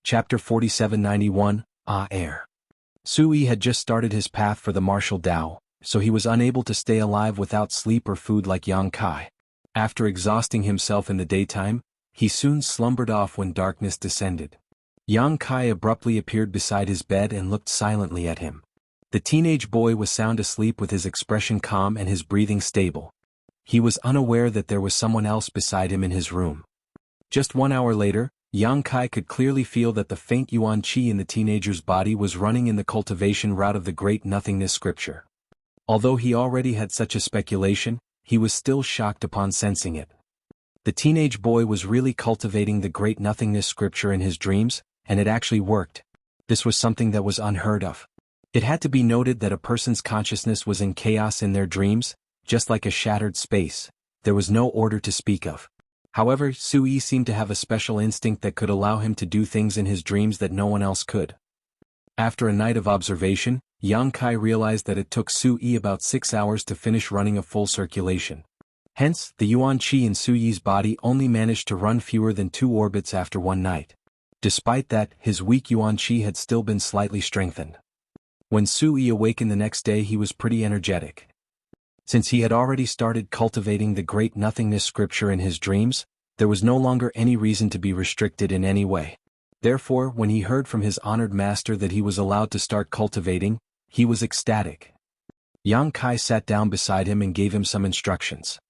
Chapter 4791, Air. Sui had just started his path for the martial Tao, so he was unable to stay alive without sleep or food like Yang Kai. After exhausting himself in the daytime, he soon slumbered off when darkness descended. Yang Kai abruptly appeared beside his bed and looked silently at him. The teenage boy was sound asleep with his expression calm and his breathing stable. He was unaware that there was someone else beside him in his room. Just 1 hour later, Yang Kai could clearly feel that the faint yuan qi in the teenager's body was running in the cultivation route of the great nothingness scripture. Although he already had such a speculation, he was still shocked upon sensing it. The teenage boy was really cultivating the great nothingness scripture in his dreams, and it actually worked. This was something that was unheard of. It had to be noted that a person's consciousness was in chaos in their dreams, just like a shattered space. There was no order to speak of. However, Sui seemed to have a special instinct that could allow him to do things in his dreams that no one else could. After a night of observation, Yang Kai realized that it took Sui about 6 hours to finish running a full circulation. Hence, the yuan qi in Sui's body only managed to run fewer than 2 orbits after one night. Despite that, his weak yuan qi had still been slightly strengthened. When Sui awakened the next day, he was pretty energetic. Since he had already started cultivating the great nothingness scripture in his dreams, there was no longer any reason to be restricted in any way. Therefore, when he heard from his honored master that he was allowed to start cultivating, he was ecstatic. Yang Kai sat down beside him and gave him some instructions.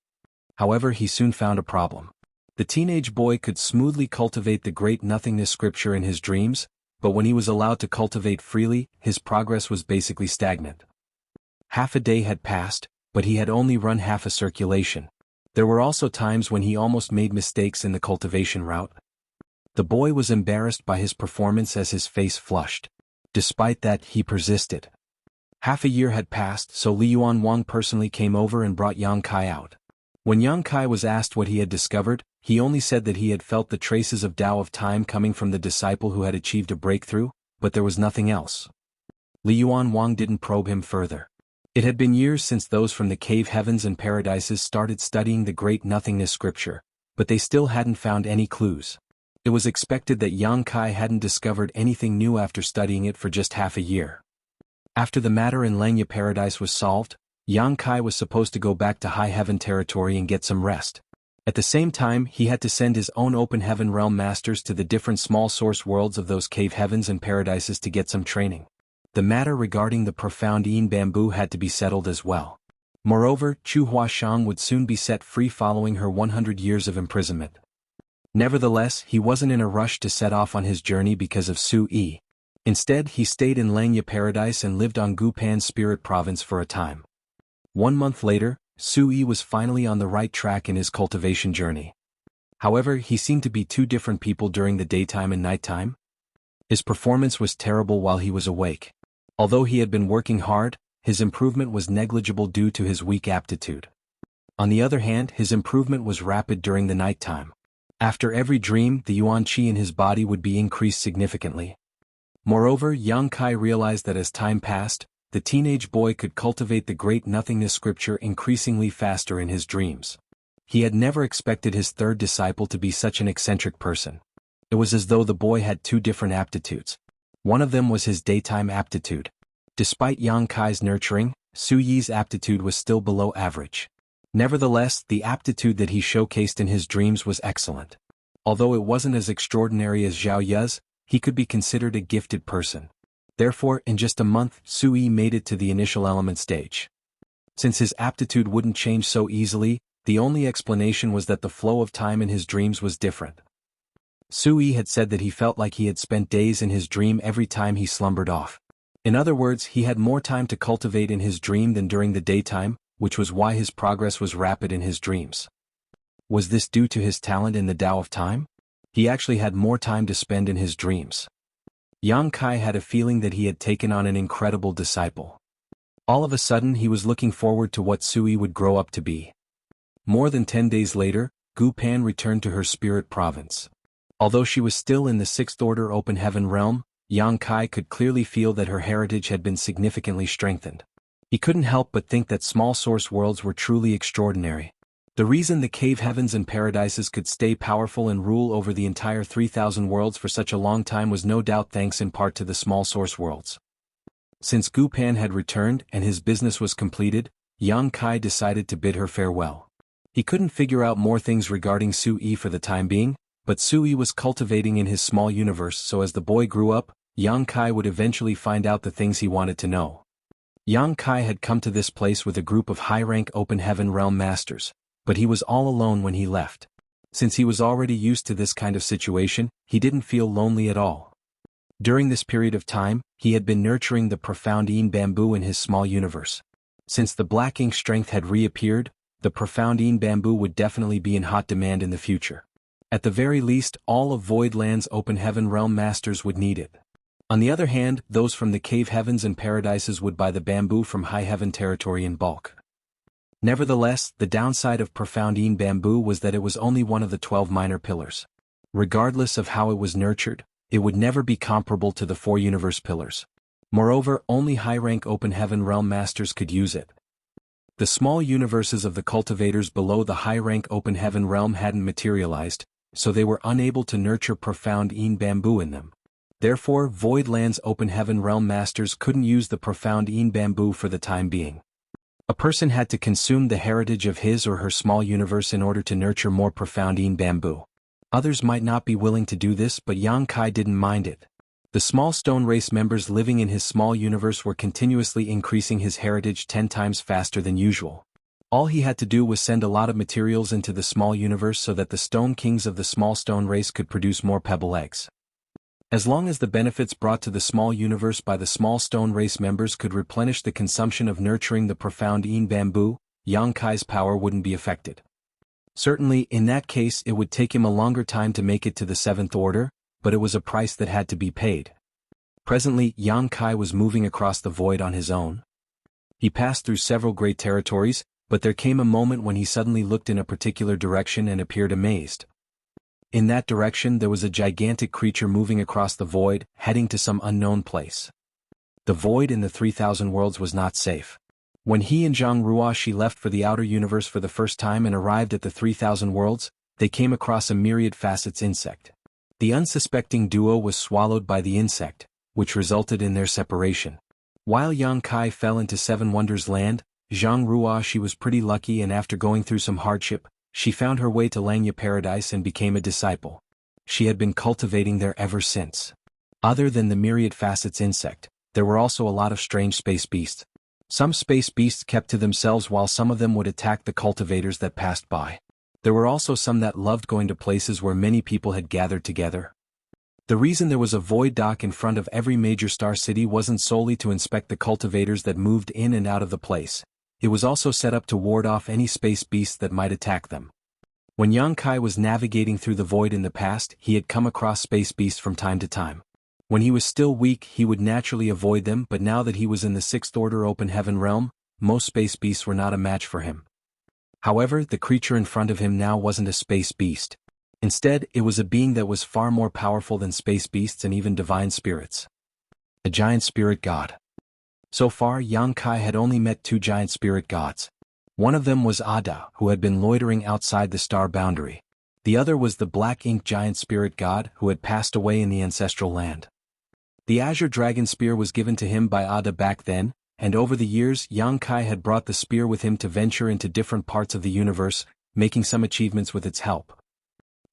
However, he soon found a problem. The teenage boy could smoothly cultivate the great nothingness scripture in his dreams, but when he was allowed to cultivate freely, his progress was basically stagnant. Half a day had passed, but he had only run half a circulation. There were also times when he almost made mistakes in the cultivation route. The boy was embarrassed by his performance as his face flushed. Despite that, he persisted. Half a year had passed, so Li Yuan Wang personally came over and brought Yang Kai out. When Yang Kai was asked what he had discovered, he only said that he had felt the traces of Tao of time coming from the disciple who had achieved a breakthrough, but there was nothing else. Li Yuan Wang didn't probe him further. It had been years since those from the cave heavens and paradises started studying the great nothingness scripture, but they still hadn't found any clues. It was expected that Yang Kai hadn't discovered anything new after studying it for just half a year. After the matter in Lenya Paradise was solved, Yang Kai was supposed to go back to high heaven territory and get some rest. At the same time, he had to send his own open heaven realm masters to the different small source worlds of those cave heavens and paradises to get some training. The matter regarding the profound Yin bamboo had to be settled as well. Moreover, Chu Huashang would soon be set free following her 100 years of imprisonment. Nevertheless, he wasn't in a rush to set off on his journey because of Sui. Instead, he stayed in Lenya Paradise and lived on Gupan's spirit province for a time. 1 month later, Sui was finally on the right track in his cultivation journey. However, he seemed to be two different people during the daytime and nighttime. His performance was terrible while he was awake. Although he had been working hard, his improvement was negligible due to his weak aptitude. On the other hand, his improvement was rapid during the nighttime. After every dream, the yuan qi in his body would be increased significantly. Moreover, Yang Kai realized that as time passed, the teenage boy could cultivate the great nothingness scripture increasingly faster in his dreams. He had never expected his third disciple to be such an eccentric person. It was as though the boy had two different aptitudes. One of them was his daytime aptitude. Despite Yang Kai's nurturing, Suyi's aptitude was still below average. Nevertheless, the aptitude that he showcased in his dreams was excellent. Although it wasn't as extraordinary as Zhao Yu's, he could be considered a gifted person. Therefore, in just a month, Sui made it to the initial element stage. Since his aptitude wouldn't change so easily, the only explanation was that the flow of time in his dreams was different. Sui had said that he felt like he had spent days in his dream every time he slumbered off. In other words, he had more time to cultivate in his dream than during the daytime, which was why his progress was rapid in his dreams. Was this due to his talent in the Tao of time? He actually had more time to spend in his dreams. Yang Kai had a feeling that he had taken on an incredible disciple. All of a sudden he was looking forward to what Sui would grow up to be. More than 10 days later, Gu Pan returned to her spirit province. Although she was still in the sixth order open heaven realm, Yang Kai could clearly feel that her heritage had been significantly strengthened. He couldn't help but think that small source worlds were truly extraordinary. The reason the cave heavens and paradises could stay powerful and rule over the entire 3,000 worlds for such a long time was no doubt thanks in part to the small source worlds. Since Gu Pan had returned and his business was completed, Yang Kai decided to bid her farewell. He couldn't figure out more things regarding Sui for the time being, but Sui was cultivating in his small universe, so as the boy grew up, Yang Kai would eventually find out the things he wanted to know. Yang Kai had come to this place with a group of high-rank open heaven realm masters, but he was all alone when he left. Since he was already used to this kind of situation, he didn't feel lonely at all. During this period of time, he had been nurturing the profound Yin bamboo in his small universe. Since the black ink strength had reappeared, the profound Yin bamboo would definitely be in hot demand in the future. At the very least, all of Voidland's open heaven realm masters would need it. On the other hand, those from the cave heavens and paradises would buy the bamboo from high heaven territory in bulk. Nevertheless, the downside of profound Yin bamboo was that it was only one of the 12 minor pillars. Regardless of how it was nurtured, it would never be comparable to the 4 universe pillars. Moreover, only high-rank open heaven realm masters could use it. The small universes of the cultivators below the high-rank open heaven realm hadn't materialized, so they were unable to nurture profound Yin bamboo in them. Therefore, Voidland's open heaven realm masters couldn't use the profound Yin bamboo for the time being. A person had to consume the heritage of his or her small universe in order to nurture more profound Yin bamboo. Others might not be willing to do this, but Yang Kai didn't mind it. The small stone race members living in his small universe were continuously increasing his heritage 10 times faster than usual. All he had to do was send a lot of materials into the small universe so that the stone kings of the small stone race could produce more pebble eggs. As long as the benefits brought to the small universe by the small stone race members could replenish the consumption of nurturing the profound Yin bamboo, Yang Kai's power wouldn't be affected. Certainly, in that case it would take him a longer time to make it to the 7th order, but it was a price that had to be paid. Presently, Yang Kai was moving across the void on his own. He passed through several great territories, but there came a moment when he suddenly looked in a particular direction and appeared amazed. In that direction there was a gigantic creature moving across the void, heading to some unknown place. The void in the 3,000 worlds was not safe. When he and Jianghu left for the outer universe for the first time and arrived at the 3,000 worlds, they came across a myriad facets insect. The unsuspecting duo was swallowed by the insect, which resulted in their separation. While Yang Kai fell into Seven Wonders Land, Jianghu was pretty lucky, and after going through some hardship, she found her way to Langya Paradise and became a disciple. She had been cultivating there ever since. Other than the myriad facets insect, there were also a lot of strange space beasts. Some space beasts kept to themselves while some of them would attack the cultivators that passed by. There were also some that loved going to places where many people had gathered together. The reason there was a void dock in front of every major star city wasn't solely to inspect the cultivators that moved in and out of the place. It was also set up to ward off any space beasts that might attack them. When Yang Kai was navigating through the void in the past, he had come across space beasts from time to time. When he was still weak, he would naturally avoid them, but now that he was in the 6th order open heaven realm, most space beasts were not a match for him. However, the creature in front of him now wasn't a space beast. Instead, it was a being that was far more powerful than space beasts and even divine spirits. A giant spirit god. So far, Yang Kai had only met 2 giant spirit gods. One of them was Ada, who had been loitering outside the star boundary. The other was the black ink giant spirit god, who had passed away in the ancestral land. The azure dragon spear was given to him by Ada back then, and over the years Yang Kai had brought the spear with him to venture into different parts of the universe, making some achievements with its help.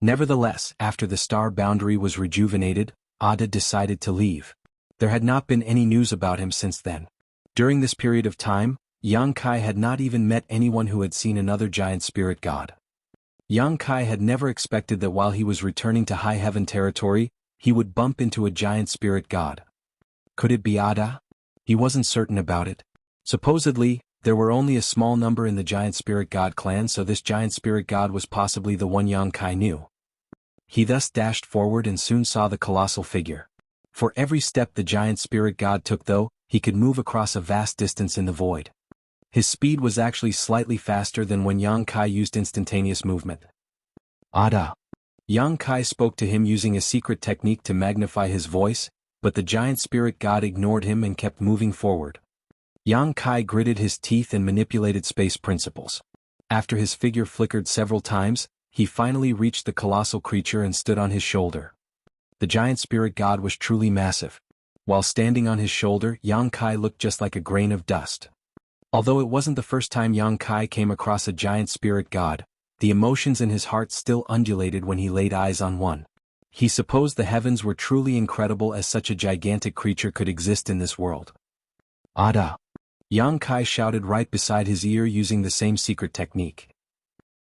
Nevertheless, after the star boundary was rejuvenated, Ada decided to leave. There had not been any news about him since then. During this period of time, Yang Kai had not even met anyone who had seen another giant spirit god. Yang Kai had never expected that while he was returning to high heaven territory, he would bump into a giant spirit god. Could it be Ada? He wasn't certain about it. Supposedly, there were only a small number in the giant spirit god clan, so this giant spirit god was possibly the one Yang Kai knew. He thus dashed forward and soon saw the colossal figure. For every step the giant spirit god took, though, he could move across a vast distance in the void. His speed was actually slightly faster than when Yang Kai used instantaneous movement. Ada. Yang Kai spoke to him using a secret technique to magnify his voice, but the giant spirit god ignored him and kept moving forward. Yang Kai gritted his teeth and manipulated space principles. After his figure flickered several times, he finally reached the colossal creature and stood on his shoulder. The giant spirit god was truly massive. While standing on his shoulder, Yang Kai looked just like a grain of dust. Although it wasn't the first time Yang Kai came across a giant spirit god, the emotions in his heart still undulated when he laid eyes on one. He supposed the heavens were truly incredible as such a gigantic creature could exist in this world. Ada! Yang Kai shouted right beside his ear using the same secret technique.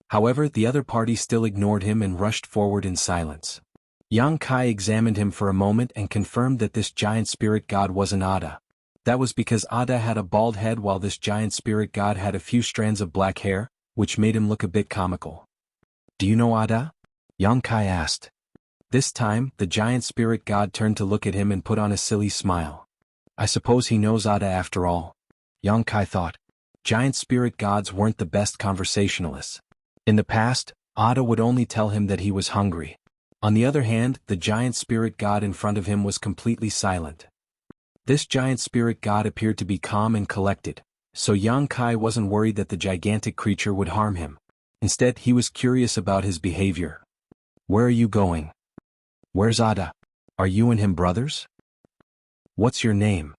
However, the other party still ignored him and rushed forward in silence. Yang Kai examined him for a moment and confirmed that this giant spirit god wasn't Ada. That was because Ada had a bald head while this giant spirit god had a few strands of black hair, which made him look a bit comical. Do you know Ada? Yang Kai asked. This time, the giant spirit god turned to look at him and put on a silly smile. I suppose he knows Ada after all. Yang Kai thought. Giant spirit gods weren't the best conversationalists. In the past, Ada would only tell him that he was hungry. On the other hand, the giant spirit god in front of him was completely silent. This giant spirit god appeared to be calm and collected, so Yang Kai wasn't worried that the gigantic creature would harm him. Instead, he was curious about his behavior. Where are you going? Where's Ada? Are you and him brothers? What's your name?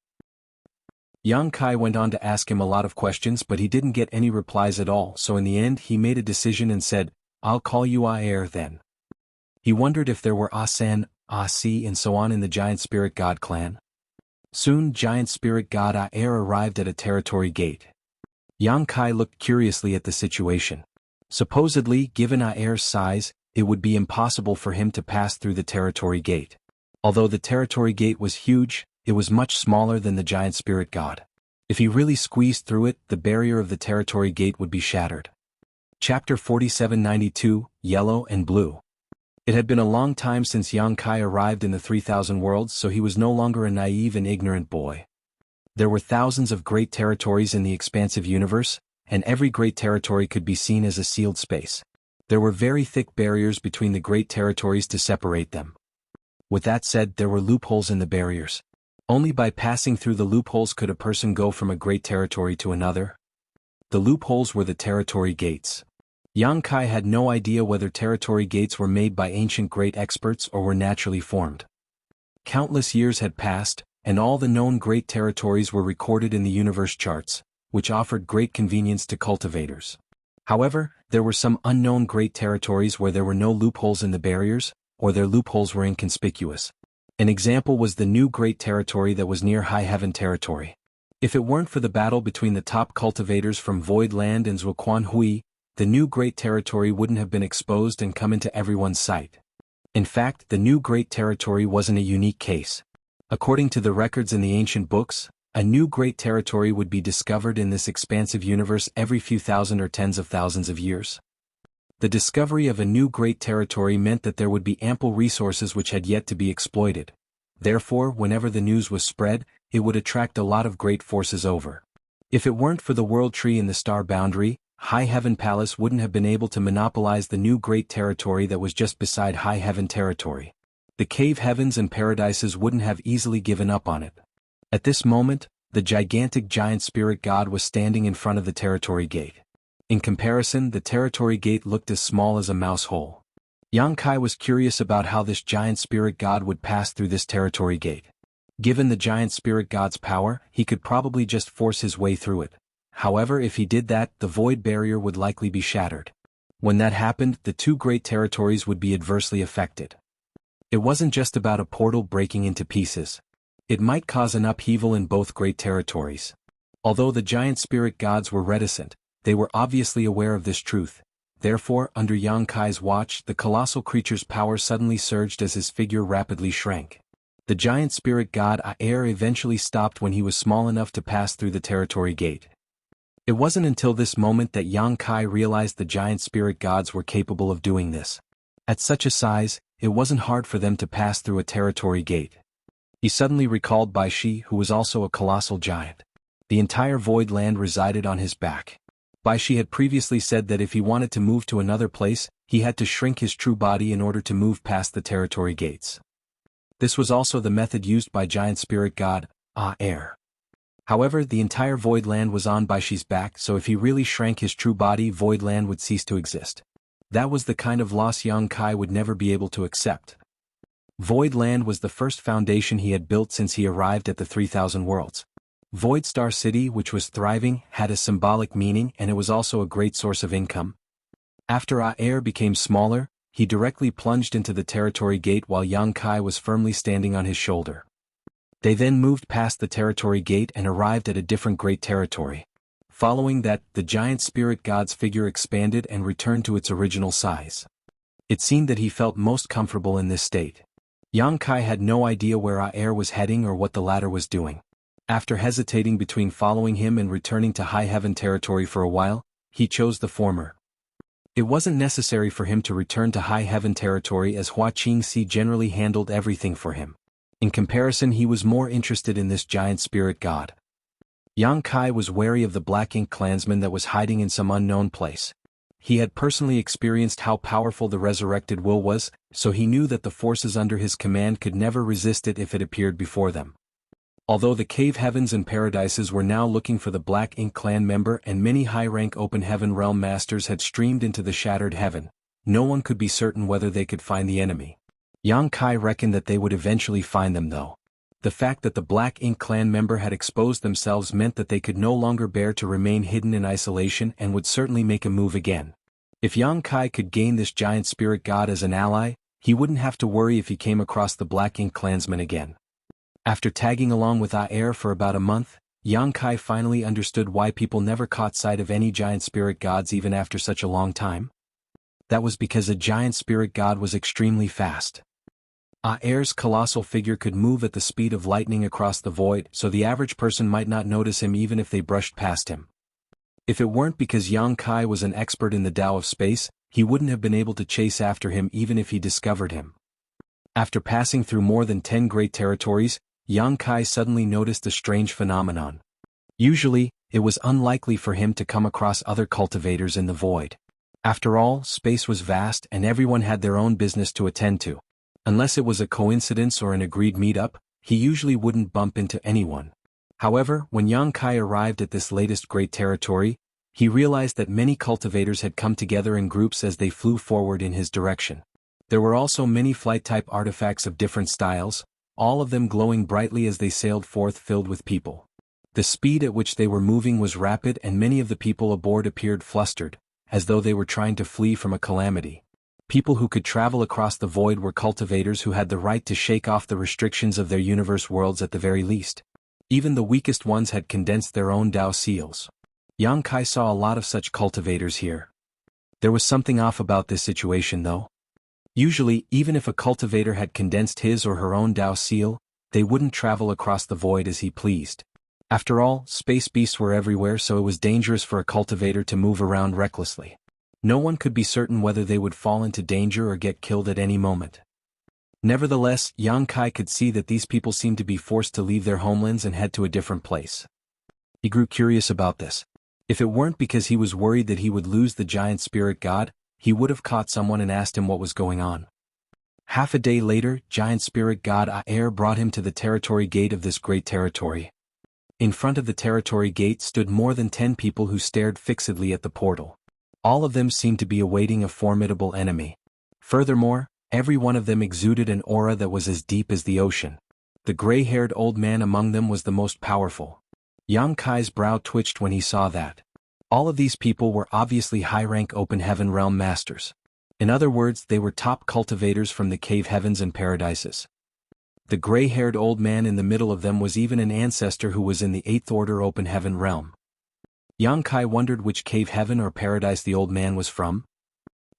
Yang Kai went on to ask him a lot of questions, but he didn't get any replies at all, so in the end he made a decision and said, I'll call you Aer then. He wondered if there were Asen, Asi and so on in the giant spirit god clan. Soon giant spirit god Aer arrived at a territory gate. Yang Kai looked curiously at the situation. Supposedly, given Aer's size, it would be impossible for him to pass through the territory gate. Although the territory gate was huge, it was much smaller than the giant spirit god. If he really squeezed through it, the barrier of the territory gate would be shattered. Chapter 4792, Yellow and Blue. It had been a long time since Yang Kai arrived in the 3000 worlds, so he was no longer a naive and ignorant boy. There were thousands of great territories in the expansive universe, and every great territory could be seen as a sealed space. There were very thick barriers between the great territories to separate them. With that said, there were loopholes in the barriers. Only by passing through the loopholes could a person go from a great territory to another. The loopholes were the territory gates. Yang Kai had no idea whether territory gates were made by ancient great experts or were naturally formed. Countless years had passed, and all the known great territories were recorded in the universe charts, which offered great convenience to cultivators. However, there were some unknown great territories where there were no loopholes in the barriers, or their loopholes were inconspicuous. An example was the new great territory that was near High Heaven territory. If it weren't for the battle between the top cultivators from Void Land and Zhuquan Hui, the new great territory wouldn't have been exposed and come into everyone's sight. In fact, the new great territory wasn't a unique case. According to the records in the ancient books, a new great territory would be discovered in this expansive universe every few thousand or tens of thousands of years. The discovery of a new great territory meant that there would be ample resources which had yet to be exploited. Therefore, whenever the news was spread, it would attract a lot of great forces over. If it weren't for the world tree in the star boundary, High Heaven Palace wouldn't have been able to monopolize the new great territory that was just beside High Heaven territory. The cave heavens and paradises wouldn't have easily given up on it. At this moment, the gigantic giant spirit god was standing in front of the territory gate. In comparison, the territory gate looked as small as a mouse hole. Yang Kai was curious about how this giant spirit god would pass through this territory gate. Given the giant spirit god's power, he could probably just force his way through it. However, if he did that, the void barrier would likely be shattered. When that happened, the two great territories would be adversely affected. It wasn't just about a portal breaking into pieces. It might cause an upheaval in both great territories. Although the giant spirit gods were reticent, they were obviously aware of this truth. Therefore, under Yang Kai's watch, the colossal creature's power suddenly surged as his figure rapidly shrank. The giant spirit god Aer eventually stopped when he was small enough to pass through the territory gate. It wasn't until this moment that Yang Kai realized the giant spirit gods were capable of doing this. At such a size, it wasn't hard for them to pass through a territory gate. He suddenly recalled Bai Shi, who was also a colossal giant. The entire void land resided on his back. Bai Shi had previously said that if he wanted to move to another place, he had to shrink his true body in order to move past the territory gates. This was also the method used by giant spirit god Aer. However, the entire Void Land was on Baishi's back, so if he really shrank his true body, Void Land would cease to exist. That was the kind of loss Yang Kai would never be able to accept. Void Land was the first foundation he had built since he arrived at the 3000 Worlds. Void Star City, which was thriving, had a symbolic meaning, and it was also a great source of income. After Air became smaller, he directly plunged into the territory gate while Yang Kai was firmly standing on his shoulder. They then moved past the territory gate and arrived at a different great territory. Following that, the giant spirit god's figure expanded and returned to its original size. It seemed that he felt most comfortable in this state. Yang Kai had no idea where Air was heading or what the latter was doing. After hesitating between following him and returning to High Heaven territory for a while, he chose the former. It wasn't necessary for him to return to High Heaven territory as Hua Qingxi generally handled everything for him. In comparison, he was more interested in this giant spirit god. Yang Kai was wary of the Black Ink clansman that was hiding in some unknown place. He had personally experienced how powerful the resurrected will was, so he knew that the forces under his command could never resist it if it appeared before them. Although the cave heavens and paradises were now looking for the Black Ink clan member and many high-rank open heaven realm masters had streamed into the shattered heaven, no one could be certain whether they could find the enemy. Yang Kai reckoned that they would eventually find them though. The fact that the Black Ink clan member had exposed themselves meant that they could no longer bear to remain hidden in isolation and would certainly make a move again. If Yang Kai could gain this giant spirit god as an ally, he wouldn't have to worry if he came across the Black Ink clansman again. After tagging along with Air for about a month, Yang Kai finally understood why people never caught sight of any giant spirit gods even after such a long time. That was because a giant spirit god was extremely fast. Air's colossal figure could move at the speed of lightning across the void, so the average person might not notice him even if they brushed past him. If it weren't because Yang Kai was an expert in the Tao of space, he wouldn't have been able to chase after him even if he discovered him. After passing through more than 10 great territories, Yang Kai suddenly noticed a strange phenomenon. Usually, it was unlikely for him to come across other cultivators in the void. After all, space was vast and everyone had their own business to attend to. Unless it was a coincidence or an agreed meetup, he usually wouldn't bump into anyone. However, when Yang Kai arrived at this latest great territory, he realized that many cultivators had come together in groups as they flew forward in his direction. There were also many flight-type artifacts of different styles, all of them glowing brightly as they sailed forth filled with people. The speed at which they were moving was rapid and many of the people aboard appeared flustered, as though they were trying to flee from a calamity. People who could travel across the void were cultivators who had the right to shake off the restrictions of their universe worlds at the very least. Even the weakest ones had condensed their own Tao seals. Yang Kai saw a lot of such cultivators here. There was something off about this situation though. Usually, even if a cultivator had condensed his or her own Tao seal, they wouldn't travel across the void as he pleased. After all, space beasts were everywhere, so it was dangerous for a cultivator to move around recklessly. No one could be certain whether they would fall into danger or get killed at any moment. Nevertheless, Yang Kai could see that these people seemed to be forced to leave their homelands and head to a different place. He grew curious about this. If it weren't because he was worried that he would lose the giant spirit god, he would have caught someone and asked him what was going on. Half a day later, giant spirit god Air brought him to the territory gate of this great territory. In front of the territory gate stood more than 10 people who stared fixedly at the portal. All of them seemed to be awaiting a formidable enemy. Furthermore, every one of them exuded an aura that was as deep as the ocean. The gray-haired old man among them was the most powerful. Yang Kai's brow twitched when he saw that. All of these people were obviously high-rank open heaven realm masters. In other words, they were top cultivators from the cave heavens and paradises. The gray-haired old man in the middle of them was even an ancestor who was in the 8th order open heaven realm. Yang Kai wondered which cave heaven or paradise the old man was from.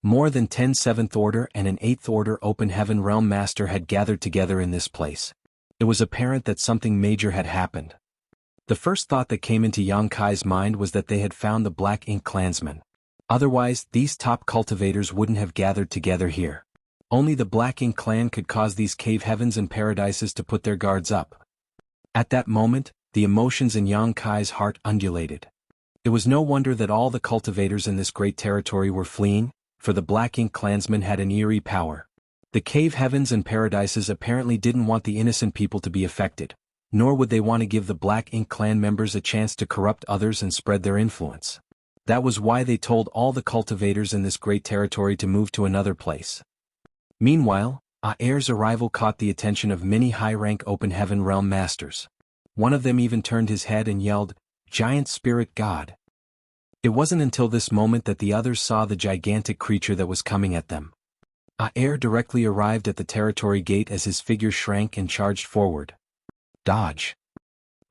More than 10 7th order and an 8th order open heaven realm master had gathered together in this place. It was apparent that something major had happened. The first thought that came into Yang Kai's mind was that they had found the Black Ink clansman. Otherwise, these top cultivators wouldn't have gathered together here. Only the Black Ink clan could cause these cave heavens and paradises to put their guards up. At that moment, the emotions in Yang Kai's heart undulated. It was no wonder that all the cultivators in this great territory were fleeing, for the Black Ink clansmen had an eerie power. The cave heavens and paradises apparently didn't want the innocent people to be affected. nor would they want to give the Black Ink clan members a chance to corrupt others and spread their influence. That was why they told all the cultivators in this great territory to move to another place. Meanwhile, Aer's arrival caught the attention of many high-rank Open Heaven Realm Masters. One of them even turned his head and yelled, "Giant Spirit God!" It wasn't until this moment that the others saw the gigantic creature that was coming at them. Aer directly arrived at the territory gate as his figure shrank and charged forward. Dodge!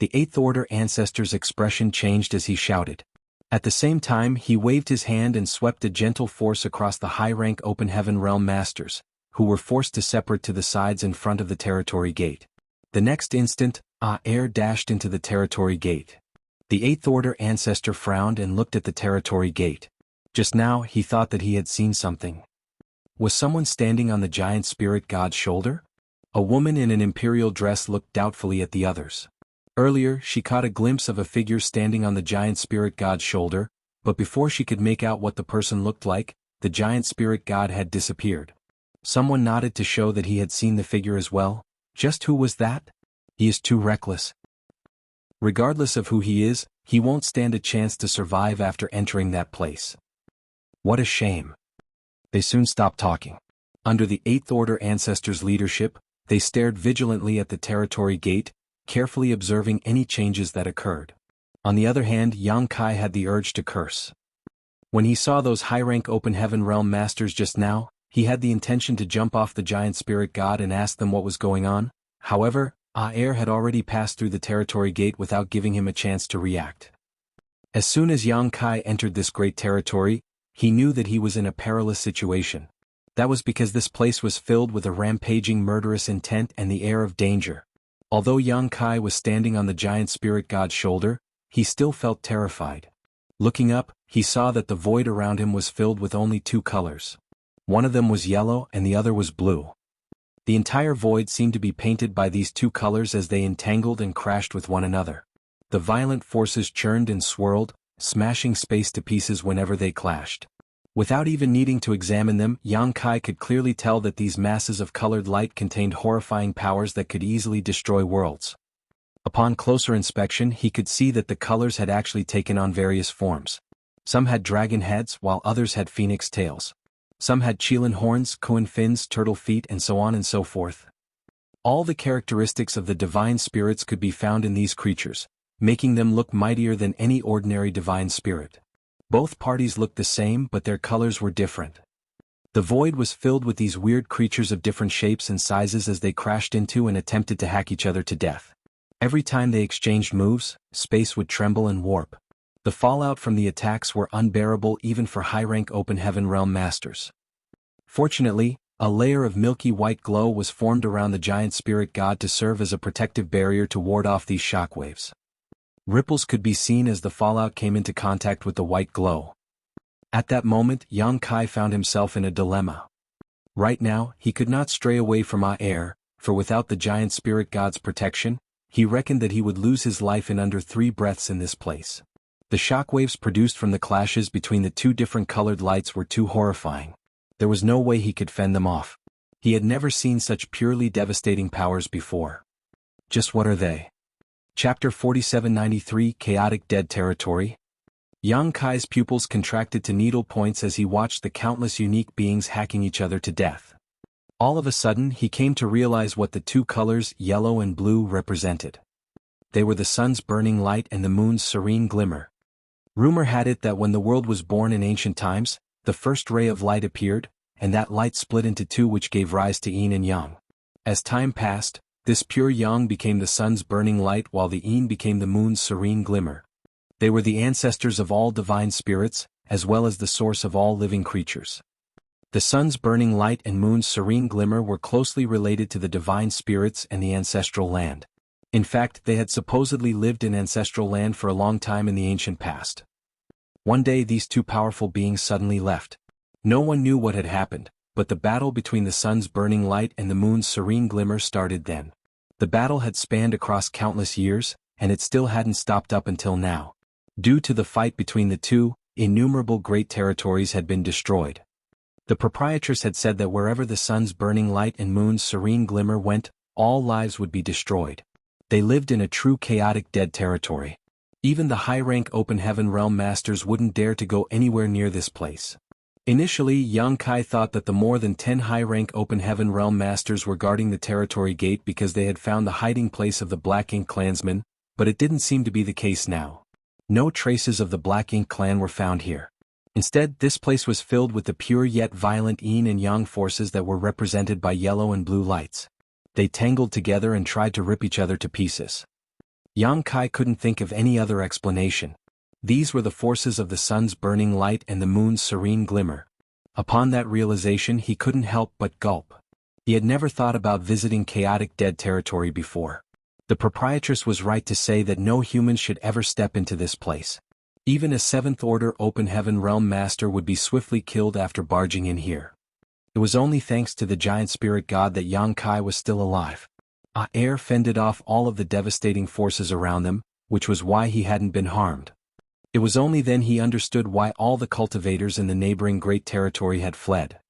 The Eighth Order Ancestor's expression changed as he shouted. At the same time, he waved his hand and swept a gentle force across the high-rank Open Heaven Realm Masters, who were forced to separate to the sides in front of the territory gate. The next instant, Aer dashed into the territory gate. The Eighth Order Ancestor frowned and looked at the territory gate. Just now, he thought that he had seen something. Was someone standing on the Giant Spirit God's shoulder? A woman in an imperial dress looked doubtfully at the others. Earlier, she caught a glimpse of a figure standing on the Giant Spirit God's shoulder, but before she could make out what the person looked like, the Giant Spirit God had disappeared. Someone nodded to show that he had seen the figure as well. Just who was that? He is too reckless. Regardless of who he is, he won't stand a chance to survive after entering that place. What a shame. They soon stopped talking. Under the Eighth Order Ancestors' leadership, they stared vigilantly at the territory gate, carefully observing any changes that occurred. On the other hand, Yang Kai had the urge to curse. When he saw those high-rank Open Heaven Realm Masters just now, he had the intention to jump off the Giant Spirit God and ask them what was going on. However, Aer had already passed through the territory gate without giving him a chance to react. As soon as Yang Kai entered this great territory, he knew that he was in a perilous situation. That was because this place was filled with a rampaging murderous intent and the air of danger. Although Yang Kai was standing on the Giant Spirit God's shoulder, he still felt terrified. Looking up, he saw that the void around him was filled with only two colors. One of them was yellow and the other was blue. The entire void seemed to be painted by these two colors as they entangled and crashed with one another. The violent forces churned and swirled, smashing space to pieces whenever they clashed. Without even needing to examine them, Yang Kai could clearly tell that these masses of colored light contained horrifying powers that could easily destroy worlds. Upon closer inspection, he could see that the colors had actually taken on various forms. Some had dragon heads, while others had phoenix tails. Some had Qilin horns, Kuan fins, turtle feet, and so on and so forth. All the characteristics of the divine spirits could be found in these creatures, making them look mightier than any ordinary divine spirit. Both parties looked the same, but their colors were different. The void was filled with these weird creatures of different shapes and sizes as they crashed into and attempted to hack each other to death. Every time they exchanged moves, space would tremble and warp. The fallout from the attacks were unbearable even for high-rank Open Heaven Realm Masters. Fortunately, a layer of milky white glow was formed around the Giant Spirit God to serve as a protective barrier to ward off these shockwaves. Ripples could be seen as the fallout came into contact with the white glow. At that moment, Yang Kai found himself in a dilemma. Right now, he could not stray away from Aer, for without the Giant Spirit God's protection, he reckoned that he would lose his life in under 3 breaths in this place. The shockwaves produced from the clashes between the two different colored lights were too horrifying. There was no way he could fend them off. He had never seen such purely devastating powers before. Just what are they? Chapter 4793 Chaotic Dead Territory. Yang Kai's pupils contracted to needle points as he watched the countless unique beings hacking each other to death. All of a sudden, he came to realize what the two colors, yellow and blue, represented. They were the sun's burning light and the moon's serene glimmer. Rumor had it that when the world was born in ancient times, the first ray of light appeared, and that light split into two, which gave rise to yin and yang. As time passed, this pure yang became the sun's burning light while the yin became the moon's serene glimmer. They were the ancestors of all divine spirits, as well as the source of all living creatures. The sun's burning light and moon's serene glimmer were closely related to the divine spirits and the ancestral land. In fact, they had supposedly lived in ancestral land for a long time in the ancient past. One day these two powerful beings suddenly left. No one knew what had happened, but the battle between the sun's burning light and the moon's serene glimmer started then. The battle had spanned across countless years, and it still hadn't stopped up until now. Due to the fight between the two, innumerable great territories had been destroyed. The proprietress had said that wherever the sun's burning light and moon's serene glimmer went, all lives would be destroyed. They lived in a true chaotic dead territory. Even the high-rank Open Heaven Realm Masters wouldn't dare to go anywhere near this place. Initially, Yang Kai thought that the more than 10 high-rank Open Heaven Realm Masters were guarding the territory gate because they had found the hiding place of the Black Ink clansmen, but it didn't seem to be the case now. No traces of the Black Ink clan were found here. Instead, this place was filled with the pure yet violent yin and yang forces that were represented by yellow and blue lights. They tangled together and tried to rip each other to pieces. Yang Kai couldn't think of any other explanation. These were the forces of the sun's burning light and the moon's serene glimmer. Upon that realization, he couldn't help but gulp. He had never thought about visiting chaotic dead territory before. The proprietress was right to say that no human should ever step into this place. Even a 7th Order Open Heaven Realm Master would be swiftly killed after barging in here. It was only thanks to the giant spirit god that Yang Kai was still alive. Air fended off all of the devastating forces around them, which was why he hadn't been harmed. It was only then he understood why all the cultivators in the neighboring great territory had fled.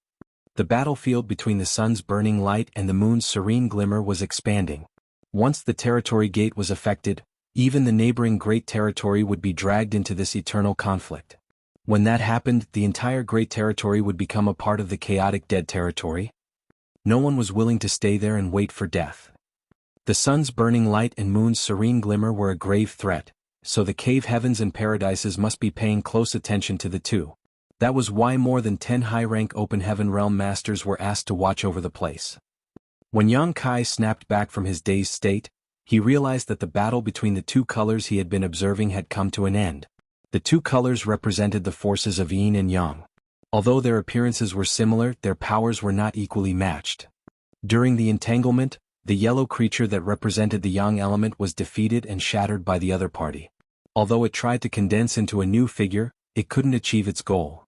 The battlefield between the sun's burning light and the moon's serene glimmer was expanding. Once the territory gate was affected, even the neighboring great territory would be dragged into this eternal conflict. When that happened, the entire great territory would become a part of the chaotic dead territory. No one was willing to stay there and wait for death. The sun's burning light and moon's serene glimmer were a grave threat, so the cave heavens and paradises must be paying close attention to the two. That was why more than 10 high-rank Open Heaven Realm Masters were asked to watch over the place. When Yang Kai snapped back from his dazed state, he realized that the battle between the two colors he had been observing had come to an end. The two colors represented the forces of yin and yang. Although their appearances were similar, their powers were not equally matched. During the entanglement, the yellow creature that represented the yang element was defeated and shattered by the other party. Although it tried to condense into a new figure, it couldn't achieve its goal.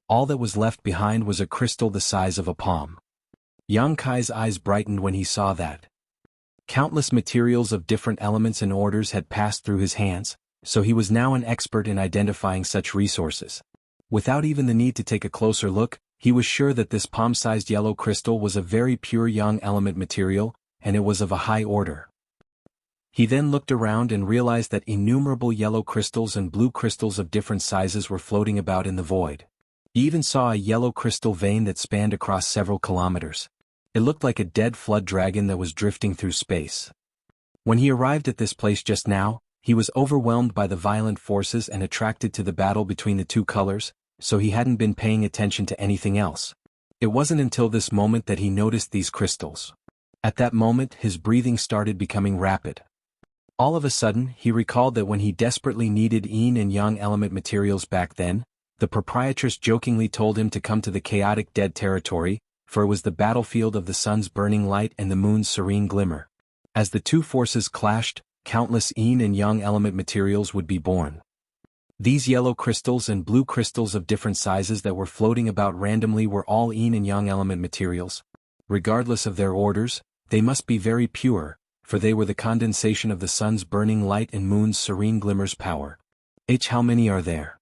All that was left behind was a crystal the size of a palm. Yang Kai's eyes brightened when he saw that. Countless materials of different elements and orders had passed through his hands, so he was now an expert in identifying such resources. Without even the need to take a closer look, he was sure that this palm-sized yellow crystal was a very pure yang element material, and it was of a high order. He then looked around and realized that innumerable yellow crystals and blue crystals of different sizes were floating about in the void. He even saw a yellow crystal vein that spanned across several kilometers. It looked like a dead flood dragon that was drifting through space. When he arrived at this place just now, he was overwhelmed by the violent forces and attracted to the battle between the two colors, so he hadn't been paying attention to anything else. It wasn't until this moment that he noticed these crystals. At that moment, his breathing started becoming rapid. All of a sudden, he recalled that when he desperately needed yin and yang element materials back then, the proprietress jokingly told him to come to the chaotic dead territory, for it was the battlefield of the sun's burning light and the moon's serene glimmer. As the two forces clashed, countless yin and yang element materials would be born. These yellow crystals and blue crystals of different sizes that were floating about randomly were all yin and yang element materials. Regardless of their orders, they must be very pure, for they were the condensation of the sun's burning light and moon's serene glimmer's power. How many are there?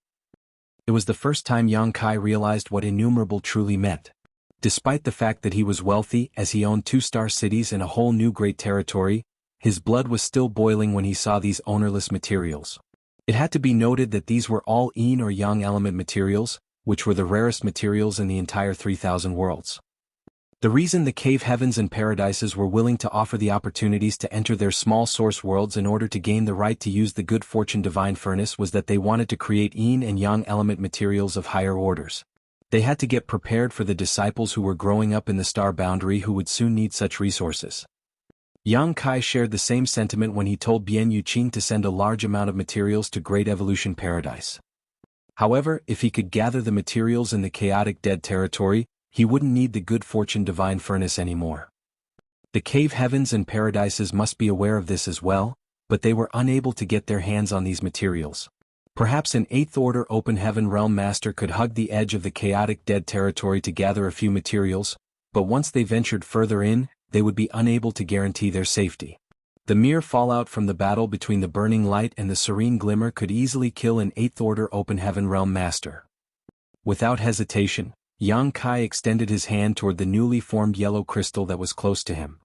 It was the first time Yang Kai realized what innumerable truly meant. Despite the fact that he was wealthy as he owned 2-star cities and a whole new great territory, his blood was still boiling when he saw these ownerless materials. It had to be noted that these were all yin or yang element materials, which were the rarest materials in the entire 3,000 worlds. The reason the cave heavens and paradises were willing to offer the opportunities to enter their small source worlds in order to gain the right to use the good fortune divine furnace was that they wanted to create yin and yang element materials of higher orders. They had to get prepared for the disciples who were growing up in the star boundary who would soon need such resources. Yang Kai shared the same sentiment when he told Bian Yuqing to send a large amount of materials to Great Evolution Paradise. However, if he could gather the materials in the chaotic dead territory, he wouldn't need the good fortune divine furnace anymore. The cave heavens and paradises must be aware of this as well, but they were unable to get their hands on these materials. Perhaps an 8th Order Open Heaven Realm Master could hug the edge of the chaotic dead territory to gather a few materials, but once they ventured further in, they would be unable to guarantee their safety. The mere fallout from the battle between the burning light and the serene glimmer could easily kill an 8th Order Open Heaven Realm Master. Without hesitation, Yang Kai extended his hand toward the newly formed yellow crystal that was close to him.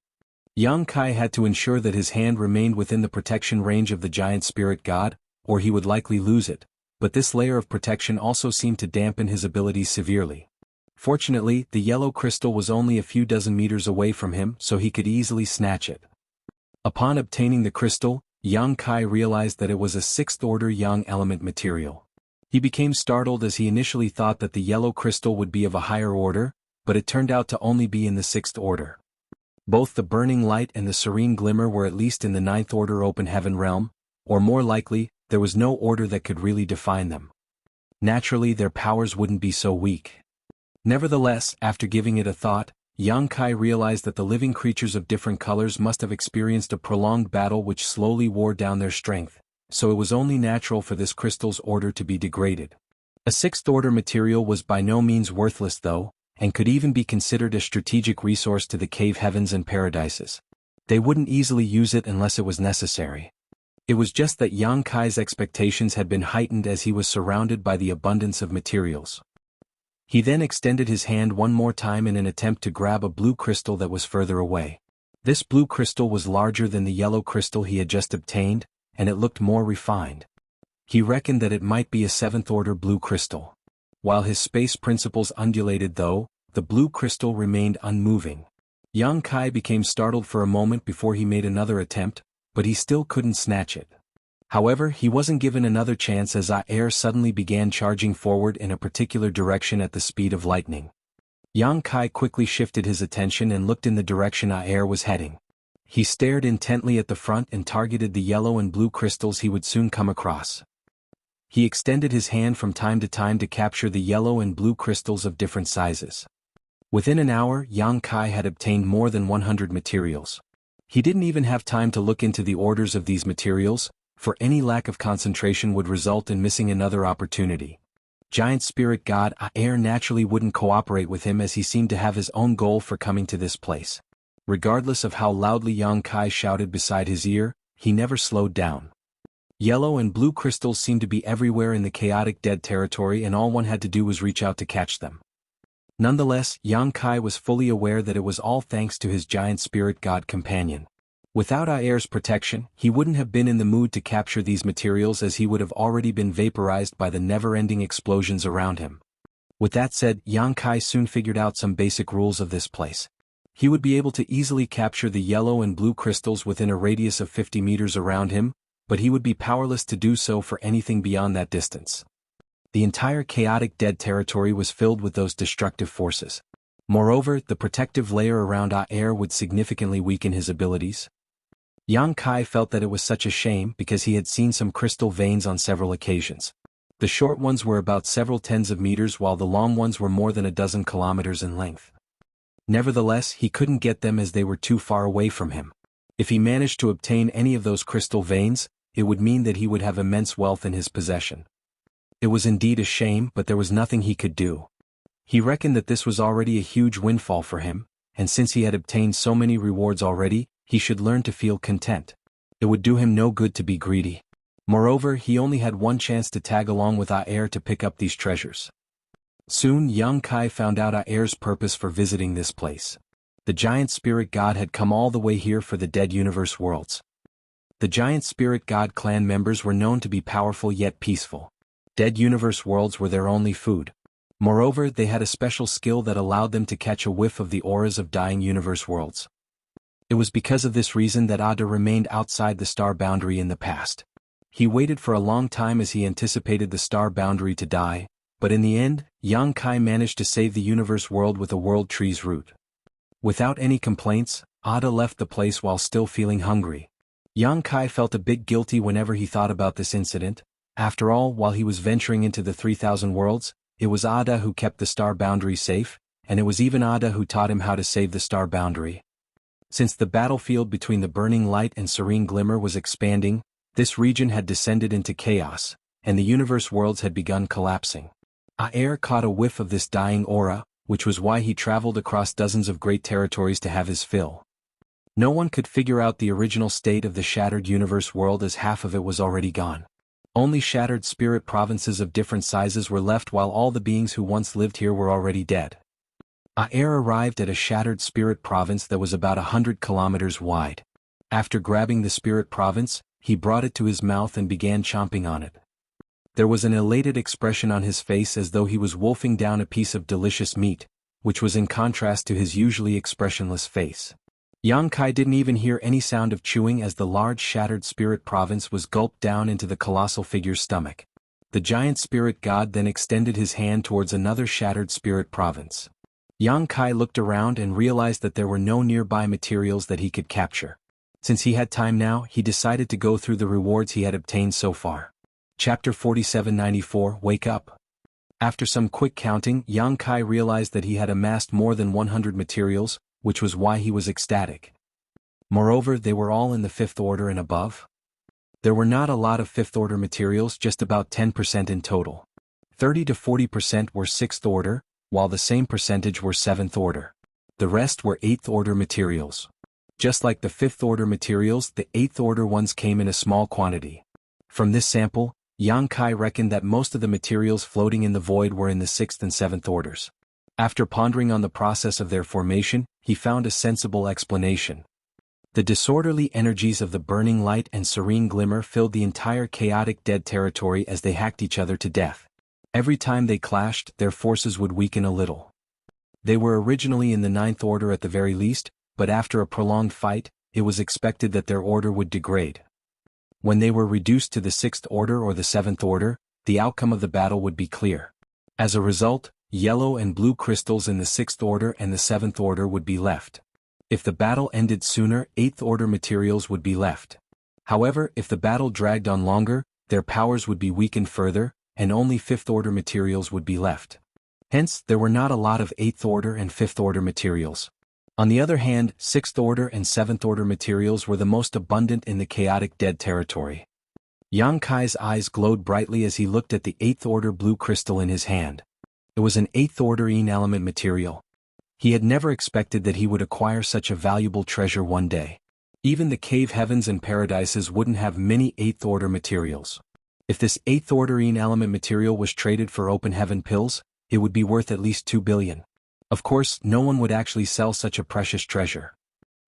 Yang Kai had to ensure that his hand remained within the protection range of the giant spirit god, or he would likely lose it, but this layer of protection also seemed to dampen his abilities severely. Fortunately, the yellow crystal was only a few dozen meters away from him, so he could easily snatch it. Upon obtaining the crystal, Yang Kai realized that it was a sixth-order yang element material. He became startled as he initially thought that the yellow crystal would be of a higher order, but it turned out to only be in the sixth order. Both the burning light and the serene glimmer were at least in the ninth-order open heaven realm, or more likely, there was no order that could really define them. Naturally, their powers wouldn't be so weak. Nevertheless, after giving it a thought, Yang Kai realized that the living creatures of different colors must have experienced a prolonged battle which slowly wore down their strength, so it was only natural for this crystal's order to be degraded. A sixth-order material was by no means worthless though, and could even be considered a strategic resource to the cave heavens and paradises. They wouldn't easily use it unless it was necessary. It was just that Yang Kai's expectations had been heightened as he was surrounded by the abundance of materials. He then extended his hand one more time in an attempt to grab a blue crystal that was further away. This blue crystal was larger than the yellow crystal he had just obtained, and it looked more refined. He reckoned that it might be a seventh-order blue crystal. While his space principles undulated though, the blue crystal remained unmoving. Yang Kai became startled for a moment before he made another attempt, but he still couldn't snatch it. However, he wasn't given another chance as air suddenly began charging forward in a particular direction at the speed of lightning. Yang Kai quickly shifted his attention and looked in the direction air was heading. He stared intently at the front and targeted the yellow and blue crystals he would soon come across. He extended his hand from time to time to capture the yellow and blue crystals of different sizes. Within an hour, Yang Kai had obtained more than 100 materials. He didn't even have time to look into the orders of these materials, for any lack of concentration would result in missing another opportunity. Giant spirit god air naturally wouldn't cooperate with him as he seemed to have his own goal for coming to this place. Regardless of how loudly Yang Kai shouted beside his ear, he never slowed down. Yellow and blue crystals seemed to be everywhere in the chaotic dead territory, and all one had to do was reach out to catch them. Nonetheless, Yang Kai was fully aware that it was all thanks to his giant spirit god companion. Without air's protection, he wouldn't have been in the mood to capture these materials as he would have already been vaporized by the never-ending explosions around him. With that said, Yang Kai soon figured out some basic rules of this place. He would be able to easily capture the yellow and blue crystals within a radius of 50 meters around him, but he would be powerless to do so for anything beyond that distance. The entire chaotic dead territory was filled with those destructive forces. Moreover, the protective layer around air would significantly weaken his abilities. Yang Kai felt that it was such a shame because he had seen some crystal veins on several occasions. The short ones were about several tens of meters while the long ones were more than a dozen kilometers in length. Nevertheless, he couldn't get them as they were too far away from him. If he managed to obtain any of those crystal veins, it would mean that he would have immense wealth in his possession. It was indeed a shame, but there was nothing he could do. He reckoned that this was already a huge windfall for him, and since he had obtained so many rewards already, he should learn to feel content. It would do him no good to be greedy. Moreover, he only had one chance to tag along with air to pick up these treasures. Soon Yang Kai found out air's purpose for visiting this place. The giant spirit god had come all the way here for the dead universe worlds. The giant spirit god clan members were known to be powerful yet peaceful. Dead universe worlds were their only food. Moreover, they had a special skill that allowed them to catch a whiff of the auras of dying universe worlds. It was because of this reason that Ada remained outside the star boundary in the past. He waited for a long time as he anticipated the star boundary to die, but in the end, Yang Kai managed to save the universe world with a world tree's root. Without any complaints, Ada left the place while still feeling hungry. Yang Kai felt a bit guilty whenever he thought about this incident. After all, while he was venturing into the 3,000 worlds, it was Ada who kept the star boundary safe, and it was even Ada who taught him how to save the star boundary. Since the battlefield between the burning light and serene glimmer was expanding, this region had descended into chaos, and the universe worlds had begun collapsing. Aer caught a whiff of this dying aura, which was why he traveled across dozens of great territories to have his fill. No one could figure out the original state of the shattered universe world as half of it was already gone. Only shattered spirit provinces of different sizes were left while all the beings who once lived here were already dead. Air arrived at a shattered spirit province that was about 100 kilometers wide. After grabbing the spirit province, he brought it to his mouth and began chomping on it. There was an elated expression on his face as though he was wolfing down a piece of delicious meat, which was in contrast to his usually expressionless face. Yang Kai didn't even hear any sound of chewing as the large shattered spirit province was gulped down into the colossal figure's stomach. The giant spirit god then extended his hand towards another shattered spirit province. Yang Kai looked around and realized that there were no nearby materials that he could capture. Since he had time now, he decided to go through the rewards he had obtained so far. Chapter 4794 Wake Up. After some quick counting, Yang Kai realized that he had amassed more than 100 materials, which was why he was ecstatic. Moreover, they were all in the 5th order and above. There were not a lot of 5th order materials, just about 10% in total. 30 to 40% were 6th order, while the same percentage were 7th order. The rest were 8th order materials. Just like the 5th order materials, the 8th order ones came in a small quantity. From this sample, Yang Kai reckoned that most of the materials floating in the void were in the 6th and 7th orders. After pondering on the process of their formation, he found a sensible explanation. The disorderly energies of the burning light and serene glimmer filled the entire chaotic dead territory as they hacked each other to death. Every time they clashed, their forces would weaken a little. They were originally in the 9th order at the very least, but after a prolonged fight, it was expected that their order would degrade. When they were reduced to the 6th order or the 7th order, the outcome of the battle would be clear. As a result, yellow and blue crystals in the 6th order and the 7th order would be left. If the battle ended sooner, 8th order materials would be left. However, if the battle dragged on longer, their powers would be weakened further, and only 5th order materials would be left. Hence, there were not a lot of 8th order and 5th order materials. On the other hand, 6th order and 7th order materials were the most abundant in the chaotic dead territory. Yang Kai's eyes glowed brightly as he looked at the 8th order blue crystal in his hand. It was an 8th order Yin element material. He had never expected that he would acquire such a valuable treasure one day. Even the cave heavens and paradises wouldn't have many 8th order materials. If this 8th order Yin element material was traded for open heaven pills, it would be worth at least 2 billion. Of course, no one would actually sell such a precious treasure.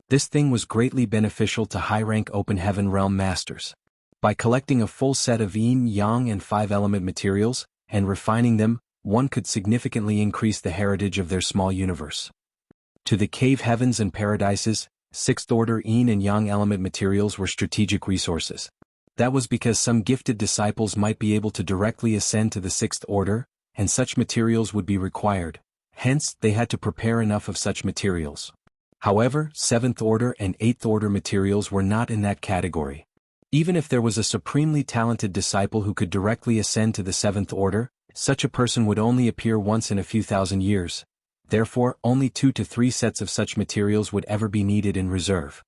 This thing was greatly beneficial to high-rank open heaven realm masters. By collecting a full set of yin, yang and 5-element materials, and refining them, one could significantly increase the heritage of their small universe. To the cave heavens and paradises, 6th order yin and yang element materials were strategic resources. That was because some gifted disciples might be able to directly ascend to the 6th order, and such materials would be required. Hence, they had to prepare enough of such materials. However, 7th order and 8th order materials were not in that category. Even if there was a supremely talented disciple who could directly ascend to the 7th order, such a person would only appear once in a few thousand years. Therefore, only 2 to 3 sets of such materials would ever be needed in reserve.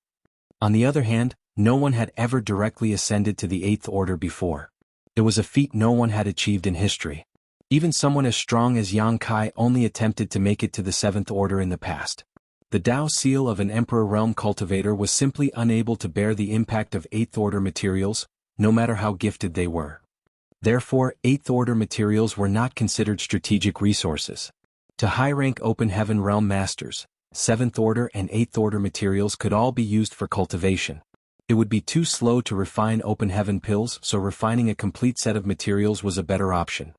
On the other hand, no one had ever directly ascended to the 8th order before. It was a feat no one had achieved in history. Even someone as strong as Yang Kai only attempted to make it to the 7th order in the past. The Tao seal of an Emperor Realm cultivator was simply unable to bear the impact of 8th order materials, no matter how gifted they were. Therefore, 8th order materials were not considered strategic resources. To high-rank open heaven realm masters, 7th order and 8th order materials could all be used for cultivation. It would be too slow to refine open heaven pills, so refining a complete set of materials was a better option.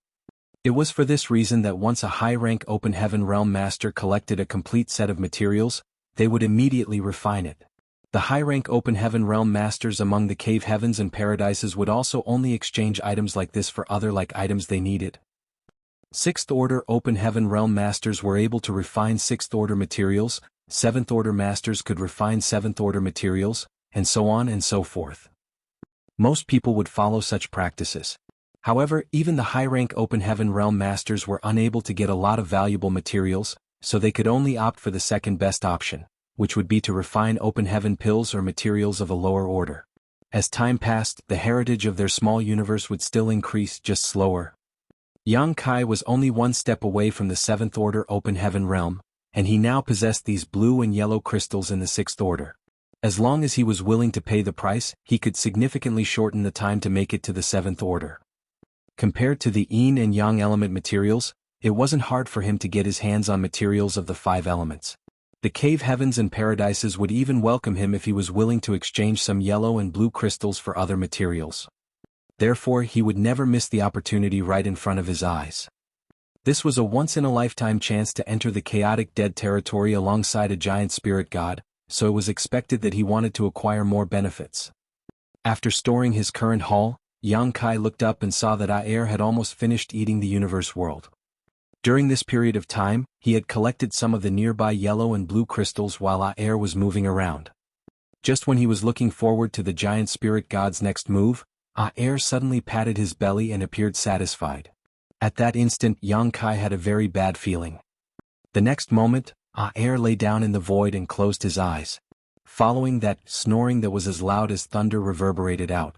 It was for this reason that once a high-rank open heaven realm master collected a complete set of materials, they would immediately refine it. The high-rank open heaven realm masters among the cave heavens and paradises would also only exchange items like this for other like items they needed. 6th order open heaven realm masters were able to refine 6th order materials, 7th order masters could refine 7th order materials, and so on and so forth. Most people would follow such practices. However, even the high-rank open heaven realm masters were unable to get a lot of valuable materials, so they could only opt for the second best option, which would be to refine open heaven pills or materials of a lower order. As time passed, the heritage of their small universe would still increase, just slower. Yang Kai was only one step away from the 7th order open heaven realm, and he now possessed these blue and yellow crystals in the 6th order. As long as he was willing to pay the price, he could significantly shorten the time to make it to the 7th order. Compared to the yin and yang element materials, it wasn't hard for him to get his hands on materials of the 5 elements. The cave heavens and paradises would even welcome him if he was willing to exchange some yellow and blue crystals for other materials. Therefore, he would never miss the opportunity right in front of his eyes. This was a once-in-a-lifetime chance to enter the chaotic dead territory alongside a giant spirit god, so it was expected that he wanted to acquire more benefits. After storing his current haul, Yang Kai looked up and saw that Aer had almost finished eating the universe world. During this period of time, he had collected some of the nearby yellow and blue crystals while Aer was moving around. Just when he was looking forward to the giant spirit god's next move, Aer suddenly patted his belly and appeared satisfied. At that instant, Yang Kai had a very bad feeling. The next moment, Aer lay down in the void and closed his eyes. Following that, snoring that was as loud as thunder reverberated out.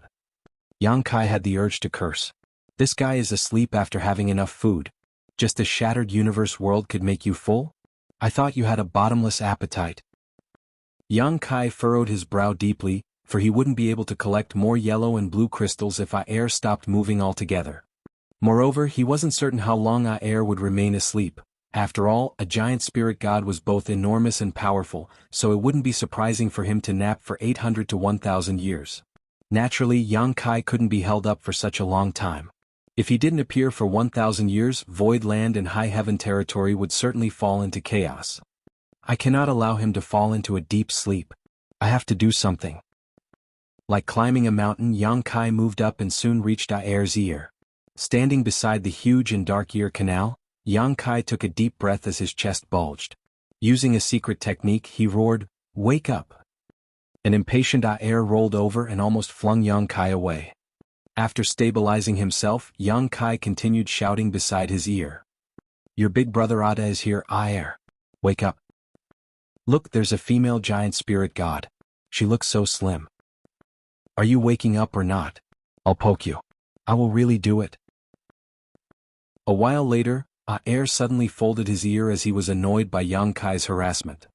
Yang Kai had the urge to curse. This guy is asleep after having enough food. Just a shattered universe world could make you full? I thought you had a bottomless appetite. Yang Kai furrowed his brow deeply, for he wouldn't be able to collect more yellow and blue crystals if Aer stopped moving altogether. Moreover, he wasn't certain how long Aer would remain asleep. After all, a giant spirit god was both enormous and powerful, so it wouldn't be surprising for him to nap for 800 to 1,000 years. Naturally, Yang Kai couldn't be held up for such a long time. If he didn't appear for 1,000 years, void land and high heaven territory would certainly fall into chaos. I cannot allow him to fall into a deep sleep. I have to do something. Like climbing a mountain, Yang Kai moved up and soon reached Aer's ear. Standing beside the huge and dark ear canal, Yang Kai took a deep breath as his chest bulged. Using a secret technique, he roared, "Wake up!" An impatient Aer rolled over and almost flung Yang Kai away. After stabilizing himself, Yang Kai continued shouting beside his ear. "Your big brother Ada is here, Aer. Wake up. Look, there's a female giant spirit god. She looks so slim. Are you waking up or not? I'll poke you. I will really do it." A while later, Aer suddenly folded his ear as he was annoyed by Yang Kai's harassment.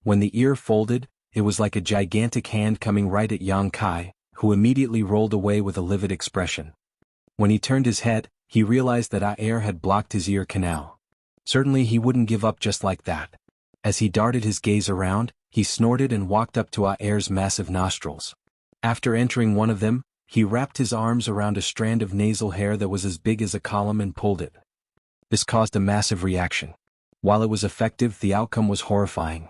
When the ear folded, it was like a gigantic hand coming right at Yang Kai, who immediately rolled away with a livid expression. When he turned his head, he realized that Aer had blocked his ear canal. Certainly he wouldn't give up just like that. As he darted his gaze around, he snorted and walked up to Aer's massive nostrils. After entering one of them, he wrapped his arms around a strand of nasal hair that was as big as a column and pulled it. This caused a massive reaction. While it was effective, the outcome was horrifying.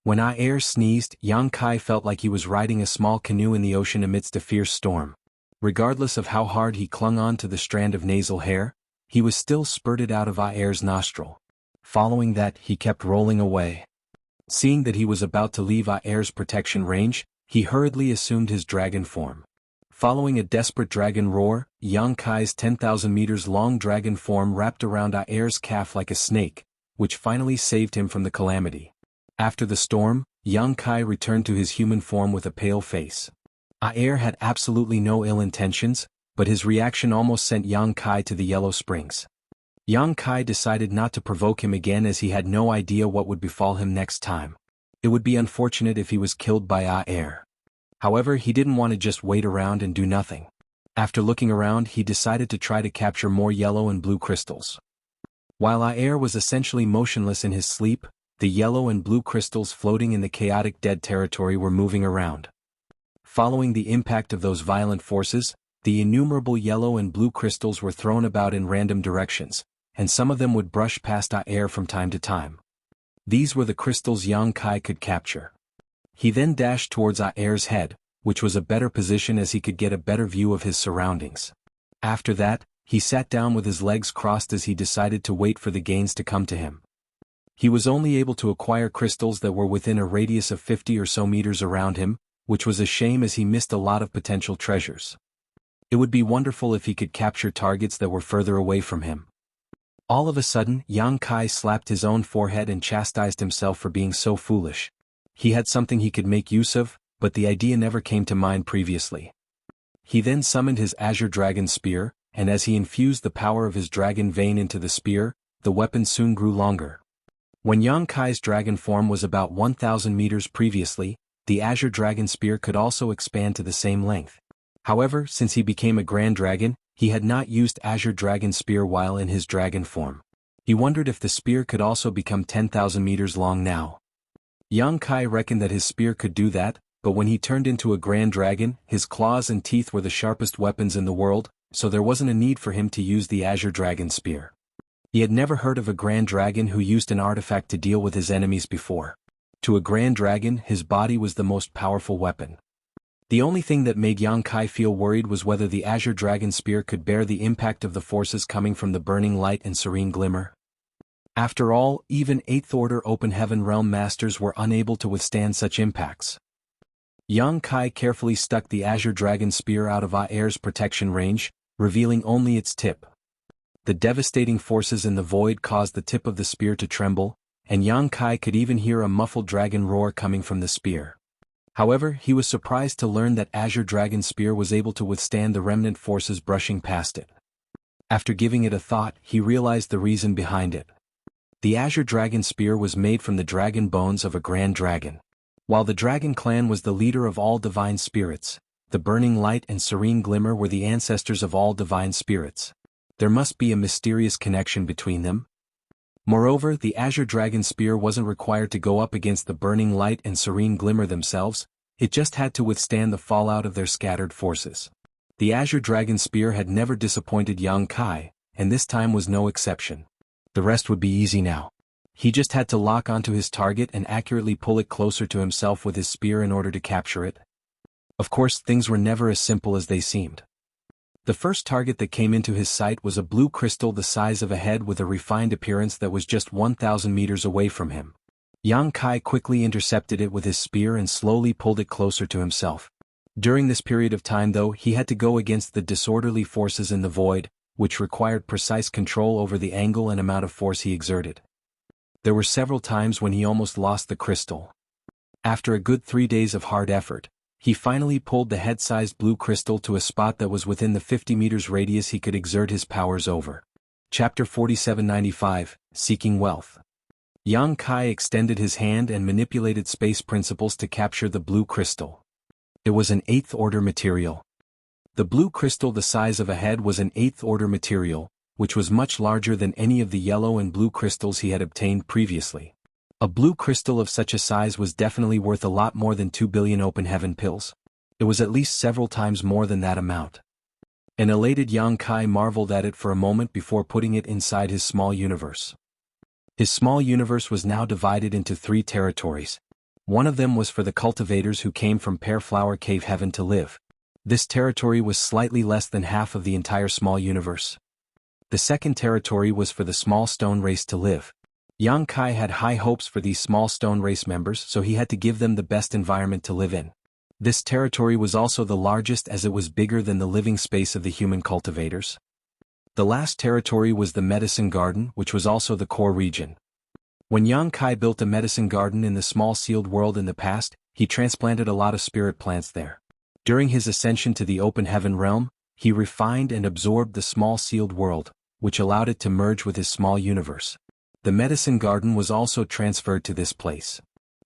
When Aer sneezed, Yang Kai felt like he was riding a small canoe in the ocean amidst a fierce storm. Regardless of how hard he clung on to the strand of nasal hair, he was still spurted out of Aer's nostril. Following that, he kept rolling away. Seeing that he was about to leave Aer's protection range, he hurriedly assumed his dragon form. Following a desperate dragon roar, Yang Kai's 10,000 meters long dragon form wrapped around Aer's calf like a snake, which finally saved him from the calamity. After the storm, Yang Kai returned to his human form with a pale face. Aer had absolutely no ill intentions, but his reaction almost sent Yang Kai to the Yellow Springs. Yang Kai decided not to provoke him again as he had no idea what would befall him next time. It would be unfortunate if he was killed by Aer. However, he didn't want to just wait around and do nothing. After looking around, he decided to try to capture more yellow and blue crystals. While Aer was essentially motionless in his sleep, the yellow and blue crystals floating in the chaotic dead territory were moving around. Following the impact of those violent forces, the innumerable yellow and blue crystals were thrown about in random directions, and some of them would brush past Aer from time to time. These were the crystals Yang Kai could capture. He then dashed towards Aer's head, which was a better position as he could get a better view of his surroundings. After that, he sat down with his legs crossed as he decided to wait for the gains to come to him. He was only able to acquire crystals that were within a radius of 50 or so meters around him, which was a shame as he missed a lot of potential treasures. It would be wonderful if he could capture targets that were further away from him. All of a sudden, Yang Kai slapped his own forehead and chastised himself for being so foolish. He had something he could make use of, but the idea never came to mind previously. He then summoned his Azure Dragon Spear, and as he infused the power of his dragon vein into the spear, the weapon soon grew longer. When Yang Kai's dragon form was about 1,000 meters previously, the Azure Dragon Spear could also expand to the same length. However, since he became a Grand Dragon, he had not used Azure Dragon Spear while in his dragon form. He wondered if the spear could also become 10,000 meters long now. Yang Kai reckoned that his spear could do that, but when he turned into a grand dragon, his claws and teeth were the sharpest weapons in the world, so there wasn't a need for him to use the Azure Dragon Spear. He had never heard of a grand dragon who used an artifact to deal with his enemies before. To a grand dragon, his body was the most powerful weapon. The only thing that made Yang Kai feel worried was whether the Azure Dragon Spear could bear the impact of the forces coming from the burning light and serene glimmer. After all, even 8th Order Open Heaven Realm Masters were unable to withstand such impacts. Yang Kai carefully stuck the Azure Dragon Spear out of Air's protection range, revealing only its tip. The devastating forces in the void caused the tip of the spear to tremble, and Yang Kai could even hear a muffled dragon roar coming from the spear. However, he was surprised to learn that Azure Dragon Spear was able to withstand the remnant forces brushing past it. After giving it a thought, he realized the reason behind it. The Azure Dragon Spear was made from the dragon bones of a grand dragon. While the Dragon Clan was the leader of all divine spirits, the burning light and serene glimmer were the ancestors of all divine spirits. There must be a mysterious connection between them. Moreover, the Azure Dragon Spear wasn't required to go up against the burning light and serene glimmer themselves, it just had to withstand the fallout of their scattered forces. The Azure Dragon Spear had never disappointed Yang Kai, and this time was no exception. The rest would be easy now. He just had to lock onto his target and accurately pull it closer to himself with his spear in order to capture it. Of course, things were never as simple as they seemed. The first target that came into his sight was a blue crystal the size of a head with a refined appearance that was just 1,000 meters away from him. Yang Kai quickly intercepted it with his spear and slowly pulled it closer to himself. During this period of time though, he had to go against the disorderly forces in the void, which required precise control over the angle and amount of force he exerted. There were several times when he almost lost the crystal. After a good 3 days of hard effort, he finally pulled the head-sized blue crystal to a spot that was within the 50 meters radius he could exert his powers over. Chapter 4795, Seeking Wealth. Yang Kai extended his hand and manipulated space principles to capture the blue crystal. It was an 8th order material. The blue crystal the size of a head was an 8th order material, which was much larger than any of the yellow and blue crystals he had obtained previously. A blue crystal of such a size was definitely worth a lot more than 2 billion open heaven pills. It was at least several times more than that amount. An elated Yang Kai marveled at it for a moment before putting it inside his small universe. His small universe was now divided into 3 territories. One of them was for the cultivators who came from Pear Flower Cave Heaven to live. This territory was slightly less than half of the entire small universe. The second territory was for the small stone race to live. Yang Kai had high hopes for these small stone race members, so he had to give them the best environment to live in. This territory was also the largest as it was bigger than the living space of the human cultivators. The last territory was the medicine garden, which was also the core region. When Yang Kai built a medicine garden in the small sealed world in the past, he transplanted a lot of spirit plants there. During his ascension to the open heaven realm, he refined and absorbed the small sealed world, which allowed it to merge with his small universe. The medicine garden was also transferred to this place.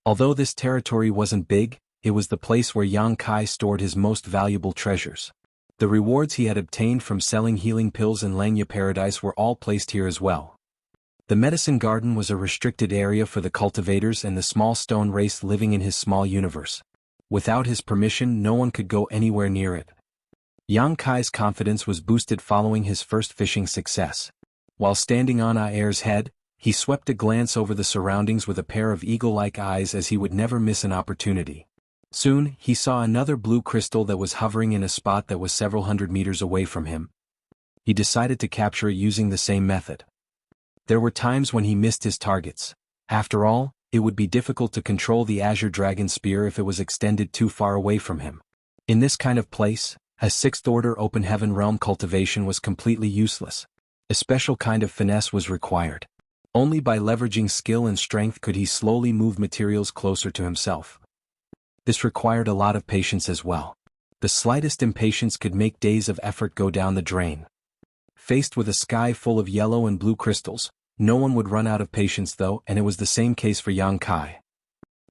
Although this territory wasn't big, it was the place where Yang Kai stored his most valuable treasures. The rewards he had obtained from selling healing pills in Langya Paradise were all placed here as well. The medicine garden was a restricted area for the cultivators and the small stone race living in his small universe. Without his permission, no one could go anywhere near it. Yang Kai's confidence was boosted following his first fishing success. While standing on Air's head, he swept a glance over the surroundings with a pair of eagle-like eyes as he would never miss an opportunity. Soon, he saw another blue crystal that was hovering in a spot that was several hundred meters away from him. He decided to capture it using the same method. There were times when he missed his targets. After all, it would be difficult to control the Azure Dragon Spear if it was extended too far away from him. In this kind of place, a 6th order open heaven realm cultivation was completely useless. A special kind of finesse was required. Only by leveraging skill and strength could he slowly move materials closer to himself. This required a lot of patience as well. The slightest impatience could make days of effort go down the drain. Faced with a sky full of yellow and blue crystals, no one would run out of patience though, and it was the same case for Yang Kai.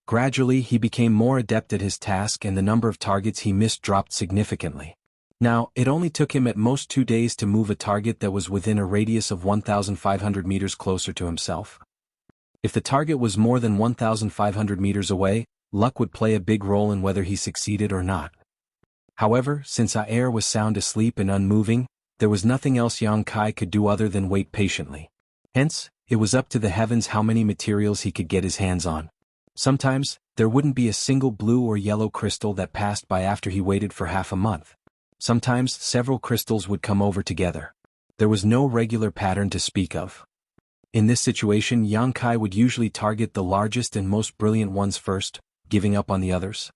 Gradually he became more adept at his task and the number of targets he missed dropped significantly. Now, it only took him at most 2 days to move a target that was within a radius of 1,500 meters closer to himself. If the target was more than 1,500 meters away, luck would play a big role in whether he succeeded or not. However, since Aer was sound asleep and unmoving, there was nothing else Yang Kai could do other than wait patiently. Hence, it was up to the heavens how many materials he could get his hands on. Sometimes, there wouldn't be a single blue or yellow crystal that passed by after he waited for half a month. Sometimes, several crystals would come over together. There was no regular pattern to speak of. In this situation, Yang Kai would usually target the largest and most brilliant ones first, giving up on the others.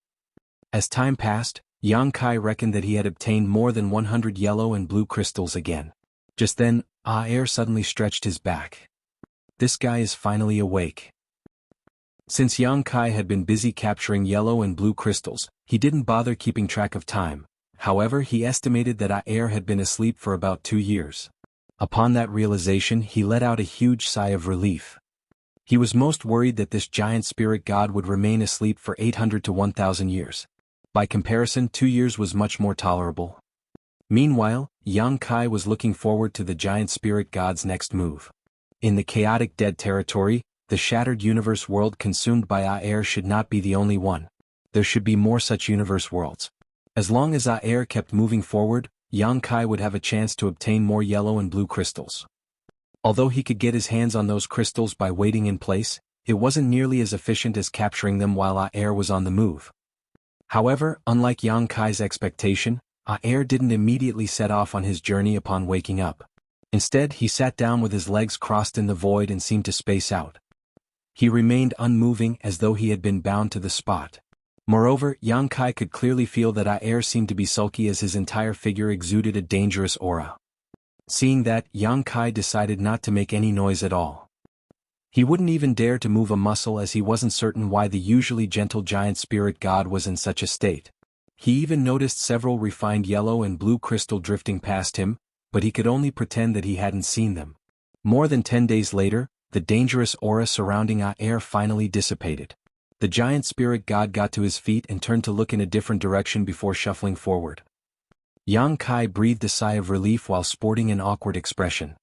As time passed, Yang Kai reckoned that he had obtained more than 100 yellow and blue crystals again. Just then, Aer suddenly stretched his back. This guy is finally awake. Since Yang Kai had been busy capturing yellow and blue crystals, he didn't bother keeping track of time. However, he estimated that Aer had been asleep for about 2 years. Upon that realization, he let out a huge sigh of relief. He was most worried that this giant spirit god would remain asleep for 800 to 1,000 years. By comparison, 2 years was much more tolerable. Meanwhile, Yang Kai was looking forward to the giant spirit god's next move. In the chaotic dead territory, the shattered universe world consumed by Aer should not be the only one. There should be more such universe worlds. As long as Aer kept moving forward, Yang Kai would have a chance to obtain more yellow and blue crystals. Although he could get his hands on those crystals by waiting in place, it wasn't nearly as efficient as capturing them while Aer was on the move. However, unlike Yang Kai's expectation, Aer didn't immediately set off on his journey upon waking up. Instead, he sat down with his legs crossed in the void and seemed to space out. He remained unmoving as though he had been bound to the spot. Moreover, Yang Kai could clearly feel that Aer seemed to be sulky as his entire figure exuded a dangerous aura. Seeing that, Yang Kai decided not to make any noise at all. He wouldn't even dare to move a muscle as he wasn't certain why the usually gentle giant spirit god was in such a state. He even noticed several refined yellow and blue crystal drifting past him, but he could only pretend that he hadn't seen them. More than 10 days later, the dangerous aura surrounding Aer finally dissipated. The giant spirit god got to his feet and turned to look in a different direction before shuffling forward. Yang Kai breathed a sigh of relief while sporting an awkward expression.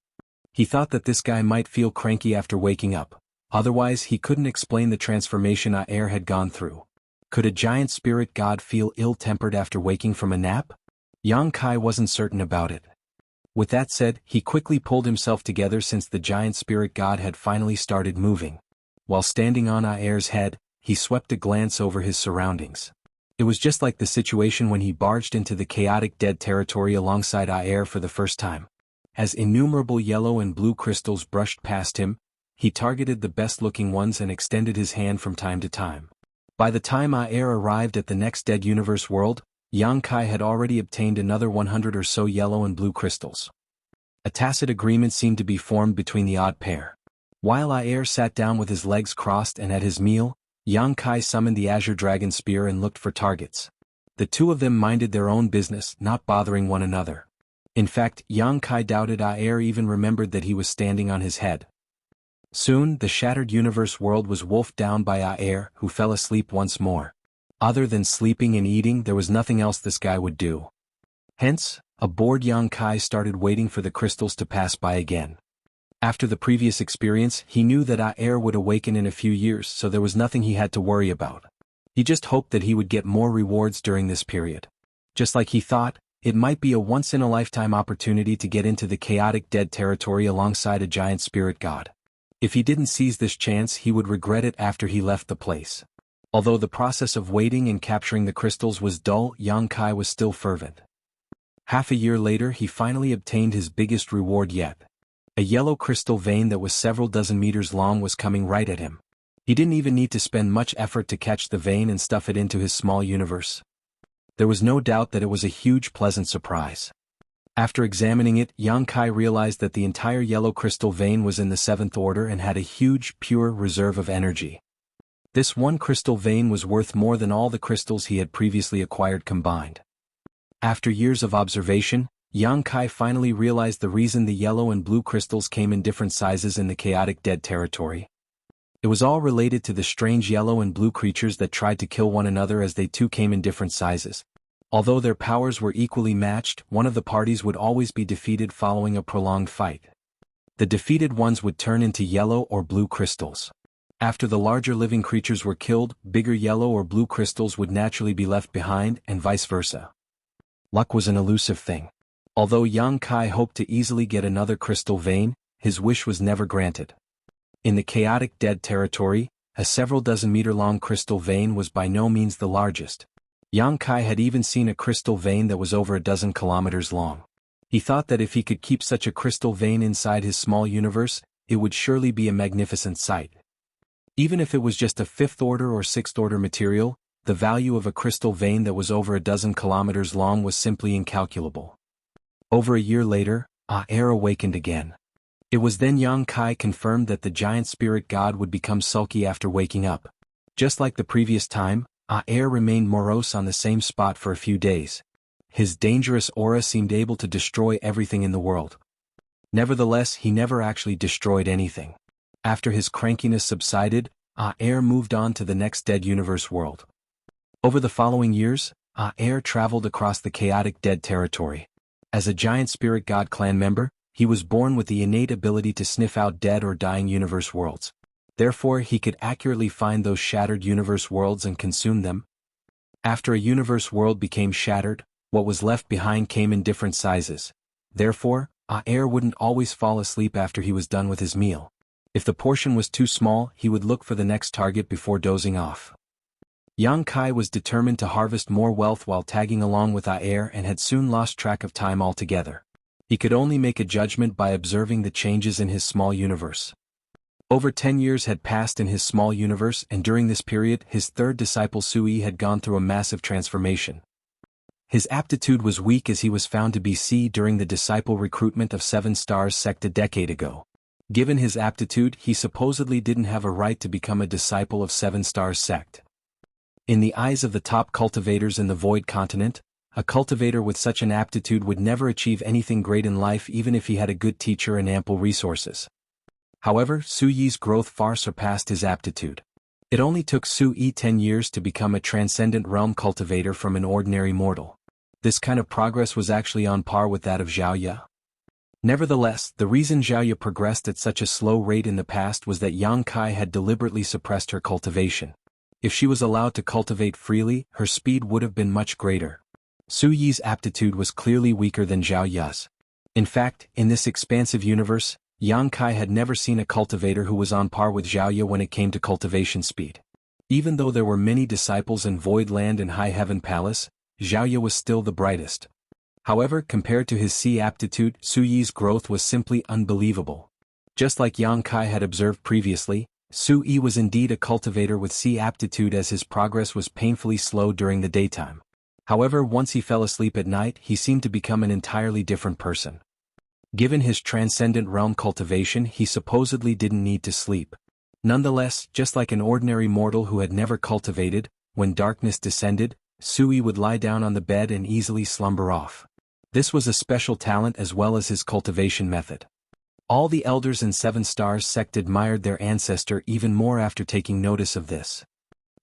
He thought that this guy might feel cranky after waking up, otherwise he couldn't explain the transformation Aer had gone through. Could a giant spirit god feel ill-tempered after waking from a nap? Yang Kai wasn't certain about it. With that said, he quickly pulled himself together since the giant spirit god had finally started moving. While standing on Aer's head, he swept a glance over his surroundings. It was just like the situation when he barged into the chaotic dead territory alongside Aer for the first time. As innumerable yellow and blue crystals brushed past him, he targeted the best-looking ones and extended his hand from time to time. By the time Aer arrived at the next dead universe world, Yang Kai had already obtained another 100 or so yellow and blue crystals. A tacit agreement seemed to be formed between the odd pair. While Aer sat down with his legs crossed and at his meal, Yang Kai summoned the Azure Dragon Spear and looked for targets. The two of them minded their own business, not bothering one another. In fact, Yang Kai doubted Aer even remembered that he was standing on his head. Soon, the shattered universe world was wolfed down by Aer, who fell asleep once more. Other than sleeping and eating, there was nothing else this guy would do. Hence, a bored Yang Kai started waiting for the crystals to pass by again. After the previous experience, he knew that Aer would awaken in a few years, so there was nothing he had to worry about. He just hoped that he would get more rewards during this period. Just like he thought, it might be a once-in-a-lifetime opportunity to get into the chaotic dead territory alongside a giant spirit god. If he didn't seize this chance, he would regret it after he left the place. Although the process of waiting and capturing the crystals was dull, Yang Kai was still fervent. Half a year later, he finally obtained his biggest reward yet. A yellow crystal vein that was several dozen meters long was coming right at him. He didn't even need to spend much effort to catch the vein and stuff it into his small universe. There was no doubt that it was a huge pleasant surprise. After examining it, Yang Kai realized that the entire yellow crystal vein was in the 7th order and had a huge, pure reserve of energy. This one crystal vein was worth more than all the crystals he had previously acquired combined. After years of observation, Yang Kai finally realized the reason the yellow and blue crystals came in different sizes in the chaotic dead territory. It was all related to the strange yellow and blue creatures that tried to kill one another, as they too came in different sizes. Although their powers were equally matched, one of the parties would always be defeated following a prolonged fight. The defeated ones would turn into yellow or blue crystals. After the larger living creatures were killed, bigger yellow or blue crystals would naturally be left behind, and vice versa. Luck was an elusive thing. Although Yang Kai hoped to easily get another crystal vein, his wish was never granted. In the chaotic dead territory, a several dozen meter long crystal vein was by no means the largest. Yang Kai had even seen a crystal vein that was over a dozen kilometers long. He thought that if he could keep such a crystal vein inside his small universe, it would surely be a magnificent sight. Even if it was just a fifth-order or sixth-order material, the value of a crystal vein that was over a dozen kilometers long was simply incalculable. Over a year later, Air awakened again. It was then Yang Kai confirmed that the giant spirit god would become sulky after waking up. Just like the previous time, Air remained morose on the same spot for a few days. His dangerous aura seemed able to destroy everything in the world. Nevertheless, he never actually destroyed anything. After his crankiness subsided, Air moved on to the next dead universe world. Over the following years, Air traveled across the chaotic dead territory. As a giant spirit god clan member, he was born with the innate ability to sniff out dead or dying universe worlds. Therefore, he could accurately find those shattered universe worlds and consume them. After a universe world became shattered, what was left behind came in different sizes. Therefore, Air wouldn't always fall asleep after he was done with his meal. If the portion was too small, he would look for the next target before dozing off. Yang Kai was determined to harvest more wealth while tagging along with Air and had soon lost track of time altogether. He could only make a judgment by observing the changes in his small universe. Over 10 years had passed in his small universe, and during this period his third disciple Sui had gone through a massive transformation. His aptitude was weak as he was found to be C during the disciple recruitment of 7 Stars sect a decade ago. Given his aptitude, he supposedly didn't have a right to become a disciple of 7 Stars sect. In the eyes of the top cultivators in the Void Continent, a cultivator with such an aptitude would never achieve anything great in life even if he had a good teacher and ample resources. However, Su Yi's growth far surpassed his aptitude. It only took Su Yi 10 years to become a transcendent realm cultivator from an ordinary mortal. This kind of progress was actually on par with that of Zhao Ye. Nevertheless, the reason Zhao Ye progressed at such a slow rate in the past was that Yang Kai had deliberately suppressed her cultivation. If she was allowed to cultivate freely, her speed would have been much greater. Su Yi's aptitude was clearly weaker than Zhao Ye's. In fact, in this expansive universe, Yang Kai had never seen a cultivator who was on par with Zhao Ye when it came to cultivation speed. Even though there were many disciples in Void Land and High Heaven Palace, Zhao Ye was still the brightest. However, compared to his C aptitude, Su Yi's growth was simply unbelievable. Just like Yang Kai had observed previously, Su Yi was indeed a cultivator with C aptitude as his progress was painfully slow during the daytime. However, once he fell asleep at night, he seemed to become an entirely different person. Given his transcendent realm cultivation, he supposedly didn't need to sleep. Nonetheless, just like an ordinary mortal who had never cultivated, when darkness descended, Su Yi would lie down on the bed and easily slumber off. This was a special talent as well as his cultivation method. All the elders in 7 Stars sect admired their ancestor even more after taking notice of this.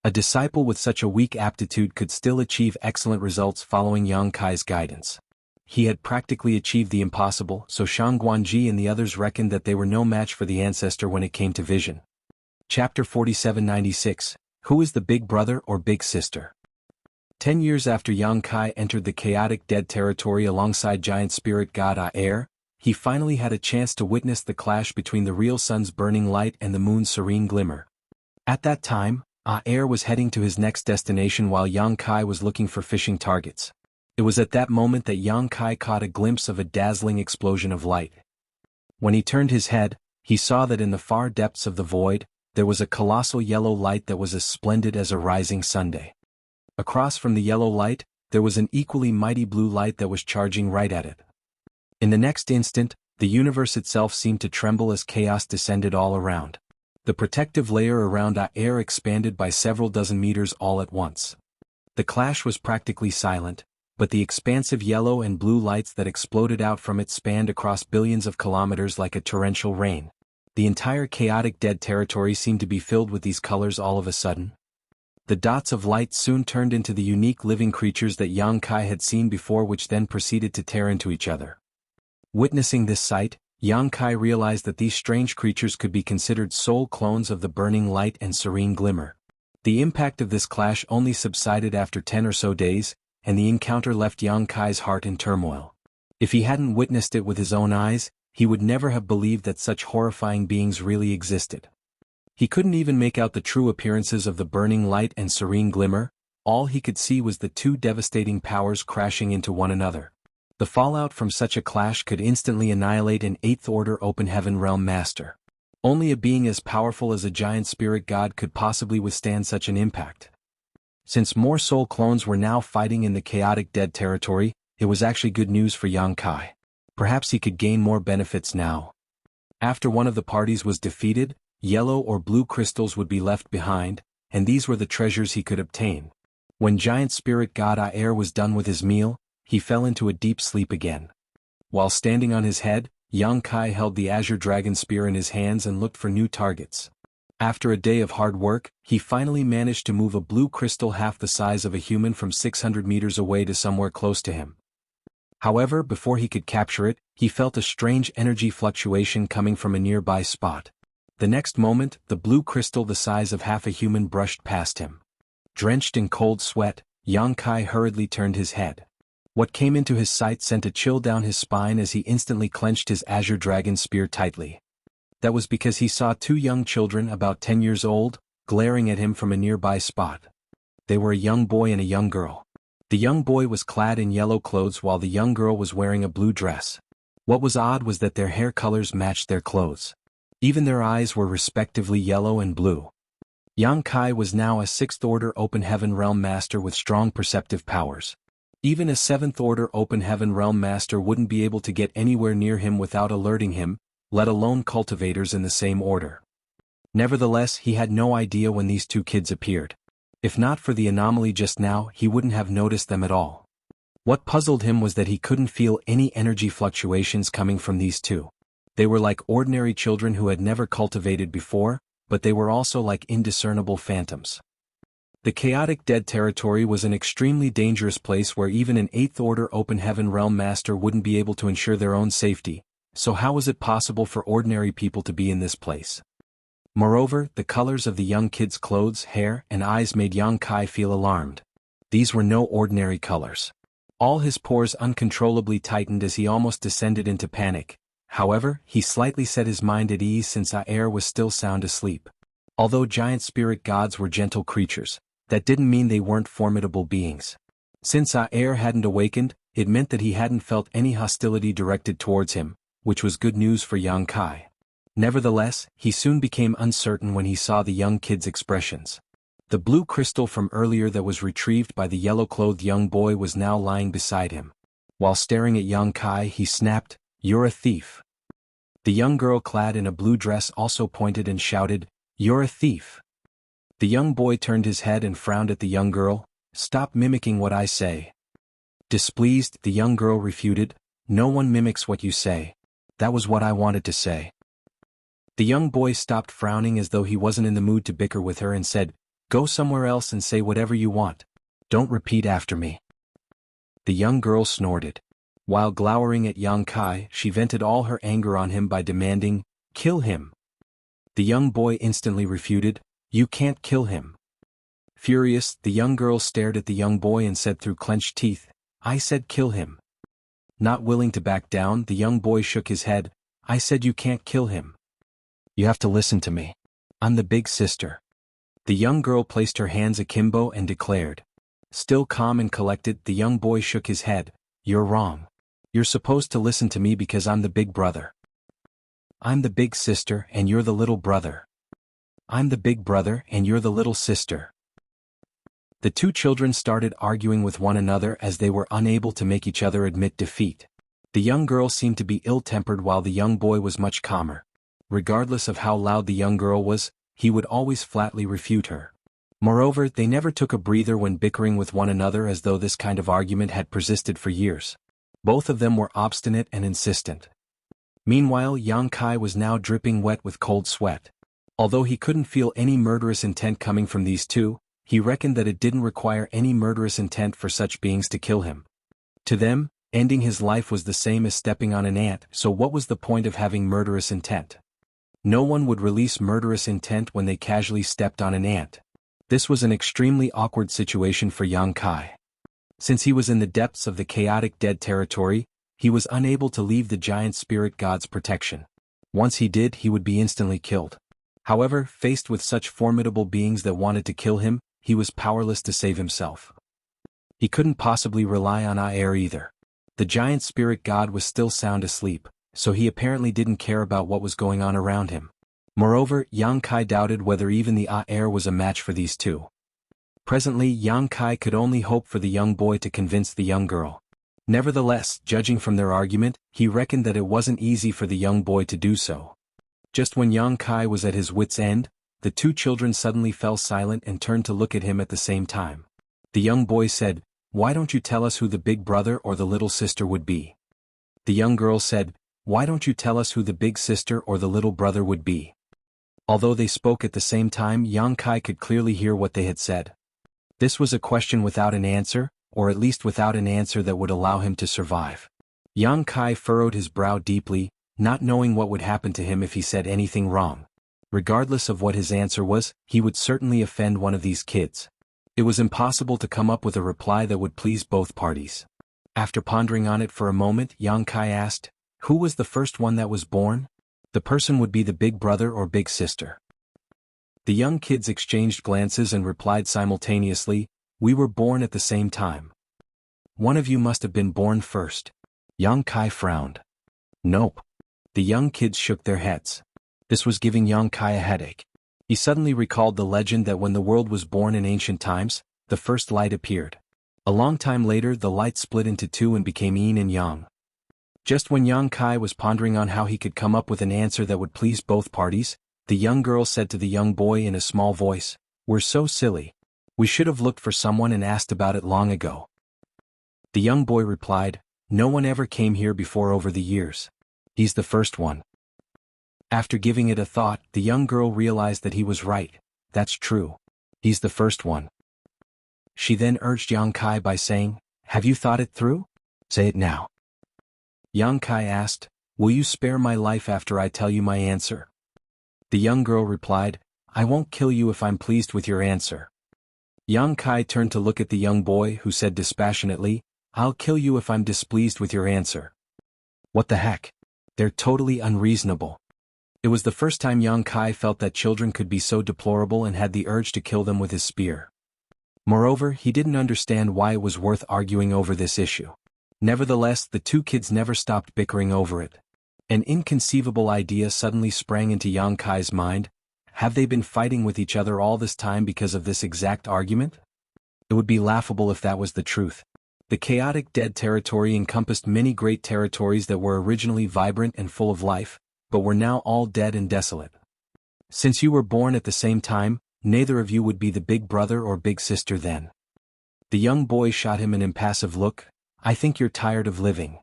A disciple with such a weak aptitude could still achieve excellent results following Yang Kai's guidance. He had practically achieved the impossible, so Shang Guanji and the others reckoned that they were no match for the ancestor when it came to vision. Chapter 4796, Who is the Big Brother or Big Sister? 10 years after Yang Kai entered the chaotic dead territory alongside giant spirit god Air, he finally had a chance to witness the clash between the real sun's burning light and the moon's serene glimmer. At that time, Air was heading to his next destination while Yang Kai was looking for fishing targets. It was at that moment that Yang Kai caught a glimpse of a dazzling explosion of light. When he turned his head, he saw that in the far depths of the void, there was a colossal yellow light that was as splendid as a rising Sunday. Across from the yellow light, there was an equally mighty blue light that was charging right at it. In the next instant, the universe itself seemed to tremble as chaos descended all around. The protective layer around Air expanded by several dozen meters all at once. The clash was practically silent, but the expansive yellow and blue lights that exploded out from it spanned across billions of kilometers like a torrential rain. The entire chaotic dead territory seemed to be filled with these colors all of a sudden. The dots of light soon turned into the unique living creatures that Yang Kai had seen before, which then proceeded to tear into each other. Witnessing this sight, Yang Kai realized that these strange creatures could be considered soul clones of the burning light and serene glimmer. The impact of this clash only subsided after 10 or so days, and the encounter left Yang Kai's heart in turmoil. If he hadn't witnessed it with his own eyes, he would never have believed that such horrifying beings really existed. He couldn't even make out the true appearances of the burning light and serene glimmer. All he could see was the two devastating powers crashing into one another. The fallout from such a clash could instantly annihilate an 8th Order Open Heaven Realm Master. Only a being as powerful as a giant spirit god could possibly withstand such an impact. Since more soul clones were now fighting in the chaotic dead territory, it was actually good news for Yang Kai. Perhaps he could gain more benefits now. After one of the parties was defeated, yellow or blue crystals would be left behind, and these were the treasures he could obtain. When giant spirit god Aer was done with his meal, he fell into a deep sleep again. While standing on his head, Yang Kai held the azure dragon spear in his hands and looked for new targets. After a day of hard work, he finally managed to move a blue crystal half the size of a human from 600 meters away to somewhere close to him. However, before he could capture it, he felt a strange energy fluctuation coming from a nearby spot. The next moment, the blue crystal the size of half a human brushed past him. Drenched in cold sweat, Yang Kai hurriedly turned his head. What came into his sight sent a chill down his spine as he instantly clenched his azure dragon spear tightly. That was because he saw two young children about 10 years old, glaring at him from a nearby spot. They were a young boy and a young girl. The young boy was clad in yellow clothes while the young girl was wearing a blue dress. What was odd was that their hair colors matched their clothes. Even their eyes were respectively yellow and blue. Yang Kai was now a 6th Order Open Heaven Realm Master with strong perceptive powers. Even a 7th Order Open Heaven Realm Master wouldn't be able to get anywhere near him without alerting him, let alone cultivators in the same order. Nevertheless, he had no idea when these two kids appeared. If not for the anomaly just now, he wouldn't have noticed them at all. What puzzled him was that he couldn't feel any energy fluctuations coming from these two. They were like ordinary children who had never cultivated before, but they were also like indiscernible phantoms. The chaotic dead territory was an extremely dangerous place where even an 8th Order Open Heaven Realm Master wouldn't be able to ensure their own safety, so how was it possible for ordinary people to be in this place? Moreover, the colors of the young kid's clothes, hair, and eyes made Yang Kai feel alarmed. These were no ordinary colors. All his pores uncontrollably tightened as he almost descended into panic. However, he slightly set his mind at ease since Aer was still sound asleep. Although giant spirit gods were gentle creatures, that didn't mean they weren't formidable beings. Since Aer hadn't awakened, it meant that he hadn't felt any hostility directed towards him, which was good news for Yang Kai. Nevertheless, he soon became uncertain when he saw the young kid's expressions. The blue crystal from earlier that was retrieved by the yellow-clothed young boy was now lying beside him. While staring at Yang Kai, he snapped, "You're a thief." The young girl clad in a blue dress also pointed and shouted, "You're a thief." The young boy turned his head and frowned at the young girl, "Stop mimicking what I say." Displeased, the young girl refuted, "No one mimics what you say. That was what I wanted to say." The young boy stopped frowning as though he wasn't in the mood to bicker with her and said, "Go somewhere else and say whatever you want. Don't repeat after me." The young girl snorted. While glowering at Yang Kai, she vented all her anger on him by demanding, "Kill him." The young boy instantly refuted, "You can't kill him." Furious, the young girl stared at the young boy and said through clenched teeth, "I said kill him." Not willing to back down, the young boy shook his head, "I said you can't kill him. You have to listen to me. I'm the big sister." The young girl placed her hands akimbo and declared. Still calm and collected, the young boy shook his head, "You're wrong. You're supposed to listen to me because I'm the big brother. I'm the big sister and you're the little brother. I'm the big brother and you're the little sister." The two children started arguing with one another as they were unable to make each other admit defeat. The young girl seemed to be ill-tempered while the young boy was much calmer. Regardless of how loud the young girl was, he would always flatly refute her. Moreover, they never took a breather when bickering with one another as though this kind of argument had persisted for years. Both of them were obstinate and insistent. Meanwhile, Yang Kai was now dripping wet with cold sweat. Although he couldn't feel any murderous intent coming from these two, he reckoned that it didn't require any murderous intent for such beings to kill him. To them, ending his life was the same as stepping on an ant, so what was the point of having murderous intent? No one would release murderous intent when they casually stepped on an ant. This was an extremely awkward situation for Yang Kai. Since he was in the depths of the chaotic dead territory, he was unable to leave the giant spirit god's protection. Once he did, he would be instantly killed. However, faced with such formidable beings that wanted to kill him, he was powerless to save himself. He couldn't possibly rely on air either. The giant spirit god was still sound asleep, so he apparently didn't care about what was going on around him. Moreover, Yang Kai doubted whether even the air was a match for these two. Presently, Yang Kai could only hope for the young boy to convince the young girl. Nevertheless, judging from their argument, he reckoned that it wasn't easy for the young boy to do so. Just when Yang Kai was at his wit's end, the two children suddenly fell silent and turned to look at him at the same time. The young boy said, "Why don't you tell us who the big brother or the little sister would be?" The young girl said, "Why don't you tell us who the big sister or the little brother would be?" Although they spoke at the same time, Yang Kai could clearly hear what they had said. This was a question without an answer, or at least without an answer that would allow him to survive. Yang Kai furrowed his brow deeply, not knowing what would happen to him if he said anything wrong. Regardless of what his answer was, he would certainly offend one of these kids. It was impossible to come up with a reply that would please both parties. After pondering on it for a moment, Yang Kai asked, "Who was the first one that was born?" The person would be the big brother or big sister. The young kids exchanged glances and replied simultaneously, "We were born at the same time." "One of you must have been born first." Yang Kai frowned. "Nope." The young kids shook their heads. This was giving Yang Kai a headache. He suddenly recalled the legend that when the world was born in ancient times, the first light appeared. A long time later, the light split into two and became yin and yang. Just when Yang Kai was pondering on how he could come up with an answer that would please both parties, the young girl said to the young boy in a small voice, "We're so silly. We should have looked for someone and asked about it long ago." The young boy replied, "No one ever came here before over the years. He's the first one." After giving it a thought, the young girl realized that he was right. That's true. He's the first one. She then urged Yang Kai by saying, "Have you thought it through? Say it now." Yang Kai asked, "Will you spare my life after I tell you my answer?" The young girl replied, "I won't kill you if I'm pleased with your answer." Yang Kai turned to look at the young boy who said dispassionately, "I'll kill you if I'm displeased with your answer." What the heck? They're totally unreasonable. It was the first time Yang Kai felt that children could be so deplorable and had the urge to kill them with his spear. Moreover, he didn't understand why it was worth arguing over this issue. Nevertheless, the two kids never stopped bickering over it. An inconceivable idea suddenly sprang into Yang Kai's mind. Have they been fighting with each other all this time because of this exact argument? It would be laughable if that was the truth. The chaotic dead territory encompassed many great territories that were originally vibrant and full of life, but were now all dead and desolate. Since you were born at the same time, neither of you would be the big brother or big sister then. The young boy shot him an impassive look. "I think you're tired of living."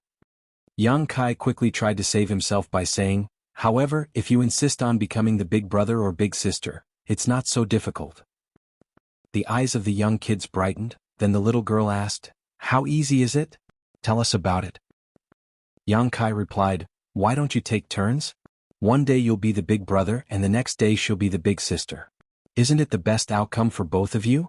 Yang Kai quickly tried to save himself by saying, "However, if you insist on becoming the big brother or big sister, it's not so difficult." The eyes of the young kids brightened, then the little girl asked, "How easy is it? Tell us about it." Yang Kai replied, "Why don't you take turns? One day you'll be the big brother and the next day she'll be the big sister. Isn't it the best outcome for both of you?"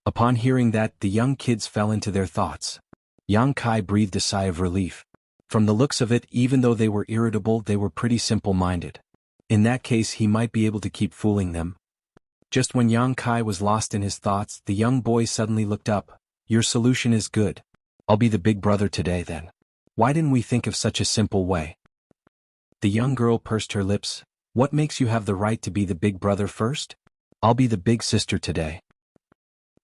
Upon hearing that, the young kids fell into their thoughts. Yang Kai breathed a sigh of relief. From the looks of it, even though they were irritable, they were pretty simple-minded. In that case, he might be able to keep fooling them. Just when Yang Kai was lost in his thoughts, the young boy suddenly looked up. "Your solution is good. I'll be the big brother today then. Why didn't we think of such a simple way?" The young girl pursed her lips. "What makes you have the right to be the big brother first? I'll be the big sister today."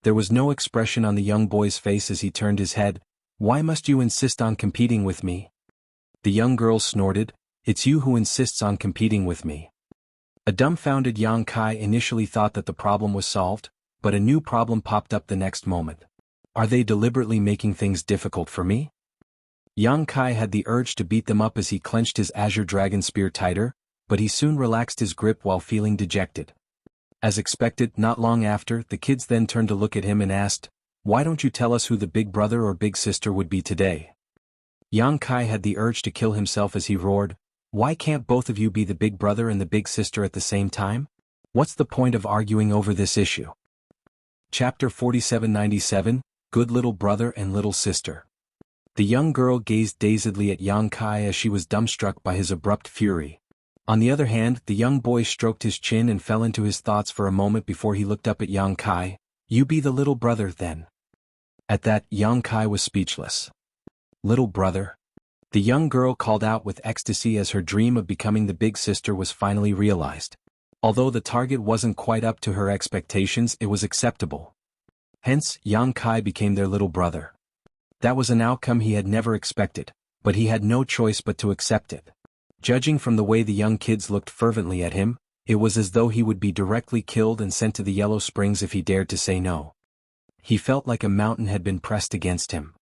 There was no expression on the young boy's face as he turned his head. "Why must you insist on competing with me?" The young girl snorted. "It's you who insists on competing with me." A dumbfounded Yang Kai initially thought that the problem was solved, but a new problem popped up the next moment. Are they deliberately making things difficult for me? Yang Kai had the urge to beat them up as he clenched his azure dragon spear tighter, but he soon relaxed his grip while feeling dejected. As expected, not long after, the kids then turned to look at him and asked, "Why don't you tell us who the big brother or big sister would be today?" Yang Kai had the urge to kill himself as he roared, "Why can't both of you be the big brother and the big sister at the same time? What's the point of arguing over this issue?" Chapter 4797, Good Little Brother and Little Sister. The young girl gazed dazedly at Yang Kai as she was dumbstruck by his abrupt fury. On the other hand, the young boy stroked his chin and fell into his thoughts for a moment before he looked up at Yang Kai. "You be the little brother, then." At that, Yang Kai was speechless. "Little brother?" The young girl called out with ecstasy as her dream of becoming the big sister was finally realized. Although the target wasn't quite up to her expectations, it was acceptable. Hence, Yang Kai became their little brother. That was an outcome he had never expected, but he had no choice but to accept it. Judging from the way the young kids looked fervently at him, it was as though he would be directly killed and sent to the Yellow Springs if he dared to say no. He felt like a mountain had been pressed against him.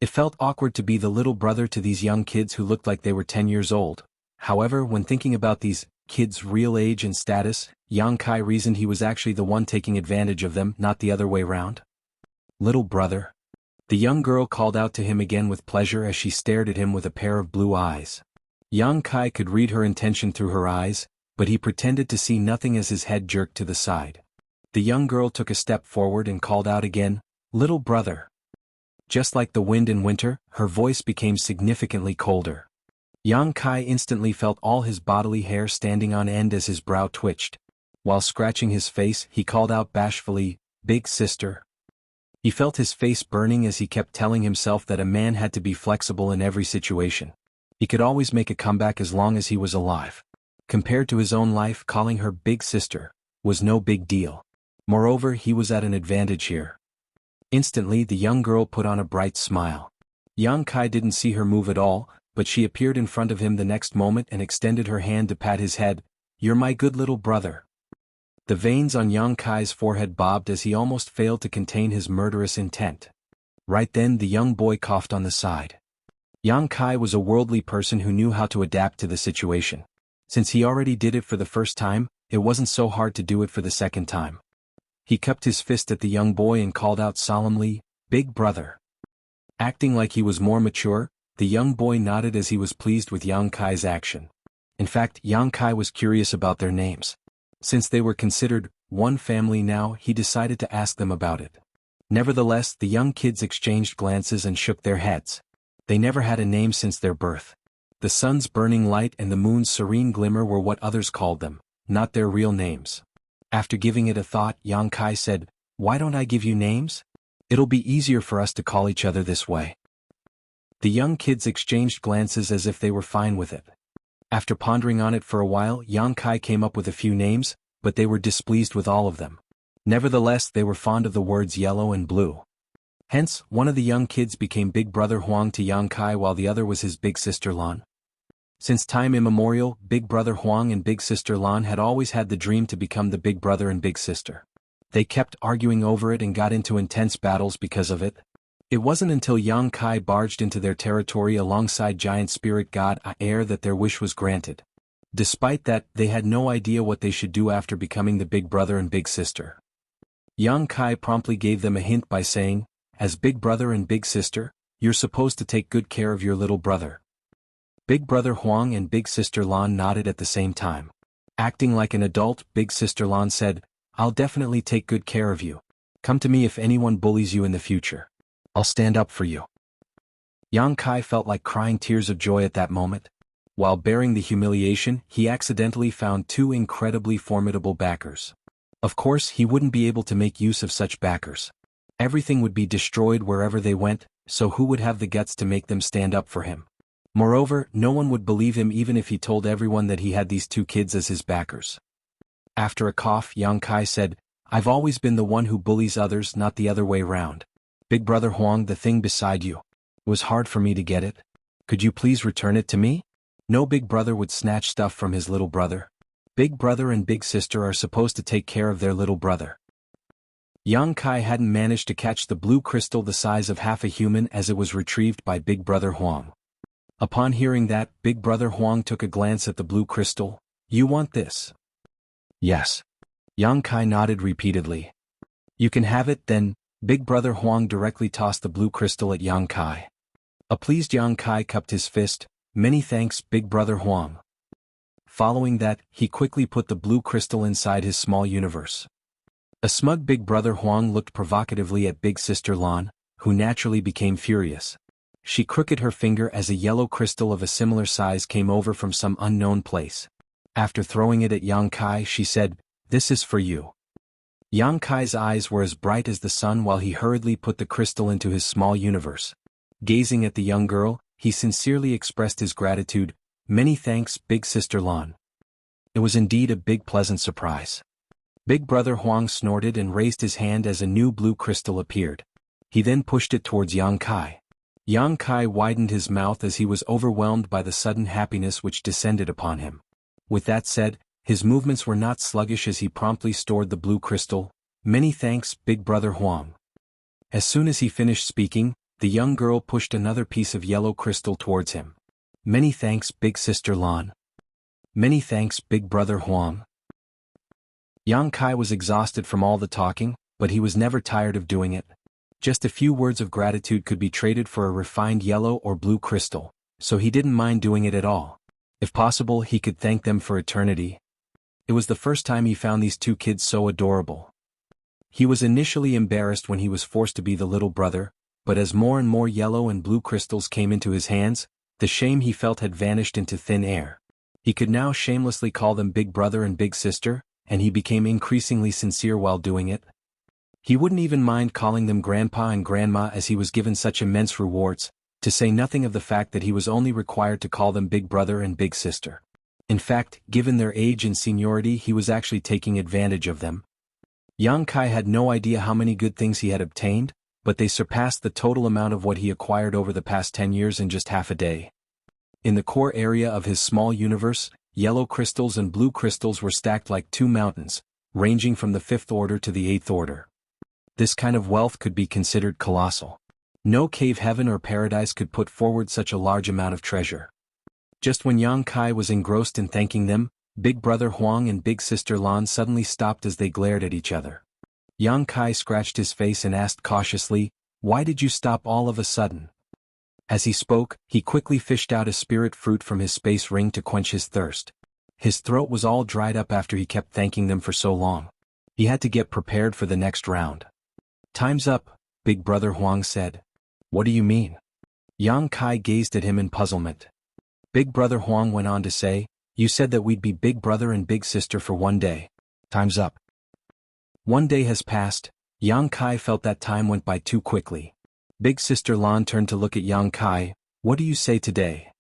It felt awkward to be the little brother to these young kids who looked like they were 10 years old. However, when thinking about these kids' real age and status, Yang Kai reasoned he was actually the one taking advantage of them, not the other way round. "Little brother?" The young girl called out to him again with pleasure as she stared at him with a pair of blue eyes. Yang Kai could read her intention through her eyes, but he pretended to see nothing as his head jerked to the side. The young girl took a step forward and called out again, "Little brother." Just like the wind in winter, her voice became significantly colder. Yang Kai instantly felt all his bodily hair standing on end as his brow twitched. While scratching his face, he called out bashfully, "Big sister." He felt his face burning as he kept telling himself that a man had to be flexible in every situation. He could always make a comeback as long as he was alive. Compared to his own life, calling her big sister was no big deal. Moreover, he was at an advantage here. Instantly, the young girl put on a bright smile. Yang Kai didn't see her move at all, but she appeared in front of him the next moment and extended her hand to pat his head. "You're my good little brother." The veins on Yang Kai's forehead bobbed as he almost failed to contain his murderous intent. Right then, the young boy coughed on the side. Yang Kai was a worldly person who knew how to adapt to the situation. Since he already did it for the first time, it wasn't so hard to do it for the second time. He cupped his fist at the young boy and called out solemnly, "Big brother." Acting like he was more mature, the young boy nodded as he was pleased with Yang Kai's action. In fact, Yang Kai was curious about their names. Since they were considered one family now, he decided to ask them about it. Nevertheless, the young kids exchanged glances and shook their heads. They never had a name since their birth. The sun's burning light and the moon's serene glimmer were what others called them, not their real names. After giving it a thought, Yang Kai said, "Why don't I give you names? It'll be easier for us to call each other this way." The young kids exchanged glances as if they were fine with it. After pondering on it for a while, Yang Kai came up with a few names, but they were displeased with all of them. Nevertheless, they were fond of the words yellow and blue. Hence, one of the young kids became Big Brother Huang to Yang Kai while the other was his big sister Lan. Since time immemorial, Big Brother Huang and Big Sister Lan had always had the dream to become the big brother and big sister. They kept arguing over it and got into intense battles because of it. It wasn't until Yang Kai barged into their territory alongside giant spirit god Air that their wish was granted. Despite that, they had no idea what they should do after becoming the big brother and big sister. Yang Kai promptly gave them a hint by saying, "As big brother and big sister, you're supposed to take good care of your little brother." Big Brother Huang and Big Sister Lan nodded at the same time. Acting like an adult, Big Sister Lan said, "I'll definitely take good care of you. Come to me if anyone bullies you in the future. I'll stand up for you." Yang Kai felt like crying tears of joy at that moment. While bearing the humiliation, he accidentally found two incredibly formidable backers. Of course, he wouldn't be able to make use of such backers. Everything would be destroyed wherever they went, so who would have the guts to make them stand up for him? Moreover, no one would believe him even if he told everyone that he had these two kids as his backers. After a cough, Yang Kai said, "I've always been the one who bullies others, not the other way round. Big Brother Huang, the thing beside you. It was hard for me to get it. Could you please return it to me?" No big brother would snatch stuff from his little brother. Big brother and big sister are supposed to take care of their little brother. Yang Kai hadn't managed to catch the blue crystal the size of half a human as it was retrieved by Big Brother Huang. Upon hearing that, Big Brother Huang took a glance at the blue crystal. "You want this?" "Yes." Yang Kai nodded repeatedly. You can have it then. Big Brother Huang directly tossed the blue crystal at Yang Kai. A pleased Yang Kai cupped his fist. Many thanks, Big Brother Huang. Following that, he quickly put the blue crystal inside his small universe. A smug Big Brother Huang looked provocatively at Big Sister Lan, who naturally became furious. She crooked her finger as a yellow crystal of a similar size came over from some unknown place. After throwing it at Yang Kai, she said, "This is for you." Yang Kai's eyes were as bright as the sun while he hurriedly put the crystal into his small universe. Gazing at the young girl, he sincerely expressed his gratitude. Many thanks, Big Sister Lan. It was indeed a big pleasant surprise. Big Brother Huang snorted and raised his hand as a new blue crystal appeared. He then pushed it towards Yang Kai. Yang Kai widened his mouth as he was overwhelmed by the sudden happiness which descended upon him. With that said, his movements were not sluggish as he promptly stored the blue crystal. Many thanks, Big Brother Huang. As soon as he finished speaking, the young girl pushed another piece of yellow crystal towards him. Many thanks, Big Sister Lan. Many thanks, Big Brother Huang. Yang Kai was exhausted from all the talking, but he was never tired of doing it. Just a few words of gratitude could be traded for a refined yellow or blue crystal, so he didn't mind doing it at all. If possible, he could thank them for eternity. It was the first time he found these two kids so adorable. He was initially embarrassed when he was forced to be the little brother, but as more and more yellow and blue crystals came into his hands, the shame he felt had vanished into thin air. He could now shamelessly call them Big Brother and Big Sister, and he became increasingly sincere while doing it. He wouldn't even mind calling them Grandpa and Grandma as he was given such immense rewards, to say nothing of the fact that he was only required to call them Big Brother and Big Sister. In fact, given their age and seniority, he was actually taking advantage of them. Yang Kai had no idea how many good things he had obtained, but they surpassed the total amount of what he acquired over the past 10 years in just half a day. In the core area of his small universe, yellow crystals and blue crystals were stacked like two mountains, ranging from the 5th order to the 8th order. This kind of wealth could be considered colossal. No cave heaven or paradise could put forward such a large amount of treasure. Just when Yang Kai was engrossed in thanking them, Big Brother Huang and Big Sister Lan suddenly stopped as they glared at each other. Yang Kai scratched his face and asked cautiously, "Why did you stop all of a sudden?" As he spoke, he quickly fished out a spirit fruit from his space ring to quench his thirst. His throat was all dried up after he kept thanking them for so long. He had to get prepared for the next round. "Time's up," Big Brother Huang said. "What do you mean?" Yang Kai gazed at him in puzzlement. Big Brother Huang went on to say, "You said that we'd be Big Brother and Big Sister for one day. Time's up." 1 day has passed. Yang Kai felt that time went by too quickly. Big Sister Lan turned to look at Yang Kai. "What do you say today?"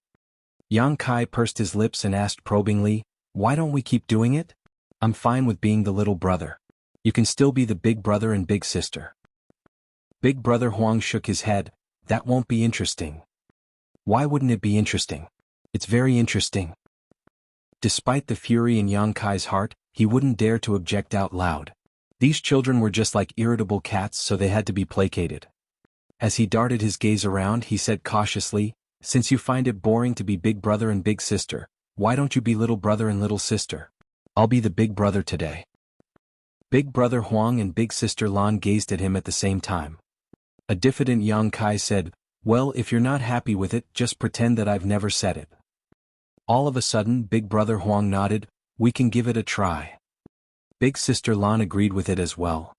Yang Kai pursed his lips and asked probingly, "Why don't we keep doing it? I'm fine with being the little brother. You can still be the Big Brother and Big Sister." Big Brother Huang shook his head. "That won't be interesting." "Why wouldn't it be interesting? It's very interesting." Despite the fury in Yang Kai's heart, he wouldn't dare to object out loud. These children were just like irritable cats, so they had to be placated. As he darted his gaze around, he said cautiously, "Since you find it boring to be Big Brother and Big Sister, why don't you be Little Brother and Little Sister? I'll be the Big Brother today." Big Brother Huang and Big Sister Lan gazed at him at the same time. A diffident Yang Kai said, "Well, if you're not happy with it, just pretend that I've never said it." All of a sudden, Big Brother Huang nodded, "We can give it a try." Big Sister Lan agreed with it as well.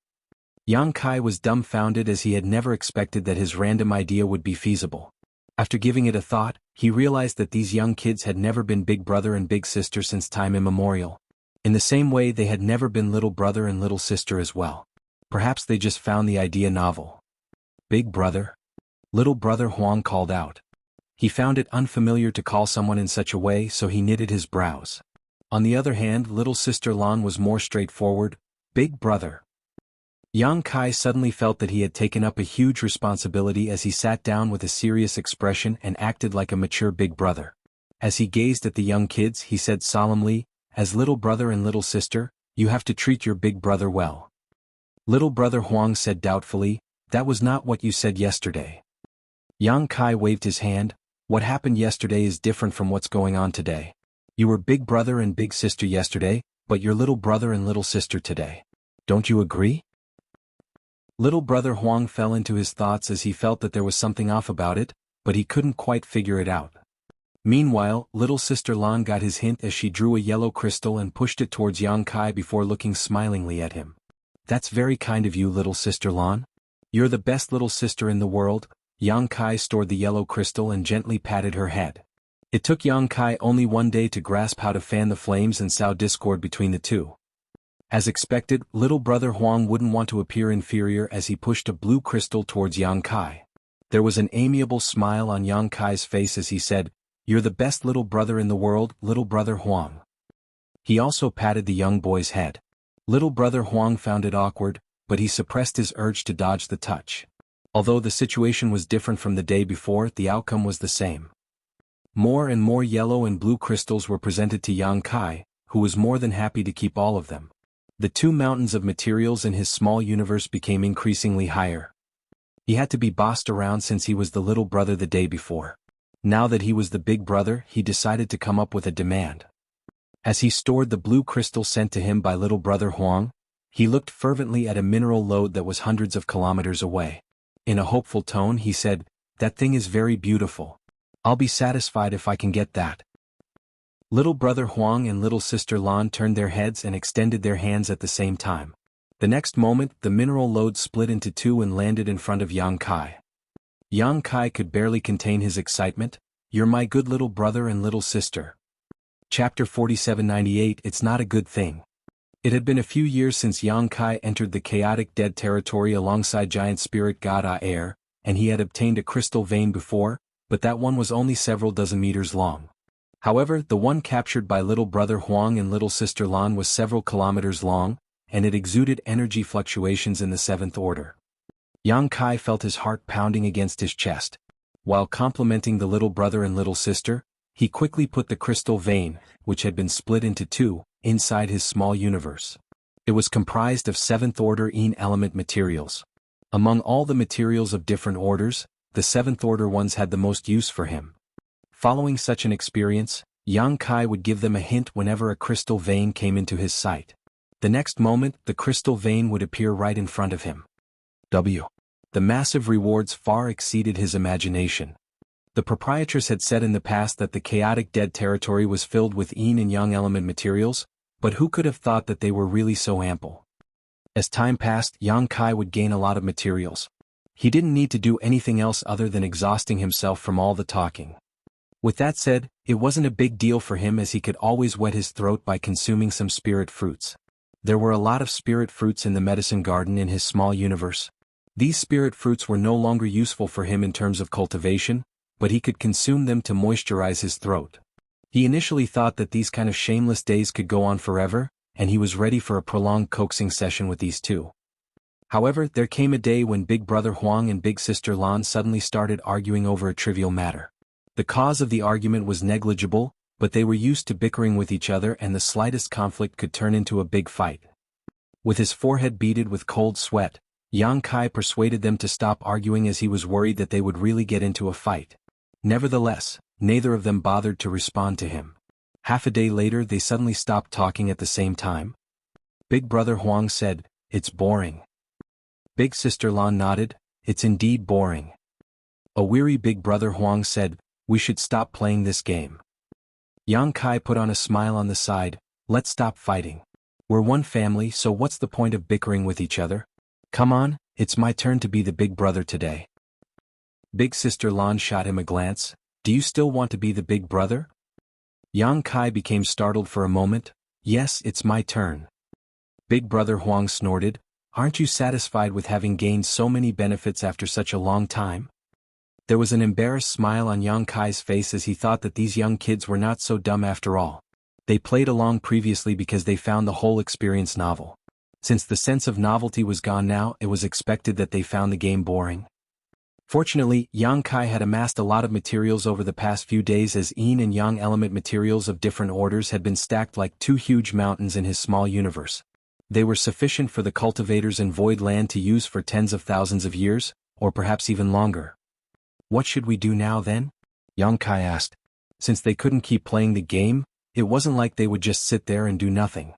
Yang Kai was dumbfounded as he had never expected that his random idea would be feasible. After giving it a thought, he realized that these young kids had never been Big Brother and Big Sister since time immemorial. In the same way, they had never been Little Brother and Little Sister as well. Perhaps they just found the idea novel. "Big Brother?" Little Brother Huang called out. He found it unfamiliar to call someone in such a way, so he knitted his brows. On the other hand, Little Sister Lan was more straightforward. "Big Brother." Yang Kai suddenly felt that he had taken up a huge responsibility as he sat down with a serious expression and acted like a mature Big Brother. As he gazed at the young kids, he said solemnly, "As Little Brother and Little Sister, you have to treat your Big Brother well." Little Brother Huang said doubtfully, "That was not what you said yesterday." Yang Kai waved his hand. "What happened yesterday is different from what's going on today. You were Big Brother and Big Sister yesterday, but your little brother and little sister today. Don't you agree? Little brother Huang fell into his thoughts as he felt that there was something off about it, but he couldn't quite figure it out. Meanwhile, little sister Lan got his hint as she drew a yellow crystal and pushed it towards Yang Kai before looking smilingly at him. That's very kind of you, little sister Lan. You're the best little sister in the world. Yang Kai stored the yellow crystal and gently patted her head. It took Yang Kai only one day to grasp how to fan the flames and sow discord between the two. As expected, little brother Huang wouldn't want to appear inferior as he pushed a blue crystal towards Yang Kai. There was an amiable smile on Yang Kai's face as he said, "You're the best little brother in the world, little brother Huang." He also patted the young boy's head. Little brother Huang found it awkward, but he suppressed his urge to dodge the touch. Although the situation was different from the day before, the outcome was the same. More and more yellow and blue crystals were presented to Yang Kai, who was more than happy to keep all of them. The two mountains of materials in his small universe became increasingly higher. He had to be bossed around since he was the little brother the day before. Now that he was the big brother, he decided to come up with a demand. As he stored the blue crystal sent to him by little brother Huang, he looked fervently at a mineral lode that was hundreds of kilometers away. In a hopeful tone he said, "That thing is very beautiful. I'll be satisfied if I can get that." Little brother Huang and little sister Lan turned their heads and extended their hands at the same time. The next moment, the mineral lode split into two and landed in front of Yang Kai. Yang Kai could barely contain his excitement. "You're my good little brother and little sister." Chapter 4798. It's not a good thing. It had been a few years since Yang Kai entered the chaotic dead territory alongside giant spirit god Air, and he had obtained a crystal vein before, but that one was only several dozen meters long. However, the one captured by little brother Huang and little sister Lan was several kilometers long, and it exuded energy fluctuations in the seventh order. Yang Kai felt his heart pounding against his chest. While complimenting the little brother and little sister, he quickly put the crystal vein, which had been split into two, inside his small universe. It was comprised of seventh-order Yin element materials. Among all the materials of different orders, the seventh-order ones had the most use for him. Following such an experience, Yang Kai would give them a hint whenever a crystal vein came into his sight. The next moment, the crystal vein would appear right in front of him. The massive rewards far exceeded his imagination. The proprietress had said in the past that the chaotic dead territory was filled with Yin and Yang element materials, but who could have thought that they were really so ample? As time passed, Yang Kai would gain a lot of materials. He didn't need to do anything else other than exhausting himself from all the talking. With that said, it wasn't a big deal for him as he could always wet his throat by consuming some spirit fruits. There were a lot of spirit fruits in the medicine garden in his small universe. These spirit fruits were no longer useful for him in terms of cultivation, but he could consume them to moisturize his throat. He initially thought that these kind of shameless days could go on forever, and he was ready for a prolonged coaxing session with these two. However, there came a day when Big Brother Huang and Big Sister Lan suddenly started arguing over a trivial matter. The cause of the argument was negligible, but they were used to bickering with each other and the slightest conflict could turn into a big fight. With his forehead beaded with cold sweat, Yang Kai persuaded them to stop arguing as he was worried that they would really get into a fight. Nevertheless, neither of them bothered to respond to him. Half a day later they suddenly stopped talking at the same time. Big Brother Huang said, "It's boring." Big Sister Lan nodded, "It's indeed boring." A weary Big Brother Huang said, "We should stop playing this game." Yang Kai put on a smile on the side, "Let's stop fighting. We're one family, so what's the point of bickering with each other? Come on, it's my turn to be the big brother today." Big Sister Lan shot him a glance, "Do you still want to be the big brother?" Yang Kai became startled for a moment, "Yes, it's my turn." Big Brother Huang snorted, "Aren't you satisfied with having gained so many benefits after such a long time?" There was an embarrassed smile on Yang Kai's face as he thought that these young kids were not so dumb after all. They played along previously because they found the whole experience novel. Since the sense of novelty was gone now, it was expected that they found the game boring. Fortunately, Yang Kai had amassed a lot of materials over the past few days as Yin and Yang element materials of different orders had been stacked like two huge mountains in his small universe. They were sufficient for the cultivators in Void Land to use for tens of thousands of years, or perhaps even longer. "What should we do now then?" Yang Kai asked. Since they couldn't keep playing the game, it wasn't like they would just sit there and do nothing.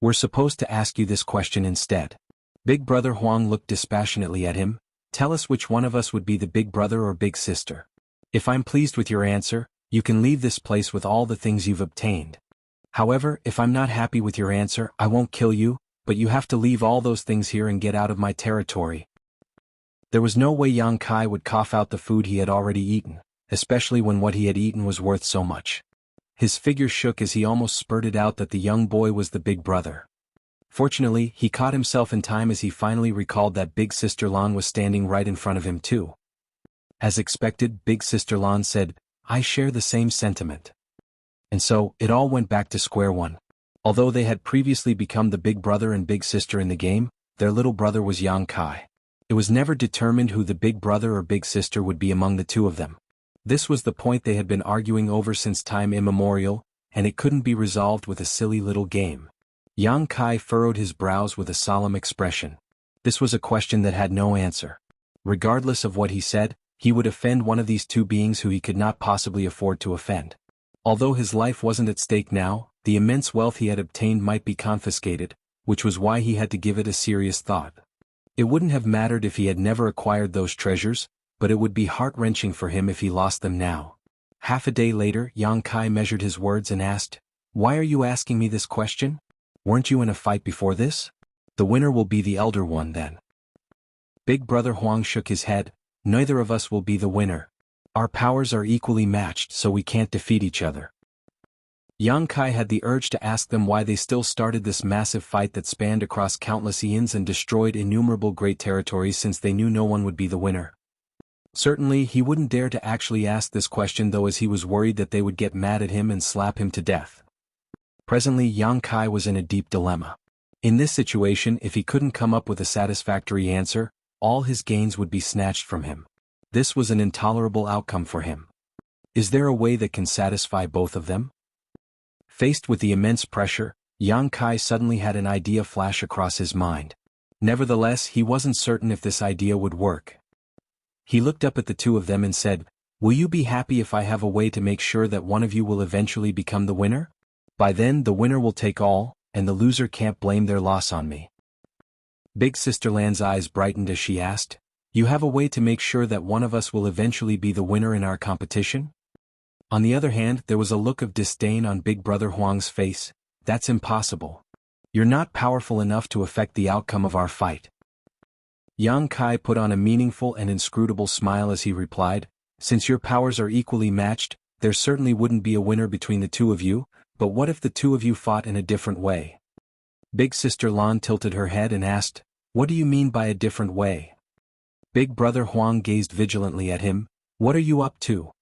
We're supposed to ask you this question instead. Big brother Huang looked dispassionately at him. Tell us which one of us would be the big brother or big sister. If I'm pleased with your answer, you can leave this place with all the things you've obtained. However, if I'm not happy with your answer, I won't kill you, but you have to leave all those things here and get out of my territory. There was no way Yang Kai would cough out the food he had already eaten, especially when what he had eaten was worth so much. His figure shook as he almost spurted out that the young boy was the big brother. Fortunately, he caught himself in time as he finally recalled that Big Sister Lan was standing right in front of him too. As expected, Big Sister Lan said, I share the same sentiment. And so, it all went back to square one. Although they had previously become the big brother and big sister in the game, their little brother was Yang Kai. It was never determined who the big brother or big sister would be among the two of them. This was the point they had been arguing over since time immemorial, and it couldn't be resolved with a silly little game. Yang Kai furrowed his brows with a solemn expression. This was a question that had no answer. Regardless of what he said, he would offend one of these two beings who he could not possibly afford to offend. Although his life wasn't at stake now, the immense wealth he had obtained might be confiscated, which was why he had to give it a serious thought. It wouldn't have mattered if he had never acquired those treasures, but it would be heart-wrenching for him if he lost them now. Half a day later, Yang Kai measured his words and asked, Why are you asking me this question? Weren't you in a fight before this? The winner will be the elder one then. Big brother Huang shook his head. Neither of us will be the winner. Our powers are equally matched, so we can't defeat each other. Yang Kai had the urge to ask them why they still started this massive fight that spanned across countless eons and destroyed innumerable great territories since they knew no one would be the winner. Certainly, he wouldn't dare to actually ask this question though, as he was worried that they would get mad at him and slap him to death. Presently, Yang Kai was in a deep dilemma. In this situation, if he couldn't come up with a satisfactory answer, all his gains would be snatched from him. This was an intolerable outcome for him. Is there a way that can satisfy both of them? Faced with the immense pressure, Yang Kai suddenly had an idea flash across his mind. Nevertheless, he wasn't certain if this idea would work. He looked up at the two of them and said, Will you be happy if I have a way to make sure that one of you will eventually become the winner? By then the winner will take all, and the loser can't blame their loss on me. Big Sister Lan's eyes brightened as she asked, You have a way to make sure that one of us will eventually be the winner in our competition? On the other hand, there was a look of disdain on Big Brother Huang's face. That's impossible. You're not powerful enough to affect the outcome of our fight. Yang Kai put on a meaningful and inscrutable smile as he replied, Since your powers are equally matched, there certainly wouldn't be a winner between the two of you, but what if the two of you fought in a different way? Big Sister Lan tilted her head and asked, What do you mean by a different way? Big Brother Huang gazed vigilantly at him. What are you up to?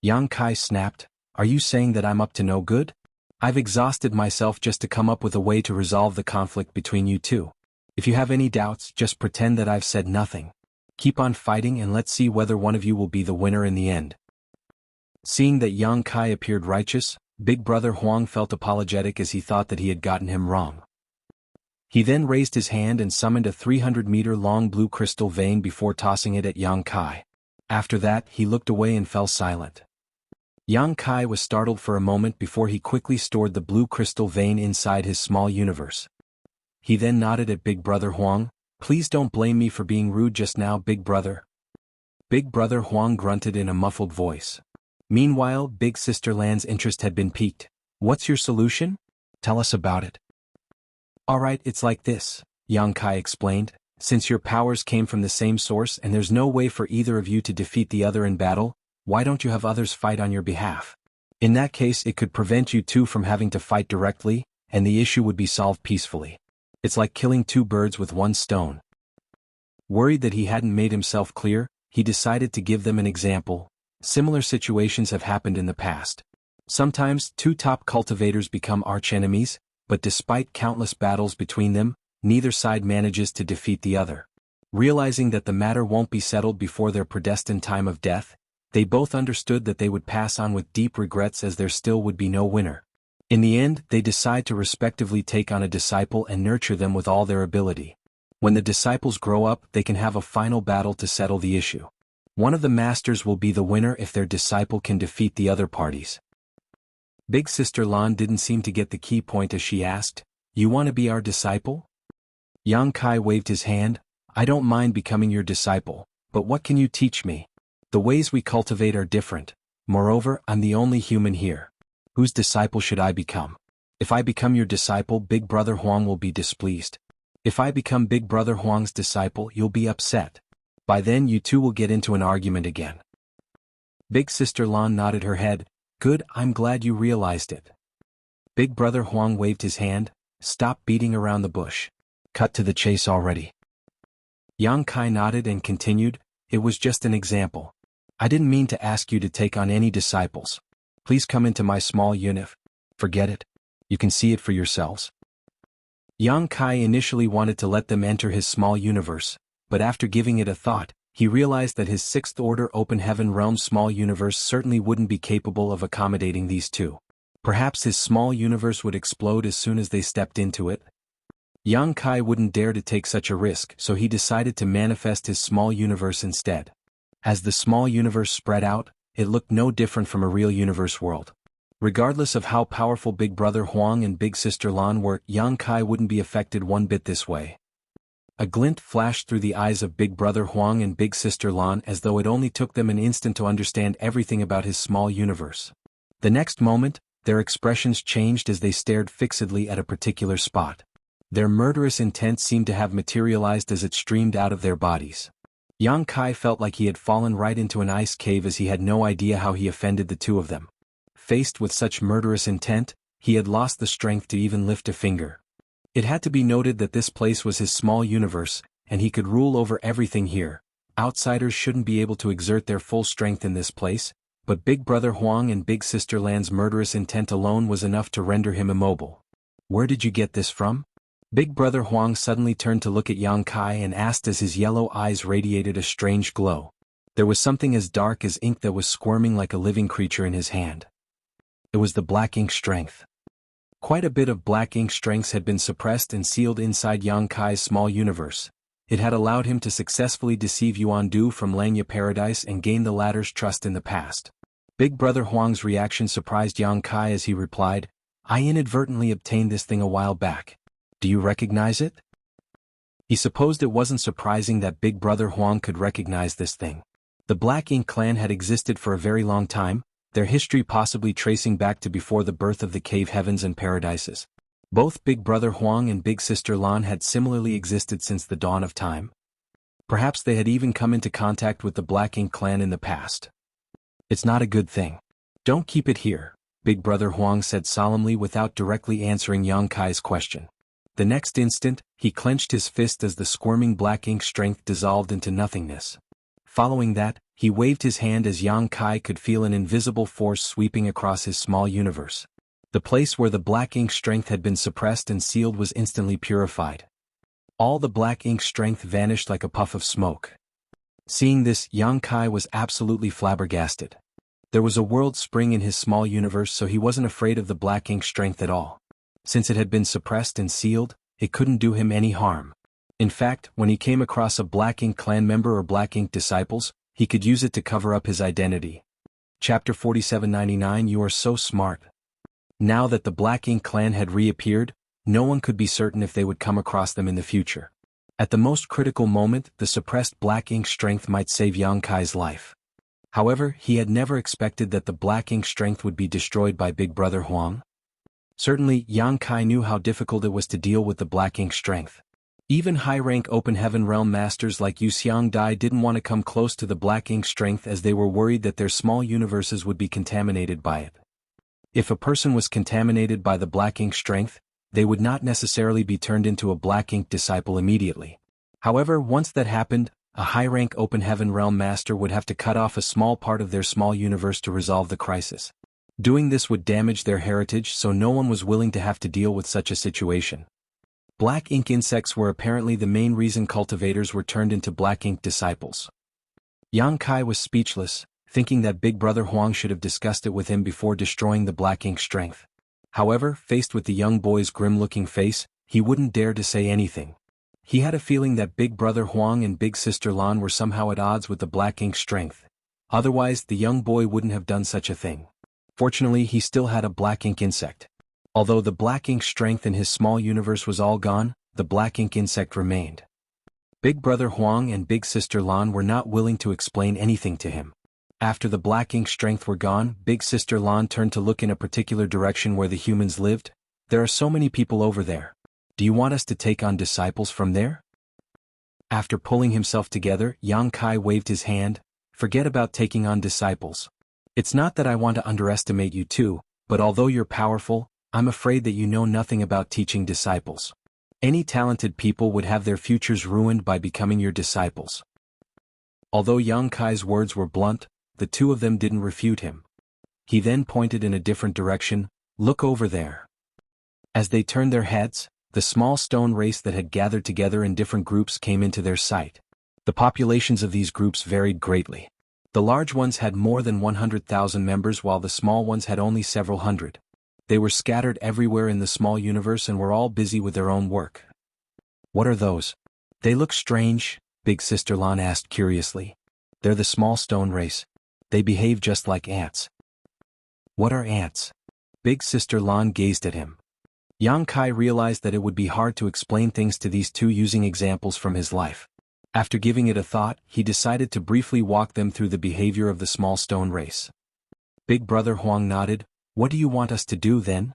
Yang Kai snapped, Are you saying that I'm up to no good? I've exhausted myself just to come up with a way to resolve the conflict between you two. If you have any doubts, just pretend that I've said nothing. Keep on fighting and let's see whether one of you will be the winner in the end. Seeing that Yang Kai appeared righteous, Big Brother Huang felt apologetic as he thought that he had gotten him wrong. He then raised his hand and summoned a 300-meter-long blue crystal vein before tossing it at Yang Kai. After that, he looked away and fell silent. Yang Kai was startled for a moment before he quickly stored the blue crystal vein inside his small universe. He then nodded at Big Brother Huang. Please don't blame me for being rude just now, Big Brother. Big Brother Huang grunted in a muffled voice. Meanwhile, Big Sister Lan's interest had been piqued. What's your solution? Tell us about it. Alright, it's like this, Yang Kai explained. Since your powers came from the same source and there's no way for either of you to defeat the other in battle, why don't you have others fight on your behalf? In that case, it could prevent you two from having to fight directly, and the issue would be solved peacefully. It's like killing two birds with one stone. Worried that he hadn't made himself clear, he decided to give them an example. Similar situations have happened in the past. Sometimes, two top cultivators become archenemies, but despite countless battles between them, neither side manages to defeat the other. Realizing that the matter won't be settled before their predestined time of death, they both understood that they would pass on with deep regrets as there still would be no winner. In the end, they decide to respectively take on a disciple and nurture them with all their ability. When the disciples grow up, they can have a final battle to settle the issue. One of the masters will be the winner if their disciple can defeat the other parties. Big Sister Lan didn't seem to get the key point as she asked, You want to be our disciple? Yang Kai waved his hand. I don't mind becoming your disciple, but what can you teach me? The ways we cultivate are different. Moreover, I'm the only human here. Whose disciple should I become? If I become your disciple, Big Brother Huang will be displeased. If I become Big Brother Huang's disciple, you'll be upset. By then you two will get into an argument again. Big Sister Lan nodded her head. Good, I'm glad you realized it. Big Brother Huang waved his hand. Stop beating around the bush. Cut to the chase already. Yang Kai nodded and continued, it was just an example. I didn't mean to ask you to take on any disciples. Please come into my small unit. Forget it. You can see it for yourselves. Yang Kai initially wanted to let them enter his small universe, but after giving it a thought, he realized that his sixth order open heaven realm small universe certainly wouldn't be capable of accommodating these two. Perhaps his small universe would explode as soon as they stepped into it. Yang Kai wouldn't dare to take such a risk, so he decided to manifest his small universe instead. As the small universe spread out, it looked no different from a real universe world. Regardless of how powerful Big Brother Huang and Big Sister Lan were, Yang Kai wouldn't be affected one bit this way. A glint flashed through the eyes of Big Brother Huang and Big Sister Lan as though it only took them an instant to understand everything about his small universe. The next moment, their expressions changed as they stared fixedly at a particular spot. Their murderous intent seemed to have materialized as it streamed out of their bodies. Yang Kai felt like he had fallen right into an ice cave as he had no idea how he offended the two of them. Faced with such murderous intent, he had lost the strength to even lift a finger. It had to be noted that this place was his small universe, and he could rule over everything here. Outsiders shouldn't be able to exert their full strength in this place, but Big Brother Huang and Big Sister Lan's murderous intent alone was enough to render him immobile. Where did you get this from? Big Brother Huang suddenly turned to look at Yang Kai and asked as his yellow eyes radiated a strange glow. There was something as dark as ink that was squirming like a living creature in his hand. It was the black ink strength. Quite a bit of black ink strengths had been suppressed and sealed inside Yang Kai's small universe. It had allowed him to successfully deceive Yuan Du from Langya Paradise and gain the latter's trust in the past. Big Brother Huang's reaction surprised Yang Kai as he replied, I inadvertently obtained this thing a while back. Do you recognize it? He supposed it wasn't surprising that Big Brother Huang could recognize this thing. The Black Ink clan had existed for a very long time, their history possibly tracing back to before the birth of the cave heavens and paradises. Both Big Brother Huang and Big Sister Lan had similarly existed since the dawn of time. Perhaps they had even come into contact with the Black Ink clan in the past. It's not a good thing. Don't keep it here, Big Brother Huang said solemnly without directly answering Yang Kai's question. The next instant, he clenched his fist as the squirming black ink strength dissolved into nothingness. Following that, he waved his hand as Yang Kai could feel an invisible force sweeping across his small universe. The place where the black ink strength had been suppressed and sealed was instantly purified. All the black ink strength vanished like a puff of smoke. Seeing this, Yang Kai was absolutely flabbergasted. There was a world spring in his small universe, so he wasn't afraid of the black ink strength at all. Since it had been suppressed and sealed, it couldn't do him any harm. In fact, when he came across a Black Ink clan member or Black Ink disciples, he could use it to cover up his identity. Chapter 4799 You are so smart. Now that the Black Ink clan had reappeared, no one could be certain if they would come across them in the future. At the most critical moment, the suppressed Black Ink strength might save Yang Kai's life. However, he had never expected that the Black Ink strength would be destroyed by Big Brother Huang. Certainly, Yang Kai knew how difficult it was to deal with the black ink strength. Even high-rank open heaven realm masters like Yu Xiangdai didn't want to come close to the black ink strength as they were worried that their small universes would be contaminated by it. If a person was contaminated by the black ink strength, they would not necessarily be turned into a black ink disciple immediately. However, once that happened, a high-rank open heaven realm master would have to cut off a small part of their small universe to resolve the crisis. Doing this would damage their heritage, so no one was willing to have to deal with such a situation. Black ink insects were apparently the main reason cultivators were turned into black ink disciples. Yang Kai was speechless, thinking that Big Brother Huang should have discussed it with him before destroying the black ink strength. However, faced with the young boy's grim-looking face, he wouldn't dare to say anything. He had a feeling that Big Brother Huang and Big Sister Lan were somehow at odds with the black ink strength. Otherwise, the young boy wouldn't have done such a thing. Fortunately, he still had a black ink insect. Although the black ink strength in his small universe was all gone, the black ink insect remained. Big Brother Huang and Big Sister Lan were not willing to explain anything to him. After the black ink strength were gone, Big Sister Lan turned to look in a particular direction where the humans lived. There are so many people over there. Do you want us to take on disciples from there? After pulling himself together, Yang Kai waved his hand. Forget about taking on disciples. It's not that I want to underestimate you too, but although you're powerful, I'm afraid that you know nothing about teaching disciples. Any talented people would have their futures ruined by becoming your disciples. Although Yang Kai's words were blunt, the two of them didn't refute him. He then pointed in a different direction. Look over there. As they turned their heads, the small stone race that had gathered together in different groups came into their sight. The populations of these groups varied greatly. The large ones had more than 100,000 members while the small ones had only several hundred. They were scattered everywhere in the small universe and were all busy with their own work. What are those? They look strange, Big Sister Lan asked curiously. They're the small stone race. They behave just like ants. What are ants? Big Sister Lan gazed at him. Yang Kai realized that it would be hard to explain things to these two using examples from his life. After giving it a thought, he decided to briefly walk them through the behavior of the small stone race. Big Brother Huang nodded. What do you want us to do then?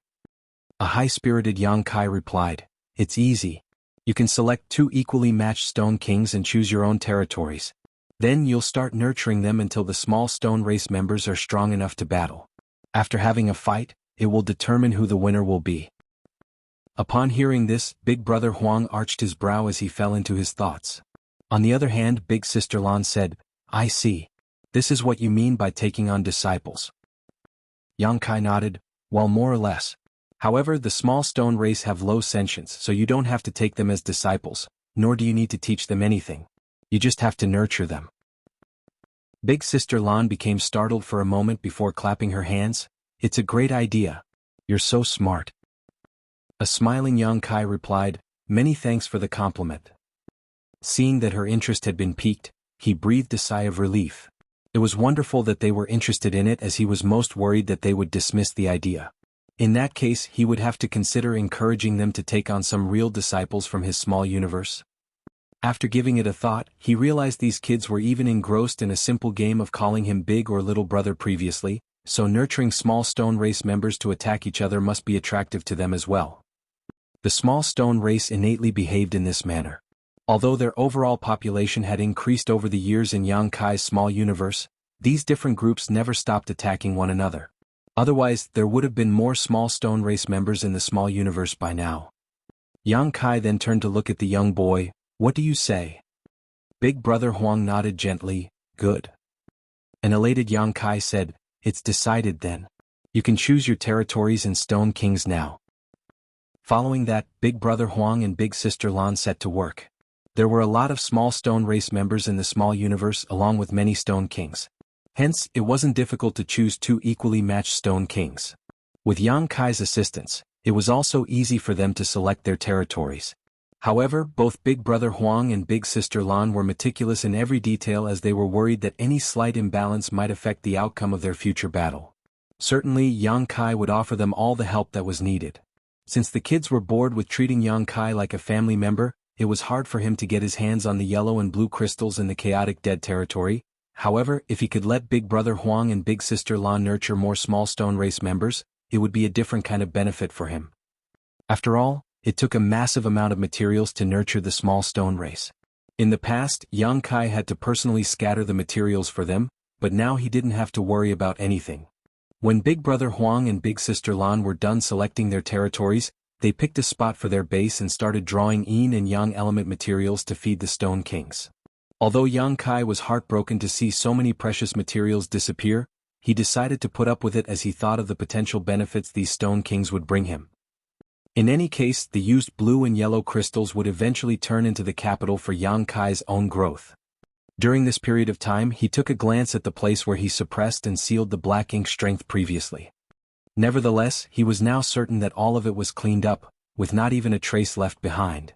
A high-spirited Yang Kai replied. It's easy. You can select two equally matched stone kings and choose your own territories. Then you'll start nurturing them until the small stone race members are strong enough to battle. After having a fight, it will determine who the winner will be. Upon hearing this, Big Brother Huang arched his brow as he fell into his thoughts. On the other hand, Big Sister Lan said, I see. This is what you mean by taking on disciples. Yang Kai nodded, well, more or less. However, the small stone race have low sentience, so you don't have to take them as disciples, nor do you need to teach them anything. You just have to nurture them. Big Sister Lan became startled for a moment before clapping her hands. It's a great idea. You're so smart. A smiling Yang Kai replied, many thanks for the compliment. Seeing that her interest had been piqued, he breathed a sigh of relief. It was wonderful that they were interested in it, as he was most worried that they would dismiss the idea. In that case, he would have to consider encouraging them to take on some real disciples from his small universe. After giving it a thought, he realized these kids were even engrossed in a simple game of calling him big or little brother previously, so nurturing small stone race members to attack each other must be attractive to them as well. The small stone race innately behaved in this manner. Although their overall population had increased over the years in Yang Kai's small universe, these different groups never stopped attacking one another. Otherwise, there would have been more small stone race members in the small universe by now. Yang Kai then turned to look at the young boy. What do you say? Big Brother Huang nodded gently. Good. An elated Yang Kai said, it's decided then. You can choose your territories and stone kings now. Following that, Big Brother Huang and Big Sister Lan set to work. There were a lot of small stone race members in the small universe along with many stone kings. Hence, it wasn't difficult to choose two equally matched stone kings. With Yang Kai's assistance, it was also easy for them to select their territories. However, both Big Brother Huang and Big Sister Lan were meticulous in every detail, as they were worried that any slight imbalance might affect the outcome of their future battle. Certainly, Yang Kai would offer them all the help that was needed. Since the kids were bored with treating Yang Kai like a family member, it was hard for him to get his hands on the yellow and blue crystals in the chaotic dead territory. However, if he could let Big Brother Huang and Big Sister Lan nurture more small stone race members, it would be a different kind of benefit for him. After all, it took a massive amount of materials to nurture the small stone race. In the past, Yang Kai had to personally scatter the materials for them, but now he didn't have to worry about anything. When Big Brother Huang and Big Sister Lan were done selecting their territories, they picked a spot for their base and started drawing yin and yang element materials to feed the stone kings. Although Yang Kai was heartbroken to see so many precious materials disappear, he decided to put up with it as he thought of the potential benefits these stone kings would bring him. In any case, the used blue and yellow crystals would eventually turn into the capital for Yang Kai's own growth. During this period of time, he took a glance at the place where he suppressed and sealed the black ink strength previously. Nevertheless, he was now certain that all of it was cleaned up, with not even a trace left behind.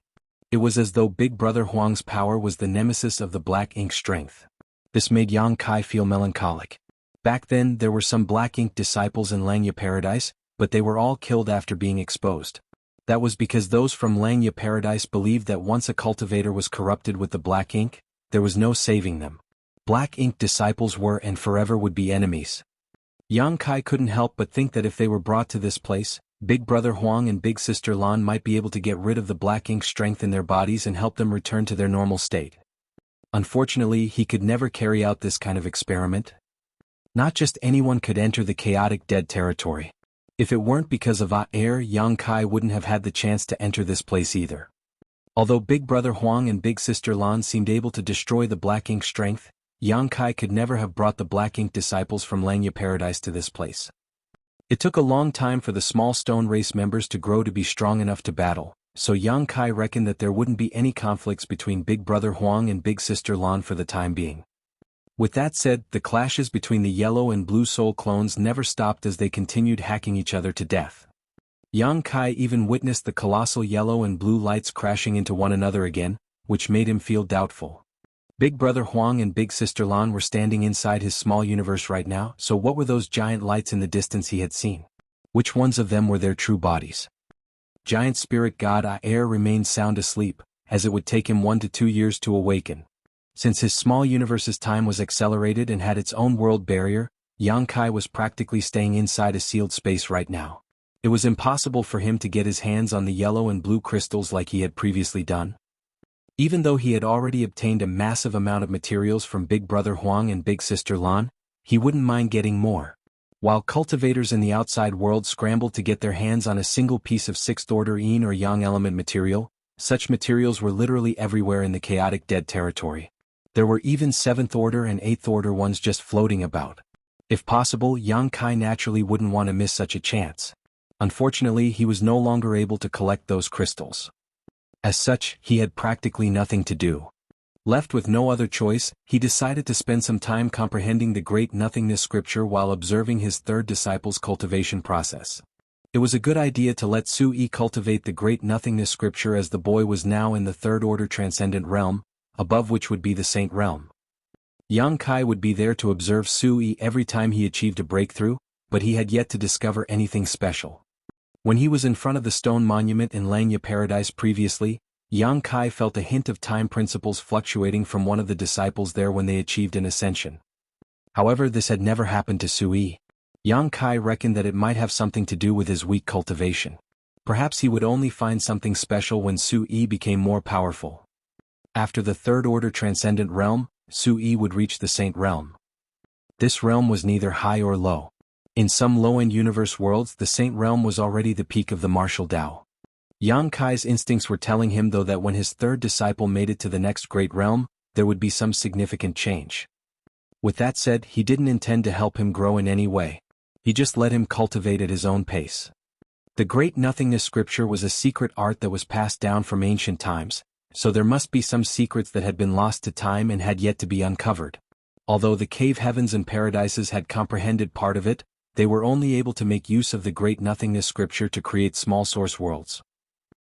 It was as though Big Brother Huang's power was the nemesis of the black ink strength. This made Yang Kai feel melancholic. Back then, there were some black ink disciples in Langya Paradise, but they were all killed after being exposed. That was because those from Langya Paradise believed that once a cultivator was corrupted with the black ink, there was no saving them. Black ink disciples were and forever would be enemies. Yang Kai couldn't help but think that if they were brought to this place, Big Brother Huang and Big Sister Lan might be able to get rid of the black ink strength in their bodies and help them return to their normal state. Unfortunately, he could never carry out this kind of experiment. Not just anyone could enter the chaotic dead territory. If it weren't because of air, Yang Kai wouldn't have had the chance to enter this place either. Although Big Brother Huang and Big Sister Lan seemed able to destroy the black ink strength, Yang Kai could never have brought the black ink disciples from Langya Paradise to this place. It took a long time for the small stone race members to grow to be strong enough to battle, so Yang Kai reckoned that there wouldn't be any conflicts between Big Brother Huang and Big Sister Lan for the time being. With that said, the clashes between the yellow and blue soul clones never stopped as they continued hacking each other to death. Yang Kai even witnessed the colossal yellow and blue lights crashing into one another again, which made him feel doubtful. Big Brother Huang and Big Sister Lan were standing inside his small universe right now, so what were those giant lights in the distance he had seen? Which ones of them were their true bodies? Giant spirit god Air remained sound asleep, as it would take him 1 to 2 years to awaken. Since his small universe's time was accelerated and had its own world barrier, Yang Kai was practically staying inside a sealed space right now. It was impossible for him to get his hands on the yellow and blue crystals like he had previously done. Even though he had already obtained a massive amount of materials from Big Brother Huang and Big Sister Lan, he wouldn't mind getting more. While cultivators in the outside world scrambled to get their hands on a single piece of 6th order yin or yang element material, such materials were literally everywhere in the chaotic dead territory. There were even 7th order and 8th order ones just floating about. If possible, Yang Kai naturally wouldn't want to miss such a chance. Unfortunately, he was no longer able to collect those crystals. As such, he had practically nothing to do. Left with no other choice, he decided to spend some time comprehending the Great Nothingness scripture while observing his third disciple's cultivation process. It was a good idea to let Sui cultivate the Great Nothingness scripture as the boy was now in the 3rd order transcendent realm, above which would be the Saint realm. Yang Kai would be there to observe Sui every time he achieved a breakthrough, but he had yet to discover anything special. When he was in front of the stone monument in Langya Paradise previously, Yang Kai felt a hint of time principles fluctuating from one of the disciples there when they achieved an ascension. However, this had never happened to Sui. Yang Kai reckoned that it might have something to do with his weak cultivation. Perhaps he would only find something special when Sui became more powerful. After the 3rd order transcendent realm, Sui would reach the Saint realm. This realm was neither high or low. In some low-end universe worlds, the Saint realm was already the peak of the martial Tao. Yang Kai's instincts were telling him though that when his third disciple made it to the next great realm, there would be some significant change. With that said, he didn't intend to help him grow in any way. He just let him cultivate at his own pace. The Great Nothingness scripture was a secret art that was passed down from ancient times, so there must be some secrets that had been lost to time and had yet to be uncovered. Although the cave heavens and paradises had comprehended part of it, they were only able to make use of the Great Nothingness scripture to create small source worlds.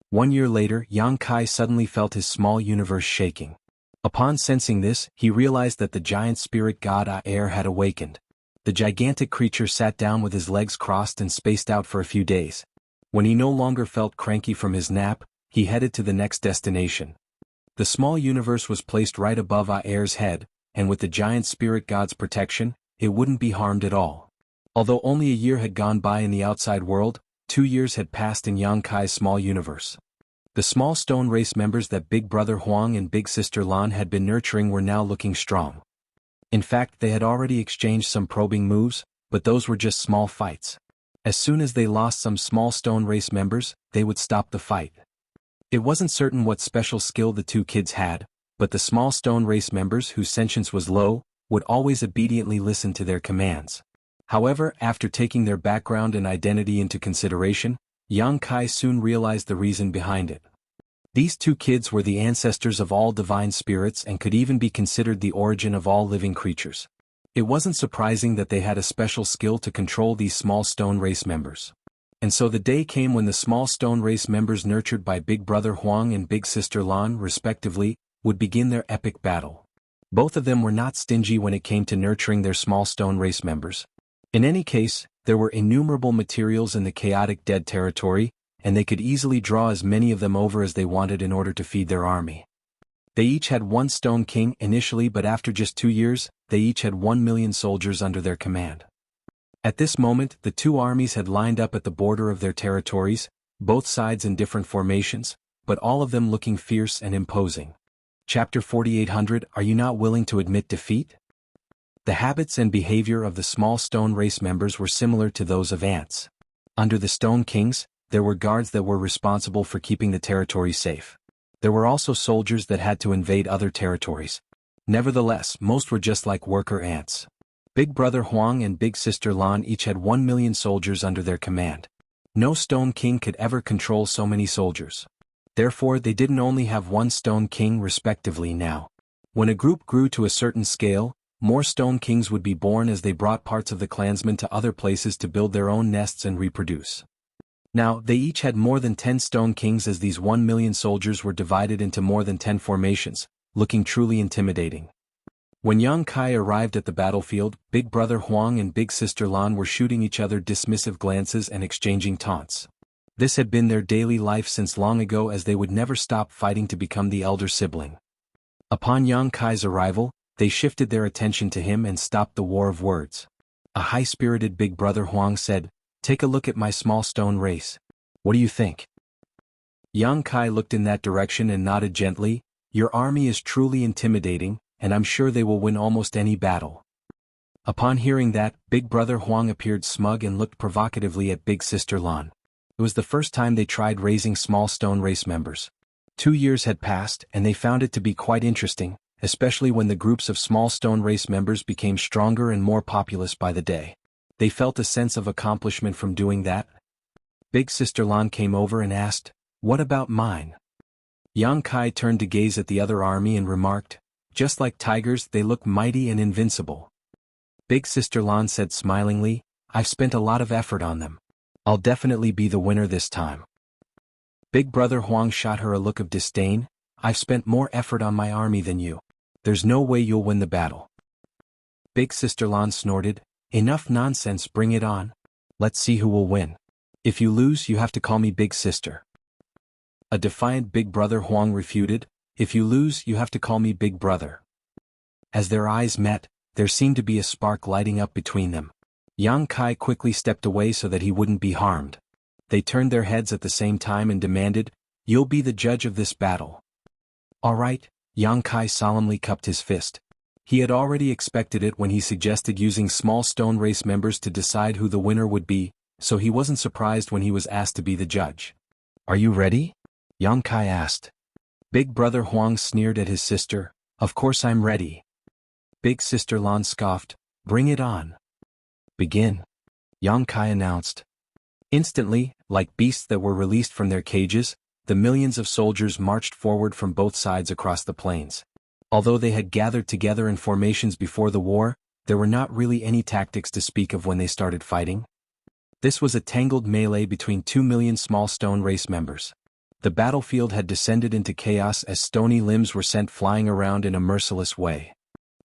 1 year later, Yang Kai suddenly felt his small universe shaking. Upon sensing this, he realized that the giant spirit god Air had awakened. The gigantic creature sat down with his legs crossed and spaced out for a few days. When he no longer felt cranky from his nap, he headed to the next destination. The small universe was placed right above Air's head, and with the giant spirit god's protection, it wouldn't be harmed at all. Although only a year had gone by in the outside world, 2 years had passed in Yang Kai's small universe. The small stone race members that Big Brother Huang and Big Sister Lan had been nurturing were now looking strong. In fact, they had already exchanged some probing moves, but those were just small fights. As soon as they lost some small stone race members, they would stop the fight. It wasn't certain what special skill the two kids had, but the small stone race members whose sentience was low, would always obediently listen to their commands. However, after taking their background and identity into consideration, Yang Kai soon realized the reason behind it. These two kids were the ancestors of all divine spirits and could even be considered the origin of all living creatures. It wasn't surprising that they had a special skill to control these small stone race members. And so the day came when the small stone race members nurtured by Big Brother Huang and Big Sister Lan, respectively, would begin their epic battle. Both of them were not stingy when it came to nurturing their small stone race members. In any case, There were innumerable materials in the chaotic dead territory, and they could easily draw as many of them over as they wanted in order to feed their army. They each had one Stone King initially, but after just 2 years, they each had 1 million soldiers under their command. At this moment, the two armies had lined up at the border of their territories, both sides in different formations, but all of them looking fierce and imposing. Chapter 4800. Are you not willing to admit defeat? The habits and behavior of the small stone race members were similar to those of ants. Under the Stone Kings, there were guards that were responsible for keeping the territory safe. There were also soldiers that had to invade other territories. Nevertheless, most were just like worker ants. Big Brother Huang and Big Sister Lan each had 1 million soldiers under their command. No Stone King could ever control so many soldiers. Therefore, they didn't only have one Stone King respectively now. When a group grew to a certain scale, more Stone Kings would be born as they brought parts of the clansmen to other places to build their own nests and reproduce. Now, they each had more than 10 Stone Kings, as these 1 million soldiers were divided into more than 10 formations, looking truly intimidating. When Yang Kai arrived at the battlefield, Big Brother Huang and Big Sister Lan were shooting each other dismissive glances and exchanging taunts. This had been their daily life since long ago, as they would never stop fighting to become the elder sibling. Upon Yang Kai's arrival, they shifted their attention to him and stopped the war of words. A high-spirited Big Brother Huang said, "Take a look at my small stone race. What do you think?" Yang Kai looked in that direction and nodded gently. "Your army is truly intimidating, and I'm sure they will win almost any battle." Upon hearing that, Big Brother Huang appeared smug and looked provocatively at Big Sister Lan. It was the first time they tried raising small stone race members. 2 years had passed, and they found it to be quite interesting, especially when the groups of small stone race members became stronger and more populous by the day. They felt a sense of accomplishment from doing that. Big Sister Lan came over and asked, "What about mine?" Yang Kai turned to gaze at the other army and remarked, "Just like tigers, they look mighty and invincible." Big Sister Lan said smilingly, "I've spent a lot of effort on them. I'll definitely be the winner this time." Big Brother Huang shot her a look of disdain. "I've spent more effort on my army than you. There's no way you'll win the battle." Big Sister Lan snorted, "Enough nonsense, bring it on. Let's see who will win. If you lose, you have to call me Big Sister." A defiant Big Brother Huang refuted, "If you lose, you have to call me Big Brother." As their eyes met, there seemed to be a spark lighting up between them. Yang Kai quickly stepped away so that he wouldn't be harmed. They turned their heads at the same time and demanded, "You'll be the judge of this battle." "All right," Yang Kai solemnly cupped his fist. He had already expected it when he suggested using small stone race members to decide who the winner would be, so he wasn't surprised when he was asked to be the judge. "Are you ready?" Yang Kai asked. Big Brother Huang sneered at his sister, "Of course I'm ready." Big Sister Lan scoffed, "Bring it on." "Begin," Yang Kai announced. Instantly, like beasts that were released from their cages, the millions of soldiers marched forward from both sides across the plains. Although they had gathered together in formations before the war, there were not really any tactics to speak of when they started fighting. This was a tangled melee between 2 million small stone race members. The battlefield had descended into chaos as stony limbs were sent flying around in a merciless way.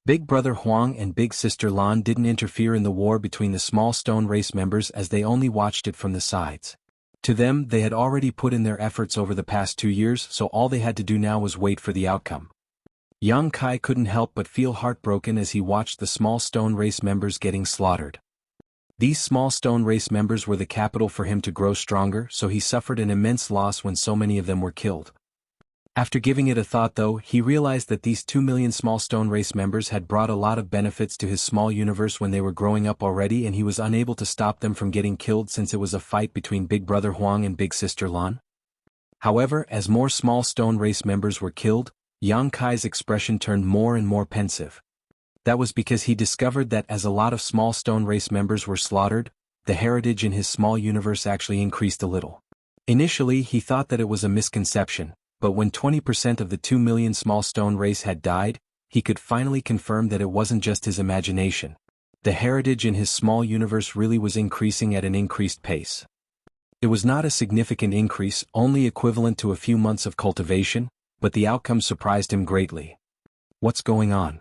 Big Brother Huang and Big Sister Lan didn't interfere in the war between the small stone race members, as they only watched it from the sides. To them, they had already put in their efforts over the past 2 years, so all they had to do now was wait for the outcome. Yang Kai couldn't help but feel heartbroken as he watched the small stone race members getting slaughtered. These small stone race members were the capital for him to grow stronger, so he suffered an immense loss when so many of them were killed. After giving it a thought though, he realized that these 2 million small stone race members had brought a lot of benefits to his small universe when they were growing up already, and he was unable to stop them from getting killed since it was a fight between Big Brother Huang and Big Sister Lan. However, as more small stone race members were killed, Yang Kai's expression turned more and more pensive. That was because he discovered that as a lot of small stone race members were slaughtered, the heritage in his small universe actually increased a little. Initially, he thought that it was a misconception, but when 20% of the 2 million small stone race had died, he could finally confirm that it wasn't just his imagination. The heritage in his small universe really was increasing at an increased pace. It was not a significant increase, only equivalent to a few months of cultivation, but the outcome surprised him greatly. "What's going on?"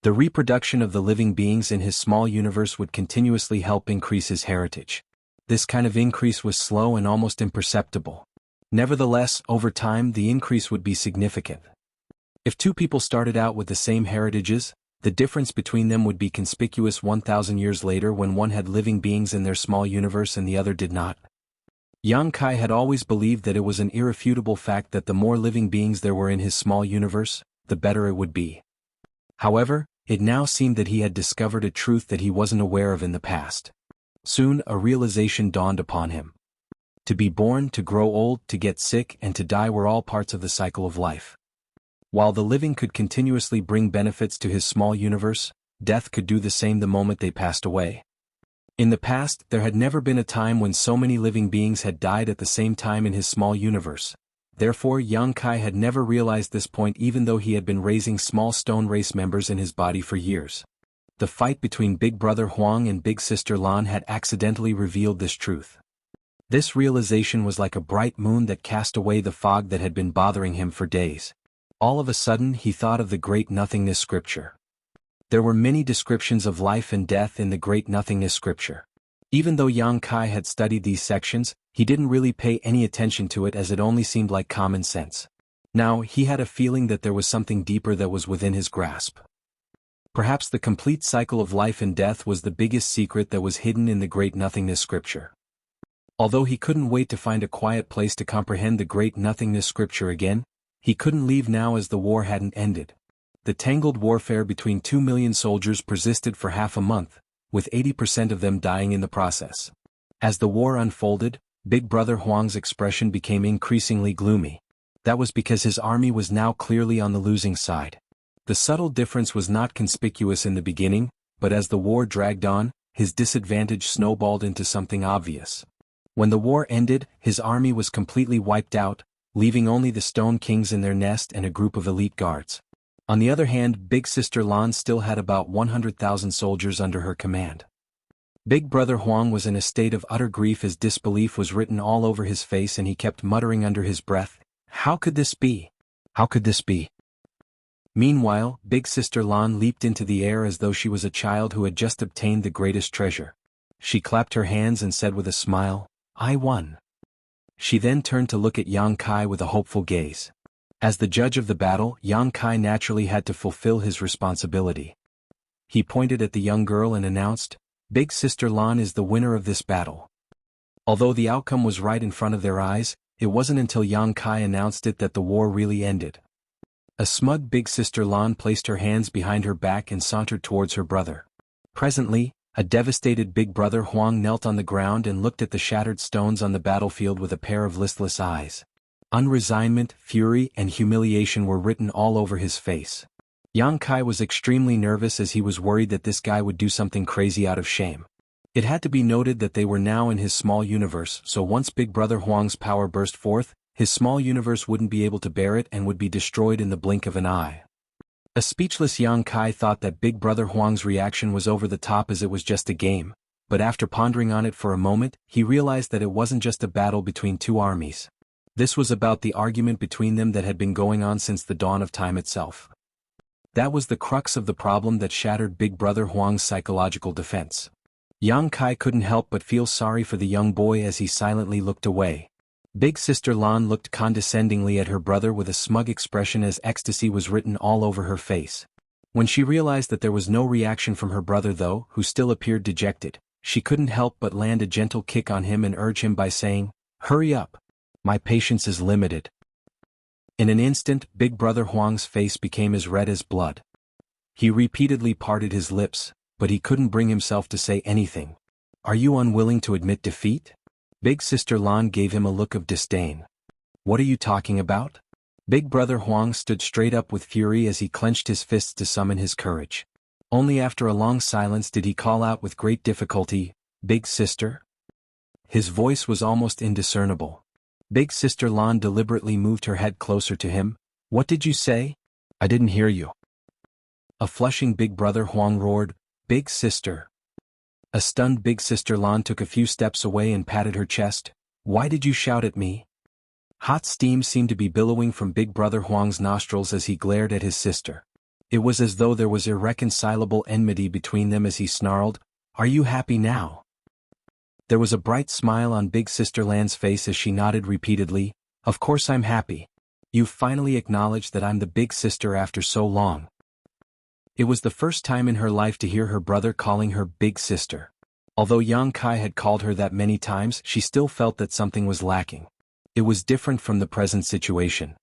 The reproduction of the living beings in his small universe would continuously help increase his heritage. This kind of increase was slow and almost imperceptible. Nevertheless, over time the increase would be significant. If two people started out with the same heritages, the difference between them would be conspicuous 1,000 years later when one had living beings in their small universe and the other did not. Yang Kai had always believed that it was an irrefutable fact that the more living beings there were in his small universe, the better it would be. However, it now seemed that he had discovered a truth that he wasn't aware of in the past. Soon a realization dawned upon him. To be born, to grow old, to get sick, and to die were all parts of the cycle of life. While the living could continuously bring benefits to his small universe, death could do the same the moment they passed away. In the past, there had never been a time when so many living beings had died at the same time in his small universe. Therefore, Yang Kai had never realized this point even though he had been raising small stone race members in his body for years. The fight between Big Brother Huang and Big Sister Lan had accidentally revealed this truth. This realization was like a bright moon that cast away the fog that had been bothering him for days. All of a sudden he thought of the Great Nothingness scripture. There were many descriptions of life and death in the Great Nothingness scripture. Even though Yang Kai had studied these sections, he didn't really pay any attention to it as it only seemed like common sense. Now he had a feeling that there was something deeper that was within his grasp. Perhaps the complete cycle of life and death was the biggest secret that was hidden in the Great Nothingness scripture. Although he couldn't wait to find a quiet place to comprehend the Great Nothingness scripture again, he couldn't leave now as the war hadn't ended. The tangled warfare between 2 million soldiers persisted for half a month, with 80% of them dying in the process. As the war unfolded, Big Brother Huang's expression became increasingly gloomy. That was because his army was now clearly on the losing side. The subtle difference was not conspicuous in the beginning, but as the war dragged on, his disadvantage snowballed into something obvious. When the war ended, his army was completely wiped out, leaving only the Stone Kings in their nest and a group of elite guards. On the other hand, Big Sister Lan still had about 100,000 soldiers under her command. Big Brother Huang was in a state of utter grief as disbelief was written all over his face and he kept muttering under his breath, "How could this be? How could this be?" Meanwhile, Big Sister Lan leaped into the air as though she was a child who had just obtained the greatest treasure. She clapped her hands and said with a smile, "I won." She then turned to look at Yang Kai with a hopeful gaze. As the judge of the battle, Yang Kai naturally had to fulfill his responsibility. He pointed at the young girl and announced, "Big Sister Lan is the winner of this battle." Although the outcome was right in front of their eyes, it wasn't until Yang Kai announced it that the war really ended. A smug Big Sister Lan placed her hands behind her back and sauntered towards her brother. Presently, a devastated Big Brother Huang knelt on the ground and looked at the shattered stones on the battlefield with a pair of listless eyes. Unresignment, fury, and humiliation were written all over his face. Yang Kai was extremely nervous as he was worried that this guy would do something crazy out of shame. It had to be noted that they were now in his small universe, so once Big Brother Huang's power burst forth, his small universe wouldn't be able to bear it and would be destroyed in the blink of an eye. A speechless Yang Kai thought that Big Brother Huang's reaction was over the top as it was just a game, but after pondering on it for a moment, he realized that it wasn't just a battle between two armies. This was about the argument between them that had been going on since the dawn of time itself. That was the crux of the problem that shattered Big Brother Huang's psychological defense. Yang Kai couldn't help but feel sorry for the young boy as he silently looked away. Big Sister Lan looked condescendingly at her brother with a smug expression as ecstasy was written all over her face. When she realized that there was no reaction from her brother though, who still appeared dejected, she couldn't help but land a gentle kick on him and urge him by saying, "Hurry up. My patience is limited." In an instant, Big Brother Huang's face became as red as blood. He repeatedly parted his lips, but he couldn't bring himself to say anything. "Are you unwilling to admit defeat?" Big Sister Lan gave him a look of disdain. "What are you talking about?" Big Brother Huang stood straight up with fury as he clenched his fists to summon his courage. Only after a long silence did he call out with great difficulty, "Big Sister?" His voice was almost indiscernible. Big Sister Lan deliberately moved her head closer to him. "What did you say? I didn't hear you." A flushing Big Brother Huang roared, "Big Sister." A stunned Big Sister Lan took a few steps away and patted her chest. "Why did you shout at me?" Hot steam seemed to be billowing from Big Brother Huang's nostrils as he glared at his sister. It was as though there was irreconcilable enmity between them as he snarled, "Are you happy now?" There was a bright smile on Big Sister Lan's face as she nodded repeatedly, "Of course I'm happy. You've finally acknowledged that I'm the big sister after so long." It was the first time in her life to hear her brother calling her big sister. Although Yang Kai had called her that many times, she still felt that something was lacking. It was different from the present situation.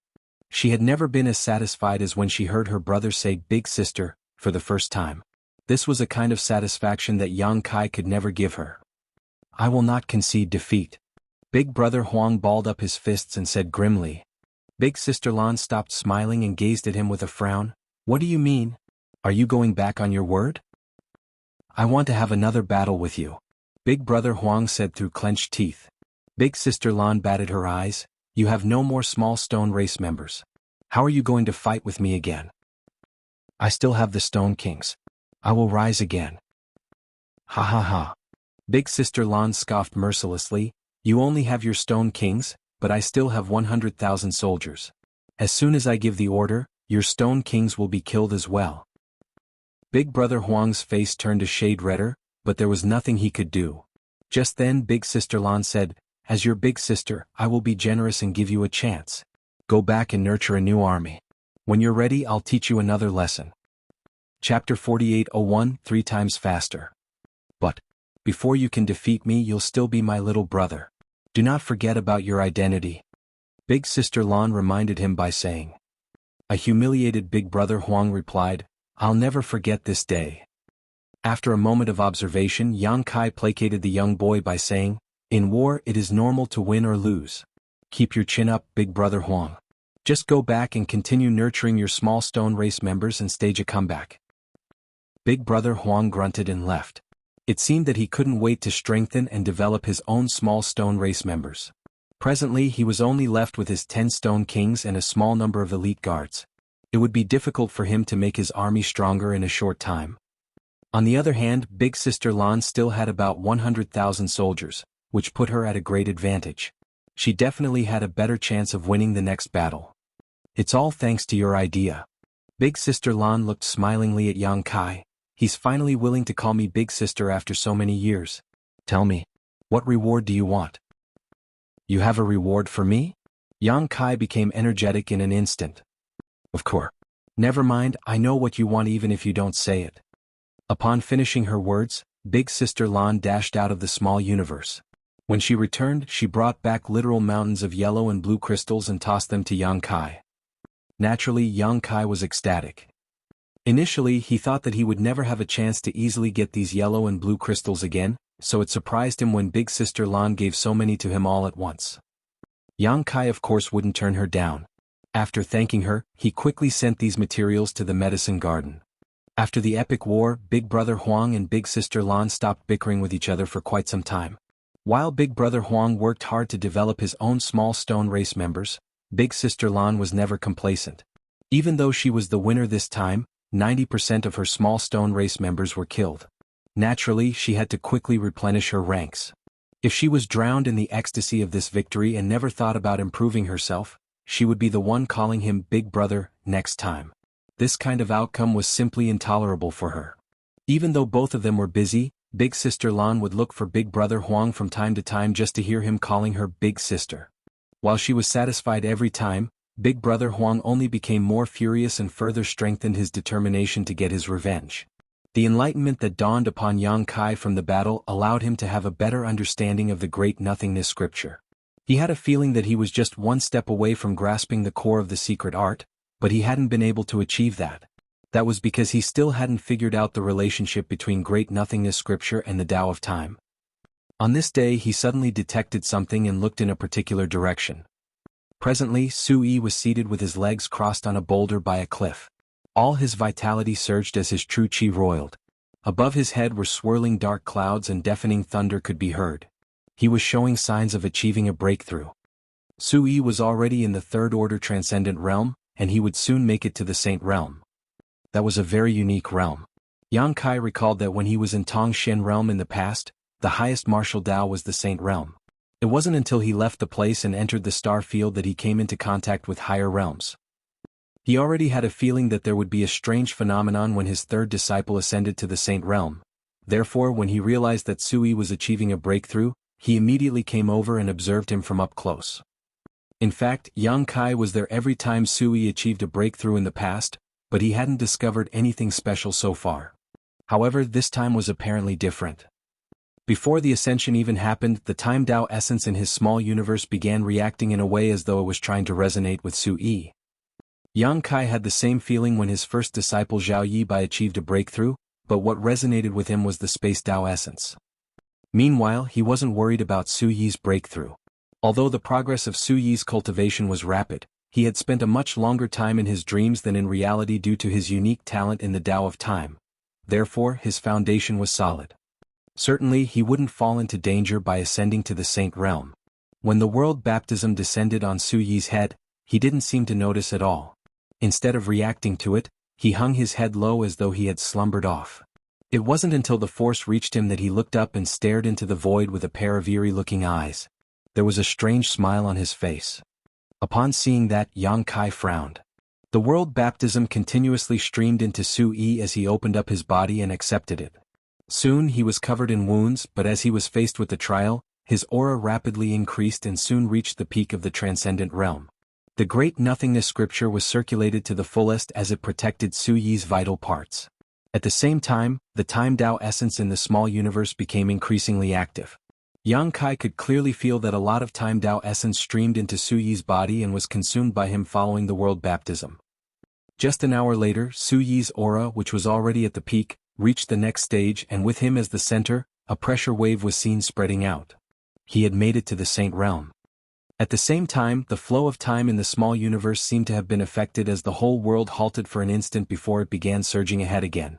She had never been as satisfied as when she heard her brother say big sister for the first time. This was a kind of satisfaction that Yang Kai could never give her. "I will not concede defeat." Big Brother Huang balled up his fists and said grimly. Big Sister Lan stopped smiling and gazed at him with a frown. "What do you mean? Are you going back on your word?" "I want to have another battle with you," Big Brother Huang said through clenched teeth. Big Sister Lan batted her eyes. "You have no more small stone race members. How are you going to fight with me again?" "I still have the Stone Kings. I will rise again." "Ha ha ha." Big Sister Lan scoffed mercilessly. "You only have your Stone Kings, but I still have 100,000 soldiers. As soon as I give the order, your Stone Kings will be killed as well." Big Brother Huang's face turned a shade redder, but there was nothing he could do. Just then Big Sister Lan said, "As your big sister, I will be generous and give you a chance. Go back and nurture a new army. When you're ready, I'll teach you another lesson." Chapter 48:01 3 times faster. "But before you can defeat me, you'll still be my little brother. Do not forget about your identity," Big Sister Lan reminded him by saying. A humiliated Big Brother Huang replied, "I'll never forget this day." After a moment of observation, Yang Kai placated the young boy by saying, "In war it is normal to win or lose. Keep your chin up, Big Brother Huang. Just go back and continue nurturing your small stone race members and stage a comeback." Big Brother Huang grunted and left. It seemed that he couldn't wait to strengthen and develop his own small stone race members. Presently he was only left with his 10 Stone Kings and a small number of elite guards. It would be difficult for him to make his army stronger in a short time. On the other hand, Big Sister Lan still had about 100,000 soldiers, which put her at a great advantage. She definitely had a better chance of winning the next battle. "It's all thanks to your idea." Big Sister Lan looked smilingly at Yang Kai. "He's finally willing to call me big sister after so many years. Tell me, what reward do you want?" "You have a reward for me?" Yang Kai became energetic in an instant. "Of course. Never mind, I know what you want even if you don't say it." Upon finishing her words, Big Sister Lan dashed out of the small universe. When she returned, she brought back literal mountains of yellow and blue crystals and tossed them to Yang Kai. Naturally, Yang Kai was ecstatic. Initially, he thought that he would never have a chance to easily get these yellow and blue crystals again, so it surprised him when Big Sister Lan gave so many to him all at once. Yang Kai of course wouldn't turn her down. After thanking her, he quickly sent these materials to the medicine garden. After the epic war, Big Brother Huang and Big Sister Lan stopped bickering with each other for quite some time. While Big Brother Huang worked hard to develop his own small stone race members, Big Sister Lan was never complacent. Even though she was the winner this time, 90% of her small stone race members were killed. Naturally, she had to quickly replenish her ranks. If she was drowned in the ecstasy of this victory and never thought about improving herself, she would be the one calling him Big Brother next time. This kind of outcome was simply intolerable for her. Even though both of them were busy, Big Sister Lan would look for Big Brother Huang from time to time just to hear him calling her Big Sister. While she was satisfied every time, Big Brother Huang only became more furious and further strengthened his determination to get his revenge. The enlightenment that dawned upon Yang Kai from the battle allowed him to have a better understanding of the great nothingness scripture. He had a feeling that he was just one step away from grasping the core of the secret art, but he hadn't been able to achieve that. That was because he still hadn't figured out the relationship between great nothingness scripture and the Tao of time. On this day he suddenly detected something and looked in a particular direction. Presently Sui was seated with his legs crossed on a boulder by a cliff. All his vitality surged as his true chi roiled. Above his head were swirling dark clouds and deafening thunder could be heard. He was showing signs of achieving a breakthrough. Sui was already in the third order transcendent realm, and he would soon make it to the Saint realm. That was a very unique realm. Yang Kai recalled that when he was in Tong Shen realm in the past, the highest martial Tao was the Saint realm. It wasn't until he left the place and entered the star field that he came into contact with higher realms. He already had a feeling that there would be a strange phenomenon when his third disciple ascended to the Saint Realm. Therefore, when he realized that Sui was achieving a breakthrough, he immediately came over and observed him from up close. In fact, Yang Kai was there every time Sui achieved a breakthrough in the past, but he hadn't discovered anything special so far. However, this time was apparently different. Before the ascension even happened, the Time Tao essence in his small universe began reacting in a way as though it was trying to resonate with Sui. Yang Kai had the same feeling when his first disciple Zhao Yibai achieved a breakthrough, but what resonated with him was the Space Tao essence. Meanwhile, he wasn't worried about Su Yi's breakthrough. Although the progress of Su Yi's cultivation was rapid, he had spent a much longer time in his dreams than in reality due to his unique talent in the Tao of Time. Therefore, his foundation was solid. Certainly, he wouldn't fall into danger by ascending to the Saint Realm. When the world baptism descended on Su Yi's head, he didn't seem to notice at all. Instead of reacting to it, he hung his head low as though he had slumbered off. It wasn't until the force reached him that he looked up and stared into the void with a pair of eerie-looking eyes. There was a strange smile on his face. Upon seeing that, Yang Kai frowned. The world baptism continuously streamed into Su Yi as he opened up his body and accepted it. Soon he was covered in wounds, but as he was faced with the trial, his aura rapidly increased and soon reached the peak of the transcendent realm. The great nothingness scripture was circulated to the fullest as it protected Su Yi's vital parts. At the same time, the Time Tao essence in the small universe became increasingly active. Yang Kai could clearly feel that a lot of Time Tao essence streamed into Su Yi's body and was consumed by him following the world baptism. Just an hour later, Su Yi's aura, which was already at the peak, reached the next stage, and with him as the center, a pressure wave was seen spreading out. He had made it to the Saint Realm. At the same time, the flow of time in the small universe seemed to have been affected as the whole world halted for an instant before it began surging ahead again.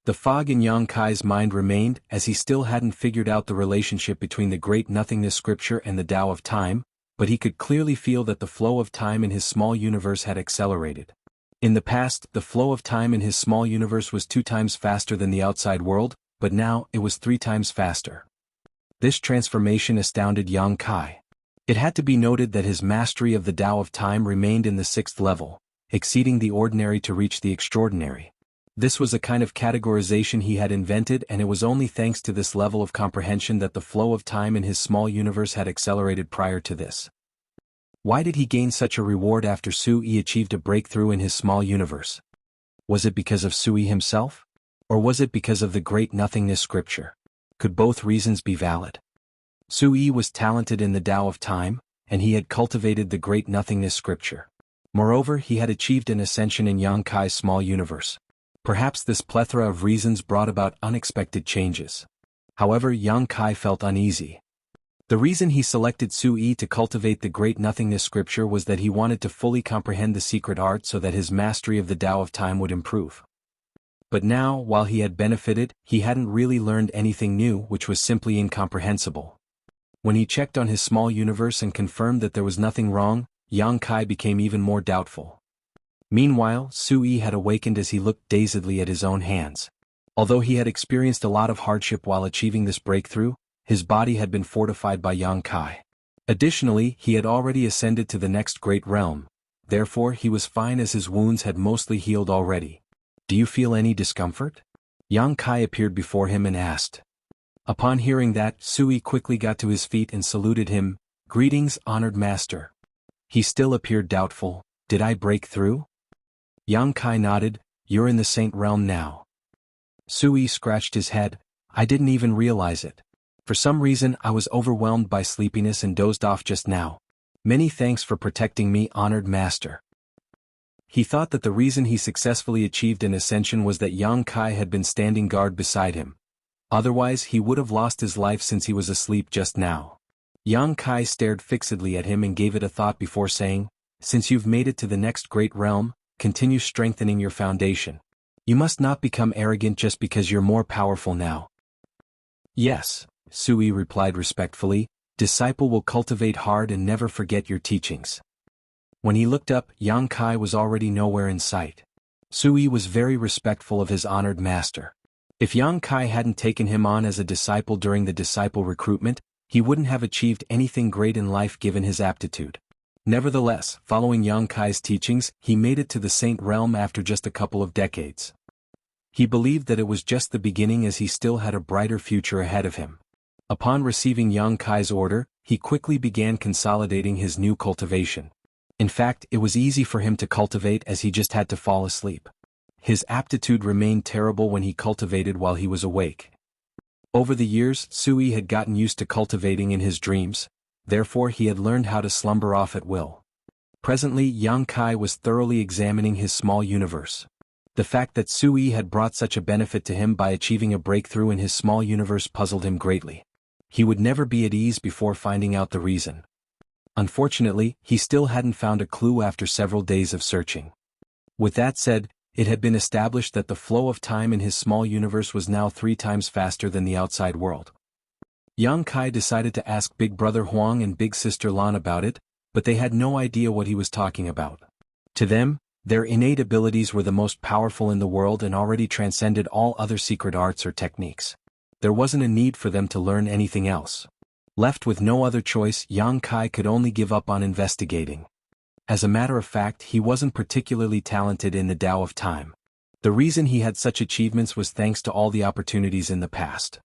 The fog in Yang Kai's mind remained, as he still hadn't figured out the relationship between the great nothingness scripture and the Tao of Time, but he could clearly feel that the flow of time in his small universe had accelerated. In the past, the flow of time in his small universe was 2 times faster than the outside world, but now it was 3 times faster. This transformation astounded Yang Kai. It had to be noted that his mastery of the Tao of Time remained in the 6th level, exceeding the ordinary to reach the extraordinary. This was a kind of categorization he had invented, and it was only thanks to this level of comprehension that the flow of time in his small universe had accelerated prior to this. Why did he gain such a reward after Su Yi achieved a breakthrough in his small universe? Was it because of Su Yi himself? Or was it because of the great nothingness scripture? Could both reasons be valid? Su Yi was talented in the Tao of Time, and he had cultivated the great nothingness scripture. Moreover, he had achieved an ascension in Yang Kai's small universe. Perhaps this plethora of reasons brought about unexpected changes. However, Yang Kai felt uneasy. The reason he selected Su Yi to cultivate the great nothingness scripture was that he wanted to fully comprehend the secret art so that his mastery of the Tao of Time would improve. But now, while he had benefited, he hadn't really learned anything new, which was simply incomprehensible. When he checked on his small universe and confirmed that there was nothing wrong, Yang Kai became even more doubtful. Meanwhile, Su Yi had awakened as he looked dazedly at his own hands. Although he had experienced a lot of hardship while achieving this breakthrough, his body had been fortified by Yang Kai. Additionally, he had already ascended to the next great realm. Therefore, he was fine as his wounds had mostly healed already. Do you feel any discomfort? Yang Kai appeared before him and asked. Upon hearing that, Su Yi quickly got to his feet and saluted him. Greetings, honored master. He still appeared doubtful. Did I break through? Yang Kai nodded. You're in the Saint Realm now. Su Yi scratched his head. I didn't even realize it. For some reason, I was overwhelmed by sleepiness and dozed off just now. Many thanks for protecting me, honored master. He thought that the reason he successfully achieved an ascension was that Yang Kai had been standing guard beside him. Otherwise, he would have lost his life since he was asleep just now. Yang Kai stared fixedly at him and gave it a thought before saying, Since you've made it to the next great realm, continue strengthening your foundation. You must not become arrogant just because you're more powerful now. Yes, Su Yi replied respectfully, disciple will cultivate hard and never forget your teachings. When he looked up, Yang Kai was already nowhere in sight. Su Yi was very respectful of his honored master. If Yang Kai hadn't taken him on as a disciple during the disciple recruitment, he wouldn't have achieved anything great in life given his aptitude. Nevertheless, following Yang Kai's teachings, he made it to the Saint Realm after just a couple of decades. He believed that it was just the beginning as he still had a brighter future ahead of him. Upon receiving Yang Kai's order, he quickly began consolidating his new cultivation. In fact, it was easy for him to cultivate as he just had to fall asleep. His aptitude remained terrible when he cultivated while he was awake. Over the years, Sui had gotten used to cultivating in his dreams, therefore he had learned how to slumber off at will. Presently Yang Kai was thoroughly examining his small universe. The fact that Sui had brought such a benefit to him by achieving a breakthrough in his small universe puzzled him greatly. He would never be at ease before finding out the reason. Unfortunately, he still hadn't found a clue after several days of searching. With that said, it had been established that the flow of time in his small universe was now 3 times faster than the outside world. Yang Kai decided to ask Big Brother Huang and Big Sister Lan about it, but they had no idea what he was talking about. To them, their innate abilities were the most powerful in the world and already transcended all other secret arts or techniques. There wasn't a need for them to learn anything else. Left with no other choice, Yang Kai could only give up on investigating. As a matter of fact, he wasn't particularly talented in the Tao of Time. The reason he had such achievements was thanks to all the opportunities in the past.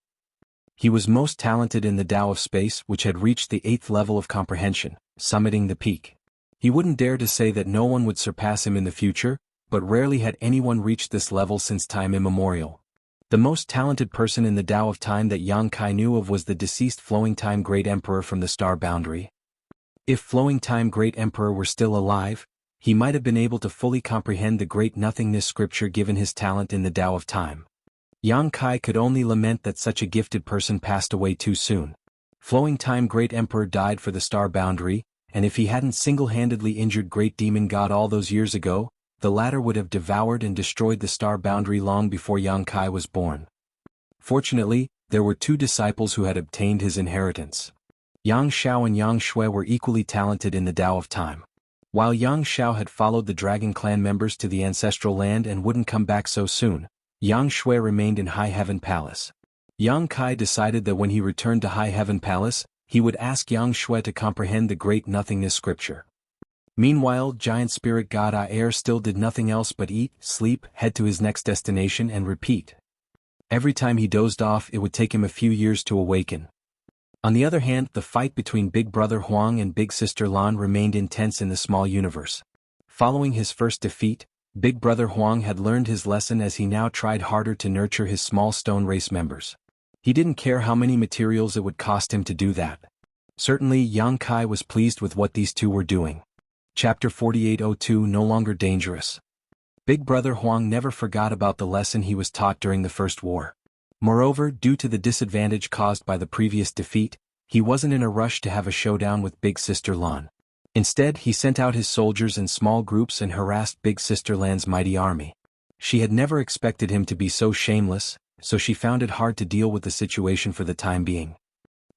He was most talented in the Tao of Space, which had reached the 8th level of comprehension, summiting the peak. He wouldn't dare to say that no one would surpass him in the future, but rarely had anyone reached this level since time immemorial. The most talented person in the Tao of Time that Yang Kai knew of was the deceased Flowing Time Great Emperor from the Star Boundary. If Flowing Time Great Emperor were still alive, he might have been able to fully comprehend the great nothingness scripture given his talent in the Tao of Time. Yang Kai could only lament that such a gifted person passed away too soon. Flowing Time Great Emperor died for the Star Boundary, and if he hadn't single-handedly injured Great Demon God all those years ago, the latter would have devoured and destroyed the Star Boundary long before Yang Kai was born. Fortunately, there were 2 disciples who had obtained his inheritance. Yang Xiao and Yang Shui were equally talented in the Tao of Time. While Yang Xiao had followed the Dragon Clan members to the ancestral land and wouldn't come back so soon, Yang Shui remained in High Heaven Palace. Yang Kai decided that when he returned to High Heaven Palace, he would ask Yang Shui to comprehend the great nothingness scripture. Meanwhile, Giant Spirit God Air still did nothing else but eat, sleep, head to his next destination and repeat. Every time he dozed off, it would take him a few years to awaken. On the other hand, the fight between Big Brother Huang and Big Sister Lan remained intense in the small universe. Following his first defeat, Big Brother Huang had learned his lesson as he now tried harder to nurture his small stone race members. He didn't care how many materials it would cost him to do that. Certainly Yang Kai was pleased with what these 2 were doing. Chapter 4802 No Longer Dangerous. Big Brother Huang never forgot about the lesson he was taught during the First War. Moreover, due to the disadvantage caused by the previous defeat, he wasn't in a rush to have a showdown with Big Sister Lan. Instead, he sent out his soldiers in small groups and harassed Big Sister Lan's mighty army. She had never expected him to be so shameless, so she found it hard to deal with the situation for the time being.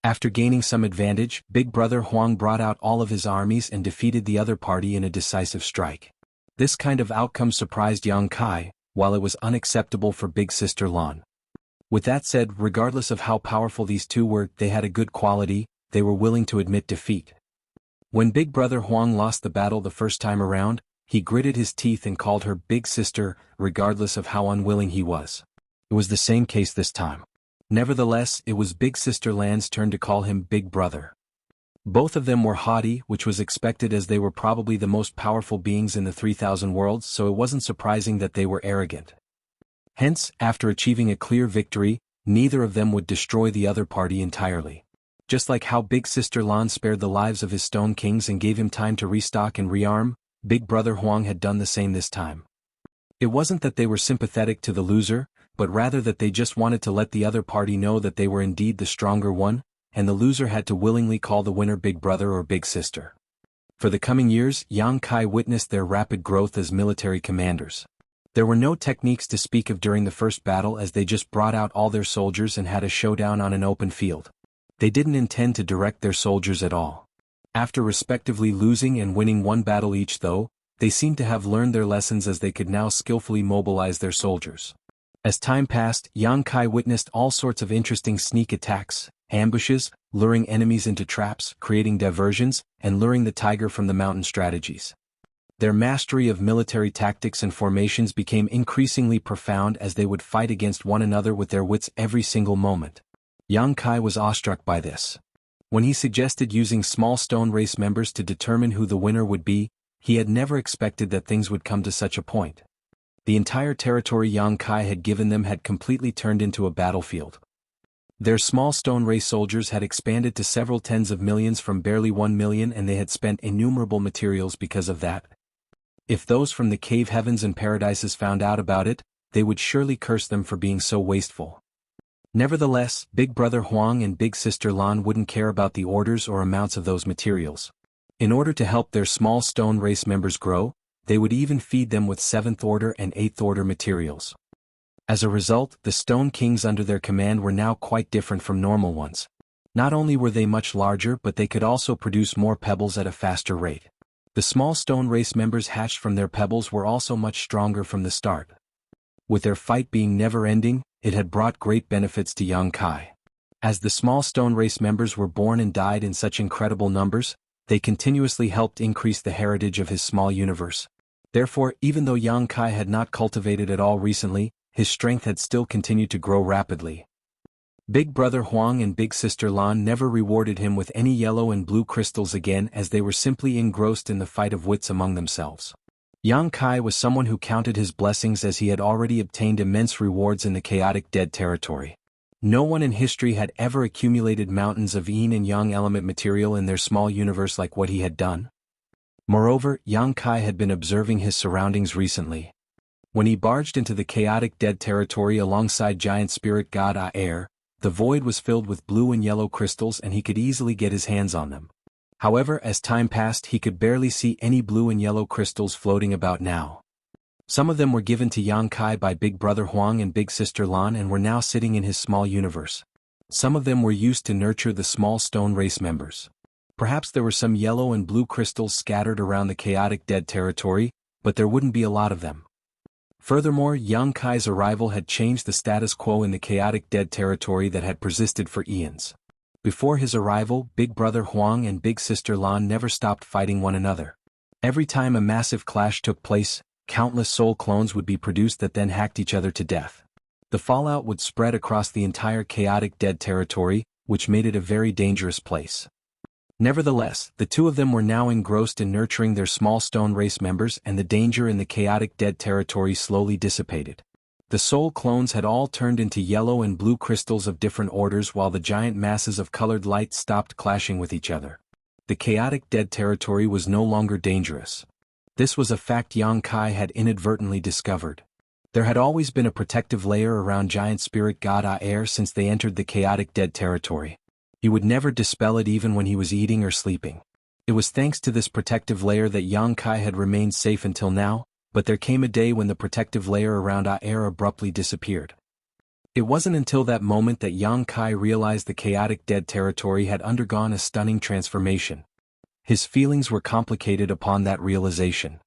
After gaining some advantage, Big Brother Huang brought out all of his armies and defeated the other party in a decisive strike. This kind of outcome surprised Yang Kai, while it was unacceptable for Big Sister Lan. With that said, regardless of how powerful these 2 were, they had a good quality: they were willing to admit defeat. When Big Brother Huang lost the battle the first time around, he gritted his teeth and called her Big Sister, regardless of how unwilling he was. It was the same case this time. Nevertheless, it was Big Sister Lan's turn to call him Big Brother. Both of them were haughty, which was expected as they were probably the most powerful beings in the 3,000 worlds, so it wasn't surprising that they were arrogant. Hence, after achieving a clear victory, neither of them would destroy the other party entirely. Just like how Big Sister Lan spared the lives of his Stone Kings and gave him time to restock and rearm, Big Brother Huang had done the same this time. It wasn't that they were sympathetic to the loser, but rather that they just wanted to let the other party know that they were indeed the stronger one, and the loser had to willingly call the winner Big Brother or Big Sister. For the coming years, Yang Kai witnessed their rapid growth as military commanders. There were no techniques to speak of during the first battle as they just brought out all their soldiers and had a showdown on an open field. They didn't intend to direct their soldiers at all. After respectively losing and winning 1 battle each though, they seemed to have learned their lessons as they could now skillfully mobilize their soldiers. As time passed, Yang Kai witnessed all sorts of interesting sneak attacks, ambushes, luring enemies into traps, creating diversions, and luring the tiger from the mountain strategies. Their mastery of military tactics and formations became increasingly profound as they would fight against one another with their wits every single moment. Yang Kai was awestruck by this. When he suggested using small stone race members to determine who the winner would be, he had never expected that things would come to such a point. The entire territory Yang Kai had given them had completely turned into a battlefield. Their small stone race soldiers had expanded to several tens of millions from barely 1 million, and they had spent innumerable materials because of that. If those from the cave heavens and paradises found out about it, they would surely curse them for being so wasteful. Nevertheless, Big Brother Huang and Big Sister Lan wouldn't care about the orders or amounts of those materials. In order to help their small stone race members grow, they would even feed them with 7th order and 8th order materials. As a result, the Stone Kings under their command were now quite different from normal ones. Not only were they much larger, but they could also produce more pebbles at a faster rate. The small stone race members hatched from their pebbles were also much stronger from the start. With their fight being never-ending, it had brought great benefits to Yang Kai. As the small stone race members were born and died in such incredible numbers, they continuously helped increase the heritage of his small universe. Therefore, even though Yang Kai had not cultivated at all recently, his strength had still continued to grow rapidly. Big Brother Huang and Big Sister Lan never rewarded him with any yellow and blue crystals again, as they were simply engrossed in the fight of wits among themselves. Yang Kai was someone who counted his blessings, as he had already obtained immense rewards in the chaotic dead territory. No one in history had ever accumulated mountains of yin and yang element material in their small universe like what he had done. Moreover, Yang Kai had been observing his surroundings recently. When he barged into the chaotic dead territory alongside giant spirit god Aer, the void was filled with blue and yellow crystals, and he could easily get his hands on them. However, as time passed, he could barely see any blue and yellow crystals floating about now. Some of them were given to Yang Kai by Big Brother Huang and Big Sister Lan and were now sitting in his small universe. Some of them were used to nurture the small stone race members. Perhaps there were some yellow and blue crystals scattered around the chaotic dead territory, but there wouldn't be a lot of them. Furthermore, Yang Kai's arrival had changed the status quo in the chaotic dead territory that had persisted for eons. Before his arrival, Big Brother Huang and Big Sister Lan never stopped fighting one another. Every time a massive clash took place, countless soul clones would be produced that then hacked each other to death. The fallout would spread across the entire chaotic dead territory, which made it a very dangerous place. Nevertheless, the two of them were now engrossed in nurturing their small stone race members, and the danger in the chaotic dead territory slowly dissipated. The soul clones had all turned into yellow and blue crystals of different orders, while the giant masses of colored light stopped clashing with each other. The chaotic dead territory was no longer dangerous. This was a fact Yang Kai had inadvertently discovered. There had always been a protective layer around giant spirit god Aer since they entered the chaotic dead territory. He would never dispel it even when he was eating or sleeping. It was thanks to this protective layer that Yang Kai had remained safe until now, but there came a day when the protective layer around Aer abruptly disappeared. It wasn't until that moment that Yang Kai realized the chaotic dead territory had undergone a stunning transformation. His feelings were complicated upon that realization.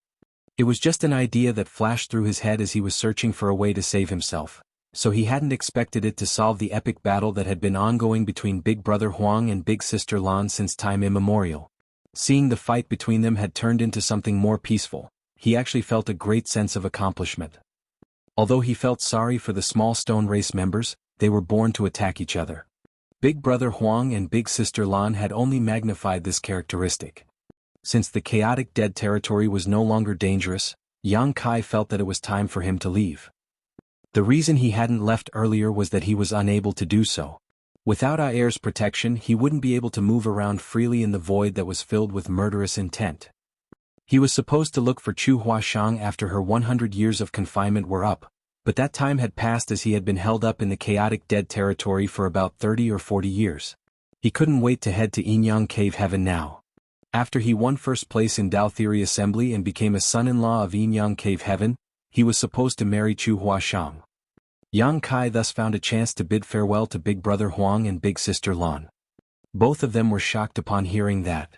It was just an idea that flashed through his head as he was searching for a way to save himself. So he hadn't expected it to solve the epic battle that had been ongoing between Big Brother Huang and Big Sister Lan since time immemorial. Seeing the fight between them had turned into something more peaceful, he actually felt a great sense of accomplishment. Although he felt sorry for the small stone race members, they were born to attack each other. Big Brother Huang and Big Sister Lan had only magnified this characteristic. Since the chaotic dead territory was no longer dangerous, Yang Kai felt that it was time for him to leave. The reason he hadn't left earlier was that he was unable to do so. Without Aer's protection, he wouldn't be able to move around freely in the void that was filled with murderous intent. He was supposed to look for Chu Huashang after her 100 years of confinement were up, but that time had passed as he had been held up in the chaotic dead territory for about 30 or 40 years. He couldn't wait to head to Yinyang Cave Heaven now. After he won first place in Dao Theory Assembly and became a son-in-law of Yinyang Cave Heaven, he was supposed to marry Chu Huashang. Yang Kai thus found a chance to bid farewell to Big Brother Huang and Big Sister Lan. Both of them were shocked upon hearing that.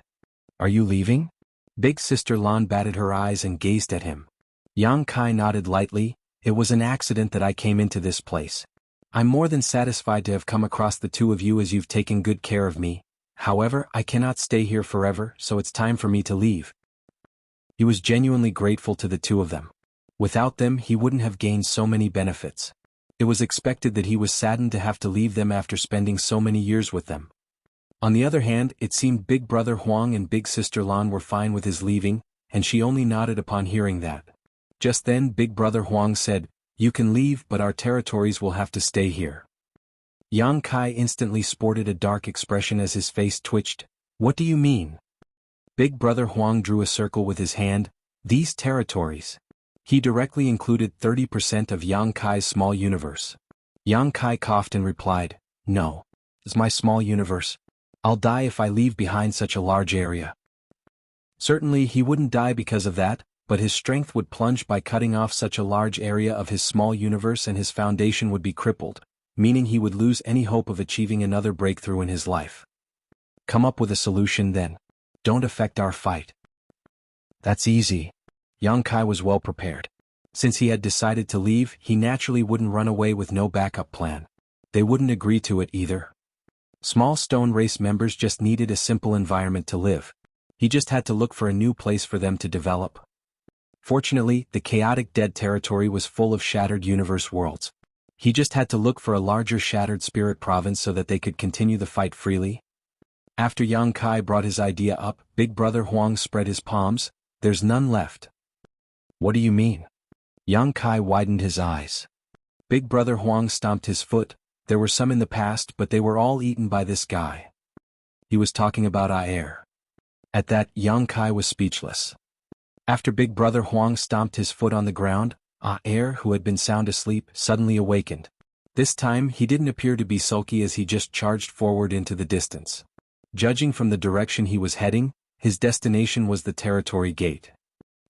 "Are you leaving?" Big Sister Lan batted her eyes and gazed at him. Yang Kai nodded lightly. "It was an accident that I came into this place. I'm more than satisfied to have come across the two of you as you've taken good care of me. However, I cannot stay here forever, so it's time for me to leave. He was genuinely grateful to the two of them. Without them, he wouldn't have gained so many benefits. It was expected that he was saddened to have to leave them after spending so many years with them. On the other hand, it seemed Big Brother Huang and Big Sister Lan were fine with his leaving, and she only nodded upon hearing that. Just then Big Brother Huang said, "You can leave, but our territories will have to stay here." Yang Kai instantly sported a dark expression as his face twitched. "What do you mean?" Big Brother Huang drew a circle with his hand. "These territories." He directly included 30% of Yang Kai's small universe. Yang Kai coughed and replied, "No. It's my small universe. I'll die if I leave behind such a large area." Certainly he wouldn't die because of that, but his strength would plunge by cutting off such a large area of his small universe, and his foundation would be crippled, meaning he would lose any hope of achieving another breakthrough in his life. "Come up with a solution then. Don't affect our fight." "That's easy." Yang Kai was well prepared. Since he had decided to leave, he naturally wouldn't run away with no backup plan. They wouldn't agree to it either. Small Stone Race members just needed a simple environment to live. He just had to look for a new place for them to develop. Fortunately, the chaotic dead territory was full of shattered universe worlds. He just had to look for a larger shattered spirit province so that they could continue the fight freely. After Yang Kai brought his idea up, Big Brother Huang spread his palms. "There's none left." "What do you mean?" Yang Kai widened his eyes. Big Brother Huang stomped his foot. "There were some in the past, but they were all eaten by this guy." He was talking about Air. At that, Yang Kai was speechless. After Big Brother Huang stomped his foot on the ground, Air, who had been sound asleep, suddenly awakened. This time he didn't appear to be sulky as he just charged forward into the distance. Judging from the direction he was heading, his destination was the territory gate.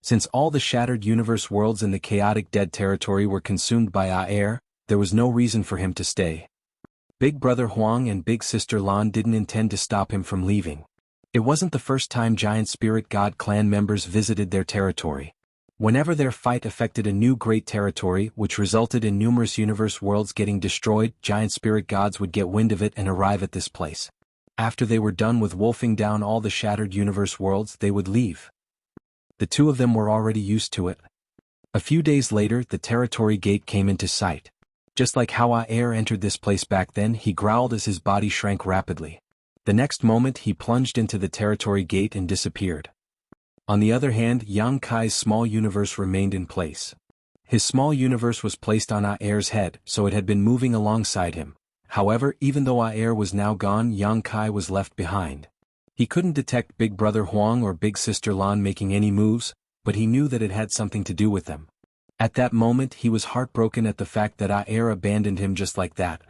Since all the shattered universe worlds in the chaotic dead territory were consumed by Air, there was no reason for him to stay. Big Brother Huang and Big Sister Lan didn't intend to stop him from leaving. It wasn't the first time Giant Spirit God clan members visited their territory. Whenever their fight affected a new great territory, which resulted in numerous universe worlds getting destroyed, Giant Spirit Gods would get wind of it and arrive at this place. After they were done with wolfing down all the shattered universe worlds, they would leave. The two of them were already used to it. A few days later, the territory gate came into sight. Just like how Air entered this place back then, he growled as his body shrank rapidly. The next moment he plunged into the territory gate and disappeared. On the other hand, Yang Kai's small universe remained in place. His small universe was placed on Air's head, so it had been moving alongside him. However, even though Air was now gone, Yang Kai was left behind. He couldn't detect Big Brother Huang or Big Sister Lan making any moves, but he knew that it had something to do with them. At that moment he was heartbroken at the fact that Air abandoned him just like that.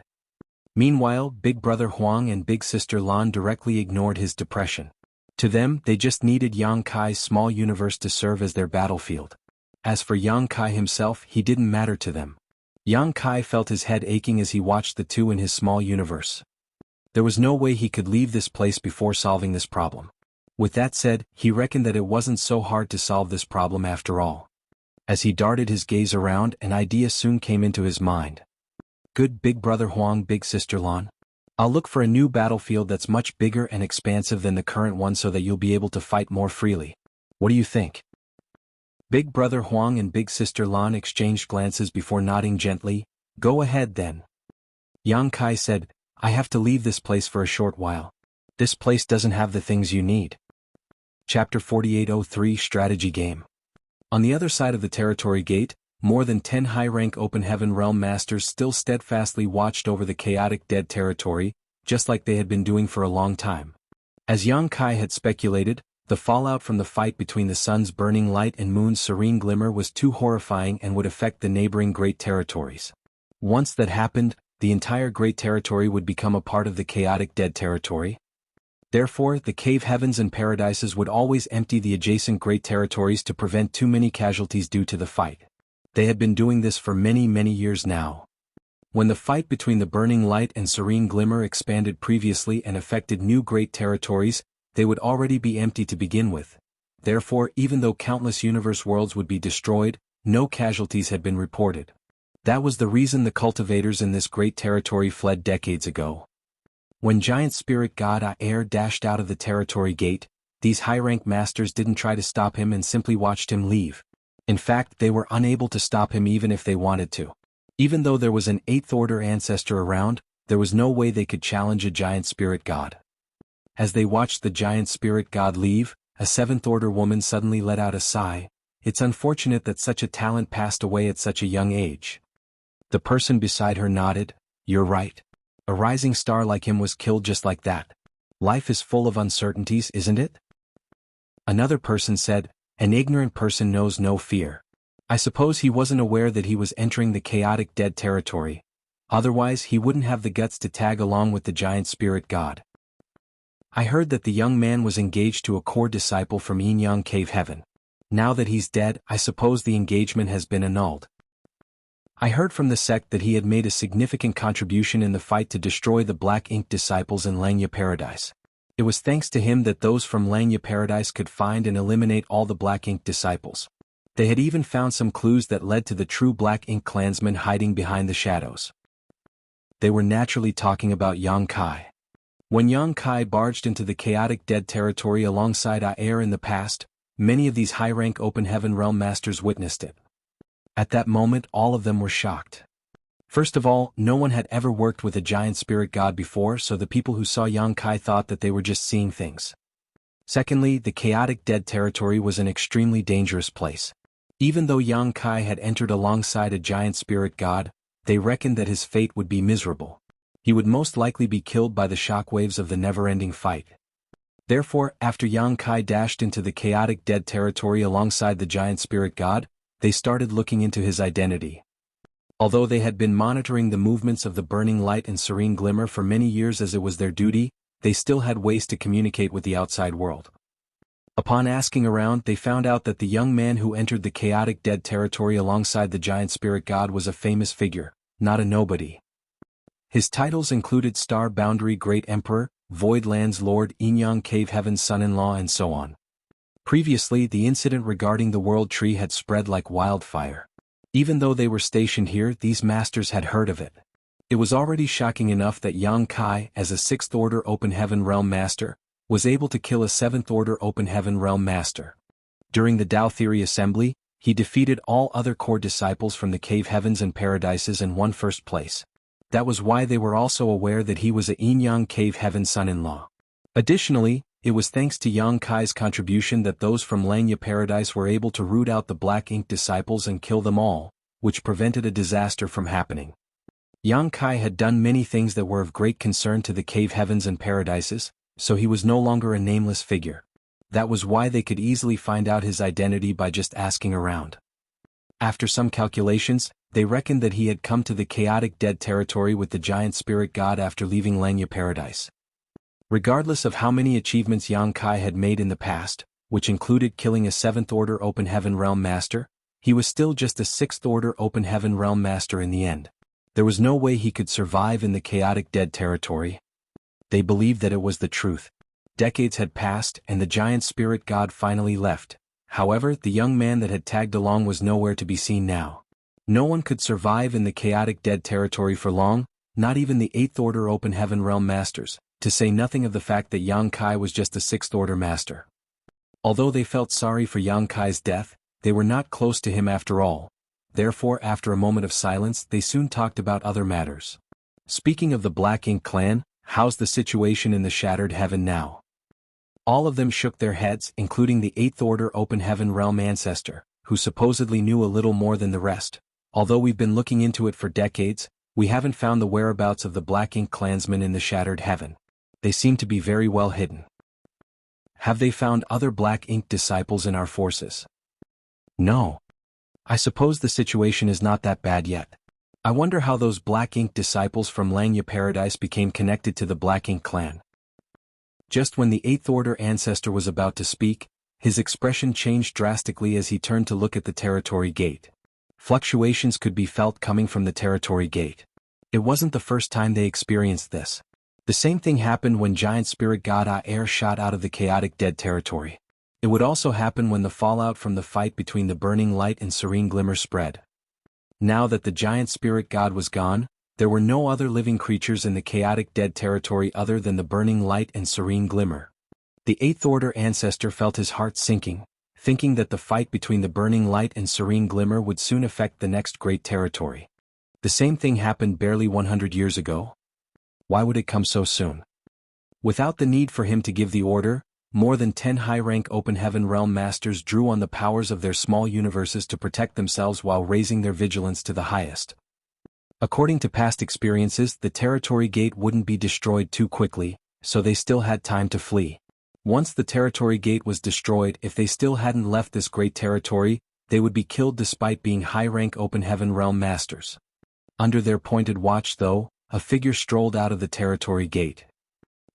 Meanwhile, Big Brother Huang and Big Sister Lan directly ignored his depression. To them, they just needed Yang Kai's small universe to serve as their battlefield. As for Yang Kai himself, he didn't matter to them. Yang Kai felt his head aching as he watched the two in his small universe. There was no way he could leave this place before solving this problem. With that said, he reckoned that it wasn't so hard to solve this problem after all. As he darted his gaze around, an idea soon came into his mind. "Good Big Brother Huang, Big Sister Lan. I'll look for a new battlefield that's much bigger and expansive than the current one so that you'll be able to fight more freely. What do you think?" Big Brother Huang and Big Sister Lan exchanged glances before nodding gently. "Go ahead then." Yang Kai said, "I have to leave this place for a short while. This place doesn't have the things you need." Chapter 4803 Strategy Game. On the other side of the territory gate, more than 10 high-rank Open Heaven Realm Masters still steadfastly watched over the chaotic dead territory, just like they had been doing for a long time. As Yang Kai had speculated, the fallout from the fight between the sun's burning light and moon's serene glimmer was too horrifying and would affect the neighboring great territories. Once that happened, the entire great territory would become a part of the chaotic dead territory. Therefore, the cave heavens and paradises would always empty the adjacent great territories to prevent too many casualties due to the fight. They had been doing this for many years now. When the fight between the burning light and serene glimmer expanded previously and affected new great territories, they would already be empty to begin with. Therefore, even though countless universe worlds would be destroyed, no casualties had been reported. That was the reason the cultivators in this great territory fled decades ago. When giant spirit god Aer dashed out of the territory gate, these high-rank masters didn't try to stop him and simply watched him leave. In fact, they were unable to stop him even if they wanted to. Even though there was an 8th order ancestor around, there was no way they could challenge a giant spirit god. As they watched the giant spirit god leave, a 7th order woman suddenly let out a sigh. It's unfortunate that such a talent passed away at such a young age. The person beside her nodded. You're right. A rising star like him was killed just like that. Life is full of uncertainties, isn't it? Another person said, an ignorant person knows no fear. I suppose he wasn't aware that he was entering the chaotic dead territory. Otherwise he wouldn't have the guts to tag along with the giant spirit god. I heard that the young man was engaged to a core disciple from Jianghu Cave Heaven. Now that he's dead, I suppose the engagement has been annulled. I heard from the sect that he had made a significant contribution in the fight to destroy the Black Ink disciples in Langya Paradise. It was thanks to him that those from Langya Paradise could find and eliminate all the Black Ink disciples. They had even found some clues that led to the true Black Ink clansmen hiding behind the shadows. They were naturally talking about Yang Kai. When Yang Kai barged into the chaotic dead territory alongside Aer in the past, many of these high-rank open heaven realm masters witnessed it. At that moment all of them were shocked. First of all, no one had ever worked with a giant spirit god before, so the people who saw Yang Kai thought that they were just seeing things. Secondly, the chaotic dead territory was an extremely dangerous place. Even though Yang Kai had entered alongside a giant spirit god, they reckoned that his fate would be miserable. He would most likely be killed by the shockwaves of the never-ending fight. Therefore, after Yang Kai dashed into the chaotic dead territory alongside the giant spirit god, they started looking into his identity. Although they had been monitoring the movements of the burning light and serene glimmer for many years as it was their duty, they still had ways to communicate with the outside world. Upon asking around, they found out that the young man who entered the chaotic dead territory alongside the giant spirit god was a famous figure, not a nobody. His titles included Star Boundary Great Emperor, Void Lands Lord, Jianghu Cave Heaven's son-in-law, and so on. Previously, the incident regarding the World Tree had spread like wildfire. Even though they were stationed here, these masters had heard of it. It was already shocking enough that Yang Kai, as a 6th Order Open Heaven Realm Master, was able to kill a 7th Order Open Heaven Realm Master. During the Tao Theory Assembly, he defeated all other core disciples from the Cave Heavens and Paradises and won first place. That was why they were also aware that he was a Jianghu Cave Heaven son-in-law. Additionally, it was thanks to Yang Kai's contribution that those from Langya Paradise were able to root out the Black Ink disciples and kill them all, which prevented a disaster from happening. Yang Kai had done many things that were of great concern to the Cave Heavens and Paradises, so he was no longer a nameless figure. That was why they could easily find out his identity by just asking around. After some calculations, they reckoned that he had come to the chaotic dead territory with the giant spirit god after leaving Langya Paradise. Regardless of how many achievements Yang Kai had made in the past, which included killing a 7th Order Open Heaven Realm Master, he was still just a 6th Order Open Heaven Realm Master in the end. There was no way he could survive in the chaotic dead territory. They believed that it was the truth. Decades had passed and the giant spirit god finally left. However, the young man that had tagged along was nowhere to be seen now. No one could survive in the chaotic dead territory for long, not even the 8th Order Open Heaven Realm Masters, to say nothing of the fact that Yang Kai was just a 6th Order Master. Although they felt sorry for Yang Kai's death, they were not close to him after all. Therefore, after a moment of silence, they soon talked about other matters. Speaking of the Black Ink clan, how's the situation in the Shattered Heaven now? All of them shook their heads, including the 8th Order Open Heaven Realm Ancestor, who supposedly knew a little more than the rest. Although we've been looking into it for decades, we haven't found the whereabouts of the Black Ink clansmen in the Shattered Heaven. They seem to be very well hidden. Have they found other Black Ink disciples in our forces? No. I suppose the situation is not that bad yet. I wonder how those Black Ink disciples from Langya Paradise became connected to the Black Ink clan. Just when the 8th Order Ancestor was about to speak, his expression changed drastically as he turned to look at the territory gate. Fluctuations could be felt coming from the territory gate. It wasn't the first time they experienced this. The same thing happened when giant spirit god Aer shot out of the chaotic dead territory. It would also happen when the fallout from the fight between the burning light and serene glimmer spread. Now that the giant spirit god was gone, there were no other living creatures in the chaotic dead territory other than the burning light and serene glimmer. The Eighth Order ancestor felt his heart sinking, thinking that the fight between the burning light and serene glimmer would soon affect the next great territory. The same thing happened barely 100 years ago. Why would it come so soon? Without the need for him to give the order, more than 10 high-rank Open Heaven Realm Masters drew on the powers of their small universes to protect themselves while raising their vigilance to the highest. According to past experiences, the territory gate wouldn't be destroyed too quickly, so they still had time to flee. Once the territory gate was destroyed, if they still hadn't left this great territory, they would be killed despite being high-rank Open Heaven Realm Masters. Under their pointed watch, though, a figure strolled out of the territory gate.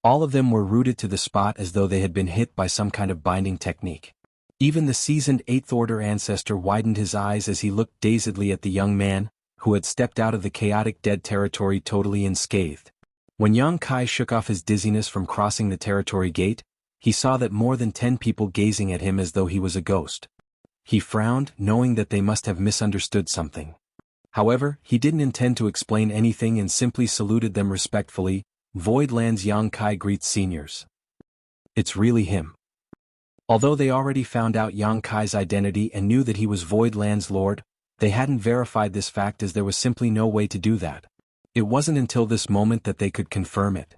All of them were rooted to the spot as though they had been hit by some kind of binding technique. Even the seasoned Eighth Order ancestor widened his eyes as he looked dazedly at the young man, who had stepped out of the chaotic dead territory totally unscathed. When Yang Kai shook off his dizziness from crossing the territory gate, he saw that more than 10 people gazing at him as though he was a ghost. He frowned, knowing that they must have misunderstood something. However, he didn't intend to explain anything and simply saluted them respectfully. Voidland's Yang Kai greets seniors. It's really him. Although they already found out Yang Kai's identity and knew that he was Voidland's lord, they hadn't verified this fact as there was simply no way to do that. It wasn't until this moment that they could confirm it.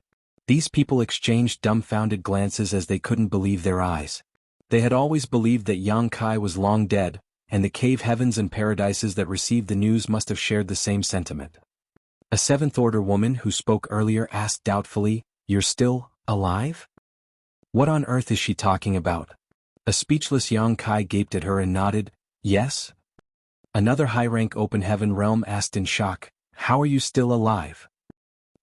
These people exchanged dumbfounded glances as they couldn't believe their eyes. They had always believed that Yang Kai was long dead, and the cave heavens and paradises that received the news must have shared the same sentiment. A Seventh Order woman who spoke earlier asked doubtfully, "You're still alive?" What on earth is she talking about? A speechless Yang Kai gaped at her and nodded, "Yes?" Another high-rank Open Heaven Realm asked in shock, "How are you still alive?"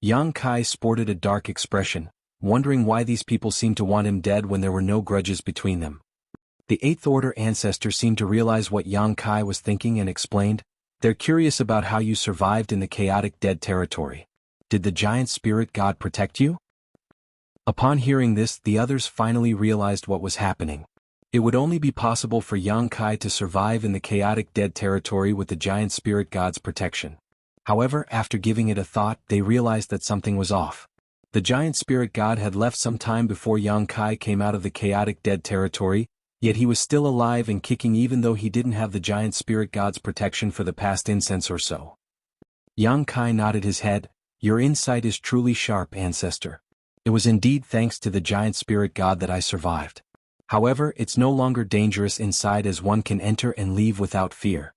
Yang Kai sported a dark expression, wondering why these people seemed to want him dead when there were no grudges between them. The Eighth Order ancestor seemed to realize what Yang Kai was thinking and explained, "They're curious about how you survived in the chaotic dead territory. Did the giant spirit god protect you?" Upon hearing this, the others finally realized what was happening. It would only be possible for Yang Kai to survive in the chaotic dead territory with the giant spirit god's protection. However, after giving it a thought, they realized that something was off. The giant spirit god had left some time before Yang Kai came out of the chaotic dead territory, yet he was still alive and kicking even though he didn't have the giant spirit god's protection for the past incense or so. Yang Kai nodded his head, "Your insight is truly sharp, ancestor. It was indeed thanks to the giant spirit god that I survived. However, it's no longer dangerous inside as one can enter and leave without fear."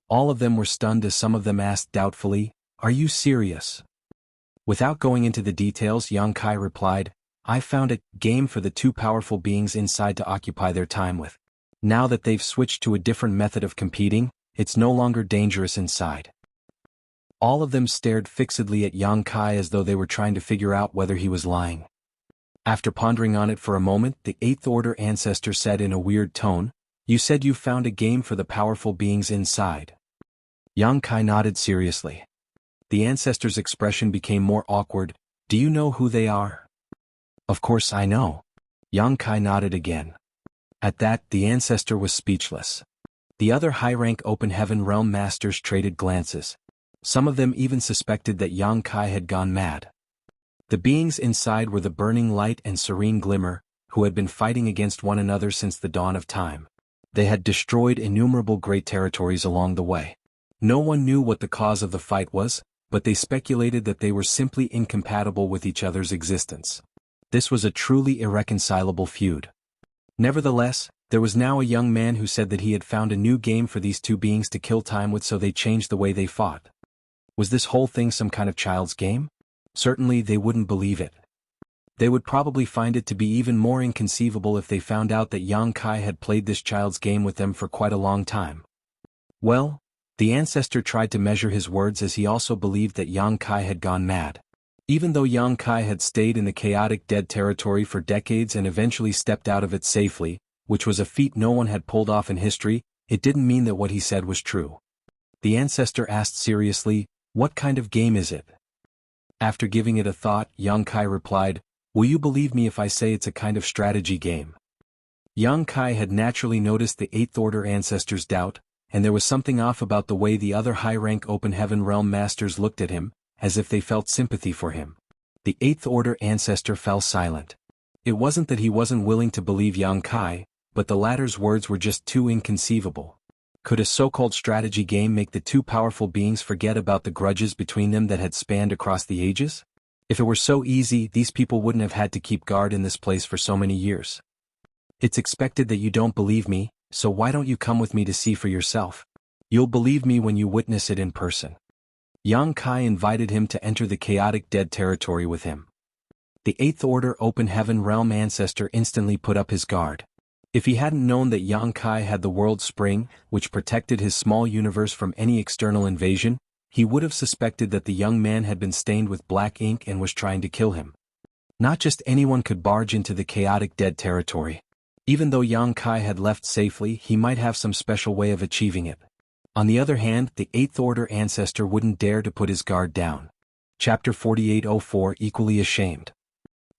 All of them were stunned as some of them asked doubtfully, "Are you serious?" Without going into the details, Yang Kai replied, "I found a game for the two powerful beings inside to occupy their time with. Now that they've switched to a different method of competing, it's no longer dangerous inside." All of them stared fixedly at Yang Kai as though they were trying to figure out whether he was lying. After pondering on it for a moment, the Eighth Order ancestor said in a weird tone, "You said you found a game for the powerful beings inside." Yang Kai nodded seriously. The ancestor's expression became more awkward. "Do you know who they are?" "Of course I know." Yang Kai nodded again. At that, the ancestor was speechless. The other high-rank Open Heaven Realm Masters traded glances. Some of them even suspected that Yang Kai had gone mad. The beings inside were the burning light and serene glimmer, who had been fighting against one another since the dawn of time. They had destroyed innumerable great territories along the way. No one knew what the cause of the fight was, but they speculated that they were simply incompatible with each other's existence. This was a truly irreconcilable feud. Nevertheless, there was now a young man who said that he had found a new game for these two beings to kill time with, so they changed the way they fought. Was this whole thing some kind of child's game? Certainly they wouldn't believe it. They would probably find it to be even more inconceivable if they found out that Yang Kai had played this child's game with them for quite a long time. Well, the ancestor tried to measure his words as he also believed that Yang Kai had gone mad. Even though Yang Kai had stayed in the chaotic dead territory for decades and eventually stepped out of it safely, which was a feat no one had pulled off in history, it didn't mean that what he said was true. The ancestor asked seriously, "What kind of game is it?" After giving it a thought, Yang Kai replied, "Will you believe me if I say it's a kind of strategy game?" Yang Kai had naturally noticed the Eighth Order ancestor's doubt, and there was something off about the way the other high-rank Open Heaven Realm Masters looked at him, as if they felt sympathy for him. The Eighth Order ancestor fell silent. It wasn't that he wasn't willing to believe Yang Kai, but the latter's words were just too inconceivable. Could a so-called strategy game make the two powerful beings forget about the grudges between them that had spanned across the ages? If it were so easy, these people wouldn't have had to keep guard in this place for so many years. It's expected that you don't believe me, so why don't you come with me to see for yourself? You'll believe me when you witness it in person. Yang Kai invited him to enter the chaotic dead territory with him. The Eighth Order Open Heaven Realm ancestor instantly put up his guard. If he hadn't known that Yang Kai had the World Spring, which protected his small universe from any external invasion, he would have suspected that the young man had been stained with black ink and was trying to kill him. Not just anyone could barge into the chaotic dead territory. Even though Yang Kai had left safely, he might have some special way of achieving it. On the other hand, the Eighth Order ancestor wouldn't dare to put his guard down. Chapter 4804 Equally Ashamed.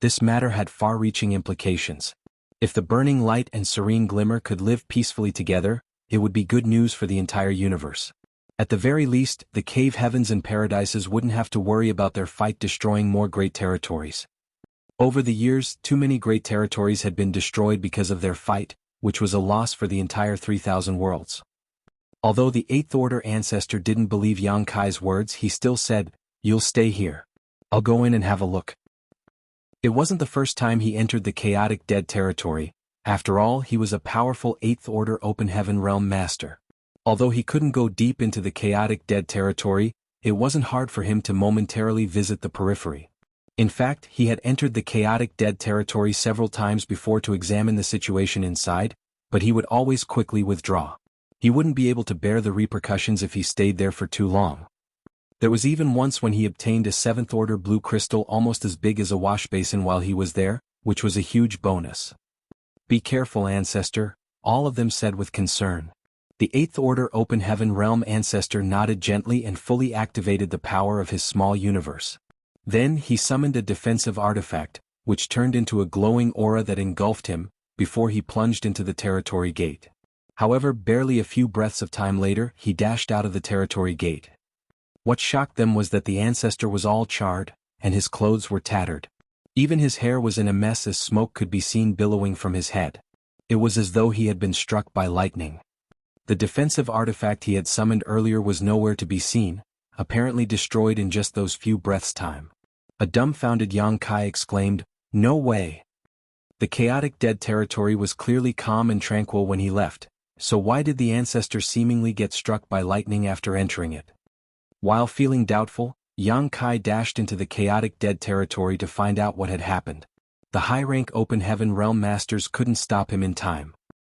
This matter had far-reaching implications. If the burning light and serene glimmer could live peacefully together, it would be good news for the entire universe. At the very least, the cave heavens and paradises wouldn't have to worry about their fight destroying more great territories. Over the years, too many great territories had been destroyed because of their fight, which was a loss for the entire 3,000 worlds. Although the Eighth Order ancestor didn't believe Yang Kai's words, he still said, "You'll stay here. I'll go in and have a look." It wasn't the first time he entered the chaotic dead territory. After all, he was a powerful Eighth Order Open Heaven Realm Master. Although he couldn't go deep into the chaotic dead territory, it wasn't hard for him to momentarily visit the periphery. In fact, he had entered the chaotic dead territory several times before to examine the situation inside, but he would always quickly withdraw. He wouldn't be able to bear the repercussions if he stayed there for too long. There was even once when he obtained a Seventh Order blue crystal almost as big as a wash basin while he was there, which was a huge bonus. "Be careful, ancestor," all of them said with concern. The Eighth Order Open Heaven Realm ancestor nodded gently and fully activated the power of his small universe. Then he summoned a defensive artifact, which turned into a glowing aura that engulfed him, before he plunged into the territory gate. However, barely a few breaths of time later, he dashed out of the territory gate. What shocked them was that the ancestor was all charred, and his clothes were tattered. Even his hair was in a mess as smoke could be seen billowing from his head. It was as though he had been struck by lightning. The defensive artifact he had summoned earlier was nowhere to be seen, apparently destroyed in just those few breaths' time. A dumbfounded Yang Kai exclaimed, "No way!" The chaotic dead territory was clearly calm and tranquil when he left, so why did the ancestor seemingly get struck by lightning after entering it? While feeling doubtful, Yang Kai dashed into the chaotic dead territory to find out what had happened. The high-rank Open Heaven Realm Masters couldn't stop him in time.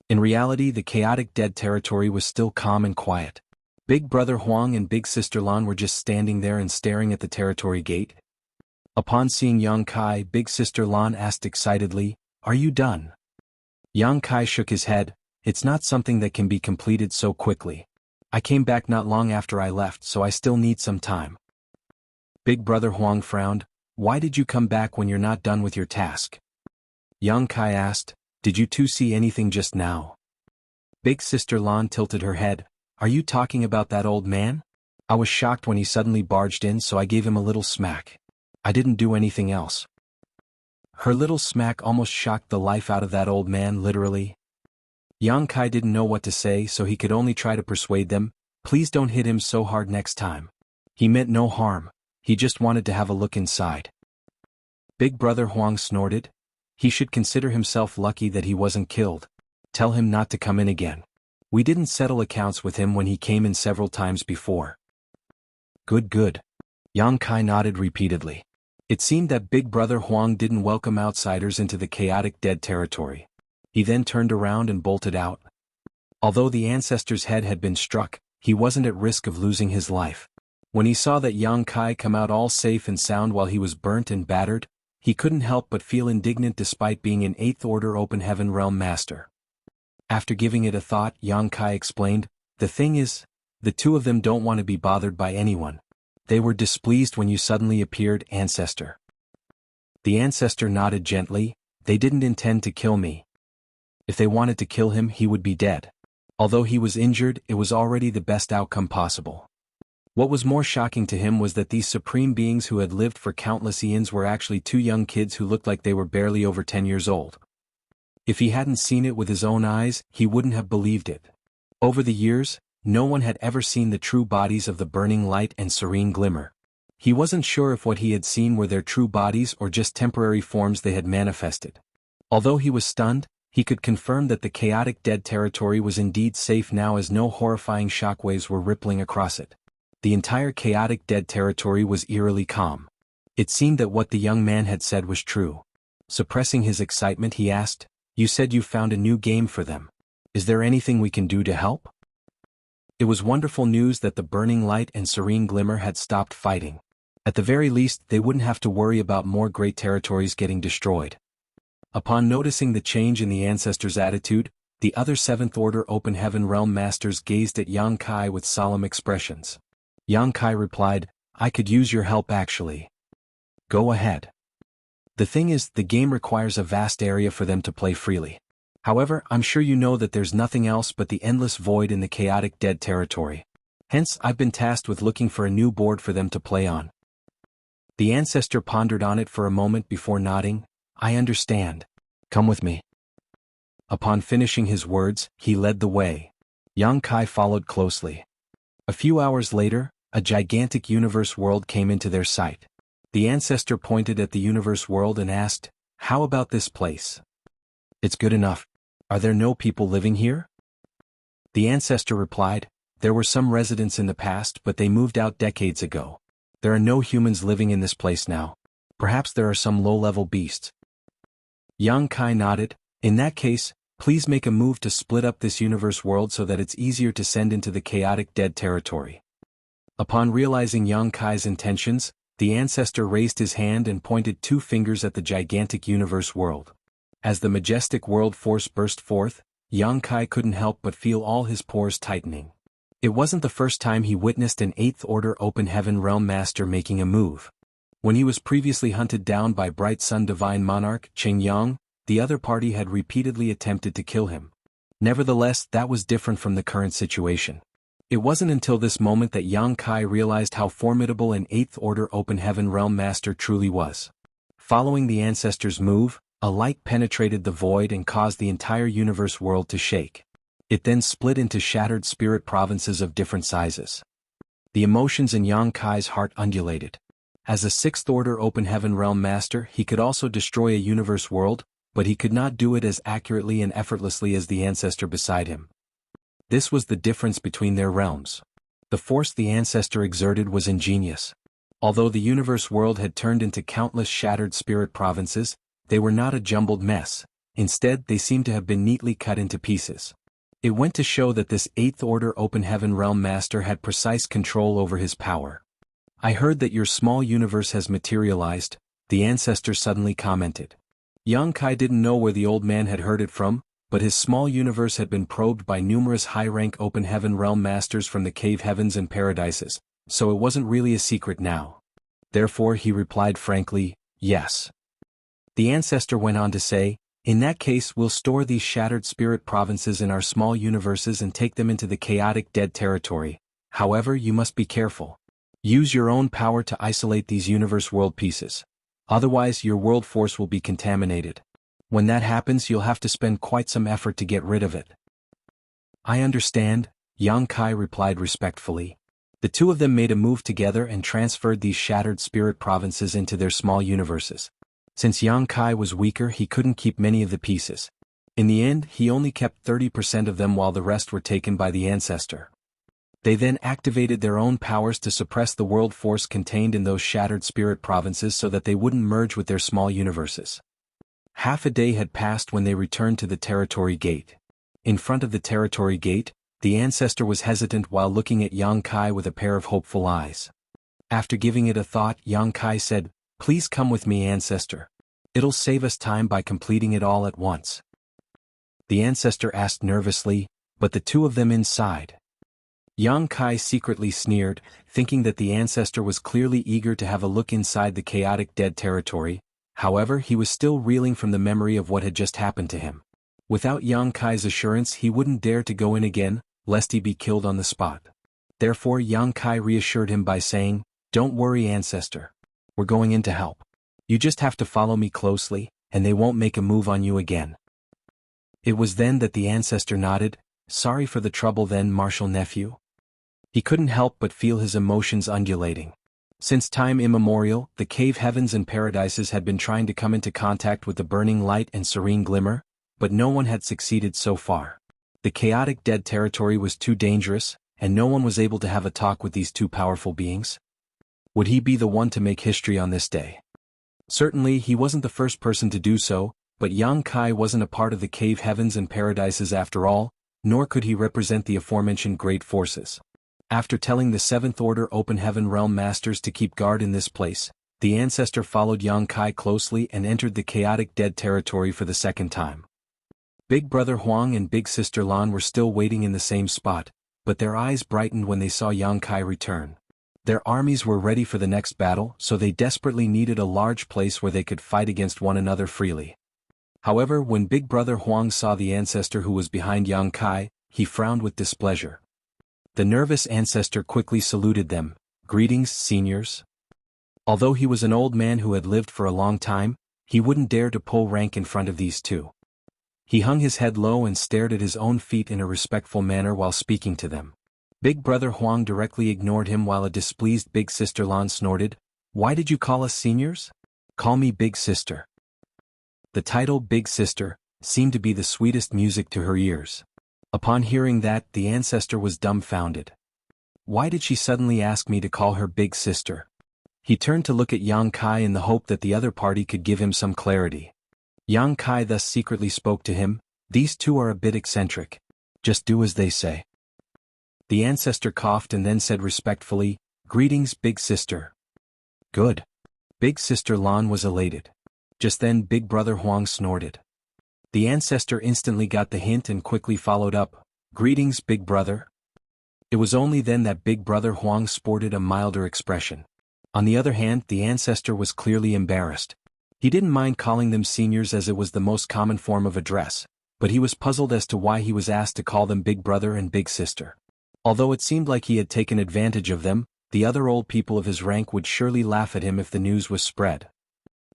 In reality, the chaotic dead territory was still calm and quiet. Big Brother Huang and Big Sister Lan were just standing there and staring at the territory gate. Upon seeing Yang Kai, Big Sister Lan asked excitedly, "Are you done?" Yang Kai shook his head. "It's not something that can be completed so quickly. I came back not long after I left, so I still need some time." Big Brother Huang frowned. "Why did you come back when you're not done with your task?" Yang Kai asked, "Did you two see anything just now?" Big Sister Lan tilted her head. "Are you talking about that old man? I was shocked when he suddenly barged in, so I gave him a little smack. I didn't do anything else." Her little smack almost shocked the life out of that old man, literally. Yang Kai didn't know what to say, so he could only try to persuade them, "Please don't hit him so hard next time. He meant no harm. He just wanted to have a look inside." Big Brother Huang snorted. He should consider himself lucky that he wasn't killed. Tell him not to come in again. We didn't settle accounts with him when he came in several times before. Good, good. Yang Kai nodded repeatedly. It seemed that Big Brother Huang didn't welcome outsiders into the chaotic dead territory. He then turned around and bolted out. Although the ancestor's head had been struck, he wasn't at risk of losing his life. When he saw that Yang Kai come out all safe and sound while he was burnt and battered, he couldn't help but feel indignant despite being an Eighth Order Open Heaven Realm Master. After giving it a thought, Yang Kai explained, "The thing is, the two of them don't want to be bothered by anyone. They were displeased when you suddenly appeared, Ancestor." The ancestor nodded gently. "They didn't intend to kill me. If they wanted to kill him, he would be dead. Although he was injured, it was already the best outcome possible. What was more shocking to him was that these supreme beings who had lived for countless eons were actually two young kids who looked like they were barely over 10 years old. If he hadn't seen it with his own eyes, he wouldn't have believed it. Over the years, no one had ever seen the true bodies of the burning light and serene glimmer. He wasn't sure if what he had seen were their true bodies or just temporary forms they had manifested. Although he was stunned, he could confirm that the chaotic dead territory was indeed safe now, as no horrifying shockwaves were rippling across it. The entire chaotic dead territory was eerily calm. It seemed that what the young man had said was true. Suppressing his excitement, he asked, "You said you found a new game for them. Is there anything we can do to help?" It was wonderful news that the burning light and serene glimmer had stopped fighting. At the very least, they wouldn't have to worry about more great territories getting destroyed. Upon noticing the change in the ancestors' attitude, the other Seventh Order Open Heaven Realm Masters gazed at Yang Kai with solemn expressions. Yang Kai replied, "I could use your help actually." "Go ahead. The thing is, the game requires a vast area for them to play freely. However, I'm sure you know that there's nothing else but the endless void in the chaotic dead territory. Hence, I've been tasked with looking for a new board for them to play on." The ancestor pondered on it for a moment before nodding. "I understand. Come with me." Upon finishing his words, he led the way. Yang Kai followed closely. A few hours later, a gigantic universe world came into their sight. The ancestor pointed at the universe world and asked, "How about this place?" "It's good enough. Are there no people living here?" The ancestor replied, "There were some residents in the past, but they moved out decades ago. There are no humans living in this place now. Perhaps there are some low-level beasts." Yang Kai nodded. "In that case, please make a move to split up this universe world so that it's easier to send into the chaotic dead territory." Upon realizing Yang Kai's intentions, the ancestor raised his hand and pointed two fingers at the gigantic universe world. As the majestic world force burst forth, Yang Kai couldn't help but feel all his pores tightening. It wasn't the first time he witnessed an Eighth Order Open Heaven Realm Master making a move. When he was previously hunted down by Bright Sun Divine Monarch Qing Yang, the other party had repeatedly attempted to kill him. Nevertheless, that was different from the current situation. It wasn't until this moment that Yang Kai realized how formidable an Eighth Order Open Heaven Realm Master truly was. Following the ancestor's move, a light penetrated the void and caused the entire universe world to shake. It then split into shattered spirit provinces of different sizes. The emotions in Yang Kai's heart undulated. As a Sixth Order Open Heaven Realm Master, he could also destroy a universe world, but he could not do it as accurately and effortlessly as the ancestor beside him. This was the difference between their realms. The force the ancestor exerted was ingenious. Although the universe world had turned into countless shattered spirit provinces, they were not a jumbled mess. Instead, they seemed to have been neatly cut into pieces. It went to show that this Eighth Order Open Heaven Realm Master had precise control over his power. "I heard that your small universe has materialized," the ancestor suddenly commented. Yang Kai didn't know where the old man had heard it from, but his small universe had been probed by numerous high-rank Open Heaven Realm Masters from the cave heavens and paradises, so it wasn't really a secret now. Therefore he replied frankly, "Yes." The ancestor went on to say, "In that case, we'll store these shattered spirit provinces in our small universes and take them into the chaotic dead territory. However, you must be careful. Use your own power to isolate these universe world pieces. Otherwise, your world force will be contaminated. When that happens, you'll have to spend quite some effort to get rid of it." "I understand," Yang Kai replied respectfully. The two of them made a move together and transferred these shattered spirit provinces into their small universes. Since Yang Kai was weaker, he couldn't keep many of the pieces. In the end, he only kept 30% of them while the rest were taken by the ancestor. They then activated their own powers to suppress the world force contained in those shattered spirit provinces so that they wouldn't merge with their small universes. Half a day had passed when they returned to the territory gate. In front of the territory gate, the ancestor was hesitant while looking at Yang Kai with a pair of hopeful eyes. After giving it a thought, Yang Kai said, "Please come with me, ancestor. It'll save us time by completing it all at once." The ancestor asked nervously, "But the two of them inside?" Yang Kai secretly sneered, thinking that the ancestor was clearly eager to have a look inside the chaotic dead territory. However, he was still reeling from the memory of what had just happened to him. Without Yang Kai's assurance he wouldn't dare to go in again, lest he be killed on the spot. Therefore Yang Kai reassured him by saying, "Don't worry, ancestor. We're going in to help. You just have to follow me closely, and they won't make a move on you again." It was then that the ancestor nodded. "Sorry for the trouble then, martial nephew." He couldn't help but feel his emotions undulating. Since time immemorial, the cave heavens and paradises had been trying to come into contact with the burning light and serene glimmer, but no one had succeeded so far. The chaotic dead territory was too dangerous, and no one was able to have a talk with these two powerful beings. Would he be the one to make history on this day? Certainly he wasn't the first person to do so, but Yang Kai wasn't a part of the cave heavens and paradises after all, nor could he represent the aforementioned great forces. After telling the Seventh Order Open Heaven Realm Masters to keep guard in this place, the ancestor followed Yang Kai closely and entered the chaotic dead territory for the second time. Big Brother Huang and Big Sister Lan were still waiting in the same spot, but their eyes brightened when they saw Yang Kai return. Their armies were ready for the next battle, so they desperately needed a large place where they could fight against one another freely. However, when Big Brother Huang saw the ancestor who was behind Yang Kai, he frowned with displeasure. The nervous ancestor quickly saluted them. "Greetings, seniors." Although he was an old man who had lived for a long time, he wouldn't dare to pull rank in front of these two. He hung his head low and stared at his own feet in a respectful manner while speaking to them. Big Brother Huang directly ignored him while a displeased Big Sister Lan snorted, "Why did you call us seniors? Call me Big Sister." The title Big Sister seemed to be the sweetest music to her ears. Upon hearing that, the ancestor was dumbfounded. Why did she suddenly ask me to call her Big Sister? He turned to look at Yang Kai in the hope that the other party could give him some clarity. Yang Kai thus secretly spoke to him, "These two are a bit eccentric. Just do as they say." The ancestor coughed and then said respectfully, "Greetings, Big Sister." "Good." Big Sister Lan was elated. Just then Big Brother Huang snorted. The ancestor instantly got the hint and quickly followed up, "Greetings, Big Brother." It was only then that Big Brother Huang sported a milder expression. On the other hand, the ancestor was clearly embarrassed. He didn't mind calling them seniors as it was the most common form of address, but he was puzzled as to why he was asked to call them Big Brother and Big Sister. Although it seemed like he had taken advantage of them, the other old people of his rank would surely laugh at him if the news was spread.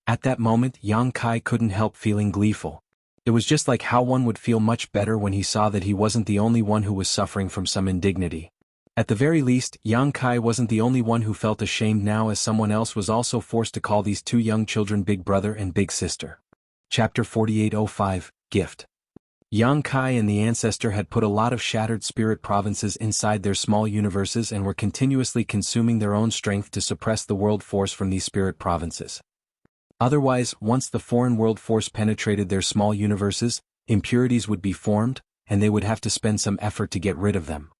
At that moment Yang Kai couldn't help feeling gleeful. It was just like how one would feel much better when he saw that he wasn't the only one who was suffering from some indignity. At the very least, Yang Kai wasn't the only one who felt ashamed now, as someone else was also forced to call these two young children Big Brother and Big Sister. Chapter 4805, Gift. Yang Kai and the ancestor had put a lot of shattered spirit provinces inside their small universes and were continuously consuming their own strength to suppress the world force from these spirit provinces. Otherwise, once the foreign world force penetrated their small universes, impurities would be formed, and they would have to spend some effort to get rid of them.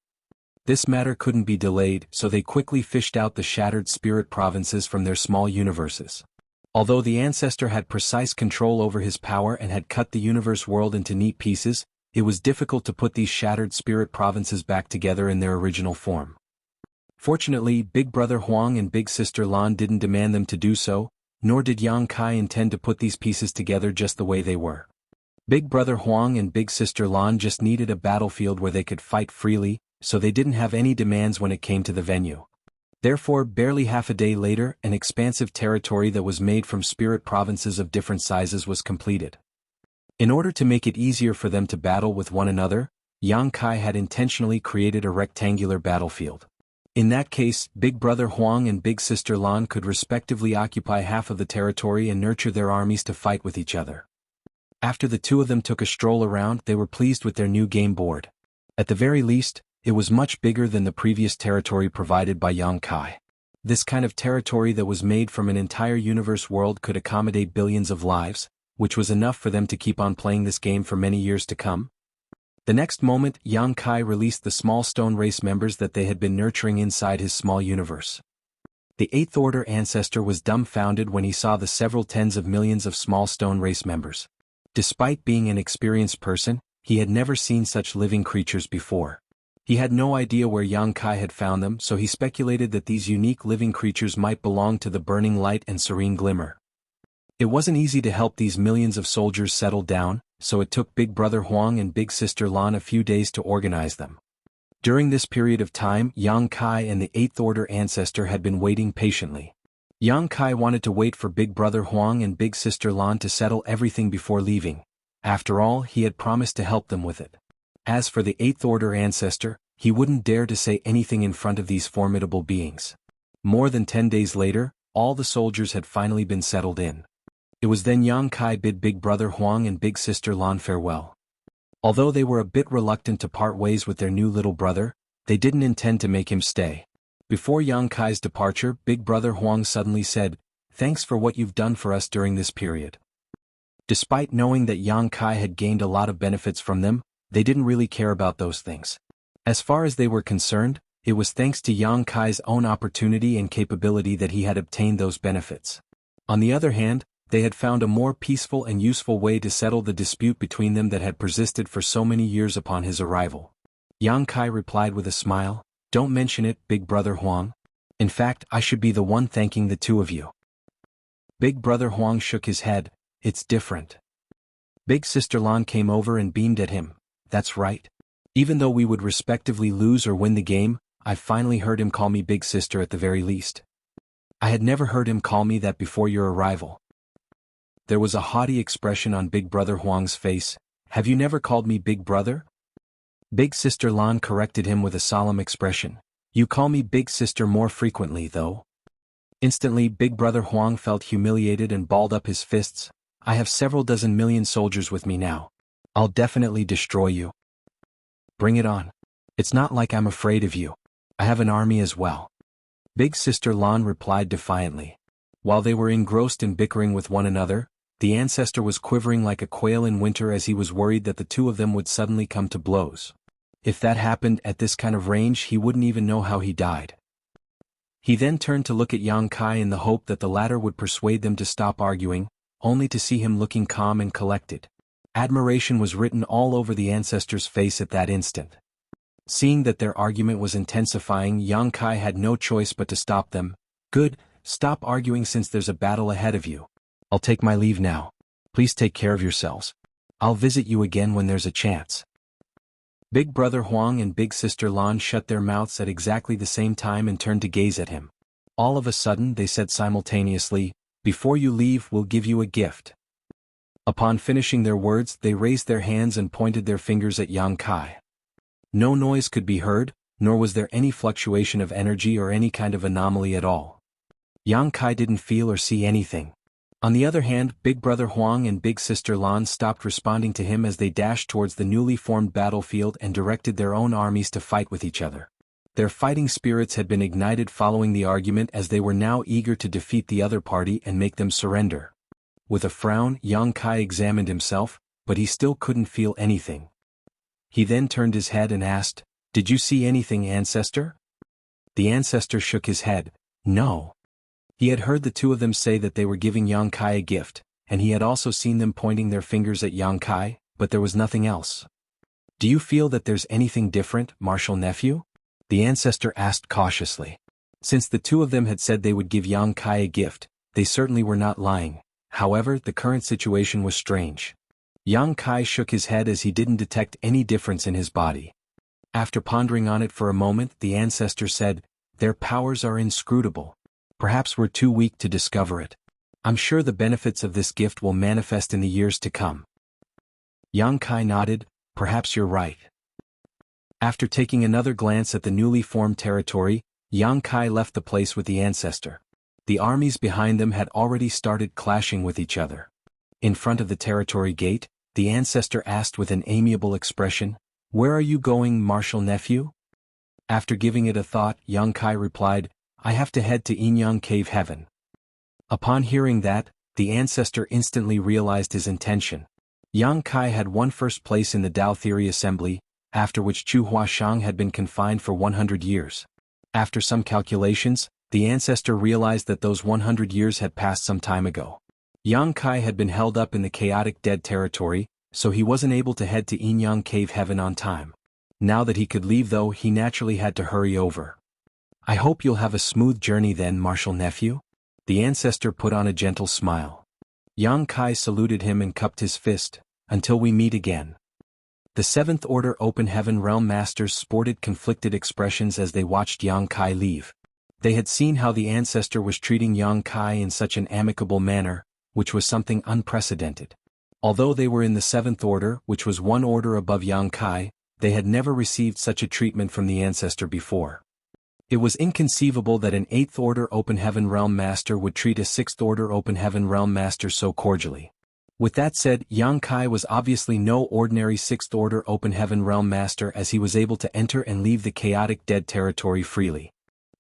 This matter couldn't be delayed, so they quickly fished out the shattered spirit provinces from their small universes. Although the ancestor had precise control over his power and had cut the universe world into neat pieces, it was difficult to put these shattered spirit provinces back together in their original form. Fortunately, Big Brother Huang and Big Sister Lan didn't demand them to do so, nor did Yang Kai intend to put these pieces together just the way they were. Big Brother Huang and Big Sister Lan just needed a battlefield where they could fight freely, so they didn't have any demands when it came to the venue. Therefore, barely half a day later, an expansive territory that was made from spirit provinces of different sizes was completed. In order to make it easier for them to battle with one another, Yang Kai had intentionally created a rectangular battlefield. In that case, Big Brother Huang and Big Sister Lan could respectively occupy half of the territory and nurture their armies to fight with each other. After the two of them took a stroll around, they were pleased with their new game board. At the very least, it was much bigger than the previous territory provided by Yang Kai. This kind of territory that was made from an entire universe world could accommodate billions of lives, which was enough for them to keep on playing this game for many years to come. The next moment, Yang Kai released the small stone race members that they had been nurturing inside his small universe. The Eighth Order ancestor was dumbfounded when he saw the several tens of millions of small stone race members. Despite being an experienced person, he had never seen such living creatures before. He had no idea where Yang Kai had found them, so he speculated that these unique living creatures might belong to the burning light and serene glimmer. It wasn't easy to help these millions of soldiers settle down, so it took Big Brother Huang and Big Sister Lan a few days to organize them. During this period of time, Yang Kai and the 8th Order ancestor had been waiting patiently. Yang Kai wanted to wait for Big Brother Huang and Big Sister Lan to settle everything before leaving. After all, he had promised to help them with it. As for the 8th Order ancestor, he wouldn't dare to say anything in front of these formidable beings. More than 10 days later, all the soldiers had finally been settled in. It was then Yang Kai bid Big Brother Huang and Big Sister Lan farewell. Although they were a bit reluctant to part ways with their new little brother, they didn't intend to make him stay. Before Yang Kai's departure, Big Brother Huang suddenly said, "Thanks for what you've done for us during this period." Despite knowing that Yang Kai had gained a lot of benefits from them, they didn't really care about those things. As far as they were concerned, it was thanks to Yang Kai's own opportunity and capability that he had obtained those benefits. On the other hand, they had found a more peaceful and useful way to settle the dispute between them that had persisted for so many years upon his arrival. Yang Kai replied with a smile, "Don't mention it, Big Brother Huang. In fact, I should be the one thanking the two of you." Big Brother Huang shook his head. "It's different." Big Sister Lan came over and beamed at him. "That's right. Even though we would respectively lose or win the game, I finally heard him call me Big Sister at the very least. I had never heard him call me that before your arrival." There was a haughty expression on Big Brother Huang's face. "Have you never called me Big Brother?" Big Sister Lan corrected him with a solemn expression. "You call me Big Sister more frequently, though." Instantly, Big Brother Huang felt humiliated and balled up his fists. "I have several dozen million soldiers with me now. I'll definitely destroy you. Bring it on. It's not like I'm afraid of you. I have an army as well." Big Sister Lan replied defiantly. While they were engrossed in bickering with one another, the ancestor was quivering like a quail in winter as he was worried that the two of them would suddenly come to blows. If that happened at this kind of range, he wouldn't even know how he died. He then turned to look at Yang Kai in the hope that the latter would persuade them to stop arguing, only to see him looking calm and collected. Admiration was written all over the ancestor's face at that instant. Seeing that their argument was intensifying, Yang Kai had no choice but to stop them. "Good, stop arguing since there's a battle ahead of you. I'll take my leave now. Please take care of yourselves. I'll visit you again when there's a chance." Big Brother Huang and Big Sister Lan shut their mouths at exactly the same time and turned to gaze at him. All of a sudden they said simultaneously, "Before you leave, we'll give you a gift." Upon finishing their words, they raised their hands and pointed their fingers at Yang Kai. No noise could be heard, nor was there any fluctuation of energy or any kind of anomaly at all. Yang Kai didn't feel or see anything. On the other hand, Big Brother Huang and Big Sister Lan stopped responding to him as they dashed towards the newly formed battlefield and directed their own armies to fight with each other. Their fighting spirits had been ignited following the argument, as they were now eager to defeat the other party and make them surrender. With a frown, Yang Kai examined himself, but he still couldn't feel anything. He then turned his head and asked, "Did you see anything, ancestor?" The ancestor shook his head. "No." He had heard the two of them say that they were giving Yang Kai a gift, and he had also seen them pointing their fingers at Yang Kai, but there was nothing else. "Do you feel that there's anything different, Martial Nephew?" the ancestor asked cautiously. Since the two of them had said they would give Yang Kai a gift, they certainly were not lying. However, the current situation was strange. Yang Kai shook his head as he didn't detect any difference in his body. After pondering on it for a moment, the ancestor said, "Their powers are inscrutable. Perhaps we're too weak to discover it. I'm sure the benefits of this gift will manifest in the years to come." Yang Kai nodded. "Perhaps you're right." After taking another glance at the newly formed territory, Yang Kai left the place with the ancestor. The armies behind them had already started clashing with each other. In front of the territory gate, the ancestor asked with an amiable expression, "Where are you going, Martial Nephew?" After giving it a thought, Yang Kai replied, "I have to head to Inyang Cave Heaven." Upon hearing that, the ancestor instantly realized his intention. Yang Kai had won first place in the Dao Theory Assembly, after which Chu Huashang had been confined for 100 years. After some calculations, the ancestor realized that those 100 years had passed some time ago. Yang Kai had been held up in the chaotic dead territory, so he wasn't able to head to Inyang Cave Heaven on time. Now that he could leave though, he naturally had to hurry over. "I hope you'll have a smooth journey then, Martial Nephew." The ancestor put on a gentle smile. Yang Kai saluted him and cupped his fist. until we meet again. The Seventh Order Open Heaven Realm Masters sported conflicted expressions as they watched Yang Kai leave. They had seen how the ancestor was treating Yang Kai in such an amicable manner, which was something unprecedented. Although they were in the Seventh Order, which was one order above Yang Kai, they had never received such a treatment from the ancestor before. It was inconceivable that an Eighth Order Open Heaven Realm Master would treat a Sixth Order Open Heaven Realm Master so cordially. With that said, Yang Kai was obviously no ordinary Sixth Order Open Heaven Realm Master, as he was able to enter and leave the chaotic dead territory freely.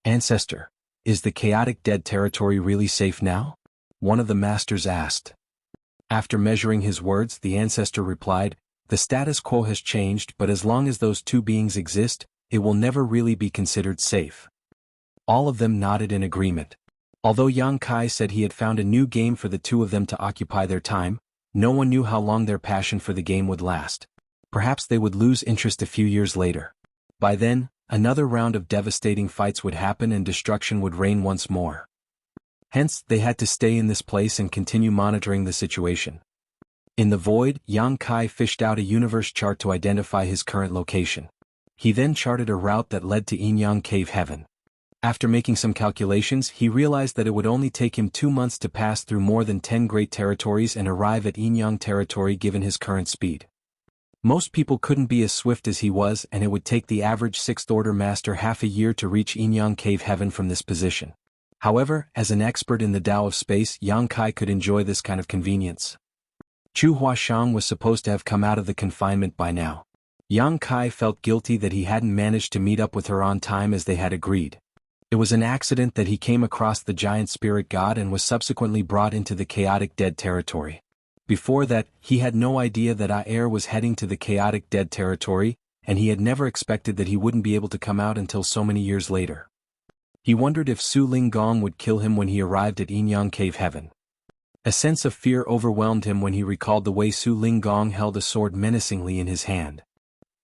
Ancestor, is the chaotic dead territory really safe now? One of the masters asked. After measuring his words, the ancestor replied, the status quo has changed, but as long as those two beings exist, it will never really be considered safe. All of them nodded in agreement. Although Yang Kai said he had found a new game for the two of them to occupy their time, no one knew how long their passion for the game would last. Perhaps they would lose interest a few years later. By then, another round of devastating fights would happen and destruction would reign once more. Hence, they had to stay in this place and continue monitoring the situation. In the void, Yang Kai fished out a universe chart to identify his current location. He then charted a route that led to Inyang Cave Heaven. After making some calculations, he realized that it would only take him 2 months to pass through more than 10 great territories and arrive at Inyang territory given his current speed. Most people couldn't be as swift as he was, and it would take the average Sixth Order Master half a year to reach Inyang Cave Heaven from this position. However, as an expert in the Tao of space, Yang Kai could enjoy this kind of convenience. Chu Huashang was supposed to have come out of the confinement by now. Yang Kai felt guilty that he hadn't managed to meet up with her on time as they had agreed. It was an accident that he came across the giant spirit god and was subsequently brought into the chaotic dead territory. Before that, he had no idea that Air was heading to the chaotic dead territory, and he had never expected that he wouldn't be able to come out until so many years later. He wondered if Su Ling Gong would kill him when he arrived at Inyang Cave Heaven. A sense of fear overwhelmed him when he recalled the way Su Ling Gong held a sword menacingly in his hand.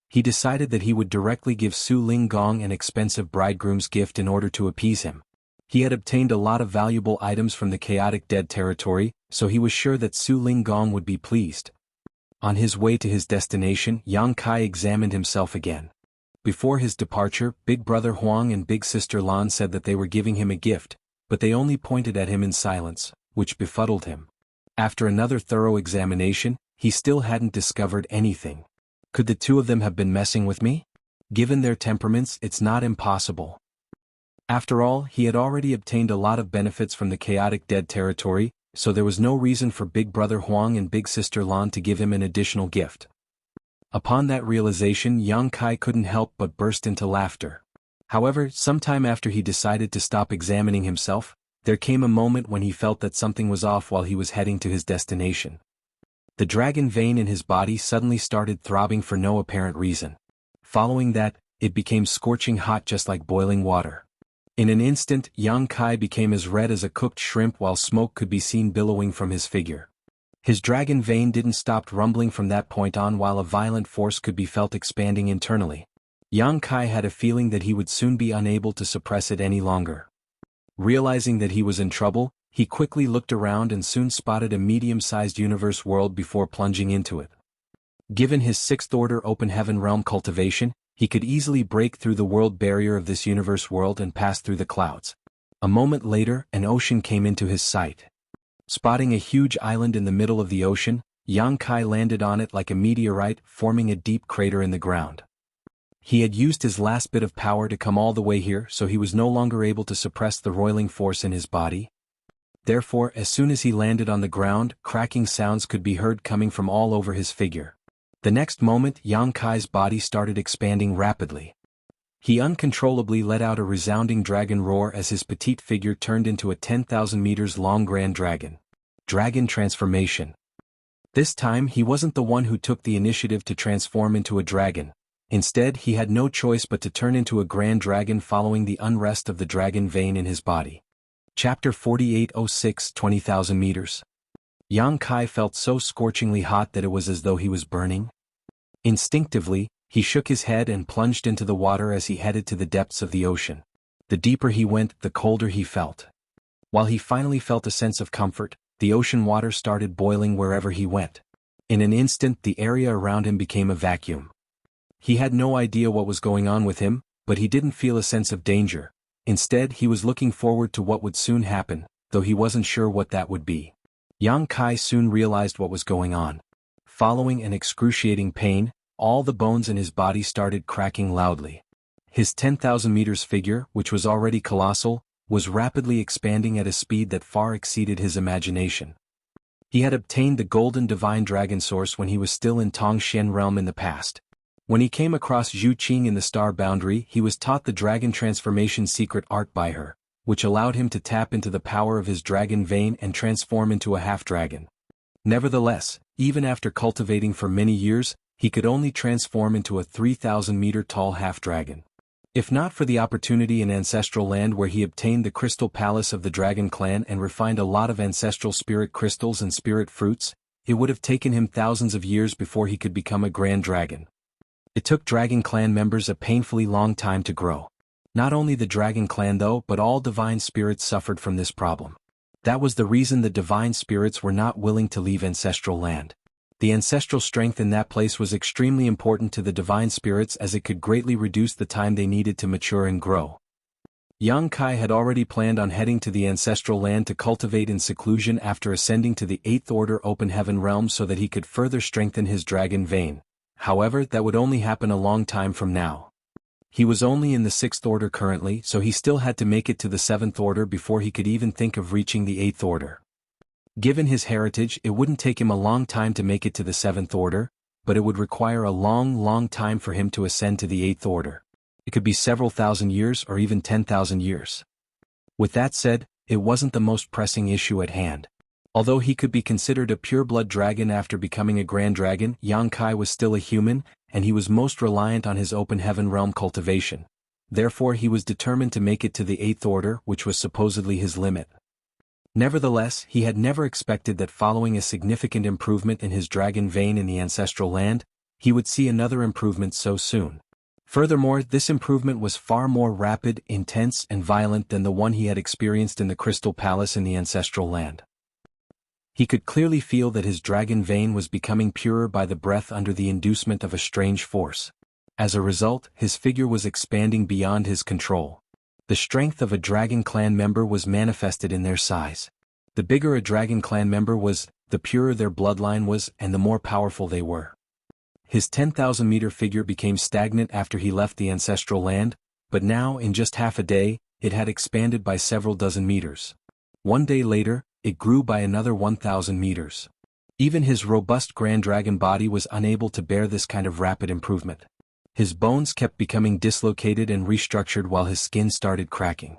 He decided that he would directly give Su Ling Gong an expensive bridegroom's gift in order to appease him. He had obtained a lot of valuable items from the chaotic dead territory, so he was sure that Su Ling Gong would be pleased. On his way to his destination, Yang Kai examined himself again. Before his departure, Big Brother Huang and Big Sister Lan said that they were giving him a gift, but they only pointed at him in silence, which befuddled him. After another thorough examination, he still hadn't discovered anything. Could the two of them have been messing with me? Given their temperaments, it's not impossible. After all, he had already obtained a lot of benefits from the chaotic dead territory, so there was no reason for Big Brother Huang and Big Sister Lan to give him an additional gift. Upon that realization, Yang Kai couldn't help but burst into laughter. However, sometime after he decided to stop examining himself, there came a moment when he felt that something was off while he was heading to his destination. The dragon vein in his body suddenly started throbbing for no apparent reason. Following that, it became scorching hot just like boiling water. In an instant, Yang Kai became as red as a cooked shrimp while smoke could be seen billowing from his figure. His dragon vein didn't stop rumbling from that point on while a violent force could be felt expanding internally. Yang Kai had a feeling that he would soon be unable to suppress it any longer. Realizing that he was in trouble, he quickly looked around and soon spotted a medium-sized universe world before plunging into it. Given his Sixth Order Open Heaven Realm cultivation, he could easily break through the world barrier of this universe world and pass through the clouds. A moment later, an ocean came into his sight. Spotting a huge island in the middle of the ocean, Yang Kai landed on it like a meteorite, forming a deep crater in the ground. He had used his last bit of power to come all the way here, so he was no longer able to suppress the roiling force in his body. Therefore, as soon as he landed on the ground, cracking sounds could be heard coming from all over his figure. The next moment, Yang Kai's body started expanding rapidly. He uncontrollably let out a resounding dragon roar as his petite figure turned into a 10,000 meters long grand dragon. Dragon transformation. This time he wasn't the one who took the initiative to transform into a dragon. Instead, he had no choice but to turn into a grand dragon following the unrest of the dragon vein in his body. Chapter 4806 20,000 meters. Yang Kai felt so scorchingly hot that it was as though he was burning. Instinctively, he shook his head and plunged into the water as he headed to the depths of the ocean. The deeper he went, the colder he felt. While he finally felt a sense of comfort, the ocean water started boiling wherever he went. In an instant the area around him became a vacuum. He had no idea what was going on with him, but he didn't feel a sense of danger. Instead he was looking forward to what would soon happen, though he wasn't sure what that would be. Yang Kai soon realized what was going on. Following an excruciating pain, all the bones in his body started cracking loudly. His 10,000 meters figure, which was already colossal, was rapidly expanding at a speed that far exceeded his imagination. He had obtained the golden divine dragon source when he was still in Tongxian realm in the past. When he came across Zhu Qing in the star boundary, he was taught the dragon transformation secret art by her, which allowed him to tap into the power of his dragon vein and transform into a half-dragon. Nevertheless, even after cultivating for many years, he could only transform into a 3,000-meter-tall half-dragon. If not for the opportunity in ancestral land where he obtained the crystal palace of the dragon clan and refined a lot of ancestral spirit crystals and spirit fruits, it would have taken him thousands of years before he could become a grand dragon. It took dragon clan members a painfully long time to grow. Not only the dragon clan though, but all divine spirits suffered from this problem. That was the reason the divine spirits were not willing to leave ancestral land. The ancestral strength in that place was extremely important to the divine spirits as it could greatly reduce the time they needed to mature and grow. Yang Kai had already planned on heading to the ancestral land to cultivate in seclusion after ascending to the 8th order open heaven realm so that he could further strengthen his dragon vein. However, that would only happen a long time from now. He was only in the 6th order currently, so he still had to make it to the 7th order before he could even think of reaching the 8th order. Given his heritage, it wouldn't take him a long time to make it to the 7th order, but it would require a long time for him to ascend to the 8th order. It could be several thousand years or even 10,000 years. With that said, it wasn't the most pressing issue at hand. Although he could be considered a pure-blood dragon after becoming a grand dragon, Yang Kai was still a human, and he was most reliant on his open heaven realm cultivation. Therefore he was determined to make it to the 8th order, which was supposedly his limit. Nevertheless, he had never expected that following a significant improvement in his dragon vein in the ancestral land, he would see another improvement so soon. Furthermore, this improvement was far more rapid, intense, and violent than the one he had experienced in the Crystal Palace in the ancestral land. He could clearly feel that his dragon vein was becoming purer by the breath under the inducement of a strange force. As a result, his figure was expanding beyond his control. The strength of a dragon clan member was manifested in their size. The bigger a dragon clan member was, the purer their bloodline was, and the more powerful they were. His 10,000-meter figure became stagnant after he left the ancestral land, but now, in just half a day, it had expanded by several dozen meters. One day later, it grew by another 1,000 meters. Even his robust grand dragon body was unable to bear this kind of rapid improvement. His bones kept becoming dislocated and restructured while his skin started cracking.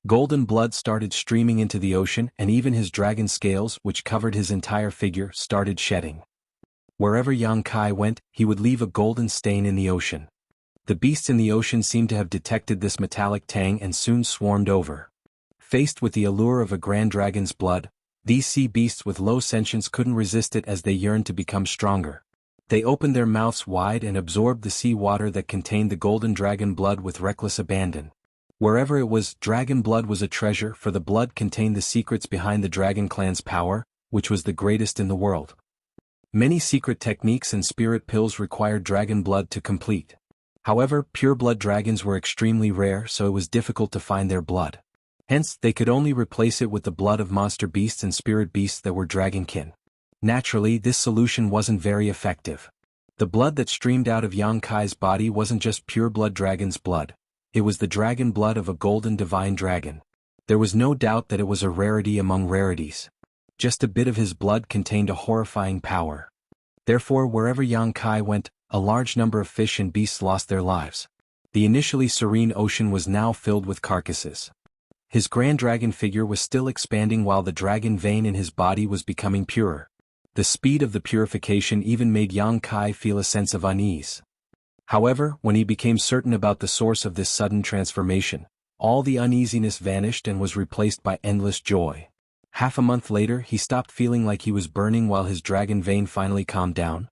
Golden blood started streaming into the ocean, and even his dragon scales, which covered his entire figure, started shedding. Wherever Yang Kai went, he would leave a golden stain in the ocean. The beasts in the ocean seemed to have detected this metallic tang and soon swarmed over. Faced with the allure of a grand dragon's blood, these sea beasts with low sentience couldn't resist it as they yearned to become stronger. They opened their mouths wide and absorbed the sea water that contained the golden dragon blood with reckless abandon. Wherever it was, dragon blood was a treasure, for the blood contained the secrets behind the dragon clan's power, which was the greatest in the world. Many secret techniques and spirit pills required dragon blood to complete. However, pure-blood dragons were extremely rare, so it was difficult to find their blood. Hence, they could only replace it with the blood of monster beasts and spirit beasts that were dragonkin. Naturally, this solution wasn't very effective. The blood that streamed out of Yang Kai's body wasn't just pure-blood dragon's blood. It was the dragon blood of a golden divine dragon. There was no doubt that it was a rarity among rarities. Just a bit of his blood contained a horrifying power. Therefore, wherever Yang Kai went, a large number of fish and beasts lost their lives. The initially serene ocean was now filled with carcasses. His grand dragon figure was still expanding while the dragon vein in his body was becoming purer. The speed of the purification even made Yang Kai feel a sense of unease. However, when he became certain about the source of this sudden transformation, all the uneasiness vanished and was replaced by endless joy. Half a month later, he stopped feeling like he was burning while his dragon vein finally calmed down.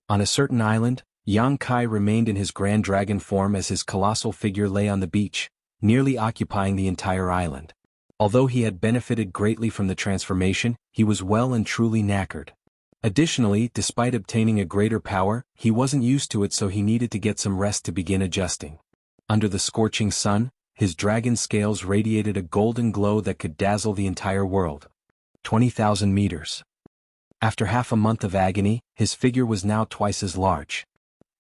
On a certain island, Yang Kai remained in his grand dragon form as his colossal figure lay on the beach, nearly occupying the entire island. Although he had benefited greatly from the transformation, he was well and truly knackered. Additionally, despite obtaining a greater power, he wasn't used to it, so he needed to get some rest to begin adjusting. Under the scorching sun, his dragon scales radiated a golden glow that could dazzle the entire world. 20,000 meters. After half a month of agony, his figure was now twice as large.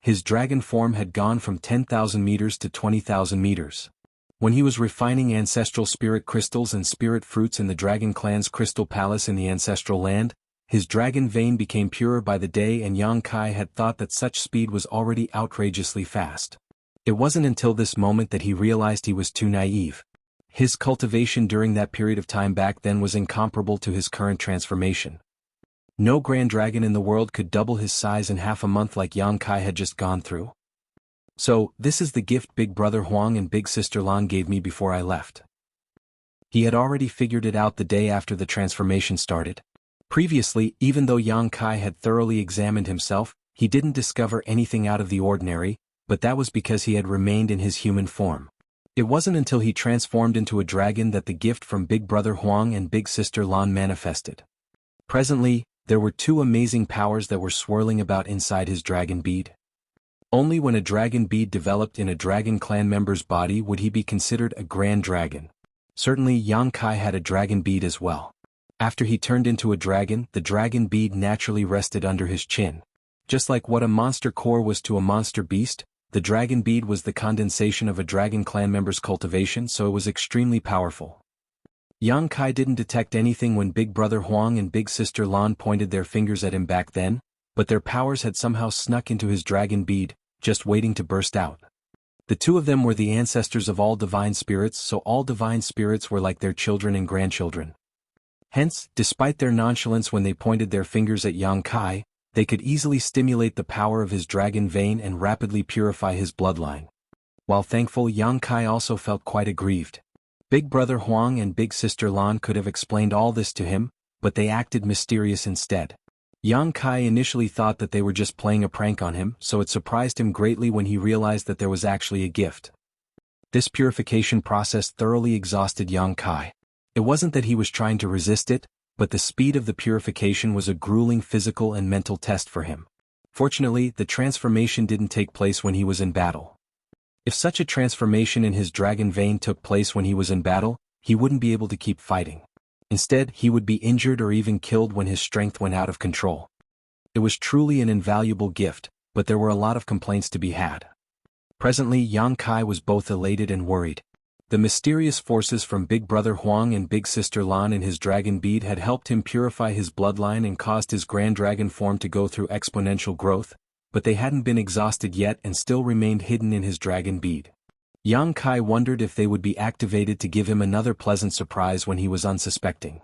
His dragon form had gone from 10,000 meters to 20,000 meters. When he was refining ancestral spirit crystals and spirit fruits in the Dragon Clan's crystal palace in the ancestral land, his dragon vein became purer by the day, and Yang Kai had thought that such speed was already outrageously fast. It wasn't until this moment that he realized he was too naive. His cultivation during that period of time back then was incomparable to his current transformation. No grand dragon in the world could double his size in half a month like Yang Kai had just gone through. So, this is the gift Big Brother Huang and Big Sister Lan gave me before I left. He had already figured it out the day after the transformation started. Previously, even though Yang Kai had thoroughly examined himself, he didn't discover anything out of the ordinary, but that was because he had remained in his human form. It wasn't until he transformed into a dragon that the gift from Big Brother Huang and Big Sister Lan manifested. Presently, there were two amazing powers that were swirling about inside his dragon bead. Only when a dragon bead developed in a Dragon Clan member's body would he be considered a grand dragon. Certainly Yang Kai had a dragon bead as well. After he turned into a dragon, the dragon bead naturally rested under his chin. Just like what a monster core was to a monster beast, the dragon bead was the condensation of a Dragon Clan member's cultivation, so it was extremely powerful. Yang Kai didn't detect anything when Big Brother Huang and Big Sister Lan pointed their fingers at him back then, but their powers had somehow snuck into his dragon bead, just waiting to burst out. The two of them were the ancestors of all divine spirits, so all divine spirits were like their children and grandchildren. Hence, despite their nonchalance when they pointed their fingers at Yang Kai, they could easily stimulate the power of his dragon vein and rapidly purify his bloodline. While thankful, Yang Kai also felt quite aggrieved. Big Brother Huang and Big Sister Lan could have explained all this to him, but they acted mysterious instead. Yang Kai initially thought that they were just playing a prank on him, so it surprised him greatly when he realized that there was actually a gift. This purification process thoroughly exhausted Yang Kai. It wasn't that he was trying to resist it, but the speed of the purification was a grueling physical and mental test for him. Fortunately, the transformation didn't take place when he was in battle. If such a transformation in his dragon vein took place when he was in battle, he wouldn't be able to keep fighting. Instead, he would be injured or even killed when his strength went out of control. It was truly an invaluable gift, but there were a lot of complaints to be had. Presently, Yang Kai was both elated and worried. The mysterious forces from Big Brother Huang and Big Sister Lan in his dragon bead had helped him purify his bloodline and caused his grand dragon form to go through exponential growth, but they hadn't been exhausted yet and still remained hidden in his dragon bead. Yang Kai wondered if they would be activated to give him another pleasant surprise when he was unsuspecting.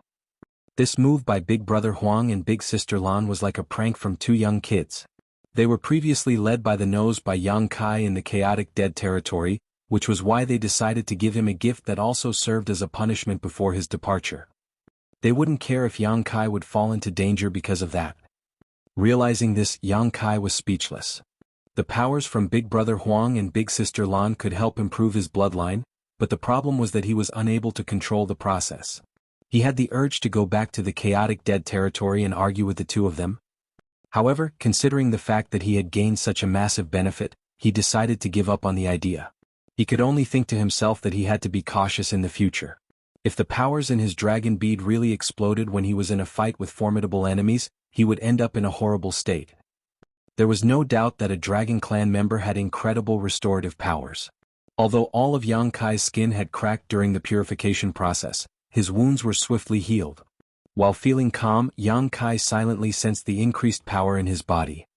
This move by Big Brother Huang and Big Sister Lan was like a prank from two young kids. They were previously led by the nose by Yang Kai in the chaotic dead territory, which was why they decided to give him a gift that also served as a punishment before his departure. They wouldn't care if Yang Kai would fall into danger because of that. Realizing this, Yang Kai was speechless. The powers from Big Brother Huang and Big Sister Lan could help improve his bloodline, but the problem was that he was unable to control the process. He had the urge to go back to the chaotic dead territory and argue with the two of them. However, considering the fact that he had gained such a massive benefit, he decided to give up on the idea. He could only think to himself that he had to be cautious in the future. If the powers in his dragon bead really exploded when he was in a fight with formidable enemies, he would end up in a horrible state. There was no doubt that a Dragon Clan member had incredible restorative powers. Although all of Yang Kai's skin had cracked during the purification process, his wounds were swiftly healed. While feeling calm, Yang Kai silently sensed the increased power in his body.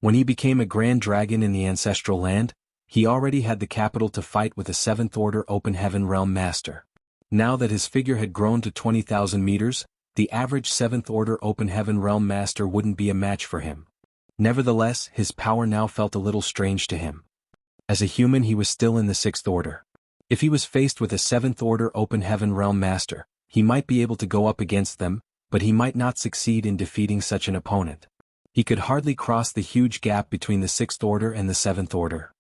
When he became a grand dragon in the ancestral land, he already had the capital to fight with a 7th Order Open Heaven Realm Master. Now that his figure had grown to 20,000 meters, the average 7th Order Open Heaven Realm Master wouldn't be a match for him. Nevertheless, his power now felt a little strange to him. As a human, he was still in the 6th Order. If he was faced with a 7th Order Open Heaven Realm Master, he might be able to go up against them, but he might not succeed in defeating such an opponent. He could hardly cross the huge gap between the 6th Order and the 7th Order.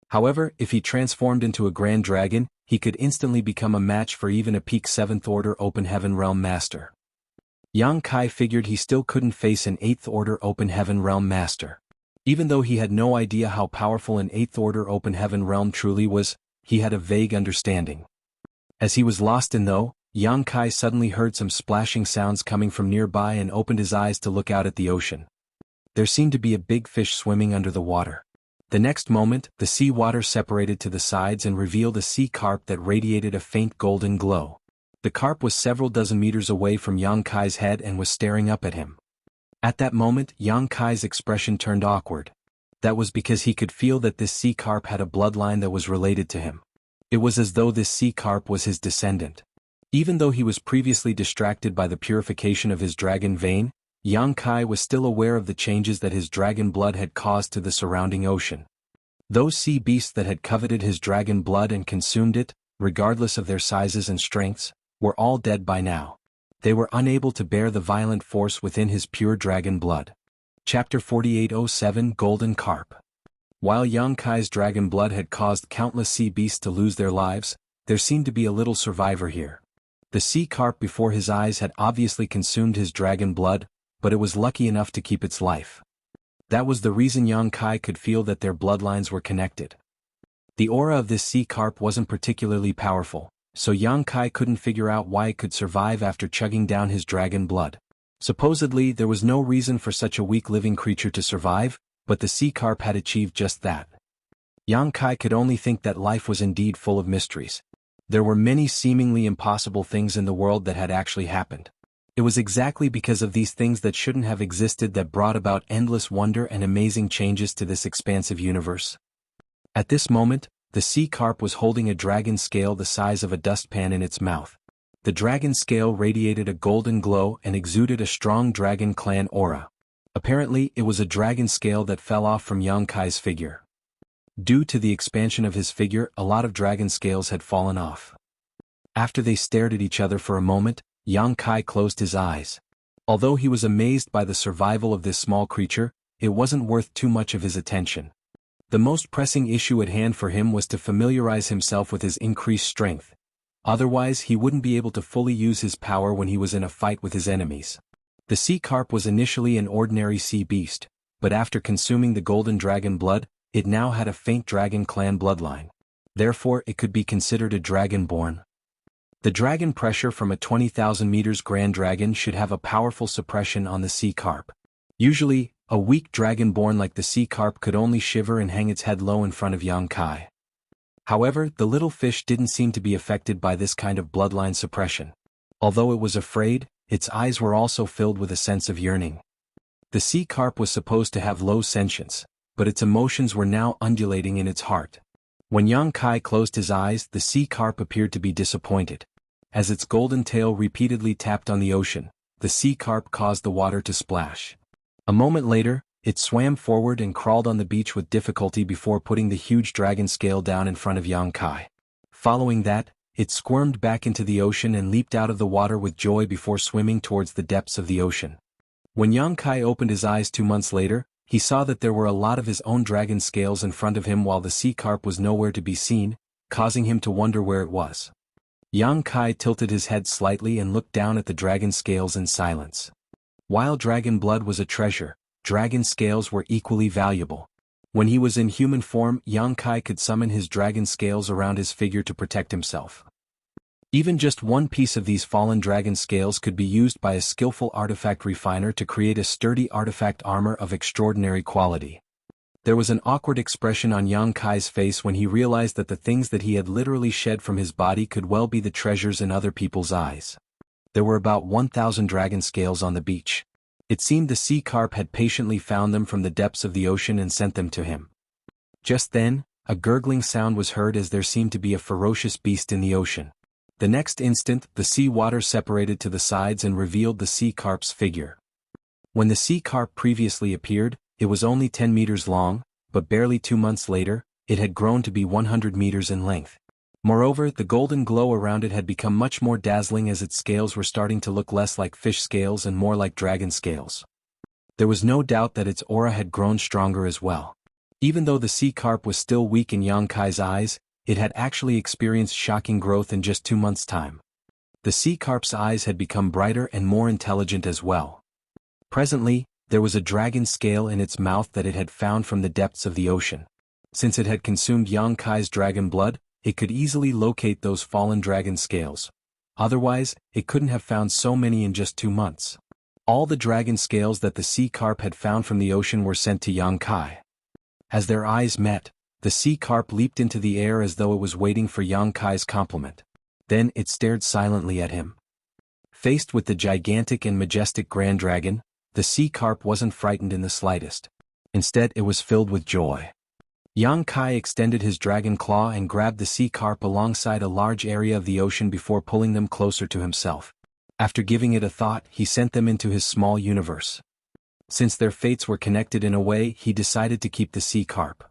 However, if he transformed into a Grand Dragon, he could instantly become a match for even a peak 7th Order Open Heaven Realm Master. Yang Kai figured he still couldn't face an 8th Order Open Heaven Realm Master. Even though he had no idea how powerful an 8th Order Open Heaven Realm truly was, he had a vague understanding. As he was lost in though, Yang Kai suddenly heard some splashing sounds coming from nearby and opened his eyes to look out at the ocean. There seemed to be a big fish swimming under the water. The next moment, the sea water separated to the sides and revealed a sea carp that radiated a faint golden glow. The carp was several dozen meters away from Yang Kai's head and was staring up at him. At that moment, Yang Kai's expression turned awkward. That was because he could feel that this sea carp had a bloodline that was related to him. It was as though this sea carp was his descendant. Even though he was previously distracted by the purification of his dragon vein, Yang Kai was still aware of the changes that his dragon blood had caused to the surrounding ocean. Those sea beasts that had coveted his dragon blood and consumed it, regardless of their sizes and strengths, were all dead by now. They were unable to bear the violent force within his pure dragon blood. Chapter 4807 Golden Carp. While Yang Kai's dragon blood had caused countless sea beasts to lose their lives, there seemed to be a little survivor here. The sea carp before his eyes had obviously consumed his dragon blood, but it was lucky enough to keep its life. That was the reason Yang Kai could feel that their bloodlines were connected. The aura of this sea carp wasn't particularly powerful, so Yang Kai couldn't figure out why it could survive after chugging down his dragon blood. Supposedly, there was no reason for such a weak living creature to survive, but the sea carp had achieved just that. Yang Kai could only think that life was indeed full of mysteries. There were many seemingly impossible things in the world that had actually happened. It was exactly because of these things that shouldn't have existed that brought about endless wonder and amazing changes to this expansive universe. At this moment, the sea carp was holding a dragon scale the size of a dustpan in its mouth. The dragon scale radiated a golden glow and exuded a strong dragon clan aura. Apparently, it was a dragon scale that fell off from Yang Kai's figure. Due to the expansion of his figure, a lot of dragon scales had fallen off. After they stared at each other for a moment, Yang Kai closed his eyes. Although he was amazed by the survival of this small creature, it wasn't worth too much of his attention. The most pressing issue at hand for him was to familiarize himself with his increased strength. Otherwise, he wouldn't be able to fully use his power when he was in a fight with his enemies. The sea carp was initially an ordinary sea beast, but after consuming the golden dragon blood, it now had a faint dragon clan bloodline. Therefore, it could be considered a dragonborn. The dragon pressure from a 20,000 meters grand dragon should have a powerful suppression on the sea carp. Usually, a weak dragonborn like the sea carp could only shiver and hang its head low in front of Yang Kai. However, the little fish didn't seem to be affected by this kind of bloodline suppression. Although it was afraid, its eyes were also filled with a sense of yearning. The sea carp was supposed to have low sentience, but its emotions were now undulating in its heart. When Yang Kai closed his eyes, the sea carp appeared to be disappointed. As its golden tail repeatedly tapped on the ocean, the sea carp caused the water to splash. A moment later, it swam forward and crawled on the beach with difficulty before putting the huge dragon scale down in front of Yang Kai. Following that, it squirmed back into the ocean and leaped out of the water with joy before swimming towards the depths of the ocean. When Yang Kai opened his eyes 2 months later, he saw that there were a lot of his own dragon scales in front of him while the sea carp was nowhere to be seen, causing him to wonder where it was. Yang Kai tilted his head slightly and looked down at the dragon scales in silence. While dragon blood was a treasure, dragon scales were equally valuable. When he was in human form, Yang Kai could summon his dragon scales around his figure to protect himself. Even just one piece of these fallen dragon scales could be used by a skillful artifact refiner to create a sturdy artifact armor of extraordinary quality. There was an awkward expression on Yang Kai's face when he realized that the things that he had literally shed from his body could well be the treasures in other people's eyes. There were about 1,000 dragon scales on the beach. It seemed the sea carp had patiently found them from the depths of the ocean and sent them to him. Just then, a gurgling sound was heard as there seemed to be a ferocious beast in the ocean. The next instant, the sea water separated to the sides and revealed the sea carp's figure. When the sea carp previously appeared, it was only 10 meters long, but barely 2 months later, it had grown to be 100 meters in length. Moreover, the golden glow around it had become much more dazzling as its scales were starting to look less like fish scales and more like dragon scales. There was no doubt that its aura had grown stronger as well. Even though the sea carp was still weak in Yang Kai's eyes, it had actually experienced shocking growth in just 2 months' time. The sea carp's eyes had become brighter and more intelligent as well. Presently, there was a dragon scale in its mouth that it had found from the depths of the ocean. Since it had consumed Yang Kai's dragon blood, it could easily locate those fallen dragon scales. Otherwise, it couldn't have found so many in just 2 months. All the dragon scales that the sea carp had found from the ocean were sent to Yang Kai. As their eyes met, the sea carp leaped into the air as though it was waiting for Yang Kai's compliment. Then it stared silently at him. Faced with the gigantic and majestic grand dragon, the sea carp wasn't frightened in the slightest. Instead, it was filled with joy. Yang Kai extended his dragon claw and grabbed the sea carp alongside a large area of the ocean before pulling them closer to himself. After giving it a thought, he sent them into his small universe. Since their fates were connected in a way, he decided to keep the sea carp.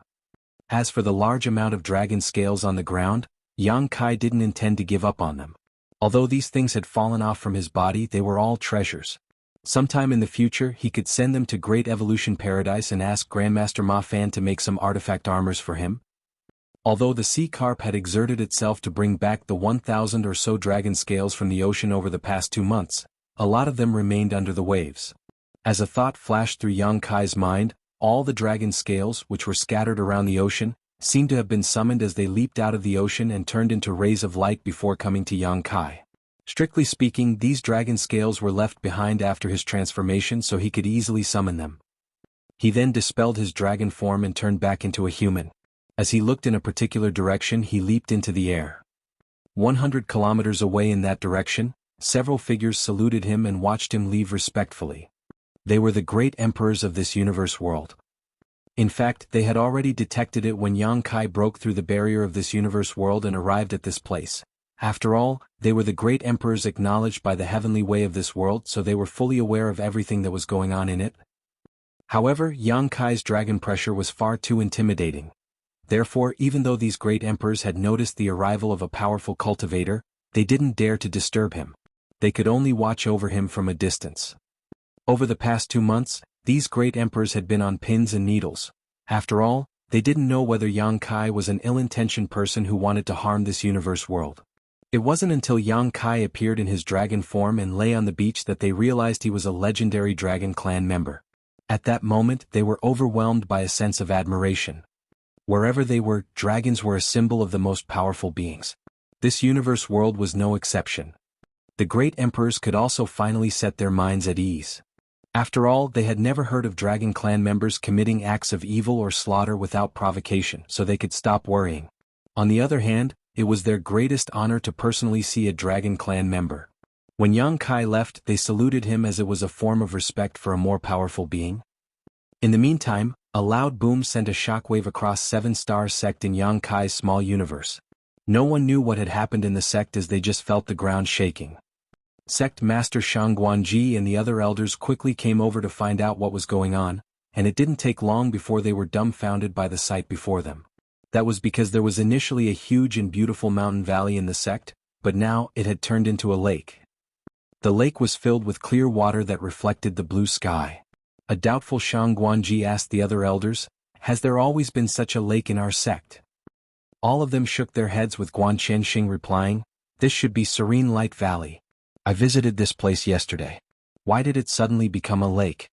As for the large amount of dragon scales on the ground, Yang Kai didn't intend to give up on them. Although these things had fallen off from his body, they were all treasures. Sometime in the future, he could send them to Great Evolution Paradise and ask Grandmaster Ma Fan to make some artifact armors for him. Although the sea carp had exerted itself to bring back the 1,000 or so dragon scales from the ocean over the past 2 months, a lot of them remained under the waves. As a thought flashed through Yang Kai's mind, all the dragon scales, which were scattered around the ocean, seemed to have been summoned as they leaped out of the ocean and turned into rays of light before coming to Yang Kai. Strictly speaking, these dragon scales were left behind after his transformation so he could easily summon them. He then dispelled his dragon form and turned back into a human. As he looked in a particular direction, he leaped into the air. 100 kilometers away in that direction, several figures saluted him and watched him leave respectfully. They were the great emperors of this universe world. In fact, they had already detected it when Yang Kai broke through the barrier of this universe world and arrived at this place. After all, they were the great emperors acknowledged by the heavenly way of this world, so they were fully aware of everything that was going on in it. However, Yang Kai's dragon pressure was far too intimidating. Therefore, even though these great emperors had noticed the arrival of a powerful cultivator, they didn't dare to disturb him. They could only watch over him from a distance. Over the past 2 months, these great emperors had been on pins and needles. After all, they didn't know whether Yang Kai was an ill-intentioned person who wanted to harm this universe world. It wasn't until Yang Kai appeared in his dragon form and lay on the beach that they realized he was a legendary dragon clan member. At that moment, they were overwhelmed by a sense of admiration. Wherever they were, dragons were a symbol of the most powerful beings. This universe world was no exception. The great emperors could also finally set their minds at ease. After all, they had never heard of dragon clan members committing acts of evil or slaughter without provocation, so they could stop worrying. On the other hand, it was their greatest honor to personally see a dragon clan member. When Yang Kai left, they saluted him as it was a form of respect for a more powerful being. In the meantime, a loud boom sent a shockwave across 7-star sect in Yang Kai's small universe. No one knew what had happened in the sect as they just felt the ground shaking. Sect Master Shangguanji and the other elders quickly came over to find out what was going on, and it didn't take long before they were dumbfounded by the sight before them. That was because there was initially a huge and beautiful mountain valley in the sect, but now it had turned into a lake. The lake was filled with clear water that reflected the blue sky. A doubtful Shangguanji asked the other elders, "Has there always been such a lake in our sect?" All of them shook their heads with Guan Qianxing replying, "This should be Serene Light Valley. I visited this place yesterday. Why did it suddenly become a lake?"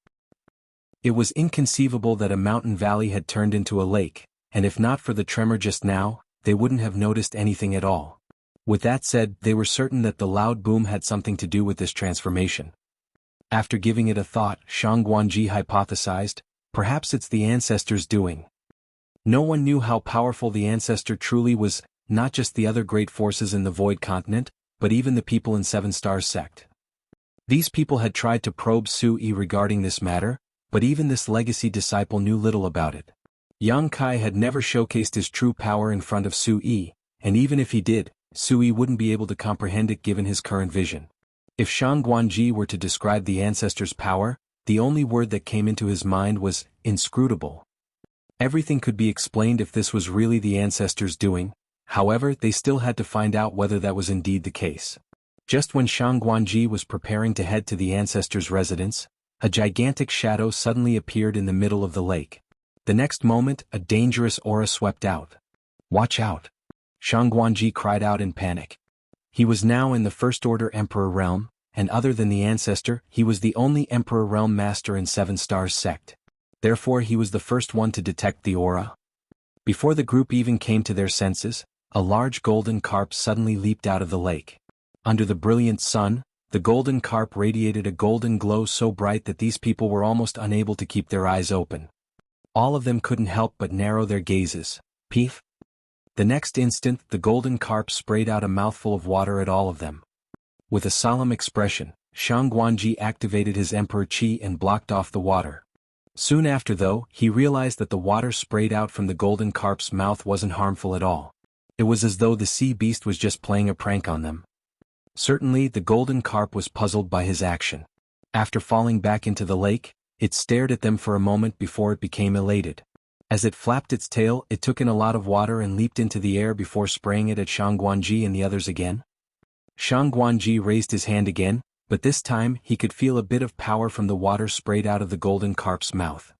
It was inconceivable that a mountain valley had turned into a lake, and if not for the tremor just now, they wouldn't have noticed anything at all. With that said, they were certain that the loud boom had something to do with this transformation. After giving it a thought, Shangguanji hypothesized, perhaps it's the ancestors' doing. No one knew how powerful the ancestor truly was, not just the other great forces in the Void Continent, but even the people in 7-star sect. These people had tried to probe Sui regarding this matter, but even this legacy disciple knew little about it. Yang Kai had never showcased his true power in front of Sui, and even if he did, Sui wouldn't be able to comprehend it given his current vision. If Shangguanji were to describe the ancestor's power, the only word that came into his mind was inscrutable. Everything could be explained if this was really the ancestors' doing, however, they still had to find out whether that was indeed the case. Just when Shangguanji was preparing to head to the ancestors' residence, a gigantic shadow suddenly appeared in the middle of the lake. The next moment, a dangerous aura swept out. "Watch out!" Shangguanji cried out in panic. He was now in the First Order Emperor realm, and other than the ancestor, he was the only Emperor realm master in Seven Stars sect. Therefore he was the first one to detect the aura. Before the group even came to their senses, a large golden carp suddenly leaped out of the lake. Under the brilliant sun, the golden carp radiated a golden glow so bright that these people were almost unable to keep their eyes open. All of them couldn't help but narrow their gazes. Peef! The next instant, the golden carp sprayed out a mouthful of water at all of them. With a solemn expression, Shangguanji activated his Emperor Qi and blocked off the water. Soon after though, he realized that the water sprayed out from the golden carp's mouth wasn't harmful at all. It was as though the sea beast was just playing a prank on them. Certainly, the golden carp was puzzled by his action. After falling back into the lake, it stared at them for a moment before it became elated. As it flapped its tail, it took in a lot of water and leaped into the air before spraying it at Shangguanji and the others again. Shangguanji raised his hand again, but this time he could feel a bit of power from the water sprayed out of the golden carp's mouth.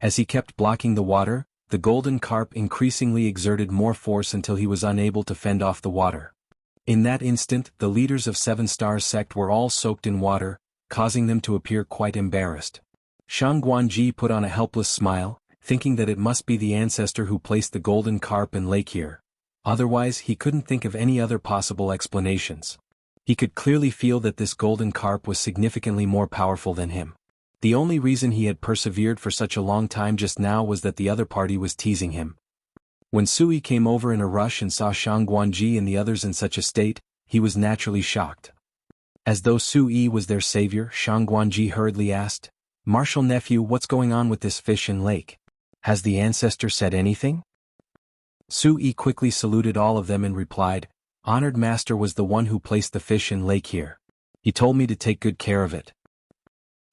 As he kept blocking the water, the golden carp increasingly exerted more force until he was unable to fend off the water. In that instant, the leaders of Seven Stars sect were all soaked in water, causing them to appear quite embarrassed. Shangguanji put on a helpless smile, thinking that it must be the ancestor who placed the golden carp in lake here. Otherwise he couldn't think of any other possible explanations. He could clearly feel that this golden carp was significantly more powerful than him. The only reason he had persevered for such a long time just now was that the other party was teasing him. When Sui came over in a rush and saw Shangguanji and the others in such a state, he was naturally shocked. As though Sui was their savior, Shangguanji hurriedly asked, "Martial nephew, what's going on with this fish in lake? Has the ancestor said anything?" Sui quickly saluted all of them and replied, "Honored master was the one who placed the fish in lake here. He told me to take good care of it."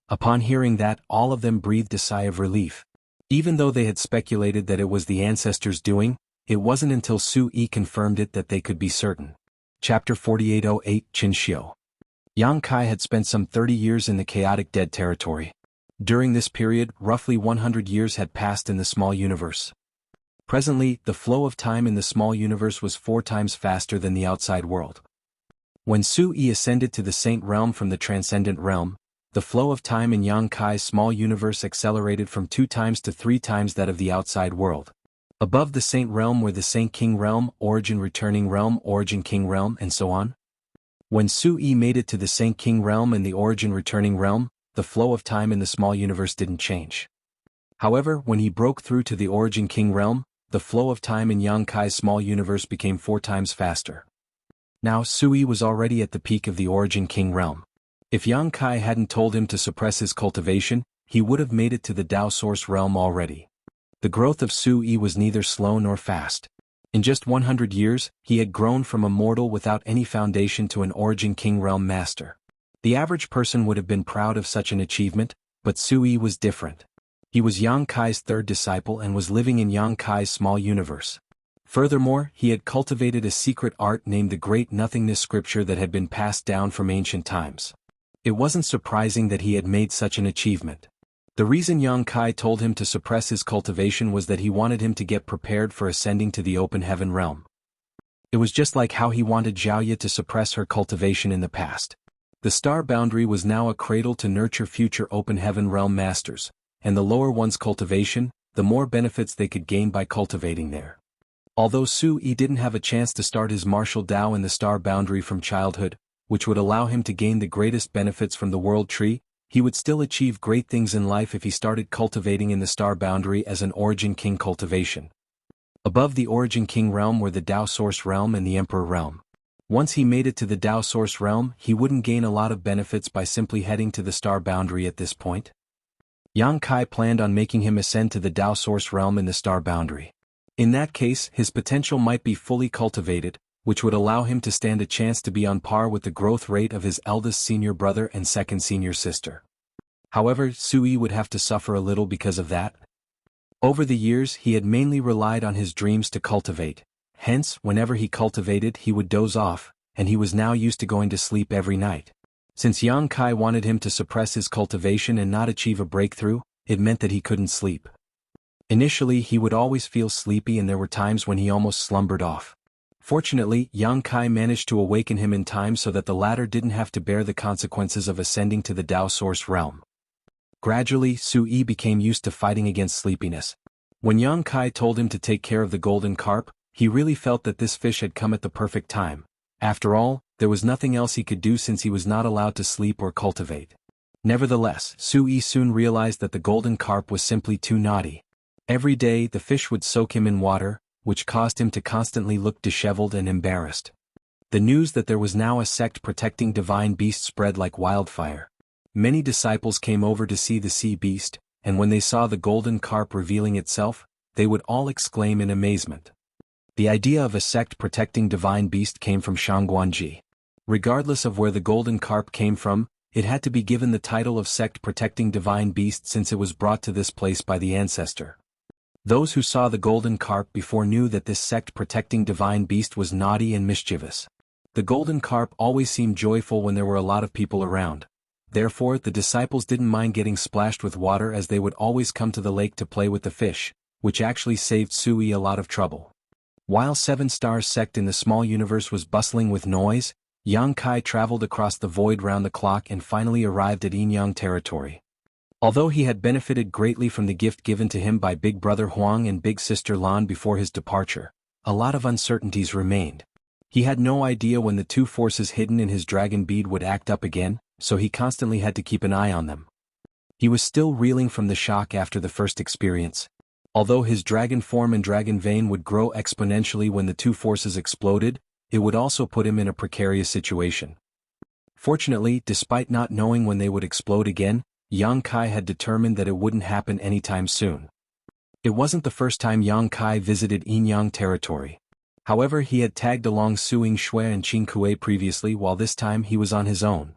Upon hearing that, all of them breathed a sigh of relief. Even though they had speculated that it was the ancestor's doing, it wasn't until Sui confirmed it that they could be certain. Chapter 4808 Qinxiu. Yang Kai had spent some 30 years in the chaotic dead territory. During this period, roughly 100 years had passed in the small universe. Presently, the flow of time in the small universe was 4 times faster than the outside world. When Sui ascended to the Saint Realm from the Transcendent Realm, the flow of time in Yang Kai's small universe accelerated from 2 times to 3 times that of the outside world. Above the Saint Realm were the Saint King Realm, Origin Returning Realm, Origin King Realm, and so on. When Sui made it to the Saint King Realm and the Origin Returning Realm, the flow of time in the small universe didn't change. However, when he broke through to the Origin King Realm, the flow of time in Yang Kai's small universe became 4 times faster. Now Sui was already at the peak of the Origin King Realm. If Yang Kai hadn't told him to suppress his cultivation, he would have made it to the Tao Source Realm already. The growth of Sui was neither slow nor fast. In just 100 years, he had grown from a mortal without any foundation to an Origin King Realm master. The average person would have been proud of such an achievement, but Sui was different. He was Yang Kai's 3rd disciple and was living in Yang Kai's small universe. Furthermore, he had cultivated a secret art named the Great Nothingness Scripture that had been passed down from ancient times. It wasn't surprising that he had made such an achievement. The reason Yang Kai told him to suppress his cultivation was that he wanted him to get prepared for ascending to the Open Heaven realm. It was just like how he wanted Zhaoye to suppress her cultivation in the past. The star boundary was now a cradle to nurture future Open Heaven realm masters, and the lower one's cultivation, the more benefits they could gain by cultivating there. Although Sui didn't have a chance to start his martial Dao in the star boundary from childhood, which would allow him to gain the greatest benefits from the world tree, he would still achieve great things in life if he started cultivating in the star boundary as an Origin King cultivation. Above the Origin King realm were the Tao Source realm and the Emperor realm. Once he made it to the Tao Source realm, he wouldn't gain a lot of benefits by simply heading to the star boundary at this point. Yang Kai planned on making him ascend to the Tao Source realm in the star boundary. In that case, his potential might be fully cultivated, which would allow him to stand a chance to be on par with the growth rate of his eldest senior brother and second senior sister. However, Sui would have to suffer a little because of that. Over the years he had mainly relied on his dreams to cultivate, hence whenever he cultivated he would doze off, and he was now used to going to sleep every night. Since Yang Kai wanted him to suppress his cultivation and not achieve a breakthrough, it meant that he couldn't sleep. Initially he would always feel sleepy and there were times when he almost slumbered off. Fortunately, Yang Kai managed to awaken him in time so that the latter didn't have to bear the consequences of ascending to the Dao Source realm. Gradually, Sui became used to fighting against sleepiness. When Yang Kai told him to take care of the golden carp, he really felt that this fish had come at the perfect time. After all, there was nothing else he could do since he was not allowed to sleep or cultivate. Nevertheless, Sui soon realized that the golden carp was simply too naughty. Every day the fish would soak him in water, which caused him to constantly look disheveled and embarrassed. The news that there was now a sect protecting divine beasts spread like wildfire. Many disciples came over to see the sea beast, and when they saw the golden carp revealing itself, they would all exclaim in amazement. The idea of a sect protecting divine beast came from Shangguanji. Regardless of where the golden carp came from, it had to be given the title of sect protecting divine beast since it was brought to this place by the ancestor. Those who saw the golden carp before knew that this sect protecting divine beast was naughty and mischievous. The golden carp always seemed joyful when there were a lot of people around. Therefore, the disciples didn't mind getting splashed with water as they would always come to the lake to play with the fish, which actually saved Sui a lot of trouble. While Seven Stars sect in the small universe was bustling with noise, Yang Kai traveled across the void round the clock and finally arrived at Yin-Yang territory. Although he had benefited greatly from the gift given to him by Big Brother Huang and Big Sister Lan before his departure, a lot of uncertainties remained. He had no idea when the two forces hidden in his dragon bead would act up again, so he constantly had to keep an eye on them. He was still reeling from the shock after the first experience. Although his dragon form and dragon vein would grow exponentially when the two forces exploded, it would also put him in a precarious situation. Fortunately, despite not knowing when they would explode again, Yang Kai had determined that it wouldn't happen anytime soon. It wasn't the first time Yang Kai visited Yin-Yang territory. However, he had tagged along Suing Shui and Qing Kuei previously, while this time he was on his own.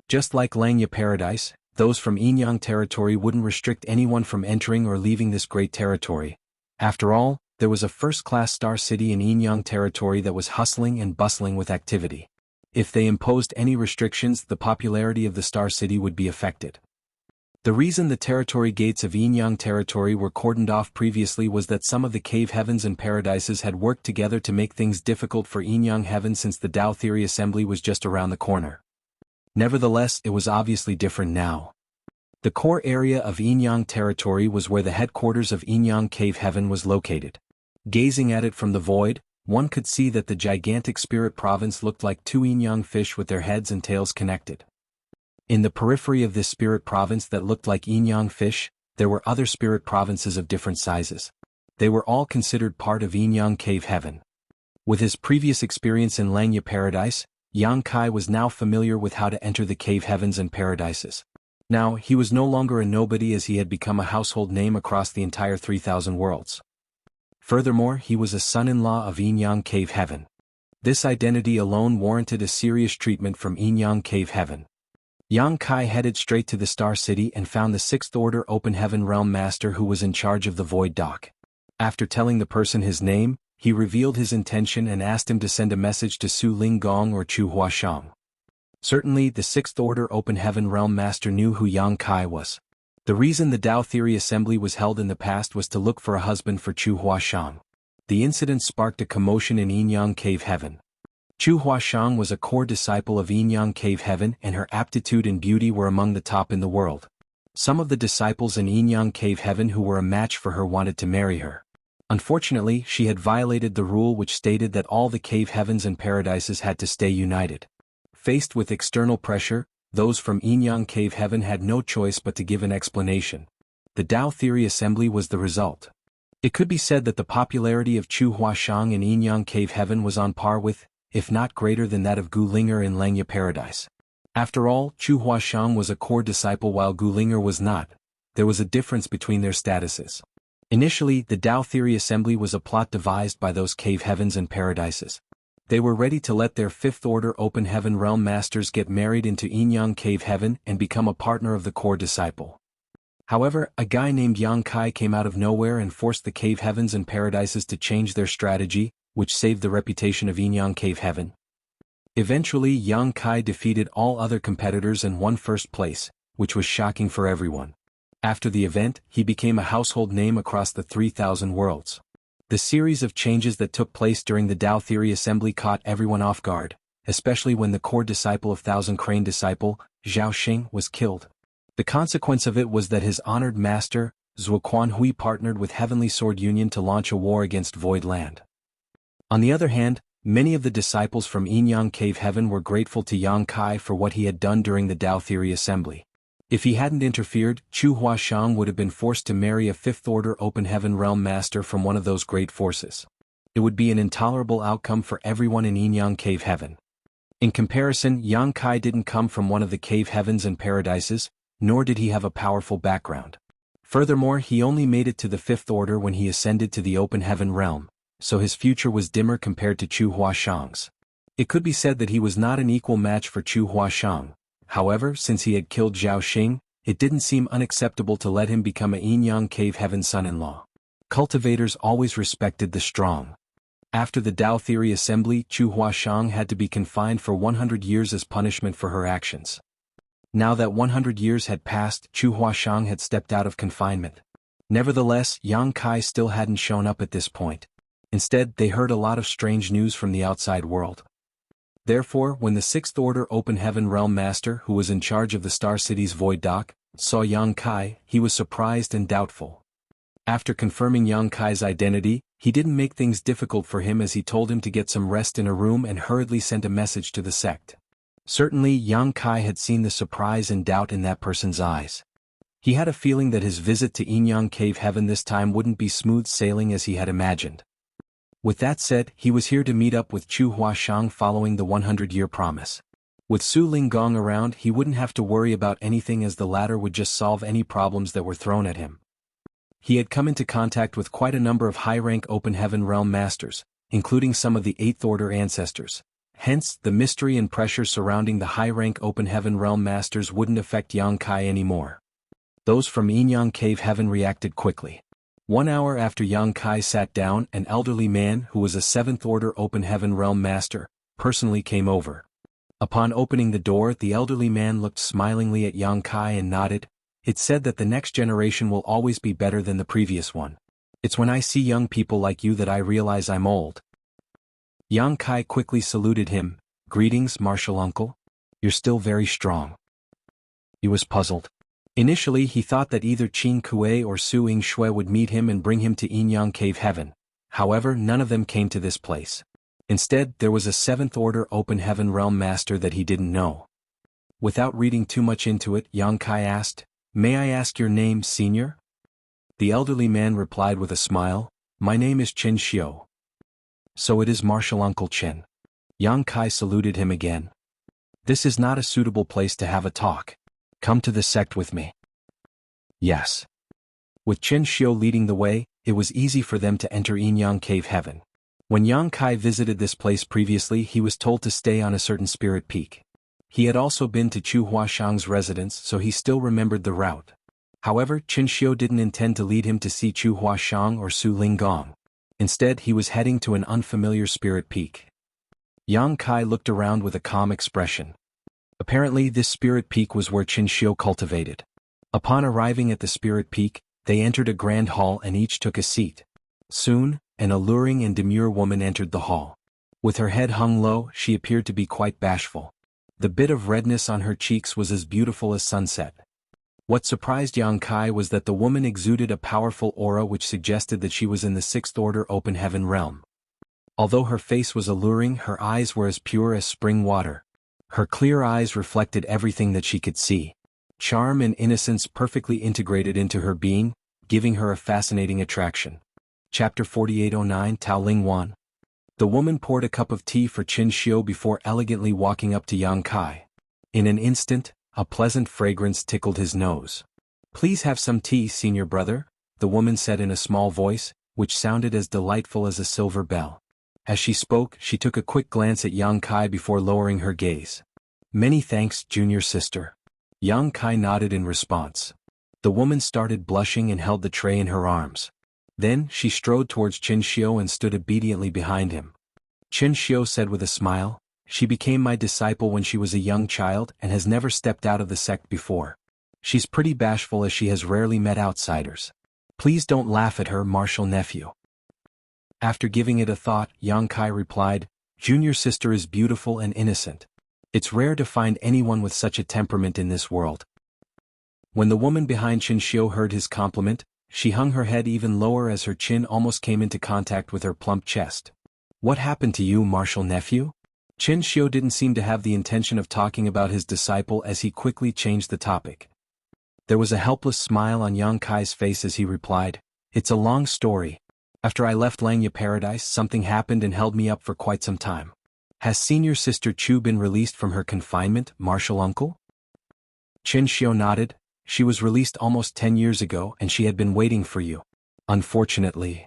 Just like Langya Paradise, those from Yin-Yang territory wouldn't restrict anyone from entering or leaving this great territory. After all, there was a first-class star city in Yin-Yang territory that was hustling and bustling with activity. If they imposed any restrictions, the popularity of the star city would be affected. The reason the territory gates of Yin-Yang territory were cordoned off previously was that some of the cave heavens and paradises had worked together to make things difficult for Yin-Yang heaven since the Tao Theory assembly was just around the corner. Nevertheless, it was obviously different now. The core area of Yin-Yang territory was where the headquarters of Yin-Yang cave heaven was located. Gazing at it from the void, one could see that the gigantic spirit province looked like two Yin-Yang fish with their heads and tails connected. In the periphery of this spirit province that looked like Yin-Yang fish, there were other spirit provinces of different sizes. They were all considered part of Yin-Yang cave heaven. With his previous experience in Langya Paradise, Yang Kai was now familiar with how to enter the cave heavens and paradises. Now, he was no longer a nobody as he had become a household name across the entire 3,000 worlds. Furthermore, he was a son-in-law of Yin-Yang cave heaven. This identity alone warranted a serious treatment from Yin-Yang cave heaven. Yang Kai headed straight to the Star City and found the 6th Order Open Heaven Realm Master who was in charge of the Void Dock. After telling the person his name, he revealed his intention and asked him to send a message to Su Linggong or Chu Huashang. Certainly, the 6th Order Open Heaven Realm Master knew who Yang Kai was. The reason the Tao Theory Assembly was held in the past was to look for a husband for Chu Huashang. The incident sparked a commotion in Yin-Yang Cave Heaven. Chu Huashang was a core disciple of Yin-Yang Cave Heaven and her aptitude and beauty were among the top in the world. Some of the disciples in Yin-Yang Cave Heaven who were a match for her wanted to marry her. Unfortunately, she had violated the rule which stated that all the cave heavens and paradises had to stay united. Faced with external pressure, those from Yin-Yang Cave Heaven had no choice but to give an explanation. The Tao Theory Assembly was the result. It could be said that the popularity of Chu Huashang in Yin-Yang Cave Heaven was on par with, if not greater than that of Gu Linger in Langya Paradise. After all, Chu Huashang was a core disciple while Gu Linger was not. There was a difference between their statuses. Initially, the Tao Theory Assembly was a plot devised by those cave heavens and paradises. They were ready to let their 5th Order Open Heaven Realm Masters get married into Yin-Yang Cave Heaven and become a partner of the core disciple. However, a guy named Yang Kai came out of nowhere and forced the cave heavens and paradises to change their strategy, which saved the reputation of Yin-Yang Cave Heaven. Eventually, Yang Kai defeated all other competitors and won first place, which was shocking for everyone. After the event, he became a household name across the 3,000 worlds. The series of changes that took place during the Tao Theory Assembly caught everyone off guard, especially when the core disciple of Thousand Crane disciple, Zhao Xing, was killed. The consequence of it was that his honored master, Zhuo Quanhui, partnered with Heavenly Sword Union to launch a war against Void Land. On the other hand, many of the disciples from Yinyang Cave Heaven were grateful to Yang Kai for what he had done during the Tao Theory Assembly. If he hadn't interfered, Chu Huashang would have been forced to marry a Fifth Order Open Heaven Realm Master from one of those great forces. It would be an intolerable outcome for everyone in Yinyang Cave Heaven. In comparison, Yang Kai didn't come from one of the cave heavens and paradises, nor did he have a powerful background. Furthermore, he only made it to the Fifth Order when he ascended to the Open Heaven Realm, so his future was dimmer compared to Chu Huashang's. It could be said that he was not an equal match for Chu Huashang. However, since he had killed Zhao Xing, it didn't seem unacceptable to let him become a Yinyang Cave Heaven son-in-law. Cultivators always respected the strong. After the Tao Theory Assembly, Chu Huashang had to be confined for 100 years as punishment for her actions. Now that 100 years had passed, Chu Huashang had stepped out of confinement. Nevertheless, Yang Kai still hadn't shown up at this point. Instead, they heard a lot of strange news from the outside world. Therefore, when the Sixth Order Open Heaven Realm Master, who was in charge of the Star City's Void Dock, saw Yang Kai, he was surprised and doubtful. After confirming Yang Kai's identity, he didn't make things difficult for him as he told him to get some rest in a room and hurriedly sent a message to the sect. Certainly, Yang Kai had seen the surprise and doubt in that person's eyes. He had a feeling that his visit to Yinyang Cave Heaven this time wouldn't be smooth sailing as he had imagined. With that said, he was here to meet up with Chu Huashang following the 100-year promise. With Su Linggong around, he wouldn't have to worry about anything as the latter would just solve any problems that were thrown at him. He had come into contact with quite a number of high-rank Open Heaven Realm Masters, including some of the Eighth Order ancestors. Hence, the mystery and pressure surrounding the high-rank Open Heaven Realm Masters wouldn't affect Yang Kai anymore. Those from Yinyang Cave Heaven reacted quickly. 1 hour after Yang Kai sat down, an elderly man who was a Seventh Order Open Heaven Realm Master, personally came over. Upon opening the door, the elderly man looked smilingly at Yang Kai and nodded. It said that the next generation will always be better than the previous one. It's when I see young people like you that I realize I'm old. Yang Kai quickly saluted him. Greetings, Martial Uncle. You're still very strong. He was puzzled. Initially, he thought that either Qin Kuei or Su Yingshui would meet him and bring him to Yinyang Cave Heaven. However, none of them came to this place. Instead, there was a Seventh Order Open Heaven Realm Master that he didn't know. Without reading too much into it, Yang Kai asked, "May I ask your name, Senior?" The elderly man replied with a smile, "My name is Qin Xiu." "So it is Martial Uncle Qin." Yang Kai saluted him again. "This is not a suitable place to have a talk. Come to the sect with me." Yes. With Qin Xiu leading the way, it was easy for them to enter Yinyang Cave Heaven. When Yang Kai visited this place previously, he was told to stay on a certain spirit peak. He had also been to Chu Huashang's residence, so he still remembered the route. However, Qin Xiu didn't intend to lead him to see Chu Huashang or Su Linggong. Instead, he was heading to an unfamiliar spirit peak. Yang Kai looked around with a calm expression. Apparently, this spirit peak was where Qin Xiu cultivated. Upon arriving at the spirit peak, they entered a grand hall and each took a seat. Soon, an alluring and demure woman entered the hall. With her head hung low, she appeared to be quite bashful. The bit of redness on her cheeks was as beautiful as sunset. What surprised Yang Kai was that the woman exuded a powerful aura which suggested that she was in the Sixth Order Open Heaven Realm. Although her face was alluring, her eyes were as pure as spring water. Her clear eyes reflected everything that she could see. Charm and innocence perfectly integrated into her being, giving her a fascinating attraction. Chapter 4809 Tao Ling Wan. The woman poured a cup of tea for Qin Xiu before elegantly walking up to Yang Kai. In an instant, a pleasant fragrance tickled his nose. "Please have some tea, senior brother," the woman said in a small voice, which sounded as delightful as a silver bell. As she spoke, she took a quick glance at Yang Kai before lowering her gaze. "Many thanks, junior sister." Yang Kai nodded in response. The woman started blushing and held the tray in her arms. Then, she strode towards Qin Xiu and stood obediently behind him. Qin Xiu said with a smile, "She became my disciple when she was a young child and has never stepped out of the sect before. She's pretty bashful as she has rarely met outsiders. Please don't laugh at her, martial nephew." After giving it a thought, Yang Kai replied, "Junior sister is beautiful and innocent. It's rare to find anyone with such a temperament in this world." When the woman behind Qin Xiu heard his compliment, she hung her head even lower as her chin almost came into contact with her plump chest. "What happened to you, martial nephew?" Qin Xiu didn't seem to have the intention of talking about his disciple as he quickly changed the topic. There was a helpless smile on Yang Kai's face as he replied, "It's a long story. After I left Langya Paradise, something happened and held me up for quite some time. Has senior sister Chu been released from her confinement, martial uncle?" Qin Xiu nodded. "She was released almost 10 years ago and she had been waiting for you. Unfortunately."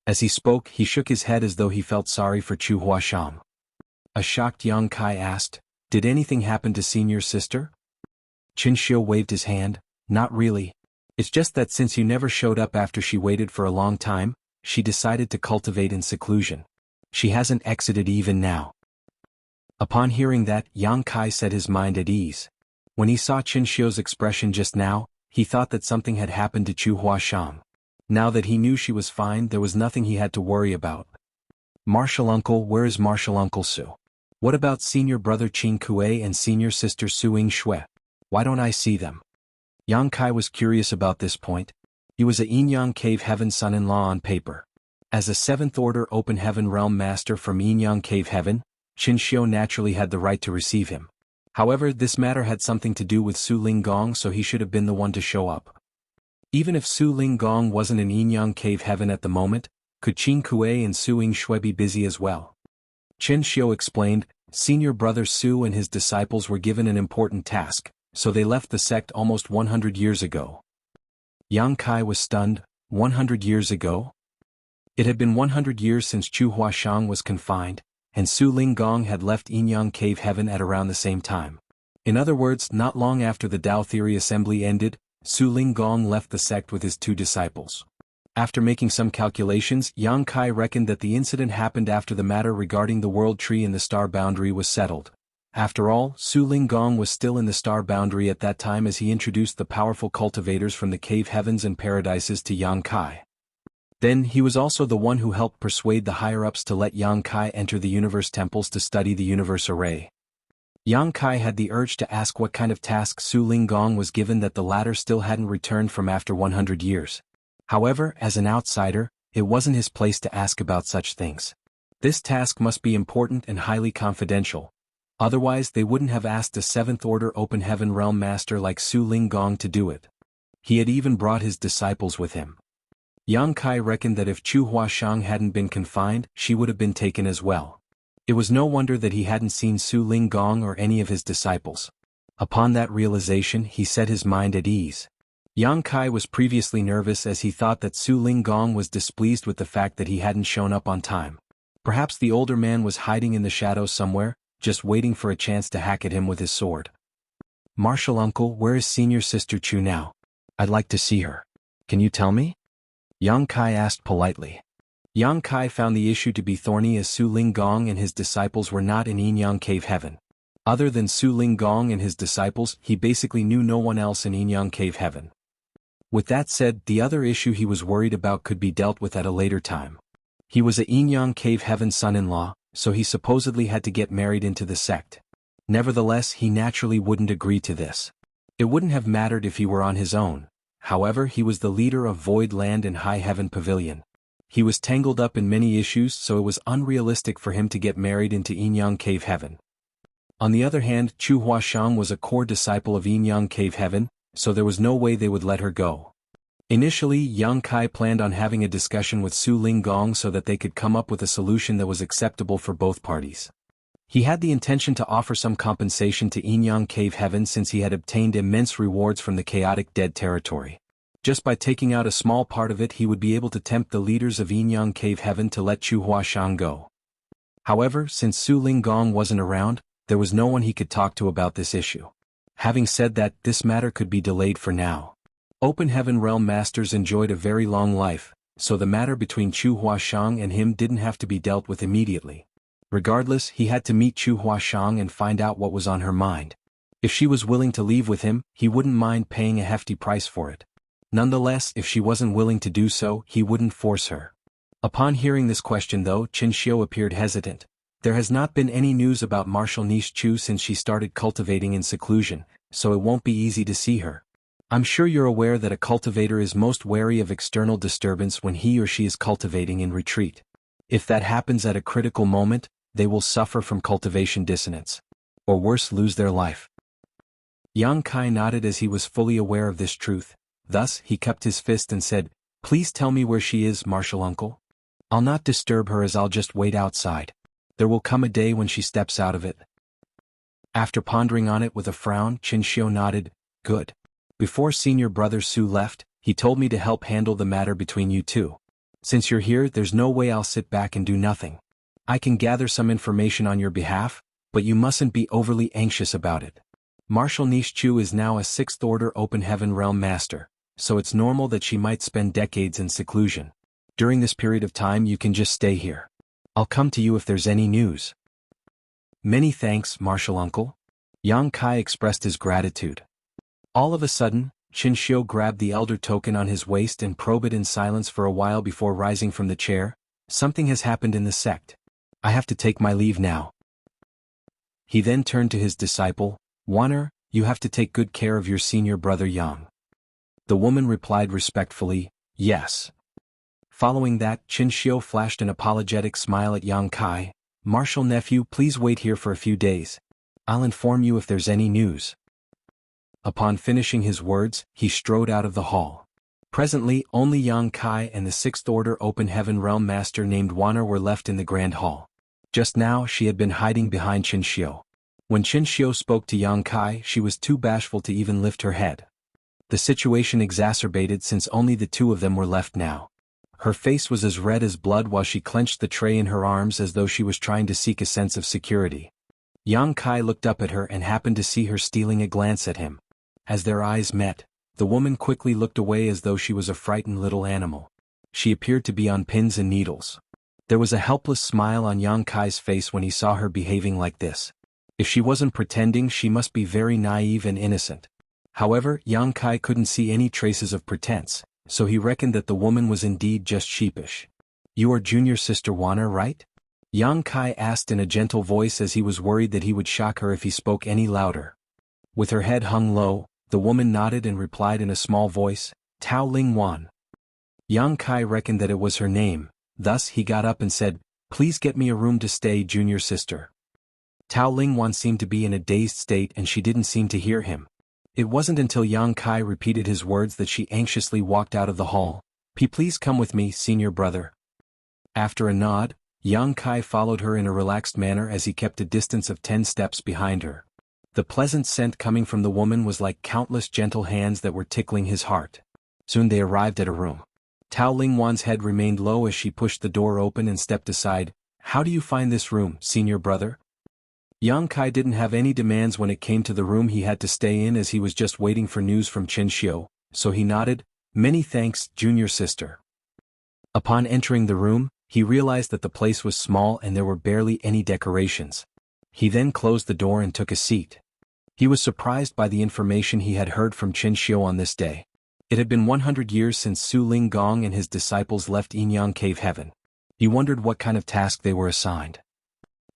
As he spoke, he shook his head as though he felt sorry for Chu Huashang. A shocked Yang Kai asked, "Did anything happen to senior sister?" Qin Xiu waved his hand, "Not really. It's just that since you never showed up after she waited for a long time, she decided to cultivate in seclusion. She hasn't exited even now." Upon hearing that, Yang Kai set his mind at ease. When he saw Qin Xiu's expression just now, he thought that something had happened to Chu Huashang. Now that he knew she was fine, there was nothing he had to worry about. "Martial uncle, where is martial uncle Su? What about senior brother Qin Kuei and senior sister Su Ying Shui? Why don't I see them?" Yang Kai was curious about this point. He was a Yinyang Cave Heaven son-in-law on paper. As a 7th Order Open Heaven Realm Master from Yinyang Cave Heaven, Qin Xiu naturally had the right to receive him. However, this matter had something to do with Su Linggong, so he should have been the one to show up. Even if Su Linggong wasn't in Yinyang Cave Heaven at the moment, could Qin Kuei and Su Ying Shui be busy as well? Qin Xiu explained, "Senior brother Su and his disciples were given an important task, so they left the sect almost 100 years ago." Yang Kai was stunned. 100 years ago? It had been 100 years since Chu Huashang was confined, and Su Linggong had left Yinyang Cave Heaven at around the same time. In other words, not long after the Tao Theory Assembly ended, Su Linggong left the sect with his 2 disciples. After making some calculations, Yang Kai reckoned that the incident happened after the matter regarding the World Tree in the Star Boundary was settled. After all, Su Linggong was still in the Star Boundary at that time as he introduced the powerful cultivators from the Cave Heavens and Paradises to Yang Kai. Then he was also the one who helped persuade the higher-ups to let Yang Kai enter the Universe Temples to study the Universe Array. Yang Kai had the urge to ask what kind of task Su Linggong was given that the latter still hadn't returned from after 100 years. However, as an outsider, it wasn't his place to ask about such things. This task must be important and highly confidential. Otherwise they wouldn't have asked a 7th Order Open Heaven Realm Master like Su Linggong to do it. He had even brought his disciples with him. Yang Kai reckoned that if Chu Huashang hadn't been confined, she would have been taken as well. It was no wonder that he hadn't seen Su Linggong or any of his disciples. Upon that realization, he set his mind at ease. Yang Kai was previously nervous as he thought that Su Linggong was displeased with the fact that he hadn't shown up on time. Perhaps the older man was hiding in the shadows somewhere, just waiting for a chance to hack at him with his sword. "Martial uncle, where is senior sister Chu now? I'd like to see her. Can you tell me?" Yang Kai asked politely. Yang Kai found the issue to be thorny as Su Linggong and his disciples were not in Yinyang Cave Heaven. Other than Su Linggong and his disciples, he basically knew no one else in Yinyang Cave Heaven. With that said, the other issue he was worried about could be dealt with at a later time. He was a Yinyang Cave Heaven son-in-law, so he supposedly had to get married into the sect. Nevertheless, he naturally wouldn't agree to this. It wouldn't have mattered if he were on his own. However, he was the leader of Void Land and High Heaven Pavilion. He was tangled up in many issues, so it was unrealistic for him to get married into Yinyang Cave Heaven. On the other hand, Chu Huashang was a core disciple of Yinyang Cave Heaven, so there was no way they would let her go. Initially, Yang Kai planned on having a discussion with Su Linggong so that they could come up with a solution that was acceptable for both parties. He had the intention to offer some compensation to Yinyang Cave Heaven since he had obtained immense rewards from the chaotic dead territory. Just by taking out a small part of it, he would be able to tempt the leaders of Yinyang Cave Heaven to let Chu Huashang go. However, since Su Linggong wasn't around, there was no one he could talk to about this issue. Having said that, this matter could be delayed for now. Open Heaven Realm Masters enjoyed a very long life, so the matter between Chu Huashang and him didn't have to be dealt with immediately. Regardless, he had to meet Chu Huashang and find out what was on her mind. If she was willing to leave with him, he wouldn't mind paying a hefty price for it. Nonetheless, if she wasn't willing to do so, he wouldn't force her. Upon hearing this question though, Qin Xiu appeared hesitant. There has not been any news about Marshal Niche Chu since she started cultivating in seclusion, so it won't be easy to see her. I'm sure you're aware that a cultivator is most wary of external disturbance when he or she is cultivating in retreat. If that happens at a critical moment, they will suffer from cultivation dissonance. Or worse, lose their life. Yang Kai nodded as he was fully aware of this truth. Thus, he cupped his fist and said, "Please tell me where she is, Marshal Uncle. I'll not disturb her as I'll just wait outside. There will come a day when she steps out of it." After pondering on it with a frown, Qin Xiu nodded, "Good. Before senior brother Su left, he told me to help handle the matter between you two. Since you're here, there's no way I'll sit back and do nothing. I can gather some information on your behalf, but you mustn't be overly anxious about it. Marshal Niche Chu is now a 6th Order Open Heaven Realm Master, so it's normal that she might spend decades in seclusion. During this period of time you can just stay here. I'll come to you if there's any news." "Many thanks, Marshal Uncle." Yang Kai expressed his gratitude. All of a sudden, Qin Xiu grabbed the elder token on his waist and probed it in silence for a while before rising from the chair. "Something has happened in the sect. I have to take my leave now." He then turned to his disciple, "Wanner, you have to take good care of your senior brother Yang." The woman replied respectfully, "Yes." Following that, Qin Xiu flashed an apologetic smile at Yang Kai. "Marshal nephew, please wait here for a few days. I'll inform you if there's any news." Upon finishing his words, he strode out of the hall. Presently, only Yang Kai and the 6th Order Open Heaven Realm Master named Wanner were left in the Grand Hall. Just now she had been hiding behind Qin Xiu. When Qin Xiu spoke to Yang Kai, she was too bashful to even lift her head. The situation exacerbated since only the two of them were left now. Her face was as red as blood while she clenched the tray in her arms as though she was trying to seek a sense of security. Yang Kai looked up at her and happened to see her stealing a glance at him. As their eyes met, the woman quickly looked away as though she was a frightened little animal. She appeared to be on pins and needles. There was a helpless smile on Yang Kai's face when he saw her behaving like this. If she wasn't pretending, she must be very naive and innocent. However, Yang Kai couldn't see any traces of pretense, so he reckoned that the woman was indeed just sheepish. "You are junior sister Wanner, right?" Yang Kai asked in a gentle voice as he was worried that he would shock her if he spoke any louder. With her head hung low, the woman nodded and replied in a small voice, "Tao Ling Wan." Yang Kai reckoned that it was her name, thus he got up and said, "Please get me a room to stay, junior sister." Tao Ling Wan seemed to be in a dazed state and she didn't seem to hear him. It wasn't until Yang Kai repeated his words that she anxiously walked out of the hall. Please come with me, senior brother." After a nod, Yang Kai followed her in a relaxed manner as he kept a distance of 10 steps behind her. The pleasant scent coming from the woman was like countless gentle hands that were tickling his heart. Soon they arrived at a room. Tao Lingwan's head remained low as she pushed the door open and stepped aside. "How do you find this room, senior brother?" Yang Kai didn't have any demands when it came to the room he had to stay in as he was just waiting for news from Qin Xiu, so he nodded, "Many thanks, junior sister." Upon entering the room, he realized that the place was small and there were barely any decorations. He then closed the door and took a seat. He was surprised by the information he had heard from Qin Xiu on this day. It had been 100 years since Su Ling Gong and his disciples left Yinyang Cave Heaven. He wondered what kind of task they were assigned.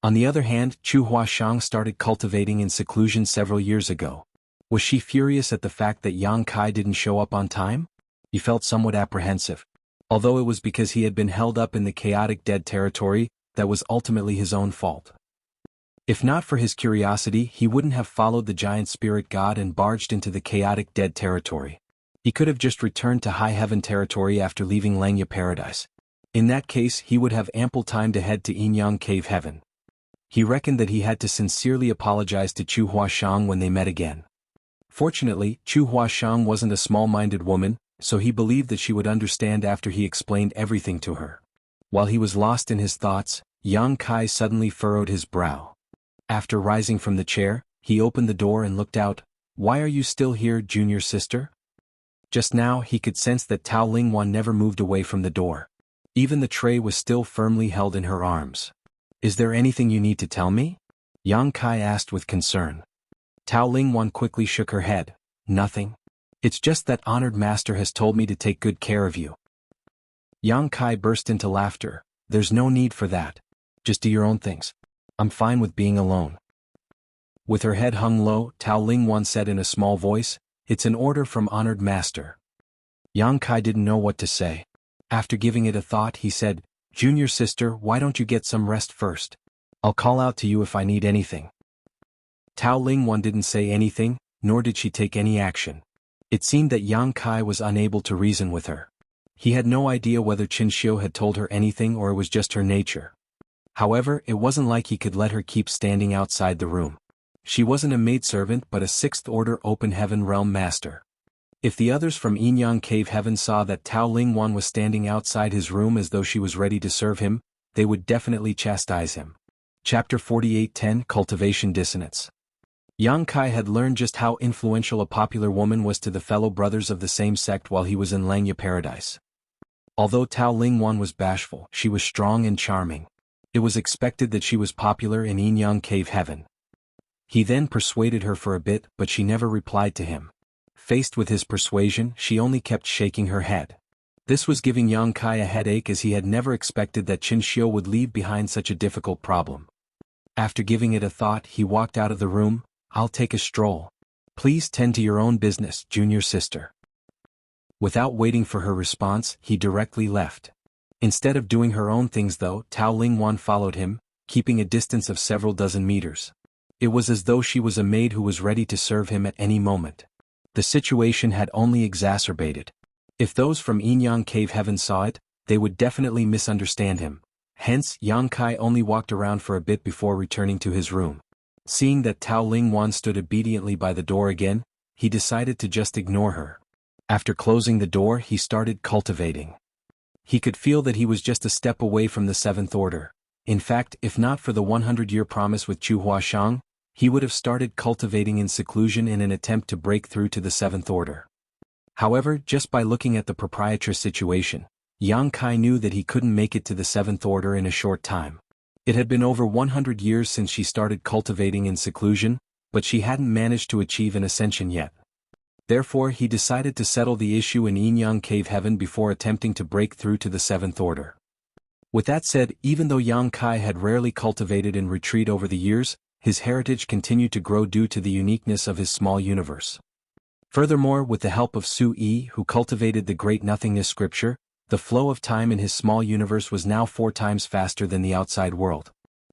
On the other hand, Chu Huashang started cultivating in seclusion several years ago. Was she furious at the fact that Yang Kai didn't show up on time? He felt somewhat apprehensive. Although it was because he had been held up in the chaotic dead territory, that was ultimately his own fault. If not for his curiosity, he wouldn't have followed the giant spirit god and barged into the chaotic dead territory. He could have just returned to high heaven territory after leaving Langya Paradise. In that case, he would have ample time to head to Yinyang Cave Heaven. He reckoned that he had to sincerely apologize to Chu Huashang when they met again. Fortunately, Chu Huashang wasn't a small-minded woman, so he believed that she would understand after he explained everything to her. While he was lost in his thoughts, Yang Kai suddenly furrowed his brow. After rising from the chair, he opened the door and looked out. "Why are you still here, junior sister?" Just now he could sense that Tao Lingwan never moved away from the door. Even the tray was still firmly held in her arms. "Is there anything you need to tell me?" Yang Kai asked with concern. Tao Lingwan quickly shook her head. "Nothing. It's just that honored master has told me to take good care of you." Yang Kai burst into laughter. There's no need for that. Just do your own things. I'm fine with being alone. With her head hung low, Tao Lingwan said in a small voice, it's an order from honored master. Yang Kai didn't know what to say. After giving it a thought, he said, Junior sister, why don't you get some rest first? I'll call out to you if I need anything. Tao Lingwan didn't say anything, nor did she take any action. It seemed that Yang Kai was unable to reason with her. He had no idea whether Qin Xiu had told her anything or it was just her nature. However, it wasn't like he could let her keep standing outside the room. She wasn't a maidservant but a sixth order open heaven realm master. If the others from Yinyang Cave Heaven saw that Tao Lingwan was standing outside his room as though she was ready to serve him, they would definitely chastise him. Chapter 48:10 Cultivation Dissonance. Yang Kai had learned just how influential a popular woman was to the fellow brothers of the same sect while he was in Langya Paradise. Although Tao Lingwan was bashful, she was strong and charming. It was expected that she was popular in Yinyang Cave Heaven. He then persuaded her for a bit, but she never replied to him. Faced with his persuasion, she only kept shaking her head. This was giving Yang Kai a headache as he had never expected that Qin Xiu would leave behind such a difficult problem. After giving it a thought, he walked out of the room. I'll take a stroll. Please tend to your own business, junior sister. Without waiting for her response, he directly left. Instead of doing her own things though, Tao Lingwan followed him, keeping a distance of several dozen meters. It was as though she was a maid who was ready to serve him at any moment. The situation had only exacerbated. If those from Yinyang Cave Heaven saw it, they would definitely misunderstand him. Hence, Yang Kai only walked around for a bit before returning to his room. Seeing that Tao Lingwan stood obediently by the door again, he decided to just ignore her. After closing the door, he started cultivating. He could feel that he was just a step away from the seventh order. In fact, if not for the 100-year promise with Chu Huashang, he would have started cultivating in seclusion in an attempt to break through to the seventh order. However, just by looking at the proprietress situation, Yang Kai knew that he couldn't make it to the seventh order in a short time. It had been over 100 years since she started cultivating in seclusion, but she hadn't managed to achieve an ascension yet. Therefore, he decided to settle the issue in Yinyang Cave Heaven before attempting to break through to the seventh order. With that said, even though Yang Kai had rarely cultivated in retreat over the years, his heritage continued to grow due to the uniqueness of his small universe. Furthermore, with the help of Su Yi, who cultivated the Great Nothingness scripture, the flow of time in his small universe was now 4 times faster than the outside world.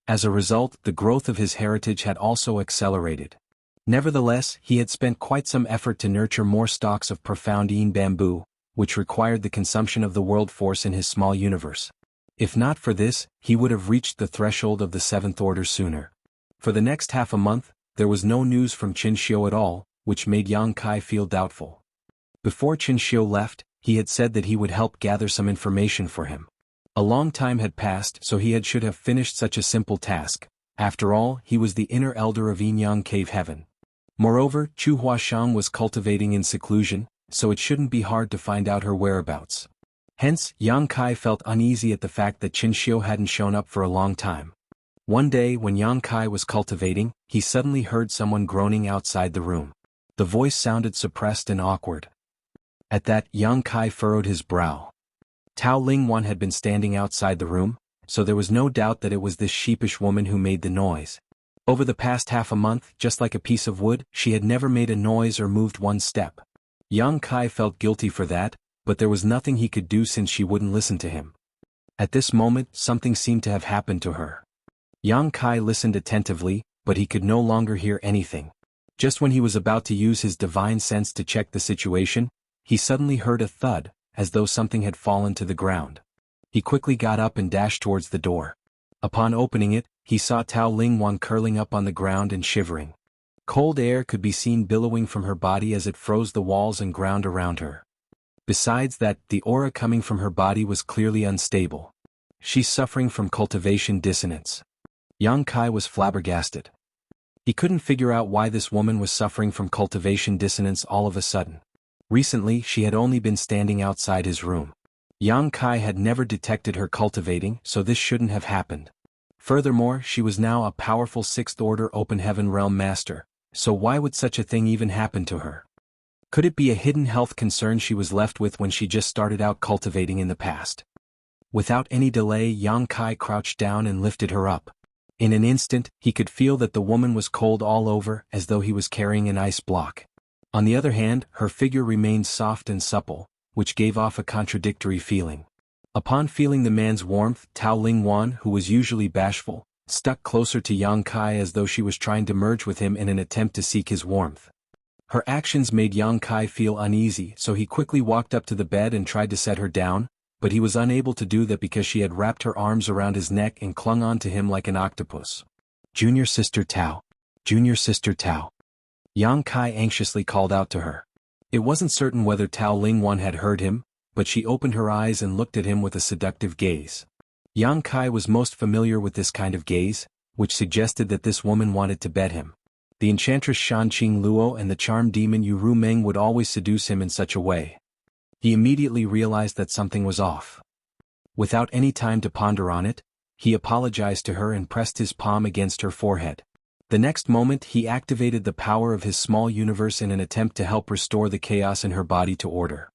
As a result, the growth of his heritage had also accelerated. Nevertheless, he had spent quite some effort to nurture more stalks of profound Yin bamboo, which required the consumption of the world force in his small universe. If not for this, he would have reached the threshold of the seventh order sooner. For the next half a month, there was no news from Qin Xiu at all, which made Yang Kai feel doubtful. Before Qin Xiu left, he had said that he would help gather some information for him. A long time had passed, so he should have finished such a simple task. After all, he was the inner elder of Yinyang Cave Heaven. Moreover, Chu Huashang was cultivating in seclusion, so it shouldn't be hard to find out her whereabouts. Hence, Yang Kai felt uneasy at the fact that Qin Xiu hadn't shown up for a long time. One day when Yang Kai was cultivating, he suddenly heard someone groaning outside the room. The voice sounded suppressed and awkward. At that, Yang Kai furrowed his brow. Tao Lingwan had been standing outside the room, so there was no doubt that it was this sheepish woman who made the noise. Over the past half a month, just like a piece of wood, she had never made a noise or moved one step. Yang Kai felt guilty for that, but there was nothing he could do since she wouldn't listen to him. At this moment, something seemed to have happened to her. Yang Kai listened attentively, but he could no longer hear anything. Just when he was about to use his divine sense to check the situation, he suddenly heard a thud, as though something had fallen to the ground. He quickly got up and dashed towards the door. Upon opening it, he saw Tao Lingwan curling up on the ground and shivering. Cold air could be seen billowing from her body as it froze the walls and ground around her. Besides that, the aura coming from her body was clearly unstable. She's suffering from cultivation dissonance. Yang Kai was flabbergasted. He couldn't figure out why this woman was suffering from cultivation dissonance all of a sudden. Recently, she had only been standing outside his room. Yang Kai had never detected her cultivating, so this shouldn't have happened. Furthermore, she was now a powerful 6th Order Open Heaven Realm Master, so why would such a thing even happen to her? Could it be a hidden health concern she was left with when she just started out cultivating in the past? Without any delay, Yang Kai crouched down and lifted her up. In an instant, he could feel that the woman was cold all over, as though he was carrying an ice block. On the other hand, her figure remained soft and supple, which gave off a contradictory feeling. Upon feeling the man's warmth, Tao Lingwan, who was usually bashful, stuck closer to Yang Kai as though she was trying to merge with him in an attempt to seek his warmth. Her actions made Yang Kai feel uneasy, so he quickly walked up to the bed and tried to set her down, but he was unable to do that because she had wrapped her arms around his neck and clung on to him like an octopus. "Junior Sister Tao. Junior Sister Tao." Yang Kai anxiously called out to her. It wasn't certain whether Tao Lingwan had heard him, but she opened her eyes and looked at him with a seductive gaze. Yang Kai was most familiar with this kind of gaze, which suggested that this woman wanted to bed him. The enchantress Shan Qing Luo and the charm demon Yu Ru Meng would always seduce him in such a way. He immediately realized that something was off. Without any time to ponder on it, he apologized to her and pressed his palm against her forehead. The next moment he activated the power of his small universe in an attempt to help restore the chaos in her body to order.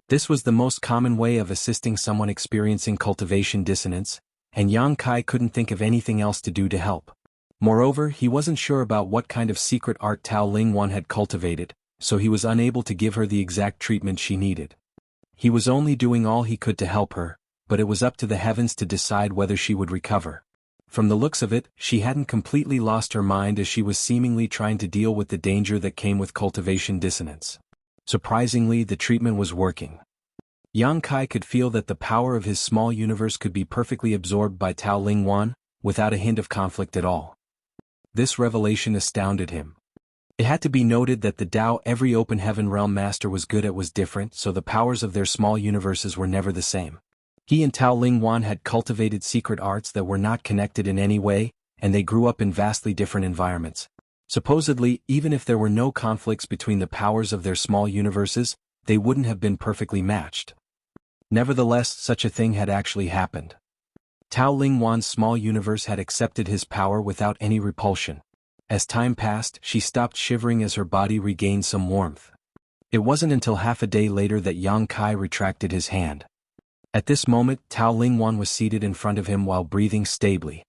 This was the most common way of assisting someone experiencing cultivation dissonance, and Yang Kai couldn't think of anything else to do to help. Moreover, he wasn't sure about what kind of secret art Tao Lingwan had cultivated, so he was unable to give her the exact treatment she needed. He was only doing all he could to help her, but it was up to the heavens to decide whether she would recover. From the looks of it, she hadn't completely lost her mind as she was seemingly trying to deal with the danger that came with cultivation dissonance. Surprisingly, the treatment was working. Yang Kai could feel that the power of his small universe could be perfectly absorbed by Tao Lingwan, without a hint of conflict at all. This revelation astounded him. It had to be noted that the Tao every open heaven realm master was good at was different, so the powers of their small universes were never the same. He and Tao Lingwan had cultivated secret arts that were not connected in any way, and they grew up in vastly different environments. Supposedly, even if there were no conflicts between the powers of their small universes, they wouldn't have been perfectly matched. Nevertheless, such a thing had actually happened. Tao Lingwan's small universe had accepted his power without any repulsion. As time passed, she stopped shivering as her body regained some warmth. It wasn't until half a day later that Yang Kai retracted his hand. At this moment, Tao Lingwan was seated in front of him while breathing stably.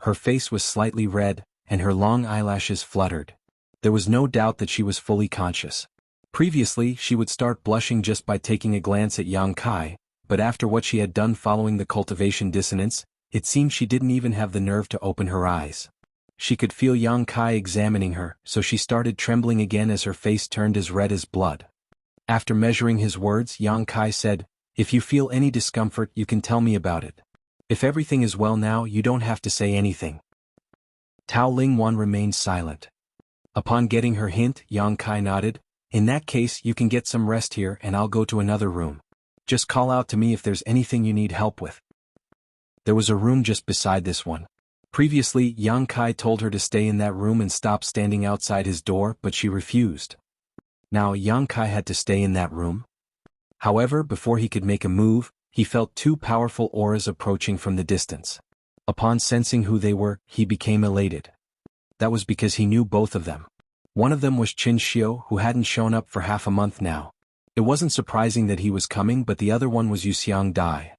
Her face was slightly red, and her long eyelashes fluttered. There was no doubt that she was fully conscious. Previously, she would start blushing just by taking a glance at Yang Kai, but after what she had done following the cultivation dissonance, it seemed she didn't even have the nerve to open her eyes. She could feel Yang Kai examining her, so she started trembling again as her face turned as red as blood. After measuring his words, Yang Kai said, "If you feel any discomfort, you can tell me about it. If everything is well now, you don't have to say anything." Tao Lingwan remained silent. Upon getting her hint, Yang Kai nodded. "In that case, you can get some rest here and I'll go to another room. Just call out to me if there's anything you need help with." There was a room just beside this one. Previously, Yang Kai told her to stay in that room and stop standing outside his door, but she refused. Now Yang Kai had to stay in that room. However, before he could make a move, he felt two powerful auras approaching from the distance. Upon sensing who they were, he became elated. That was because he knew both of them. One of them was Qin Xiu, who hadn't shown up for half a month now. It wasn't surprising that he was coming, but the other one was Yuxiang Dai.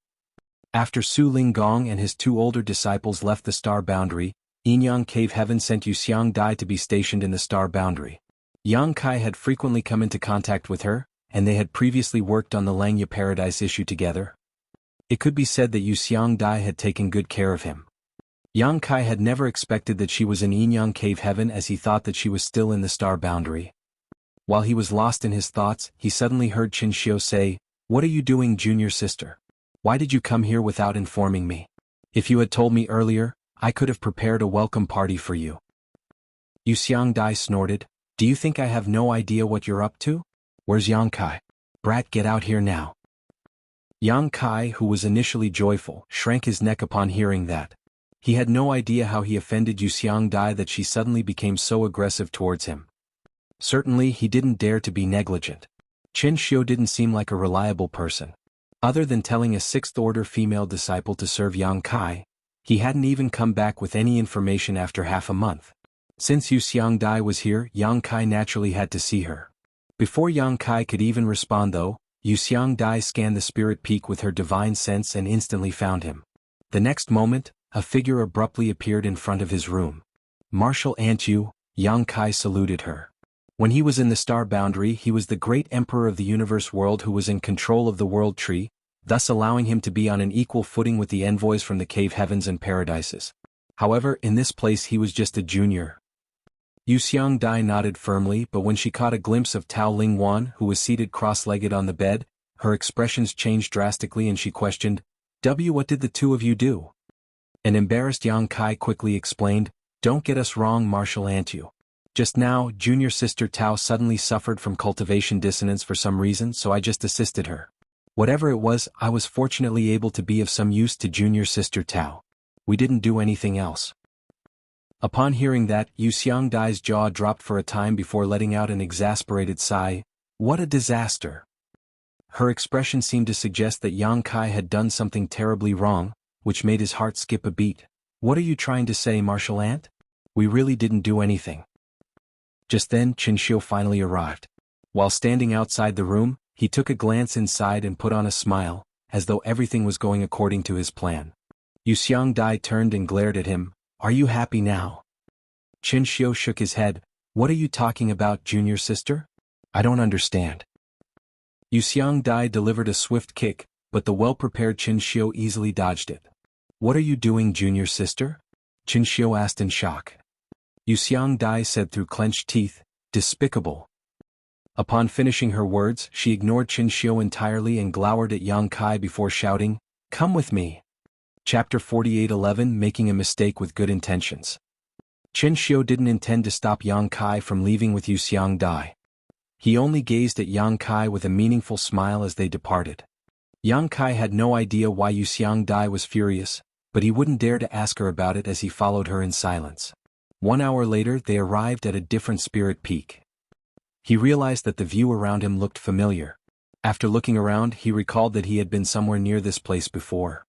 After Su Linggong and his two older disciples left the star boundary, Yinyang Cave Heaven sent Yuxiang Dai to be stationed in the star boundary. Yang Kai had frequently come into contact with her, and they had previously worked on the Langya Paradise issue together. It could be said that Yuxiang Dai had taken good care of him. Yang Kai had never expected that she was in Yinyang Cave Heaven, as he thought that she was still in the star boundary. While he was lost in his thoughts, he suddenly heard Qin Xiu say, "What are you doing, junior sister? Why did you come here without informing me? If you had told me earlier, I could have prepared a welcome party for you." Yuxiang Dai snorted, "Do you think I have no idea what you're up to? Where's Yang Kai? Brat, get out here now." Yang Kai, who was initially joyful, shrank his neck upon hearing that. He had no idea how he offended Yuxiang Dai that she suddenly became so aggressive towards him. Certainly, he didn't dare to be negligent. Qin Xiu didn't seem like a reliable person. Other than telling a sixth-order female disciple to serve Yang Kai, he hadn't even come back with any information after half a month. Since Yuxiang Dai was here, Yang Kai naturally had to see her. Before Yang Kai could even respond though, Yuxiang Dai scanned the spirit peak with her divine sense and instantly found him. The next moment, a figure abruptly appeared in front of his room. Martial Antu, Yang Kai saluted her. When he was in the star boundary, he was the great emperor of the universe world who was in control of the world tree, thus allowing him to be on an equal footing with the envoys from the cave heavens and paradises. However, in this place he was just a junior. Yuxiang Dai nodded firmly, but when she caught a glimpse of Tao Lingwan, who was seated cross-legged on the bed, her expressions changed drastically and she questioned, What did the two of you do? An embarrassed Yang Kai quickly explained, Don't get us wrong, Martial Antu. Just now, junior sister Tao suddenly suffered from cultivation dissonance for some reason, so I just assisted her. Whatever it was, I was fortunately able to be of some use to junior sister Tao. We didn't do anything else. Upon hearing that, Yuxiang Dai's jaw dropped for a time before letting out an exasperated sigh. What a disaster! Her expression seemed to suggest that Yang Kai had done something terribly wrong, which made his heart skip a beat. What are you trying to say, Martial Ant? We really didn't do anything. Just then, Qinxiu finally arrived. While standing outside the room, he took a glance inside and put on a smile, as though everything was going according to his plan. Yuxiang Dai turned and glared at him. Are you happy now? Qinxiu shook his head. What are you talking about, junior sister? I don't understand. Yuxiang Dai delivered a swift kick, but the well-prepared Qinxiu easily dodged it. What are you doing, junior sister? Qinxiu asked in shock. Yuxiang Dai said through clenched teeth, Despicable. Upon finishing her words, she ignored Qinxiu entirely and glowered at Yang Kai before shouting, Come with me. Chapter 48:11 Making a Mistake with Good Intentions. Qinxiu didn't intend to stop Yang Kai from leaving with Yuxiang Dai. He only gazed at Yang Kai with a meaningful smile as they departed. Yang Kai had no idea why Yuxiang Dai was furious, but he wouldn't dare to ask her about it as he followed her in silence. 1 hour later they arrived at a different spirit peak. He realized that the view around him looked familiar. After looking around, he recalled that he had been somewhere near this place before.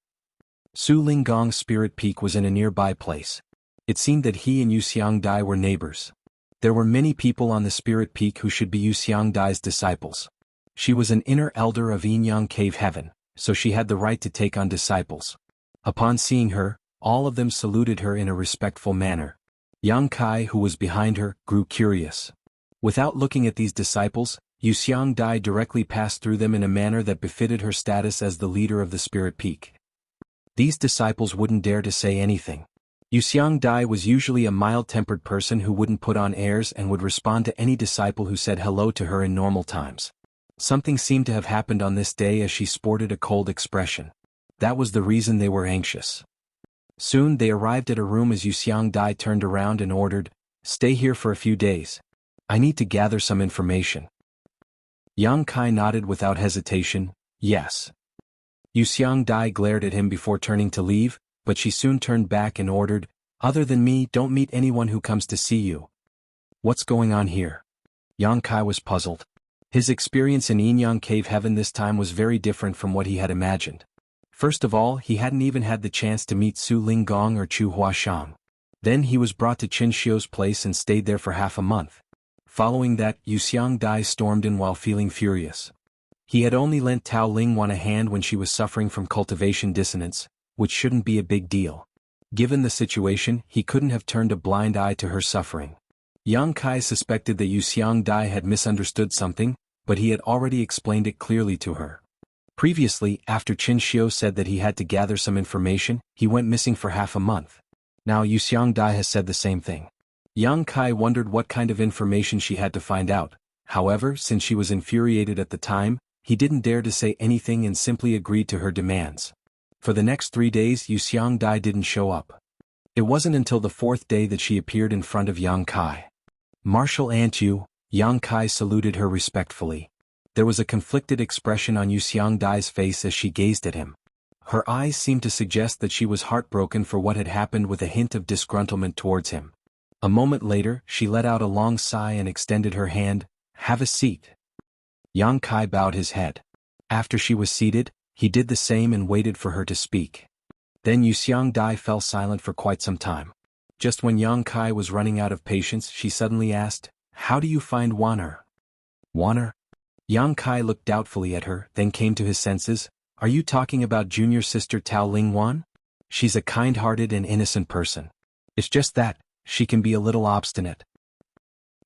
Su Linggong's spirit peak was in a nearby place. It seemed that he and Yuxiang Dai were neighbors. There were many people on the spirit peak who should be Yuxiang Dai's disciples. She was an inner elder of Yinyang Cave Heaven, so she had the right to take on disciples. Upon seeing her, all of them saluted her in a respectful manner. Yang Kai, who was behind her, grew curious. Without looking at these disciples, Yuxiang Dai directly passed through them in a manner that befitted her status as the leader of the spirit peak. These disciples wouldn't dare to say anything. Yuxiang Dai was usually a mild-tempered person who wouldn't put on airs and would respond to any disciple who said hello to her in normal times. Something seemed to have happened on this day as she sported a cold expression. That was the reason they were anxious. Soon they arrived at a room as Yuxiang Dai turned around and ordered, Stay here for a few days. I need to gather some information. Yang Kai nodded without hesitation, yes. Yuxiang Dai glared at him before turning to leave, but she soon turned back and ordered, Other than me, don't meet anyone who comes to see you. What's going on here? Yang Kai was puzzled. His experience in Yinyang Cave Heaven this time was very different from what he had imagined. First of all, he hadn't even had the chance to meet Su Linggong or Chu Huashang. Then he was brought to Qinxiu's place and stayed there for half a month. Following that, Yuxiang Dai stormed in while feeling furious. He had only lent Tao Lingwan a hand when she was suffering from cultivation dissonance, which shouldn't be a big deal. Given the situation, he couldn't have turned a blind eye to her suffering. Yang Kai suspected that Yuxiang Dai had misunderstood something, but he had already explained it clearly to her. Previously, after Qinxiu said that he had to gather some information, he went missing for half a month. Now Yuxiang Dai has said the same thing. Yang Kai wondered what kind of information she had to find out. However, since she was infuriated at the time, he didn't dare to say anything and simply agreed to her demands. For the next 3 days Yuxiang Dai didn't show up. It wasn't until the 4th day that she appeared in front of Yang Kai. Martial Antu, Yang Kai saluted her respectfully. There was a conflicted expression on Yuxiang Dai's face as she gazed at him. Her eyes seemed to suggest that she was heartbroken for what had happened with a hint of disgruntlement towards him. A moment later, she let out a long sigh and extended her hand. Have a seat. Yang Kai bowed his head. After she was seated, he did the same and waited for her to speak. Then Yuxiang Dai fell silent for quite some time. Just when Yang Kai was running out of patience, she suddenly asked, How do you find Waner? Waner? Yang Kai looked doubtfully at her, then came to his senses. Are you talking about junior sister Tao Lingwan? She's a kind-hearted and innocent person. It's just that, she can be a little obstinate.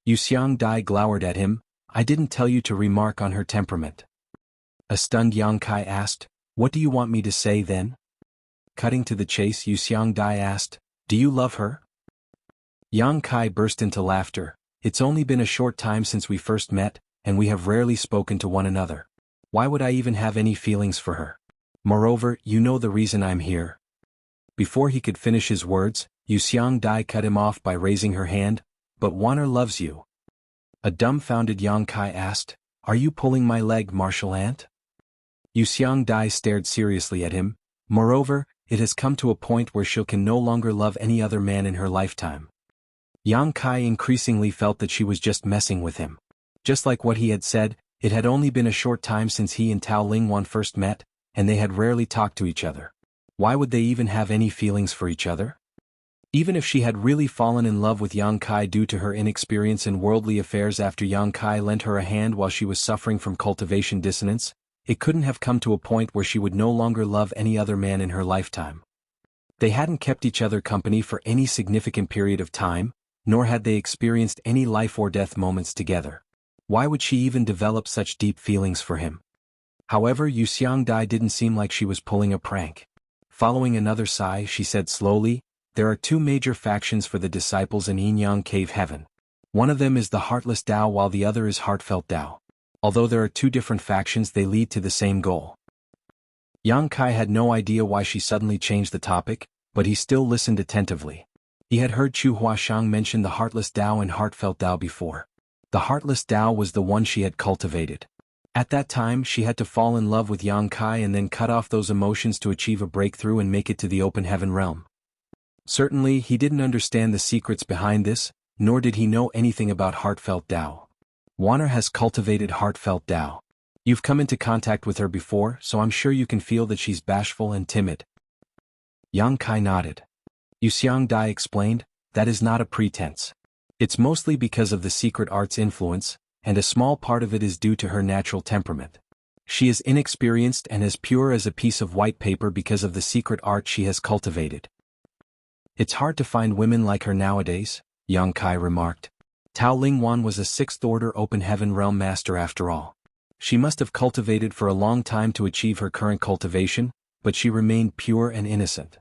Yu Xiangdai glowered at him. I didn't tell you to remark on her temperament. A stunned Yang Kai asked, what do you want me to say then? Cutting to the chase, Yu Xiangdai asked, do you love her? Yang Kai burst into laughter. It's only been a short time since we first met, and we have rarely spoken to one another. Why would I even have any feelings for her? Moreover, you know the reason I'm here. Before he could finish his words, Yu Xiangdai cut him off by raising her hand. But Wanner loves you. A dumbfounded Yang Kai asked, are you pulling my leg, martial ant? Yu Xiangdai stared seriously at him. Moreover, it has come to a point where she can no longer love any other man in her lifetime. Yang Kai increasingly felt that she was just messing with him. Just like what he had said, it had only been a short time since he and Tao Lingwan first met, and they had rarely talked to each other. Why would they even have any feelings for each other? Even if she had really fallen in love with Yang Kai due to her inexperience in worldly affairs after Yang Kai lent her a hand while she was suffering from cultivation dissonance, it couldn't have come to a point where she would no longer love any other man in her lifetime. They hadn't kept each other company for any significant period of time, nor had they experienced any life or death moments together. Why would she even develop such deep feelings for him? However, Yu Xiangdai didn't seem like she was pulling a prank. Following another sigh, she said slowly, there are two major factions for the disciples in Yin-Yang Cave Heaven. One of them is the Heartless Tao while the other is Heartfelt Tao. Although there are two different factions, they lead to the same goal. Yang Kai had no idea why she suddenly changed the topic, but he still listened attentively. He had heard Chu Huashang mention the Heartless Tao and Heartfelt Tao before. The Heartless Tao was the one she had cultivated. At that time, she had to fall in love with Yang Kai and then cut off those emotions to achieve a breakthrough and make it to the open heaven realm. Certainly, he didn't understand the secrets behind this, nor did he know anything about Heartfelt Tao. Wanner has cultivated Heartfelt Tao. You've come into contact with her before, so I'm sure you can feel that she's bashful and timid. Yang Kai nodded. Yu Xiangdai explained, that is not a pretense. It's mostly because of the secret art's influence, and a small part of it is due to her natural temperament. She is inexperienced and as pure as a piece of white paper because of the secret art she has cultivated. It's hard to find women like her nowadays, Yang Kai remarked. Tao Lingwan was a sixth-order open heaven realm master after all. She must have cultivated for a long time to achieve her current cultivation, but she remained pure and innocent.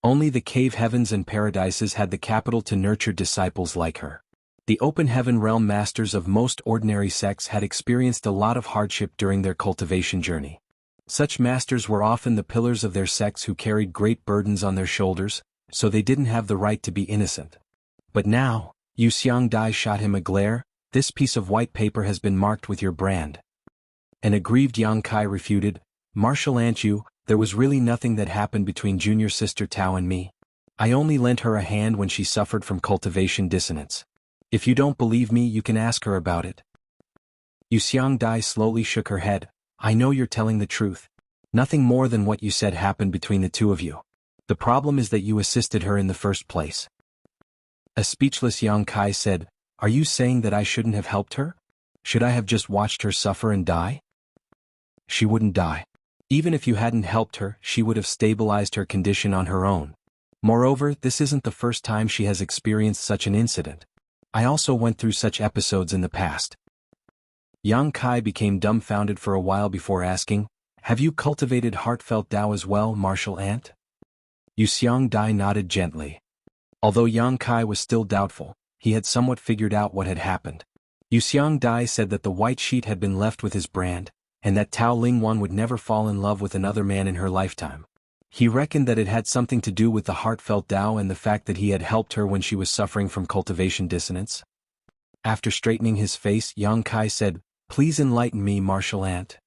Only the cave heavens and paradises had the capital to nurture disciples like her. The open heaven realm masters of most ordinary sects had experienced a lot of hardship during their cultivation journey. Such masters were often the pillars of their sects who carried great burdens on their shoulders, so they didn't have the right to be innocent. But now, Yu Xiangdai shot him a glare, this piece of white paper has been marked with your brand. An aggrieved Yang Kai refuted, Martial Ant Yu, there was really nothing that happened between junior sister Tao and me. I only lent her a hand when she suffered from cultivation dissonance. If you don't believe me, you can ask her about it. Yu Xiangdai slowly shook her head. I know you're telling the truth. Nothing more than what you said happened between the two of you. The problem is that you assisted her in the first place. A speechless Yang Kai said, are you saying that I shouldn't have helped her? Should I have just watched her suffer and die? She wouldn't die. Even if you hadn't helped her, she would have stabilized her condition on her own. Moreover, this isn't the first time she has experienced such an incident. I also went through such episodes in the past. Yang Kai became dumbfounded for a while before asking, have you cultivated Heartfelt Tao as well, Martial Ant? Yu Xiangdai nodded gently. Although Yang Kai was still doubtful, he had somewhat figured out what had happened. Yu Xiangdai said that the white sheet had been left with his brand, and that Tao Lingwan would never fall in love with another man in her lifetime. He reckoned that it had something to do with the Heartfelt Tao and the fact that he had helped her when she was suffering from cultivation dissonance. After straightening his face, Yang Kai said, please enlighten me, Martial Ant.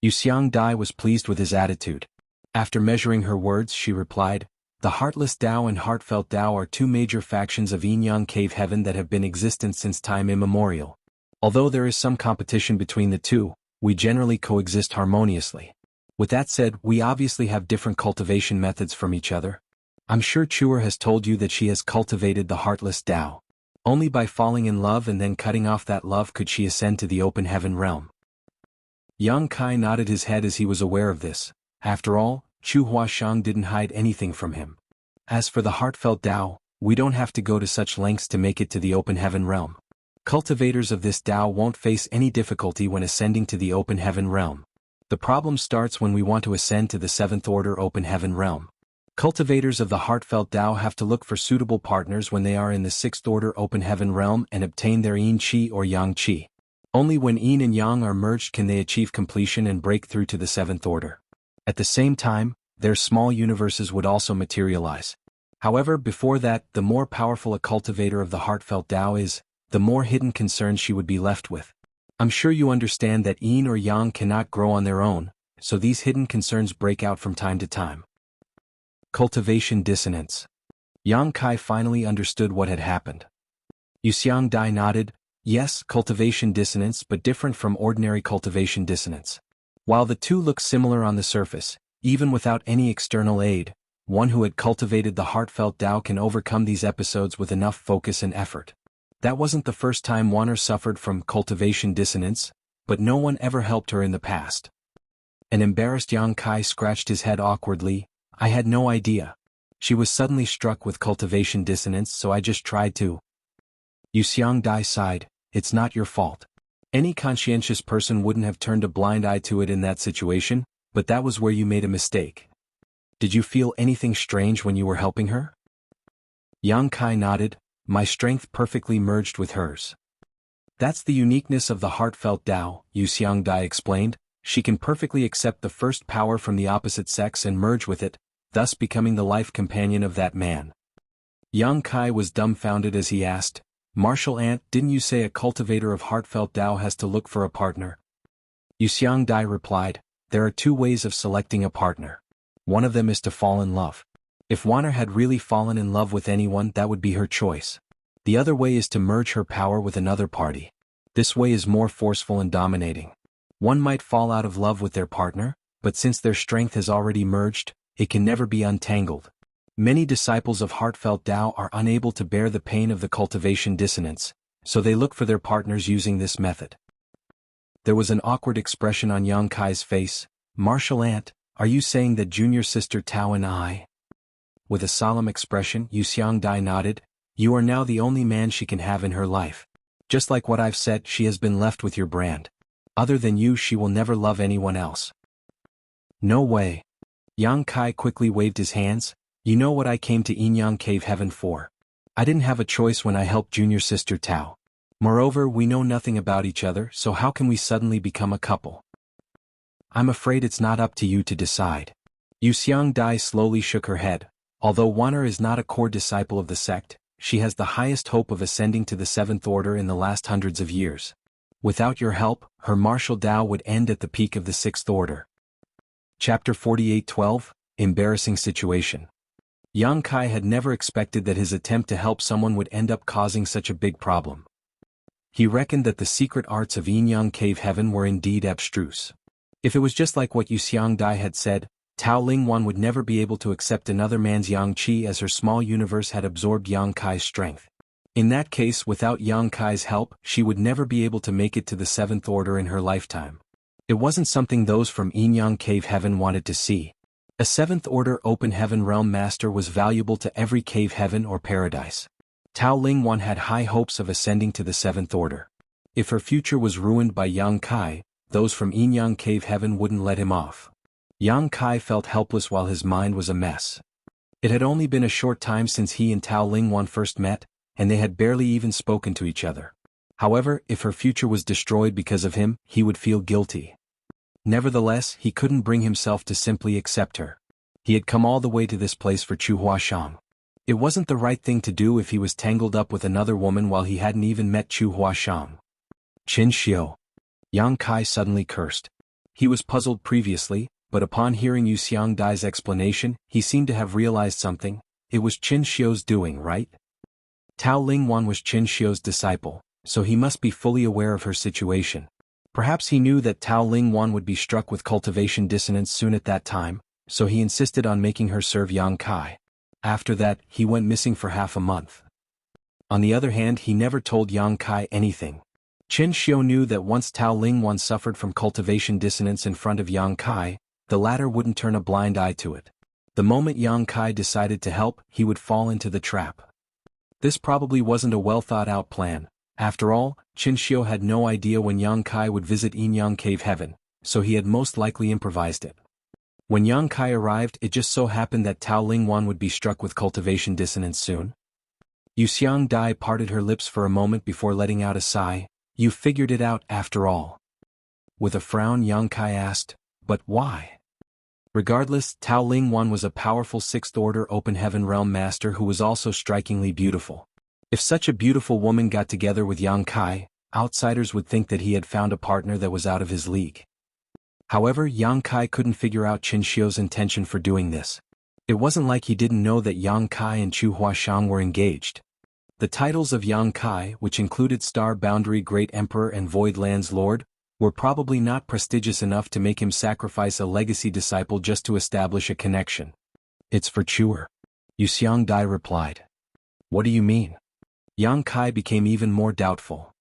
Yu Xiangdai was pleased with his attitude. After measuring her words, she replied, the Heartless Tao and Heartfelt Tao are two major factions of Yin-Yang Cave Heaven that have been existent since time immemorial. Although there is some competition between the two, we generally coexist harmoniously. With that said, we obviously have different cultivation methods from each other. I'm sure Chuer has told you that she has cultivated the Heartless Tao. Only by falling in love and then cutting off that love could she ascend to the open heaven realm. Yang Kai nodded his head as he was aware of this. After all, Chu Huashang didn't hide anything from him. As for the heartfelt Tao, we don't have to go to such lengths to make it to the open heaven realm. Cultivators of this Tao won't face any difficulty when ascending to the open heaven realm. The problem starts when we want to ascend to the 7th order open heaven realm. Cultivators of the heartfelt Tao have to look for suitable partners when they are in the 6th order open heaven realm and obtain their Yin Qi or Yang Qi. Only when Yin and Yang are merged can they achieve completion and break through to the 7th order. At the same time, their small universes would also materialize. However, before that, the more powerful a cultivator of the heartfelt Tao is, the more hidden concerns she would be left with. I'm sure you understand that Yin or Yang cannot grow on their own, so these hidden concerns break out from time to time. Cultivation dissonance. Yang Kai finally understood what had happened. Yuxiang Dai nodded, yes, cultivation dissonance, but different from ordinary cultivation dissonance. While the two look similar on the surface, even without any external aid, one who had cultivated the heartfelt Tao can overcome these episodes with enough focus and effort. That wasn't the first time Wanner suffered from cultivation dissonance, but no one ever helped her in the past. An embarrassed Yang Kai scratched his head awkwardly. I had no idea. She was suddenly struck with cultivation dissonance, so I just tried to. Yuxiang Dai sighed, it's not your fault. Any conscientious person wouldn't have turned a blind eye to it in that situation, but that was where you made a mistake. Did you feel anything strange when you were helping her? Yang Kai nodded, my strength perfectly merged with hers. That's the uniqueness of the heartfelt Tao, Yuxiang Dai explained. She can perfectly accept the first power from the opposite sex and merge with it, thus becoming the life companion of that man. Yang Kai was dumbfounded as he asked, Martial Ant, didn't you say a cultivator of heartfelt Tao has to look for a partner? Yuxiang Dai replied, there are two ways of selecting a partner. One of them is to fall in love. If Wanner had really fallen in love with anyone, that would be her choice. The other way is to merge her power with another party. This way is more forceful and dominating. One might fall out of love with their partner, but since their strength has already merged, it can never be untangled. Many disciples of heartfelt Tao are unable to bear the pain of the cultivation dissonance, so they look for their partners using this method. There was an awkward expression on Yang Kai's face. Martial Ant, are you saying that junior sister Tao and I? With a solemn expression, Yuxiang Dai nodded, you are now the only man she can have in her life. Just like what I've said, she has been left with your brand. Other than you, she will never love anyone else. No way. Yang Kai quickly waved his hands. You know what I came to Yinyang Cave Heaven for. I didn't have a choice when I helped junior sister Tao. Moreover, we know nothing about each other, so how can we suddenly become a couple? I'm afraid it's not up to you to decide. Yuxiang Dai slowly shook her head. Although Wanner is not a core disciple of the sect, she has the highest hope of ascending to the 7th order in the last hundreds of years. Without your help, her martial Tao would end at the peak of the 6th order. Chapter 48:12, Embarrassing Situation. Yang Kai had never expected that his attempt to help someone would end up causing such a big problem. He reckoned that the secret arts of Yinyang Cave Heaven were indeed abstruse. If it was just like what Yuxiang Dai had said, Tao Lingwan would never be able to accept another man's Yang Qi as her small universe had absorbed Yang Kai's strength. In that case, without Yang Kai's help, she would never be able to make it to the 7th order in her lifetime. It wasn't something those from Yinyang Cave Heaven wanted to see. A 7th order open heaven realm master was valuable to every cave heaven or paradise. Tao Lingwan had high hopes of ascending to the 7th order. If her future was ruined by Yang Kai, those from Yinyang Cave Heaven wouldn't let him off. Yang Kai felt helpless while his mind was a mess. It had only been a short time since he and Tao Lingwan first met, and they had barely even spoken to each other. However, if her future was destroyed because of him, he would feel guilty. Nevertheless, he couldn't bring himself to simply accept her. He had come all the way to this place for Chu Huashang. It wasn't the right thing to do if he was tangled up with another woman while he hadn't even met Chu Huashang. Qin Xiu. Yang Kai suddenly cursed. He was puzzled previously, but upon hearing Yuxiang Dai's explanation, he seemed to have realized something. It was Qin Xiu's doing, right? Tao Lingwan was Qin Xiu's disciple, so he must be fully aware of her situation. Perhaps he knew that Tao Lingwan would be struck with cultivation dissonance soon at that time, so he insisted on making her serve Yang Kai. After that, he went missing for half a month. On the other hand, he never told Yang Kai anything. Qin Xiu knew that once Tao Lingwan suffered from cultivation dissonance in front of Yang Kai, the latter wouldn't turn a blind eye to it. The moment Yang Kai decided to help, he would fall into the trap. This probably wasn't a well-thought-out plan. After all, Qin Xiu had no idea when Yang Kai would visit Yinyang Cave Heaven, so he had most likely improvised it. When Yang Kai arrived, it just so happened that Tao Lingwan would be struck with cultivation dissonance soon. Yuxiang Dai parted her lips for a moment before letting out a sigh. You figured it out after all. With a frown, Yang Kai asked, but why? Regardless, Tao Lingwan was a powerful sixth-order open heaven realm master who was also strikingly beautiful. If such a beautiful woman got together with Yang Kai, outsiders would think that he had found a partner that was out of his league. However, Yang Kai couldn't figure out Qin Xiu's intention for doing this. It wasn't like he didn't know that Yang Kai and Chu Huashang were engaged. The titles of Yang Kai, which included Star Boundary Great Emperor and Void Lands Lord, were probably not prestigious enough to make him sacrifice a legacy disciple just to establish a connection. It's for Chuer. Yuxiang Dai replied. What do you mean? Yang Kai became even more doubtful.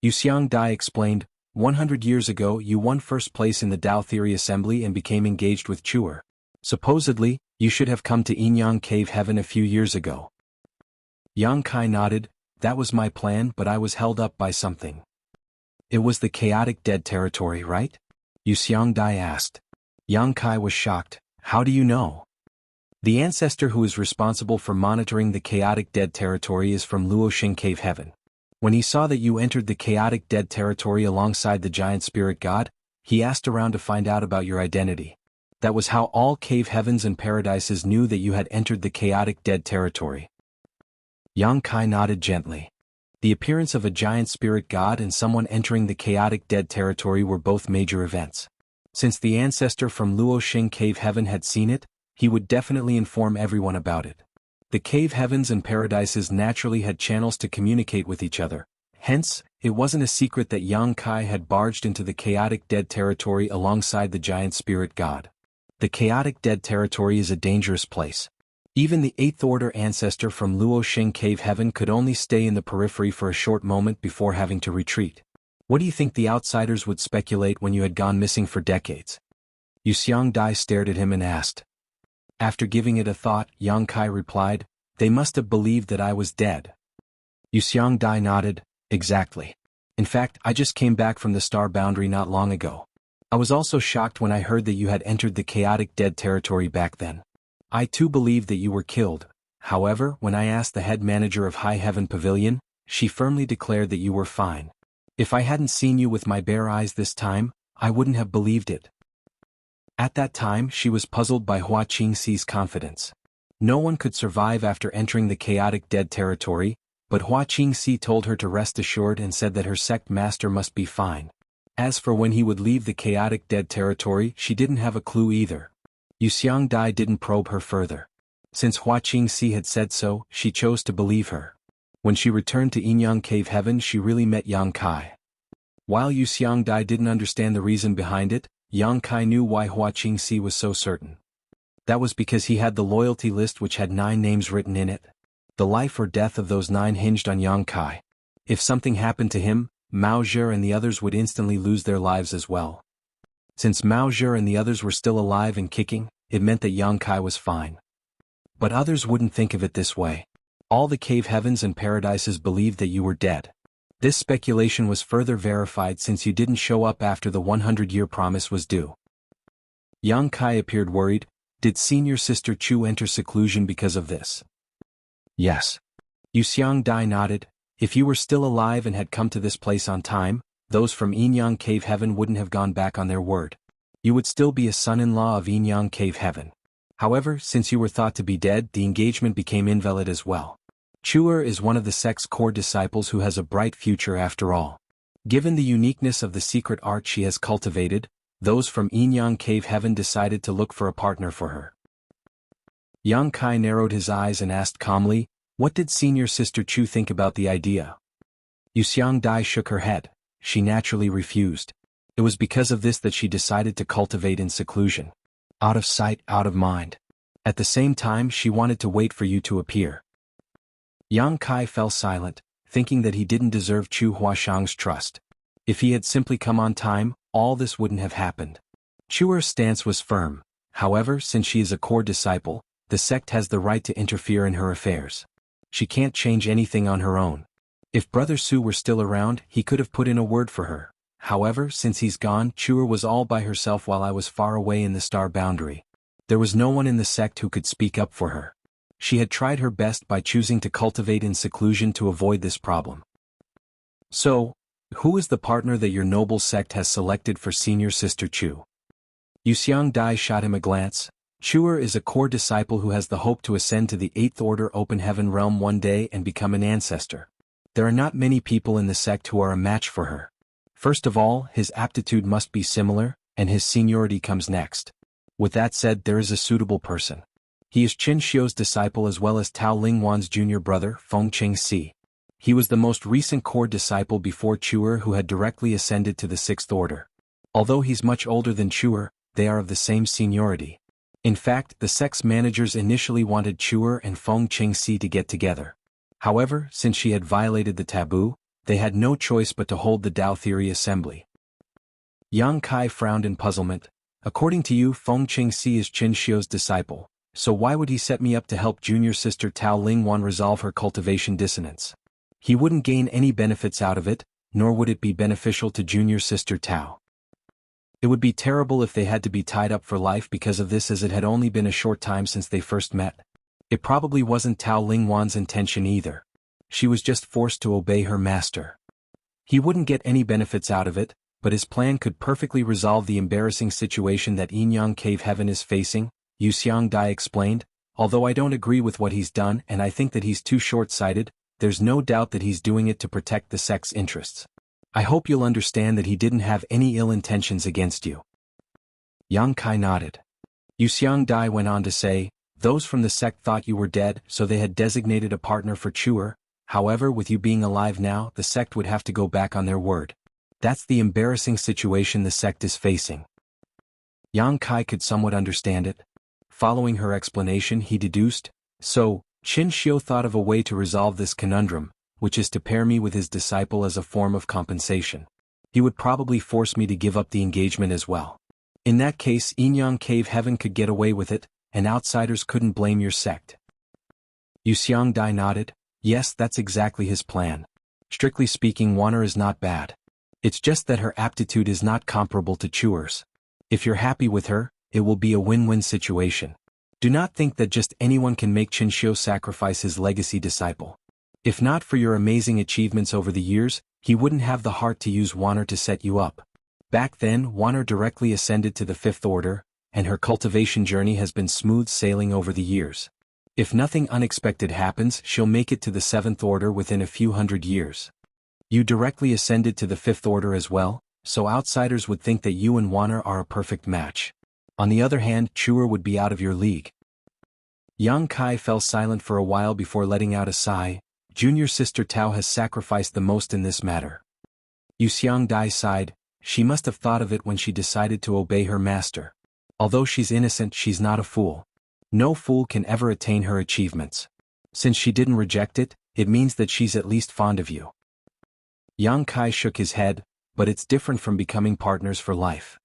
Yuxiang Dai explained, 100 years ago you won first place in the Dao Theory Assembly and became engaged with Chuer. Supposedly, you should have come to Yinyang Cave Heaven a few years ago. Yang Kai nodded, that was my plan, but I was held up by something. It was the chaotic dead territory, right? Yuxiang Dai asked. Yang Kai was shocked, how do you know? The ancestor who is responsible for monitoring the chaotic dead territory is from Luoxing Cave Heaven. When he saw that you entered the chaotic dead territory alongside the giant spirit god, he asked around to find out about your identity. That was how all cave heavens and paradises knew that you had entered the chaotic dead territory. Yang Kai nodded gently. The appearance of a giant spirit god and someone entering the chaotic dead territory were both major events. Since the ancestor from Luoxing Cave Heaven had seen it, he would definitely inform everyone about it. The cave heavens and paradises naturally had channels to communicate with each other. Hence, it wasn't a secret that Yang Kai had barged into the chaotic dead territory alongside the giant spirit god. The chaotic dead territory is a dangerous place. Even the 8th Order ancestor from Luoxing Cave Heaven could only stay in the periphery for a short moment before having to retreat. What do you think the outsiders would speculate when you had gone missing for decades? Yuxiang Dai stared at him and asked. After giving it a thought, Yang Kai replied, they must have believed that I was dead. Yuxiang Dai nodded, exactly. In fact, I just came back from the Star Boundary not long ago. I was also shocked when I heard that you had entered the chaotic dead territory back then. I too believed that you were killed. However, when I asked the head manager of High Heaven Pavilion, she firmly declared that you were fine. If I hadn't seen you with my bare eyes this time, I wouldn't have believed it. At that time, she was puzzled by Hua Qingxi's confidence. No one could survive after entering the chaotic dead territory, but Hua Qingxi told her to rest assured and said that her sect master must be fine. As for when he would leave the chaotic dead territory, she didn't have a clue either. Yuxiang Dai didn't probe her further. Since Hua Qingxi had said so, she chose to believe her. When she returned to Yinyang Cave Heaven, she really met Yang Kai. While Yuxiang Dai didn't understand the reason behind it, Yang Kai knew why Hua Qingxi was so certain. That was because he had the loyalty list which had 9 names written in it. The life or death of those 9 hinged on Yang Kai. If something happened to him, Mao Zhe and the others would instantly lose their lives as well. Since Mao Zhe and the others were still alive and kicking, it meant that Yang Kai was fine. But others wouldn't think of it this way. All the cave heavens and paradises believed that you were dead. This speculation was further verified since you didn't show up after the 100-year promise was due. Yang Kai appeared worried. Did senior sister Chu enter seclusion because of this? Yes. Yuxiang Dai nodded. If you were still alive and had come to this place on time, those from Yinyang Cave Heaven wouldn't have gone back on their word. You would still be a son-in-law of Yinyang Cave Heaven. However, since you were thought to be dead, the engagement became invalid as well. Chuer is one of the sect's core disciples who has a bright future after all. Given the uniqueness of the secret art she has cultivated, those from Yinyang Cave Heaven decided to look for a partner for her. Yang Kai narrowed his eyes and asked calmly, what did senior sister Chu think about the idea? Yuxiang Dai shook her head. She naturally refused. It was because of this that she decided to cultivate in seclusion. Out of sight, out of mind. At the same time, she wanted to wait for you to appear. Yang Kai fell silent, thinking that he didn't deserve Chu Huashang's trust. If he had simply come on time, all this wouldn't have happened. Chuer's stance was firm. However, since she is a core disciple, the sect has the right to interfere in her affairs. She can't change anything on her own. If Brother Su were still around, he could have put in a word for her. However, since he's gone, Chuer was all by herself while I was far away in the star boundary. There was no one in the sect who could speak up for her. She had tried her best by choosing to cultivate in seclusion to avoid this problem. So, who is the partner that your noble sect has selected for senior sister Chu? Yuxiang Dai shot him a glance. Chuer is a core disciple who has the hope to ascend to the 8th Order Open Heaven realm one day and become an ancestor. There are not many people in the sect who are a match for her. First of all, his aptitude must be similar, and his seniority comes next. With that said, there is a suitable person. He is Qin Xiu's disciple as well as Tao Lingwan's junior brother, Feng Qingxi. He was the most recent core disciple before Chuer who had directly ascended to the 6th Order. Although he's much older than Chuer, they are of the same seniority. In fact, the sect's managers initially wanted Chuer and Feng Qingxi to get together. However, since she had violated the taboo, they had no choice but to hold the Tao Theory Assembly. Yang Kai frowned in puzzlement. According to you, Feng Qingxi is Qin Xiu's disciple, so why would he set me up to help junior sister Tao Lingwan resolve her cultivation dissonance? He wouldn't gain any benefits out of it, nor would it be beneficial to junior sister Tao. It would be terrible if they had to be tied up for life because of this, as it had only been a short time since they first met. It probably wasn't Tao Lingwan's intention either. She was just forced to obey her master. He wouldn't get any benefits out of it, but his plan could perfectly resolve the embarrassing situation that Yinyang Cave Heaven is facing, Yuxiang Dai explained. Although I don't agree with what he's done and I think that he's too short-sighted, there's no doubt that he's doing it to protect the sect's interests. I hope you'll understand that he didn't have any ill intentions against you. Yang Kai nodded. Yuxiang Dai went on to say, those from the sect thought you were dead, so they had designated a partner for Chuer. However, with you being alive now, the sect would have to go back on their word. That's the embarrassing situation the sect is facing. Yang Kai could somewhat understand it. Following her explanation, he deduced, so, Qin Xiu thought of a way to resolve this conundrum, which is to pair me with his disciple as a form of compensation. He would probably force me to give up the engagement as well. In that case, Yinyang Cave Heaven could get away with it, and outsiders couldn't blame your sect. Yuxiang Dai nodded. Yes, that's exactly his plan. Strictly speaking, Wanner is not bad. It's just that her aptitude is not comparable to Chuer's. If you're happy with her, it will be a win-win situation. Do not think that just anyone can make Qin Xiu sacrifice his legacy disciple. If not for your amazing achievements over the years, he wouldn't have the heart to use Wanner to set you up. Back then, Wanner directly ascended to the 5th Order, and her cultivation journey has been smooth sailing over the years. If nothing unexpected happens, she'll make it to the 7th Order within a few hundred years. You directly ascended to the 5th Order as well, so outsiders would think that you and Wanner are a perfect match. On the other hand, Chuer would be out of your league. Yang Kai fell silent for a while before letting out a sigh. Junior sister Tao has sacrificed the most in this matter. Yuxiang Dai sighed. She must have thought of it when she decided to obey her master. Although she's innocent, she's not a fool. No fool can ever attain her achievements. Since she didn't reject it, it means that she's at least fond of you. Yang Kai shook his head, but it's different from becoming partners for life.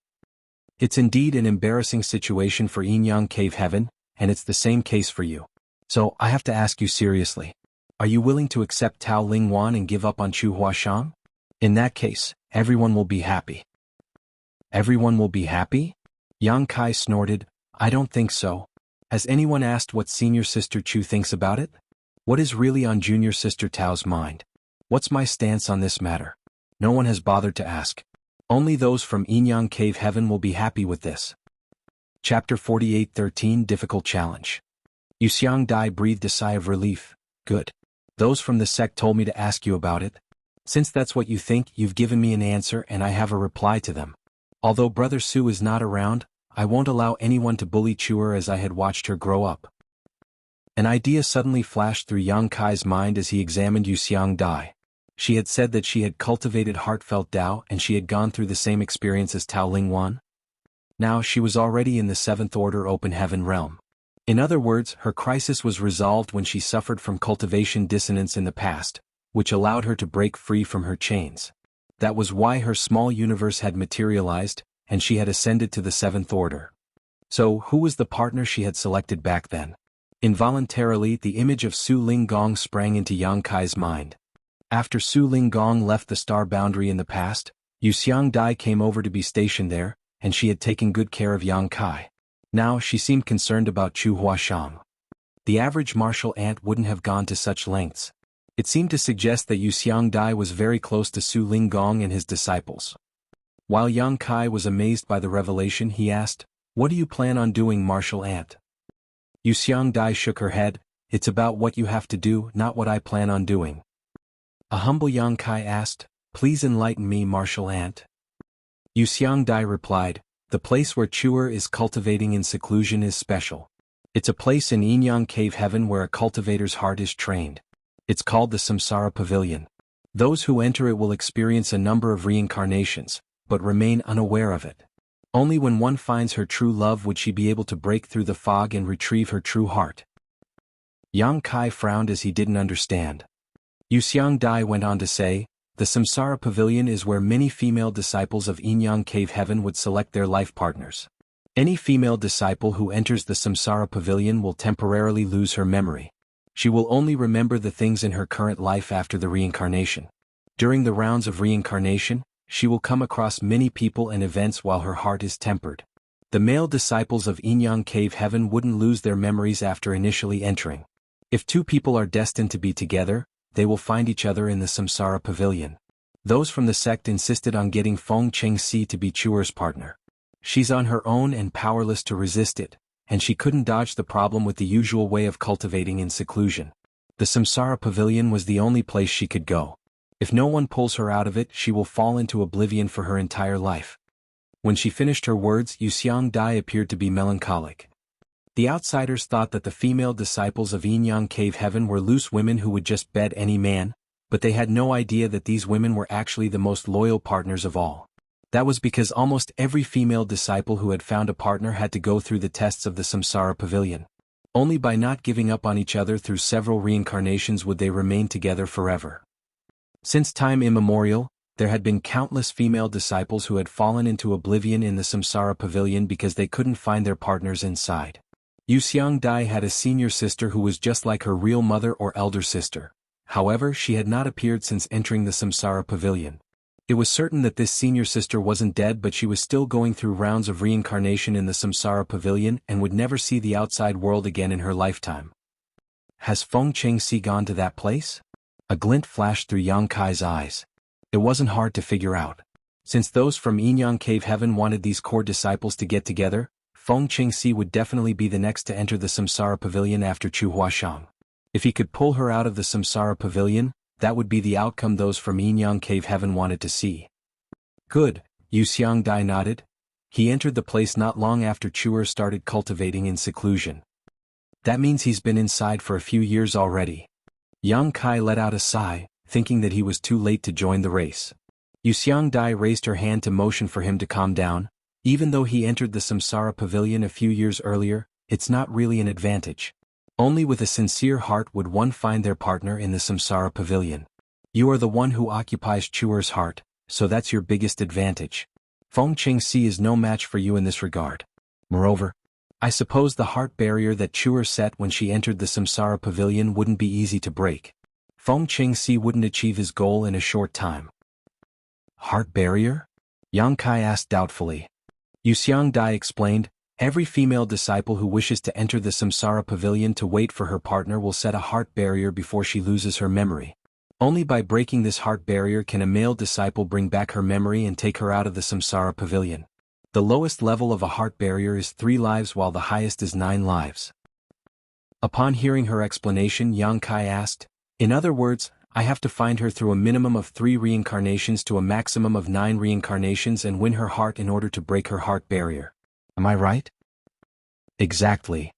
It's indeed an embarrassing situation for Yinyang Cave Heaven, and it's the same case for you. So, I have to ask you seriously. Are you willing to accept Tao Lingwan and give up on Chu Huashang? In that case, everyone will be happy. Everyone will be happy? Yang Kai snorted. I don't think so. Has anyone asked what senior sister Chu thinks about it? What is really on junior sister Tao's mind? What's my stance on this matter? No one has bothered to ask. Only those from Yinyang Cave Heaven will be happy with this. Chapter 48:13 Difficult Challenge. Yuxiang Dai breathed a sigh of relief. Good. Those from the sect told me to ask you about it. Since that's what you think, you've given me an answer and I have a reply to them. Although Brother Su is not around, I won't allow anyone to bully Chuer as I had watched her grow up. An idea suddenly flashed through Yang Kai's mind as he examined Yuxiang Dai. She had said that she had cultivated heartfelt Tao and she had gone through the same experience as Tao Lingwan. Now she was already in the 7th Order Open Heaven realm. In other words, her crisis was resolved when she suffered from cultivation dissonance in the past, which allowed her to break free from her chains. That was why her small universe had materialized, and she had ascended to the seventh order. So, who was the partner she had selected back then? Involuntarily, the image of Su Linggong sprang into Yang Kai's mind. After Su Linggong left the star boundary in the past, Yu Xiangdai came over to be stationed there, and she had taken good care of Yang Kai. Now she seemed concerned about Chu Huashang. The average martial ant wouldn't have gone to such lengths. It seemed to suggest that Yu Xiangdai was very close to Su Linggong and his disciples. While Yang Kai was amazed by the revelation, he asked, "What do you plan on doing, martial ant?" Yu Xiangdai shook her head, "It's about what you have to do, not what I plan on doing." A humble Yang Kai asked, "Please enlighten me, martial ant." Yu Xiangdai replied, "The place where Chuer is cultivating in seclusion is special. It's a place in Yinyang Cave Heaven where a cultivator's heart is trained. It's called the Samsara Pavilion. Those who enter it will experience a number of reincarnations, but remain unaware of it. Only when one finds her true love would she be able to break through the fog and retrieve her true heart." Yang Kai frowned as he didn't understand. Yu Xiangdai went on to say, "The Samsara Pavilion is where many female disciples of Yinyang Cave Heaven would select their life partners. Any female disciple who enters the Samsara Pavilion will temporarily lose her memory. She will only remember the things in her current life after the reincarnation. During the rounds of reincarnation, she will come across many people and events while her heart is tempered. The male disciples of Yinyang Cave Heaven wouldn't lose their memories after initially entering. If two people are destined to be together, they will find each other in the Samsara Pavilion. Those from the sect insisted on getting Feng Chengxi to be Chuer's partner. She's on her own and powerless to resist it, and she couldn't dodge the problem with the usual way of cultivating in seclusion. The Samsara Pavilion was the only place she could go. If no one pulls her out of it, she will fall into oblivion for her entire life." When she finished her words, Yu Xiangdai appeared to be melancholic. The outsiders thought that the female disciples of Yinyang Cave Heaven were loose women who would just bed any man, but they had no idea that these women were actually the most loyal partners of all. That was because almost every female disciple who had found a partner had to go through the tests of the Samsara Pavilion. Only by not giving up on each other through several reincarnations would they remain together forever. Since time immemorial, there had been countless female disciples who had fallen into oblivion in the Samsara Pavilion because they couldn't find their partners inside. Yu Xiangdai had a senior sister who was just like her real mother or elder sister. However, she had not appeared since entering the Samsara Pavilion. It was certain that this senior sister wasn't dead, but she was still going through rounds of reincarnation in the Samsara Pavilion and would never see the outside world again in her lifetime. "Has Feng Chengxi gone to that place?" A glint flashed through Yang Kai's eyes. It wasn't hard to figure out. Since those from Yinyang Cave Heaven wanted these core disciples to get together, Feng Chengxi would definitely be the next to enter the Samsara Pavilion after Chu Huashang. If he could pull her out of the Samsara Pavilion, that would be the outcome those from Yinyang Cave Heaven wanted to see. "Good," Yu Xiangdai nodded. "He entered the place not long after Chuer started cultivating in seclusion. That means he's been inside for a few years already." Yang Kai let out a sigh, thinking that he was too late to join the race. Yu Xiangdai raised her hand to motion for him to calm down. Even though he entered the Samsara Pavilion a few years earlier, it's not really an advantage. Only with a sincere heart would one find their partner in the Samsara Pavilion. You are the one who occupies Chuer's heart, so that's your biggest advantage. Feng Chengxi is no match for you in this regard. Moreover, I suppose the heart barrier that Chuer set when she entered the Samsara Pavilion wouldn't be easy to break. Feng Chengxi wouldn't achieve his goal in a short time. "Heart barrier?" Yang Kai asked doubtfully. Yu Xiangdai explained, "Every female disciple who wishes to enter the Samsara Pavilion to wait for her partner will set a heart barrier before she loses her memory. Only by breaking this heart barrier can a male disciple bring back her memory and take her out of the Samsara Pavilion. The lowest level of a heart barrier is 3 lives while the highest is 9 lives. Upon hearing her explanation, Yang Kai asked, "In other words, I have to find her through a minimum of 3 reincarnations to a maximum of 9 reincarnations and win her heart in order to break her heart barrier. Am I right?" "Exactly."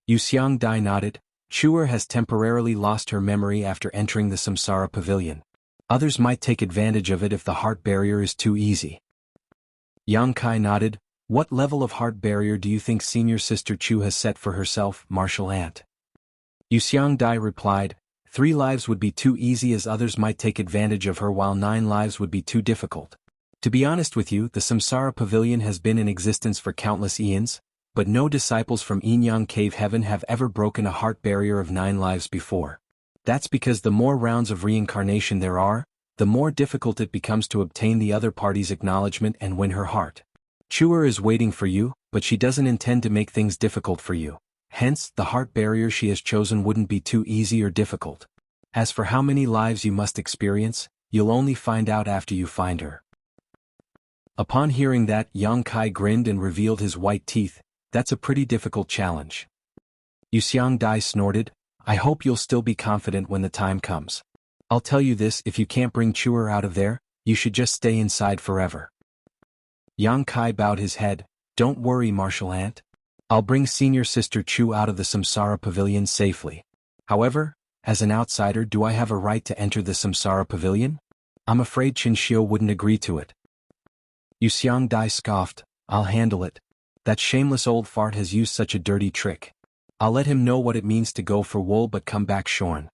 Yu Xiangdai nodded. "Chuer has temporarily lost her memory after entering the Samsara Pavilion. Others might take advantage of it if the heart barrier is too easy." Yang Kai nodded. "What level of heart barrier do you think senior sister Chu has set for herself, martial ant?" Yu Xiangdai replied, 3 lives would be too easy as others might take advantage of her while 9 lives would be too difficult. To be honest with you, the Samsara Pavilion has been in existence for countless eons, but no disciples from Yinyang Cave Heaven have ever broken a heart barrier of 9 lives before. That's because the more rounds of reincarnation there are, the more difficult it becomes to obtain the other party's acknowledgement and win her heart. Chuer is waiting for you, but she doesn't intend to make things difficult for you. Hence, the heart barrier she has chosen wouldn't be too easy or difficult. As for how many lives you must experience, you'll only find out after you find her. Upon hearing that, Yang Kai grinned and revealed his white teeth. That's a pretty difficult challenge. Yuxiang Dai snorted, I hope you'll still be confident when the time comes. I'll tell you this, if you can't bring Chuer out of there, you should just stay inside forever. Yang Kai bowed his head, don't worry martial aunt. I'll bring senior sister Chu out of the Samsara Pavilion safely. However, as an outsider, do I have a right to enter the Samsara Pavilion? I'm afraid Qin Xiu wouldn't agree to it. Yuxiang Dai scoffed, I'll handle it. That shameless old fart has used such a dirty trick. I'll let him know what it means to go for wool but come back shorn.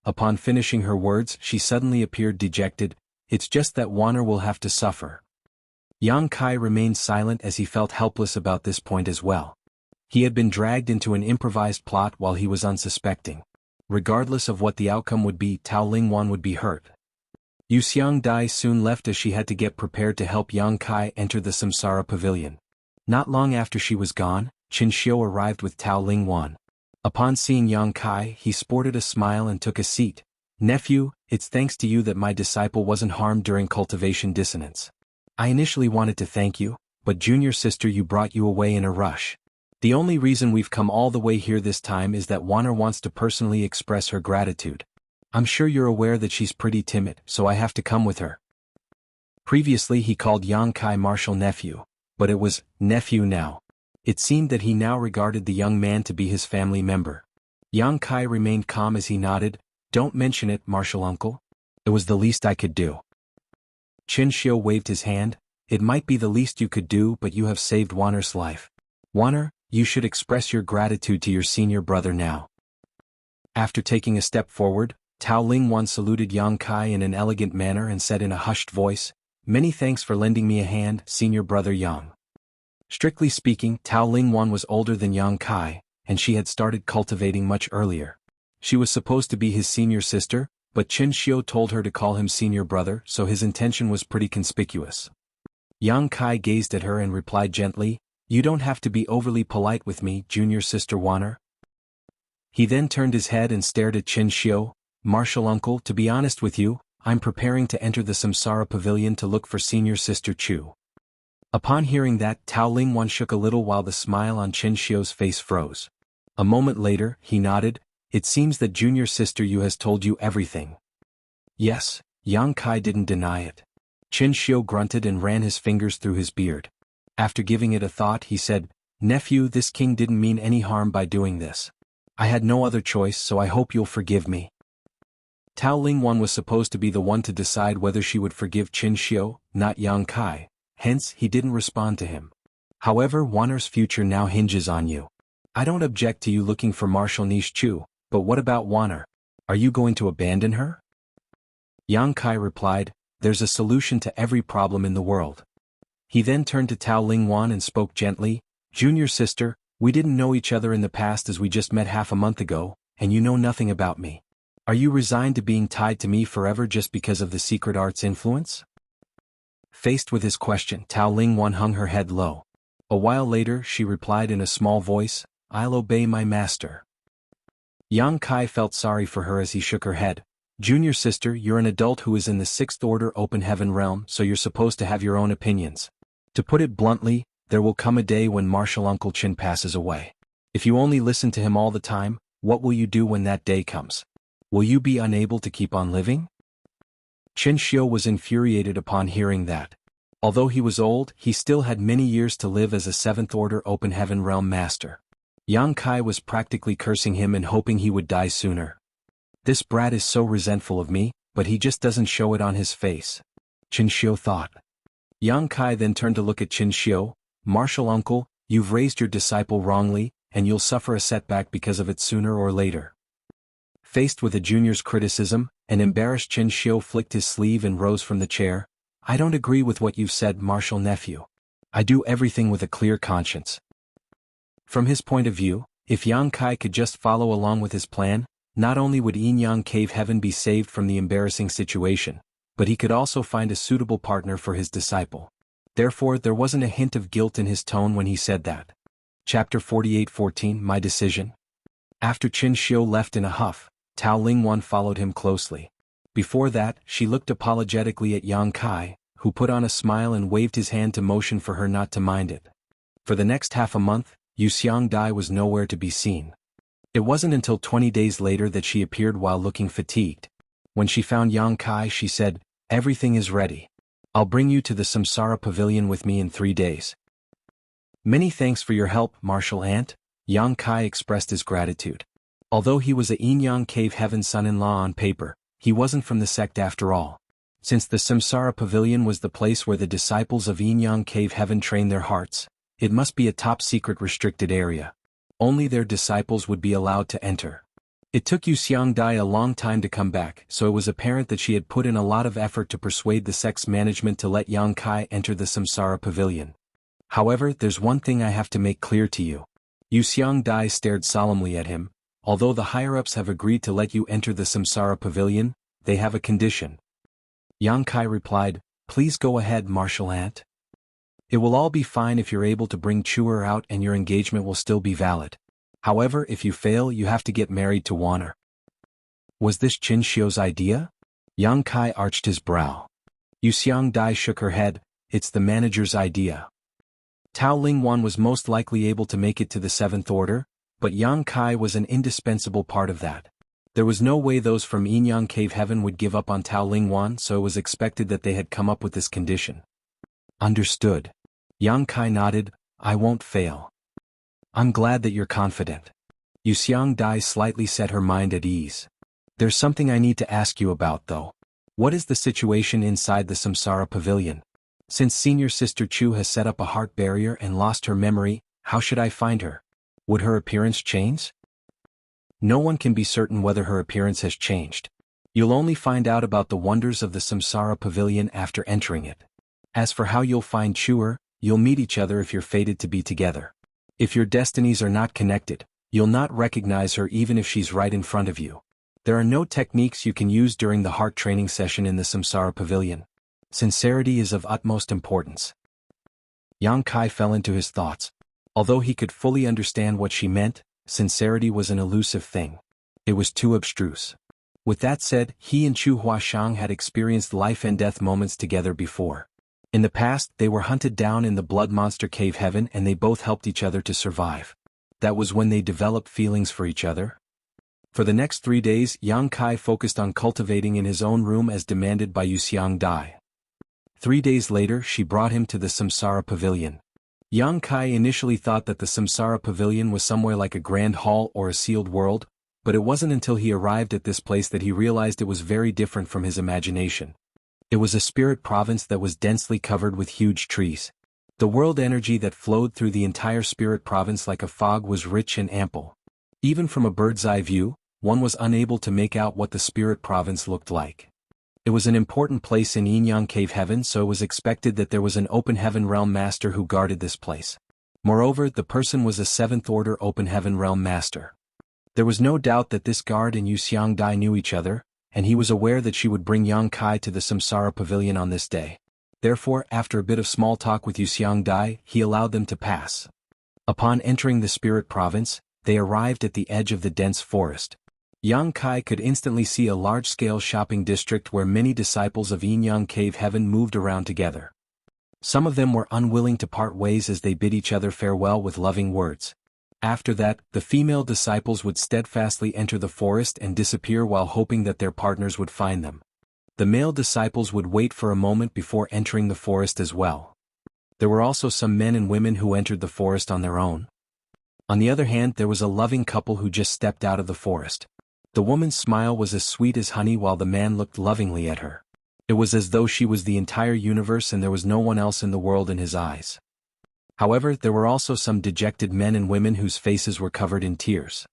Upon finishing her words, she suddenly appeared dejected, it's just that Wanner will have to suffer. Yang Kai remained silent as he felt helpless about this point as well. He had been dragged into an improvised plot while he was unsuspecting. Regardless of what the outcome would be, Tao Lingwan would be hurt. Yuxiang Dai soon left as she had to get prepared to help Yang Kai enter the Samsara Pavilion. Not long after she was gone, Qin Xiu arrived with Tao Lingwan. Upon seeing Yang Kai, he sported a smile and took a seat. Nephew, it's thanks to you that my disciple wasn't harmed during cultivation dissonance. I initially wanted to thank you, but junior sister you brought you away in a rush. The only reason we've come all the way here this time is that Wanner wants to personally express her gratitude. I'm sure you're aware that she's pretty timid, so I have to come with her. Previously he called Yang Kai martial nephew, but it was nephew now. It seemed that he now regarded the young man to be his family member. Yang Kai remained calm as he nodded, don't mention it, martial uncle. It was the least I could do. Qin Xiu waved his hand, it might be the least you could do, but you have saved Wanner's life. Wanner, you should express your gratitude to your senior brother now. After taking a step forward, Tao Lingwan saluted Yang Kai in an elegant manner and said in a hushed voice, many thanks for lending me a hand, senior brother Yang. Strictly speaking, Tao Lingwan was older than Yang Kai, and she had started cultivating much earlier. She was supposed to be his senior sister, but Qin Xiu told her to call him senior brother, so his intention was pretty conspicuous. Yang Kai gazed at her and replied gently, you don't have to be overly polite with me, junior sister Wanner. He then turned his head and stared at Qin Xiu, martial uncle, to be honest with you, I'm preparing to enter the Samsara Pavilion to look for senior sister Chu. Upon hearing that, Tao Lingwan shook a little while the smile on Qin Xiu's face froze. A moment later, he nodded, it seems that junior sister Yu has told you everything. Yes, Yang Kai didn't deny it. Qin Xiu grunted and ran his fingers through his beard. After giving it a thought, he said, nephew, this king didn't mean any harm by doing this. I had no other choice, so I hope you'll forgive me. Tao Lingwan was supposed to be the one to decide whether she would forgive Qin Xiu, not Yang Kai, hence he didn't respond to him. However, Wanner's future now hinges on you. I don't object to you looking for martial niche Chu, but what about Wanner? Are you going to abandon her? Yang Kai replied, there's a solution to every problem in the world. He then turned to Tao Lingwan and spoke gently, junior sister, we didn't know each other in the past as we just met half a month ago, and you know nothing about me. Are you resigned to being tied to me forever just because of the secret art's influence? Faced with his question, Tao Lingwan hung her head low. A while later, she replied in a small voice, I'll obey my master. Yang Kai felt sorry for her as he shook her head. Junior sister, you're an adult who is in the 6th order open heaven realm, so you're supposed to have your own opinions. To put it bluntly, there will come a day when martial Uncle Qin passes away. If you only listen to him all the time, what will you do when that day comes? Will you be unable to keep on living? Qin Xiu was infuriated upon hearing that. Although he was old, he still had many years to live as a 7th order open heaven realm master. Yang Kai was practically cursing him and hoping he would die sooner. This brat is so resentful of me, but he just doesn't show it on his face. Qin Xiu thought. Yang Kai then turned to look at Qin Xiu, martial uncle, you've raised your disciple wrongly, and you'll suffer a setback because of it sooner or later. Faced with a junior's criticism, an embarrassed Chen Xiu flicked his sleeve and rose from the chair. I don't agree with what you've said, martial nephew. I do everything with a clear conscience. From his point of view, if Yang Kai could just follow along with his plan, not only would Yin Yang Cave Heaven be saved from the embarrassing situation, but he could also find a suitable partner for his disciple. Therefore, there wasn't a hint of guilt in his tone when he said that. Chapter 48:14 My Decision. After Qin Xiu left in a huff, Tao Lingwan followed him closely. Before that, she looked apologetically at Yang Kai, who put on a smile and waved his hand to motion for her not to mind it. For the next half a month, Yu Xiangdai was nowhere to be seen. It wasn't until 20 days later that she appeared while looking fatigued. When she found Yang Kai, she said, "Everything is ready. I'll bring you to the Samsara Pavilion with me in 3 days." "Many thanks for your help, martial aunt," Yang Kai expressed his gratitude. Although he was a Yin Yang Cave Heaven son-in-law on paper, he wasn't from the sect after all. Since the Samsara Pavilion was the place where the disciples of Yin Yang Cave Heaven train their hearts, it must be a top-secret restricted area. Only their disciples would be allowed to enter. It took Yu Xiangdai a long time to come back, so it was apparent that she had put in a lot of effort to persuade the sect's management to let Yang Kai enter the Samsara Pavilion. However, there's one thing I have to make clear to you. Yu Xiangdai stared solemnly at him. Although the higher-ups have agreed to let you enter the Samsara Pavilion, they have a condition. Yang Kai replied, "Please go ahead, martial aunt. It will all be fine if you're able to bring Chuer out and your engagement will still be valid. However, if you fail, you have to get married to Wanner." Was this Qin Xiu's idea? Yang Kai arched his brow. Yu Xiangdai shook her head. "It's the manager's idea." Tao Lingwan was most likely able to make it to the Seventh Order, but Yang Kai was an indispensable part of that. There was no way those from Yin Yang Cave Heaven would give up on Tao Lingwan, so it was expected that they had come up with this condition. Understood. Yang Kai nodded. "I won't fail. I'm glad that you're confident." Yu Xiangdai slightly set her mind at ease. "There's something I need to ask you about though. What is the situation inside the Samsara Pavilion? Since senior sister Chu has set up a heart barrier and lost her memory, how should I find her? Would her appearance change?" No one can be certain whether her appearance has changed. You'll only find out about the wonders of the Samsara Pavilion after entering it. As for how you'll find Chuer, you'll meet each other if you're fated to be together. If your destinies are not connected, you'll not recognize her even if she's right in front of you. There are no techniques you can use during the heart training session in the Samsara Pavilion. Sincerity is of utmost importance. Yang Kai fell into his thoughts. Although he could fully understand what she meant, sincerity was an elusive thing. It was too abstruse. With that said, he and Chu Huashang had experienced life and death moments together before. In the past, they were hunted down in the Blood Monster Cave Heaven and they both helped each other to survive. That was when they developed feelings for each other. For the next 3 days, Yang Kai focused on cultivating in his own room as demanded by Yu Xiangdai. 3 days later, she brought him to the Samsara Pavilion. Yang Kai initially thought that the Samsara Pavilion was somewhere like a grand hall or a sealed world, but it wasn't until he arrived at this place that he realized it was very different from his imagination. It was a spirit province that was densely covered with huge trees. The world energy that flowed through the entire spirit province like a fog was rich and ample. Even from a bird's eye view, one was unable to make out what the spirit province looked like. It was an important place in Yin Yang Cave Heaven, so it was expected that there was an Open Heaven Realm Master who guarded this place. Moreover, the person was a 7th Order Open Heaven Realm Master. There was no doubt that this guard and Yu Xiangdai knew each other, and he was aware that she would bring Yang Kai to the Samsara Pavilion on this day. Therefore, after a bit of small talk with Yu Xiangdai, he allowed them to pass. Upon entering the spirit province, they arrived at the edge of the dense forest. Yang Kai could instantly see a large-scale shopping district where many disciples of Yin Yang Cave Heaven moved around together. Some of them were unwilling to part ways as they bid each other farewell with loving words. After that, the female disciples would steadfastly enter the forest and disappear while hoping that their partners would find them. The male disciples would wait for a moment before entering the forest as well. There were also some men and women who entered the forest on their own. On the other hand, there was a loving couple who just stepped out of the forest. The woman's smile was as sweet as honey while the man looked lovingly at her. It was as though she was the entire universe and there was no one else in the world in his eyes. However, there were also some dejected men and women whose faces were covered in tears.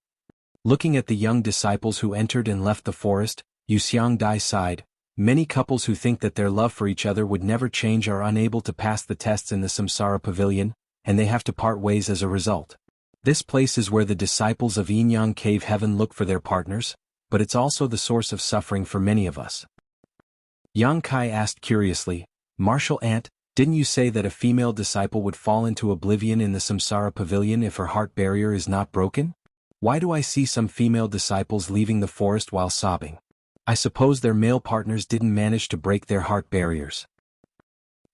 Looking at the young disciples who entered and left the forest, Yuxiang Dai sighed. Many couples who think that their love for each other would never change are unable to pass the tests in the Samsara Pavilion, and they have to part ways as a result. This place is where the disciples of Yin Yang Cave Heaven look for their partners, but it's also the source of suffering for many of us. Yang Kai asked curiously, Martial Ant, didn't you say that a female disciple would fall into oblivion in the Samsara Pavilion if her heart barrier is not broken? Why do I see some female disciples leaving the forest while sobbing? I suppose their male partners didn't manage to break their heart barriers.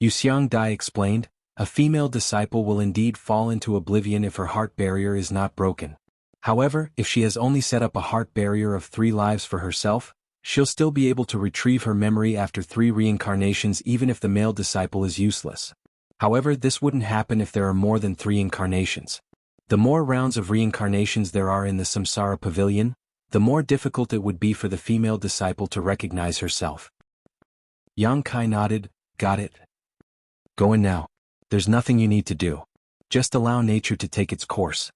Yuxiang Dai explained, a female disciple will indeed fall into oblivion if her heart barrier is not broken. However, if she has only set up a heart barrier of 3 lives for herself, she'll still be able to retrieve her memory after 3 reincarnations even if the male disciple is useless. However, this wouldn't happen if there are more than 3 incarnations. The more rounds of reincarnations there are in the Samsara Pavilion, the more difficult it would be for the female disciple to recognize herself. Yang Kai nodded, got it. Go in now. There's nothing you need to do. Just allow nature to take its course.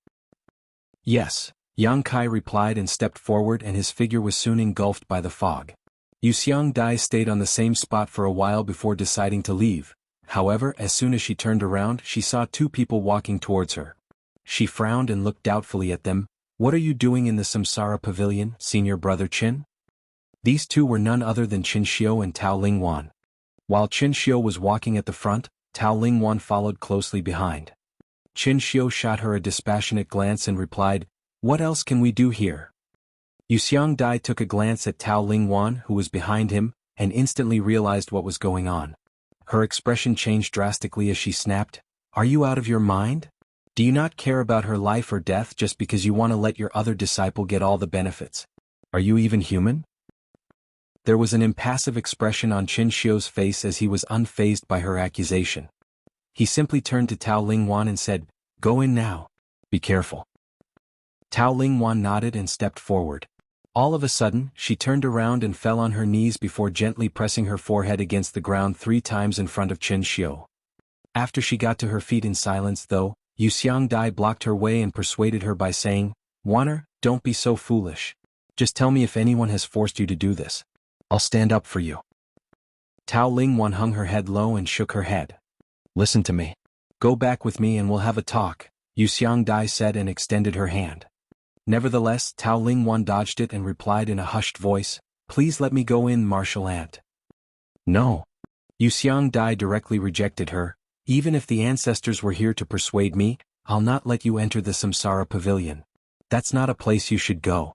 Yes, Yang Kai replied and stepped forward, and his figure was soon engulfed by the fog. Yuxiang Dai stayed on the same spot for a while before deciding to leave. However, as soon as she turned around, she saw 2 people walking towards her. She frowned and looked doubtfully at them. What are you doing in the Samsara Pavilion, Senior Brother Qin? These 2 were none other than Qin Xiu and Tao Lingwan. While Qin Xiu was walking at the front, Tao Lingwan followed closely behind. Qin Xiu shot her a dispassionate glance and replied, what else can we do here? Yuxiang Dai took a glance at Tao Lingwan, who was behind him, and instantly realized what was going on. Her expression changed drastically as she snapped, are you out of your mind? Do you not care about her life or death just because you want to let your other disciple get all the benefits? Are you even human? There was an impassive expression on Qin Xiu's face as he was unfazed by her accusation. He simply turned to Tao Lingwan and said, go in now. Be careful. Tao Lingwan nodded and stepped forward. All of a sudden, she turned around and fell on her knees before gently pressing her forehead against the ground 3 times in front of Qin Xiu. After she got to her feet in silence though, Yuxiang Dai blocked her way and persuaded her by saying, Wanner, don't be so foolish. Just tell me if anyone has forced you to do this. I'll stand up for you. Tao Lingwan hung her head low and shook her head. Listen to me. Go back with me and we'll have a talk, Yuxiang Dai said and extended her hand. Nevertheless, Tao Lingwan dodged it and replied in a hushed voice, please let me go in, Martial Ant. No. Yuxiang Dai directly rejected her. Even if the ancestors were here to persuade me, I'll not let you enter the Samsara Pavilion. That's not a place you should go.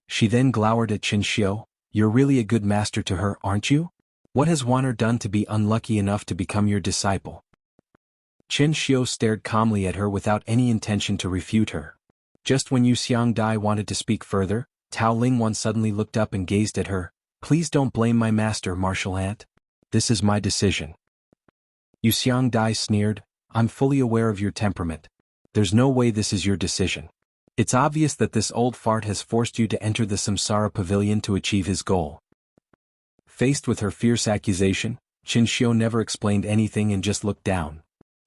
She then glowered at Qin Xiu. You're really a good master to her, aren't you? What has Wanner done to be unlucky enough to become your disciple? Qin Xiu stared calmly at her without any intention to refute her. Just when Yuxiang Dai wanted to speak further, Tao Lingwan suddenly looked up and gazed at her. Please don't blame my master, Martial Ant. This is my decision. Yuxiang Dai sneered, I'm fully aware of your temperament. There's no way this is your decision. It's obvious that this old fart has forced you to enter the Samsara Pavilion to achieve his goal. Faced with her fierce accusation, Qin Xiu never explained anything and just looked down.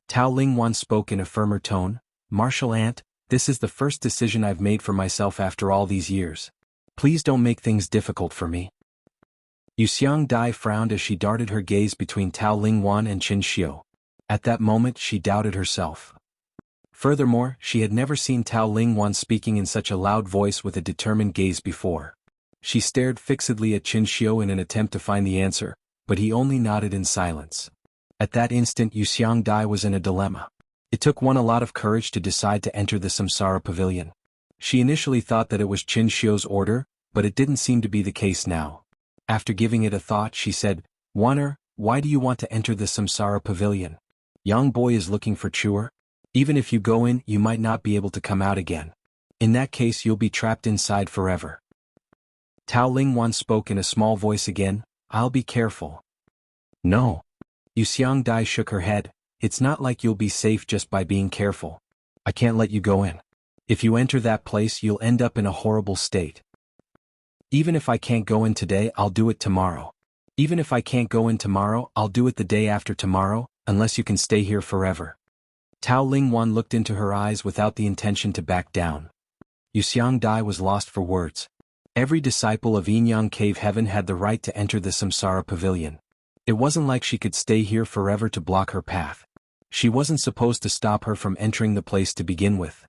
Tao Lingwan spoke in a firmer tone, Martial Ant, this is the first decision I've made for myself after all these years. Please don't make things difficult for me. Yuxiang Dai frowned as she darted her gaze between Tao Lingwan and Qin Xiu. At that moment she doubted herself. Furthermore, she had never seen Tao Lingwan speaking in such a loud voice with a determined gaze before. She stared fixedly at Qin Xiu in an attempt to find the answer, but he only nodded in silence. At that instant Yuxiang Dai was in a dilemma. It took one a lot of courage to decide to enter the Samsara Pavilion. She initially thought that it was Qin Xiu's order, but it didn't seem to be the case now. After giving it a thought she said, Wanner, why do you want to enter the Samsara Pavilion? Young boy is looking for Chuer. Even if you go in, you might not be able to come out again. In that case you'll be trapped inside forever. Tao Lingwan spoke in a small voice again, I'll be careful. No. Yuxiang Dai shook her head, it's not like you'll be safe just by being careful. I can't let you go in. If you enter that place you'll end up in a horrible state. Even if I can't go in today, I'll do it tomorrow. Even if I can't go in tomorrow, I'll do it the day after tomorrow, unless you can stay here forever. Tao Lingwan looked into her eyes without the intention to back down. Yuxiang Dai was lost for words. Every disciple of Yinyang Cave Heaven had the right to enter the Samsara Pavilion. It wasn't like she could stay here forever to block her path. She wasn't supposed to stop her from entering the place to begin with.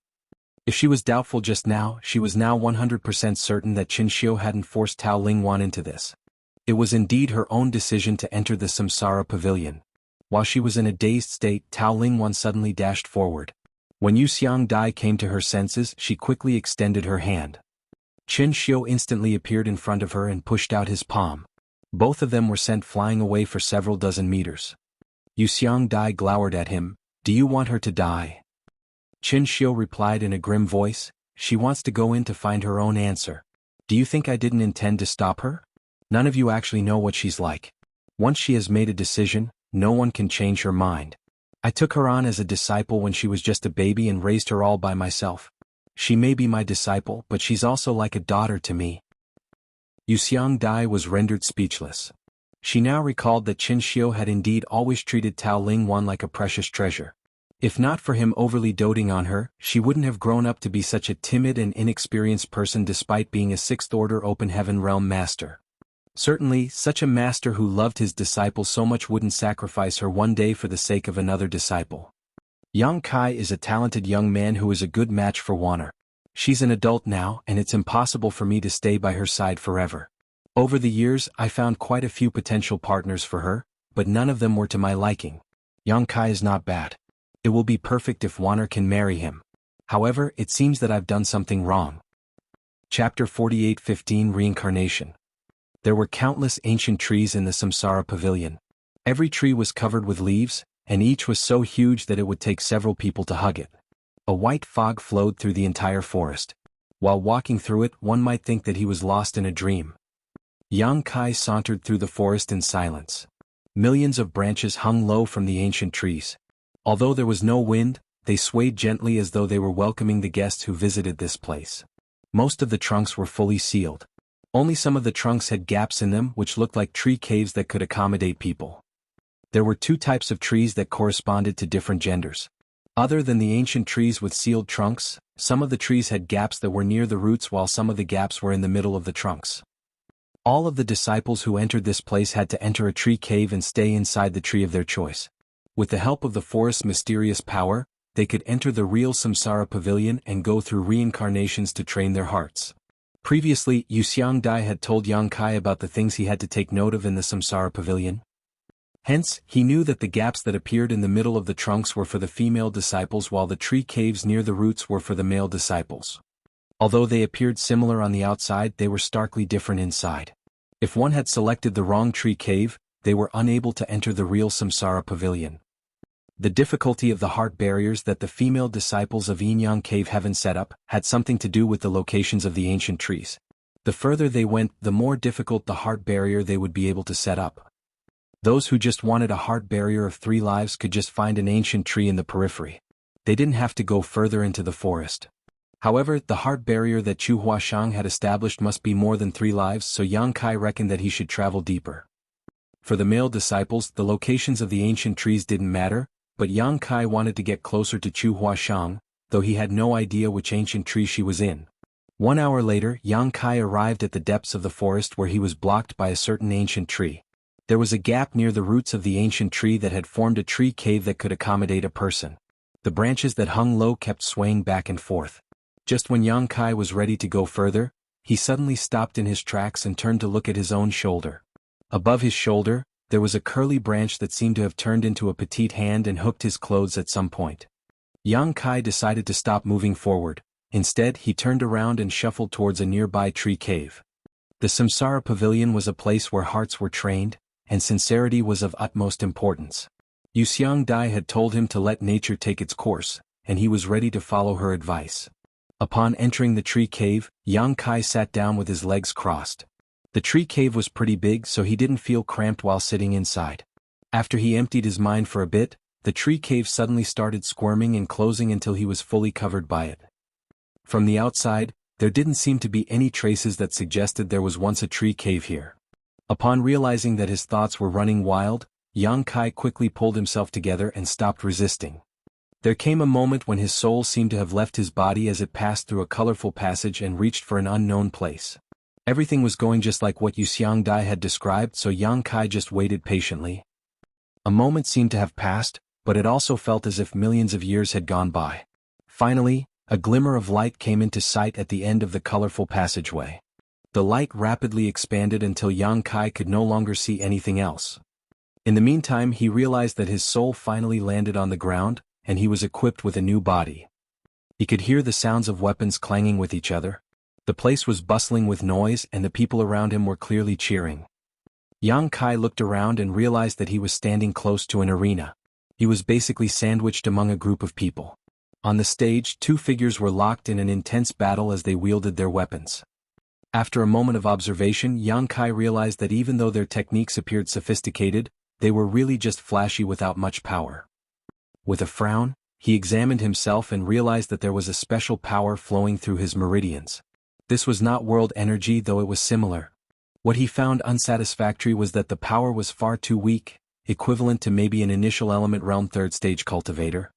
If she was doubtful just now, she was now 100% certain that Qin Xiu hadn't forced Tao Lingwan into this. It was indeed her own decision to enter the Samsara Pavilion. While she was in a dazed state, Tao Lingwan suddenly dashed forward. When Yuxiang Dai came to her senses, she quickly extended her hand. Qin Xiu instantly appeared in front of her and pushed out his palm. Both of them were sent flying away for several dozen meters. Yuxiang Dai glowered at him. "Do you want her to die?" Qin Xiu replied in a grim voice. "She wants to go in to find her own answer. Do you think I didn't intend to stop her? None of you actually know what she's like. Once she has made a decision, no one can change her mind. I took her on as a disciple when she was just a baby and raised her all by myself. She may be my disciple, but she's also like a daughter to me." Yuxiang Dai was rendered speechless. She now recalled that Qin Xiu had indeed always treated Tao Lingwan like a precious treasure. If not for him overly doting on her, she wouldn't have grown up to be such a timid and inexperienced person despite being a sixth-order open heaven realm master. Certainly, such a master who loved his disciple so much wouldn't sacrifice her one day for the sake of another disciple. Yang Kai is a talented young man who is a good match for Wanner. She's an adult now, and it's impossible for me to stay by her side forever. Over the years, I found quite a few potential partners for her, but none of them were to my liking. Yang Kai is not bad. It will be perfect if Wanner can marry him. However, it seems that I've done something wrong. Chapter 48:15 Reincarnation. There were countless ancient trees in the Samsara Pavilion. Every tree was covered with leaves, and each was so huge that it would take several people to hug it. A white fog flowed through the entire forest. While walking through it, one might think that he was lost in a dream. Yang Kai sauntered through the forest in silence. Millions of branches hung low from the ancient trees. Although there was no wind, they swayed gently as though they were welcoming the guests who visited this place. Most of the trunks were fully sealed. Only some of the trunks had gaps in them which looked like tree caves that could accommodate people. There were two types of trees that corresponded to different genders. Other than the ancient trees with sealed trunks, some of the trees had gaps that were near the roots while some of the gaps were in the middle of the trunks. All of the disciples who entered this place had to enter a tree cave and stay inside the tree of their choice. With the help of the forest's mysterious power, they could enter the real Samsara Pavilion and go through reincarnations to train their hearts. Previously, Yuxiang Dai had told Yang Kai about the things he had to take note of in the Samsara Pavilion. Hence, he knew that the gaps that appeared in the middle of the trunks were for the female disciples while the tree caves near the roots were for the male disciples. Although they appeared similar on the outside, they were starkly different inside. If one had selected the wrong tree cave, they were unable to enter the real Samsara Pavilion. The difficulty of the heart barriers that the female disciples of Yinyang Cave Heaven set up had something to do with the locations of the ancient trees. The further they went, the more difficult the heart barrier they would be able to set up. Those who just wanted a heart barrier of 3 lives could just find an ancient tree in the periphery. They didn't have to go further into the forest. However, the heart barrier that Chu Huashang had established must be more than 3 lives, so Yang Kai reckoned that he should travel deeper. For the male disciples, the locations of the ancient trees didn't matter, but Yang Kai wanted to get closer to Chu Huashang, though he had no idea which ancient tree she was in. 1 hour later, Yang Kai arrived at the depths of the forest where he was blocked by a certain ancient tree. There was a gap near the roots of the ancient tree that had formed a tree cave that could accommodate a person. The branches that hung low kept swaying back and forth. Just when Yang Kai was ready to go further, he suddenly stopped in his tracks and turned to look at his own shoulder. Above his shoulder, there was a curly branch that seemed to have turned into a petite hand and hooked his clothes at some point. Yang Kai decided to stop moving forward. Instead, he turned around and shuffled towards a nearby tree cave. The Samsara Pavilion was a place where hearts were trained, and sincerity was of utmost importance. Yuxiang Dai had told him to let nature take its course, and he was ready to follow her advice. Upon entering the tree cave, Yang Kai sat down with his legs crossed. The tree cave was pretty big, so he didn't feel cramped while sitting inside. After he emptied his mind for a bit, the tree cave suddenly started squirming and closing until he was fully covered by it. From the outside, there didn't seem to be any traces that suggested there was once a tree cave here. Upon realizing that his thoughts were running wild, Yang Kai quickly pulled himself together and stopped resisting. There came a moment when his soul seemed to have left his body as it passed through a colorful passage and reached for an unknown place. Everything was going just like what Yu Xiangdai had described, so Yang Kai just waited patiently. A moment seemed to have passed, but it also felt as if millions of years had gone by. Finally, a glimmer of light came into sight at the end of the colorful passageway. The light rapidly expanded until Yang Kai could no longer see anything else. In the meantime, he realized that his soul finally landed on the ground, and he was equipped with a new body. He could hear the sounds of weapons clanging with each other. The place was bustling with noise and the people around him were clearly cheering. Yang Kai looked around and realized that he was standing close to an arena. He was basically sandwiched among a group of people. On the stage, two figures were locked in an intense battle as they wielded their weapons. After a moment of observation, Yang Kai realized that even though their techniques appeared sophisticated, they were really just flashy without much power. With a frown, he examined himself and realized that there was a special power flowing through his meridians. This was not world energy, though it was similar. What he found unsatisfactory was that the power was far too weak, equivalent to maybe an initial element realm 3rd stage cultivator.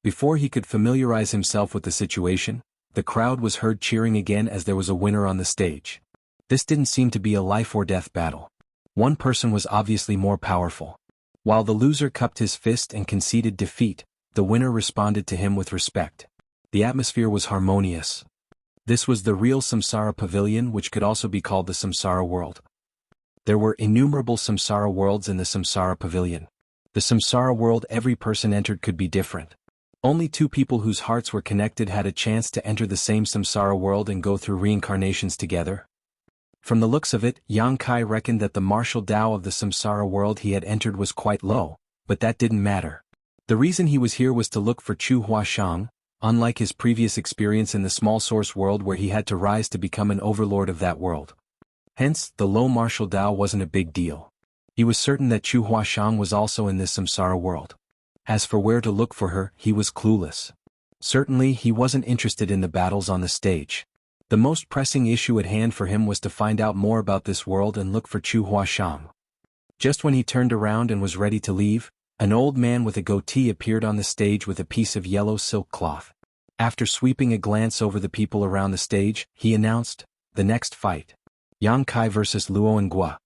Before he could familiarize himself with the situation, the crowd was heard cheering again as there was a winner on the stage. This didn't seem to be a life or death battle. One person was obviously more powerful. While the loser cupped his fist and conceded defeat, the winner responded to him with respect. The atmosphere was harmonious. This was the real Samsara Pavilion, which could also be called the Samsara World. There were innumerable Samsara worlds in the Samsara Pavilion. The Samsara World every person entered could be different. Only two people whose hearts were connected had a chance to enter the same Samsara World and go through reincarnations together. From the looks of it, Yang Kai reckoned that the martial Tao of the Samsara World he had entered was quite low, but that didn't matter. The reason he was here was to look for Chu Huashang, unlike his previous experience in the small source world where he had to rise to become an overlord of that world. Hence, the low martial Tao wasn't a big deal. He was certain that Chu Huashang was also in this Samsara World. As for where to look for her, he was clueless. Certainly, he wasn't interested in the battles on the stage. The most pressing issue at hand for him was to find out more about this world and look for Chu Huashang. Just when he turned around and was ready to leave, an old man with a goatee appeared on the stage with a piece of yellow silk cloth. After sweeping a glance over the people around the stage, he announced, "The next fight. Yang Kai vs. Luo and Gua."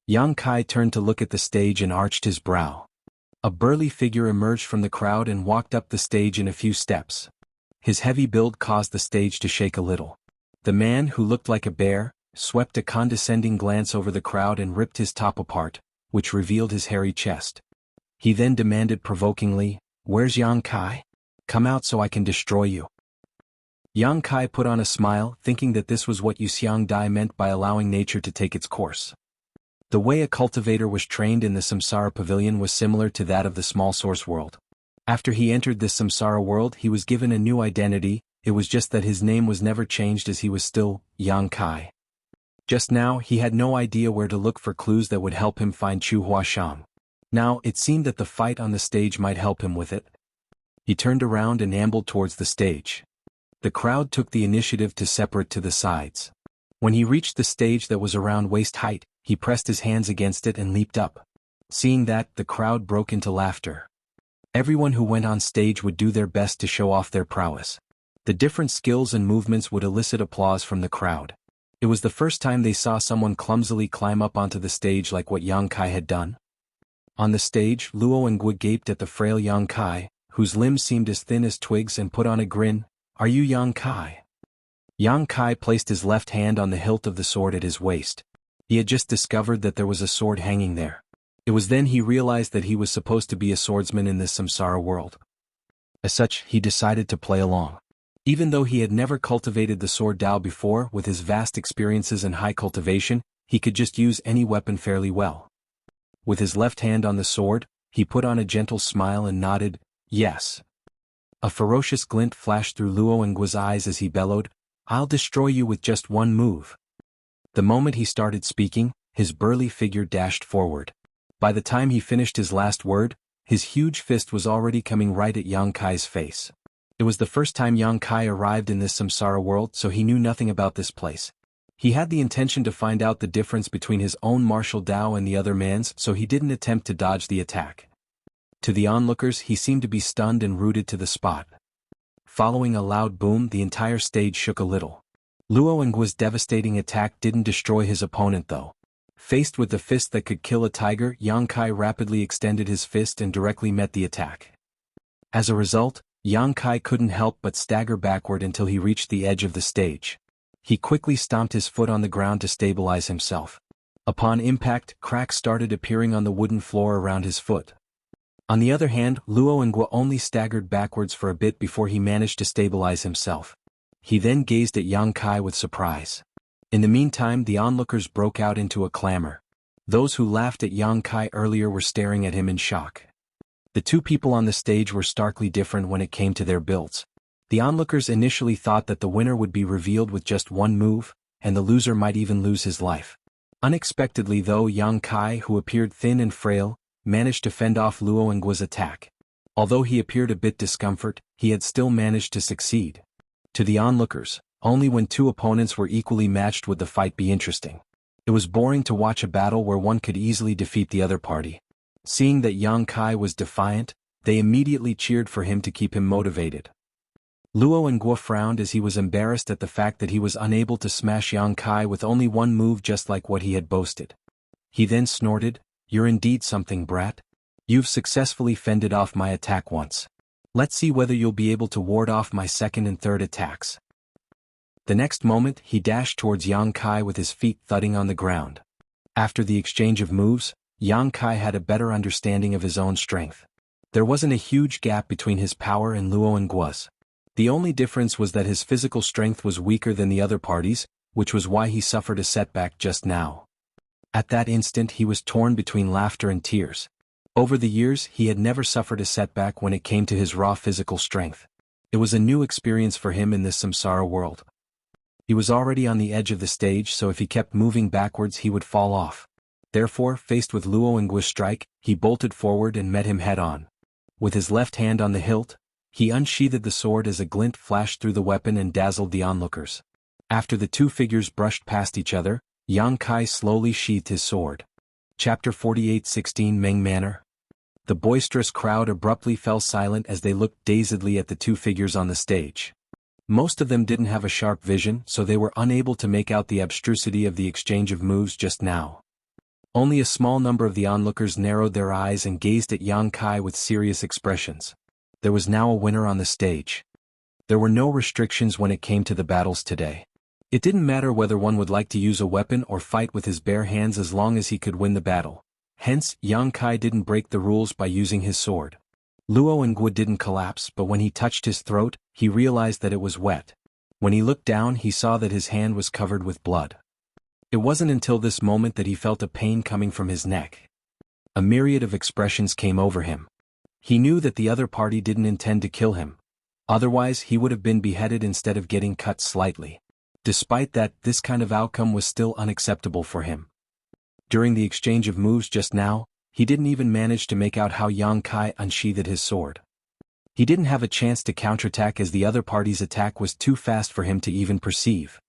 Yang Kai turned to look at the stage and arched his brow. A burly figure emerged from the crowd and walked up the stage in a few steps. His heavy build caused the stage to shake a little. The man, who looked like a bear, swept a condescending glance over the crowd and ripped his top apart, which revealed his hairy chest. He then demanded provokingly, "Where's Yang Kai? Come out so I can destroy you." Yang Kai put on a smile, thinking that this was what Yu Xiangdai meant by allowing nature to take its course. The way a cultivator was trained in the Samsara Pavilion was similar to that of the small source world. After he entered this Samsara world, he was given a new identity. It was just that his name was never changed, as he was still Yang Kai. Just now, he had no idea where to look for clues that would help him find Chu Huashang. Now, it seemed that the fight on the stage might help him with it. He turned around and ambled towards the stage. The crowd took the initiative to separate to the sides. When he reached the stage that was around waist height, he pressed his hands against it and leaped up. Seeing that, the crowd broke into laughter. Everyone who went on stage would do their best to show off their prowess. The different skills and movements would elicit applause from the crowd. It was the first time they saw someone clumsily climb up onto the stage like what Yang Kai had done. On the stage, Luo and Gua gaped at the frail Yang Kai, whose limbs seemed as thin as twigs, and put on a grin. "Are you Yang Kai?" Yang Kai placed his left hand on the hilt of the sword at his waist. He had just discovered that there was a sword hanging there. It was then he realized that he was supposed to be a swordsman in this Samsara world. As such, he decided to play along. Even though he had never cultivated the sword Dao before, with his vast experiences and high cultivation, he could just use any weapon fairly well. With his left hand on the sword, he put on a gentle smile and nodded, "Yes." A ferocious glint flashed through Luo and Gua's eyes as he bellowed, "I'll destroy you with just one move." The moment he started speaking, his burly figure dashed forward. By the time he finished his last word, his huge fist was already coming right at Yang Kai's face. It was the first time Yang Kai arrived in this Samsara world, so he knew nothing about this place. He had the intention to find out the difference between his own martial Tao and the other man's, so he didn't attempt to dodge the attack. To the onlookers he seemed to be stunned and rooted to the spot. Following a loud boom, the entire stage shook a little. Luo Ngu's devastating attack didn't destroy his opponent though. Faced with the fist that could kill a tiger, Yang Kai rapidly extended his fist and directly met the attack. As a result, Yang Kai couldn't help but stagger backward until he reached the edge of the stage. He quickly stomped his foot on the ground to stabilize himself. Upon impact, cracks started appearing on the wooden floor around his foot. On the other hand, Luo Ngu only staggered backwards for a bit before he managed to stabilize himself. He then gazed at Yang Kai with surprise. In the meantime, the onlookers broke out into a clamor. Those who laughed at Yang Kai earlier were staring at him in shock. The two people on the stage were starkly different when it came to their builds. The onlookers initially thought that the winner would be revealed with just one move, and the loser might even lose his life. Unexpectedly though, Yang Kai, who appeared thin and frail, managed to fend off Luo Ngu's attack. Although he appeared a bit discomfort, he had still managed to succeed. To the onlookers, only when two opponents were equally matched would the fight be interesting. It was boring to watch a battle where one could easily defeat the other party. Seeing that Yang Kai was defiant, they immediately cheered for him to keep him motivated. Luo Ngu frowned as he was embarrassed at the fact that he was unable to smash Yang Kai with only one move, just like what he had boasted. He then snorted, "You're indeed something, brat. You've successfully fended off my attack once. Let's see whether you'll be able to ward off my second and third attacks." The next moment, he dashed towards Yang Kai with his feet thudding on the ground. After the exchange of moves, Yang Kai had a better understanding of his own strength. There wasn't a huge gap between his power and Luo Ngu's. The only difference was that his physical strength was weaker than the other parties, which was why he suffered a setback just now. At that instant he was torn between laughter and tears. Over the years he had never suffered a setback when it came to his raw physical strength. It was a new experience for him in this samsara world. He was already on the edge of the stage, so if he kept moving backwards he would fall off. Therefore, faced with Luo Ngu's strike, he bolted forward and met him head-on. With his left hand on the hilt, he unsheathed the sword as a glint flashed through the weapon and dazzled the onlookers. After the two figures brushed past each other, Yang Kai slowly sheathed his sword. Chapter 48-16 Meng Manor. The boisterous crowd abruptly fell silent as they looked dazedly at the two figures on the stage. Most of them didn't have a sharp vision, so they were unable to make out the abstrusity of the exchange of moves just now. Only a small number of the onlookers narrowed their eyes and gazed at Yang Kai with serious expressions. There was now a winner on the stage. There were no restrictions when it came to the battles today. It didn't matter whether one would like to use a weapon or fight with his bare hands as long as he could win the battle. Hence, Yang Kai didn't break the rules by using his sword. Luo Ngu didn't collapse, but when he touched his throat, he realized that it was wet. When he looked down, he saw that his hand was covered with blood. It wasn't until this moment that he felt a pain coming from his neck. A myriad of expressions came over him. He knew that the other party didn't intend to kill him. Otherwise, he would have been beheaded instead of getting cut slightly. Despite that, this kind of outcome was still unacceptable for him. During the exchange of moves just now, he didn't even manage to make out how Yang Kai unsheathed his sword. He didn't have a chance to counterattack as the other party's attack was too fast for him to even perceive.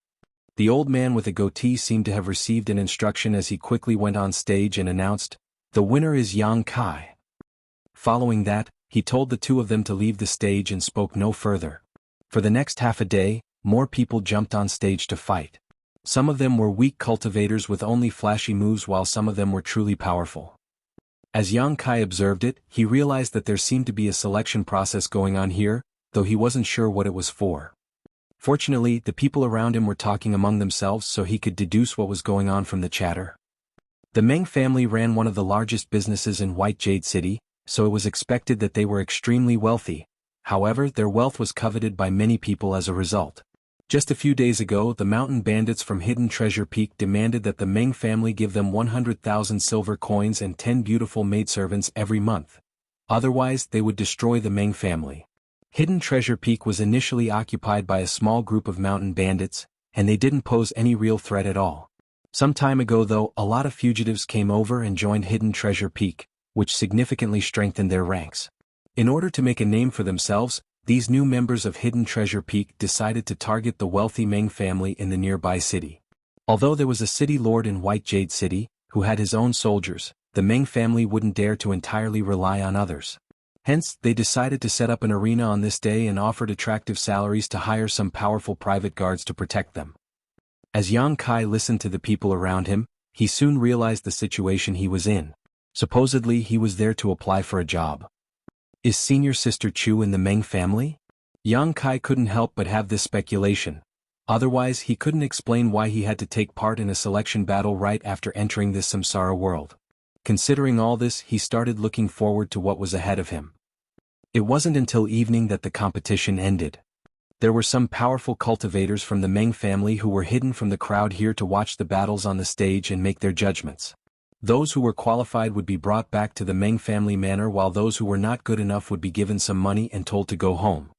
The old man with a goatee seemed to have received an instruction as he quickly went on stage and announced, "The winner is Yang Kai." Following that, he told the two of them to leave the stage and spoke no further. For the next half a day, more people jumped on stage to fight. Some of them were weak cultivators with only flashy moves, while some of them were truly powerful. As Yang Kai observed it, he realized that there seemed to be a selection process going on here, though he wasn't sure what it was for. Fortunately, the people around him were talking among themselves, so he could deduce what was going on from the chatter. The Meng family ran one of the largest businesses in White Jade City, so it was expected that they were extremely wealthy. However, their wealth was coveted by many people as a result. Just a few days ago, the mountain bandits from Hidden Treasure Peak demanded that the Meng family give them 100,000 silver coins and 10 beautiful maidservants every month. Otherwise, they would destroy the Meng family. Hidden Treasure Peak was initially occupied by a small group of mountain bandits, and they didn't pose any real threat at all. Some time ago though, a lot of fugitives came over and joined Hidden Treasure Peak, which significantly strengthened their ranks. In order to make a name for themselves, these new members of Hidden Treasure Peak decided to target the wealthy Meng family in the nearby city. Although there was a city lord in White Jade City, who had his own soldiers, the Meng family wouldn't dare to entirely rely on others. Hence, they decided to set up an arena on this day and offered attractive salaries to hire some powerful private guards to protect them. As Yang Kai listened to the people around him, he soon realized the situation he was in. Supposedly he was there to apply for a job. Is senior sister Chu in the Meng family? Yang Kai couldn't help but have this speculation. Otherwise he couldn't explain why he had to take part in a selection battle right after entering this samsara world. Considering all this, he started looking forward to what was ahead of him. It wasn't until evening that the competition ended. There were some powerful cultivators from the Meng family who were hidden from the crowd here to watch the battles on the stage and make their judgments. Those who were qualified would be brought back to the Meng family manor, while those who were not good enough would be given some money and told to go home.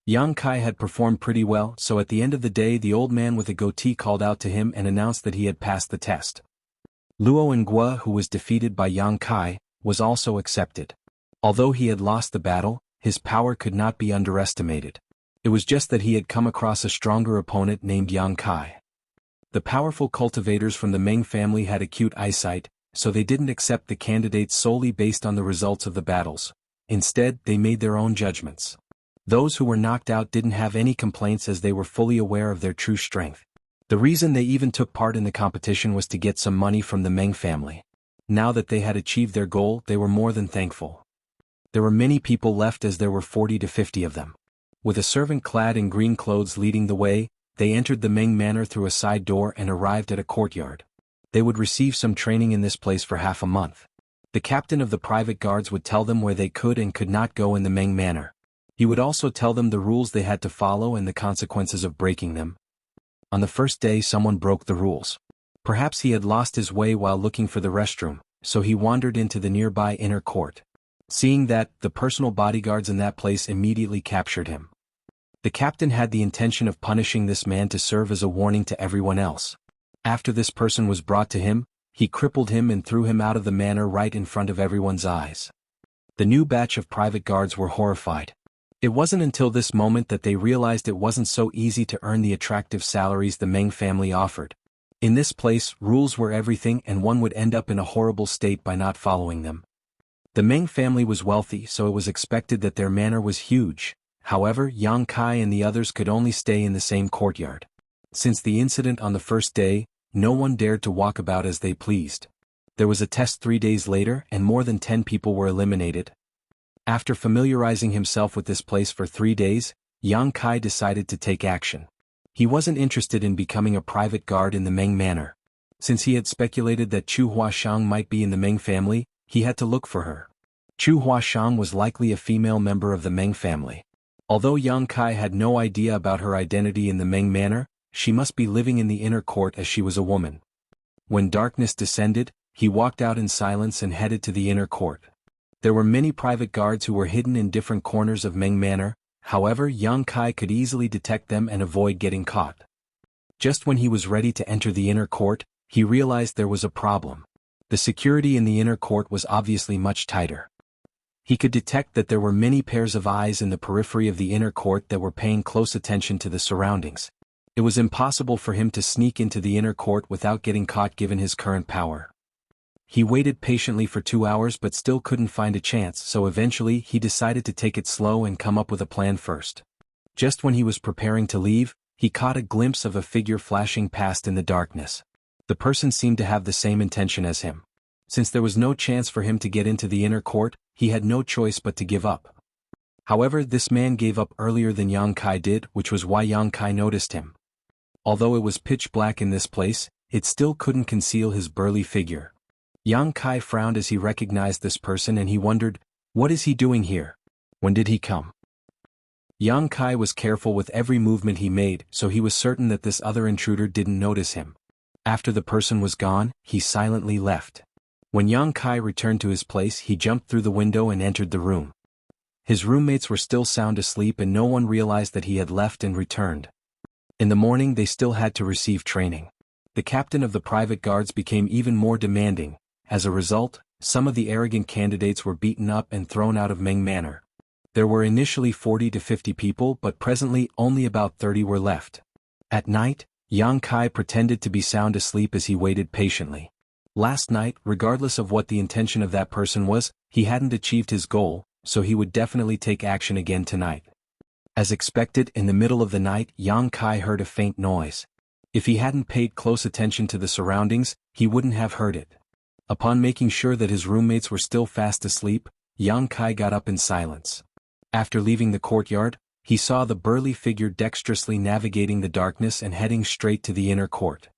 Yang Kai had performed pretty well, so at the end of the day the old man with a goatee called out to him and announced that he had passed the test. Luo Nguo, who was defeated by Yang Kai, was also accepted. Although he had lost the battle, his power could not be underestimated. It was just that he had come across a stronger opponent named Yang Kai. The powerful cultivators from the Meng family had acute eyesight, so they didn't accept the candidates solely based on the results of the battles. Instead, they made their own judgments. Those who were knocked out didn't have any complaints as they were fully aware of their true strength. The reason they even took part in the competition was to get some money from the Meng family. Now that they had achieved their goal, they were more than thankful. There were many people left, as there were 40 to 50 of them. With a servant clad in green clothes leading the way, they entered the Meng manor through a side door and arrived at a courtyard. They would receive some training in this place for half a month. The captain of the private guards would tell them where they could and could not go in the Meng manor. He would also tell them the rules they had to follow and the consequences of breaking them. On the first day, someone broke the rules. Perhaps he had lost his way while looking for the restroom, so he wandered into the nearby inner court. Seeing that, the personal bodyguards in that place immediately captured him. The captain had the intention of punishing this man to serve as a warning to everyone else. After this person was brought to him, he crippled him and threw him out of the manor right in front of everyone's eyes. The new batch of private guards were horrified. It wasn't until this moment that they realized it wasn't so easy to earn the attractive salaries the Meng family offered. In this place, rules were everything, and one would end up in a horrible state by not following them. The Meng family was wealthy, so it was expected that their manor was huge. However, Yang Kai and the others could only stay in the same courtyard. Since the incident on the first day, no one dared to walk about as they pleased. There was a test 3 days later, and more than 10 people were eliminated. After familiarizing himself with this place for 3 days, Yang Kai decided to take action. He wasn't interested in becoming a private guard in the Meng manor. Since he had speculated that Chu Huashang might be in the Meng family, he had to look for her. Chu Huashang was likely a female member of the Meng family. Although Yang Kai had no idea about her identity in the Meng manor, she must be living in the inner court as she was a woman. When darkness descended, he walked out in silence and headed to the inner court. There were many private guards who were hidden in different corners of Meng manor. However, Yang Kai could easily detect them and avoid getting caught. Just when he was ready to enter the inner court, he realized there was a problem. The security in the inner court was obviously much tighter. He could detect that there were many pairs of eyes in the periphery of the inner court that were paying close attention to the surroundings. It was impossible for him to sneak into the inner court without getting caught given his current power. He waited patiently for 2 hours but still couldn't find a chance, so eventually he decided to take it slow and come up with a plan first. Just when he was preparing to leave, he caught a glimpse of a figure flashing past in the darkness. The person seemed to have the same intention as him. Since there was no chance for him to get into the inner court, he had no choice but to give up. However, this man gave up earlier than Yang Kai did, which was why Yang Kai noticed him. Although it was pitch black in this place, it still couldn't conceal his burly figure. Yang Kai frowned as he recognized this person, and he wondered, what is he doing here? When did he come? Yang Kai was careful with every movement he made, so he was certain that this other intruder didn't notice him. After the person was gone, he silently left. When Yang Kai returned to his place, he jumped through the window and entered the room. His roommates were still sound asleep and no one realized that he had left and returned. In the morning they still had to receive training. The captain of the private guards became even more demanding. As a result, some of the arrogant candidates were beaten up and thrown out of Meng manor. There were initially 40 to 50 people, but presently only about 30 were left. At night, Yang Kai pretended to be sound asleep as he waited patiently. Last night, regardless of what the intention of that person was, he hadn't achieved his goal, so he would definitely take action again tonight. As expected, in the middle of the night, Yang Kai heard a faint noise. If he hadn't paid close attention to the surroundings, he wouldn't have heard it. Upon making sure that his roommates were still fast asleep, Yang Kai got up in silence. After leaving the courtyard, he saw the burly figure dexterously navigating the darkness and heading straight to the inner court.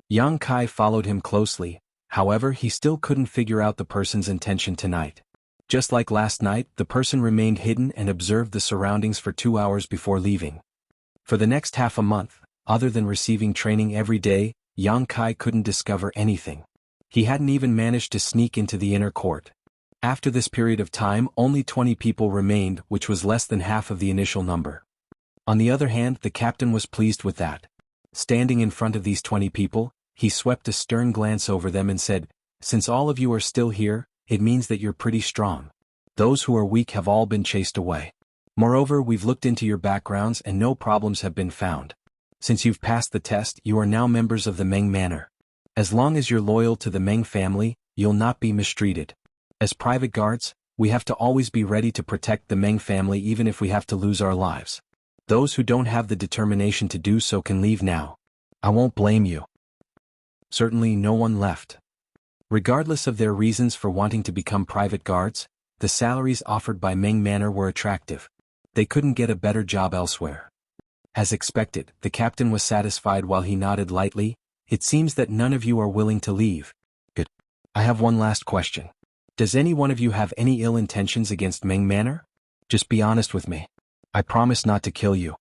Yang Kai followed him closely, however he still couldn't figure out the person's intention tonight. Just like last night, the person remained hidden and observed the surroundings for 2 hours before leaving. For the next half a month, other than receiving training every day, Yang Kai couldn't discover anything. He hadn't even managed to sneak into the inner court. After this period of time, only 20 people remained, which was less than half of the initial number. On the other hand, the captain was pleased with that. Standing in front of these 20 people, he swept a stern glance over them and said, "Since all of you are still here, it means that you're pretty strong. Those who are weak have all been chased away. Moreover, we've looked into your backgrounds and no problems have been found. Since you've passed the test, you are now members of the Meng Manor. As long as you're loyal to the Meng family, you'll not be mistreated. As private guards, we have to always be ready to protect the Meng family even if we have to lose our lives. Those who don't have the determination to do so can leave now. I won't blame you." Certainly no one left. Regardless of their reasons for wanting to become private guards, the salaries offered by Meng Manor were attractive. They couldn't get a better job elsewhere. As expected, the captain was satisfied while he nodded lightly. "It seems that none of you are willing to leave. Good. I have one last question. Does any one of you have any ill intentions against Meng Manor? Just be honest with me. I promise not to kill you."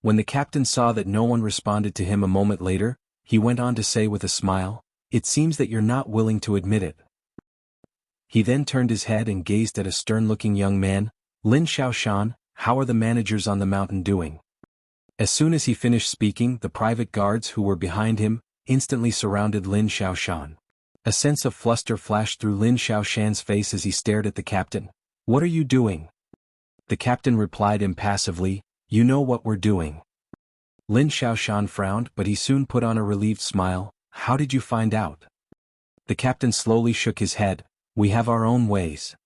When the captain saw that no one responded to him a moment later, he went on to say with a smile, "It seems that you're not willing to admit it." He then turned his head and gazed at a stern-looking young man. "Lin Xiaoshan, how are the managers on the mountain doing?" As soon as he finished speaking, the private guards who were behind him instantly surrounded Lin Xiaoshan. A sense of fluster flashed through Lin Xiaoshan's face as he stared at the captain. "What are you doing?" The captain replied impassively, "You know what we're doing." Lin Xiaoshan frowned, but he soon put on a relieved smile. "How did you find out?" The captain slowly shook his head. "We have our own ways."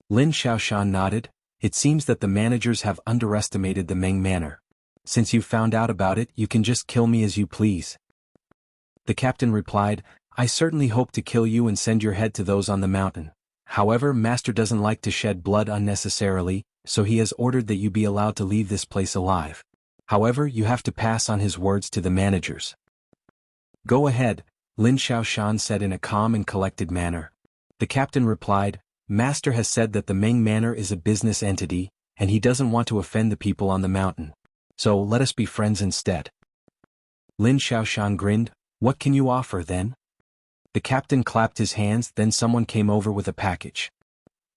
Lin Xiaoshan nodded. "It seems that the managers have underestimated the Meng Manor. Since you've found out about it, you can just kill me as you please." The captain replied, "I certainly hope to kill you and send your head to those on the mountain. However, Master doesn't like to shed blood unnecessarily, so he has ordered that you be allowed to leave this place alive. However, you have to pass on his words to the managers." "Go ahead," Lin Xiaoshan said in a calm and collected manner. The captain replied, "Master has said that the Meng Manor is a business entity, and he doesn't want to offend the people on the mountain. So let us be friends instead." Lin Xiaoshan grinned. "What can you offer, then?" The captain clapped his hands, then someone came over with a package.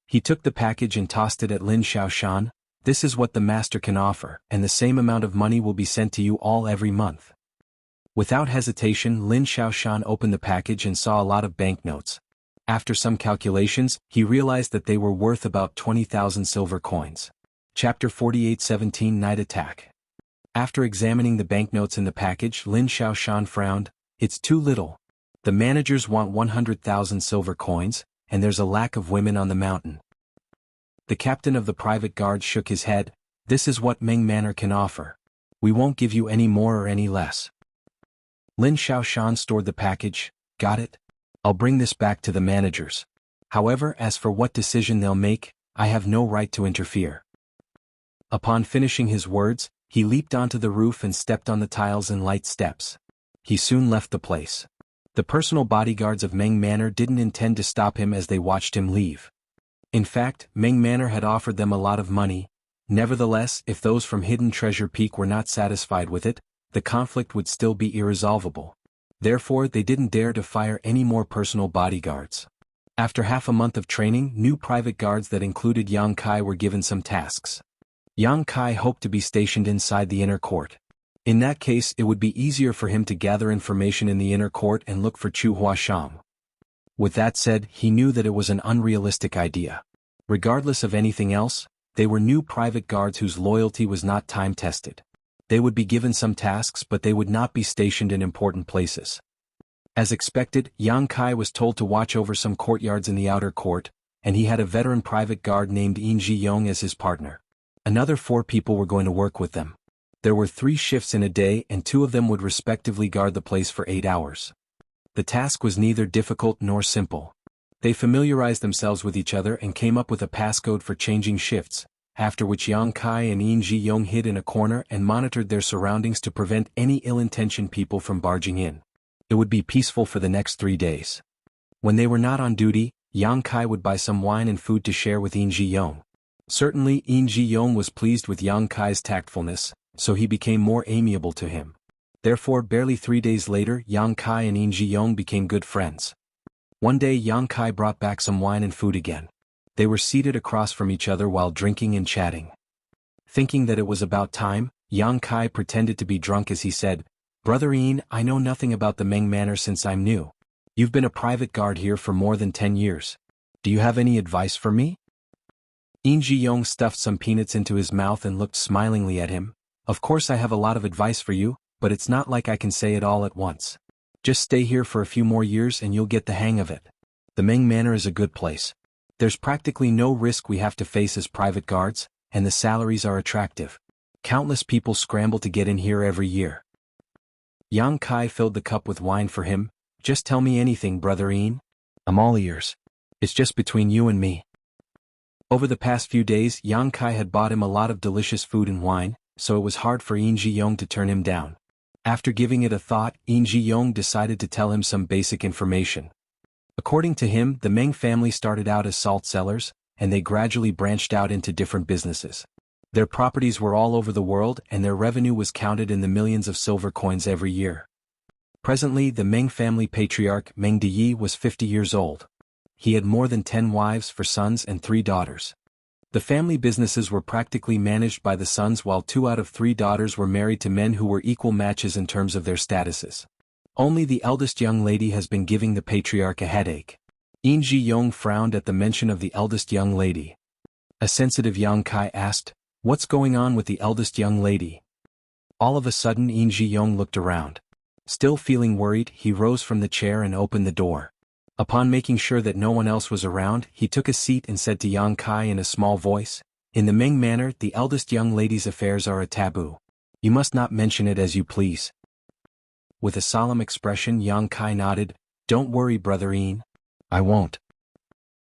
He took the package and tossed it at Lin Xiaoshan. "This is what the master can offer, and the same amount of money will be sent to you all every month." Without hesitation, Lin Xiaoshan opened the package and saw a lot of banknotes. After some calculations, he realized that they were worth about 20,000 silver coins. Chapter 48:17 Night Attack. After examining the banknotes in the package, Lin Xiaoshan frowned. "It's too little. The managers want 100,000 silver coins, and there's a lack of women on the mountain." The captain of the private guard shook his head. "This is what Meng Manor can offer. We won't give you any more or any less." Lin Xiaoshan stored the package. "Got it? I'll bring this back to the managers. However, as for what decision they'll make, I have no right to interfere." Upon finishing his words, he leaped onto the roof and stepped on the tiles in light steps. He soon left the place. The personal bodyguards of Meng Manor didn't intend to stop him as they watched him leave. In fact, Meng Manor had offered them a lot of money. Nevertheless, if those from Hidden Treasure Peak were not satisfied with it, the conflict would still be irresolvable. Therefore, they didn't dare to fire any more personal bodyguards. After half a month of training, new private guards that included Yang Kai were given some tasks. Yang Kai hoped to be stationed inside the inner court. In that case, it would be easier for him to gather information in the inner court and look for Chu Huashang. With that said, he knew that it was an unrealistic idea. Regardless of anything else, they were new private guards whose loyalty was not time-tested. They would be given some tasks, but they would not be stationed in important places. As expected, Yang Kai was told to watch over some courtyards in the outer court, and he had a veteran private guard named Yin Ji-yong as his partner. Another 4 people were going to work with them. There were 3 shifts in a day and 2 of them would respectively guard the place for 8 hours. The task was neither difficult nor simple. They familiarized themselves with each other and came up with a passcode for changing shifts, after which Yang Kai and Yin Ji-yong hid in a corner and monitored their surroundings to prevent any ill-intentioned people from barging in. It would be peaceful for the next 3 days. When they were not on duty, Yang Kai would buy some wine and food to share with Yin Ji-yong. Certainly Yin Ji-yong was pleased with Yang Kai's tactfulness, so he became more amiable to him. Therefore barely 3 days later Yang Kai and Yin Ji-yong became good friends. One day Yang Kai brought back some wine and food again. They were seated across from each other while drinking and chatting. Thinking that it was about time, Yang Kai pretended to be drunk as he said, "Brother Yin, I know nothing about the Meng Manor since I'm new. You've been a private guard here for more than 10 years. Do you have any advice for me?" Yin Ji-yong stuffed some peanuts into his mouth and looked smilingly at him. "Of course I have a lot of advice for you, but it's not like I can say it all at once. Just stay here for a few more years and you'll get the hang of it. The Meng Manor is a good place. There's practically no risk we have to face as private guards, and the salaries are attractive. Countless people scramble to get in here every year." Yang Kai filled the cup with wine for him. "Just tell me anything, Brother Yin. I'm all ears. It's just between you and me." Over the past few days Yang Kai had bought him a lot of delicious food and wine, so it was hard for Yin Ji-yong to turn him down. After giving it a thought, Yin Ji-yong decided to tell him some basic information. According to him, the Meng family started out as salt sellers, and they gradually branched out into different businesses. Their properties were all over the world and their revenue was counted in the millions of silver coins every year. Presently the Meng family patriarch Meng Deyi was 50 years old. He had more than 10 wives, 4 sons and 3 daughters. The family businesses were practically managed by the sons while 2 out of 3 daughters were married to men who were equal matches in terms of their statuses. Only the eldest young lady has been giving the patriarch a headache. Yin Ji-yong frowned at the mention of the eldest young lady. A sensitive Yang Kai asked, "What's going on with the eldest young lady?" All of a sudden Yin Ji-yong looked around. Still feeling worried, he rose from the chair and opened the door. Upon making sure that no one else was around, he took a seat and said to Yang Kai in a small voice, "In the Meng Manor, the eldest young lady's affairs are a taboo. You must not mention it as you please." With a solemn expression Yang Kai nodded, "Don't worry, Brother Yin. I won't."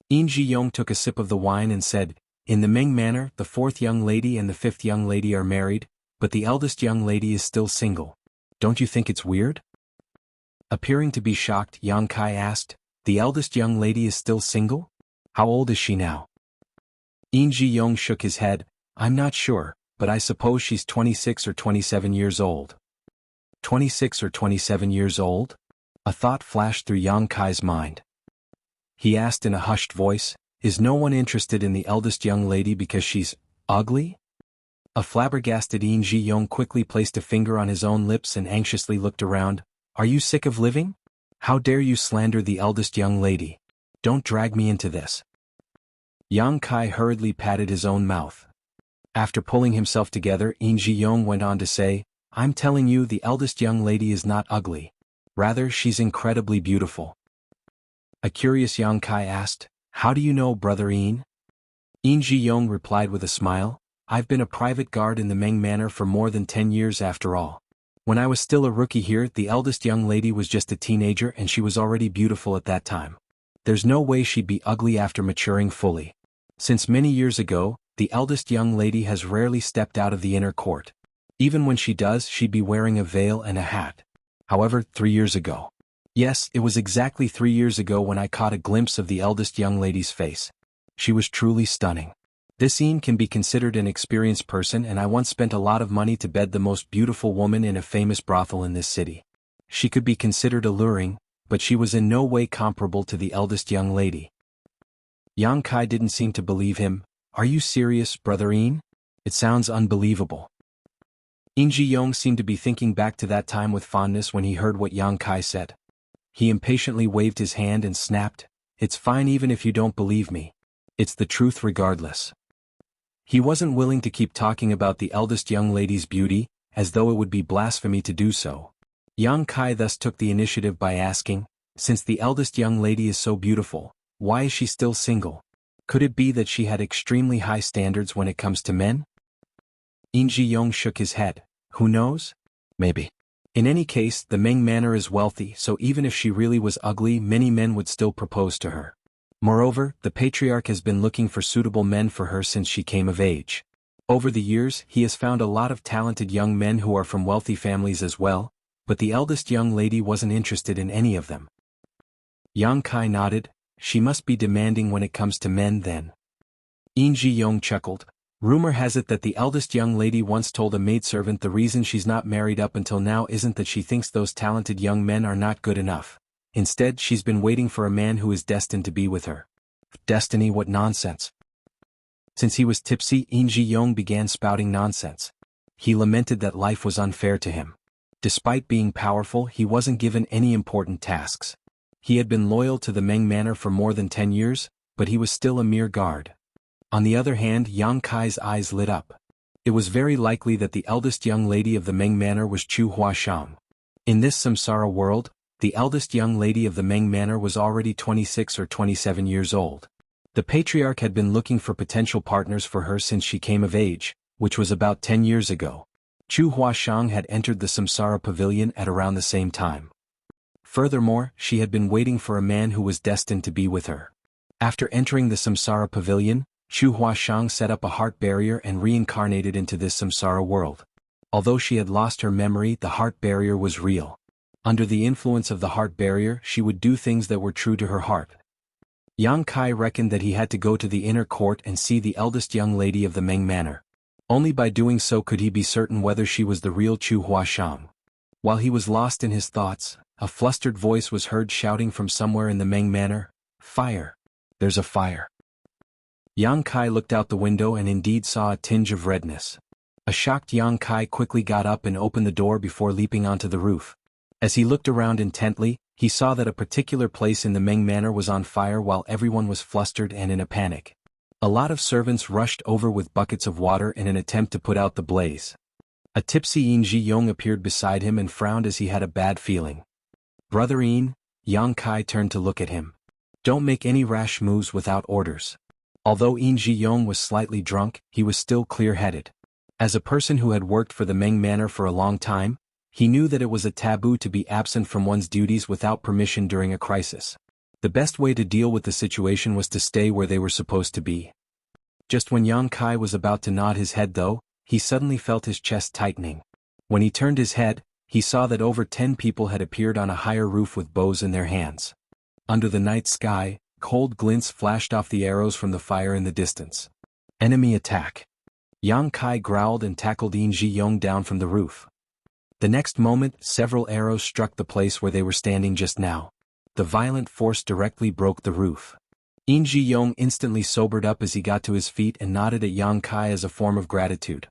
Yin Ji-yong took a sip of the wine and said, "In the Meng Manor, the 4th young lady and the 5th young lady are married, but the eldest young lady is still single. Don't you think it's weird?" Appearing to be shocked, Yang Kai asked, "The eldest young lady is still single? How old is she now?" Yin Ji-yong shook his head, "I'm not sure, but I suppose she's 26 or 27 years old." 26 or 27 years old? A thought flashed through Yang Kai's mind. He asked in a hushed voice, "Is no one interested in the eldest young lady because she's ugly?" A flabbergasted Yin Ji-yong quickly placed a finger on his own lips and anxiously looked around. "Are you sick of living? How dare you slander the eldest young lady? Don't drag me into this." Yang Kai hurriedly patted his own mouth. After pulling himself together, Yin Ji-yong went on to say, "I'm telling you, the eldest young lady is not ugly. Rather, she's incredibly beautiful." A curious Yang Kai asked, "How do you know, Brother Yin?" Yin Ji-yong replied with a smile, "I've been a private guard in the Meng Manor for more than 10 years after all. When I was still a rookie here, the eldest young lady was just a teenager and she was already beautiful at that time. There's no way she'd be ugly after maturing fully. Since many years ago, the eldest young lady has rarely stepped out of the inner court. Even when she does, she'd be wearing a veil and a hat. However, 3 years ago. Yes, it was exactly 3 years ago when I caught a glimpse of the eldest young lady's face. She was truly stunning. This Yin can be considered an experienced person, and I once spent a lot of money to bed the most beautiful woman in a famous brothel in this city. She could be considered alluring, but she was in no way comparable to the eldest young lady." Yang Kai didn't seem to believe him. "Are you serious, Brother Yin? It sounds unbelievable." Yin Ji-yong seemed to be thinking back to that time with fondness when he heard what Yang Kai said. He impatiently waved his hand and snapped, "It's fine even if you don't believe me. It's the truth regardless." He wasn't willing to keep talking about the eldest young lady's beauty, as though it would be blasphemy to do so. Yang Kai thus took the initiative by asking, "Since the eldest young lady is so beautiful, why is she still single? Could it be that she had extremely high standards when it comes to men? In Ji-yong shook his head. Who knows? Maybe. In any case, the Ming manor is wealthy, so even if she really was ugly, many men would still propose to her. Moreover, the patriarch has been looking for suitable men for her since she came of age. Over the years, he has found a lot of talented young men who are from wealthy families as well, but the eldest young lady wasn't interested in any of them. Yang Kai nodded. She must be demanding when it comes to men then. In Ji-yong chuckled. Rumor has it that the eldest young lady once told a maidservant the reason she's not married up until now isn't that she thinks those talented young men are not good enough. Instead, she's been waiting for a man who is destined to be with her. Destiny, what nonsense. Since he was tipsy, In Ji-yong began spouting nonsense. He lamented that life was unfair to him. Despite being powerful, he wasn't given any important tasks. He had been loyal to the Meng manor for more than 10 years, but he was still a mere guard. On the other hand, Yang Kai's eyes lit up. It was very likely that the eldest young lady of the Meng manor was Chu Huashang. In this samsara world, the eldest young lady of the Meng manor was already 26 or 27 years old. The patriarch had been looking for potential partners for her since she came of age, which was about 10 years ago. Chu Huashang had entered the samsara pavilion at around the same time. Furthermore, she had been waiting for a man who was destined to be with her. After entering the samsara pavilion, Chu Huashang set up a heart barrier and reincarnated into this samsara world. Although she had lost her memory, the heart barrier was real. Under the influence of the heart barrier, she would do things that were true to her heart. Yang Kai reckoned that he had to go to the inner court and see the eldest young lady of the Meng manor. Only by doing so could he be certain whether she was the real Chu Huashang. While he was lost in his thoughts, a flustered voice was heard shouting from somewhere in the Meng manor, "Fire! There's a fire!" Yang Kai looked out the window and indeed saw a tinge of redness. A shocked Yang Kai quickly got up and opened the door before leaping onto the roof. As he looked around intently, he saw that a particular place in the Meng manor was on fire while everyone was flustered and in a panic. A lot of servants rushed over with buckets of water in an attempt to put out the blaze. A tipsy In Ji-yong appeared beside him and frowned as he had a bad feeling. "Brother In," Yang Kai turned to look at him. "Don't make any rash moves without orders." Although In Ji-yong was slightly drunk, he was still clear-headed. As a person who had worked for the Meng manor for a long time, he knew that it was a taboo to be absent from one's duties without permission during a crisis. The best way to deal with the situation was to stay where they were supposed to be. Just when Yang Kai was about to nod his head though, he suddenly felt his chest tightening. When he turned his head, he saw that over 10 people had appeared on a higher roof with bows in their hands. Under the night sky, cold glints flashed off the arrows from the fire in the distance. Enemy attack. Yang Kai growled and tackled In Ji-yong down from the roof. The next moment, several arrows struck the place where they were standing just now. The violent force directly broke the roof. In Ji-yong instantly sobered up as he got to his feet and nodded at Yang Kai as a form of gratitude.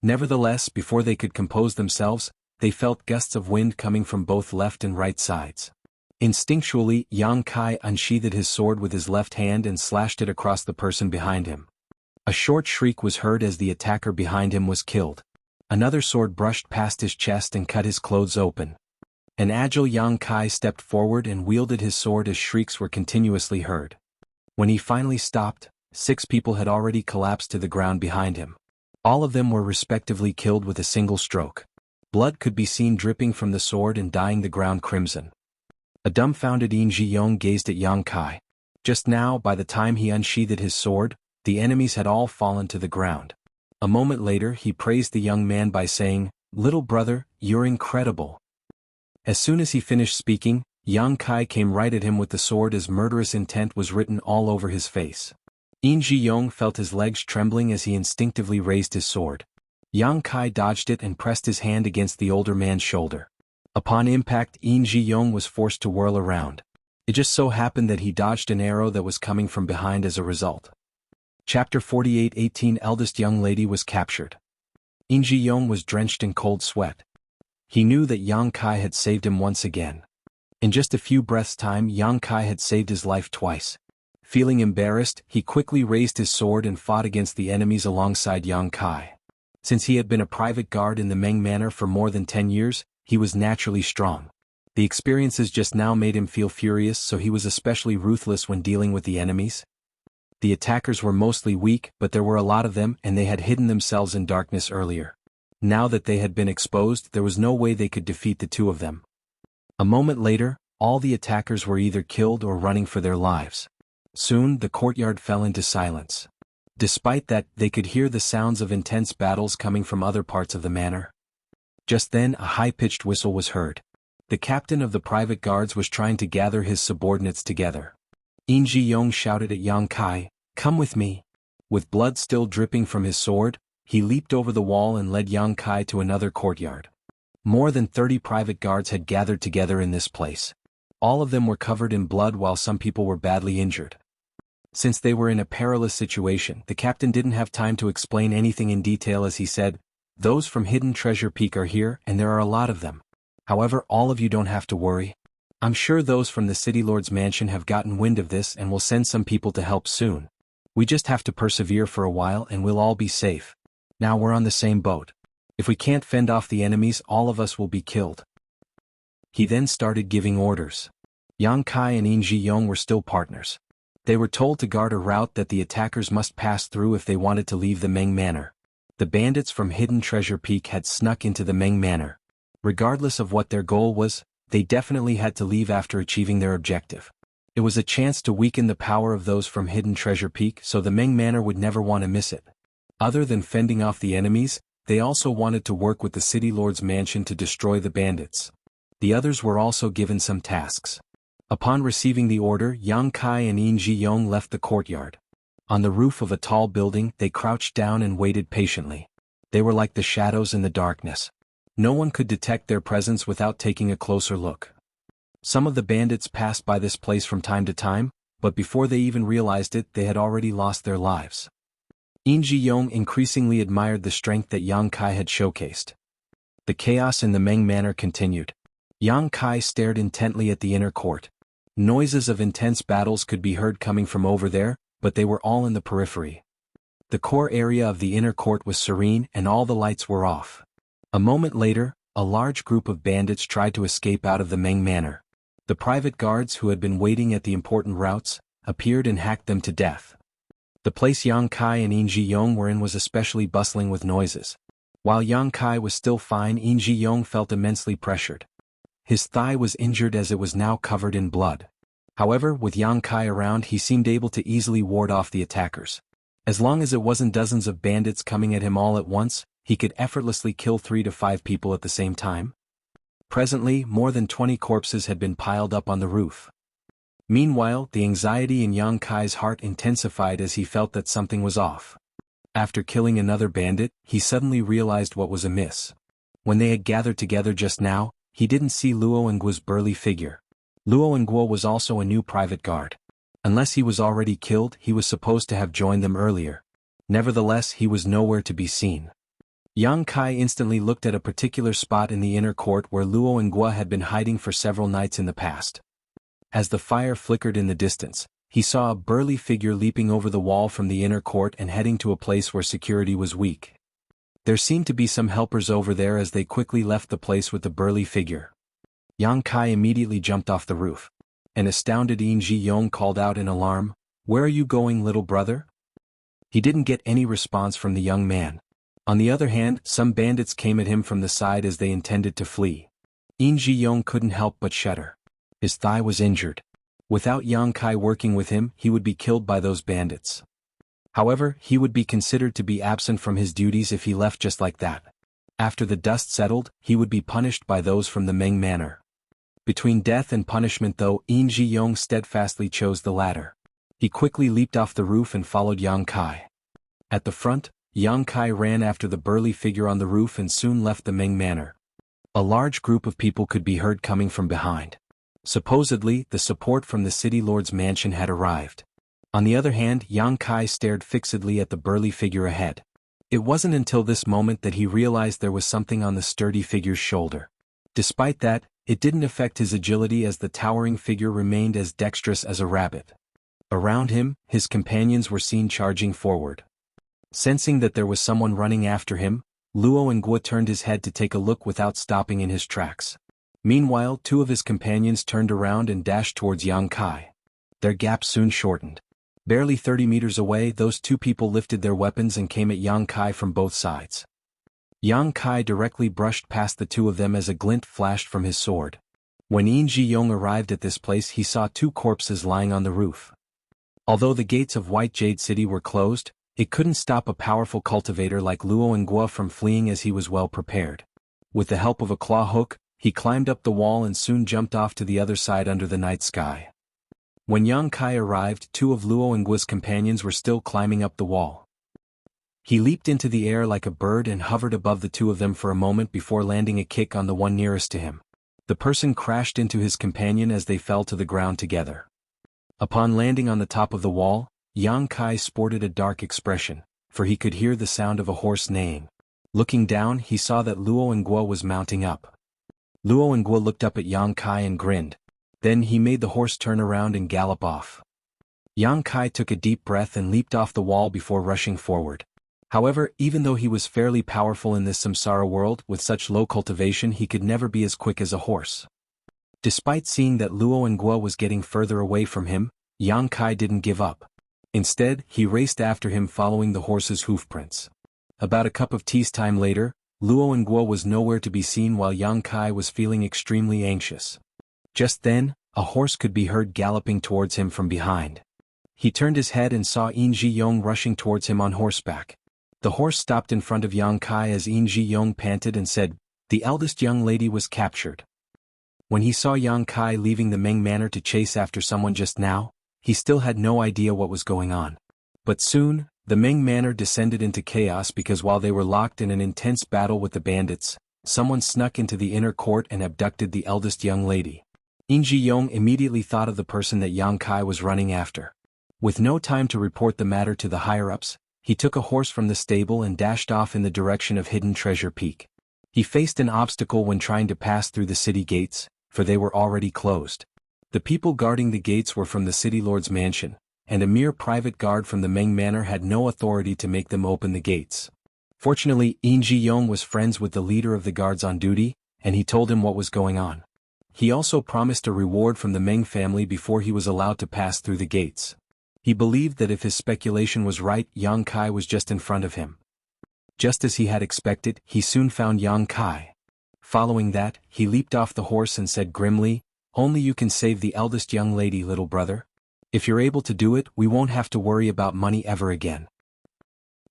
Nevertheless, before they could compose themselves, they felt gusts of wind coming from both left and right sides. Instinctually, Yang Kai unsheathed his sword with his left hand and slashed it across the person behind him. A short shriek was heard as the attacker behind him was killed. Another sword brushed past his chest and cut his clothes open. An agile Yang Kai stepped forward and wielded his sword as shrieks were continuously heard. When he finally stopped, 6 people had already collapsed to the ground behind him. All of them were respectively killed with a single stroke. Blood could be seen dripping from the sword and dyeing the ground crimson. A dumbfounded In Ji-yong gazed at Yang Kai. Just now, by the time he unsheathed his sword, the enemies had all fallen to the ground. A moment later, he praised the young man by saying, "Little brother, you're incredible." As soon as he finished speaking, Yang Kai came right at him with the sword as murderous intent was written all over his face. In Ji-yong felt his legs trembling as he instinctively raised his sword. Yang Kai dodged it and pressed his hand against the older man's shoulder. Upon impact, In Ji-yong was forced to whirl around. It just so happened that he dodged an arrow that was coming from behind as a result. Chapter 48:18 Eldest young lady was captured. In Ji-yong was drenched in cold sweat. He knew that Yang Kai had saved him once again. In just a few breaths' time, Yang Kai had saved his life twice. Feeling embarrassed, he quickly raised his sword and fought against the enemies alongside Yang Kai. Since he had been a private guard in the Meng manor for more than 10 years, he was naturally strong. The experiences just now made him feel furious, so he was especially ruthless when dealing with the enemies. The attackers were mostly weak, but there were a lot of them and they had hidden themselves in darkness earlier. Now that they had been exposed, there was no way they could defeat the two of them. A moment later, all the attackers were either killed or running for their lives. Soon, the courtyard fell into silence. Despite that, they could hear the sounds of intense battles coming from other parts of the manor. Just then, a high-pitched whistle was heard. The captain of the private guards was trying to gather his subordinates together. In Ji-yong shouted at Yang Kai, "Come with me." With blood still dripping from his sword, he leaped over the wall and led Yang Kai to another courtyard. More than 30 private guards had gathered together in this place. All of them were covered in blood while some people were badly injured. Since they were in a perilous situation, the captain didn't have time to explain anything in detail as he said, "Those from Hidden Treasure Peak are here and there are a lot of them. However, all of you don't have to worry. I'm sure those from the City Lord's mansion have gotten wind of this and will send some people to help soon. We just have to persevere for a while and we'll all be safe. Now we're on the same boat. If we can't fend off the enemies, all of us will be killed." He then started giving orders. Yang Kai and In Ji-yong were still partners. They were told to guard a route that the attackers must pass through if they wanted to leave the Meng Manor. The bandits from Hidden Treasure Peak had snuck into the Meng Manor. Regardless of what their goal was, they definitely had to leave after achieving their objective. It was a chance to weaken the power of those from Hidden Treasure Peak, so the Meng Manor would never want to miss it. Other than fending off the enemies, they also wanted to work with the City Lord's mansion to destroy the bandits. The others were also given some tasks. Upon receiving the order, Yang Kai and In Ji-yong left the courtyard. On the roof of a tall building, they crouched down and waited patiently. They were like the shadows in the darkness. No one could detect their presence without taking a closer look. Some of the bandits passed by this place from time to time, but before they even realized it, they had already lost their lives. In Ji-yong increasingly admired the strength that Yang Kai had showcased. The chaos in the Meng Manor continued. Yang Kai stared intently at the inner court. Noises of intense battles could be heard coming from over there, but they were all in the periphery. The core area of the inner court was serene and all the lights were off. A moment later, a large group of bandits tried to escape out of the Meng Manor. The private guards who had been waiting at the important routes appeared and hacked them to death. The place Yang Kai and In Ji-yong were in was especially bustling with noises. While Yang Kai was still fine, In Ji-yong felt immensely pressured. His thigh was injured as it was now covered in blood. However, with Yang Kai around, he seemed able to easily ward off the attackers. As long as it wasn't dozens of bandits coming at him all at once, he could effortlessly kill 3 to 5 people at the same time. Presently, more than 20 corpses had been piled up on the roof. Meanwhile, the anxiety in Yang Kai's heart intensified as he felt that something was off. After killing another bandit, he suddenly realized what was amiss. When they had gathered together just now, he didn't see Luo Nguo's burly figure. Luo Nguo was also a new private guard. Unless he was already killed, he was supposed to have joined them earlier. Nevertheless, he was nowhere to be seen. Yang Kai instantly looked at a particular spot in the inner court where Luo Nguo had been hiding for several nights in the past. As the fire flickered in the distance, he saw a burly figure leaping over the wall from the inner court and heading to a place where security was weak. There seemed to be some helpers over there as they quickly left the place with the burly figure. Yang Kai immediately jumped off the roof. An astounded In Ji-yong called out in alarm, "Where are you going, little brother?" He didn't get any response from the young man. On the other hand, some bandits came at him from the side as they intended to flee. In Ji-yong couldn't help but shudder. His thigh was injured. Without Yang Kai working with him, he would be killed by those bandits. However, he would be considered to be absent from his duties if he left just like that. After the dust settled, he would be punished by those from the Meng Manor. Between death and punishment though, In Ji-yong steadfastly chose the latter. He quickly leaped off the roof and followed Yang Kai. At the front, Yang Kai ran after the burly figure on the roof and soon left the Meng Manor. A large group of people could be heard coming from behind. Supposedly, the support from the City Lord's mansion had arrived. On the other hand, Yang Kai stared fixedly at the burly figure ahead. It wasn't until this moment that he realized there was something on the sturdy figure's shoulder. Despite that, it didn't affect his agility as the towering figure remained as dexterous as a rabbit. Around him, his companions were seen charging forward. Sensing that there was someone running after him, Luo Nguo turned his head to take a look without stopping in his tracks. Meanwhile, 2 of his companions turned around and dashed towards Yang Kai. Their gap soon shortened. Barely 30 meters away, those two people lifted their weapons and came at Yang Kai from both sides. Yang Kai directly brushed past the two of them as a glint flashed from his sword. When Yin Ji-yong arrived at this place, he saw two corpses lying on the roof. Although the gates of White Jade City were closed, it couldn't stop a powerful cultivator like Luo and Guo from fleeing, as he was well prepared. With the help of a claw hook, he climbed up the wall and soon jumped off to the other side under the night sky. When Yang Kai arrived, two of Luo and Guo's companions were still climbing up the wall. He leaped into the air like a bird and hovered above the two of them for a moment before landing a kick on the one nearest to him. The person crashed into his companion as they fell to the ground together. Upon landing on the top of the wall, Yang Kai sported a dark expression, for he could hear the sound of a horse neighing. Looking down, he saw that Luo and Guo was mounting up. Luo and Guo looked up at Yang Kai and grinned. Then he made the horse turn around and gallop off. Yang Kai took a deep breath and leaped off the wall before rushing forward. However, even though he was fairly powerful in this samsara world, with such low cultivation he could never be as quick as a horse. Despite seeing that Luo and Guo was getting further away from him, Yang Kai didn't give up. Instead, he raced after him following the horse's hoofprints. About a cup of tea's time later, Luo and Guo was nowhere to be seen while Yang Kai was feeling extremely anxious. Just then, a horse could be heard galloping towards him from behind. He turned his head and saw Yin Ji-yong rushing towards him on horseback. The horse stopped in front of Yang Kai as Yin Ji-yong panted and said, "The eldest young lady was captured." When he saw Yang Kai leaving the Meng Manor to chase after someone just now, he still had no idea what was going on. But soon, the Meng Manor descended into chaos because while they were locked in an intense battle with the bandits, someone snuck into the inner court and abducted the eldest young lady. Yin Ji-yong immediately thought of the person that Yang Kai was running after. With no time to report the matter to the higher-ups, he took a horse from the stable and dashed off in the direction of Hidden Treasure Peak. He faced an obstacle when trying to pass through the city gates, for they were already closed. The people guarding the gates were from the city lord's mansion, and a mere private guard from the Meng Manor had no authority to make them open the gates. Fortunately, Yin Ji-yong was friends with the leader of the guards on duty, and he told him what was going on. He also promised a reward from the Meng family before he was allowed to pass through the gates. He believed that if his speculation was right, Yang Kai was just in front of him. Just as he had expected, he soon found Yang Kai. Following that, he leaped off the horse and said grimly, "Only you can save the eldest young lady, little brother. If you're able to do it, we won't have to worry about money ever again."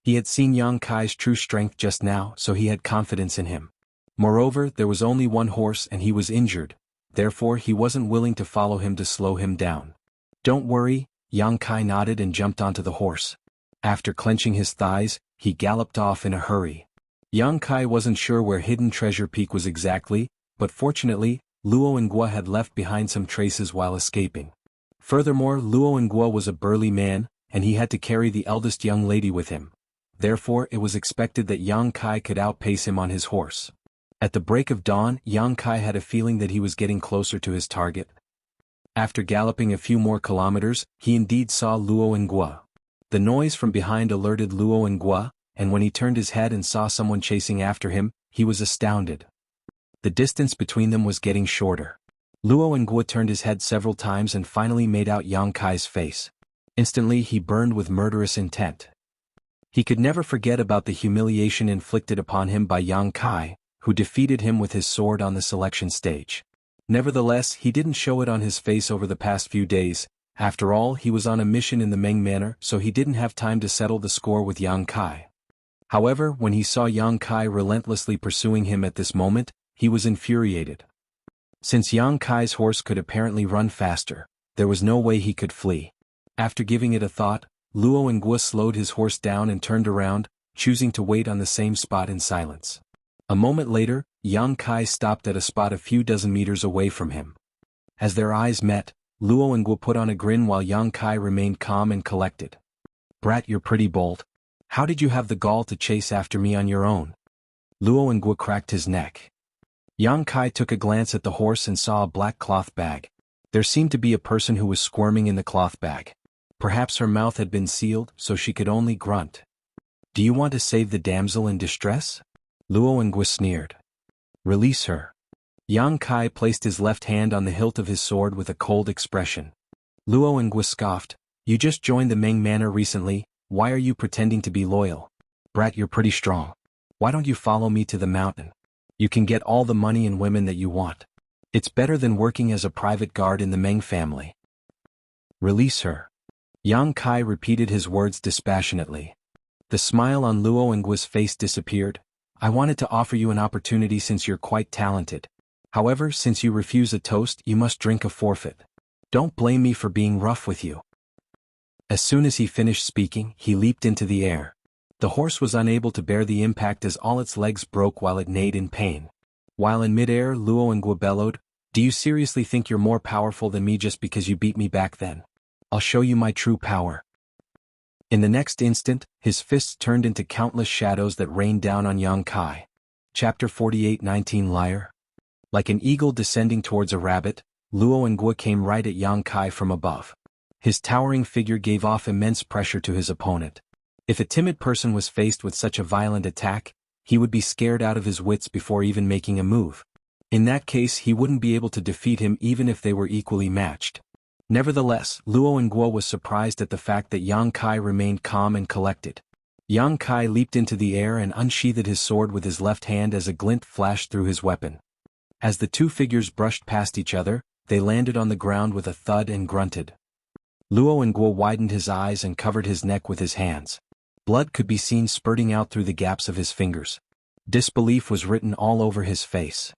He had seen Yang Kai's true strength just now, so he had confidence in him. Moreover, there was only one horse and he was injured. Therefore he wasn't willing to follow him to slow him down. "Don't worry," Yang Kai nodded and jumped onto the horse. After clenching his thighs, he galloped off in a hurry. Yang Kai wasn't sure where Hidden Treasure Peak was exactly, but fortunately, Luo and Guo had left behind some traces while escaping. Furthermore, Luo and Guo was a burly man, and he had to carry the eldest young lady with him. Therefore it was expected that Yang Kai could outpace him on his horse. At the break of dawn, Yang Kai had a feeling that he was getting closer to his target. After galloping a few more kilometers, he indeed saw Luo and Guo. The noise from behind alerted Luo and Guo, and when he turned his head and saw someone chasing after him, he was astounded. The distance between them was getting shorter. Luo and Guo turned his head several times and finally made out Yang Kai's face. Instantly he burned with murderous intent. He could never forget about the humiliation inflicted upon him by Yang Kai, who defeated him with his sword on the selection stage. Nevertheless, he didn't show it on his face over the past few days. After all, he was on a mission in the Meng Manor, so he didn't have time to settle the score with Yang Kai. However, when he saw Yang Kai relentlessly pursuing him at this moment, he was infuriated. Since Yang Kai's horse could apparently run faster, there was no way he could flee. After giving it a thought, Luo and Guo slowed his horse down and turned around, choosing to wait on the same spot in silence. A moment later, Yang Kai stopped at a spot a few dozen meters away from him. As their eyes met, Luo and Guo put on a grin while Yang Kai remained calm and collected. "Brat, you're pretty bold. How did you have the gall to chase after me on your own?" Luo and Guo cracked his neck. Yang Kai took a glance at the horse and saw a black cloth bag. There seemed to be a person who was squirming in the cloth bag. Perhaps her mouth had been sealed, so she could only grunt. "Do you want to save the damsel in distress?" Luo and Guo sneered. "Release her." Yang Kai placed his left hand on the hilt of his sword with a cold expression. Luo and Guo scoffed. You just joined the Ming Manor recently, why are you pretending to be loyal? Brat, you're pretty strong. Why don't you follow me to the mountain? You can get all the money and women that you want. It's better than working as a private guard in the Meng family. Release her. Yang Kai repeated his words dispassionately. The smile on Luo Ngu's face disappeared. I wanted to offer you an opportunity since you're quite talented. However, since you refuse a toast, you must drink a forfeit. Don't blame me for being rough with you. As soon as he finished speaking, he leaped into the air. The horse was unable to bear the impact as all its legs broke while it neighed in pain. While in midair, Luo Ngu bellowed, "Do you seriously think you're more powerful than me just because you beat me back then? I'll show you my true power." In the next instant, his fists turned into countless shadows that rained down on Yang Kai. Chapter 48:19 Liar. Like an eagle descending towards a rabbit, Luo Ngu came right at Yang Kai from above. His towering figure gave off immense pressure to his opponent. If a timid person was faced with such a violent attack, he would be scared out of his wits before even making a move. In that case, he wouldn't be able to defeat him even if they were equally matched. Nevertheless, Luo Ngu was surprised at the fact that Yang Kai remained calm and collected. Yang Kai leaped into the air and unsheathed his sword with his left hand as a glint flashed through his weapon. As the two figures brushed past each other, they landed on the ground with a thud and grunted. Luo Ngu widened his eyes and covered his neck with his hands. Blood could be seen spurting out through the gaps of his fingers. Disbelief was written all over his face.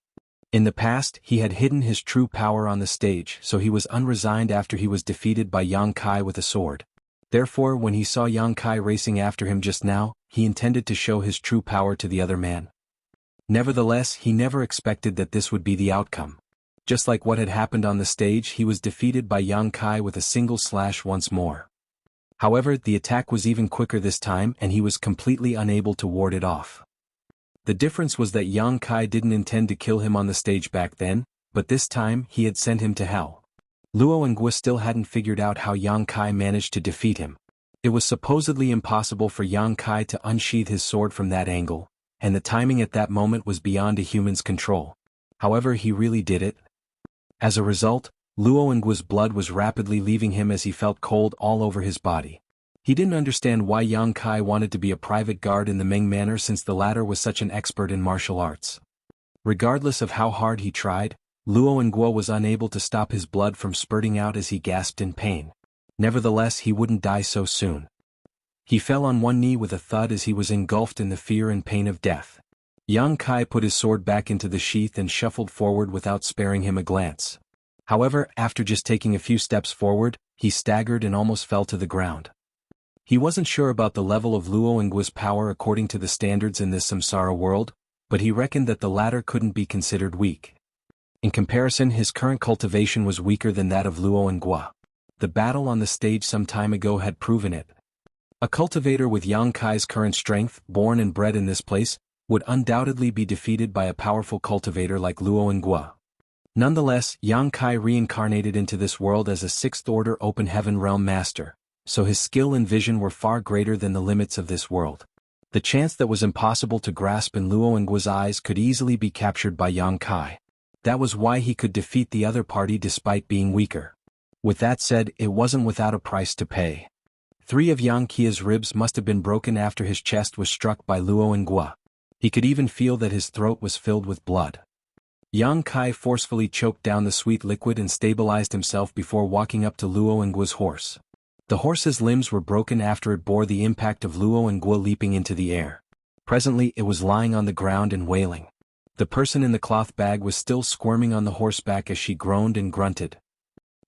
In the past, he had hidden his true power on the stage, so he was unresigned after he was defeated by Yang Kai with a sword. Therefore, when he saw Yang Kai racing after him just now, he intended to show his true power to the other man. Nevertheless, he never expected that this would be the outcome. Just like what had happened on the stage, he was defeated by Yang Kai with a single slash once more. However, the attack was even quicker this time and he was completely unable to ward it off. The difference was that Yang Kai didn't intend to kill him on the stage back then, but this time he had sent him to hell. Luo Ngu still hadn't figured out how Yang Kai managed to defeat him. It was supposedly impossible for Yang Kai to unsheath his sword from that angle, and the timing at that moment was beyond a human's control. However, he really did it. As a result, Luo Ngu's blood was rapidly leaving him as he felt cold all over his body. He didn't understand why Yang Kai wanted to be a private guard in the Ming Manor since the latter was such an expert in martial arts. Regardless of how hard he tried, Luo Ngu was unable to stop his blood from spurting out as he gasped in pain. Nevertheless, he wouldn't die so soon. He fell on one knee with a thud as he was engulfed in the fear and pain of death. Yang Kai put his sword back into the sheath and shuffled forward without sparing him a glance. However, after just taking a few steps forward, he staggered and almost fell to the ground. He wasn't sure about the level of Luo Ngu's power according to the standards in this samsara world, but he reckoned that the latter couldn't be considered weak. In comparison, his current cultivation was weaker than that of Luo Ngu. The battle on the stage some time ago had proven it. A cultivator with Yang Kai's current strength, born and bred in this place, would undoubtedly be defeated by a powerful cultivator like Luo Ngu. Nonetheless, Yang Kai reincarnated into this world as a sixth-order open heaven realm master, so his skill and vision were far greater than the limits of this world. The chance that was impossible to grasp in Luo Ngu's eyes could easily be captured by Yang Kai. That was why he could defeat the other party despite being weaker. With that said, it wasn't without a price to pay. 3 of Yang Kai's ribs must have been broken after his chest was struck by Luo Ngu. He could even feel that his throat was filled with blood. Yang Kai forcefully choked down the sweet liquid and stabilized himself before walking up to Luo Ngu's horse. The horse's limbs were broken after it bore the impact of Luo Ngu leaping into the air. Presently, it was lying on the ground and wailing. The person in the cloth bag was still squirming on the horseback as she groaned and grunted.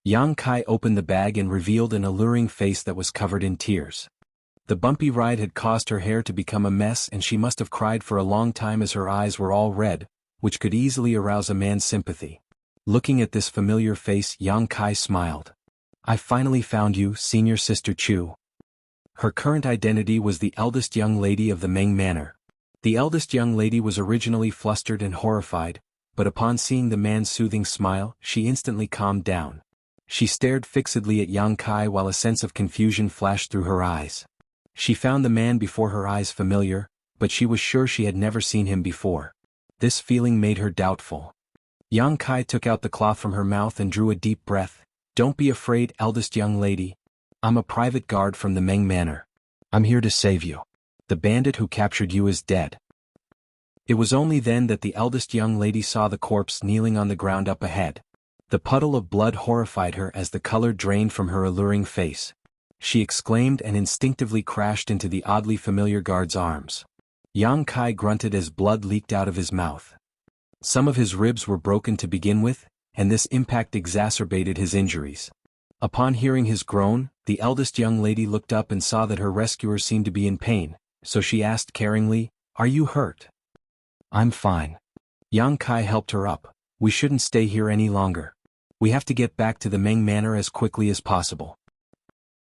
Yang Kai opened the bag and revealed an alluring face that was covered in tears. The bumpy ride had caused her hair to become a mess and she must have cried for a long time as her eyes were all red, which could easily arouse a man's sympathy. Looking at this familiar face, Yang Kai smiled. "I finally found you, Senior Sister Chu." Her current identity was the eldest young lady of the Ming Manor. The eldest young lady was originally flustered and horrified, but upon seeing the man's soothing smile, she instantly calmed down. She stared fixedly at Yang Kai while a sense of confusion flashed through her eyes. She found the man before her eyes familiar, but she was sure she had never seen him before. This feeling made her doubtful. Yang Kai took out the cloth from her mouth and drew a deep breath. "Don't be afraid, eldest young lady. I'm a private guard from the Meng Manor. I'm here to save you. The bandit who captured you is dead." It was only then that the eldest young lady saw the corpse kneeling on the ground up ahead. The puddle of blood horrified her as the color drained from her alluring face. She exclaimed and instinctively crashed into the oddly familiar guard's arms. Yang Kai grunted as blood leaked out of his mouth. Some of his ribs were broken to begin with, and this impact exacerbated his injuries. Upon hearing his groan, the eldest young lady looked up and saw that her rescuer seemed to be in pain, so she asked caringly, "Are you hurt?" "I'm fine." Yang Kai helped her up. "We shouldn't stay here any longer. We have to get back to the Meng Manor as quickly as possible."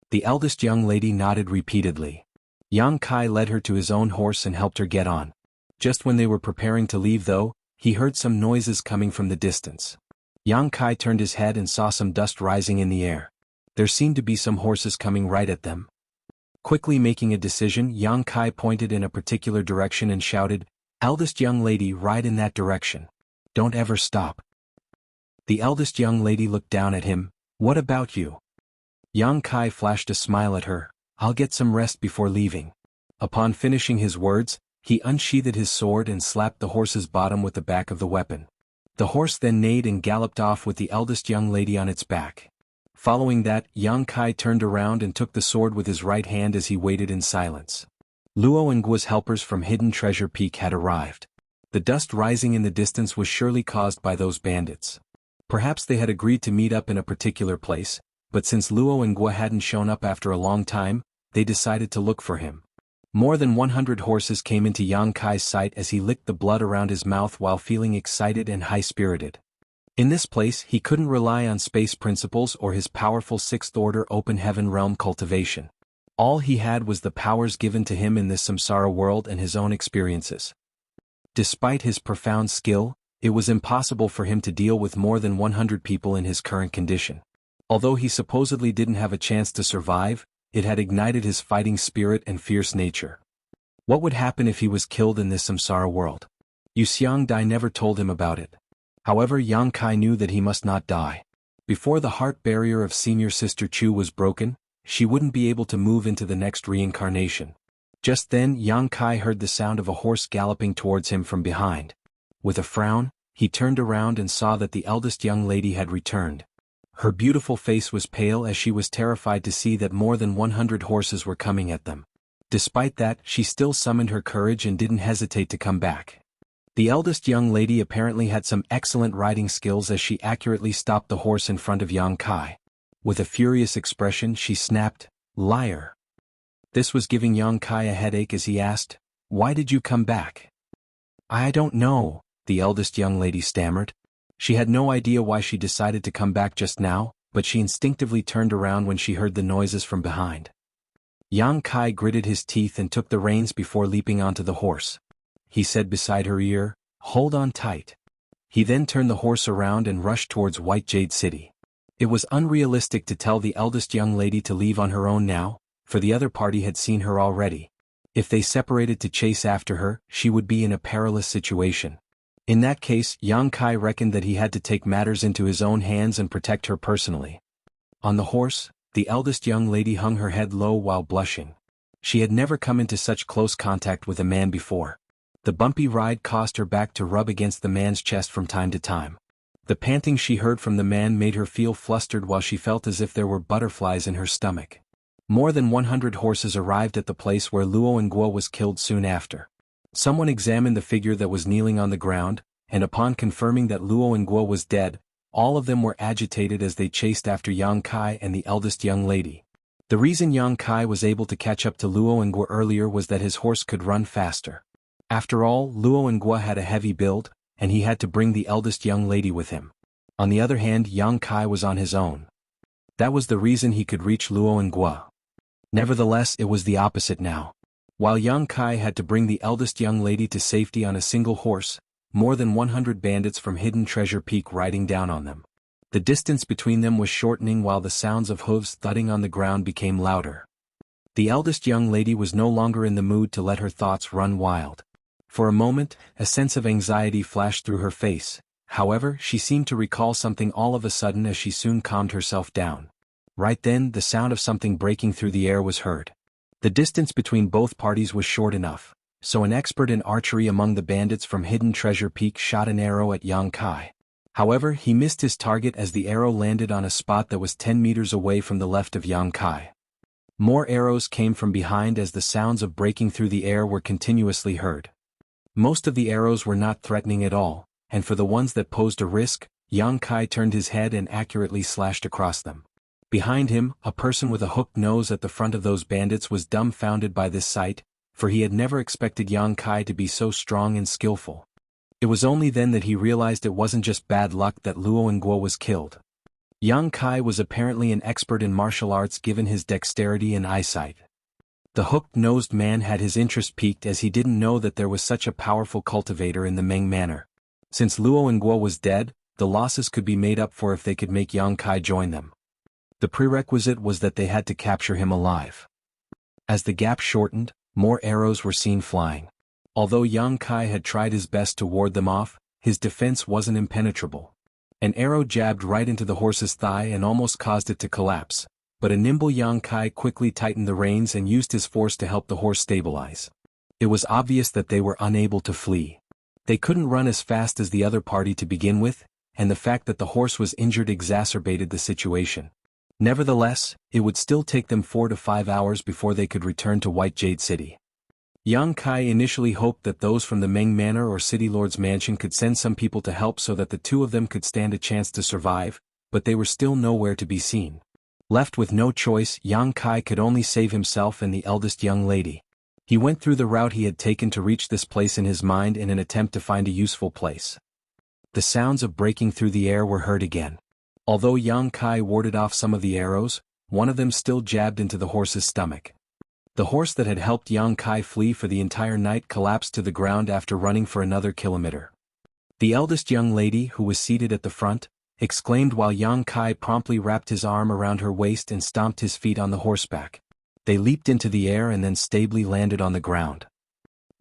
The eldest young lady nodded repeatedly. Yang Kai led her to his own horse and helped her get on. Just when they were preparing to leave though, he heard some noises coming from the distance. Yang Kai turned his head and saw some dust rising in the air. There seemed to be some horses coming right at them. Quickly making a decision, Yang Kai pointed in a particular direction and shouted, "Eldest young lady, ride in that direction. Don't ever stop." The eldest young lady looked down at him. "What about you?" Yang Kai flashed a smile at her. "I'll get some rest before leaving." Upon finishing his words, he unsheathed his sword and slapped the horse's bottom with the back of the weapon. The horse then neighed and galloped off with the eldest young lady on its back. Following that, Yang Kai turned around and took the sword with his right hand as he waited in silence. Luo and Guo's helpers from Hidden Treasure Peak had arrived. The dust rising in the distance was surely caused by those bandits. Perhaps they had agreed to meet up in a particular place, but since Luo and Guo hadn't shown up after a long time, they decided to look for him. More than 100 horses came into Yang Kai's sight as he licked the blood around his mouth while feeling excited and high-spirited. In this place he couldn't rely on space principles or his powerful sixth-order open heaven realm cultivation. All he had was the powers given to him in this samsara world and his own experiences. Despite his profound skill, it was impossible for him to deal with more than 100 people in his current condition. Although he supposedly didn't have a chance to survive, it had ignited his fighting spirit and fierce nature. What would happen if he was killed in this samsara world? Yu Xiangdai never told him about it. However, Yang Kai knew that he must not die. Before the heart barrier of senior sister Chu was broken, she wouldn't be able to move into the next reincarnation. Just then Yang Kai heard the sound of a horse galloping towards him from behind. With a frown, he turned around and saw that the eldest young lady had returned. Her beautiful face was pale as she was terrified to see that more than 100 horses were coming at them. Despite that, she still summoned her courage and didn't hesitate to come back. The eldest young lady apparently had some excellent riding skills as she accurately stopped the horse in front of Yang Kai. With a furious expression she snapped, "Liar." This was giving Yang Kai a headache as he asked, "Why did you come back?" "I don't know," the eldest young lady stammered. She had no idea why she decided to come back just now, but she instinctively turned around when she heard the noises from behind. Yang Kai gritted his teeth and took the reins before leaping onto the horse. He said beside her ear, "Hold on tight." He then turned the horse around and rushed towards White Jade City. It was unrealistic to tell the eldest young lady to leave on her own now, for the other party had seen her already. If they separated to chase after her, she would be in a perilous situation. In that case, Yang Kai reckoned that he had to take matters into his own hands and protect her personally. On the horse, the eldest young lady hung her head low while blushing. She had never come into such close contact with a man before. The bumpy ride caused her back to rub against the man's chest from time to time. The panting she heard from the man made her feel flustered while she felt as if there were butterflies in her stomach. More than 100 horses arrived at the place where Luo and Guo was killed soon after. Someone examined the figure that was kneeling on the ground, and upon confirming that Luo and Guo was dead, all of them were agitated as they chased after Yang Kai and the eldest young lady. The reason Yang Kai was able to catch up to Luo and Guo earlier was that his horse could run faster. After all, Luo and Guo had a heavy build, and he had to bring the eldest young lady with him. On the other hand, Yang Kai was on his own. That was the reason he could reach Luo and Guo. Nevertheless, it was the opposite now. While Yang Kai had to bring the eldest young lady to safety on a single horse, more than 100 bandits from Hidden Treasure Peak riding down on them. The distance between them was shortening while the sounds of hooves thudding on the ground became louder. The eldest young lady was no longer in the mood to let her thoughts run wild. For a moment, a sense of anxiety flashed through her face. However, she seemed to recall something all of a sudden as she soon calmed herself down. Right then, the sound of something breaking through the air was heard. The distance between both parties was short enough, so an expert in archery among the bandits from Hidden Treasure Peak shot an arrow at Yang Kai. However, he missed his target as the arrow landed on a spot that was 10 meters away from the left of Yang Kai. More arrows came from behind as the sounds of breaking through the air were continuously heard. Most of the arrows were not threatening at all, and for the ones that posed a risk, Yang Kai turned his head and accurately slashed across them. Behind him, a person with a hooked nose at the front of those bandits was dumbfounded by this sight, for he had never expected Yang Kai to be so strong and skillful. It was only then that he realized it wasn't just bad luck that Luo Nguo was killed. Yang Kai was apparently an expert in martial arts given his dexterity and eyesight. The hooked-nosed man had his interest piqued as he didn't know that there was such a powerful cultivator in the Meng Manor. Since Luo Nguo was dead, the losses could be made up for if they could make Yang Kai join them. The prerequisite was that they had to capture him alive. As the gap shortened, more arrows were seen flying. Although Yang Kai had tried his best to ward them off, his defense wasn't impenetrable. An arrow jabbed right into the horse's thigh and almost caused it to collapse, but a nimble Yang Kai quickly tightened the reins and used his force to help the horse stabilize. It was obvious that they were unable to flee. They couldn't run as fast as the other party to begin with, and the fact that the horse was injured exacerbated the situation. Nevertheless, it would still take them 4 to 5 hours before they could return to White Jade City. Yang Kai initially hoped that those from the Meng Manor or City Lord's mansion could send some people to help so that the two of them could stand a chance to survive, but they were still nowhere to be seen. Left with no choice, Yang Kai could only save himself and the eldest young lady. He went through the route he had taken to reach this place in his mind in an attempt to find a useful place. The sounds of breaking through the air were heard again. Although Yang Kai warded off some of the arrows, one of them still jabbed into the horse's stomach. The horse that had helped Yang Kai flee for the entire night collapsed to the ground after running for another kilometer. The eldest young lady, who was seated at the front, exclaimed while Yang Kai promptly wrapped his arm around her waist and stomped his feet on the horseback. They leaped into the air and then stably landed on the ground.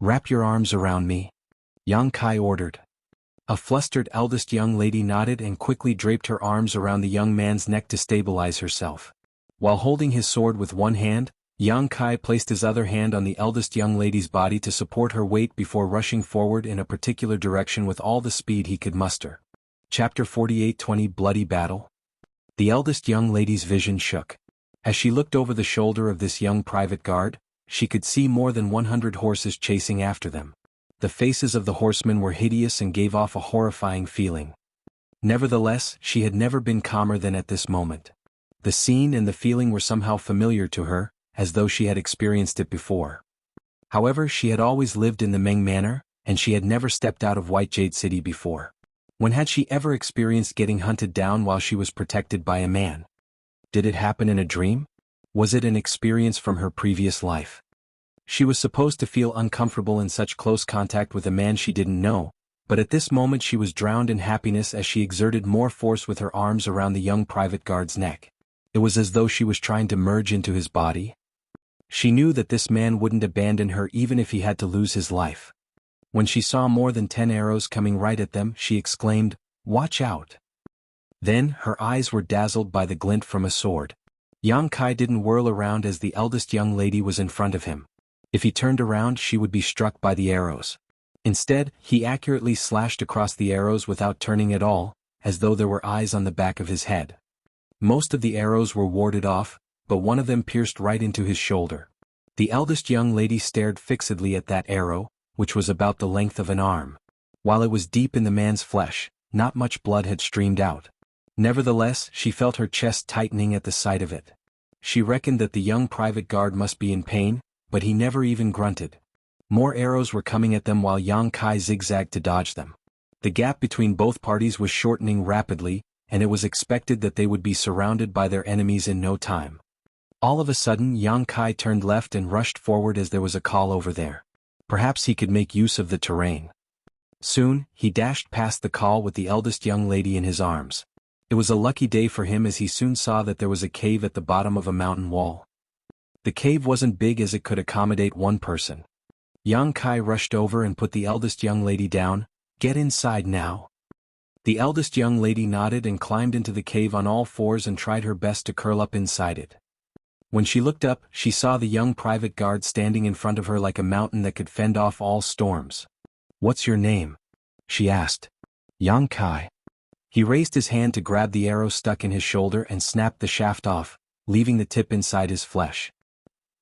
"Wrap your arms around me," Yang Kai ordered. A flustered eldest young lady nodded and quickly draped her arms around the young man's neck to stabilize herself. While holding his sword with one hand, Yang Kai placed his other hand on the eldest young lady's body to support her weight before rushing forward in a particular direction with all the speed he could muster. Chapter 48:20 Bloody Battle. The eldest young lady's vision shook. As she looked over the shoulder of this young private guard, she could see more than 100 horses chasing after them. The faces of the horsemen were hideous and gave off a horrifying feeling. Nevertheless, she had never been calmer than at this moment. The scene and the feeling were somehow familiar to her, as though she had experienced it before. However, she had always lived in the Meng Manor, and she had never stepped out of White Jade City before. When had she ever experienced getting hunted down while she was protected by a man? Did it happen in a dream? Was it an experience from her previous life? She was supposed to feel uncomfortable in such close contact with a man she didn't know, but at this moment she was drowned in happiness as she exerted more force with her arms around the young private guard's neck. It was as though she was trying to merge into his body. She knew that this man wouldn't abandon her even if he had to lose his life. When she saw more than 10 arrows coming right at them, she exclaimed, "Watch out!" Then, her eyes were dazzled by the glint from a sword. Yang Kai didn't whirl around as the eldest young lady was in front of him. If he turned around, she would be struck by the arrows. Instead, he accurately slashed across the arrows without turning at all, as though there were eyes on the back of his head. Most of the arrows were warded off, but one of them pierced right into his shoulder. The eldest young lady stared fixedly at that arrow, which was about the length of an arm. While it was deep in the man's flesh, not much blood had streamed out. Nevertheless, she felt her chest tightening at the sight of it. She reckoned that the young private guard must be in pain, but he never even grunted. More arrows were coming at them while Yang Kai zigzagged to dodge them. The gap between both parties was shortening rapidly, and it was expected that they would be surrounded by their enemies in no time. All of a sudden, Yang Kai turned left and rushed forward as there was a call over there. Perhaps he could make use of the terrain. Soon, he dashed past the call with the eldest young lady in his arms. It was a lucky day for him as he soon saw that there was a cave at the bottom of a mountain wall. The cave wasn't big as it could accommodate one person. Yang Kai rushed over and put the eldest young lady down. "Get inside now." The eldest young lady nodded and climbed into the cave on all fours and tried her best to curl up inside it. When she looked up, she saw the young private guard standing in front of her like a mountain that could fend off all storms. "What's your name?" she asked. "Yang Kai." He raised his hand to grab the arrow stuck in his shoulder and snapped the shaft off, leaving the tip inside his flesh.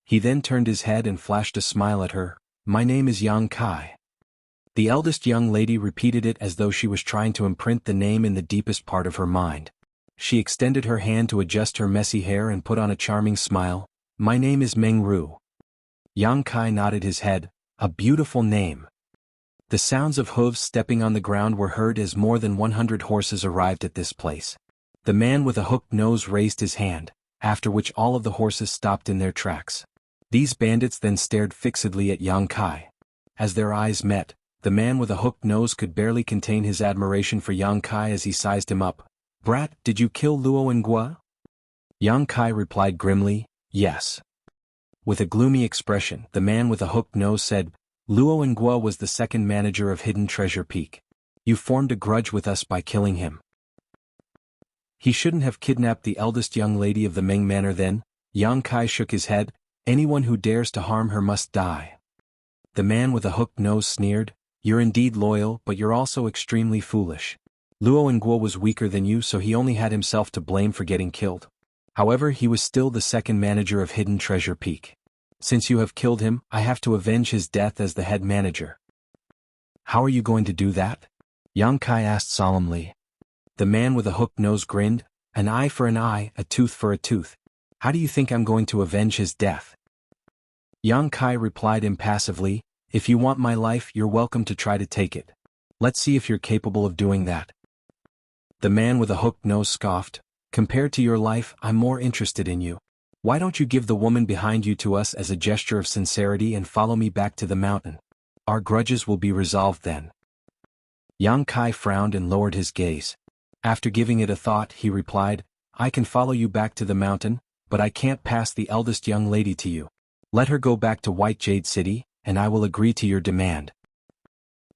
He then turned his head and flashed a smile at her. "My name is Yang Kai." The eldest young lady repeated it as though she was trying to imprint the name in the deepest part of her mind. She extended her hand to adjust her messy hair and put on a charming smile. "My name is Meng Ru." Yang Kai nodded his head. "A beautiful name." The sounds of hooves stepping on the ground were heard as more than 100 horses arrived at this place. The man with a hooked nose raised his hand, after which all of the horses stopped in their tracks. These bandits then stared fixedly at Yang Kai. As their eyes met, the man with a hooked nose could barely contain his admiration for Yang Kai as he sized him up. "Brat, did you kill Luo and Gua?" Yang Kai replied grimly, "Yes." With a gloomy expression, the man with a hooked nose said, "Luo and Gua was the second manager of Hidden Treasure Peak. You formed a grudge with us by killing him." "He shouldn't have kidnapped the eldest young lady of the Ming Manor then." Yang Kai shook his head. "Anyone who dares to harm her must die." The man with a hooked nose sneered, "You're indeed loyal, but you're also extremely foolish. Luo and Guo was weaker than you, so he only had himself to blame for getting killed. However, he was still the second manager of Hidden Treasure Peak. Since you have killed him, I have to avenge his death as the head manager." "How are you going to do that?" Yang Kai asked solemnly. The man with a hooked nose grinned. "An eye for an eye, a tooth for a tooth. How do you think I'm going to avenge his death?" Yang Kai replied impassively, "If you want my life, you're welcome to try to take it. Let's see if you're capable of doing that." The man with a hooked nose scoffed. "Compared to your life, I'm more interested in you. Why don't you give the woman behind you to us as a gesture of sincerity and follow me back to the mountain? Our grudges will be resolved then." Yang Kai frowned and lowered his gaze. After giving it a thought, he replied, "I can follow you back to the mountain, but I can't pass the eldest young lady to you. Let her go back to White Jade City, and I will agree to your demand."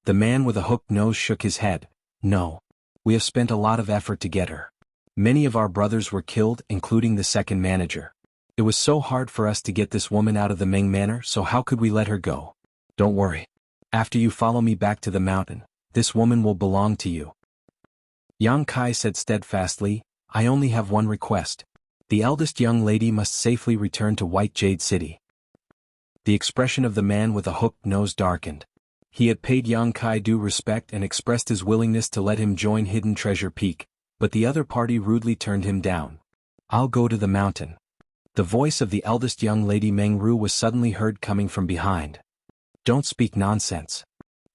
The man with a hooked nose shook his head. "No. We have spent a lot of effort to get her. Many of our brothers were killed, including the second manager. It was so hard for us to get this woman out of the Ming Manor, so how could we let her go? Don't worry. After you follow me back to the mountain, this woman will belong to you." Yang Kai said steadfastly, "I only have one request. The eldest young lady must safely return to White Jade City." The expression of the man with a hooked nose darkened. He had paid Yang Kai due respect and expressed his willingness to let him join Hidden Treasure Peak, but the other party rudely turned him down. "I'll go to the mountain." The voice of the eldest young lady Meng Ru was suddenly heard coming from behind. "Don't speak nonsense,"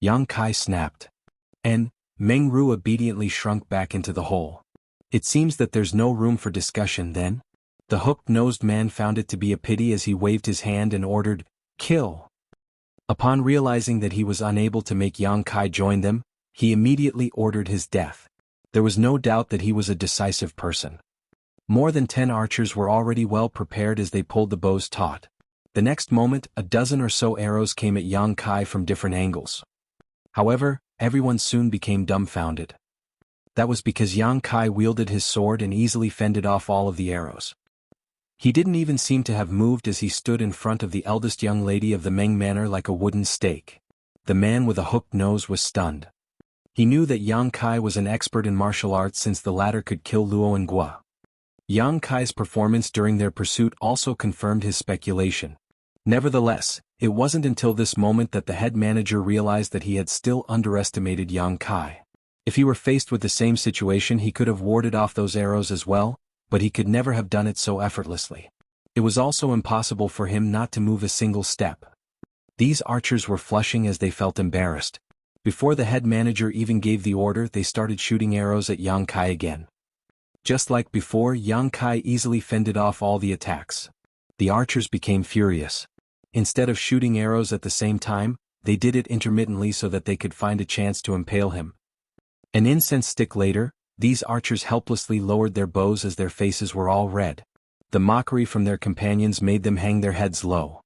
Yang Kai snapped. And Meng Ru obediently shrunk back into the hole. "It seems that there's no room for discussion then?" The hooked-nosed man found it to be a pity as he waved his hand and ordered, "Kill." Upon realizing that he was unable to make Yang Kai join them, he immediately ordered his death. There was no doubt that he was a decisive person. More than 10 archers were already well prepared as they pulled the bows taut. The next moment, a dozen or so arrows came at Yang Kai from different angles. However, everyone soon became dumbfounded. That was because Yang Kai wielded his sword and easily fended off all of the arrows. He didn't even seem to have moved as he stood in front of the eldest young lady of the Ming Manor like a wooden stake. The man with a hooked nose was stunned. He knew that Yang Kai was an expert in martial arts since the latter could kill Luo and Gua. Yang Kai's performance during their pursuit also confirmed his speculation. Nevertheless, it wasn't until this moment that the head manager realized that he had still underestimated Yang Kai. If he were faced with the same situation, he could have warded off those arrows as well, but he could never have done it so effortlessly. It was also impossible for him not to move a single step. These archers were flushing as they felt embarrassed. Before the head manager even gave the order, they started shooting arrows at Yang Kai again. Just like before, Yang Kai easily fended off all the attacks. The archers became furious. Instead of shooting arrows at the same time, they did it intermittently so that they could find a chance to impale him. An incense stick later, these archers helplessly lowered their bows as their faces were all red. The mockery from their companions made them hang their heads low.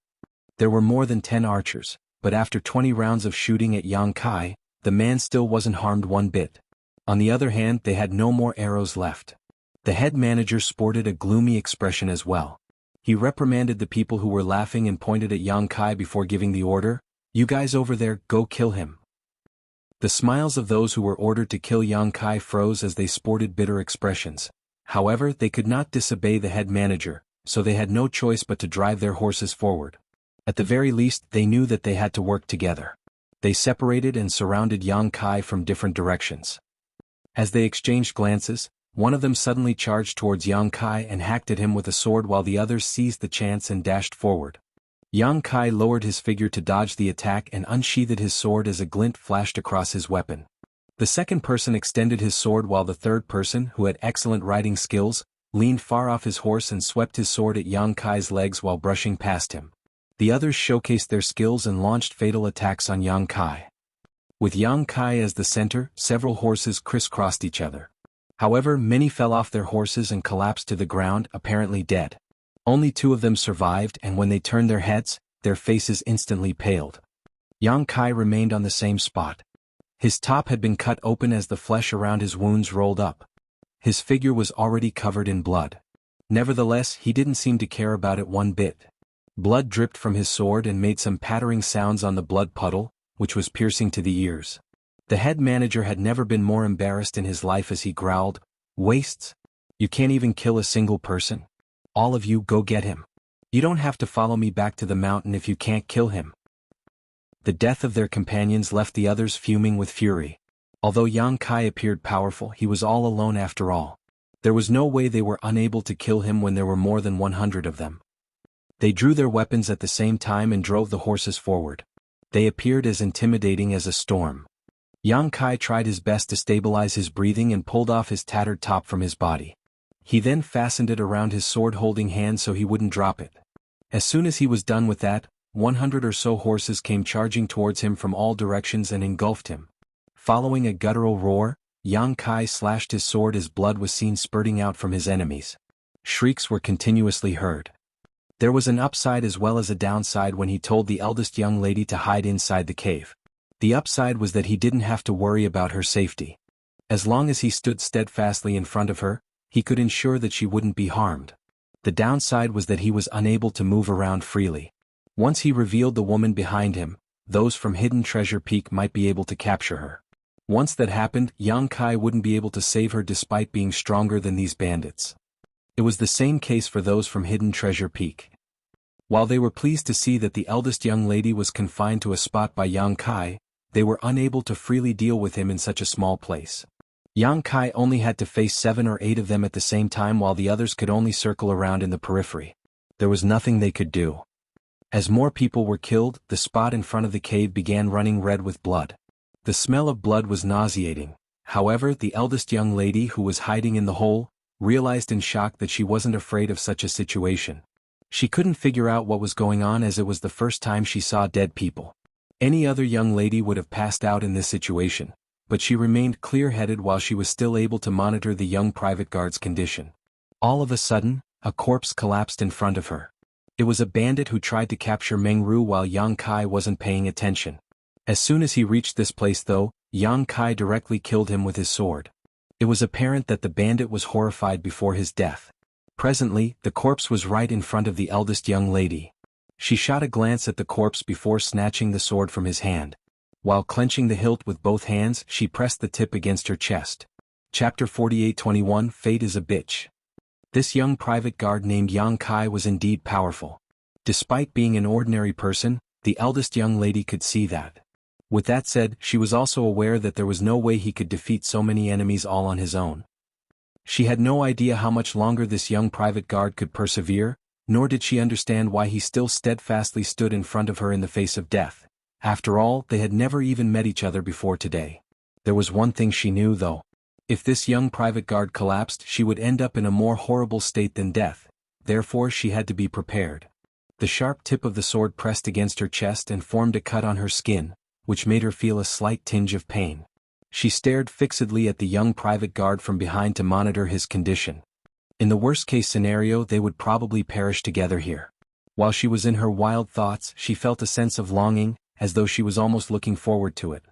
There were more than 10 archers, but after 20 rounds of shooting at Yang Kai, the man still wasn't harmed one bit. On the other hand, they had no more arrows left. The head manager sported a gloomy expression as well. He reprimanded the people who were laughing and pointed at Yang Kai before giving the order, "You guys over there, go kill him." The smiles of those who were ordered to kill Yang Kai froze as they sported bitter expressions. However, they could not disobey the head manager, so they had no choice but to drive their horses forward. At the very least, they knew that they had to work together. They separated and surrounded Yang Kai from different directions. As they exchanged glances, one of them suddenly charged towards Yang Kai and hacked at him with a sword while the others seized the chance and dashed forward. Yang Kai lowered his figure to dodge the attack and unsheathed his sword as a glint flashed across his weapon. The second person extended his sword while the third person, who had excellent riding skills, leaned far off his horse and swept his sword at Yang Kai's legs while brushing past him. The others showcased their skills and launched fatal attacks on Yang Kai. With Yang Kai as the center, several horses crisscrossed each other. However, many fell off their horses and collapsed to the ground, apparently dead. Only 2 of them survived, and when they turned their heads, their faces instantly paled. Yang Kai remained on the same spot. His top had been cut open as the flesh around his wounds rolled up. His figure was already covered in blood. Nevertheless, he didn't seem to care about it one bit. Blood dripped from his sword and made some pattering sounds on the blood puddle, which was piercing to the ears. The head manager had never been more embarrassed in his life as he growled, "Wastes? You can't even kill a single person? All of you go get him. You don't have to follow me back to the mountain if you can't kill him." The death of their companions left the others fuming with fury. Although Yang Kai appeared powerful, he was all alone after all. There was no way they were unable to kill him when there were more than 100 of them. They drew their weapons at the same time and drove the horses forward. They appeared as intimidating as a storm. Yang Kai tried his best to stabilize his breathing and pulled off his tattered top from his body. He then fastened it around his sword-holding hand so he wouldn't drop it. As soon as he was done with that, 100 or so horses came charging towards him from all directions and engulfed him. Following a guttural roar, Yang Kai slashed his sword as blood was seen spurting out from his enemies. Shrieks were continuously heard. There was an upside as well as a downside when he told the eldest young lady to hide inside the cave. The upside was that he didn't have to worry about her safety. As long as he stood steadfastly in front of her, he could ensure that she wouldn't be harmed. The downside was that he was unable to move around freely. Once he revealed the woman behind him, those from Hidden Treasure Peak might be able to capture her. Once that happened, Yang Kai wouldn't be able to save her despite being stronger than these bandits. It was the same case for those from Hidden Treasure Peak. While they were pleased to see that the eldest young lady was confined to a spot by Yang Kai, they were unable to freely deal with him in such a small place. Yang Kai only had to face 7 or 8 of them at the same time while the others could only circle around in the periphery. There was nothing they could do. As more people were killed, the spot in front of the cave began running red with blood. The smell of blood was nauseating. However, the eldest young lady who was hiding in the hole realized in shock that she wasn't afraid of such a situation. She couldn't figure out what was going on as it was the first time she saw dead people. Any other young lady would have passed out in this situation, but she remained clear-headed while she was still able to monitor the young private guard's condition. All of a sudden, a corpse collapsed in front of her. It was a bandit who tried to capture Meng Ru while Yang Kai wasn't paying attention. As soon as he reached this place though, Yang Kai directly killed him with his sword. It was apparent that the bandit was horrified before his death. Presently, the corpse was right in front of the eldest young lady. She shot a glance at the corpse before snatching the sword from his hand. While clenching the hilt with both hands, she pressed the tip against her chest. Chapter 48:21 Fate is a bitch. This young private guard named Yang Kai was indeed powerful. Despite being an ordinary person, the eldest young lady could see that. With that said, she was also aware that there was no way he could defeat so many enemies all on his own. She had no idea how much longer this young private guard could persevere, nor did she understand why he still steadfastly stood in front of her in the face of death. After all, they had never even met each other before today. There was one thing she knew though. If this young private guard collapsed, she would end up in a more horrible state than death, therefore she had to be prepared. The sharp tip of the sword pressed against her chest and formed a cut on her skin, which made her feel a slight tinge of pain. She stared fixedly at the young private guard from behind to monitor his condition. In the worst-case scenario, they would probably perish together here. While she was in her wild thoughts, she felt a sense of longing, as though she was almost looking forward to it.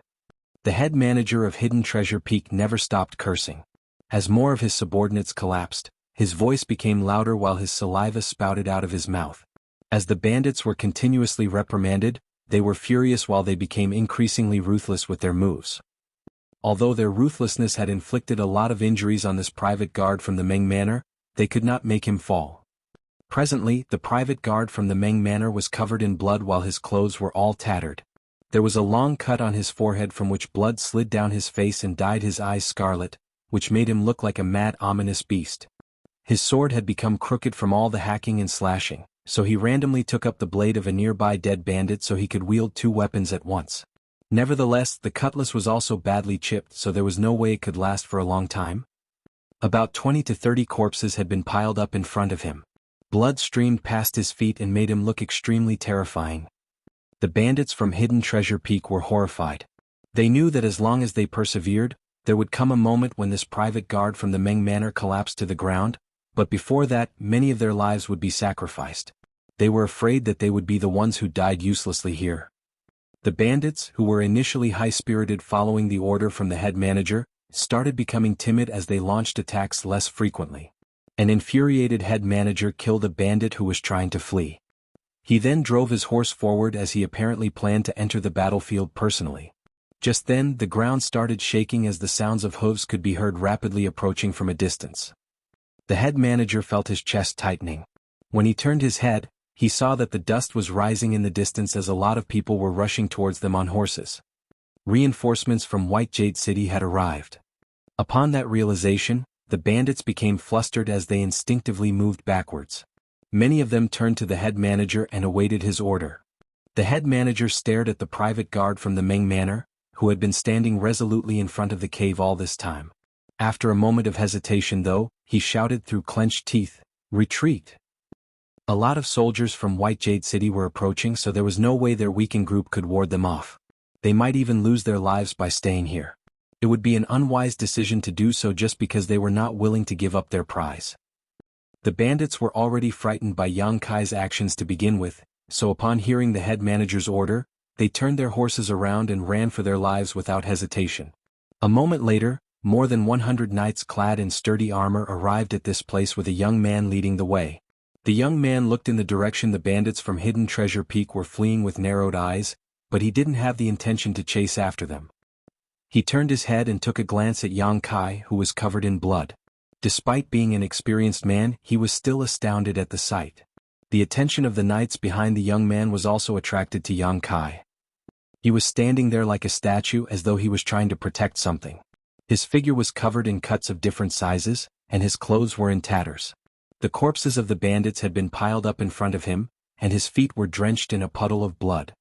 The head manager of Hidden Treasure Peak never stopped cursing. As more of his subordinates collapsed, his voice became louder while his saliva spouted out of his mouth. As the bandits were continuously reprimanded, they were furious while they became increasingly ruthless with their moves. Although their ruthlessness had inflicted a lot of injuries on this private guard from the Meng Manor, they could not make him fall. Presently, the private guard from the Meng Manor was covered in blood while his clothes were all tattered. There was a long cut on his forehead from which blood slid down his face and dyed his eyes scarlet, which made him look like a mad, ominous beast. His sword had become crooked from all the hacking and slashing, so he randomly took up the blade of a nearby dead bandit so he could wield two weapons at once. Nevertheless, the cutlass was also badly chipped, so there was no way it could last for a long time. About 20 to 30 corpses had been piled up in front of him. Blood streamed past his feet and made him look extremely terrifying. The bandits from Hidden Treasure Peak were horrified. They knew that as long as they persevered, there would come a moment when this private guard from the Meng Manor collapsed to the ground, but before that, many of their lives would be sacrificed. They were afraid that they would be the ones who died uselessly here. The bandits, who were initially high-spirited following the order from the head manager, started becoming timid as they launched attacks less frequently. An infuriated head manager killed a bandit who was trying to flee. He then drove his horse forward as he apparently planned to enter the battlefield personally. Just then, the ground started shaking as the sounds of hooves could be heard rapidly approaching from a distance. The head manager felt his chest tightening. When he turned his head, he saw that the dust was rising in the distance as a lot of people were rushing towards them on horses. Reinforcements from White Jade City had arrived. Upon that realization, the bandits became flustered as they instinctively moved backwards. Many of them turned to the head manager and awaited his order. The head manager stared at the private guard from the Meng Manor, who had been standing resolutely in front of the cave all this time. After a moment of hesitation though, he shouted through clenched teeth, "Retreat!" A lot of soldiers from White Jade City were approaching, so there was no way their weakened group could ward them off. They might even lose their lives by staying here. It would be an unwise decision to do so just because they were not willing to give up their prize. The bandits were already frightened by Yang Kai's actions to begin with, so upon hearing the head manager's order, they turned their horses around and ran for their lives without hesitation. A moment later, more than 100 knights clad in sturdy armor arrived at this place with a young man leading the way. The young man looked in the direction the bandits from Hidden Treasure Peak were fleeing with narrowed eyes, but he didn't have the intention to chase after them. He turned his head and took a glance at Yang Kai, who was covered in blood. Despite being an experienced man, he was still astounded at the sight. The attention of the knights behind the young man was also attracted to Yang Kai. He was standing there like a statue as though he was trying to protect something. His figure was covered in cuts of different sizes, and his clothes were in tatters. The corpses of the bandits had been piled up in front of him, and his feet were drenched in a puddle of blood.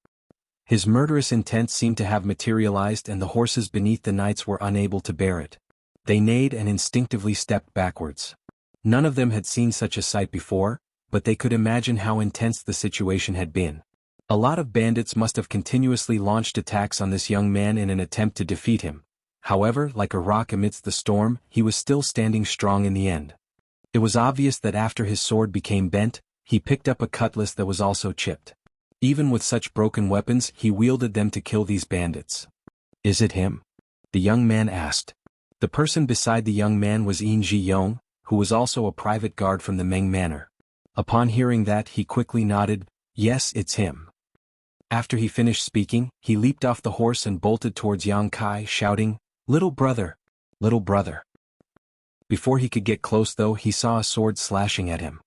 His murderous intent seemed to have materialized, and the horses beneath the knights were unable to bear it. They neighed and instinctively stepped backwards. None of them had seen such a sight before, but they could imagine how intense the situation had been. A lot of bandits must have continuously launched attacks on this young man in an attempt to defeat him. However, like a rock amidst the storm, he was still standing strong in the end. It was obvious that after his sword became bent, he picked up a cutlass that was also chipped. Even with such broken weapons, he wielded them to kill these bandits. "Is it him?" the young man asked. The person beside the young man was Yin Ji-yong, who was also a private guard from the Meng Manor. Upon hearing that, he quickly nodded, "Yes, it's him." After he finished speaking, he leaped off the horse and bolted towards Yang Kai, shouting, "Little brother! Little brother!" Before he could get close though, he saw a sword slashing at him.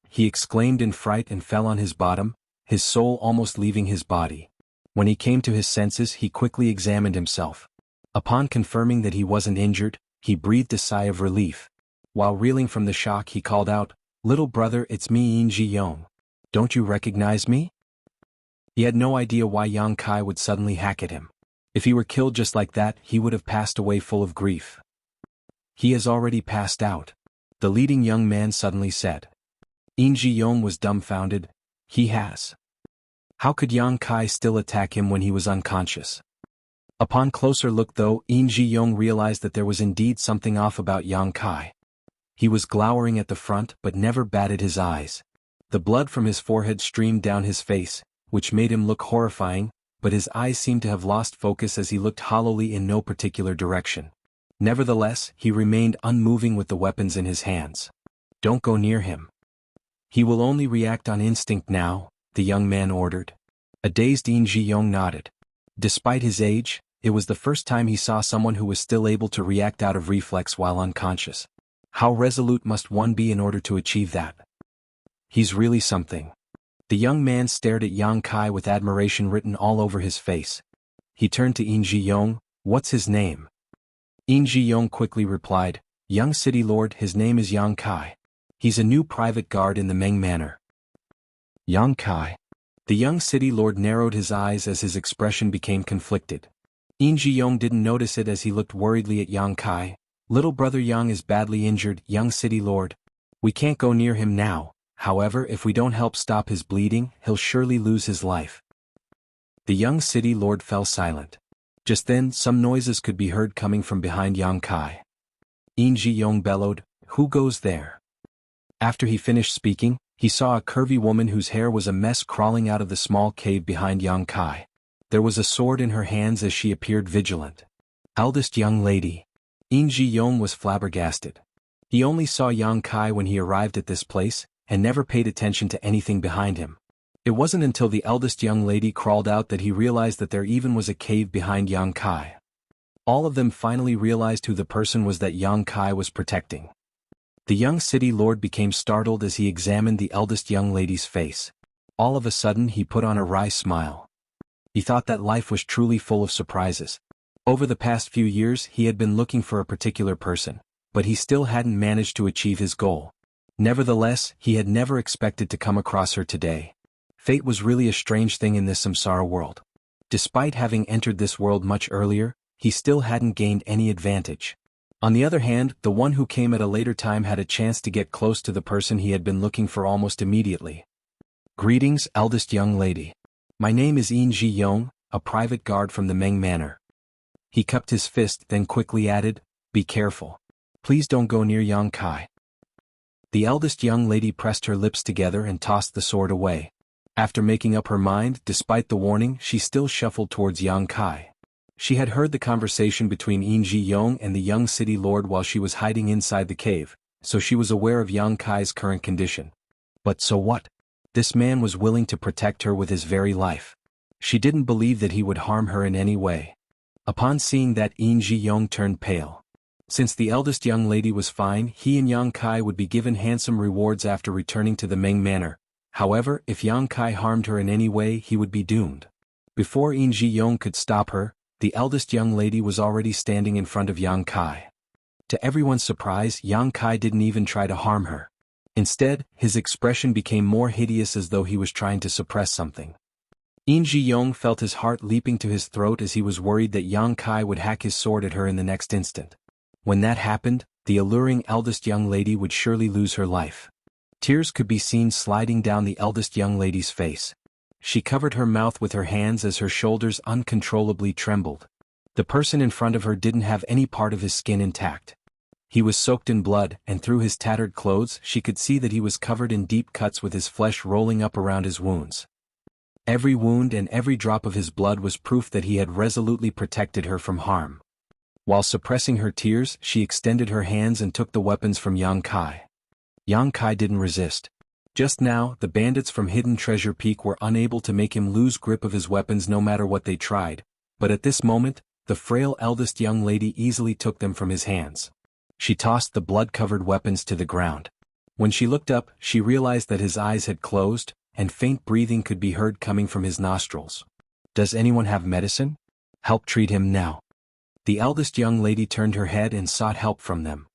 He exclaimed in fright and fell on his bottom, his soul almost leaving his body. When he came to his senses, he quickly examined himself. Upon confirming that he wasn't injured, he breathed a sigh of relief. While reeling from the shock, he called out, "Little brother, it's me, Yin Ji-yong. Don't you recognize me?" He had no idea why Yang Kai would suddenly hack at him. If he were killed just like that, he would have passed away full of grief. "He has already passed out," the leading young man suddenly said. Yin Ji-yong was dumbfounded. "He has? How could Yang Kai still attack him when he was unconscious?" Upon closer look though, Yin Ji-yong realized that there was indeed something off about Yang Kai. He was glowering at the front but never batted his eyes. The blood from his forehead streamed down his face, which made him look horrifying, but his eyes seemed to have lost focus as he looked hollowly in no particular direction. Nevertheless, he remained unmoving with the weapons in his hands. "Don't go near him. He will only react on instinct now," the young man ordered. A dazed Yin Ji-yong nodded. Despite his age, it was the first time he saw someone who was still able to react out of reflex while unconscious. How resolute must one be in order to achieve that? He's really something. The young man stared at Yang Kai with admiration written all over his face. He turned to Yin Ji-yong. "What's his name?" Yin Ji-yong quickly replied, "Young city lord, his name is Yang Kai. He's a new private guard in the Meng Manor." Yang Kai. The young city lord narrowed his eyes as his expression became conflicted. Yin Ji-yong didn't notice it as he looked worriedly at Yang Kai. "Little brother Yang is badly injured, young city lord. We can't go near him now, however if we don't help stop his bleeding, he'll surely lose his life." The young city lord fell silent. Just then some noises could be heard coming from behind Yang Kai. Yin Ji-yong bellowed, "Who goes there?" After he finished speaking, he saw a curvy woman whose hair was a mess crawling out of the small cave behind Yang Kai. There was a sword in her hands as she appeared vigilant. "Eldest young lady." Yin Ji-yong was flabbergasted. He only saw Yang Kai when he arrived at this place, and never paid attention to anything behind him. It wasn't until the eldest young lady crawled out that he realized that there even was a cave behind Yang Kai. All of them finally realized who the person was that Yang Kai was protecting. The young city lord became startled as he examined the eldest young lady's face. All of a sudden he put on a wry smile. He thought that life was truly full of surprises. Over the past few years he had been looking for a particular person, but he still hadn't managed to achieve his goal. Nevertheless, he had never expected to come across her today. Fate was really a strange thing in this samsara world. Despite having entered this world much earlier, he still hadn't gained any advantage. On the other hand, the one who came at a later time had a chance to get close to the person he had been looking for almost immediately. "Greetings, eldest young lady. My name is Yin Ji-yong, a private guard from the Meng Manor." He cupped his fist, then quickly added, "Be careful. Please don't go near Yang Kai." The eldest young lady pressed her lips together and tossed the sword away. After making up her mind, despite the warning, she still shuffled towards Yang Kai. She had heard the conversation between Yin Ji-yong and the young city lord while she was hiding inside the cave, so she was aware of Yang Kai's current condition. But so what? This man was willing to protect her with his very life. She didn't believe that he would harm her in any way. Upon seeing that, Yin Ji-yong turned pale. Since the eldest young lady was fine, he and Yang Kai would be given handsome rewards after returning to the Meng Manor. However, if Yang Kai harmed her in any way, he would be doomed. Before Yin Ji-yong could stop her, the eldest young lady was already standing in front of Yang Kai. To everyone's surprise, Yang Kai didn't even try to harm her. Instead, his expression became more hideous as though he was trying to suppress something. Yin Ji-yong felt his heart leaping to his throat as he was worried that Yang Kai would hack his sword at her in the next instant. When that happened, the alluring eldest young lady would surely lose her life. Tears could be seen sliding down the eldest young lady's face. She covered her mouth with her hands as her shoulders uncontrollably trembled. The person in front of her didn't have any part of his skin intact. He was soaked in blood, and through his tattered clothes she could see that he was covered in deep cuts with his flesh rolling up around his wounds. Every wound and every drop of his blood was proof that he had resolutely protected her from harm. While suppressing her tears, she extended her hands and took the weapons from Yang Kai. Yang Kai didn't resist. Just now, the bandits from Hidden Treasure Peak were unable to make him lose grip of his weapons no matter what they tried, but at this moment, the frail eldest young lady easily took them from his hands. She tossed the blood-covered weapons to the ground. When she looked up, she realized that his eyes had closed, and faint breathing could be heard coming from his nostrils. "Does anyone have medicine? Help treat him now." The eldest young lady turned her head and sought help from them.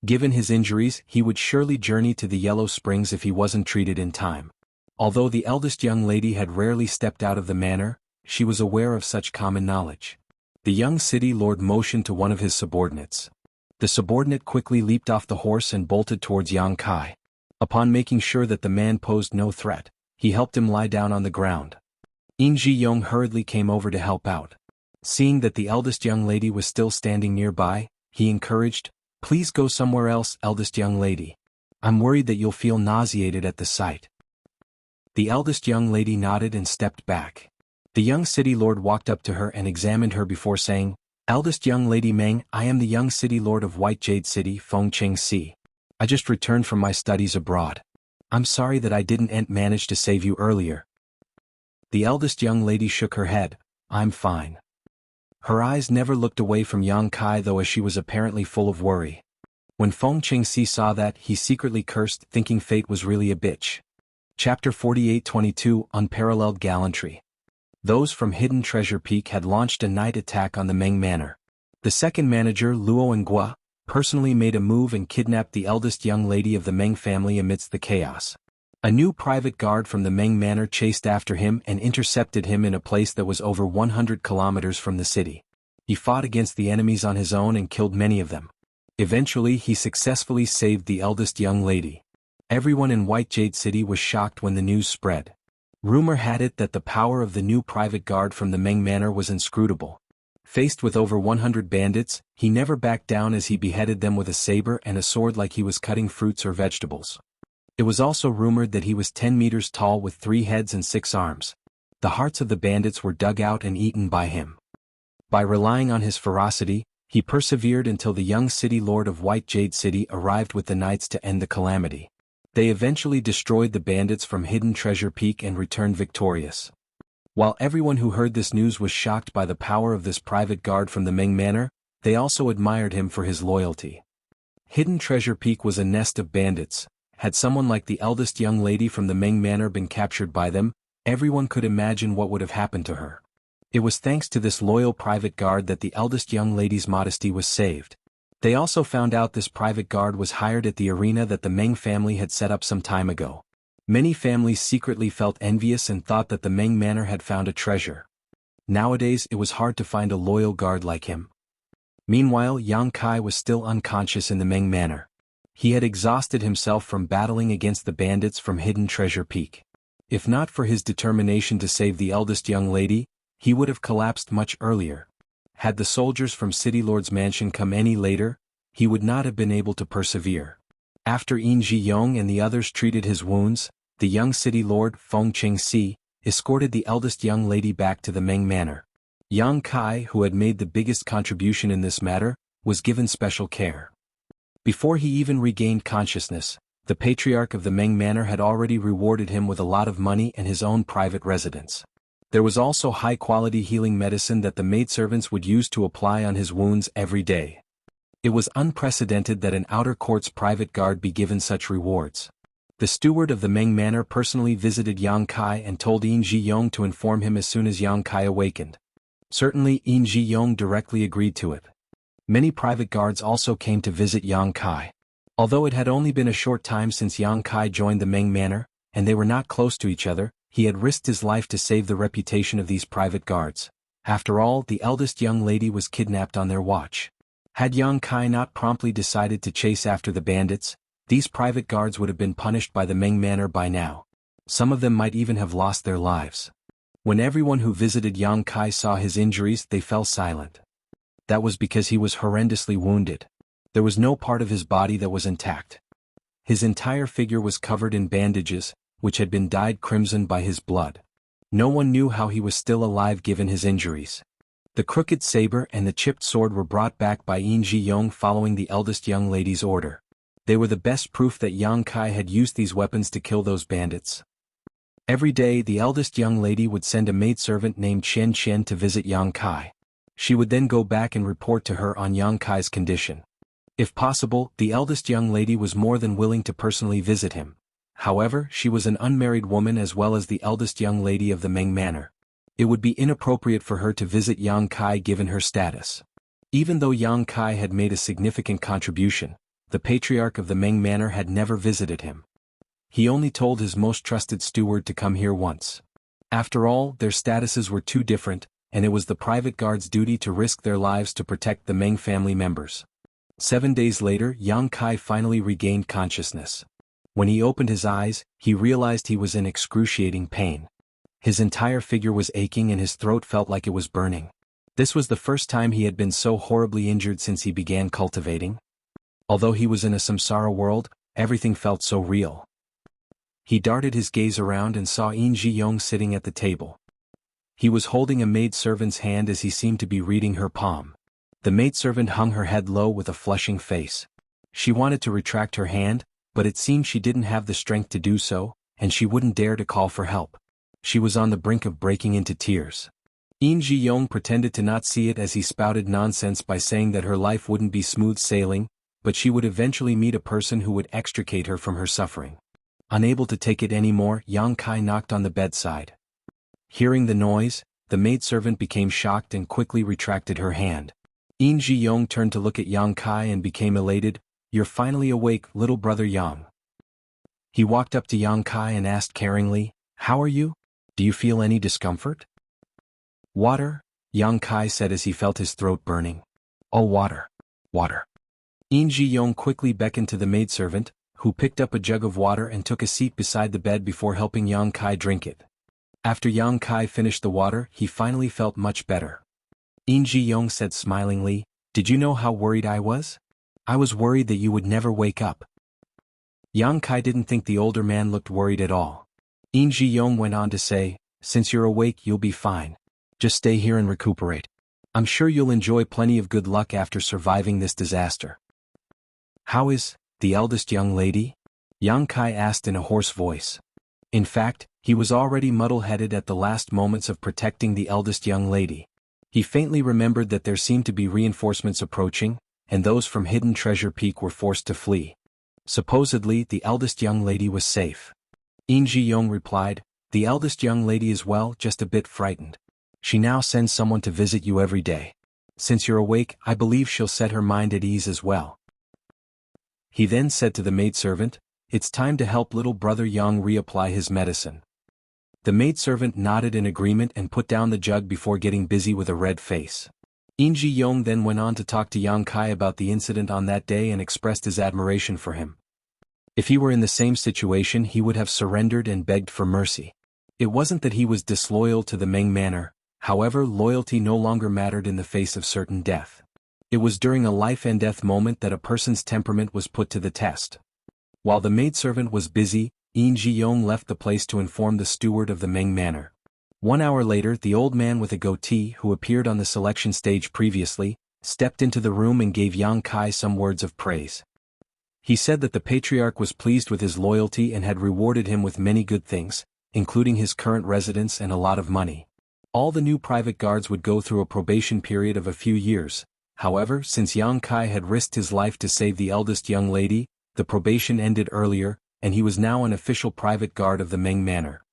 Given his injuries, he would surely journey to the Yellow Springs if he wasn't treated in time. Although the eldest young lady had rarely stepped out of the manor, she was aware of such common knowledge. The young city lord motioned to one of his subordinates. The subordinate quickly leaped off the horse and bolted towards Yang Kai. Upon making sure that the man posed no threat, he helped him lie down on the ground. Yin Ji-yong hurriedly came over to help out. Seeing that the eldest young lady was still standing nearby, he encouraged, "Please go somewhere else, eldest young lady. I'm worried that you'll feel nauseated at the sight." The eldest young lady nodded and stepped back. The young city lord walked up to her and examined her before saying, "Eldest young lady Meng, I am the young city lord of White Jade City, Fengqing Si. I just returned from my studies abroad. I'm sorry that I didn't manage to save you earlier." The eldest young lady shook her head. "I'm fine." Her eyes never looked away from Yang Kai, though, as she was apparently full of worry. When Feng Qingxi saw that, he secretly cursed, thinking fate was really a bitch. Chapter 48-22 Unparalleled Gallantry. Those from Hidden Treasure Peak had launched a night attack on the Meng Manor. The second manager, Luo Ngua, personally made a move and kidnapped the eldest young lady of the Meng family amidst the chaos. A new private guard from the Meng Manor chased after him and intercepted him in a place that was over 100 kilometers from the city. He fought against the enemies on his own and killed many of them. Eventually he successfully saved the eldest young lady. Everyone in White Jade City was shocked when the news spread. Rumor had it that the power of the new private guard from the Meng Manor was inscrutable. Faced with over 100 bandits, he never backed down as he beheaded them with a saber and a sword like he was cutting fruits or vegetables. It was also rumored that he was 10 meters tall with 3 heads and 6 arms. The hearts of the bandits were dug out and eaten by him. By relying on his ferocity, he persevered until the young city lord of White Jade City arrived with the knights to end the calamity. They eventually destroyed the bandits from Hidden Treasure Peak and returned victorious. While everyone who heard this news was shocked by the power of this private guard from the Meng Manor, they also admired him for his loyalty. Hidden Treasure Peak was a nest of bandits. Had someone like the eldest young lady from the Meng Manor been captured by them, everyone could imagine what would have happened to her. It was thanks to this loyal private guard that the eldest young lady's modesty was saved. They also found out this private guard was hired at the arena that the Meng family had set up some time ago. Many families secretly felt envious and thought that the Meng Manor had found a treasure. Nowadays it was hard to find a loyal guard like him. Meanwhile, Yang Kai was still unconscious in the Meng Manor. He had exhausted himself from battling against the bandits from Hidden Treasure Peak. If not for his determination to save the eldest young lady, he would have collapsed much earlier. Had the soldiers from City Lord's mansion come any later, he would not have been able to persevere. After Yin Ji-yong and the others treated his wounds, the young city lord, Feng Qingxi, escorted the eldest young lady back to the Meng Manor. Yang Kai, who had made the biggest contribution in this matter, was given special care. Before he even regained consciousness, the patriarch of the Meng Manor had already rewarded him with a lot of money and his own private residence. There was also high-quality healing medicine that the maidservants would use to apply on his wounds every day. It was unprecedented that an outer court's private guard be given such rewards. The steward of the Meng Manor personally visited Yang Kai and told Yin Ji-yong to inform him as soon as Yang Kai awakened. Certainly Yin Ji-yong directly agreed to it. Many private guards also came to visit Yang Kai. Although it had only been a short time since Yang Kai joined the Meng Manor, and they were not close to each other, he had risked his life to save the reputation of these private guards. After all, the eldest young lady was kidnapped on their watch. Had Yang Kai not promptly decided to chase after the bandits, these private guards would have been punished by the Meng Manor by now. Some of them might even have lost their lives. When everyone who visited Yang Kai saw his injuries, they fell silent. That was because he was horrendously wounded. There was no part of his body that was intact. His entire figure was covered in bandages, which had been dyed crimson by his blood. No one knew how he was still alive given his injuries. The crooked saber and the chipped sword were brought back by Yin Ji-yong following the eldest young lady's order. They were the best proof that Yang Kai had used these weapons to kill those bandits. Every day the eldest young lady would send a maidservant named Chen Chen to visit Yang Kai. She would then go back and report to her on Yang Kai's condition. If possible, the eldest young lady was more than willing to personally visit him. However, she was an unmarried woman as well as the eldest young lady of the Meng Manor. It would be inappropriate for her to visit Yang Kai given her status. Even though Yang Kai had made a significant contribution, the patriarch of the Meng Manor had never visited him. He only told his most trusted steward to come here once. After all, their statuses were too different, and it was the private guard's duty to risk their lives to protect the Meng family members. 7 days later, Yang Kai finally regained consciousness. When he opened his eyes, he realized he was in excruciating pain. His entire figure was aching and his throat felt like it was burning. This was the first time he had been so horribly injured since he began cultivating. Although he was in a samsara world, everything felt so real. He darted his gaze around and saw Yin Ji-yong sitting at the table. He was holding a maidservant's hand as he seemed to be reading her palm. The maidservant hung her head low with a flushing face. She wanted to retract her hand, but it seemed she didn't have the strength to do so, and she wouldn't dare to call for help. She was on the brink of breaking into tears. Yin Ji-yong pretended to not see it as he spouted nonsense by saying that her life wouldn't be smooth sailing, but she would eventually meet a person who would extricate her from her suffering. Unable to take it anymore, Yang Kai knocked on the bedside. Hearing the noise, the maidservant became shocked and quickly retracted her hand. Yin Ji-yong turned to look at Yang Kai and became elated. "You're finally awake, little brother Yang." He walked up to Yang Kai and asked caringly, "How are you? Do you feel any discomfort?" "Water," Yang Kai said as he felt his throat burning. "Oh, water. Water." Yin Ji-yong quickly beckoned to the maidservant, who picked up a jug of water and took a seat beside the bed before helping Yang Kai drink it. After Yang Kai finished the water, he finally felt much better. Yin Ji-yong said smilingly, "Did you know how worried I was? I was worried that you would never wake up." Yang Kai didn't think the older man looked worried at all. Yin Ji-yong went on to say, "Since you're awake, you'll be fine. Just stay here and recuperate. I'm sure you'll enjoy plenty of good luck after surviving this disaster." "How is the eldest young lady?" Yang Kai asked in a hoarse voice. In fact, he was already muddle-headed at the last moments of protecting the eldest young lady. He faintly remembered that there seemed to be reinforcements approaching, and those from Hidden Treasure Peak were forced to flee. Supposedly, the eldest young lady was safe. Yin Ji-yong replied, "The eldest young lady is well, just a bit frightened. She now sends someone to visit you every day. Since you're awake, I believe she'll set her mind at ease as well." He then said to the maidservant, "It's time to help little brother Yang reapply his medicine." The maidservant nodded in agreement and put down the jug before getting busy with a red face. Yin Ji-yong then went on to talk to Yang Kai about the incident on that day and expressed his admiration for him. If he were in the same situation, he would have surrendered and begged for mercy. It wasn't that he was disloyal to the Meng Manor, however, loyalty no longer mattered in the face of certain death. It was during a life-and-death moment that a person's temperament was put to the test. While the maidservant was busy, Yin Ji-yong left the place to inform the steward of the Meng Manor. 1 hour later, the old man with a goatee who appeared on the selection stage previously, stepped into the room and gave Yang Kai some words of praise. He said that the patriarch was pleased with his loyalty and had rewarded him with many good things, including his current residence and a lot of money. All the new private guards would go through a probation period of a few years. However, since Yang Kai had risked his life to save the eldest young lady, the probation ended earlier, and he was now an official private guard of the Meng Manor.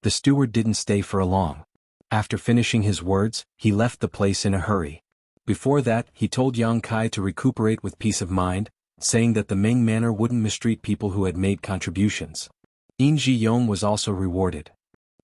The steward didn't stay for long. After finishing his words, he left the place in a hurry. Before that, he told Yang Kai to recuperate with peace of mind, saying that the Meng Manor wouldn't mistreat people who had made contributions. Yin Ji-yong was also rewarded.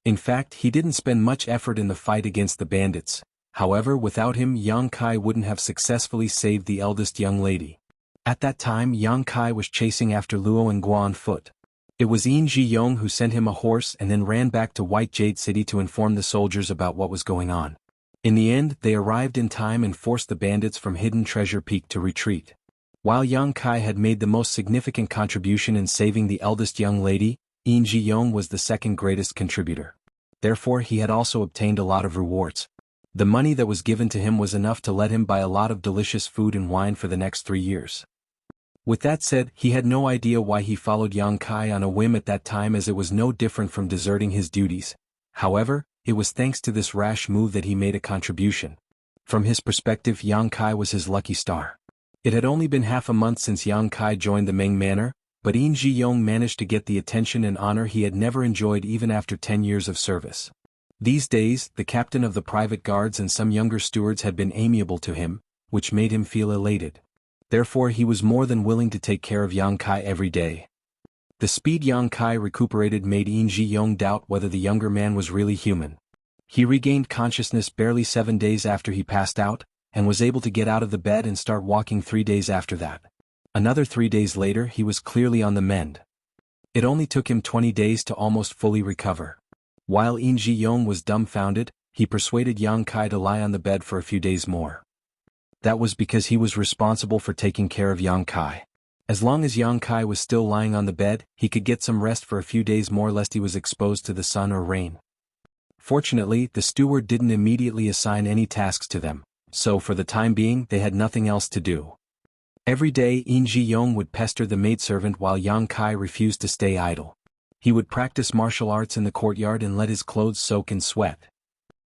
In fact, he didn't spend much effort in the fight against the bandits. However, without him, Yang Kai wouldn't have successfully saved the eldest young lady. At that time, Yang Kai was chasing after Luo and Guo on foot. It was Yin Ji-yong who sent him a horse and then ran back to White Jade City to inform the soldiers about what was going on. In the end, they arrived in time and forced the bandits from Hidden Treasure Peak to retreat. While Yang Kai had made the most significant contribution in saving the eldest young lady, Yin Ji-yong was the second greatest contributor. Therefore, he had also obtained a lot of rewards. The money that was given to him was enough to let him buy a lot of delicious food and wine for the next 3 years. With that said, he had no idea why he followed Yang Kai on a whim at that time, as it was no different from deserting his duties. However, it was thanks to this rash move that he made a contribution. From his perspective, Yang Kai was his lucky star. It had only been half a month since Yang Kai joined the Meng Manor, but Yin Ji-yong managed to get the attention and honor he had never enjoyed even after 10 years of service. These days, the captain of the private guards and some younger stewards had been amiable to him, which made him feel elated. Therefore, he was more than willing to take care of Yang Kai every day. The speed Yang Kai recuperated made Yin Ji-yong doubt whether the younger man was really human. He regained consciousness barely 7 days after he passed out, and was able to get out of the bed and start walking 3 days after that. Another 3 days later, he was clearly on the mend. It only took him 20 days to almost fully recover. While Yin Ji-yong was dumbfounded, he persuaded Yang Kai to lie on the bed for a few days more. That was because he was responsible for taking care of Yang Kai. As long as Yang Kai was still lying on the bed, he could get some rest for a few days more lest he was exposed to the sun or rain. Fortunately, the steward didn't immediately assign any tasks to them, so for the time being they had nothing else to do. Every day In Ji-yong would pester the maidservant while Yang Kai refused to stay idle. He would practice martial arts in the courtyard and let his clothes soak in sweat.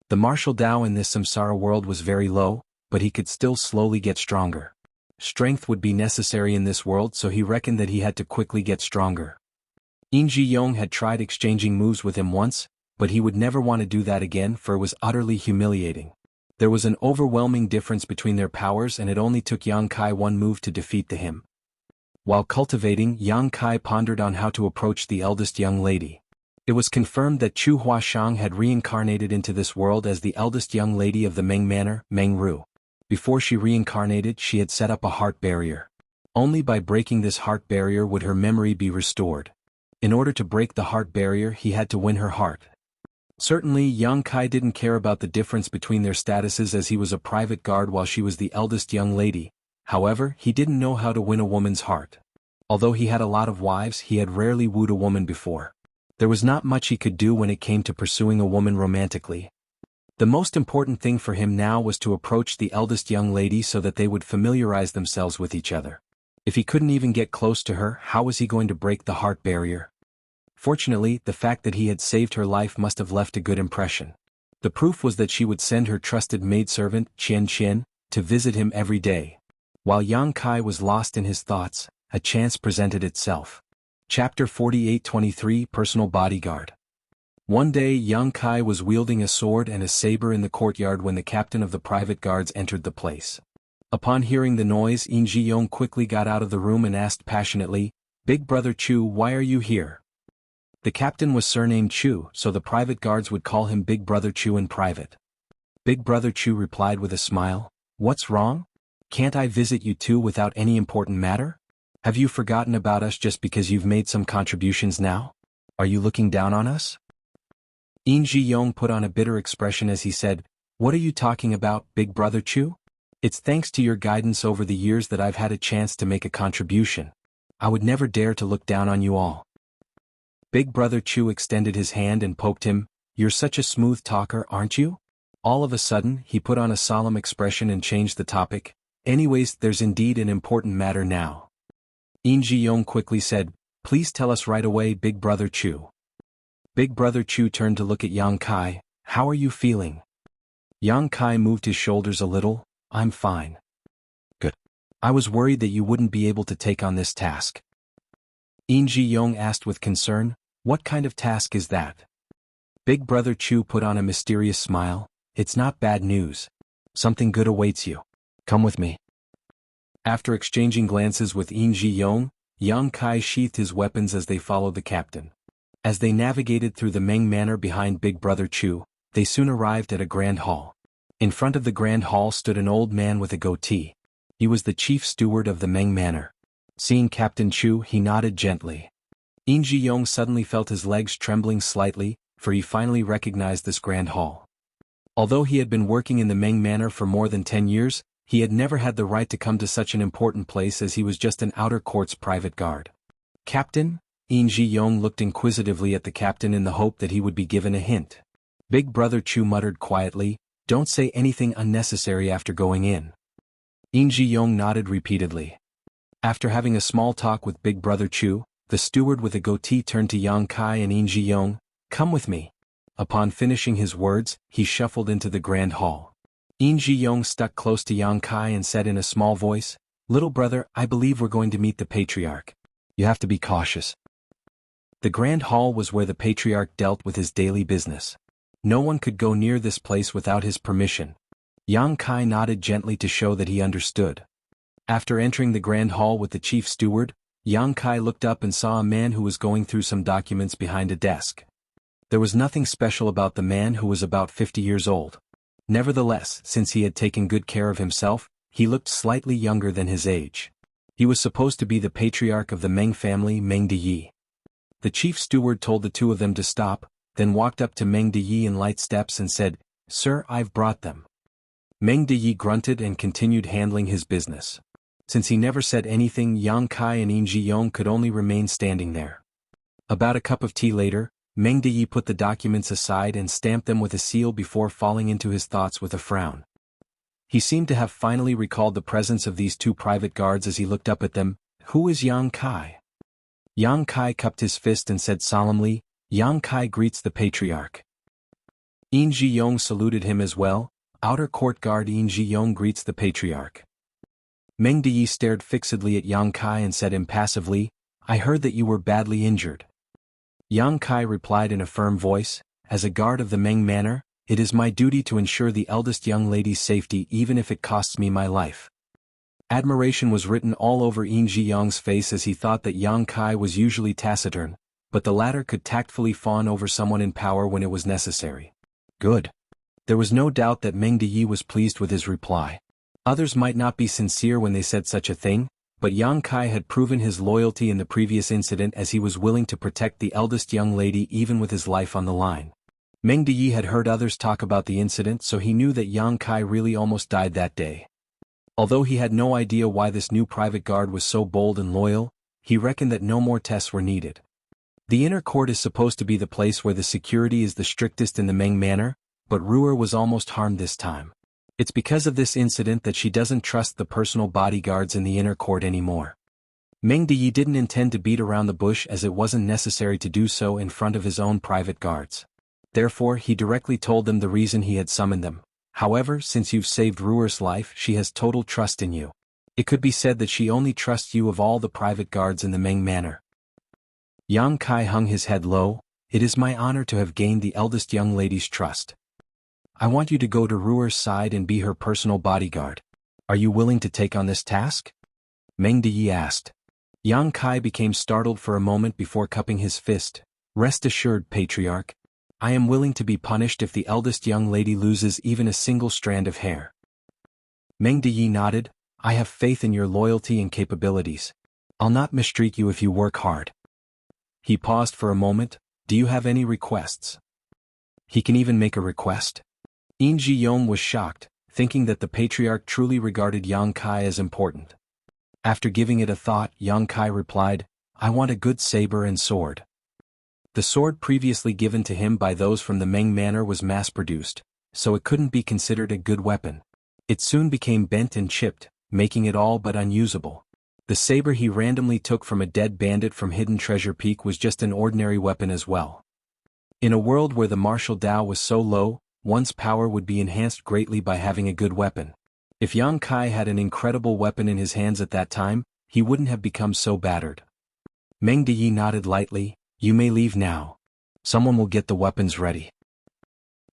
The martial Tao in this samsara world was very low, but he could still slowly get stronger. Strength would be necessary in this world, so he reckoned that he had to quickly get stronger. In Ji-yong had tried exchanging moves with him once, but he would never want to do that again, for it was utterly humiliating. There was an overwhelming difference between their powers, and it only took Yang Kai one move to defeat him. While cultivating, Yang Kai pondered on how to approach the eldest young lady. It was confirmed that Chu Huashang had reincarnated into this world as the eldest young lady of the Meng Manor, Meng Ru. Before she reincarnated, she had set up a heart barrier. Only by breaking this heart barrier would her memory be restored. In order to break the heart barrier, he had to win her heart. Certainly, Yang Kai didn't care about the difference between their statuses, as he was a private guard while she was the eldest young lady. However, he didn't know how to win a woman's heart. Although he had a lot of wives, he had rarely wooed a woman before. There was not much he could do when it came to pursuing a woman romantically. The most important thing for him now was to approach the eldest young lady so that they would familiarize themselves with each other. If he couldn't even get close to her, how was he going to break the heart barrier? Fortunately, the fact that he had saved her life must have left a good impression. The proof was that she would send her trusted maidservant, Qian Qian, to visit him every day. While Yang Kai was lost in his thoughts, a chance presented itself. Chapter 48-23 Personal Bodyguard. One day Yang Kai was wielding a sword and a saber in the courtyard when the captain of the private guards entered the place. Upon hearing the noise, In Ji-yong quickly got out of the room and asked passionately, "Big brother Chu, why are you here?" The captain was surnamed Chu, so the private guards would call him Big Brother Chu in private. Big Brother Chu replied with a smile, "What's wrong? Can't I visit you too without any important matter? Have you forgotten about us just because you've made some contributions now? Are you looking down on us?" In Ji-yong put on a bitter expression as he said, "What are you talking about, Big Brother Chu? It's thanks to your guidance over the years that I've had a chance to make a contribution. I would never dare to look down on you all." Big Brother Chu extended his hand and poked him. "You're such a smooth talker, aren't you?" All of a sudden, he put on a solemn expression and changed the topic. "Anyways, there's indeed an important matter now." In Ji-yong quickly said, "Please tell us right away, Big Brother Chu." Big Brother Chu turned to look at Yang Kai. "How are you feeling?" Yang Kai moved his shoulders a little. "I'm fine." "Good. I was worried that you wouldn't be able to take on this task." In Ji-yong asked with concern, "What kind of task is that?" Big Brother Chu put on a mysterious smile. "It's not bad news. Something good awaits you. Come with me." After exchanging glances with In Ji-yong, Yang Kai sheathed his weapons as they followed the captain. As they navigated through the Meng Manor behind Big Brother Chu, they soon arrived at a grand hall. In front of the grand hall stood an old man with a goatee. He was the chief steward of the Meng Manor. Seeing Captain Chu, he nodded gently. In Ji-yong suddenly felt his legs trembling slightly, for he finally recognized this grand hall. Although he had been working in the Meng Manor for more than 10 years, he had never had the right to come to such an important place, as he was just an outer court's private guard. "Captain?" In Ji-yong looked inquisitively at the captain in the hope that he would be given a hint. Big Brother Chu muttered quietly, "Don't say anything unnecessary after going in." In Ji-yong nodded repeatedly. After having a small talk with Big Brother Chu, the steward with a goatee turned to Yang Kai and In Ji-yong, "Come with me." Upon finishing his words, he shuffled into the grand hall. In Ji-yong stuck close to Yang Kai and said in a small voice, "Little brother, I believe we're going to meet the patriarch. You have to be cautious." The grand hall was where the patriarch dealt with his daily business. No one could go near this place without his permission. Yang Kai nodded gently to show that he understood. After entering the grand hall with the chief steward, Yang Kai looked up and saw a man who was going through some documents behind a desk. There was nothing special about the man, who was about 50 years old. Nevertheless, since he had taken good care of himself, he looked slightly younger than his age. He was supposed to be the patriarch of the Meng family, Meng Deyi. The chief steward told the two of them to stop, then walked up to Meng Deyi in light steps and said, "Sir, I've brought them." Meng Deyi grunted and continued handling his business. Since he never said anything, Yang Kai and In Ji-yong could only remain standing there. About a cup of tea later, Meng Deyi put the documents aside and stamped them with a seal before falling into his thoughts with a frown. He seemed to have finally recalled the presence of these two private guards as he looked up at them. Who is Yang Kai? Yang Kai cupped his fist and said solemnly, Yang Kai greets the patriarch. Yin Ji-yong saluted him as well. Outer court guard Yin Ji-yong greets the patriarch. Meng Deyi stared fixedly at Yang Kai and said impassively, I heard that you were badly injured. Yang Kai replied in a firm voice, as a guard of the Meng Manor, it is my duty to ensure the eldest young lady's safety even if it costs me my life. Admiration was written all over Yin Ji-yong's face as he thought that Yang Kai was usually taciturn, but the latter could tactfully fawn over someone in power when it was necessary. Good. There was no doubt that Meng Deyi was pleased with his reply. Others might not be sincere when they said such a thing, but Yang Kai had proven his loyalty in the previous incident as he was willing to protect the eldest young lady even with his life on the line. Meng Deyi had heard others talk about the incident, so he knew that Yang Kai really almost died that day. Although he had no idea why this new private guard was so bold and loyal, he reckoned that no more tests were needed. The inner court is supposed to be the place where the security is the strictest in the Meng Manor, but Ruer was almost harmed this time. It's because of this incident that she doesn't trust the personal bodyguards in the inner court anymore. Meng Deyi didn't intend to beat around the bush as it wasn't necessary to do so in front of his own private guards. Therefore he directly told them the reason he had summoned them. However, since you've saved Ruer's life, she has total trust in you. It could be said that she only trusts you of all the private guards in the Meng Manor. Yang Kai hung his head low. It is my honor to have gained the eldest young lady's trust. I want you to go to Ruer's side and be her personal bodyguard. Are you willing to take on this task? Meng Deyi asked. Yang Kai became startled for a moment before cupping his fist. Rest assured, Patriarch. I am willing to be punished if the eldest young lady loses even a single strand of hair. Meng Deyi nodded. I have faith in your loyalty and capabilities. I'll not mistreat you if you work hard. He paused for a moment. Do you have any requests? He can even make a request? Yin Ji-yong was shocked, thinking that the patriarch truly regarded Yang Kai as important. After giving it a thought, Yang Kai replied, I want a good saber and sword. The sword previously given to him by those from the Meng Manor was mass-produced, so it couldn't be considered a good weapon. It soon became bent and chipped, making it all but unusable. The saber he randomly took from a dead bandit from Hidden Treasure Peak was just an ordinary weapon as well. In a world where the martial Tao was so low, one's power would be enhanced greatly by having a good weapon. If Yang Kai had an incredible weapon in his hands at that time, he wouldn't have become so battered. Meng Deyi nodded lightly. You may leave now. Someone will get the weapons ready.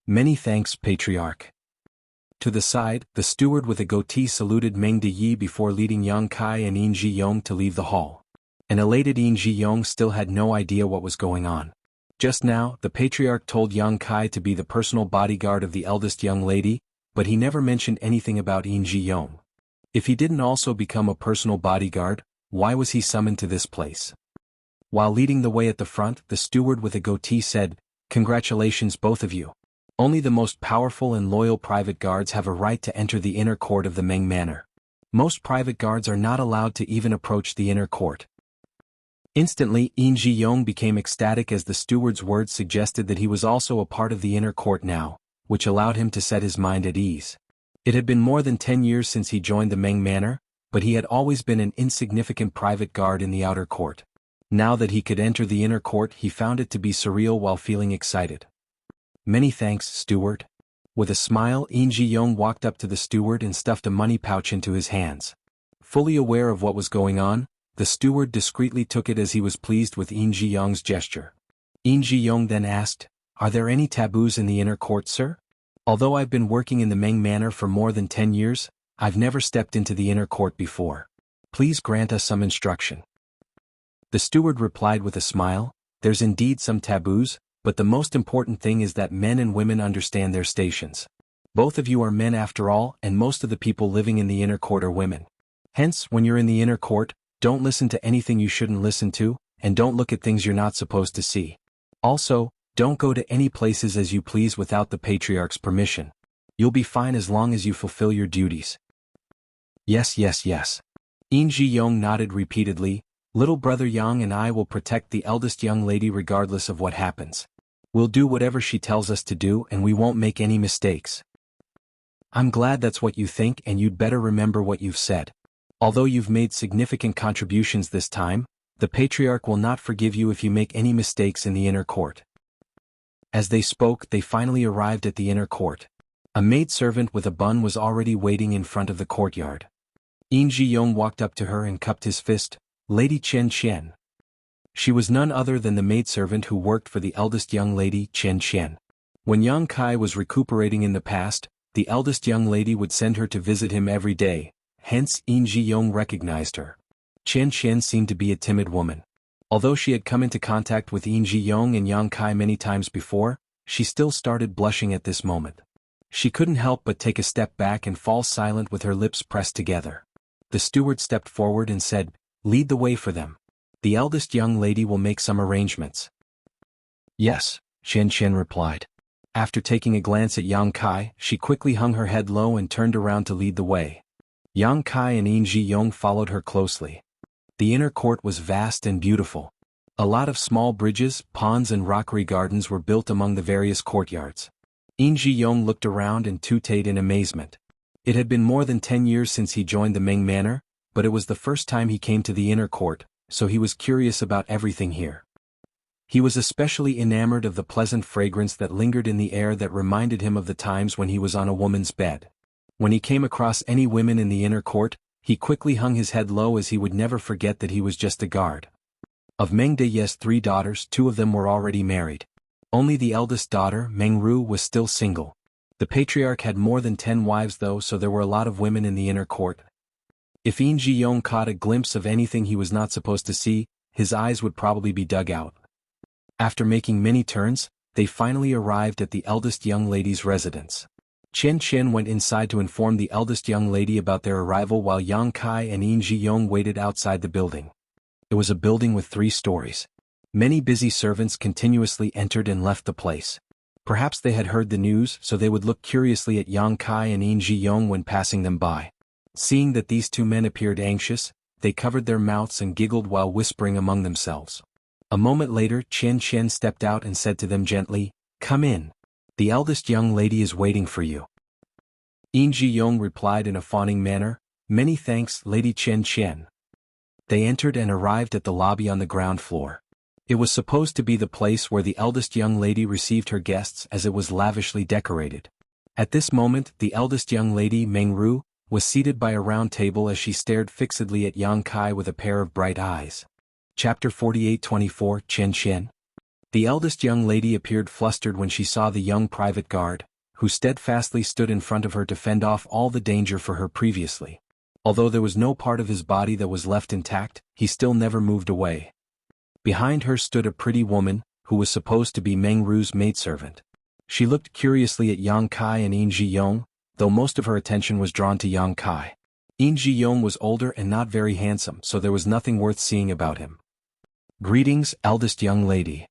Many thanks, Patriarch. To the side, the steward with a goatee saluted Meng Deyi before leading Yang Kai and Yin Ji-yong to leave the hall. An elated Yin Ji-yong still had no idea what was going on. Just now, the patriarch told Yang Kai to be the personal bodyguard of the eldest young lady, but he never mentioned anything about Yin Ji-yong. If he didn't also become a personal bodyguard, why was he summoned to this place? While leading the way at the front, the steward with a goatee said, Congratulations both of you. Only the most powerful and loyal private guards have a right to enter the inner court of the Meng Manor. Most private guards are not allowed to even approach the inner court. Instantly, Yin Ji-yong became ecstatic as the steward's words suggested that he was also a part of the inner court now, which allowed him to set his mind at ease. It had been more than 10 years since he joined the Meng Manor, but he had always been an insignificant private guard in the outer court. Now that he could enter the inner court, he found it to be surreal while feeling excited. Many thanks, steward. With a smile, Yin Ji-yong walked up to the steward and stuffed a money pouch into his hands. Fully aware of what was going on, the steward discreetly took it as he was pleased with Yin Ji-yong's gesture. Yin Ji-yong then asked, Are there any taboos in the inner court, sir? Although I've been working in the Meng Manor for more than 10 years, I've never stepped into the inner court before. Please grant us some instruction. The steward replied with a smile, There's indeed some taboos, but the most important thing is that men and women understand their stations. Both of you are men after all, and most of the people living in the inner court are women. Hence, when you're in the inner court, don't listen to anything you shouldn't listen to, and don't look at things you're not supposed to see. Also, don't go to any places as you please without the patriarch's permission. You'll be fine as long as you fulfill your duties. Yes. Yin Ji-yong nodded repeatedly. Little brother Yang and I will protect the eldest young lady regardless of what happens. We'll do whatever she tells us to do and we won't make any mistakes. I'm glad that's what you think and you'd better remember what you've said. Although you've made significant contributions this time, the patriarch will not forgive you if you make any mistakes in the inner court. As they spoke, they finally arrived at the inner court. A maidservant with a bun was already waiting in front of the courtyard. Yin Ji-yong walked up to her and cupped his fist, Lady Chen Chen. She was none other than the maidservant who worked for the eldest young lady, Chen Chen. When Yang Kai was recuperating in the past, the eldest young lady would send her to visit him every day, hence Yin Ji-yong recognized her. Chen Chen seemed to be a timid woman. Although she had come into contact with Yin Ji-yong and Yang Kai many times before, she still started blushing at this moment. She couldn't help but take a step back and fall silent with her lips pressed together. The steward stepped forward and said, "Lead the way for them. The eldest young lady will make some arrangements." "Yes," Chen Chen replied. After taking a glance at Yang Kai, she quickly hung her head low and turned around to lead the way. Yang Kai and Yin Ji-yong followed her closely. The inner court was vast and beautiful. A lot of small bridges, ponds and rockery gardens were built among the various courtyards. Yin Ji-yong looked around and tooted in amazement. It had been more than 10 years since he joined the Ming Manor, but it was the first time he came to the inner court, so he was curious about everything here. He was especially enamored of the pleasant fragrance that lingered in the air that reminded him of the times when he was on a woman's bed. When he came across any women in the inner court, he quickly hung his head low as he would never forget that he was just a guard. Of Meng Deye's 3 daughters, 2 of them were already married. Only the eldest daughter, Meng Ru, was still single. The patriarch had more than 10 wives though, so there were a lot of women in the inner court. If Yin Ji-yong caught a glimpse of anything he was not supposed to see, his eyes would probably be dug out. After making many turns, they finally arrived at the eldest young lady's residence. Chen Chen went inside to inform the eldest young lady about their arrival while Yang Kai and Yin Ji-yong waited outside the building. It was a building with 3 stories. Many busy servants continuously entered and left the place. Perhaps they had heard the news, so they would look curiously at Yang Kai and Yin Ji-yong when passing them by. Seeing that these 2 men appeared anxious, they covered their mouths and giggled while whispering among themselves. A moment later, Chen Chen stepped out and said to them gently, "Come in. The eldest young lady is waiting for you." Yin Ji-yong replied in a fawning manner, "Many thanks, Lady Chen Chen." They entered and arrived at the lobby on the ground floor. It was supposed to be the place where the eldest young lady received her guests as it was lavishly decorated. At this moment, the eldest young lady, Meng Ru, was seated by a round table as she stared fixedly at Yang Kai with a pair of bright eyes. Chapter 48-24 Chen Chen. The eldest young lady appeared flustered when she saw the young private guard, who steadfastly stood in front of her to fend off all the danger for her previously. Although there was no part of his body that was left intact, he still never moved away. Behind her stood a pretty woman, who was supposed to be Meng Ru's maidservant. She looked curiously at Yang Kai and Yin Ji-yong, though most of her attention was drawn to Yang Kai. Yin Ji-yong was older and not very handsome, so there was nothing worth seeing about him. "Greetings, eldest young lady."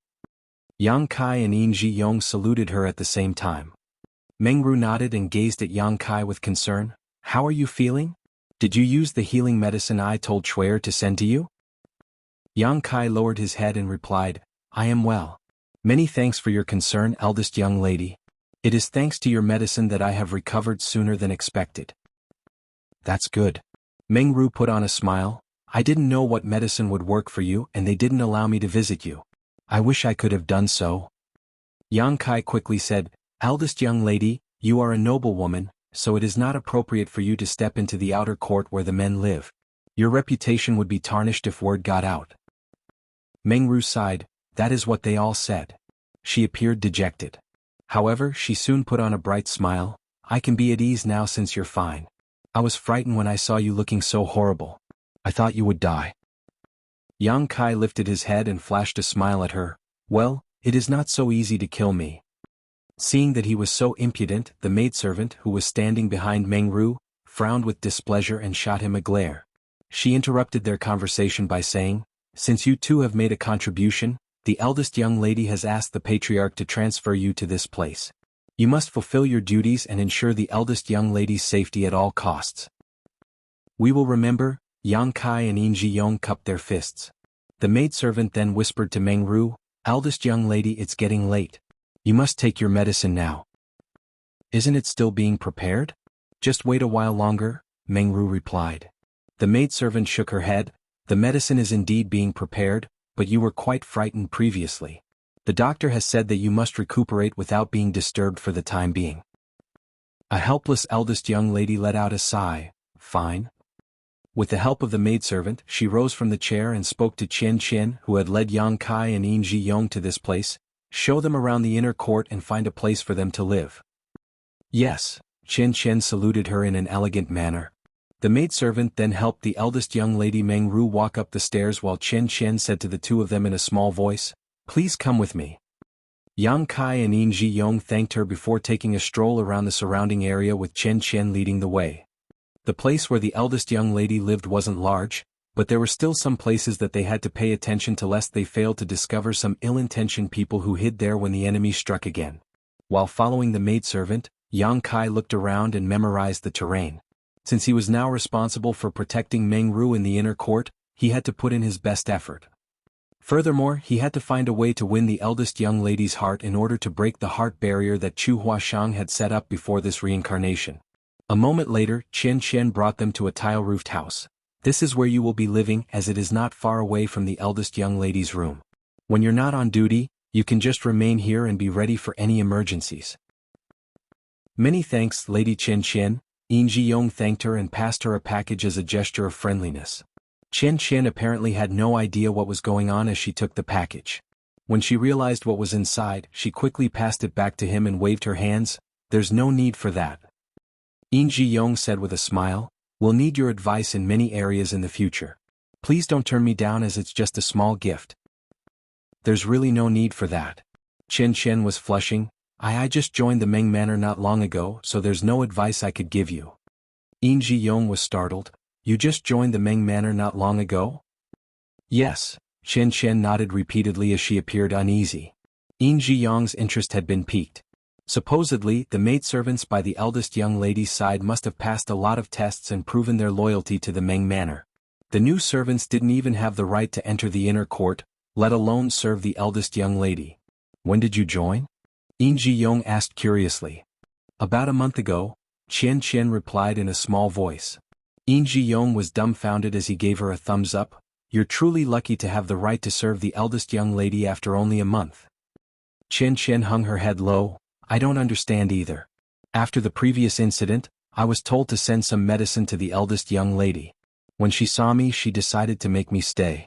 Yang Kai and Yin Ji-yong saluted her at the same time. Meng Ru nodded and gazed at Yang Kai with concern. "How are you feeling? Did you use the healing medicine I told Shuer to send to you?" Yang Kai lowered his head and replied, "I am well. Many thanks for your concern, eldest young lady. It is thanks to your medicine that I have recovered sooner than expected." "That's good." Meng Ru put on a smile. "I didn't know what medicine would work for you and they didn't allow me to visit you. I wish I could have done so." Yang Kai quickly said, "Eldest young lady, you are a noble woman, so it is not appropriate for you to step into the outer court where the men live. Your reputation would be tarnished if word got out." Meng Ru sighed. "That is what they all said." She appeared dejected. However, she soon put on a bright smile. "I can be at ease now since you're fine. I was frightened when I saw you looking so horrible. I thought you would die." Yang Kai lifted his head and flashed a smile at her. "Well, it is not so easy to kill me." Seeing that he was so impudent, the maidservant, who was standing behind Meng Ru, frowned with displeasure and shot him a glare. She interrupted their conversation by saying, "Since you two have made a contribution, the eldest young lady has asked the patriarch to transfer you to this place. You must fulfill your duties and ensure the eldest young lady's safety at all costs." "We will remember." Yang Kai and Yin Ji-yong cupped their fists. The maidservant then whispered to Meng Ru, "Eldest young lady, it's getting late. You must take your medicine now." "Isn't it still being prepared?" "Just wait a while longer," Meng Ru replied. The maidservant shook her head. "The medicine is indeed being prepared, but you were quite frightened previously. The doctor has said that you must recuperate without being disturbed for the time being." A helpless eldest young lady let out a sigh. "Fine." With the help of the maidservant, she rose from the chair and spoke to Qian Qian, who had led Yang Kai and Yin Ji Yong to this place. "Show them around the inner court and find a place for them to live." "Yes." Qian Qian saluted her in an elegant manner. The maidservant then helped the eldest young lady Meng Ru walk up the stairs while Qian Qian said to the two of them in a small voice, "Please come with me." Yang Kai and Yin Ji Yong thanked her before taking a stroll around the surrounding area with Qian Qian leading the way. The place where the eldest young lady lived wasn't large, but there were still some places that they had to pay attention to lest they failed to discover some ill-intentioned people who hid there when the enemy struck again. While following the maidservant, Yang Kai looked around and memorized the terrain. Since he was now responsible for protecting Meng Ru in the inner court, he had to put in his best effort. Furthermore, he had to find a way to win the eldest young lady's heart in order to break the heart barrier that Chu Huashang had set up before this reincarnation. A moment later, Qian Qian brought them to a tile-roofed house. "This is where you will be living, as it is not far away from the eldest young lady's room. When you're not on duty, you can just remain here and be ready for any emergencies." "Many thanks, Lady Qian Qian." Yin Ji Yong thanked her and passed her a package as a gesture of friendliness. Qian Qian apparently had no idea what was going on as she took the package. When she realized what was inside, she quickly passed it back to him and waved her hands. "There's no need for that." Yin Ji Yong said with a smile, "We'll need your advice in many areas in the future. Please don't turn me down as it's just a small gift." "There's really no need for that." Qian Qian was flushing. I just joined the Meng Manor not long ago, so there's no advice I could give you." Yin Ji Yong was startled. "You just joined the Meng Manor not long ago?" "Yes." Qian Qian nodded repeatedly as she appeared uneasy. Yin Ji Yong's interest had been piqued. Supposedly, the maidservants by the eldest young lady's side must have passed a lot of tests and proven their loyalty to the Meng Manor. The new servants didn't even have the right to enter the inner court, let alone serve the eldest young lady. "When did you join?" Yin Ji Yong asked curiously. "About a month ago," Qian Qian replied in a small voice. Yin Ji Yong was dumbfounded as he gave her a thumbs up. "You're truly lucky to have the right to serve the eldest young lady after only a month." Qian Qian hung her head low. "I don't understand either. After the previous incident, I was told to send some medicine to the eldest young lady. When she saw me, she decided to make me stay."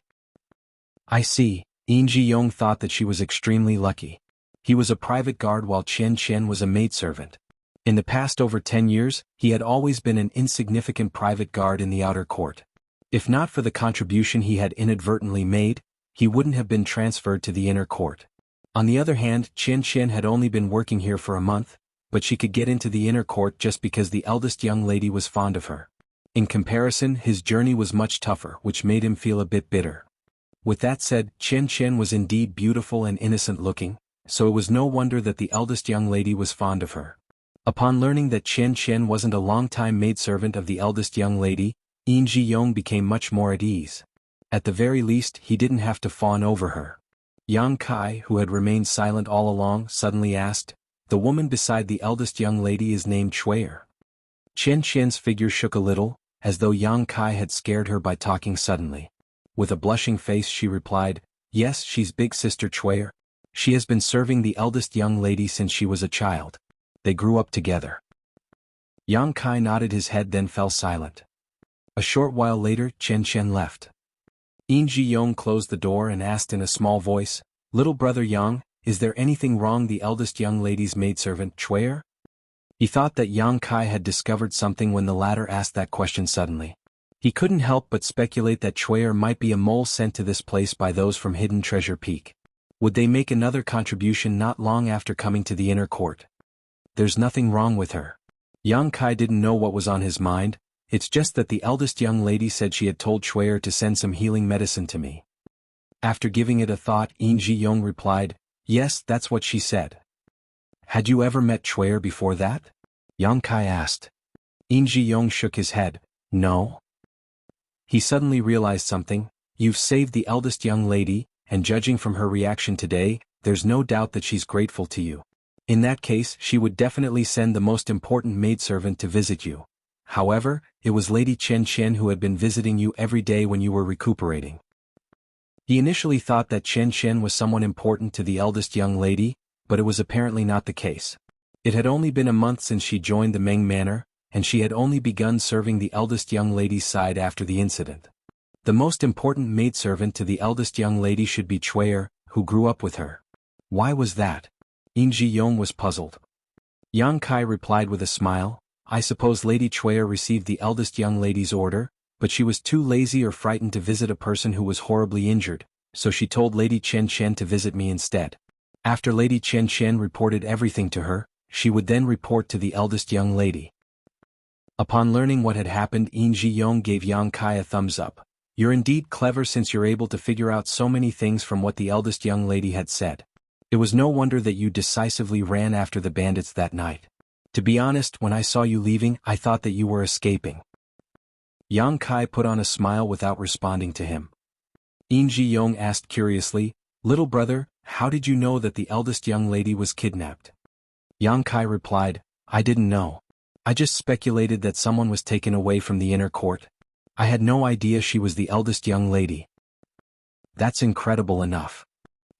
"I see." Yin Ji Yong thought that she was extremely lucky. He was a private guard while Qian Qian was a maidservant. In the past over 10 years, he had always been an insignificant private guard in the outer court. If not for the contribution he had inadvertently made, he wouldn't have been transferred to the inner court. On the other hand, Qian Qian had only been working here for a month, but she could get into the inner court just because the eldest young lady was fond of her. In comparison, his journey was much tougher, which made him feel a bit bitter. With that said, Qian Qian was indeed beautiful and innocent looking, so it was no wonder that the eldest young lady was fond of her. Upon learning that Qian Qian wasn't a long-time maidservant of the eldest young lady, Yin Ji Yong became much more at ease. At the very least, he didn't have to fawn over her. Yang Kai, who had remained silent all along, suddenly asked, "The woman beside the eldest young lady is named Chui'er?" Qian Qian's figure shook a little, as though Yang Kai had scared her by talking suddenly. With a blushing face she replied, "Yes, she's big sister Chui'er. She has been serving the eldest young lady since she was a child. They grew up together." Yang Kai nodded his head then fell silent. A short while later, Qian Qian left. Yin Ji Yong closed the door and asked in a small voice, "Little brother Yang, is there anything wrong?" The eldest young lady's maidservant, Chui'er? He thought that Yang Kai had discovered something when the latter asked that question suddenly. He couldn't help but speculate that Chui'er might be a mole sent to this place by those from Hidden Treasure Peak. Would they make another contribution not long after coming to the inner court? "There's nothing wrong with her." Yang Kai didn't know what was on his mind. "It's just that the eldest young lady said she had told Chui'er to send some healing medicine to me." After giving it a thought, Yin Ji Yong replied, "Yes, that's what she said." "Had you ever met Chui'er before that?" Yang Kai asked. Yin Ji Yong shook his head. "No." He suddenly realized something. You've saved the eldest young lady, and judging from her reaction today, there's no doubt that she's grateful to you. In that case, she would definitely send the most important maidservant to visit you. However, it was Lady Chen Chen who had been visiting you every day when you were recuperating. He initially thought that Chen Chen was someone important to the eldest young lady, but it was apparently not the case. It had only been a month since she joined the Meng Manor, and she had only begun serving the eldest young lady's side after the incident. The most important maidservant to the eldest young lady should be Chui'er, who grew up with her. Why was that? Yin Ji-yong was puzzled. Yang Kai replied with a smile, I suppose Lady Chui'er received the eldest young lady's order, but she was too lazy or frightened to visit a person who was horribly injured, so she told Lady Chen Chen to visit me instead. After Lady Chen Chen reported everything to her, she would then report to the eldest young lady. Upon learning what had happened, Yin Ji-yong gave Yang Kai a thumbs up. You're indeed clever since you're able to figure out so many things from what the eldest young lady had said. It was no wonder that you decisively ran after the bandits that night. To be honest, when I saw you leaving, I thought that you were escaping. Yang Kai put on a smile without responding to him. Yin Ji-yong asked curiously, Little brother, how did you know that the eldest young lady was kidnapped? Yang Kai replied, I didn't know. I just speculated that someone was taken away from the inner court. I had no idea she was the eldest young lady. That's incredible enough.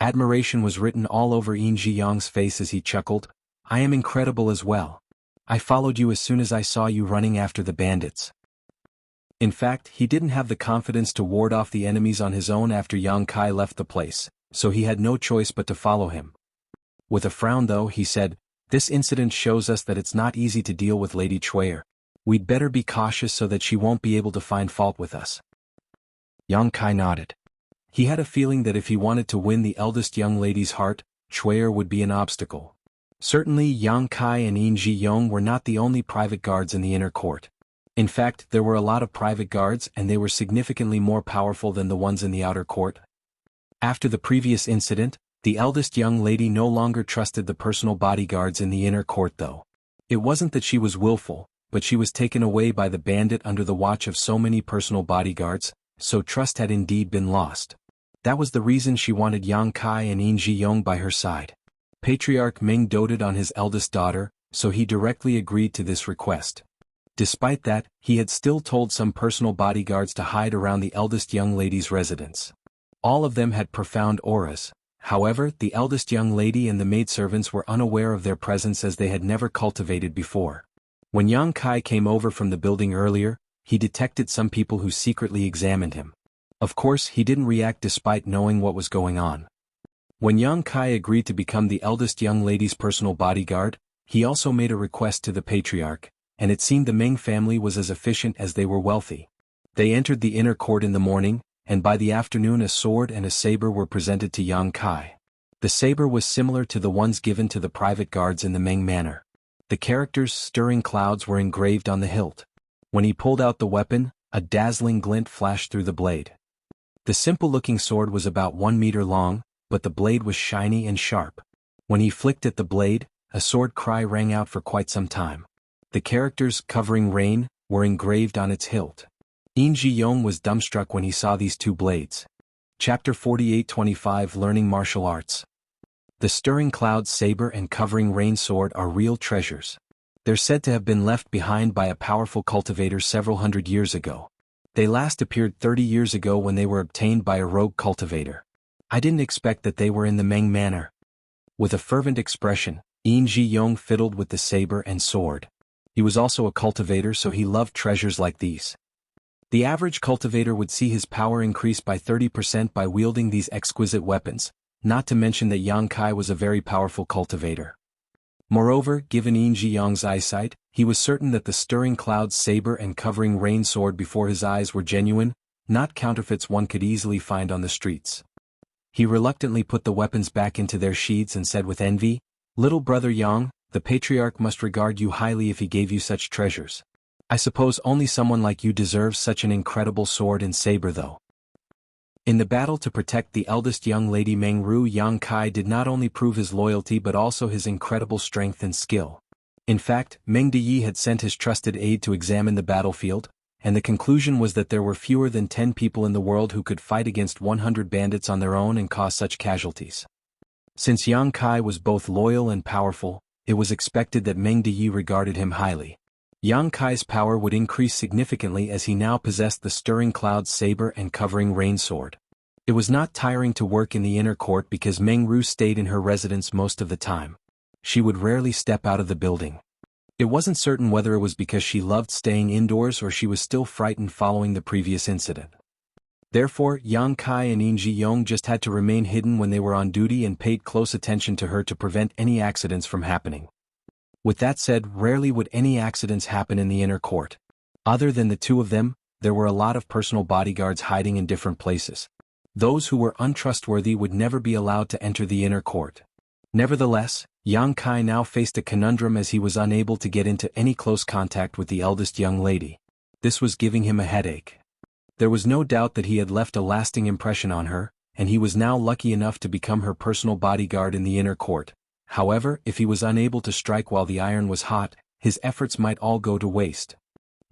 Admiration was written all over Yin Ji-yong's face as he chuckled, I am incredible as well. I followed you as soon as I saw you running after the bandits. In fact, he didn't have the confidence to ward off the enemies on his own after Yang Kai left the place, so he had no choice but to follow him. With a frown though, he said, This incident shows us that it's not easy to deal with Lady Chui'er. We'd better be cautious so that she won't be able to find fault with us. Yang Kai nodded. He had a feeling that if he wanted to win the eldest young lady's heart, Chui'er would be an obstacle. Certainly Yang Kai and Yin Ji-yong were not the only private guards in the inner court. In fact, there were a lot of private guards and they were significantly more powerful than the ones in the outer court. After the previous incident, the eldest young lady no longer trusted the personal bodyguards in the inner court though. It wasn't that she was willful, but she was taken away by the bandit under the watch of so many personal bodyguards, so trust had indeed been lost. That was the reason she wanted Yang Kai and Yin Ji-yong by her side. Patriarch Ming doted on his eldest daughter, so he directly agreed to this request. Despite that, he had still told some personal bodyguards to hide around the eldest young lady's residence. All of them had profound auras. However, the eldest young lady and the maidservants were unaware of their presence as they had never cultivated before. When Yang Kai came over from the building earlier, he detected some people who secretly examined him. Of course, he didn't react despite knowing what was going on. When Yang Kai agreed to become the eldest young lady's personal bodyguard, he also made a request to the patriarch, and it seemed the Ming family was as efficient as they were wealthy. They entered the inner court in the morning, and by the afternoon a sword and a saber were presented to Yang Kai. The saber was similar to the ones given to the private guards in the Ming Manor. The characters "stirring clouds" were engraved on the hilt. When he pulled out the weapon, a dazzling glint flashed through the blade. The simple-looking sword was about 1 meter long, but the blade was shiny and sharp. When he flicked at the blade, a sword cry rang out for quite some time. The characters "covering rain" were engraved on its hilt. Yin Ji-yong was dumbstruck when he saw these two blades. Chapter 48-25 Learning Martial Arts. The Stirring Clouds saber and Covering Rain sword are real treasures. They're said to have been left behind by a powerful cultivator several hundred years ago. They last appeared 30 years ago when they were obtained by a rogue cultivator. I didn't expect that they were in the Meng Manor. With a fervent expression, Yin Ji-yong fiddled with the saber and sword. He was also a cultivator, so he loved treasures like these. The average cultivator would see his power increase by 30% by wielding these exquisite weapons, not to mention that Yang Kai was a very powerful cultivator. Moreover, given Yin Ji-yong's eyesight, he was certain that the Stirring Clouds saber and Covering Rain sword before his eyes were genuine, not counterfeits one could easily find on the streets. He reluctantly put the weapons back into their sheaths and said with envy, "Little brother Yang, the patriarch must regard you highly if he gave you such treasures. I suppose only someone like you deserves such an incredible sword and saber though." In the battle to protect the eldest young lady Meng Ru, Yang Kai did not only prove his loyalty but also his incredible strength and skill. In fact, Meng Deyi had sent his trusted aide to examine the battlefield, and the conclusion was that there were fewer than 10 people in the world who could fight against 100 bandits on their own and cause such casualties. Since Yang Kai was both loyal and powerful, it was expected that Meng Deyi regarded him highly. Yang Kai's power would increase significantly as he now possessed the Stirring Clouds saber and Covering Rain sword. It was not tiring to work in the inner court because Meng Ru stayed in her residence most of the time. She would rarely step out of the building. It wasn't certain whether it was because she loved staying indoors or she was still frightened following the previous incident. Therefore, Yang Kai and Yin Ji-yong just had to remain hidden when they were on duty and paid close attention to her to prevent any accidents from happening. With that said, rarely would any accidents happen in the inner court. Other than the two of them, there were a lot of personal bodyguards hiding in different places. Those who were untrustworthy would never be allowed to enter the inner court. Nevertheless, Yang Kai now faced a conundrum as he was unable to get into any close contact with the eldest young lady. This was giving him a headache. There was no doubt that he had left a lasting impression on her, and he was now lucky enough to become her personal bodyguard in the inner court. However, if he was unable to strike while the iron was hot, his efforts might all go to waste.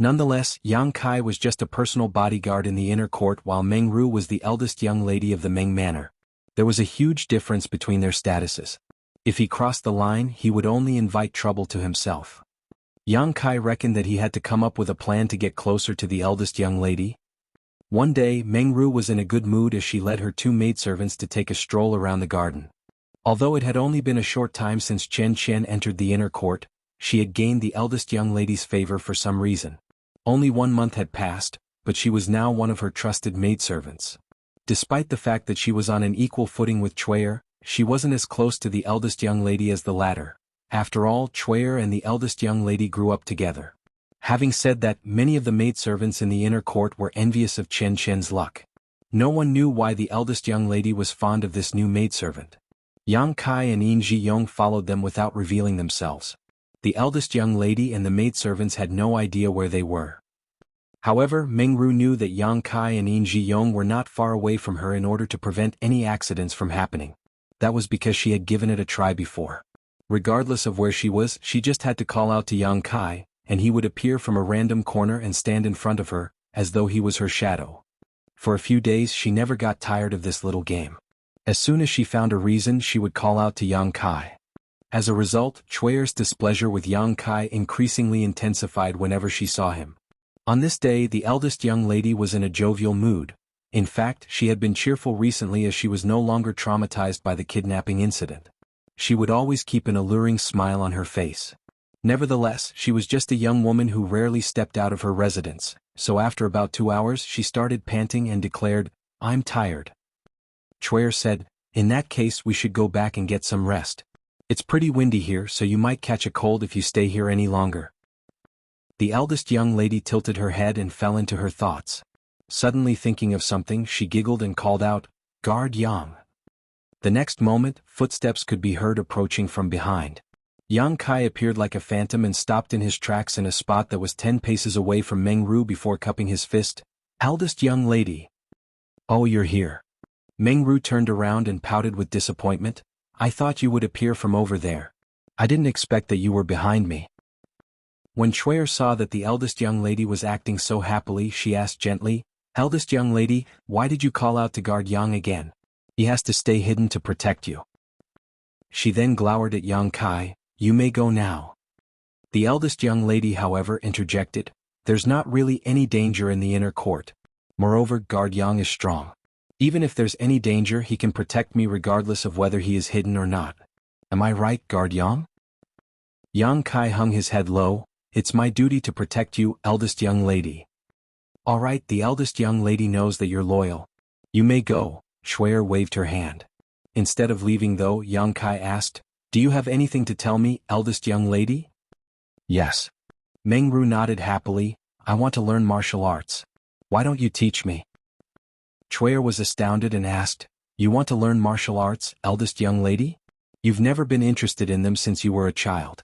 Nonetheless, Yang Kai was just a personal bodyguard in the inner court while Meng Ru was the eldest young lady of the Meng Manor. There was a huge difference between their statuses. If he crossed the line, he would only invite trouble to himself. Yang Kai reckoned that he had to come up with a plan to get closer to the eldest young lady. One day, Meng Ru was in a good mood as she led her two maidservants to take a stroll around the garden. Although it had only been a short time since Chen Chen entered the inner court, she had gained the eldest young lady's favor for some reason. Only 1 month had passed, but she was now one of her trusted maidservants. Despite the fact that she was on an equal footing with Chuyer, she wasn't as close to the eldest young lady as the latter. After all, Chuyer and the eldest young lady grew up together. Having said that, many of the maidservants in the inner court were envious of Chen Chen's luck. No one knew why the eldest young lady was fond of this new maidservant. Yang Kai and Yin Ji-yong followed them without revealing themselves. The eldest young lady and the maidservants had no idea where they were. However, Meng Ru knew that Yang Kai and Yin Ji-yong were not far away from her in order to prevent any accidents from happening. That was because she had given it a try before. Regardless of where she was, she just had to call out to Yang Kai, and he would appear from a random corner and stand in front of her, as though he was her shadow. For a few days she never got tired of this little game. As soon as she found a reason, she would call out to Yang Kai. As a result, Chuyer's displeasure with Yang Kai increasingly intensified whenever she saw him. On this day, the eldest young lady was in a jovial mood. In fact, she had been cheerful recently as she was no longer traumatized by the kidnapping incident. She would always keep an alluring smile on her face. Nevertheless, she was just a young woman who rarely stepped out of her residence, so after about 2 hours she started panting and declared, "I'm tired." Chuyer said, "In that case we should go back and get some rest. It's pretty windy here, so you might catch a cold if you stay here any longer." The eldest young lady tilted her head and fell into her thoughts. Suddenly thinking of something, she giggled and called out, "Guard Yang." The next moment, footsteps could be heard approaching from behind. Yang Kai appeared like a phantom and stopped in his tracks in a spot that was 10 paces away from Meng Ru before cupping his fist. "Eldest young lady." "Oh, you're here." Meng Ru turned around and pouted with disappointment. "I thought you would appear from over there. I didn't expect that you were behind me." When Chuyer saw that the eldest young lady was acting so happily, she asked gently, "Eldest young lady, why did you call out to guard Yang again? He has to stay hidden to protect you." She then glowered at Yang Kai, "You may go now." The eldest young lady, however, interjected, "There's not really any danger in the inner court. Moreover, guard Yang is strong. Even if there's any danger, he can protect me regardless of whether he is hidden or not. Am I right, guard Yang?" Yang Kai hung his head low. "It's my duty to protect you, eldest young lady." "All right, the eldest young lady knows that you're loyal. You may go." Chuyer waved her hand. Instead of leaving though, Yang Kai asked, "Do you have anything to tell me, eldest young lady?" "Yes." Meng Ru nodded happily. "I want to learn martial arts. Why don't you teach me?" Chuyer was astounded and asked, "You want to learn martial arts, eldest young lady? You've never been interested in them since you were a child."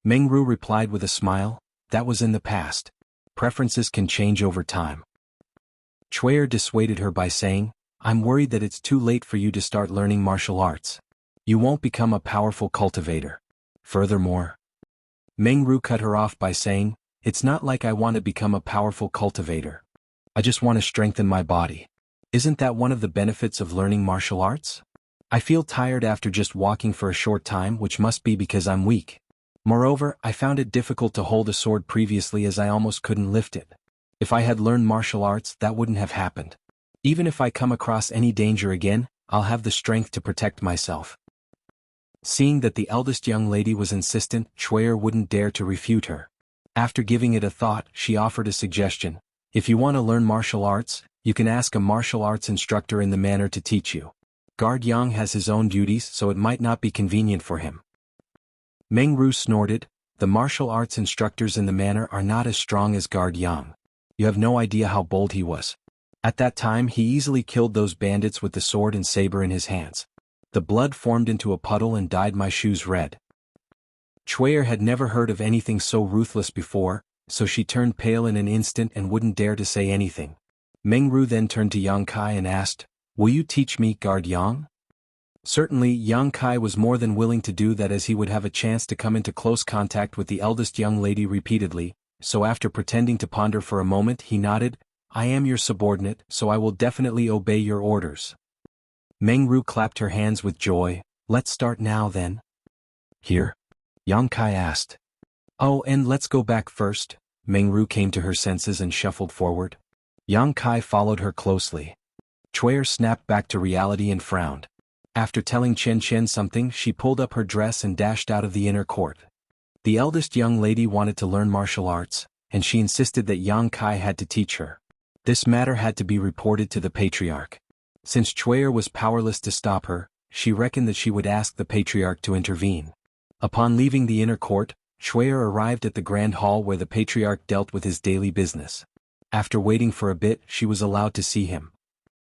Meng Ru replied with a smile, "That was in the past. Preferences can change over time." Chuyer dissuaded her by saying, "I'm worried that it's too late for you to start learning martial arts. You won't become a powerful cultivator. Furthermore..." Meng Ru cut her off by saying, It's not like I want to become a powerful cultivator. I just want to strengthen my body. Isn't that one of the benefits of learning martial arts? I feel tired after just walking for a short time, which must be because I'm weak. Moreover, I found it difficult to hold a sword previously as I almost couldn't lift it. If I had learned martial arts, that wouldn't have happened. Even if I come across any danger again, I'll have the strength to protect myself. Seeing that the eldest young lady was insistent, Chuer wouldn't dare to refute her. After giving it a thought, she offered a suggestion. If you want to learn martial arts, you can ask a martial arts instructor in the manor to teach you. Guard Yang has his own duties, so it might not be convenient for him. Meng Ru snorted. The martial arts instructors in the manor are not as strong as Guard Yang. You have no idea how bold he was. At that time he easily killed those bandits with the sword and saber in his hands. The blood formed into a puddle and dyed my shoes red. Chuer had never heard of anything so ruthless before, so she turned pale in an instant and wouldn't dare to say anything. Meng Ru then turned to Yang Kai and asked, "Will you teach me, Guard Yang?" Certainly, Yang Kai was more than willing to do that as he would have a chance to come into close contact with the eldest young lady repeatedly, so after pretending to ponder for a moment he nodded, "I am your subordinate, so I will definitely obey your orders." Meng Ru clapped her hands with joy. "Let's start now then." "Here?" Yang Kai asked. "Oh, and let's go back first." Meng Ru came to her senses and shuffled forward. Yang Kai followed her closely. Chuer snapped back to reality and frowned. After telling Chen Chen something, she pulled up her dress and dashed out of the inner court. The eldest young lady wanted to learn martial arts, and she insisted that Yang Kai had to teach her. This matter had to be reported to the patriarch. Since Chuer was powerless to stop her, she reckoned that she would ask the patriarch to intervene. Upon leaving the inner court, Chuer arrived at the grand hall where the patriarch dealt with his daily business. After waiting for a bit, she was allowed to see him.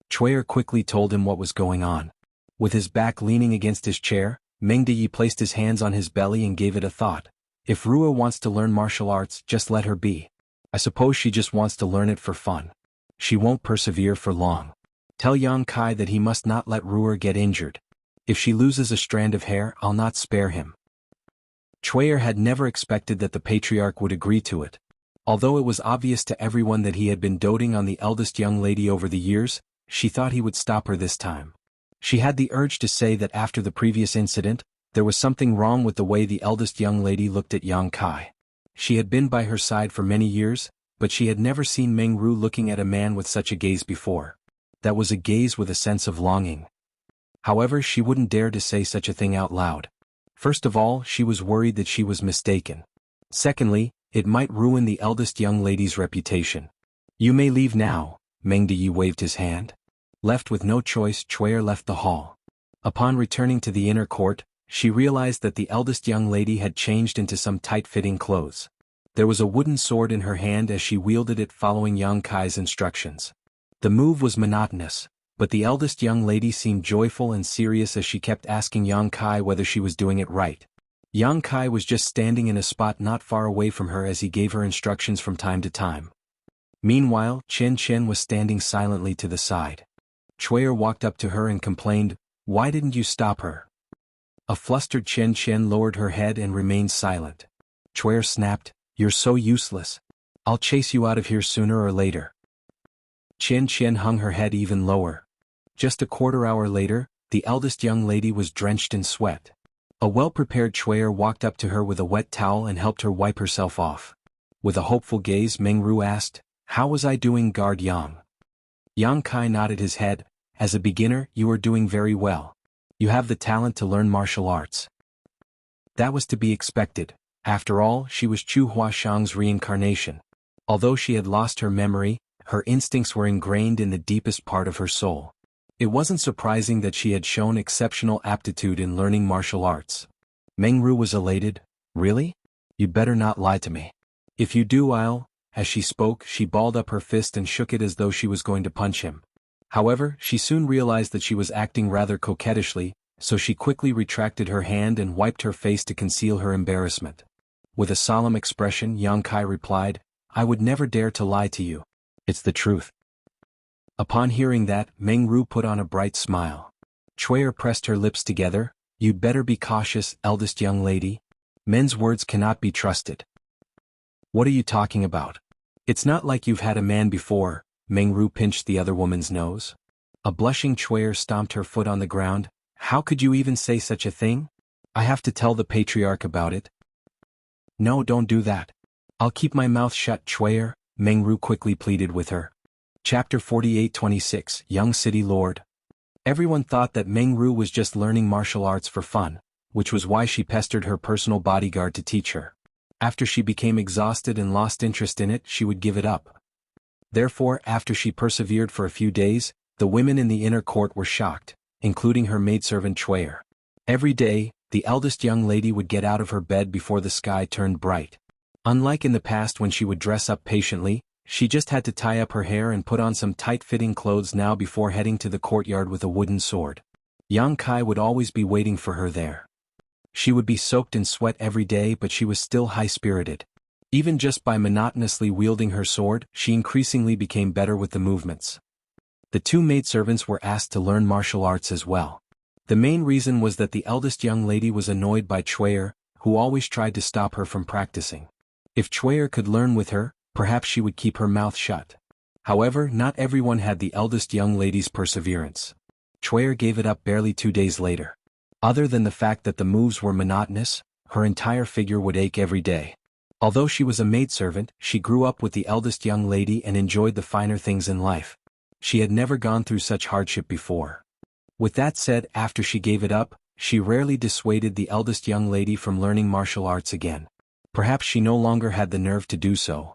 Chuer quickly told him what was going on. With his back leaning against his chair, Meng Deyi placed his hands on his belly and gave it a thought. If Rua wants to learn martial arts, just let her be. I suppose she just wants to learn it for fun. She won't persevere for long. Tell Yang Kai that he must not let Ruer get injured. If she loses a strand of hair, I'll not spare him. Chuer had never expected that the patriarch would agree to it. Although it was obvious to everyone that he had been doting on the eldest young lady over the years, she thought he would stop her this time. She had the urge to say that after the previous incident, there was something wrong with the way the eldest young lady looked at Yang Kai. She had been by her side for many years, but she had never seen Meng Ru looking at a man with such a gaze before. That was a gaze with a sense of longing. However, she wouldn't dare to say such a thing out loud. First of all, she was worried that she was mistaken. Secondly, it might ruin the eldest young lady's reputation. "You may leave now," Meng Deyi waved his hand. Left with no choice, Chuer left the hall. Upon returning to the inner court, she realized that the eldest young lady had changed into some tight-fitting clothes. There was a wooden sword in her hand as she wielded it following Yang Kai's instructions. The move was monotonous, but the eldest young lady seemed joyful and serious as she kept asking Yang Kai whether she was doing it right. Yang Kai was just standing in a spot not far away from her as he gave her instructions from time to time. Meanwhile, Chen Chen was standing silently to the side. Chuer walked up to her and complained, "Why didn't you stop her?" A flustered Chen Chen lowered her head and remained silent. Chuer snapped, "You're so useless. I'll chase you out of here sooner or later." Chen Chen hung her head even lower. Just a quarter hour later, the eldest young lady was drenched in sweat. A well-prepared Chuer walked up to her with a wet towel and helped her wipe herself off. With a hopeful gaze, Meng Ru asked, "How was I doing, Guard Yang?" Yang Kai nodded his head. "As a beginner, you are doing very well. You have the talent to learn martial arts." That was to be expected. After all, she was Chu Huashang's reincarnation. Although she had lost her memory, her instincts were ingrained in the deepest part of her soul. It wasn't surprising that she had shown exceptional aptitude in learning martial arts. Meng Ru was elated. "Really? You'd better not lie to me. If you do, I'll—" As she spoke, she balled up her fist and shook it as though she was going to punch him. However, she soon realized that she was acting rather coquettishly, so she quickly retracted her hand and wiped her face to conceal her embarrassment. With a solemn expression, Yang Kai replied, "I would never dare to lie to you. It's the truth." Upon hearing that, Meng Ru put on a bright smile. Chuer pressed her lips together. "You'd better be cautious, eldest young lady. Men's words cannot be trusted." What are you talking about? It's not like you've had a man before. Mengru pinched the other woman's nose. A blushing Chuer stomped her foot on the ground. How could you even say such a thing? I have to tell the patriarch about it. No, don't do that. I'll keep my mouth shut, Chuer, Mengru quickly pleaded with her. Chapter 48-26, Young City Lord. Everyone thought that Mengru was just learning martial arts for fun, which was why she pestered her personal bodyguard to teach her. After she became exhausted and lost interest in it, she would give it up. Therefore, after she persevered for a few days, the women in the inner court were shocked, including her maidservant Chuer. Every day, the eldest young lady would get out of her bed before the sky turned bright. Unlike in the past when she would dress up patiently, she just had to tie up her hair and put on some tight-fitting clothes now before heading to the courtyard with a wooden sword. Yang Kai would always be waiting for her there. She would be soaked in sweat every day, but she was still high-spirited. Even just by monotonously wielding her sword, she increasingly became better with the movements. The two maidservants were asked to learn martial arts as well. The main reason was that the eldest young lady was annoyed by Chuer, who always tried to stop her from practicing. If Chuer could learn with her, perhaps she would keep her mouth shut. However, not everyone had the eldest young lady's perseverance. Chuer gave it up barely 2 days later. Other than the fact that the moves were monotonous, her entire figure would ache every day. Although she was a maidservant, she grew up with the eldest young lady and enjoyed the finer things in life. She had never gone through such hardship before. With that said, after she gave it up, she rarely dissuaded the eldest young lady from learning martial arts again. Perhaps she no longer had the nerve to do so.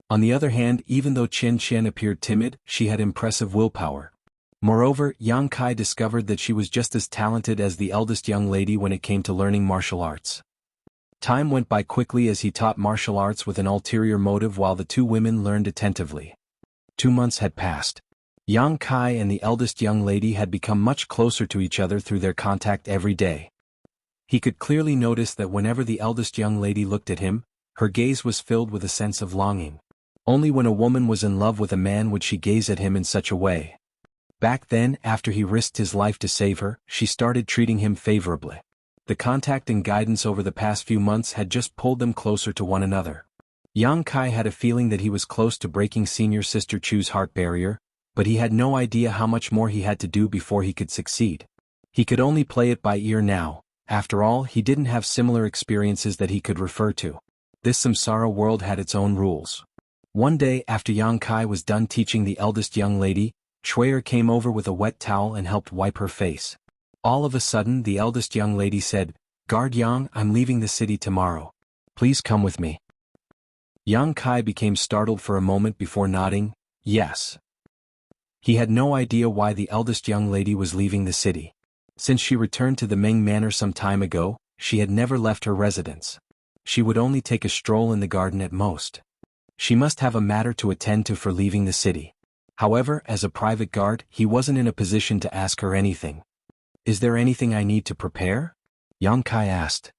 On the other hand, even though Chen Chen appeared timid, she had impressive willpower. Moreover, Yang Kai discovered that she was just as talented as the eldest young lady when it came to learning martial arts. Time went by quickly as he taught martial arts with an ulterior motive while the two women learned attentively. 2 months had passed. Yang Kai and the eldest young lady had become much closer to each other through their contact every day. He could clearly notice that whenever the eldest young lady looked at him, her gaze was filled with a sense of longing. Only when a woman was in love with a man would she gaze at him in such a way. Back then, after he risked his life to save her, she started treating him favorably. The contact and guidance over the past few months had just pulled them closer to one another. Yang Kai had a feeling that he was close to breaking senior sister Chu's heart barrier, but he had no idea how much more he had to do before he could succeed. He could only play it by ear now. After all, he didn't have similar experiences that he could refer to. This samsara world had its own rules. One day, after Yang Kai was done teaching the eldest young lady, Chuer came over with a wet towel and helped wipe her face. All of a sudden, the eldest young lady said, "Guard Yang, I'm leaving the city tomorrow. Please come with me." Yang Kai became startled for a moment before nodding, yes. He had no idea why the eldest young lady was leaving the city. Since she returned to the Ming Manor some time ago, she had never left her residence. She would only take a stroll in the garden at most. She must have a matter to attend to for leaving the city. However, as a private guard, he wasn't in a position to ask her anything. "Is there anything I need to prepare?" Yang Kai asked.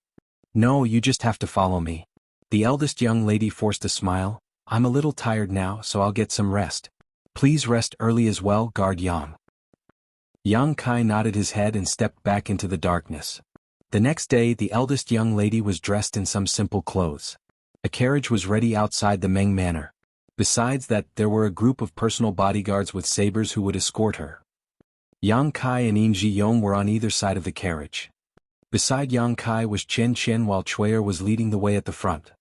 "No, you just have to follow me." The eldest young lady forced a smile. "I'm a little tired now, so I'll get some rest. Please rest early as well, Guard Yang." Yang Kai nodded his head and stepped back into the darkness. The next day, the eldest young lady was dressed in some simple clothes. A carriage was ready outside the Meng Manor. Besides that, there were a group of personal bodyguards with sabers who would escort her. Yang Kai and Yin Ji-yong were on either side of the carriage. Beside Yang Kai was Chen Chen while Chuer was leading the way at the front.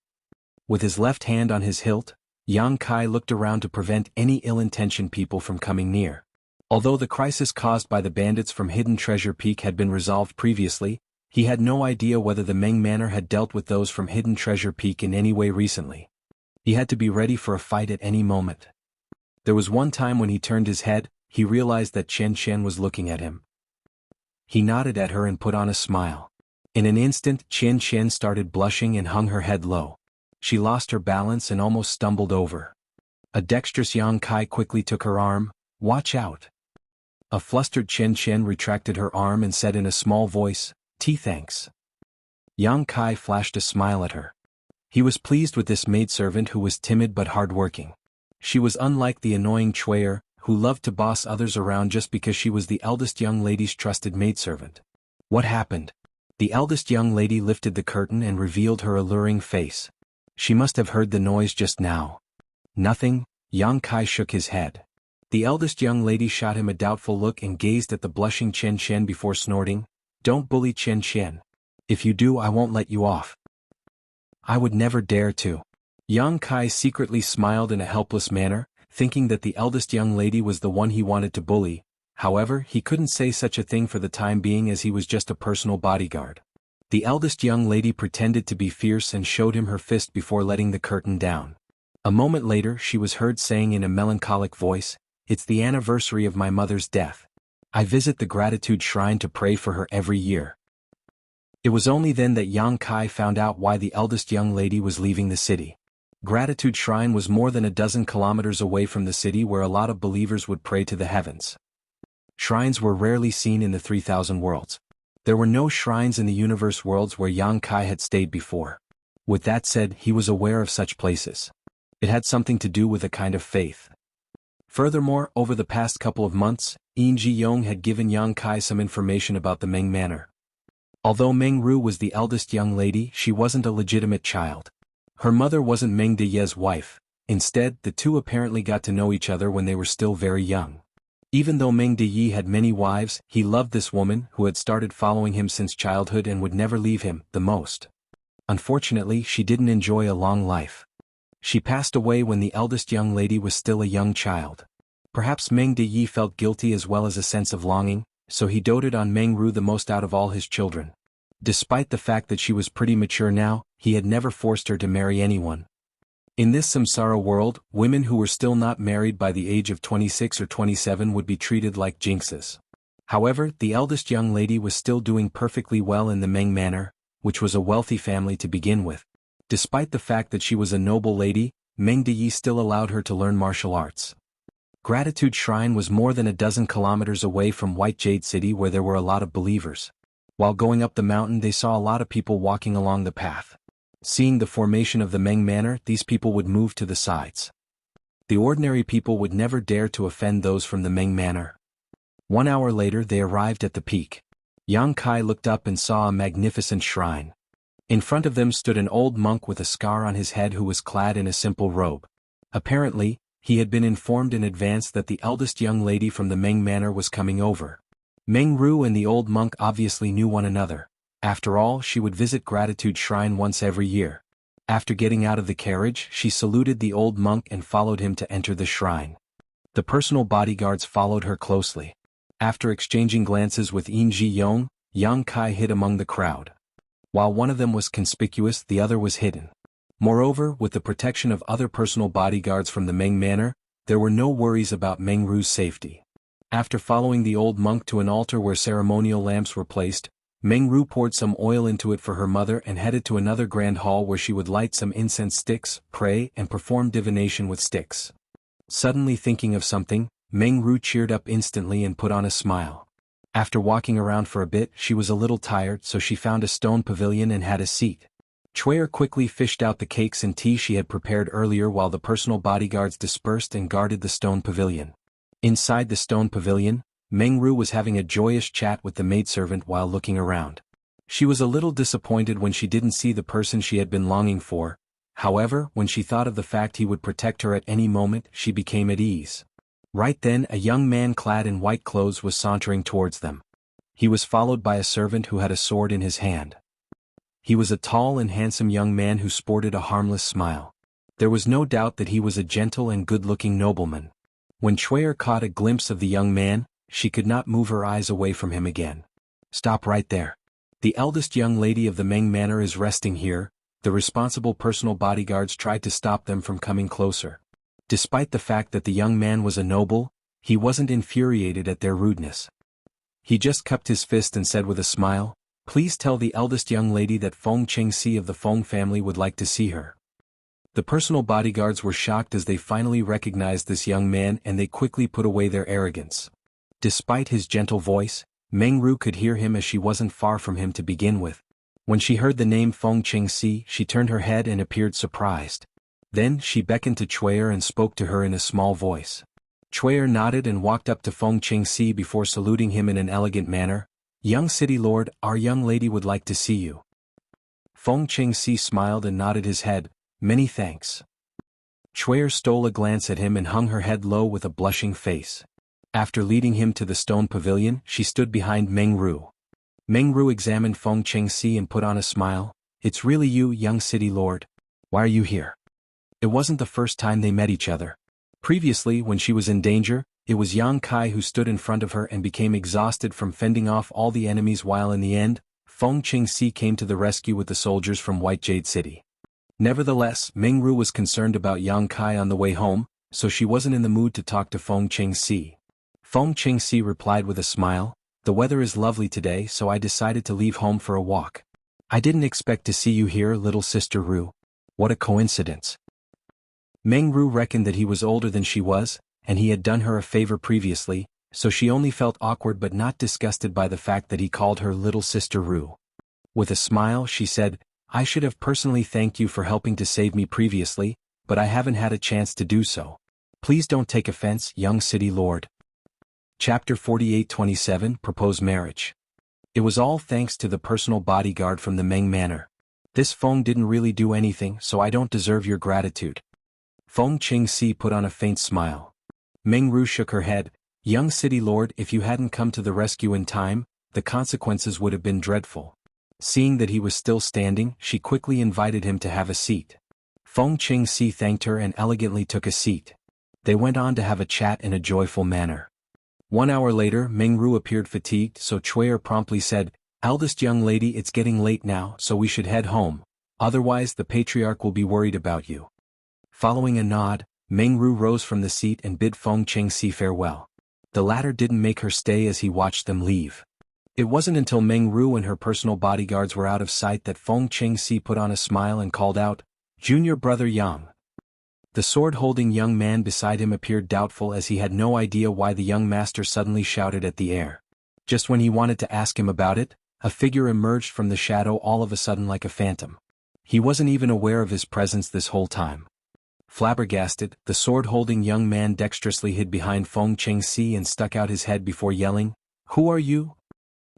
With his left hand on his hilt, Yang Kai looked around to prevent any ill-intentioned people from coming near. Although the crisis caused by the bandits from Hidden Treasure Peak had been resolved previously, he had no idea whether the Meng Manor had dealt with those from Hidden Treasure Peak in any way recently. He had to be ready for a fight at any moment. There was one time when he turned his head, he realized that Chen Chen was looking at him. He nodded at her and put on a smile. In an instant, Chen Chen started blushing and hung her head low. She lost her balance and almost stumbled over. A dexterous Yang Kai quickly took her arm. "Watch out." A flustered Chen Chen retracted her arm and said in a small voice, "Thanks." Yang Kai flashed a smile at her. He was pleased with this maidservant who was timid but hardworking. She was unlike the annoying Chuer, who loved to boss others around just because she was the eldest young lady's trusted maidservant. What happened? The eldest young lady lifted the curtain and revealed her alluring face. She must have heard the noise just now. Nothing, Yang Kai shook his head. The eldest young lady shot him a doubtful look and gazed at the blushing Chen Chen before snorting, "Don't bully Chen Chen. If you do, I won't let you off." "I would never dare to." Yang Kai secretly smiled in a helpless manner, thinking that the eldest young lady was the one he wanted to bully. However, he couldn't say such a thing for the time being as he was just a personal bodyguard. The eldest young lady pretended to be fierce and showed him her fist before letting the curtain down. A moment later she was heard saying in a melancholic voice, "It's the anniversary of my mother's death. I visit the gratitude shrine to pray for her every year." It was only then that Yang Kai found out why the eldest young lady was leaving the city. Gratitude Shrine was more than a dozen kilometers away from the city where a lot of believers would pray to the heavens. Shrines were rarely seen in the 3000 worlds. There were no shrines in the universe worlds where Yang Kai had stayed before. With that said, he was aware of such places. It had something to do with a kind of faith. Furthermore, over the past couple of months, Yin Ji-yong had given Yang Kai some information about the Meng Manor. Although Meng Ru was the eldest young lady, she wasn't a legitimate child. Her mother wasn't Meng Deye's wife. Instead, the two apparently got to know each other when they were still very young. Even though Meng Deye had many wives, he loved this woman who had started following him since childhood and would never leave him, the most. Unfortunately, she didn't enjoy a long life. She passed away when the eldest young lady was still a young child. Perhaps Meng Deye felt guilty as well as a sense of longing, so he doted on Meng Ru the most out of all his children. Despite the fact that she was pretty mature now, he had never forced her to marry anyone. In this samsara world, women who were still not married by the age of 26 or 27 would be treated like jinxes. However, the eldest young lady was still doing perfectly well in the Meng Manor, which was a wealthy family to begin with. Despite the fact that she was a noble lady, Meng Deye still allowed her to learn martial arts. Gratitude Shrine was more than a dozen kilometers away from White Jade City where there were a lot of believers. While going up the mountain they saw a lot of people walking along the path. Seeing the formation of the Meng Manor, these people would move to the sides. The ordinary people would never dare to offend those from the Meng Manor. 1 hour later they arrived at the peak. Yang Kai looked up and saw a magnificent shrine. In front of them stood an old monk with a scar on his head who was clad in a simple robe. Apparently, he had been informed in advance that the eldest young lady from the Meng Manor was coming over. Meng Ru and the old monk obviously knew one another. After all, she would visit Gratitude Shrine once every year. After getting out of the carriage, she saluted the old monk and followed him to enter the shrine. The personal bodyguards followed her closely. After exchanging glances with Yin Ji-yong, Yang Kai hid among the crowd. While one of them was conspicuous, the other was hidden. Moreover, with the protection of other personal bodyguards from the Meng Manor, there were no worries about Meng Ru's safety. After following the old monk to an altar where ceremonial lamps were placed, Meng Ru poured some oil into it for her mother and headed to another grand hall where she would light some incense sticks, pray, and perform divination with sticks. Suddenly thinking of something, Meng Ru cheered up instantly and put on a smile. After walking around for a bit, she was a little tired, so she found a stone pavilion and had a seat. Chuer quickly fished out the cakes and tea she had prepared earlier while the personal bodyguards dispersed and guarded the stone pavilion. Inside the stone pavilion, Meng Ru was having a joyous chat with the maidservant while looking around. She was a little disappointed when she didn't see the person she had been longing for. However, when she thought of the fact he would protect her at any moment, she became at ease. Right then, a young man clad in white clothes was sauntering towards them. He was followed by a servant who had a sword in his hand. He was a tall and handsome young man who sported a harmless smile. There was no doubt that he was a gentle and good-looking nobleman. When Chuer caught a glimpse of the young man, she could not move her eyes away from him again. "Stop right there. The eldest young lady of the Meng Manor is resting here." The responsible personal bodyguards tried to stop them from coming closer. Despite the fact that the young man was a noble, he wasn't infuriated at their rudeness. He just cupped his fist and said with a smile, "Please tell the eldest young lady that Feng Chengxi of the Feng family would like to see her." The personal bodyguards were shocked as they finally recognized this young man and they quickly put away their arrogance. Despite his gentle voice, Meng Ru could hear him as she wasn't far from him to begin with. When she heard the name Feng Chengxi, she turned her head and appeared surprised. Then she beckoned to Chuer and spoke to her in a small voice. Chuer nodded and walked up to Feng Chengxi before saluting him in an elegant manner. "Young city lord, our young lady would like to see you." Feng Chengxi smiled and nodded his head, Many thanks. Chuer stole a glance at him and hung her head low with a blushing face. After leading him to the stone pavilion, she stood behind Meng Ru. Meng Ru examined Feng Chengxi and put on a smile. It's really you, young city lord. Why are you here? It wasn't the first time they met each other. Previously, when she was in danger, it was Yang Kai who stood in front of her and became exhausted from fending off all the enemies, while in the end, Feng Chengxi came to the rescue with the soldiers from White Jade City. Nevertheless, Meng Ru was concerned about Yang Kai on the way home, so she wasn't in the mood to talk to Feng Chengxi. Feng Chengxi replied with a smile, the weather is lovely today, so I decided to leave home for a walk. I didn't expect to see you here, little sister Ru. What a coincidence. Meng Ru reckoned that he was older than she was, and he had done her a favor previously, so she only felt awkward but not disgusted by the fact that he called her little sister Ru. With a smile, she said, I should have personally thanked you for helping to save me previously, but I haven't had a chance to do so. Please don't take offense, young city lord. Chapter 48-27 Propose Marriage. It was all thanks to the personal bodyguard from the Meng Manor. This Feng didn't really do anything, so I don't deserve your gratitude. Feng Chengxi put on a faint smile. Meng Ru shook her head. Young city lord, if you hadn't come to the rescue in time, the consequences would have been dreadful. Seeing that he was still standing, she quickly invited him to have a seat. Feng Chengxi thanked her and elegantly took a seat. They went on to have a chat in a joyful manner. 1 hour later, Meng Ru appeared fatigued, so Chuer promptly said, Eldest young lady, it's getting late now, so we should head home. Otherwise the patriarch will be worried about you. Following a nod, Meng Ru rose from the seat and bid Feng Chengxi farewell. The latter didn't make her stay as he watched them leave. It wasn't until Meng Ru and her personal bodyguards were out of sight that Feng Chengxi put on a smile and called out, Junior brother Yang. The sword-holding young man beside him appeared doubtful as he had no idea why the young master suddenly shouted at the air. Just when he wanted to ask him about it, a figure emerged from the shadow all of a sudden like a phantom. He wasn't even aware of his presence this whole time. Flabbergasted, the sword-holding young man dexterously hid behind Feng Chengxi and stuck out his head before yelling, Who are you?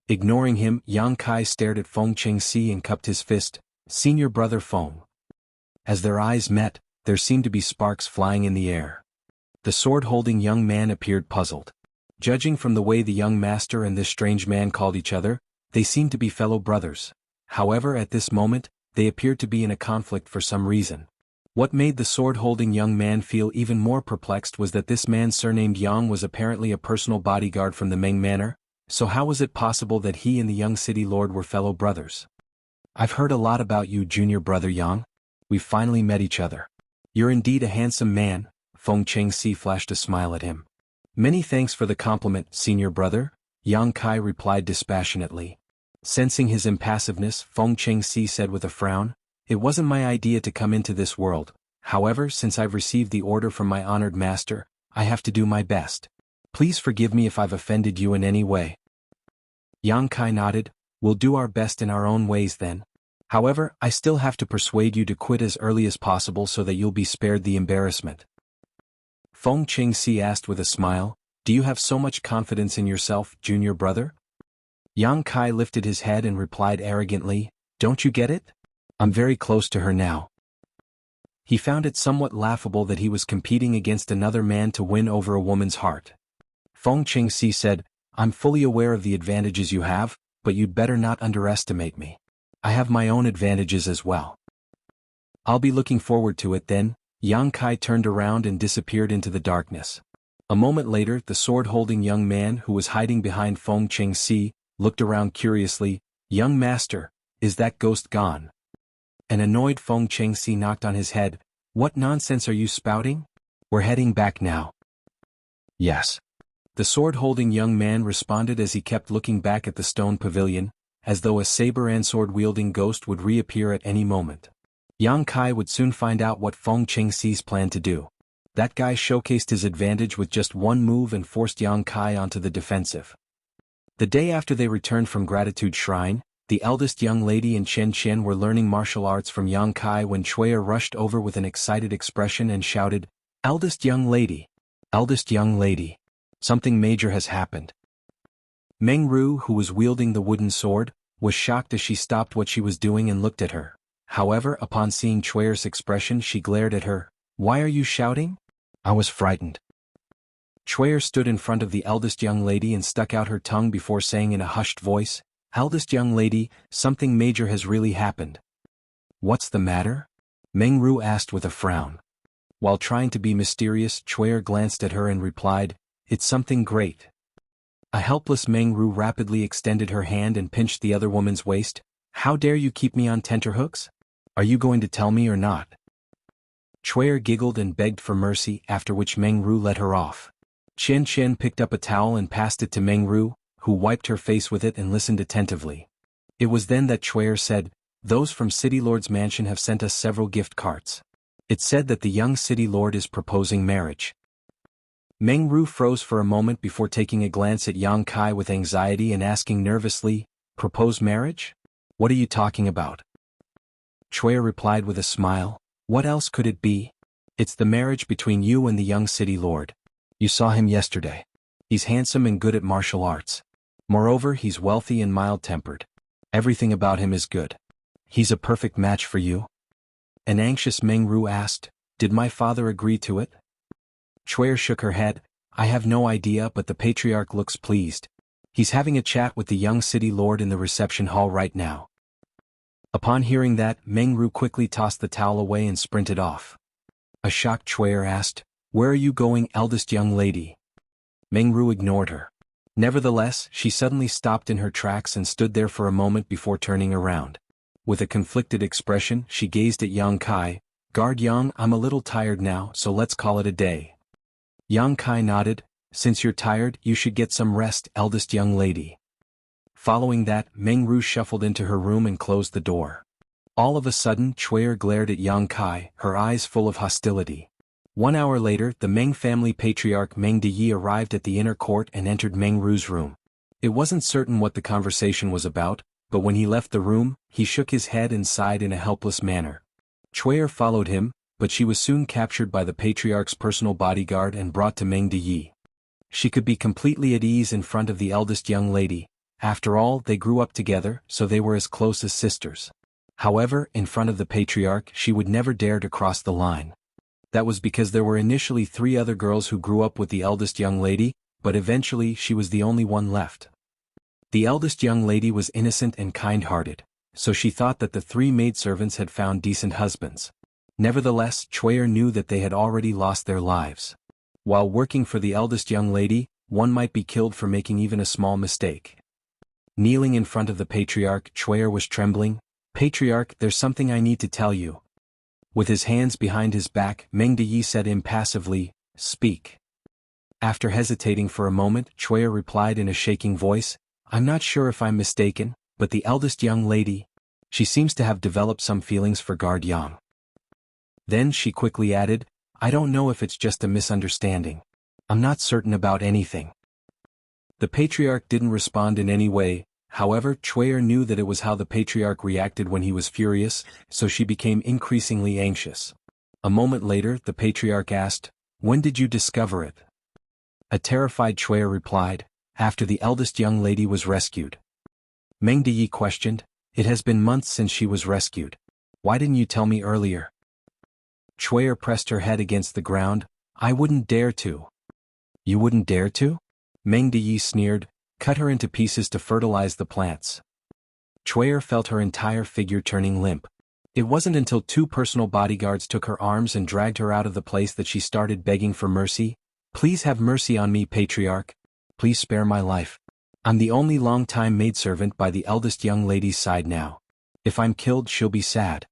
Ignoring him, Yang Kai stared at Feng Chengxi and cupped his fist, Senior brother Feng. As their eyes met, there seemed to be sparks flying in the air. The sword-holding young man appeared puzzled. Judging from the way the young master and this strange man called each other, they seemed to be fellow brothers. However, at this moment, they appeared to be in a conflict for some reason. What made the sword-holding young man feel even more perplexed was that this man surnamed Yang was apparently a personal bodyguard from the Meng Manor, so how was it possible that he and the young city lord were fellow brothers? I've heard a lot about you, junior brother Yang. We've finally met each other. You're indeed a handsome man, Feng Chengxi flashed a smile at him. Many thanks for the compliment, senior brother, Yang Kai replied dispassionately. Sensing his impassiveness, Feng Chengxi said with a frown, It wasn't my idea to come into this world, however, since I've received the order from my honored master, I have to do my best. Please forgive me if I've offended you in any way. Yang Kai nodded, We'll do our best in our own ways then. However, I still have to persuade you to quit as early as possible so that you'll be spared the embarrassment. Feng Chengxi asked with a smile, Do you have so much confidence in yourself, junior brother? Yang Kai lifted his head and replied arrogantly, Don't you get it? I'm very close to her now. He found it somewhat laughable that he was competing against another man to win over a woman's heart. Feng Chengxi said, I'm fully aware of the advantages you have, but you'd better not underestimate me. I have my own advantages as well. I'll be looking forward to it then. Yang Kai turned around and disappeared into the darkness. A moment later, the sword-holding young man who was hiding behind Feng Chengxi looked around curiously. Young master, is that ghost gone? An annoyed Feng Chengxi knocked on his head. What nonsense are you spouting? We're heading back now. Yes. The sword-holding young man responded as he kept looking back at the stone pavilion, as though a saber and sword-wielding ghost would reappear at any moment. Yang Kai would soon find out what Feng Chengxi's planned to do. That guy showcased his advantage with just one move and forced Yang Kai onto the defensive. The day after they returned from Gratitude Shrine, the eldest young lady and Chen Chen were learning martial arts from Yang Kai when Chuer rushed over with an excited expression and shouted, Eldest young lady! Eldest young lady! Something major has happened. Meng Ru, who was wielding the wooden sword, was shocked as she stopped what she was doing and looked at her. However, upon seeing Chuer's expression, she glared at her. "Why are you shouting?" "I was frightened." Chuer stood in front of the eldest young lady and stuck out her tongue before saying in a hushed voice, "Eldest young lady, something major has really happened." "What's the matter?" Meng Ru asked with a frown. While trying to be mysterious, Chuer glanced at her and replied, "It's something great." A helpless Meng Ru rapidly extended her hand and pinched the other woman's waist. "How dare you keep me on tenterhooks? Are you going to tell me or not?" Chuer giggled and begged for mercy, after which Meng Ru let her off. Chen Chen picked up a towel and passed it to Meng Ru, who wiped her face with it and listened attentively. It was then that Chuer said, "Those from City Lord's mansion have sent us several gift carts. It's said that the young City Lord is proposing marriage." Meng Ru froze for a moment before taking a glance at Yang Kai with anxiety and asking nervously, "Propose marriage? What are you talking about?" Chuer replied with a smile, "What else could it be? It's the marriage between you and the young City Lord. You saw him yesterday. He's handsome and good at martial arts. Moreover, he's wealthy and mild-tempered. Everything about him is good. He's a perfect match for you." An anxious Meng Ru asked, "Did my father agree to it?" Chuer shook her head. "I have no idea, but the patriarch looks pleased. He's having a chat with the young City Lord in the reception hall right now." Upon hearing that, Meng Ru quickly tossed the towel away and sprinted off. A shocked Chuer asked, "Where are you going, eldest young lady?" Meng Ru ignored her. Nevertheless, she suddenly stopped in her tracks and stood there for a moment before turning around. With a conflicted expression, she gazed at Yang Kai. "Guard Yang, I'm a little tired now, so let's call it a day." Yang Kai nodded. "Since you're tired, you should get some rest, eldest young lady." Following that, Meng Ru shuffled into her room and closed the door. All of a sudden, Chuer glared at Yang Kai, her eyes full of hostility. 1 hour later, the Meng family patriarch Meng Deyi arrived at the inner court and entered Meng Ru's room. It wasn't certain what the conversation was about, but when he left the room, he shook his head and sighed in a helpless manner. Chuer followed him, but she was soon captured by the patriarch's personal bodyguard and brought to Meng Deyi. She could be completely at ease in front of the eldest young lady. After all, they grew up together, so they were as close as sisters. However, in front of the patriarch, she would never dare to cross the line. That was because there were initially 3 other girls who grew up with the eldest young lady, but eventually she was the only one left. The eldest young lady was innocent and kind-hearted, so she thought that the 3 maidservants had found decent husbands. Nevertheless, Chuer knew that they had already lost their lives. While working for the eldest young lady, one might be killed for making even a small mistake. Kneeling in front of the patriarch, Chuer was trembling. "Patriarch, there's something I need to tell you." With his hands behind his back, Meng Deyi said impassively, "Speak." After hesitating for a moment, Chuer replied in a shaking voice, "I'm not sure if I'm mistaken, but the eldest young lady, she seems to have developed some feelings for Guard Yang." Then she quickly added, "I don't know if it's just a misunderstanding. I'm not certain about anything." The patriarch didn't respond in any way. However, Chuer knew that it was how the patriarch reacted when he was furious, so she became increasingly anxious. A moment later, the patriarch asked, "When did you discover it?" A terrified Chuer replied, "After the eldest young lady was rescued." Meng Deyi questioned, "It has been months since she was rescued. Why didn't you tell me earlier?" Chuer pressed her head against the ground. "I wouldn't dare to." "You wouldn't dare to?" Meng Deyi sneered. "Cut her into pieces to fertilize the plants." Chuer felt her entire figure turning limp. It wasn't until 2 personal bodyguards took her arms and dragged her out of the place that she started begging for mercy. "Please have mercy on me, patriarch. Please spare my life. I'm the only long-time maidservant by the eldest young lady's side now. If I'm killed, she'll be sad."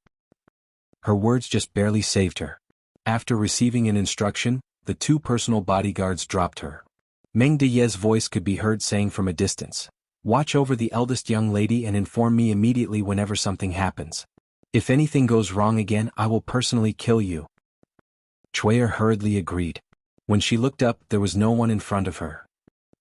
Her words just barely saved her. After receiving an instruction, the 2 personal bodyguards dropped her. Meng Deyi's voice could be heard saying from a distance, "Watch over the eldest young lady and inform me immediately whenever something happens. If anything goes wrong again, I will personally kill you." Chuer hurriedly agreed. When she looked up, there was no one in front of her.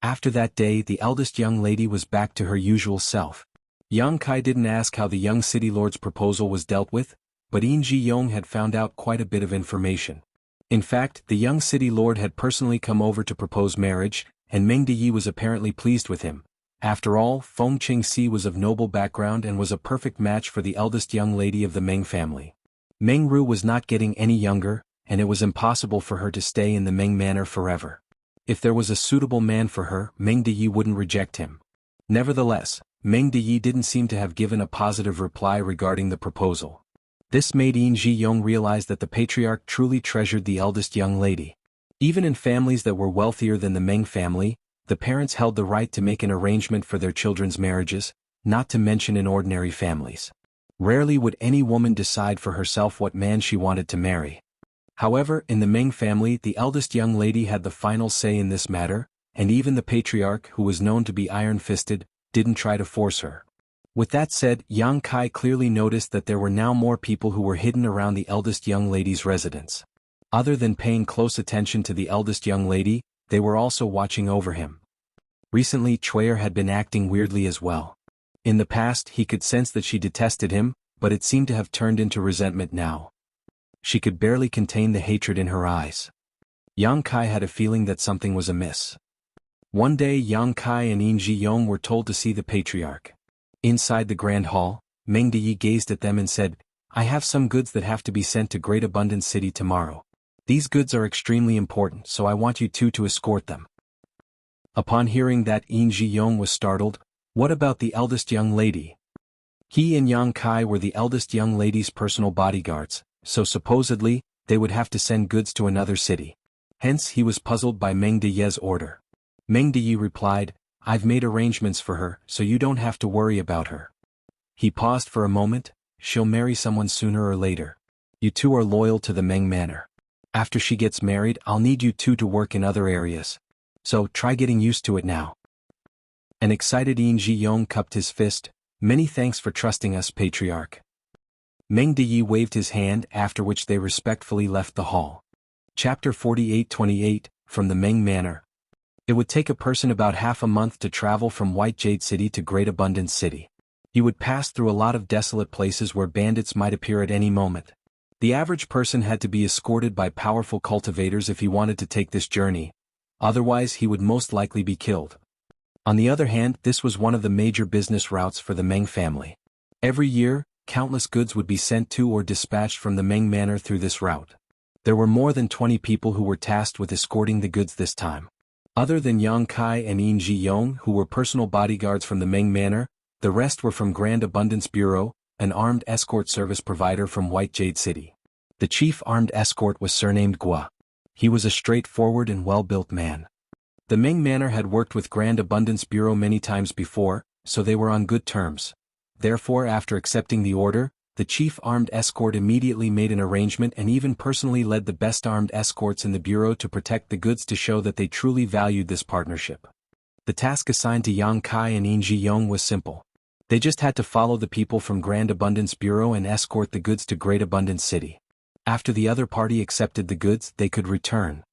After that day, the eldest young lady was back to her usual self. Yang Kai didn't ask how the young city lord's proposal was dealt with, but Yin Ji-yong had found out quite a bit of information. In fact, the young city lord had personally come over to propose marriage, and Meng Deyi was apparently pleased with him. After all, Feng Qingxi was of noble background and was a perfect match for the eldest young lady of the Meng family. Meng Ru was not getting any younger, and it was impossible for her to stay in the Meng manor forever. If there was a suitable man for her, Meng Deyi wouldn't reject him. Nevertheless, Meng Deyi didn't seem to have given a positive reply regarding the proposal. This made Yin Ji-yong realize that the patriarch truly treasured the eldest young lady. Even in families that were wealthier than the Meng family, the parents held the right to make an arrangement for their children's marriages, not to mention in ordinary families. Rarely would any woman decide for herself what man she wanted to marry. However, in the Meng family, the eldest young lady had the final say in this matter, and even the patriarch, who was known to be iron-fisted, didn't try to force her. With that said, Yang Kai clearly noticed that there were now more people who were hidden around the eldest young lady's residence. Other than paying close attention to the eldest young lady, they were also watching over him. Recently, Chuyer had been acting weirdly as well. In the past, he could sense that she detested him, but it seemed to have turned into resentment now. She could barely contain the hatred in her eyes. Yang Kai had a feeling that something was amiss. One day, Yang Kai and Yin Ji-yong were told to see the patriarch. Inside the grand hall, Meng Deyi gazed at them and said, "I have some goods that have to be sent to Great Abundance City tomorrow. These goods are extremely important, so I want you two to escort them." Upon hearing that, Yin Ji-yong was startled. What about the eldest young lady? He and Yang Kai were the eldest young lady's personal bodyguards, so supposedly, they would have to send goods to another city. Hence he was puzzled by Meng Deyi's order. Meng Deyi replied, "I've made arrangements for her, so you don't have to worry about her." He paused for a moment. "She'll marry someone sooner or later. You two are loyal to the Meng manor. After she gets married, I'll need you two to work in other areas. So try getting used to it now." An excited Yin Ji-yong cupped his fist. "Many thanks for trusting us, patriarch." Meng Deyi waved his hand, after which they respectfully left the hall. Chapter 48-28, From the Meng Manor. It would take a person about half a month to travel from White Jade City to Great Abundance City. He would pass through a lot of desolate places where bandits might appear at any moment. The average person had to be escorted by powerful cultivators if he wanted to take this journey. Otherwise, he would most likely be killed. On the other hand, this was one of the major business routes for the Meng family. Every year, countless goods would be sent to or dispatched from the Meng manor through this route. There were more than 20 people who were tasked with escorting the goods this time. Other than Yang Kai and Yin Ji-yong, who were personal bodyguards from the Meng manor, the rest were from Grand Abundance Bureau, an armed escort service provider from White Jade City. The chief armed escort was surnamed Gua. He was a straightforward and well-built man. The Meng manor had worked with Grand Abundance Bureau many times before, so they were on good terms. Therefore, after accepting the order, the chief armed escort immediately made an arrangement and even personally led the best armed escorts in the bureau to protect the goods to show that they truly valued this partnership. The task assigned to Yang Kai and Yin Ji-yong was simple. They just had to follow the people from Grand Abundance Bureau and escort the goods to Great Abundance City. After the other party accepted the goods, they could return.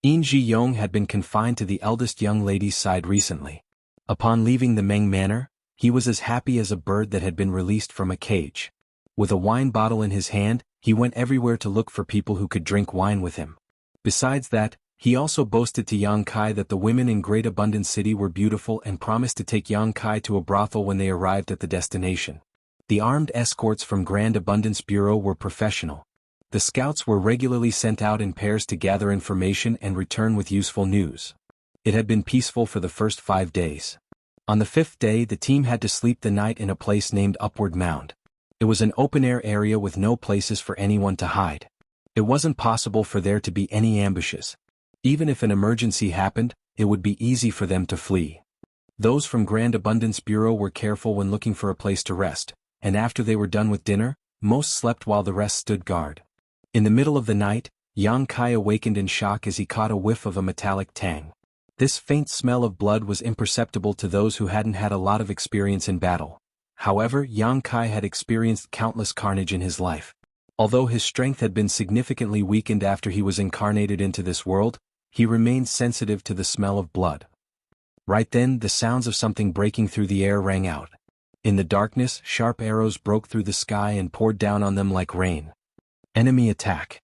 Yin Ji-yong had been confined to the eldest young lady's side recently. Upon leaving the Meng manor, he was as happy as a bird that had been released from a cage. With a wine bottle in his hand, he went everywhere to look for people who could drink wine with him. Besides that, he also boasted to Yang Kai that the women in Great Abundance City were beautiful and promised to take Yang Kai to a brothel when they arrived at the destination. The armed escorts from Grand Abundance Bureau were professional. The scouts were regularly sent out in pairs to gather information and return with useful news. It had been peaceful for the first 5 days. On the 5th day, the team had to sleep the night in a place named Upward Mound. It was an open-air area with no places for anyone to hide. It wasn't possible for there to be any ambushes. Even if an emergency happened, it would be easy for them to flee. Those from Grand Abundance Bureau were careful when looking for a place to rest, and after they were done with dinner, most slept while the rest stood guard. In the middle of the night, Yang Kai awakened in shock as he caught a whiff of a metallic tang. This faint smell of blood was imperceptible to those who hadn't had a lot of experience in battle. However, Yang Kai had experienced countless carnage in his life. Although his strength had been significantly weakened after he was incarnated into this world, he remained sensitive to the smell of blood. Right then, the sounds of something breaking through the air rang out. In the darkness, sharp arrows broke through the sky and poured down on them like rain. Enemy attack.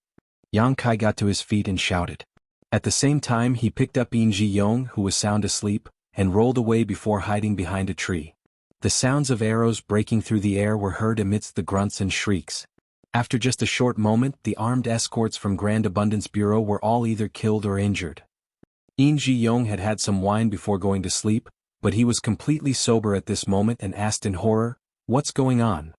Yang Kai got to his feet and shouted. At the same time, he picked up Yin Ji-yong, who was sound asleep, and rolled away before hiding behind a tree. The sounds of arrows breaking through the air were heard amidst the grunts and shrieks. After just a short moment, the armed escorts from Grand Abundance Bureau were all either killed or injured. In Ji-young had had some wine before going to sleep, but he was completely sober at this moment and asked in horror, "What's going on?"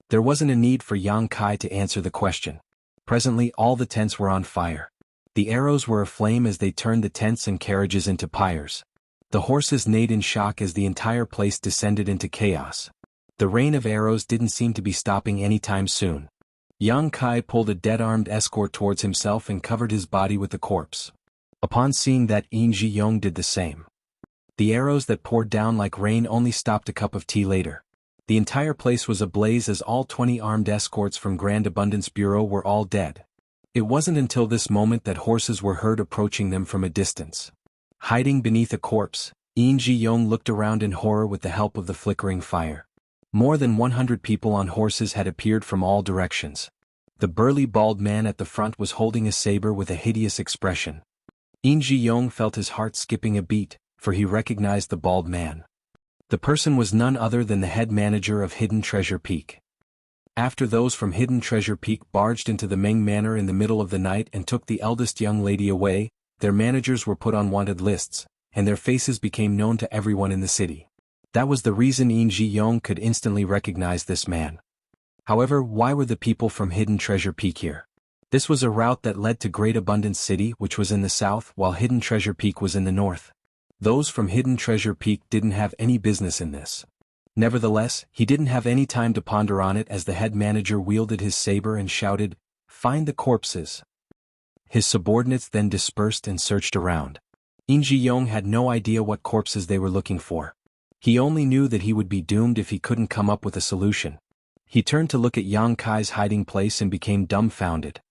There wasn't a need for Yang Kai to answer the question. Presently all the tents were on fire. The arrows were aflame as they turned the tents and carriages into pyres. The horses neighed in shock as the entire place descended into chaos. The rain of arrows didn't seem to be stopping anytime soon. Yang Kai pulled a dead-armed escort towards himself and covered his body with the corpse. Upon seeing that, In Ji-young did the same. The arrows that poured down like rain only stopped a cup of tea later. The entire place was ablaze as all 20 armed escorts from Grand Abundance Bureau were all dead. It wasn't until this moment that horses were heard approaching them from a distance. Hiding beneath a corpse, In Ji-young looked around in horror with the help of the flickering fire. More than 100 people on horses had appeared from all directions. The burly bald man at the front was holding a saber with a hideous expression. In Ji-young felt his heart skipping a beat, for he recognized the bald man. The person was none other than the head manager of Hidden Treasure Peak. After those from Hidden Treasure Peak barged into the Ming Manor in the middle of the night and took the eldest young lady away, their managers were put on wanted lists, and their faces became known to everyone in the city. That was the reason In Ji-young could instantly recognize this man. However, why were the people from Hidden Treasure Peak here? This was a route that led to Great Abundance City, which was in the south, while Hidden Treasure Peak was in the north. Those from Hidden Treasure Peak didn't have any business in this. Nevertheless, he didn't have any time to ponder on it as the head manager wielded his saber and shouted, "Find the corpses." His subordinates then dispersed and searched around. In Ji-young had no idea what corpses they were looking for. He only knew that he would be doomed if he couldn't come up with a solution. He turned to look at Yang Kai's hiding place and became dumbfounded.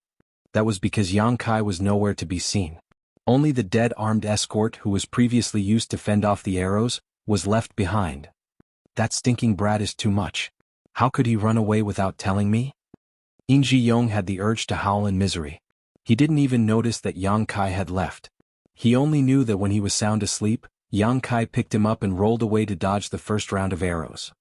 That was because Yang Kai was nowhere to be seen. Only the dead armed escort who was previously used to fend off the arrows was left behind. That stinking brat is too much. How could he run away without telling me? In Ji-young had the urge to howl in misery. He didn't even notice that Yang Kai had left. He only knew that when he was sound asleep, Yang Kai picked him up and rolled away to dodge the first round of arrows.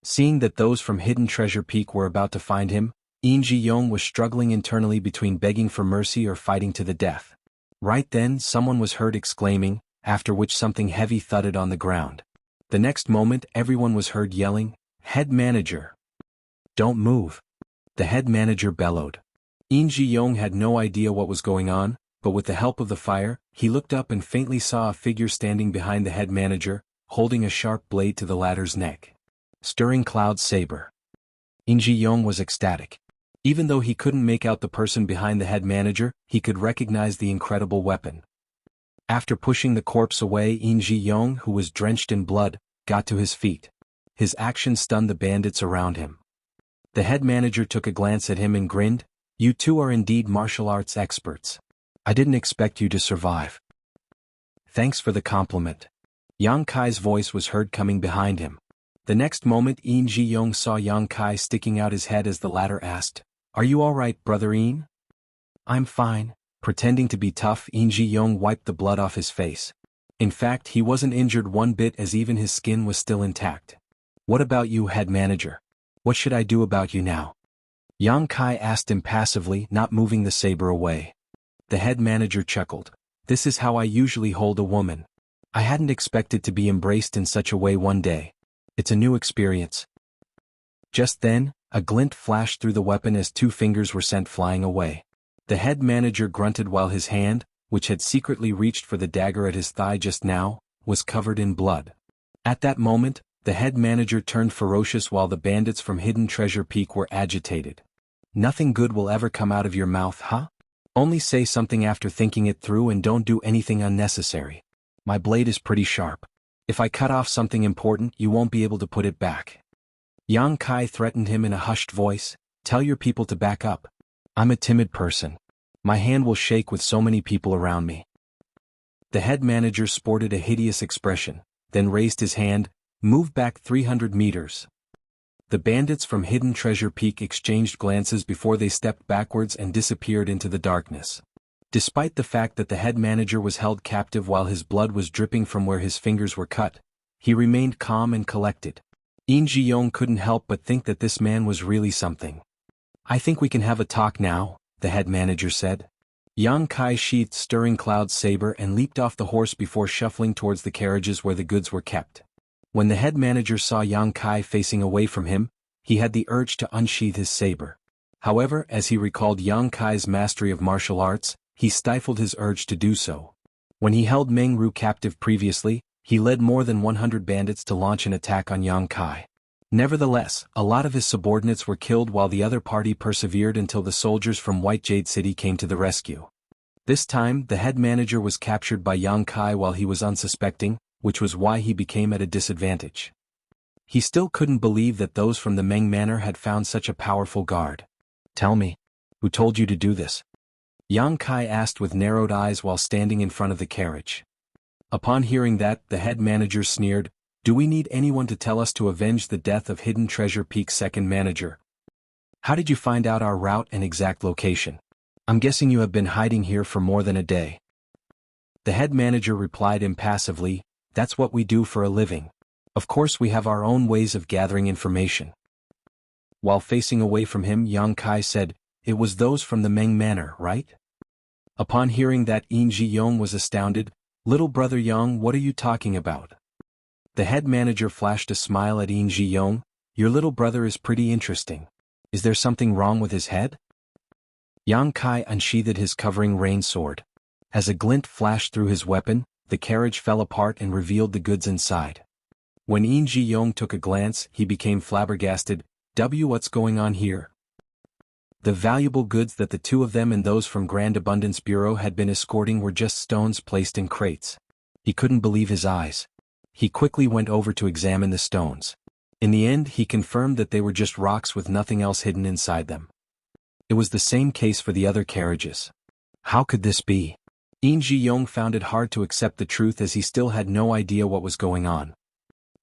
Seeing that those from Hidden Treasure Peak were about to find him, In Ji-young was struggling internally between begging for mercy or fighting to the death. Right then, someone was heard exclaiming, after which something heavy thudded on the ground. The next moment, everyone was heard yelling, "Head manager! Don't move!" The head manager bellowed. In Ji-young had no idea what was going on, but with the help of the fire, he looked up and faintly saw a figure standing behind the head manager, holding a sharp blade to the latter's neck. Stirring Cloud Saber. In Ji-young was ecstatic. Even though he couldn't make out the person behind the head manager, he could recognize the incredible weapon. After pushing the corpse away, In Ji-young, who was drenched in blood, got to his feet. His action stunned the bandits around him. The head manager took a glance at him and grinned, "You two are indeed martial arts experts. I didn't expect you to survive." "Thanks for the compliment." Yang Kai's voice was heard coming behind him. The next moment, In Ji-young saw Yang Kai sticking out his head as the latter asked, "Are you all right, brother In?" "I'm fine." Pretending to be tough, In Ji-young wiped the blood off his face. In fact, he wasn't injured one bit as even his skin was still intact. "What about you, head manager? What should I do about you now?" Yang Kai asked impassively, not moving the saber away. The head manager chuckled. "This is how I usually hold a woman. I hadn't expected to be embraced in such a way one day. It's a new experience." Just then, a glint flashed through the weapon as two fingers were sent flying away. The head manager grunted while his hand, which had secretly reached for the dagger at his thigh just now, was covered in blood. At that moment, the head manager turned ferocious while the bandits from Hidden Treasure Peak were agitated. "Nothing good will ever come out of your mouth, huh? Only say something after thinking it through and don't do anything unnecessary. My blade is pretty sharp. If I cut off something important, you won't be able to put it back." Yang Kai threatened him in a hushed voice, "Tell your people to back up. I'm a timid person. My hand will shake with so many people around me." The head manager sported a hideous expression, then raised his hand, "Move back 300 meters." The bandits from Hidden Treasure Peak exchanged glances before they stepped backwards and disappeared into the darkness. Despite the fact that the head manager was held captive while his blood was dripping from where his fingers were cut, he remained calm and collected. In Ji-yong couldn't help but think that this man was really something. "I think we can have a talk now," the head manager said. Yang Kai sheathed Stirring Cloud's saber and leaped off the horse before shuffling towards the carriages where the goods were kept. When the head manager saw Yang Kai facing away from him, he had the urge to unsheath his saber. However, as he recalled Yang Kai's mastery of martial arts, he stifled his urge to do so. When he held Meng Ru captive previously, he led more than 100 bandits to launch an attack on Yang Kai. Nevertheless, a lot of his subordinates were killed while the other party persevered until the soldiers from White Jade City came to the rescue. This time, the head manager was captured by Yang Kai while he was unsuspecting, which was why he became at a disadvantage. He still couldn't believe that those from the Meng Manor had found such a powerful guard. "Tell me, who told you to do this?" Yang Kai asked with narrowed eyes while standing in front of the carriage. Upon hearing that, the head manager sneered, "Do we need anyone to tell us to avenge the death of Hidden Treasure Peak's second manager? How did you find out our route and exact location? I'm guessing you have been hiding here for more than a day." The head manager replied impassively, "That's what we do for a living. Of course we have our own ways of gathering information." While facing away from him, Yang Kai said, "It was those from the Meng Manor, right?" Upon hearing that, In Ji-yong was astounded. "Little brother Yang, what are you talking about?" The head manager flashed a smile at In Ji-yong. "Your little brother is pretty interesting. Is there something wrong with his head?" Yang Kai unsheathed his covering rain sword. As a glint flashed through his weapon, the carriage fell apart and revealed the goods inside. When In Ji-yong took a glance, he became flabbergasted. What's going on here?" The valuable goods that the two of them and those from Grand Abundance Bureau had been escorting were just stones placed in crates. He couldn't believe his eyes. He quickly went over to examine the stones. In the end, he confirmed that they were just rocks with nothing else hidden inside them. It was the same case for the other carriages. How could this be? In Ji-yong found it hard to accept the truth as he still had no idea what was going on.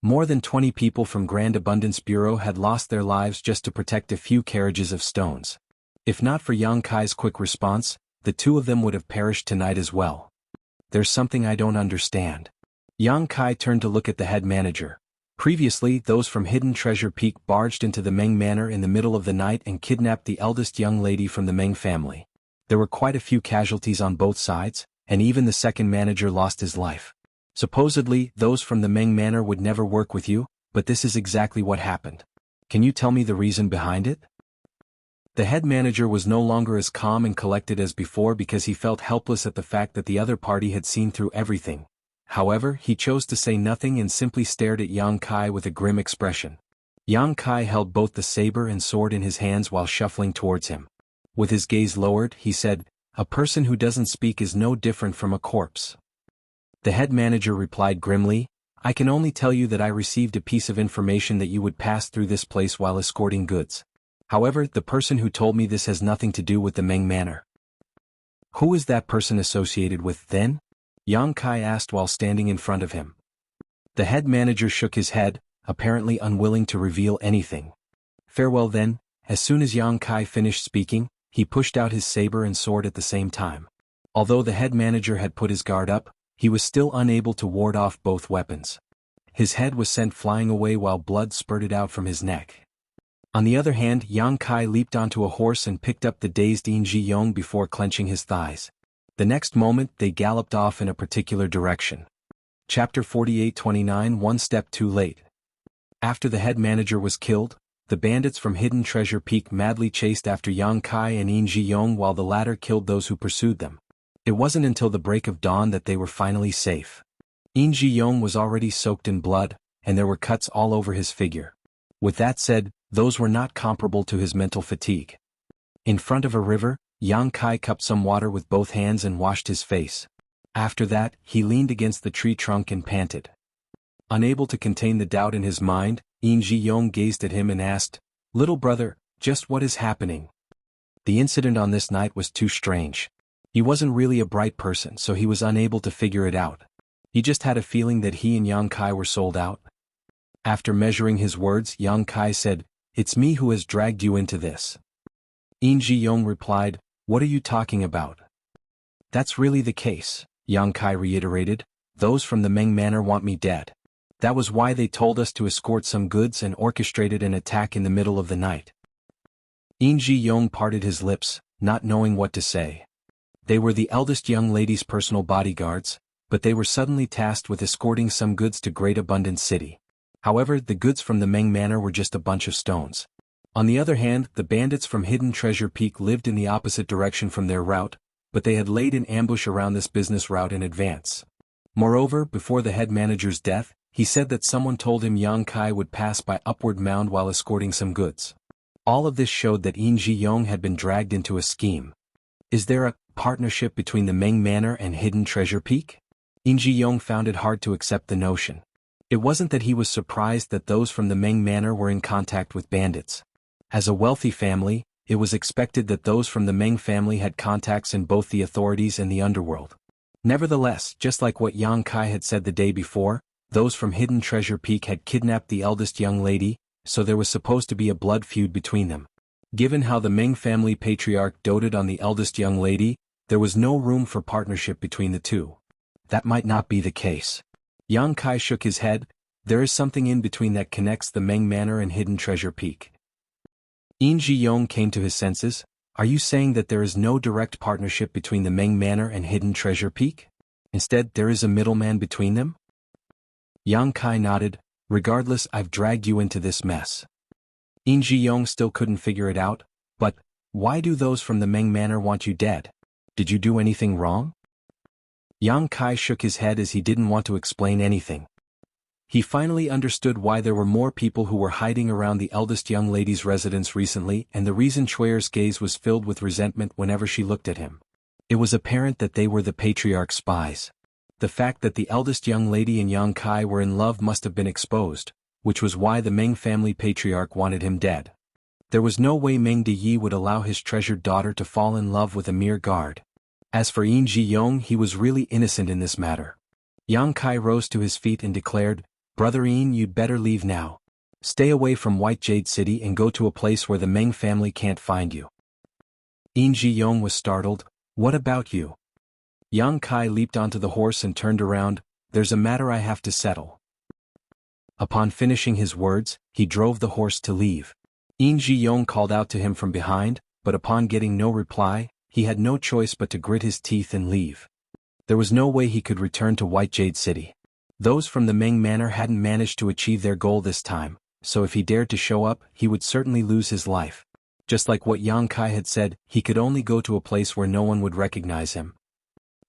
More than 20 people from Grand Abundance Bureau had lost their lives just to protect a few carriages of stones. If not for Yang Kai's quick response, the two of them would have perished tonight as well. "There's something I don't understand." Yang Kai turned to look at the head manager. Previously, those from Hidden Treasure Peak barged into the Meng Manor in the middle of the night and kidnapped the eldest young lady from the Meng family. There were quite a few casualties on both sides, and even the second manager lost his life. Supposedly, those from the Meng Manor would never work with you, but this is exactly what happened. Can you tell me the reason behind it? The head manager was no longer as calm and collected as before because he felt helpless at the fact that the other party had seen through everything. However, he chose to say nothing and simply stared at Yang Kai with a grim expression. Yang Kai held both the saber and sword in his hands while shuffling towards him. With his gaze lowered, he said, "A person who doesn't speak is no different from a corpse." The head manager replied grimly, "I can only tell you that I received a piece of information that you would pass through this place while escorting goods. However, the person who told me this has nothing to do with the Meng Manor." "Who is that person associated with, then?" Yang Kai asked while standing in front of him. The head manager shook his head, apparently unwilling to reveal anything. "Farewell then." As soon as Yang Kai finished speaking, he pushed out his saber and sword at the same time. Although the head manager had put his guard up, he was still unable to ward off both weapons. His head was sent flying away while blood spurted out from his neck. On the other hand, Yang Kai leaped onto a horse and picked up the dazed In Ji-yong before clenching his thighs. The next moment, they galloped off in a particular direction. Chapter 48-29 One step too late. After the head manager was killed, the bandits from Hidden Treasure Peak madly chased after Yang Kai and In Ji-yong while the latter killed those who pursued them. It wasn't until the break of dawn that they were finally safe. In Ji-yong was already soaked in blood, and there were cuts all over his figure. With that said, those were not comparable to his mental fatigue. In front of a river, Yang Kai cupped some water with both hands and washed his face. After that, he leaned against the tree trunk and panted. Unable to contain the doubt in his mind, In Ji-yong gazed at him and asked, "Little brother, just what is happening?" The incident on this night was too strange. He wasn't really a bright person, so he was unable to figure it out. He just had a feeling that he and Yang Kai were sold out. After measuring his words, Yang Kai said, "It's me who has dragged you into this." In Ji-yong replied, "What are you talking about?" That's really the case, Yang Kai reiterated. Those from the Meng Manor want me dead. That was why they told us to escort some goods and orchestrated an attack in the middle of the night. Yin Ji Yong parted his lips, not knowing what to say. They were the eldest young lady's personal bodyguards, but they were suddenly tasked with escorting some goods to Great Abundance City. However, the goods from the Meng Manor were just a bunch of stones. On the other hand, the bandits from Hidden Treasure Peak lived in the opposite direction from their route, but they had laid an ambush around this business route in advance. Moreover, before the head manager's death, he said that someone told him Yang Kai would pass by Upward Mound while escorting some goods. All of this showed that Yin Ji Yong had been dragged into a scheme. Is there a partnership between the Meng Manor and Hidden Treasure Peak? Yin Ji Yong found it hard to accept the notion. It wasn't that he was surprised that those from the Meng Manor were in contact with bandits. As a wealthy family, it was expected that those from the Meng family had contacts in both the authorities and the underworld. Nevertheless, just like what Yang Kai had said the day before, those from Hidden Treasure Peak had kidnapped the eldest young lady, so there was supposed to be a blood feud between them. Given how the Meng family patriarch doted on the eldest young lady, there was no room for partnership between the two. That might not be the case. Yang Kai shook his head. There is something in between that connects the Meng Manor and Hidden Treasure Peak. Yin Ji Yong came to his senses. Are you saying that there is no direct partnership between the Meng Manor and Hidden Treasure Peak? Instead, there is a middleman between them? Yang Kai nodded. Regardless, I've dragged you into this mess. Yin Ji Yong still couldn't figure it out. But why do those from the Meng Manor want you dead? Did you do anything wrong? Yang Kai shook his head as he didn't want to explain anything. He finally understood why there were more people who were hiding around the eldest young lady's residence recently, and the reason Chuer's gaze was filled with resentment whenever she looked at him. It was apparent that they were the patriarch's spies. The fact that the eldest young lady and Yang Kai were in love must have been exposed, which was why the Meng family patriarch wanted him dead. There was no way Meng Deyi would allow his treasured daughter to fall in love with a mere guard. As for Yin Ji Yong, he was really innocent in this matter. Yang Kai rose to his feet and declared, Brother Yin, you'd better leave now. Stay away from White Jade City and go to a place where the Meng family can't find you. Yin Ji Yong was startled. What about you? Yang Kai leaped onto the horse and turned around. There's a matter I have to settle. Upon finishing his words, he drove the horse to leave. Yin Ji Yong called out to him from behind, but upon getting no reply, he had no choice but to grit his teeth and leave. There was no way he could return to White Jade City. Those from the Meng Manor hadn't managed to achieve their goal this time, so if he dared to show up, he would certainly lose his life. Just like what Yang Kai had said, he could only go to a place where no one would recognize him.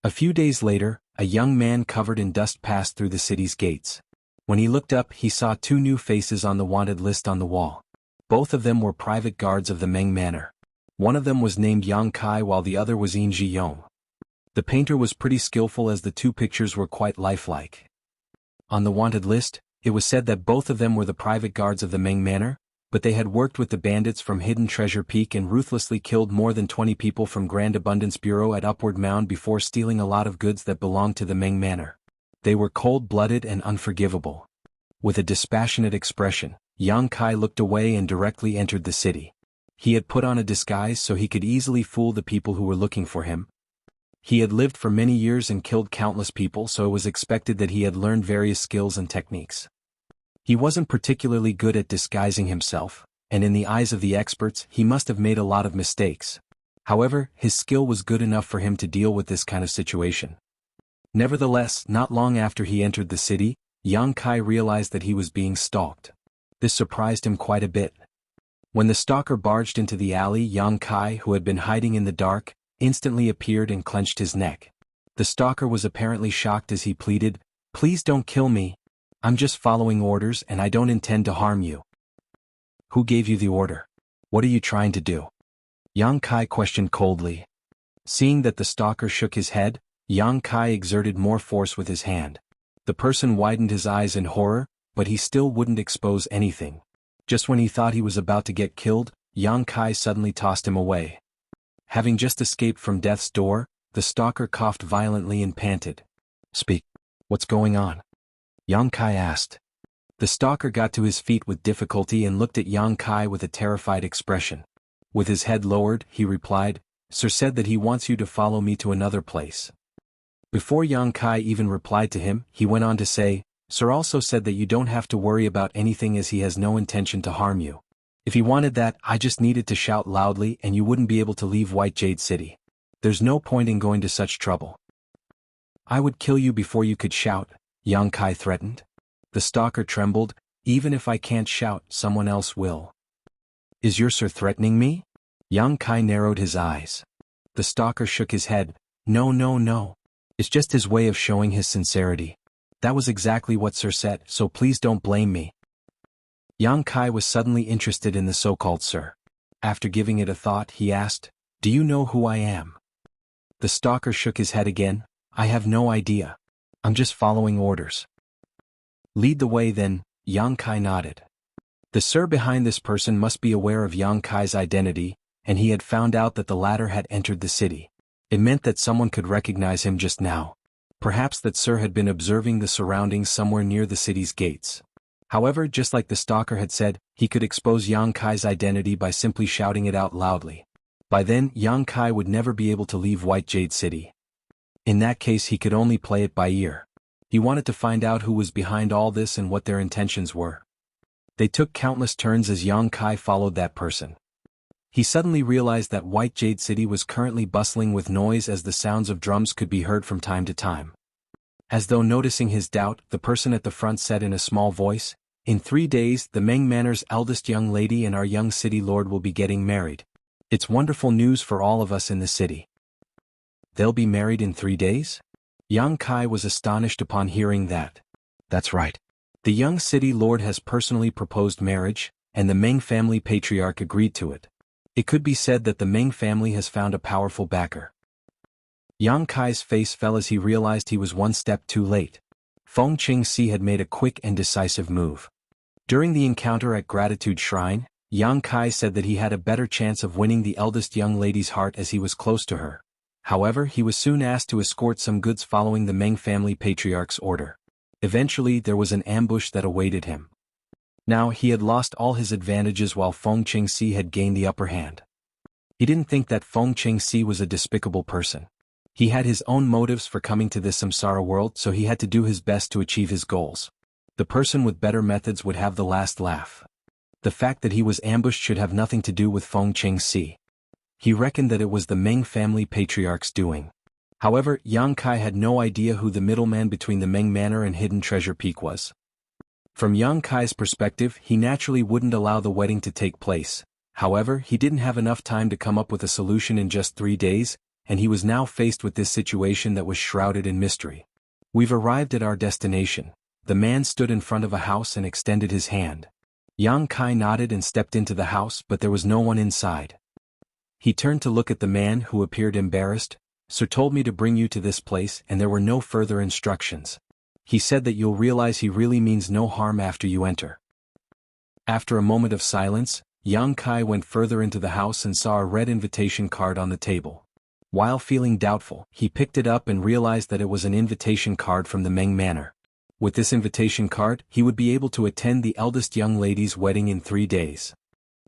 A few days later, a young man covered in dust passed through the city's gates. When he looked up, he saw two new faces on the wanted list on the wall. Both of them were private guards of the Meng Manor. One of them was named Yang Kai while the other was Yin Ji Yong. The painter was pretty skillful as the two pictures were quite lifelike. On the wanted list, it was said that both of them were the private guards of the Meng Manor, but they had worked with the bandits from Hidden Treasure Peak and ruthlessly killed more than 20 people from Grand Abundance Bureau at Upward Mound before stealing a lot of goods that belonged to the Meng Manor. They were cold-blooded and unforgivable. With a dispassionate expression, Yang Kai looked away and directly entered the city. He had put on a disguise so he could easily fool the people who were looking for him. He had lived for many years and killed countless people, so it was expected that he had learned various skills and techniques. He wasn't particularly good at disguising himself, and in the eyes of the experts, he must have made a lot of mistakes. However, his skill was good enough for him to deal with this kind of situation. Nevertheless, not long after he entered the city, Yang Kai realized that he was being stalked. This surprised him quite a bit. When the stalker barged into the alley, Yang Kai, who had been hiding in the dark, instantly appeared and clenched his neck. The stalker was apparently shocked as he pleaded, "Please don't kill me. I'm just following orders and I don't intend to harm you." "Who gave you the order? What are you trying to do?" Yang Kai questioned coldly. Seeing that the stalker shook his head, Yang Kai exerted more force with his hand. The person widened his eyes in horror, but he still wouldn't expose anything. Just when he thought he was about to get killed, Yang Kai suddenly tossed him away. Having just escaped from death's door, the stalker coughed violently and panted. "Speak. What's going on?" Yang Kai asked. The stalker got to his feet with difficulty and looked at Yang Kai with a terrified expression. With his head lowered, he replied, Sir said that he wants you to follow me to another place." Before Yang Kai even replied to him, he went on to say, "Sir also said that you don't have to worry about anything as he has no intention to harm you. If he wanted that, I just needed to shout loudly and you wouldn't be able to leave White Jade City. There's no point in going to such trouble." "I would kill you before you could shout," Yang Kai threatened. The stalker trembled. "Even if I can't shout, someone else will." "Is your sir threatening me?" Yang Kai narrowed his eyes. The stalker shook his head. "No, no, no. It's just his way of showing his sincerity. That was exactly what Sir said, so please don't blame me." Yang Kai was suddenly interested in the so-called Sir. After giving it a thought, he asked, "Do you know who I am?" The stalker shook his head again. "I have no idea. I'm just following orders." "Lead the way then," Yang Kai nodded. The Sir behind this person must be aware of Yang Kai's identity, and he had found out that the latter had entered the city. It meant that someone could recognize him just now. Perhaps that Sir had been observing the surroundings somewhere near the city's gates. However, just like the stalker had said, he could expose Yang Kai's identity by simply shouting it out loudly. By then, Yang Kai would never be able to leave White Jade City. In that case, he could only play it by ear. He wanted to find out who was behind all this and what their intentions were. They took countless turns as Yang Kai followed that person. He suddenly realized that White Jade City was currently bustling with noise as the sounds of drums could be heard from time to time. As though noticing his doubt, the person at the front said in a small voice, "In 3 days, the Meng Manor's eldest young lady and our young city lord will be getting married. It's wonderful news for all of us in the city." "They'll be married in 3 days?" Yang Kai was astonished upon hearing that. "That's right. The young city lord has personally proposed marriage, and the Meng family patriarch agreed to it. It could be said that the Meng family has found a powerful backer." Yang Kai's face fell as he realized he was one step too late. Feng Qingxi had made a quick and decisive move. During the encounter at Gratitude Shrine, Yang Kai said that he had a better chance of winning the eldest young lady's heart as he was close to her. However, he was soon asked to escort some goods following the Meng family patriarch's order. Eventually, there was an ambush that awaited him. Now, he had lost all his advantages while Feng Qingxi had gained the upper hand. He didn't think that Feng Qingxi was a despicable person. He had his own motives for coming to this samsara world, so he had to do his best to achieve his goals. The person with better methods would have the last laugh. The fact that he was ambushed should have nothing to do with Feng Qingxi. He reckoned that it was the Meng family patriarch's doing. However, Yang Kai had no idea who the middleman between the Meng Manor and Hidden Treasure Peak was. From Yang Kai's perspective, he naturally wouldn't allow the wedding to take place. However, he didn't have enough time to come up with a solution in just 3 days, and he was now faced with this situation that was shrouded in mystery. "We've arrived at our destination." The man stood in front of a house and extended his hand. Yang Kai nodded and stepped into the house, but there was no one inside. He turned to look at the man, who appeared embarrassed. "Sir told me to bring you to this place, and there were no further instructions. He said that you'll realize he really means no harm after you enter." After a moment of silence, Yang Kai went further into the house and saw a red invitation card on the table. While feeling doubtful, he picked it up and realized that it was an invitation card from the Meng Manor. With this invitation card, he would be able to attend the eldest young lady's wedding in 3 days.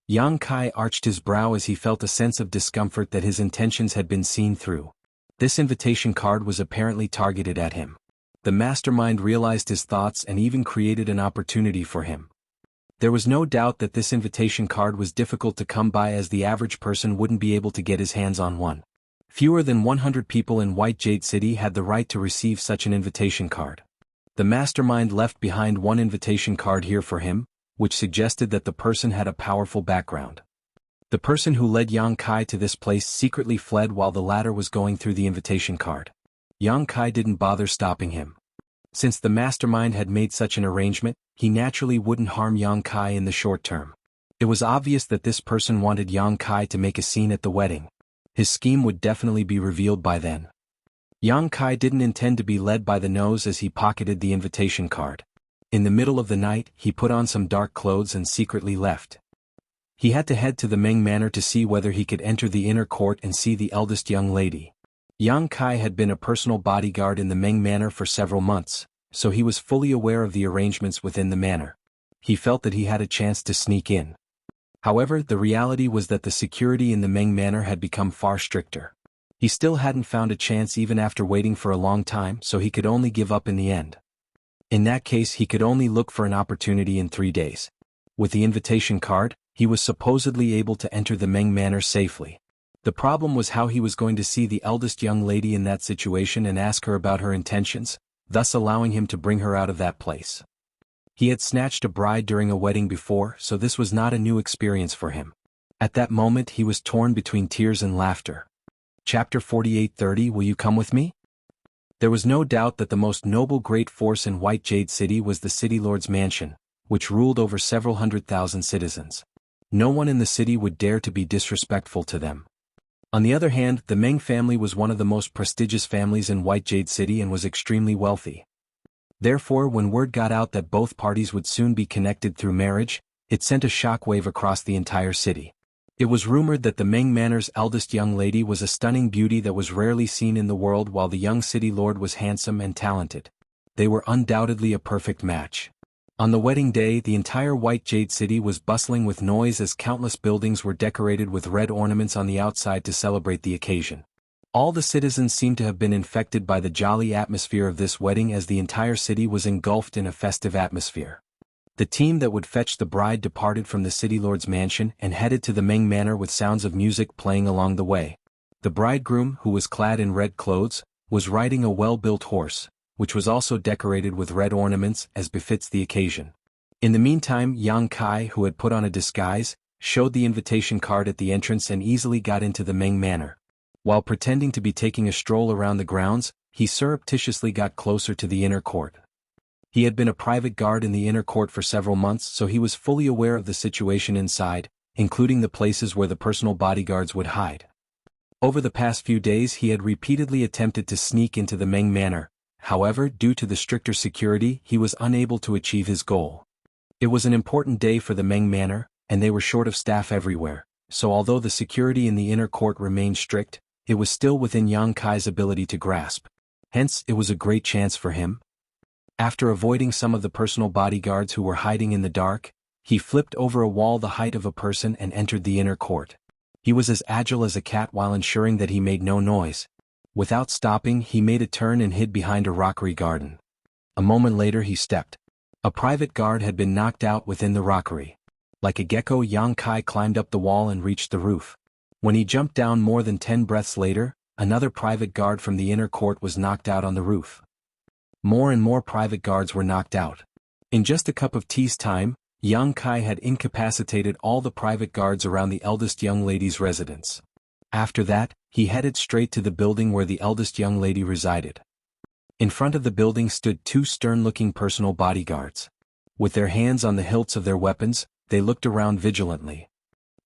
Yang Kai arched his brow as he felt a sense of discomfort that his intentions had been seen through. This invitation card was apparently targeted at him. The mastermind realized his thoughts and even created an opportunity for him. There was no doubt that this invitation card was difficult to come by, as the average person wouldn't be able to get his hands on one. Fewer than 100 people in White Jade City had the right to receive such an invitation card. The mastermind left behind one invitation card here for him, which suggested that the person had a powerful background. The person who led Yang Kai to this place secretly fled while the latter was going through the invitation card. Yang Kai didn't bother stopping him. Since the mastermind had made such an arrangement, he naturally wouldn't harm Yang Kai in the short term. It was obvious that this person wanted Yang Kai to make a scene at the wedding. His scheme would definitely be revealed by then. Yang Kai didn't intend to be led by the nose as he pocketed the invitation card. In the middle of the night, he put on some dark clothes and secretly left. He had to head to the Meng Manor to see whether he could enter the inner court and see the eldest young lady. Yang Kai had been a personal bodyguard in the Meng Manor for several months, so he was fully aware of the arrangements within the manor. He felt that he had a chance to sneak in. However, the reality was that the security in the Meng Manor had become far stricter. He still hadn't found a chance even after waiting for a long time, so he could only give up in the end. In that case, he could only look for an opportunity in 3 days. With the invitation card, he was supposedly able to enter the Meng Manor safely. The problem was how he was going to see the eldest young lady in that situation and ask her about her intentions, thus allowing him to bring her out of that place. He had snatched a bride during a wedding before, so this was not a new experience for him. At that moment he was torn between tears and laughter. Chapter 48:30 Will you come with me? There was no doubt that the most noble great force in White Jade City was the City Lord's mansion, which ruled over several 100,000 citizens. No one in the city would dare to be disrespectful to them. On the other hand, the Meng family was one of the most prestigious families in White Jade City and was extremely wealthy. Therefore, when word got out that both parties would soon be connected through marriage, it sent a shockwave across the entire city. It was rumored that the Meng Manor's eldest young lady was a stunning beauty that was rarely seen in the world, while the young city lord was handsome and talented. They were undoubtedly a perfect match. On the wedding day, the entire White Jade City was bustling with noise as countless buildings were decorated with red ornaments on the outside to celebrate the occasion. All the citizens seemed to have been infected by the jolly atmosphere of this wedding, as the entire city was engulfed in a festive atmosphere. The team that would fetch the bride departed from the City Lord's mansion and headed to the Meng Manor with sounds of music playing along the way. The bridegroom, who was clad in red clothes, was riding a well-built horse, which was also decorated with red ornaments as befits the occasion. In the meantime, Yang Kai, who had put on a disguise, showed the invitation card at the entrance and easily got into the Meng Manor. While pretending to be taking a stroll around the grounds, he surreptitiously got closer to the inner court. He had been a private guard in the inner court for several months, so he was fully aware of the situation inside, including the places where the personal bodyguards would hide. Over the past few days he had repeatedly attempted to sneak into the Meng Manor. However, due to the stricter security, he was unable to achieve his goal. It was an important day for the Meng Manor, and they were short of staff everywhere, so although the security in the inner court remained strict, it was still within Yang Kai's ability to grasp. Hence, it was a great chance for him. After avoiding some of the personal bodyguards who were hiding in the dark, he flipped over a wall the height of a person and entered the inner court. He was as agile as a cat while ensuring that he made no noise. Without stopping, he made a turn and hid behind a rockery garden. A moment later he stepped. A private guard had been knocked out within the rockery. Like a gecko, Yang Kai climbed up the wall and reached the roof. When he jumped down more than 10 breaths later, another private guard from the inner court was knocked out on the roof. More and more private guards were knocked out. In just a cup of tea's time, Yang Kai had incapacitated all the private guards around the eldest young lady's residence. After that, he headed straight to the building where the eldest young lady resided. In front of the building stood 2 stern-looking personal bodyguards. With their hands on the hilts of their weapons, they looked around vigilantly.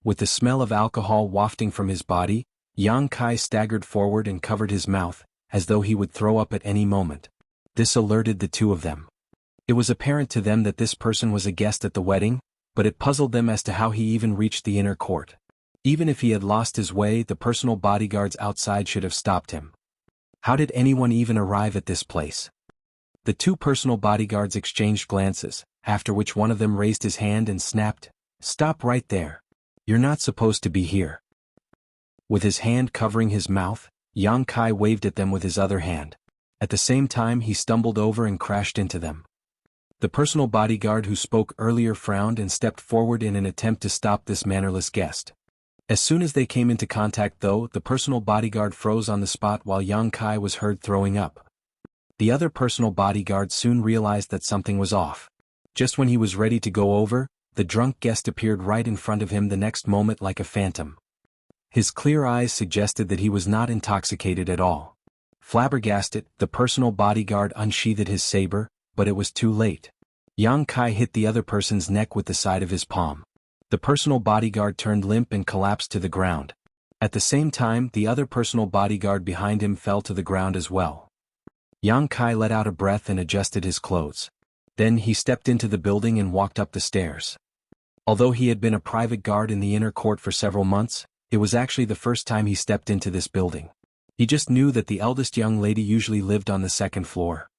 With the smell of alcohol wafting from his body, Yang Kai staggered forward and covered his mouth, as though he would throw up at any moment. This alerted the 2 of them. It was apparent to them that this person was a guest at the wedding, but it puzzled them as to how he even reached the inner court. Even if he had lost his way, the personal bodyguards outside should have stopped him. How did anyone even arrive at this place? The 2 personal bodyguards exchanged glances, after which one of them raised his hand and snapped, "Stop right there. You're not supposed to be here." With his hand covering his mouth, Yang Kai waved at them with his other hand. At the same time he stumbled over and crashed into them. The personal bodyguard who spoke earlier frowned and stepped forward in an attempt to stop this mannerless guest. As soon as they came into contact though, the personal bodyguard froze on the spot while Yang Kai was heard throwing up. The other personal bodyguard soon realized that something was off. Just when he was ready to go over, the drunk guest appeared right in front of him the next moment like a phantom. His clear eyes suggested that he was not intoxicated at all. Flabbergasted, the personal bodyguard unsheathed his saber, but it was too late. Yang Kai hit the other person's neck with the side of his palm. The personal bodyguard turned limp and collapsed to the ground. At the same time, the other personal bodyguard behind him fell to the ground as well. Yang Kai let out a breath and adjusted his clothes. Then he stepped into the building and walked up the stairs. Although he had been a private guard in the inner court for several months, it was actually the first time he stepped into this building. He just knew that the eldest young lady usually lived on the 2nd floor.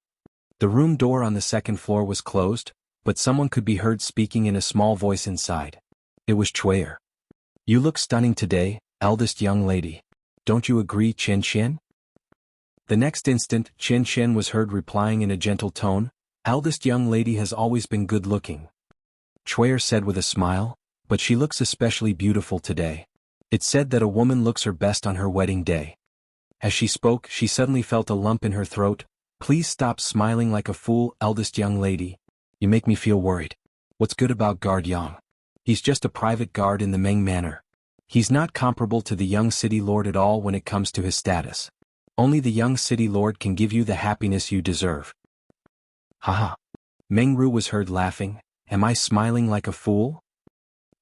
The room door on the 2nd floor was closed, but someone could be heard speaking in a small voice inside. It was Chuer. You look stunning today, eldest young lady. Don't you agree, Chen Chen? The next instant, Chen Chen was heard replying in a gentle tone, eldest young lady has always been good-looking. Chuer said with a smile, but she looks especially beautiful today. It's said that a woman looks her best on her wedding day. As she spoke, she suddenly felt a lump in her throat. Please stop smiling like a fool, eldest young lady. You make me feel worried. What's good about Guard Yang? He's just a private guard in the Meng Manor. He's not comparable to the young city lord at all when it comes to his status. Only the young city lord can give you the happiness you deserve. Haha. Meng Ru was heard laughing. Am I smiling like a fool?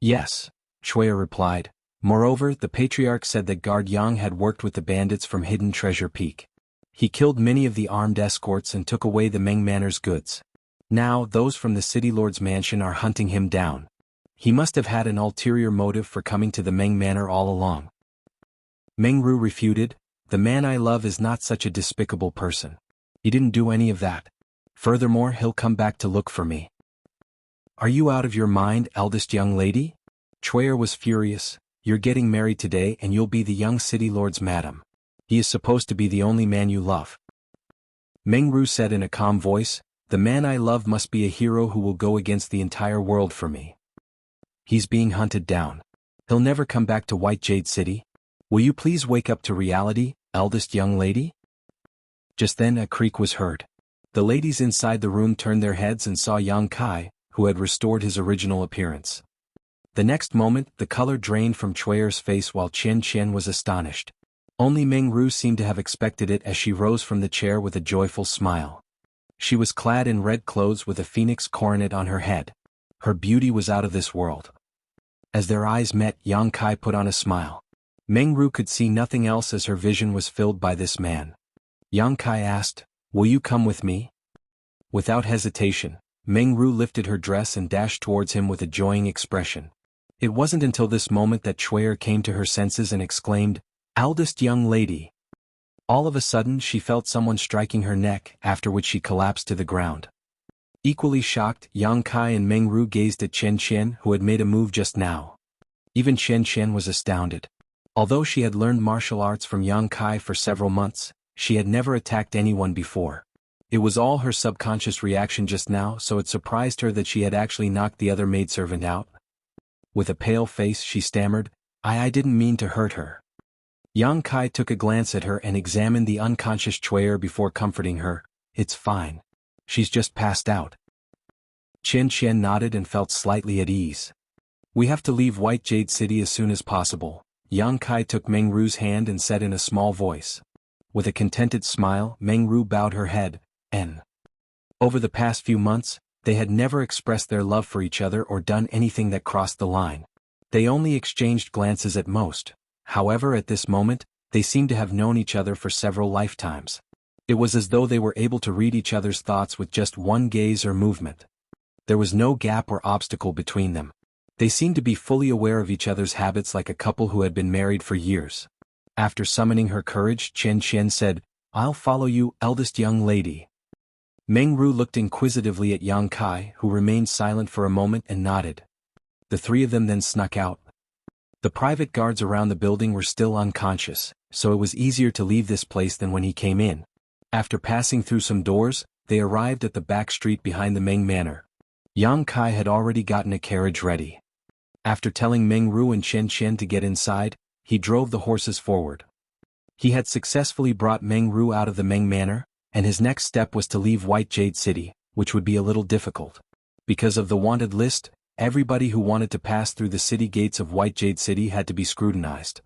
Yes, Chuer replied. Moreover, the patriarch said that Guard Yang had worked with the bandits from Hidden Treasure Peak. He killed many of the armed escorts and took away the Meng Manor's goods. Now, those from the city lord's mansion are hunting him down. He must have had an ulterior motive for coming to the Meng Manor all along. Meng Ru refuted, the man I love is not such a despicable person. He didn't do any of that. Furthermore, he'll come back to look for me. Are you out of your mind, eldest young lady? Chuer was furious. You're getting married today and you'll be the young city lord's madam. He is supposed to be the only man you love. Meng Ru said in a calm voice, the man I love must be a hero who will go against the entire world for me. He's being hunted down. He'll never come back to White Jade City. Will you please wake up to reality, eldest young lady? Just then a creak was heard. The ladies inside the room turned their heads and saw Yang Kai, who had restored his original appearance. The next moment, the color drained from Chuer's face while Chen Chen was astonished. Only Meng Ru seemed to have expected it as she rose from the chair with a joyful smile. She was clad in red clothes with a phoenix coronet on her head. Her beauty was out of this world. As their eyes met, Yang Kai put on a smile. Meng Ru could see nothing else as her vision was filled by this man. Yang Kai asked, will you come with me? Without hesitation, Meng Ru lifted her dress and dashed towards him with a joying expression. It wasn't until this moment that Chuer came to her senses and exclaimed, eldest young lady. All of a sudden she felt someone striking her neck, after which she collapsed to the ground. Equally shocked, Yang Kai and Meng Ru gazed at Chen Chen, who had made a move just now. Even Chen Chen was astounded. Although she had learned martial arts from Yang Kai for several months, she had never attacked anyone before. It was all her subconscious reaction just now, so it surprised her that she had actually knocked the other maidservant out. With a pale face she stammered, I didn't mean to hurt her. Yang Kai took a glance at her and examined the unconscious Chuer before comforting her. It's fine. She's just passed out. Chen Chen nodded and felt slightly at ease. We have to leave White Jade City as soon as possible. Yang Kai took Meng Ru's hand and said in a small voice. With a contented smile, Meng Ru bowed her head, and over the past few months, they had never expressed their love for each other or done anything that crossed the line. They only exchanged glances at most. However, at this moment, they seemed to have known each other for several lifetimes. It was as though they were able to read each other's thoughts with just one gaze or movement. There was no gap or obstacle between them. They seemed to be fully aware of each other's habits like a couple who had been married for years. After summoning her courage, Chen Chen said, I'll follow you, eldest young lady. Meng Ru looked inquisitively at Yang Kai, who remained silent for a moment and nodded. The three of them then snuck out. The private guards around the building were still unconscious, so it was easier to leave this place than when he came in. After passing through some doors, they arrived at the back street behind the Meng Manor. Yang Kai had already gotten a carriage ready. After telling Meng Ru and Chen Chen to get inside, he drove the horses forward. He had successfully brought Meng Ru out of the Meng Manor, and his next step was to leave White Jade City, which would be a little difficult. Because of the wanted list, everybody who wanted to pass through the city gates of White Jade City had to be scrutinized.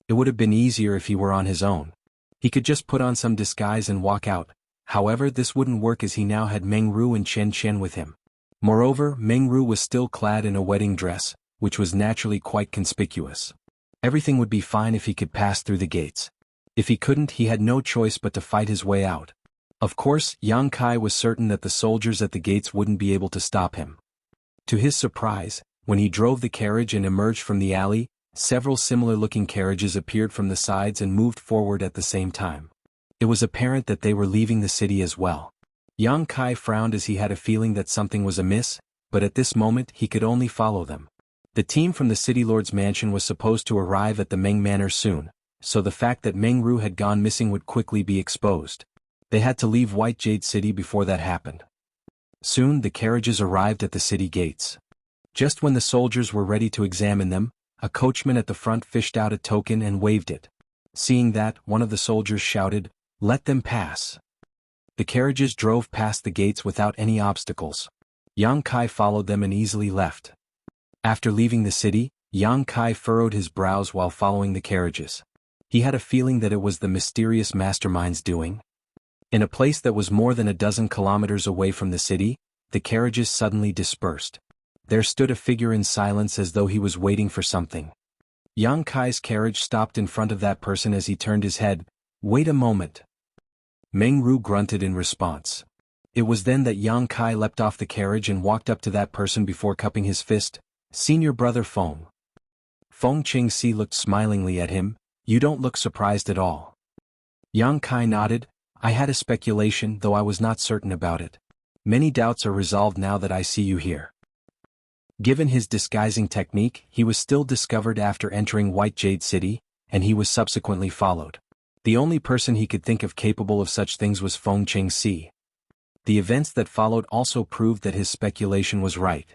It would have been easier if he were on his own. He could just put on some disguise and walk out. However, this wouldn't work as he now had Meng Ru and Chen Chen with him. Moreover, Meng Ru was still clad in a wedding dress, which was naturally quite conspicuous. Everything would be fine if he could pass through the gates. If he couldn't, he had no choice but to fight his way out. Of course, Yang Kai was certain that the soldiers at the gates wouldn't be able to stop him. To his surprise, when he drove the carriage and emerged from the alley, several similar-looking carriages appeared from the sides and moved forward at the same time. It was apparent that they were leaving the city as well. Yang Kai frowned as he had a feeling that something was amiss, but at this moment he could only follow them. The team from the City Lord's mansion was supposed to arrive at the Meng Manor soon, so the fact that Meng Ru had gone missing would quickly be exposed. They had to leave White Jade City before that happened. Soon the carriages arrived at the city gates. Just when the soldiers were ready to examine them, a coachman at the front fished out a token and waved it. Seeing that, one of the soldiers shouted, "Let them pass." The carriages drove past the gates without any obstacles. Yang Kai followed them and easily left. After leaving the city, Yang Kai furrowed his brows while following the carriages. He had a feeling that it was the mysterious mastermind's doing. In a place that was more than a dozen kilometers away from the city, the carriages suddenly dispersed. There stood a figure in silence as though he was waiting for something. Yang Kai's carriage stopped in front of that person as he turned his head. "Wait a moment." Meng Ru grunted in response. It was then that Yang Kai leapt off the carriage and walked up to that person before cupping his fist. "Senior brother Feng." Feng Qingxi looked smilingly at him. "You don't look surprised at all." Yang Kai nodded. "I had a speculation, though I was not certain about it. Many doubts are resolved now that I see you here." Given his disguising technique, he was still discovered after entering White Jade City, and he was subsequently followed. The only person he could think of capable of such things was Feng Qingxi. The events that followed also proved that his speculation was right.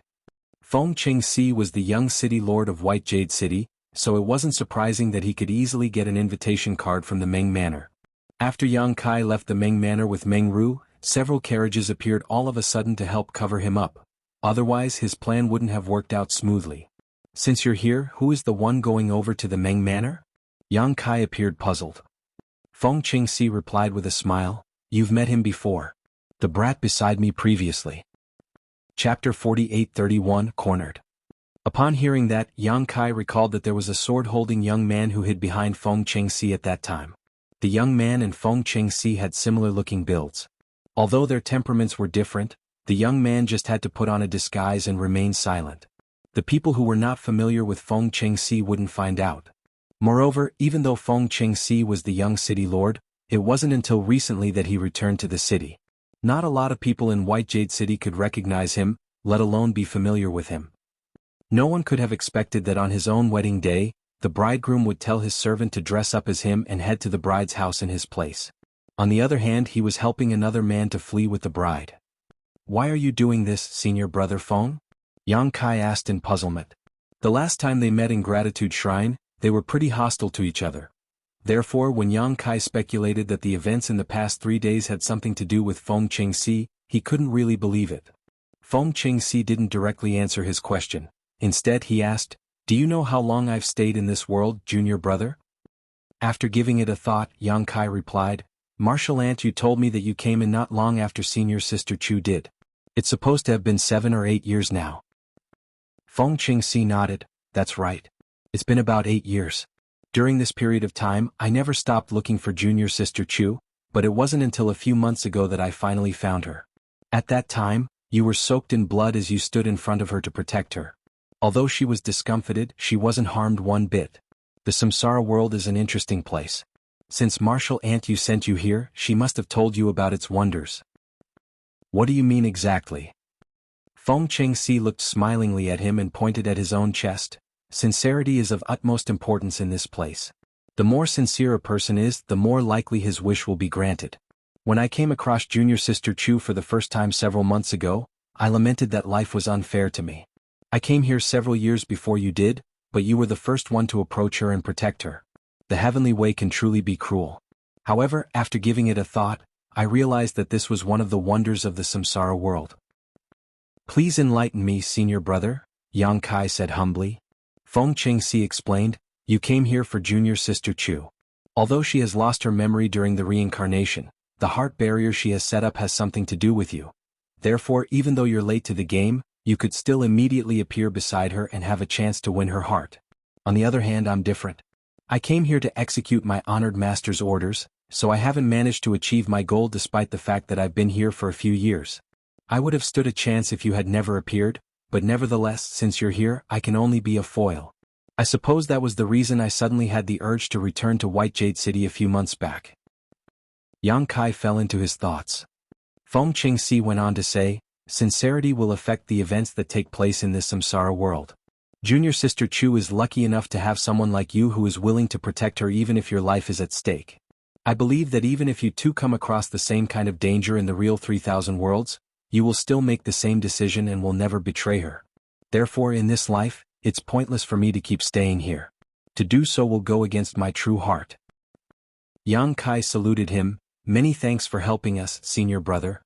Feng Qingxi was the young city lord of White Jade City, so it wasn't surprising that he could easily get an invitation card from the Meng Manor. After Yang Kai left the Meng Manor with Meng Ru, several carriages appeared all of a sudden to help cover him up. Otherwise his plan wouldn't have worked out smoothly. "Since you're here, who is the one going over to the Meng Manor?" Yang Kai appeared puzzled. Feng Qingxi replied with a smile, "You've met him before. The brat beside me previously." Chapter 48:31 Cornered. Upon hearing that, Yang Kai recalled that there was a sword-holding young man who hid behind Feng Qingxi at that time. The young man and Feng Qingxi had similar-looking builds. Although their temperaments were different, the young man just had to put on a disguise and remain silent. The people who were not familiar with Feng Qingxi wouldn't find out. Moreover, even though Feng Qingxi was the young city lord, it wasn't until recently that he returned to the city. Not a lot of people in White Jade City could recognize him, let alone be familiar with him. No one could have expected that on his own wedding day, the bridegroom would tell his servant to dress up as him and head to the bride's house in his place. On the other hand, he was helping another man to flee with the bride. "Why are you doing this, senior brother Feng?" Yang Kai asked in puzzlement. The last time they met in Gratitude Shrine, they were pretty hostile to each other. Therefore, when Yang Kai speculated that the events in the past 3 days had something to do with Feng Qingxi, he couldn't really believe it. Feng Qingxi didn't directly answer his question. Instead he asked, "Do you know how long I've stayed in this world, junior brother?" After giving it a thought, Yang Kai replied, "Martial Aunt, you told me that you came in not long after senior sister Chu did. It's supposed to have been 7 or 8 years now." Feng Qingxi nodded. "That's right. It's been about 8 years. During this period of time, I never stopped looking for junior sister Chu, but it wasn't until a few months ago that I finally found her. At that time, you were soaked in blood as you stood in front of her to protect her. Although she was discomfited, she wasn't harmed one bit. The Samsara world is an interesting place. Since Martial Aunt you sent you here, she must have told you about its wonders." "What do you mean exactly?" Feng Qingxi looked smilingly at him and pointed at his own chest. "Sincerity is of utmost importance in this place. The more sincere a person is, the more likely his wish will be granted. When I came across junior sister Chu for the first time several months ago, I lamented that life was unfair to me. I came here several years before you did, but you were the first one to approach her and protect her. The heavenly way can truly be cruel. However, after giving it a thought, I realized that this was one of the wonders of the Samsara world." "Please enlighten me, senior brother," Yang Kai said humbly. Feng Qingxi explained, "You came here for junior sister Chu. Although she has lost her memory during the reincarnation, the heart barrier she has set up has something to do with you. Therefore, even though you're late to the game, you could still immediately appear beside her and have a chance to win her heart. On the other hand, I'm different. I came here to execute my honored master's orders, so I haven't managed to achieve my goal despite the fact that I've been here for a few years. I would have stood a chance if you had never appeared, but nevertheless, since you're here, I can only be a foil. I suppose that was the reason I suddenly had the urge to return to White Jade City a few months back." Yang Kai fell into his thoughts. Feng Qingxi went on to say, "Sincerity will affect the events that take place in this samsara world. Junior sister Chu is lucky enough to have someone like you who is willing to protect her even if your life is at stake. I believe that even if you two come across the same kind of danger in the real 3000 worlds, you will still make the same decision and will never betray her. Therefore in this life, it's pointless for me to keep staying here. To do so will go against my true heart. Yang Kai saluted him. Many thanks for helping us, senior brother.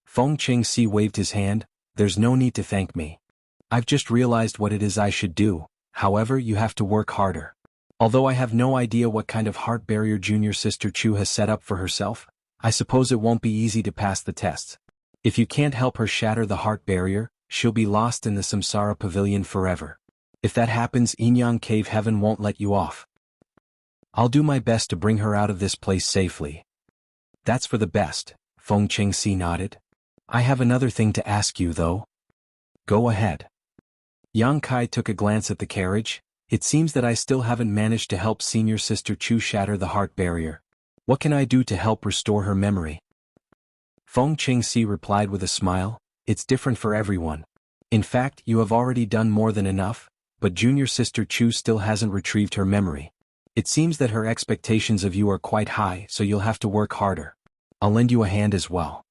Feng Qingxi waved his hand. There's no need to thank me. I've just realized what it is I should do, however you have to work harder. Although I have no idea what kind of heart barrier junior sister Chu has set up for herself, I suppose it won't be easy to pass the tests. If you can't help her shatter the heart barrier, she'll be lost in the Samsara pavilion forever. If that happens, Inyang Cave Heaven won't let you off. I'll do my best to bring her out of this place safely. That's for the best, Feng Qingxi nodded. I have another thing to ask you though. Go ahead. Yang Kai took a glance at the carriage. It seems that I still haven't managed to help senior sister Chu shatter the heart barrier. What can I do to help restore her memory? Feng Qingxi replied with a smile. It's different for everyone. In fact, you have already done more than enough, but junior sister Chu still hasn't retrieved her memory. It seems that her expectations of you are quite high, so you'll have to work harder. I'll lend you a hand as well.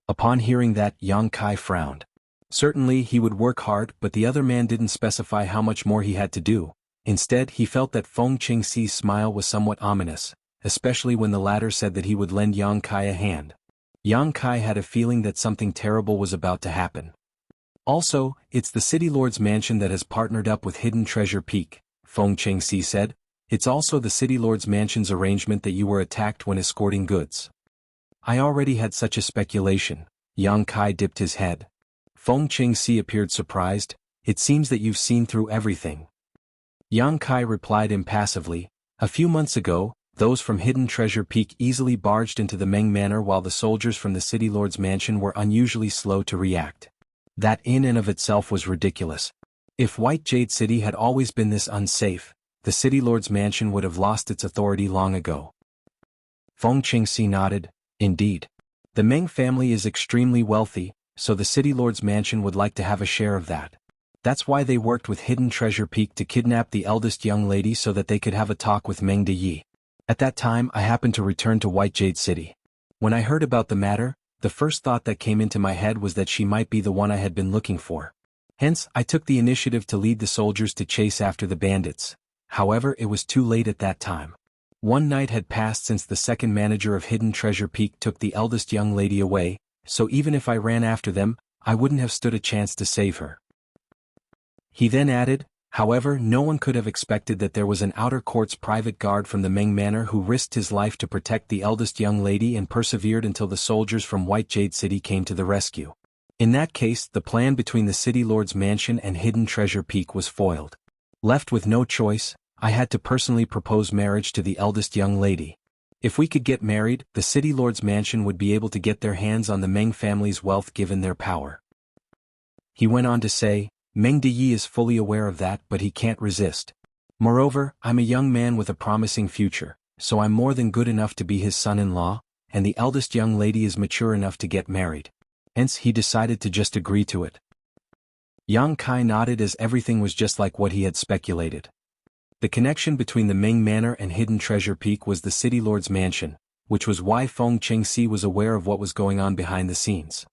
Upon hearing that, Yang Kai frowned. Certainly he would work hard, but the other man didn't specify how much more he had to do. Instead, he felt that Feng Qingxi's smile was somewhat ominous, especially when the latter said that he would lend Yang Kai a hand. Yang Kai had a feeling that something terrible was about to happen. Also, it's the City Lord's mansion that has partnered up with Hidden Treasure Peak, Feng Qingxi said. It's also the City Lord's mansion's arrangement that you were attacked when escorting goods. I already had such a speculation. Yang Kai dipped his head. Feng Qingxi appeared surprised. It seems that you've seen through everything. Yang Kai replied impassively. A few months ago, those from Hidden Treasure Peak easily barged into the Meng Manor while the soldiers from the City Lord's mansion were unusually slow to react. That in and of itself was ridiculous. If White Jade City had always been this unsafe, the City Lord's mansion would have lost its authority long ago. Feng Qingxi nodded. Indeed. The Meng family is extremely wealthy, so the City Lord's mansion would like to have a share of that. That's why they worked with Hidden Treasure Peak to kidnap the eldest young lady so that they could have a talk with Meng Deyi. At that time I happened to return to White Jade City. When I heard about the matter, the first thought that came into my head was that she might be the one I had been looking for. Hence, I took the initiative to lead the soldiers to chase after the bandits. However, it was too late at that time. One night had passed since the second manager of Hidden Treasure Peak took the eldest young lady away, so even if I ran after them, I wouldn't have stood a chance to save her. He then added, however, no one could have expected that there was an outer court's private guard from the Meng Manor who risked his life to protect the eldest young lady and persevered until the soldiers from White Jade City came to the rescue. In that case, the plan between the City Lord's mansion and Hidden Treasure Peak was foiled. Left with no choice, I had to personally propose marriage to the eldest young lady. If we could get married, the City Lord's mansion would be able to get their hands on the Meng family's wealth given their power. He went on to say, Meng Deyi is fully aware of that, but he can't resist. Moreover, I'm a young man with a promising future, so I'm more than good enough to be his son-in-law, and the eldest young lady is mature enough to get married. Hence he decided to just agree to it. Yang Kai nodded as everything was just like what he had speculated. The connection between the Meng Manor and Hidden Treasure Peak was the City Lord's mansion, which was why Feng Qingxi was aware of what was going on behind the scenes.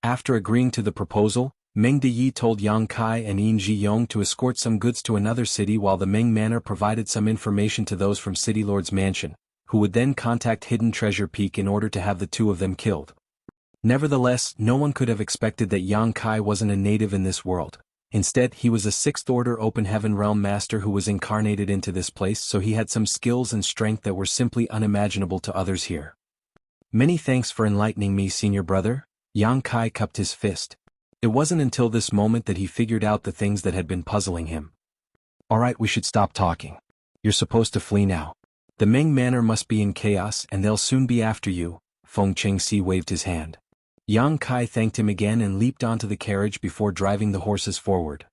After agreeing to the proposal, Meng Deyi told Yang Kai and Yin Zhiyong to escort some goods to another city while the Meng Manor provided some information to those from City Lord's mansion, who would then contact Hidden Treasure Peak in order to have the two of them killed. Nevertheless, no one could have expected that Yang Kai wasn't a native in this world. Instead, he was a sixth-order open heaven realm master who was incarnated into this place, so he had some skills and strength that were simply unimaginable to others here. Many thanks for enlightening me, senior brother. Yang Kai cupped his fist. It wasn't until this moment that he figured out the things that had been puzzling him. Alright, we should stop talking. You're supposed to flee now. The Meng Manor must be in chaos and they'll soon be after you. Feng Qingxi waved his hand. Yang Kai thanked him again and leaped onto the carriage before driving the horses forward.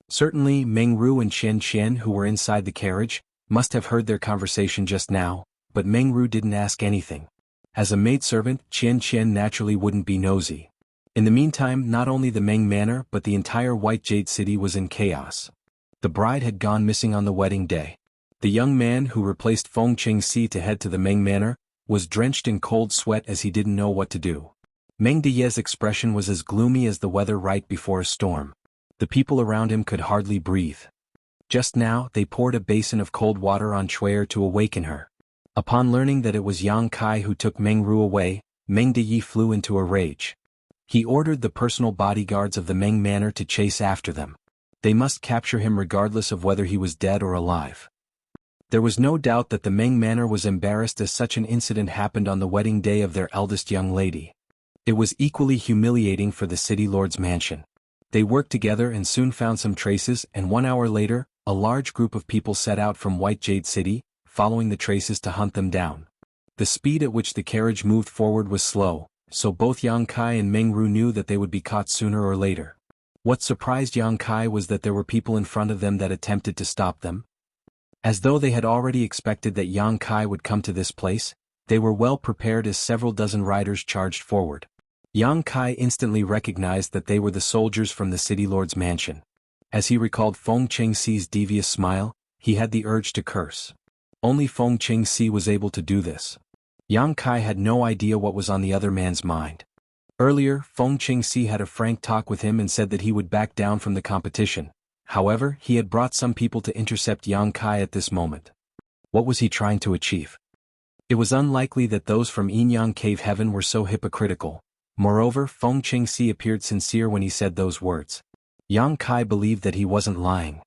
Certainly, Meng Ru and Qian Qian, who were inside the carriage, must have heard their conversation just now, but Meng Ru didn't ask anything. As a maidservant, Qian Qian naturally wouldn't be nosy. In the meantime, not only the Meng Manor but the entire White Jade City was in chaos. The bride had gone missing on the wedding day. The young man who replaced Feng Qingxi to head to the Meng Manor was drenched in cold sweat as he didn't know what to do. Meng Deye's expression was as gloomy as the weather right before a storm. The people around him could hardly breathe. Just now, they poured a basin of cold water on Chuer to awaken her. Upon learning that it was Yang Kai who took Meng Ru away, Meng Deye flew into a rage. He ordered the personal bodyguards of the Meng Manor to chase after them. They must capture him regardless of whether he was dead or alive. There was no doubt that the Meng Manor was embarrassed as such an incident happened on the wedding day of their eldest young lady. It was equally humiliating for the city lord's mansion. They worked together and soon found some traces, and 1 hour later, a large group of people set out from White Jade City, following the traces to hunt them down. The speed at which the carriage moved forward was slow, so both Yang Kai and Meng Ru knew that they would be caught sooner or later. What surprised Yang Kai was that there were people in front of them that attempted to stop them. As though they had already expected that Yang Kai would come to this place, they were well prepared as several dozen riders charged forward. Yang Kai instantly recognized that they were the soldiers from the city lord's mansion. As he recalled Feng Qingxi's devious smile, he had the urge to curse. Only Feng Qingxi was able to do this. Yang Kai had no idea what was on the other man's mind. Earlier, Feng Qingxi had a frank talk with him and said that he would back down from the competition. However, he had brought some people to intercept Yang Kai at this moment. What was he trying to achieve? It was unlikely that those from Yinyang Cave Heaven were so hypocritical. Moreover, Feng Qingxi appeared sincere when he said those words. Yang Kai believed that he wasn't lying.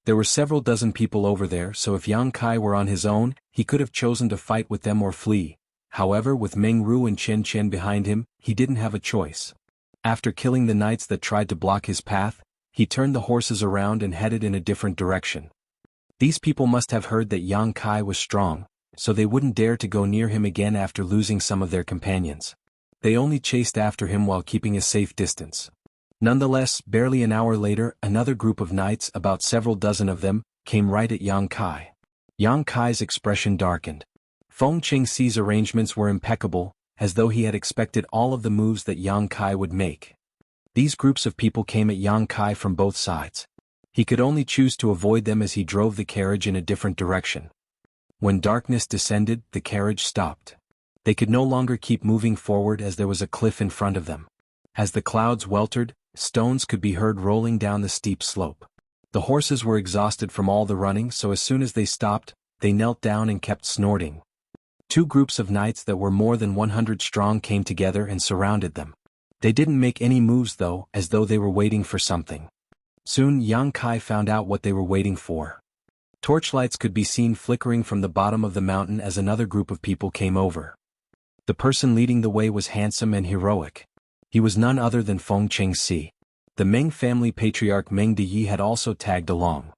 There were several dozen people over there, so if Yang Kai were on his own, he could have chosen to fight with them or flee. However, with Meng Ru and Chen Chen behind him, he didn't have a choice. After killing the knights that tried to block his path, he turned the horses around and headed in a different direction. These people must have heard that Yang Kai was strong, so they wouldn't dare to go near him again after losing some of their companions. They only chased after him while keeping a safe distance. Nonetheless, barely an hour later, another group of knights, about several dozen of them, came right at Yang Kai. Yang Kai's expression darkened. Feng Qingxi's arrangements were impeccable, as though he had expected all of the moves that Yang Kai would make. These groups of people came at Yang Kai from both sides. He could only choose to avoid them as he drove the carriage in a different direction. When darkness descended, the carriage stopped. They could no longer keep moving forward as there was a cliff in front of them. As the clouds weltered, stones could be heard rolling down the steep slope. The horses were exhausted from all the running, so as soon as they stopped, they knelt down and kept snorting. Two groups of knights that were more than 100 strong came together and surrounded them. They didn't make any moves though, as though they were waiting for something. Soon Yang Kai found out what they were waiting for. Torchlights could be seen flickering from the bottom of the mountain as another group of people came over. The person leading the way was handsome and heroic. He was none other than Feng Qingxi. The Meng family patriarch Meng Deye had also tagged along.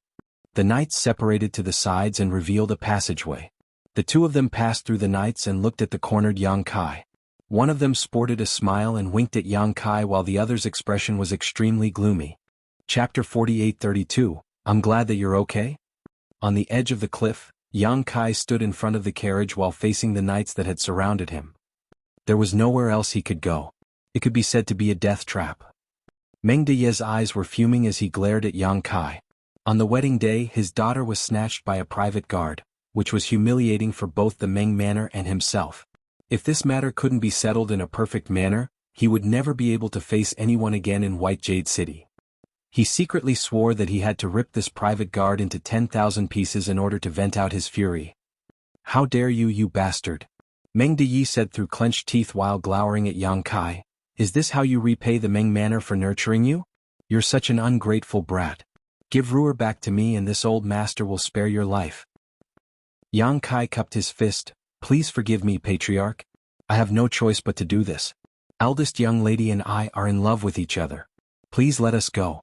The knights separated to the sides and revealed a passageway. The two of them passed through the knights and looked at the cornered Yang Kai. One of them sported a smile and winked at Yang Kai while the other's expression was extremely gloomy. Chapter 48:32, I'm glad that you're okay? On the edge of the cliff, Yang Kai stood in front of the carriage while facing the knights that had surrounded him. There was nowhere else he could go. It could be said to be a death trap. Meng Deye's eyes were fuming as he glared at Yang Kai. On the wedding day, his daughter was snatched by a private guard, which was humiliating for both the Meng Manor and himself. If this matter couldn't be settled in a perfect manner, he would never be able to face anyone again in White Jade City. He secretly swore that he had to rip this private guard into 10,000 pieces in order to vent out his fury. How dare you, you bastard! Meng Deye said through clenched teeth while glowering at Yang Kai. Is this how you repay the Meng Manor for nurturing you? You're such an ungrateful brat. Give Ruer back to me and this old master will spare your life. Yang Kai cupped his fist. Please forgive me, patriarch. I have no choice but to do this. Eldest young lady and I are in love with each other. Please let us go.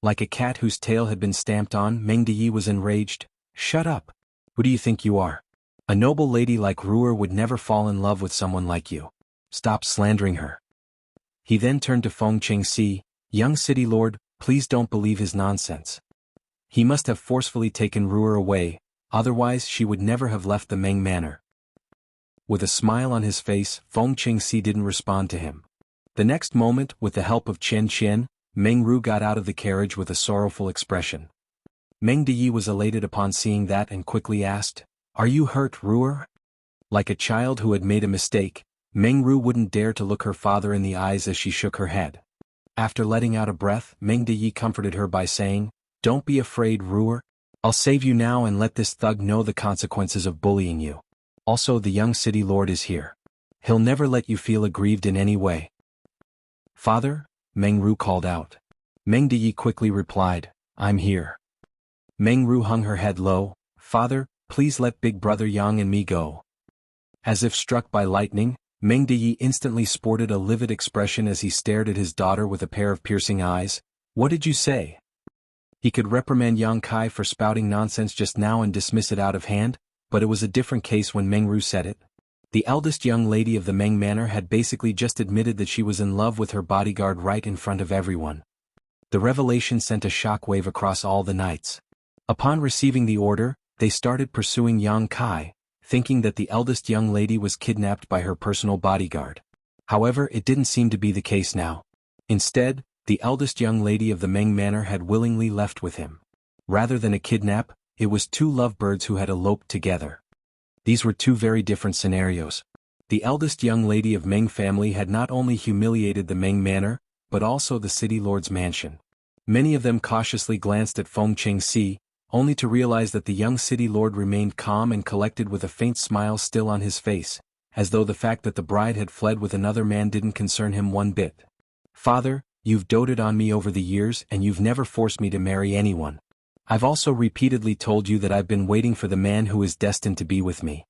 Like a cat whose tail had been stamped on, Meng Deye was enraged. Shut up. Who do you think you are? A noble lady like Ruer would never fall in love with someone like you. Stop slandering her. He then turned to Feng Qingxi. Young city lord, please don't believe his nonsense. He must have forcefully taken Ruer away, otherwise she would never have left the Meng Manor. With a smile on his face, Feng Qingxi didn't respond to him. The next moment, with the help of Chen Qian, Meng Ru got out of the carriage with a sorrowful expression. Meng Deyi was elated upon seeing that and quickly asked, "Are you hurt, Ruer?" Like a child who had made a mistake, Meng Ru wouldn't dare to look her father in the eyes as she shook her head. After letting out a breath, Meng Deyi comforted her by saying, "Don't be afraid, Ruer. I'll save you now and let this thug know the consequences of bullying you. Also, the young city lord is here. He'll never let you feel aggrieved in any way." "Father?" Meng Ru called out. Meng Deyi quickly replied, "I'm here." Meng Ru hung her head low. "Father, please let big brother Yang and me go." As if struck by lightning, Meng Deyi instantly sported a livid expression as he stared at his daughter with a pair of piercing eyes. "What did you say?" He could reprimand Yang Kai for spouting nonsense just now and dismiss it out of hand, but it was a different case when Meng Ru said it. The eldest young lady of the Meng Manor had basically just admitted that she was in love with her bodyguard right in front of everyone. The revelation sent a shockwave across all the knights. Upon receiving the order, they started pursuing Yang Kai, thinking that the eldest young lady was kidnapped by her personal bodyguard. However, it didn't seem to be the case now. Instead, the eldest young lady of the Meng Manor had willingly left with him. Rather than a kidnap, it was two lovebirds who had eloped together. These were two very different scenarios. The eldest young lady of Meng family had not only humiliated the Meng Manor, but also the city lord's mansion. Many of them cautiously glanced at Feng Qingxi, only to realize that the young city lord remained calm and collected with a faint smile still on his face, as though the fact that the bride had fled with another man didn't concern him one bit. "Father, you've doted on me over the years and you've never forced me to marry anyone. I've also repeatedly told you that I've been waiting for the man who is destined to be with me."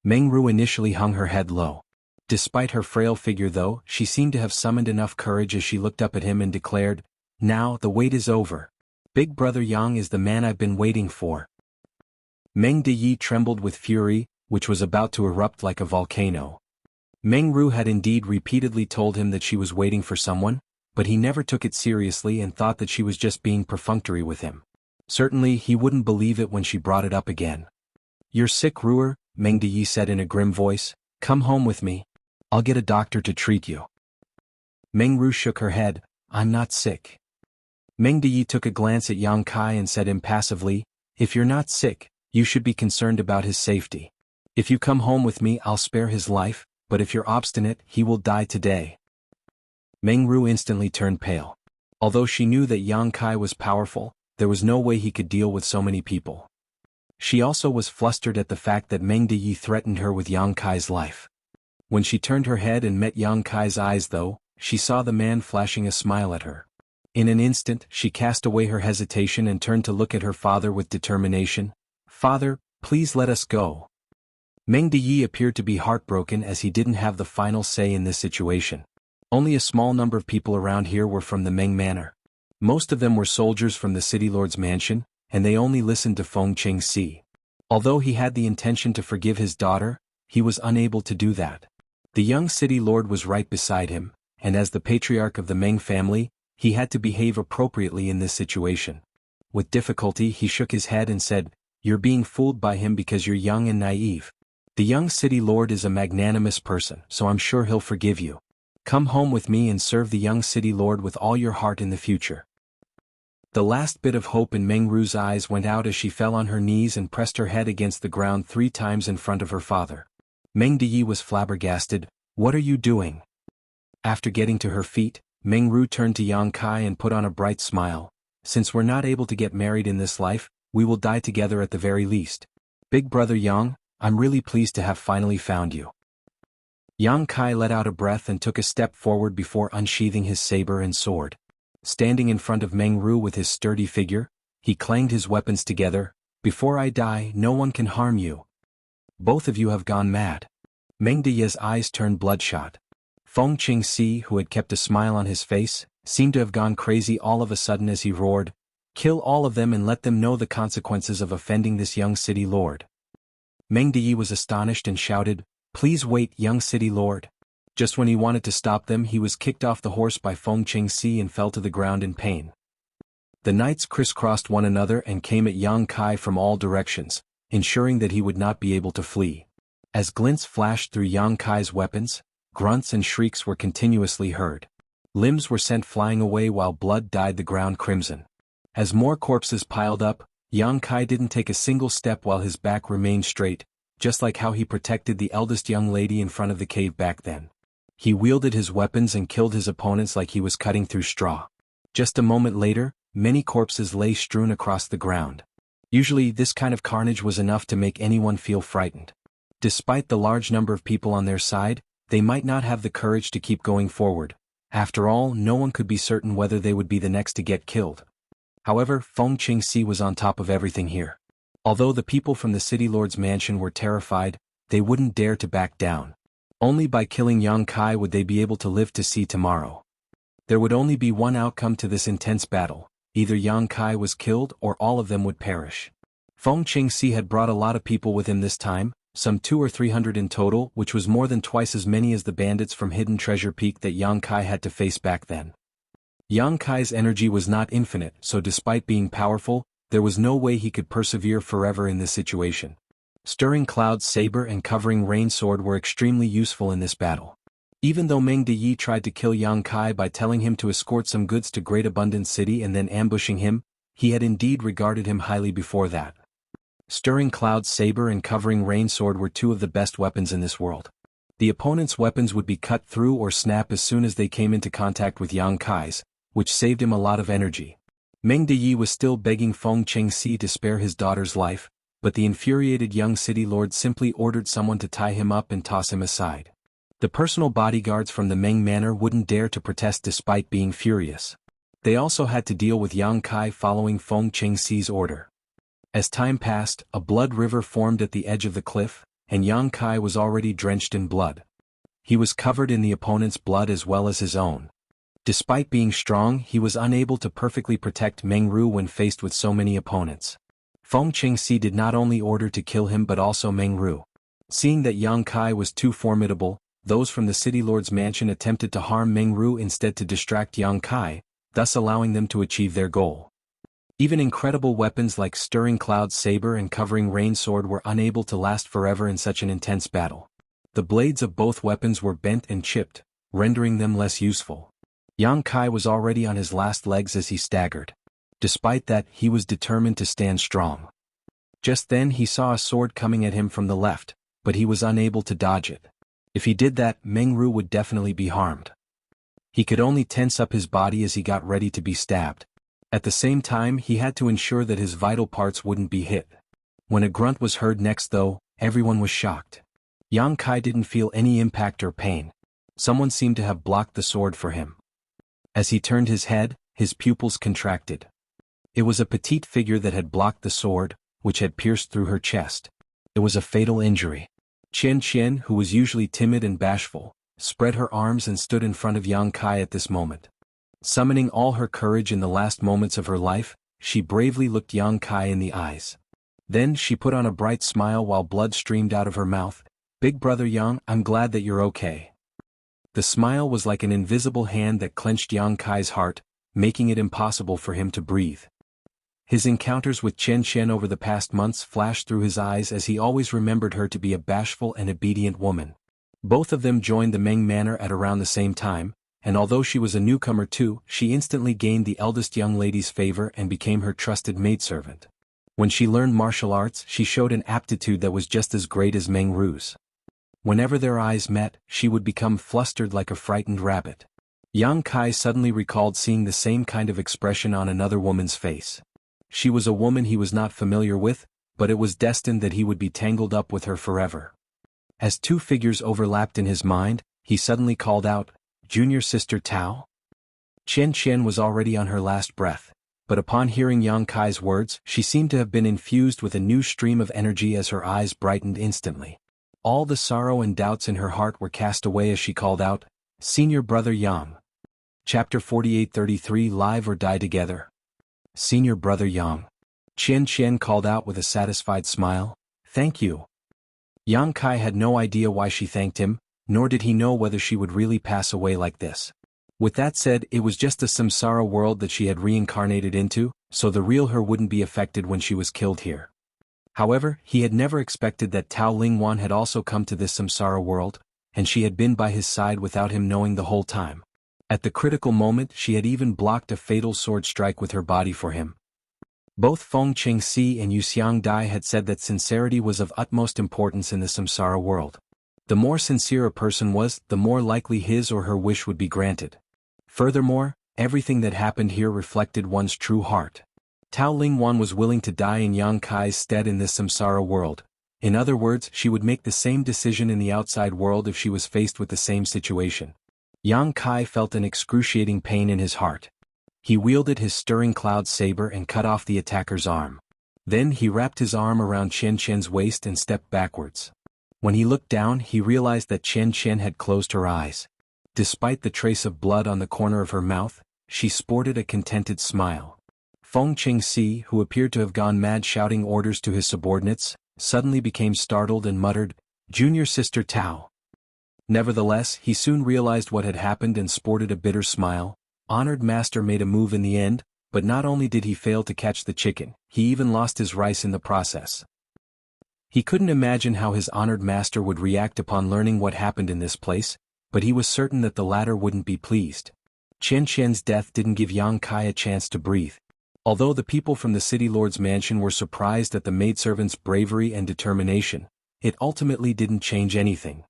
Meng Ru initially hung her head low. Despite her frail figure though, she seemed to have summoned enough courage as she looked up at him and declared, "Now, the wait is over. Big brother Yang is the man I've been waiting for." Meng Deyi trembled with fury, which was about to erupt like a volcano. Meng Ru had indeed repeatedly told him that she was waiting for someone, but he never took it seriously and thought that she was just being perfunctory with him. Certainly, he wouldn't believe it when she brought it up again. "You're sick, Ruer," Meng Deyi said in a grim voice. "Come home with me. I'll get a doctor to treat you." Meng Ru shook her head. "I'm not sick." Meng Deyi took a glance at Yang Kai and said impassively, "If you're not sick, you should be concerned about his safety. If you come home with me, I'll spare his life, but if you're obstinate, he will die today." Meng Ru instantly turned pale. Although she knew that Yang Kai was powerful, there was no way he could deal with so many people. She also was flustered at the fact that Meng Deyi threatened her with Yang Kai's life. When she turned her head and met Yang Kai's eyes though, she saw the man flashing a smile at her. In an instant, she cast away her hesitation and turned to look at her father with determination. "Father, please let us go." Meng Deyi appeared to be heartbroken as he didn't have the final say in this situation. Only a small number of people around here were from the Meng Manor. Most of them were soldiers from the city lord's mansion, and they only listened to Feng Qingxi. Although he had the intention to forgive his daughter, he was unable to do that. The young city lord was right beside him, and as the patriarch of the Meng family, he had to behave appropriately in this situation. With difficulty he shook his head and said, "You're being fooled by him because you're young and naive. The young city lord is a magnanimous person, so I'm sure he'll forgive you. Come home with me and serve the young city lord with all your heart in the future." The last bit of hope in Meng Ru's eyes went out as she fell on her knees and pressed her head against the ground 3 times in front of her father. Meng Deyi was flabbergasted. "What are you doing?" After getting to her feet, Meng Ru turned to Yang Kai and put on a bright smile. "Since we're not able to get married in this life, we will die together at the very least. Big brother Yang, I'm really pleased to have finally found you." Yang Kai let out a breath and took a step forward before unsheathing his saber and sword. Standing in front of Meng Ru with his sturdy figure, he clanged his weapons together. "Before I die, no one can harm you. Both of you have gone mad." Meng Deyi's eyes turned bloodshot. Feng Qingxi, who had kept a smile on his face, seemed to have gone crazy all of a sudden as he roared, "Kill all of them and let them know the consequences of offending this young city lord." Meng Deyi was astonished and shouted, "Please wait, young city lord." Just when he wanted to stop them, he was kicked off the horse by Feng Qingxi and fell to the ground in pain. The knights crisscrossed one another and came at Yang Kai from all directions, ensuring that he would not be able to flee. As glints flashed through Yang Kai's weapons, grunts and shrieks were continuously heard. Limbs were sent flying away while blood dyed the ground crimson. As more corpses piled up, Yang Kai didn't take a single step while his back remained straight, just like how he protected the eldest young lady in front of the cave back then. He wielded his weapons and killed his opponents like he was cutting through straw. Just a moment later, many corpses lay strewn across the ground. Usually this kind of carnage was enough to make anyone feel frightened. Despite the large number of people on their side, they might not have the courage to keep going forward. After all, no one could be certain whether they would be the next to get killed. However, Feng Qingxi was on top of everything here. Although the people from the city lord's mansion were terrified, they wouldn't dare to back down. Only by killing Yang Kai would they be able to live to see tomorrow. There would only be one outcome to this intense battle: either Yang Kai was killed or all of them would perish. Feng Qingxi had brought a lot of people with him this time, some 200 or 300 in total, which was more than twice as many as the bandits from Hidden Treasure Peak that Yang Kai had to face back then. Yang Kai's energy was not infinite, so despite being powerful, there was no way he could persevere forever in this situation. Stirring Cloud's saber and Covering Rain sword were extremely useful in this battle. Even though Meng Deyi tried to kill Yang Kai by telling him to escort some goods to Great Abundance City and then ambushing him, he had indeed regarded him highly before that. Stirring Cloud's saber and Covering Rain sword were two of the best weapons in this world. The opponent's weapons would be cut through or snap as soon as they came into contact with Yang Kai's, which saved him a lot of energy. Meng Deyi was still begging Feng Qingxi to spare his daughter's life, but the infuriated young city lord simply ordered someone to tie him up and toss him aside. The personal bodyguards from the Meng Manor wouldn't dare to protest despite being furious. They also had to deal with Yang Kai following Feng Qingxi's order. As time passed, a blood river formed at the edge of the cliff, and Yang Kai was already drenched in blood. He was covered in the opponent's blood as well as his own. Despite being strong, he was unable to perfectly protect Meng Ru when faced with so many opponents. Feng Qingxi did not only order to kill him but also Meng Ru. Seeing that Yang Kai was too formidable, those from the city lord's mansion attempted to harm Meng Ru instead to distract Yang Kai, thus allowing them to achieve their goal. Even incredible weapons like Stirring Cloud's saber and Covering Rain sword were unable to last forever in such an intense battle. The blades of both weapons were bent and chipped, rendering them less useful. Yang Kai was already on his last legs as he staggered. Despite that, he was determined to stand strong. Just then he saw a sword coming at him from the left, but he was unable to dodge it. If he did that, Meng Ru would definitely be harmed. He could only tense up his body as he got ready to be stabbed. At the same time, he had to ensure that his vital parts wouldn't be hit. When a grunt was heard next though, everyone was shocked. Yang Kai didn't feel any impact or pain. Someone seemed to have blocked the sword for him. As he turned his head, his pupils contracted. It was a petite figure that had blocked the sword, which had pierced through her chest. It was a fatal injury. Qian Qian, who was usually timid and bashful, spread her arms and stood in front of Yang Kai at this moment. Summoning all her courage in the last moments of her life, she bravely looked Yang Kai in the eyes. Then she put on a bright smile while blood streamed out of her mouth. "Big brother Yang, I'm glad that you're okay." The smile was like an invisible hand that clenched Yang Kai's heart, making it impossible for him to breathe. His encounters with Chen Chen over the past months flashed through his eyes as he always remembered her to be a bashful and obedient woman. Both of them joined the Meng Manor at around the same time, and although she was a newcomer too, she instantly gained the eldest young lady's favor and became her trusted maidservant. When she learned martial arts, she showed an aptitude that was just as great as Meng Ru's. Whenever their eyes met, she would become flustered like a frightened rabbit. Yang Kai suddenly recalled seeing the same kind of expression on another woman's face. She was a woman he was not familiar with, but it was destined that he would be tangled up with her forever. As two figures overlapped in his mind, he suddenly called out, "Junior sister Tao?" Chen Chen was already on her last breath, but upon hearing Yang Kai's words, she seemed to have been infused with a new stream of energy as her eyes brightened instantly. All the sorrow and doubts in her heart were cast away as she called out, "Senior brother Yang." Chapter 48-33 Live or Die Together. "Senior brother Yang." Chen Chen called out with a satisfied smile, "Thank you." Yang Kai had no idea why she thanked him, nor did he know whether she would really pass away like this. With that said, it was just a samsara world that she had reincarnated into, so the real her wouldn't be affected when she was killed here. However, he had never expected that Tao Lingwan had also come to this samsara world. and she had been by his side without him knowing the whole time. At the critical moment she had even blocked a fatal sword strike with her body for him. Both Feng Qingxi and Yuxiang Dai had said that sincerity was of utmost importance in the samsara world. The more sincere a person was, the more likely his or her wish would be granted. Furthermore, everything that happened here reflected one's true heart. Tao Lingwan was willing to die in Yang Kai's stead in this samsara world. In other words, she would make the same decision in the outside world if she was faced with the same situation. Yang Kai felt an excruciating pain in his heart. He wielded his stirring cloud saber and cut off the attacker's arm. Then he wrapped his arm around Qian Qian's waist and stepped backwards. When he looked down, he realized that Qian Qian had closed her eyes. Despite the trace of blood on the corner of her mouth, she sported a contented smile. Feng Qingxi, who appeared to have gone mad shouting orders to his subordinates, suddenly became startled and muttered, "Junior sister Tao." Nevertheless, he soon realized what had happened and sported a bitter smile. Honored master made a move in the end, but not only did he fail to catch the chicken, he even lost his rice in the process. He couldn't imagine how his honored master would react upon learning what happened in this place, but he was certain that the latter wouldn't be pleased. Qian Qian's death didn't give Yang Kai a chance to breathe. Although the people from the city lord's mansion were surprised at the maidservant's bravery and determination, it ultimately didn't change anything.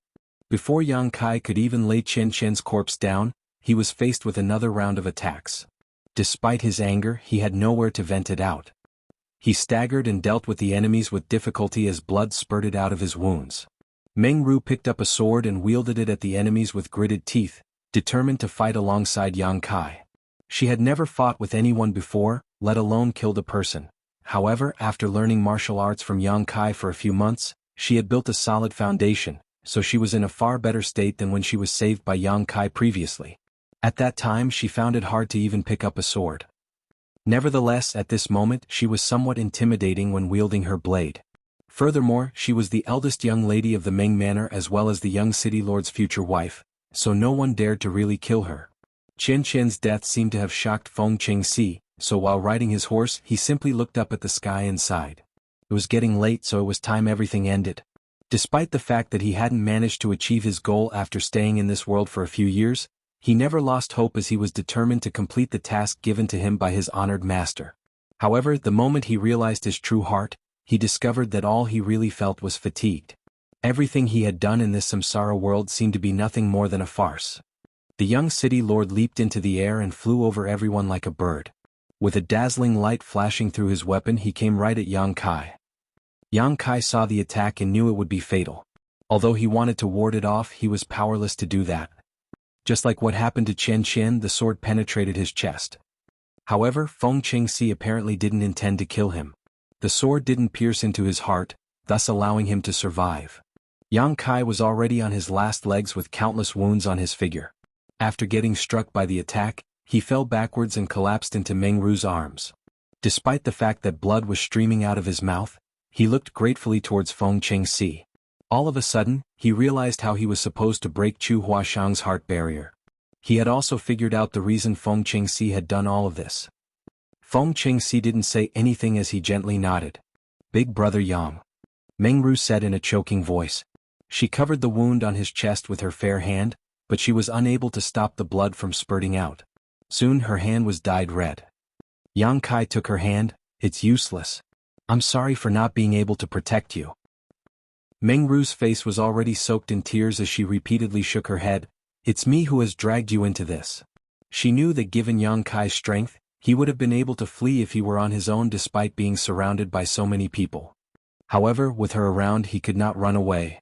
Before Yang Kai could even lay Qian Qian's corpse down, he was faced with another round of attacks. Despite his anger, he had nowhere to vent it out. He staggered and dealt with the enemies with difficulty as blood spurted out of his wounds. Meng Ru picked up a sword and wielded it at the enemies with gritted teeth, determined to fight alongside Yang Kai. She had never fought with anyone before, let alone killed a person. However, after learning martial arts from Yang Kai for a few months, she had built a solid foundation, so she was in a far better state than when she was saved by Yang Kai previously. At that time she found it hard to even pick up a sword. Nevertheless, at this moment she was somewhat intimidating when wielding her blade. Furthermore, she was the eldest young lady of the Ming Manor as well as the young city lord's future wife, so no one dared to really kill her. Qian Qian's death seemed to have shocked Feng Qingxi, so while riding his horse he simply looked up at the sky and sighed. It was getting late, so it was time everything ended. Despite the fact that he hadn't managed to achieve his goal after staying in this world for a few years, he never lost hope as he was determined to complete the task given to him by his honored master. However, the moment he realized his true heart, he discovered that all he really felt was fatigued. Everything he had done in this samsara world seemed to be nothing more than a farce. The young city lord leaped into the air and flew over everyone like a bird. With a dazzling light flashing through his weapon, he came right at Yang Kai. Yang Kai saw the attack and knew it would be fatal. Although he wanted to ward it off, he was powerless to do that. Just like what happened to Qian Qian, the sword penetrated his chest. However, Feng Qingxi apparently didn't intend to kill him. The sword didn't pierce into his heart, thus allowing him to survive. Yang Kai was already on his last legs with countless wounds on his figure. After getting struck by the attack, he fell backwards and collapsed into Meng Ru's arms. Despite the fact that blood was streaming out of his mouth, he looked gratefully towards Feng Qingxi. All of a sudden, he realized how he was supposed to break Chu Huashang's heart barrier. He had also figured out the reason Feng Qingxi had done all of this. Feng Qingxi didn't say anything as he gently nodded. "Big brother Yang," Meng Ru said in a choking voice. She covered the wound on his chest with her fair hand, but she was unable to stop the blood from spurting out. Soon her hand was dyed red. Yang Kai took her hand. "It's useless. I'm sorry for not being able to protect you." Meng Ru's face was already soaked in tears as she repeatedly shook her head. "It's me who has dragged you into this." She knew that given Yang Kai's strength, he would have been able to flee if he were on his own despite being surrounded by so many people. However, with her around he could not run away.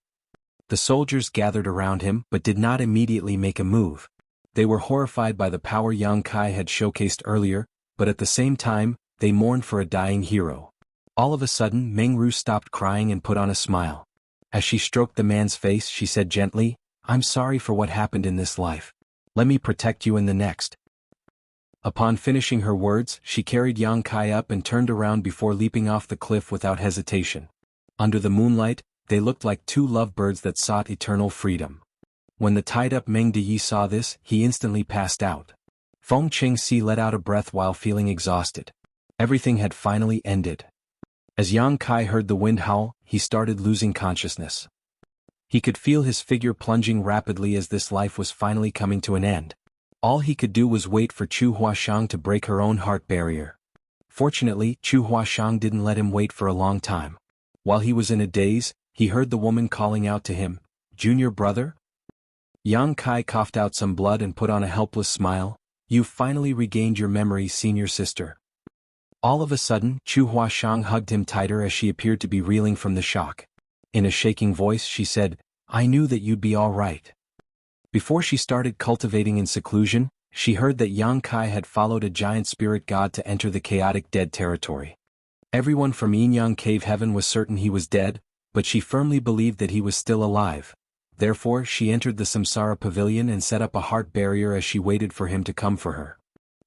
The soldiers gathered around him but did not immediately make a move. They were horrified by the power Yang Kai had showcased earlier, but at the same time, they mourned for a dying hero. All of a sudden, Meng Ru stopped crying and put on a smile. As she stroked the man's face, she said gently, "I'm sorry for what happened in this life. Let me protect you in the next." Upon finishing her words, she carried Yang Kai up and turned around before leaping off the cliff without hesitation. Under the moonlight, they looked like two lovebirds that sought eternal freedom. When the tied-up Meng Deyi saw this, he instantly passed out. Feng Qingxi let out a breath while feeling exhausted. Everything had finally ended. As Yang Kai heard the wind howl, he started losing consciousness. He could feel his figure plunging rapidly as this life was finally coming to an end. All he could do was wait for Chu Huashang to break her own heart barrier. Fortunately, Chu Huashang didn't let him wait for a long time. While he was in a daze, he heard the woman calling out to him, "Junior brother?" Yang Kai coughed out some blood and put on a helpless smile. "You've finally regained your memory, senior sister." All of a sudden, Chu Huashang hugged him tighter as she appeared to be reeling from the shock. In a shaking voice she said, "I knew that you'd be all right." Before she started cultivating in seclusion, she heard that Yang Kai had followed a giant spirit god to enter the chaotic dead territory. Everyone from Yinyang Cave Heaven was certain he was dead, but she firmly believed that he was still alive. Therefore she entered the Samsara Pavilion and set up a heart barrier as she waited for him to come for her.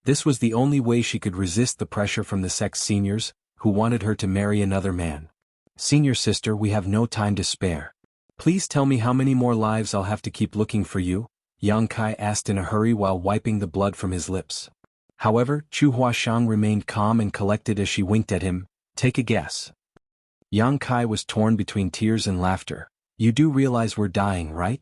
This was the only way she could resist the pressure from the sect's seniors, who wanted her to marry another man. "Senior sister, we have no time to spare. Please tell me how many more lives I'll have to keep looking for you," Yang Kai asked in a hurry while wiping the blood from his lips. However, Chu Huashang remained calm and collected as she winked at him. "Take a guess." Yang Kai was torn between tears and laughter. "You do realize we're dying, right?"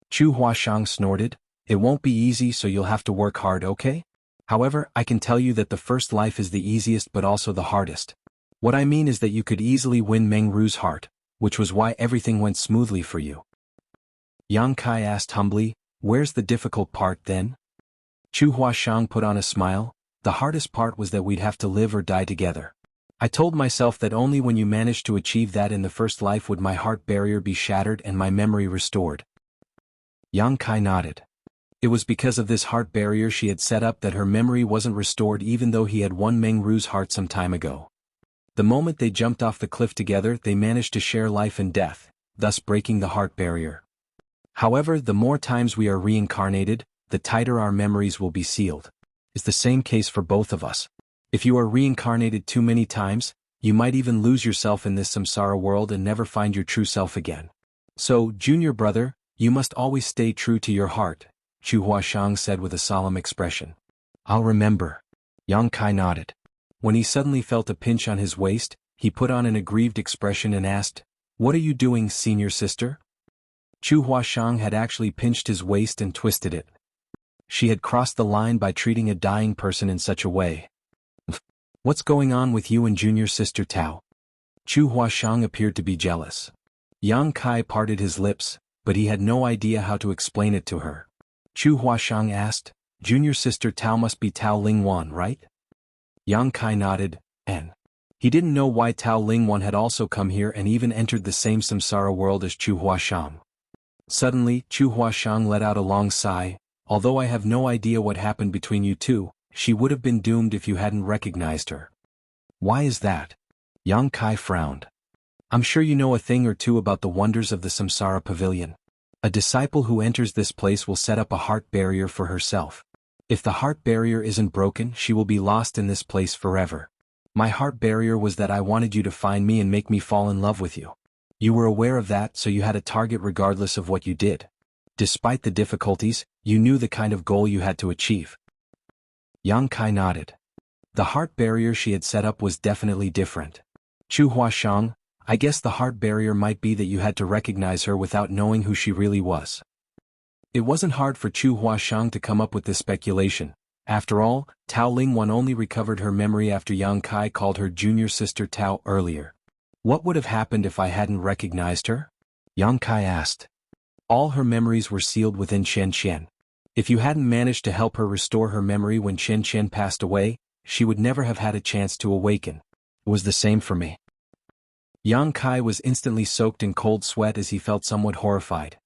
Chu Huashang snorted. "It won't be easy, so you'll have to work hard, okay? However, I can tell you that the first life is the easiest but also the hardest. What I mean is that you could easily win Meng Ru's heart, which was why everything went smoothly for you." Yang Kai asked humbly, "Where's the difficult part then?" Chu Huashang put on a smile. "The hardest part was that we'd have to live or die together. I told myself that only when you managed to achieve that in the first life would my heart barrier be shattered and my memory restored." Yang Kai nodded. It was because of this heart barrier she had set up that her memory wasn't restored even though he had won Meng Ru's heart some time ago. The moment they jumped off the cliff together, they managed to share life and death, thus breaking the heart barrier. However, the more times we are reincarnated, the tighter our memories will be sealed. It's the same case for both of us. If you are reincarnated too many times, you might even lose yourself in this samsara world and never find your true self again. So, junior brother, you must always stay true to your heart, Chu Huashang said with a solemn expression. "I'll remember." Yang Kai nodded. When he suddenly felt a pinch on his waist, he put on an aggrieved expression and asked, "What are you doing, senior sister?" Chu Huashang had actually pinched his waist and twisted it. She had crossed the line by treating a dying person in such a way. "What's going on with you and junior sister Tao?" Chu Huashang appeared to be jealous. Yang Kai parted his lips, but he had no idea how to explain it to her. Chu Huashang asked, "Junior sister Tao must be Tao Lingwan, right?" Yang Kai nodded, and he didn't know why Tao Lingwan had also come here and even entered the same samsara world as Chu Huashang. Suddenly, Chu Huashang let out a long sigh. "Although I have no idea what happened between you two, she would have been doomed if you hadn't recognized her." "Why is that?" Yang Kai frowned. "I'm sure you know a thing or two about the wonders of the Samsara Pavilion. A disciple who enters this place will set up a heart barrier for herself. If the heart barrier isn't broken, she will be lost in this place forever. My heart barrier was that I wanted you to find me and make me fall in love with you. You were aware of that, so you had a target regardless of what you did. Despite the difficulties, you knew the kind of goal you had to achieve." Yang Kai nodded. The heart barrier she had set up was definitely different. "Chu Huashang, I guess the heart barrier might be that you had to recognize her without knowing who she really was." It wasn't hard for Chu Huashang to come up with this speculation. After all, Tao Lingwan only recovered her memory after Yang Kai called her junior sister Tao earlier. What would have happened if I hadn't recognized her? Yang Kai asked. All her memories were sealed within Chen Chen. If you hadn't managed to help her restore her memory when Chen Chen passed away, she would never have had a chance to awaken. It was the same for me. Yang Kai was instantly soaked in cold sweat as he felt somewhat horrified.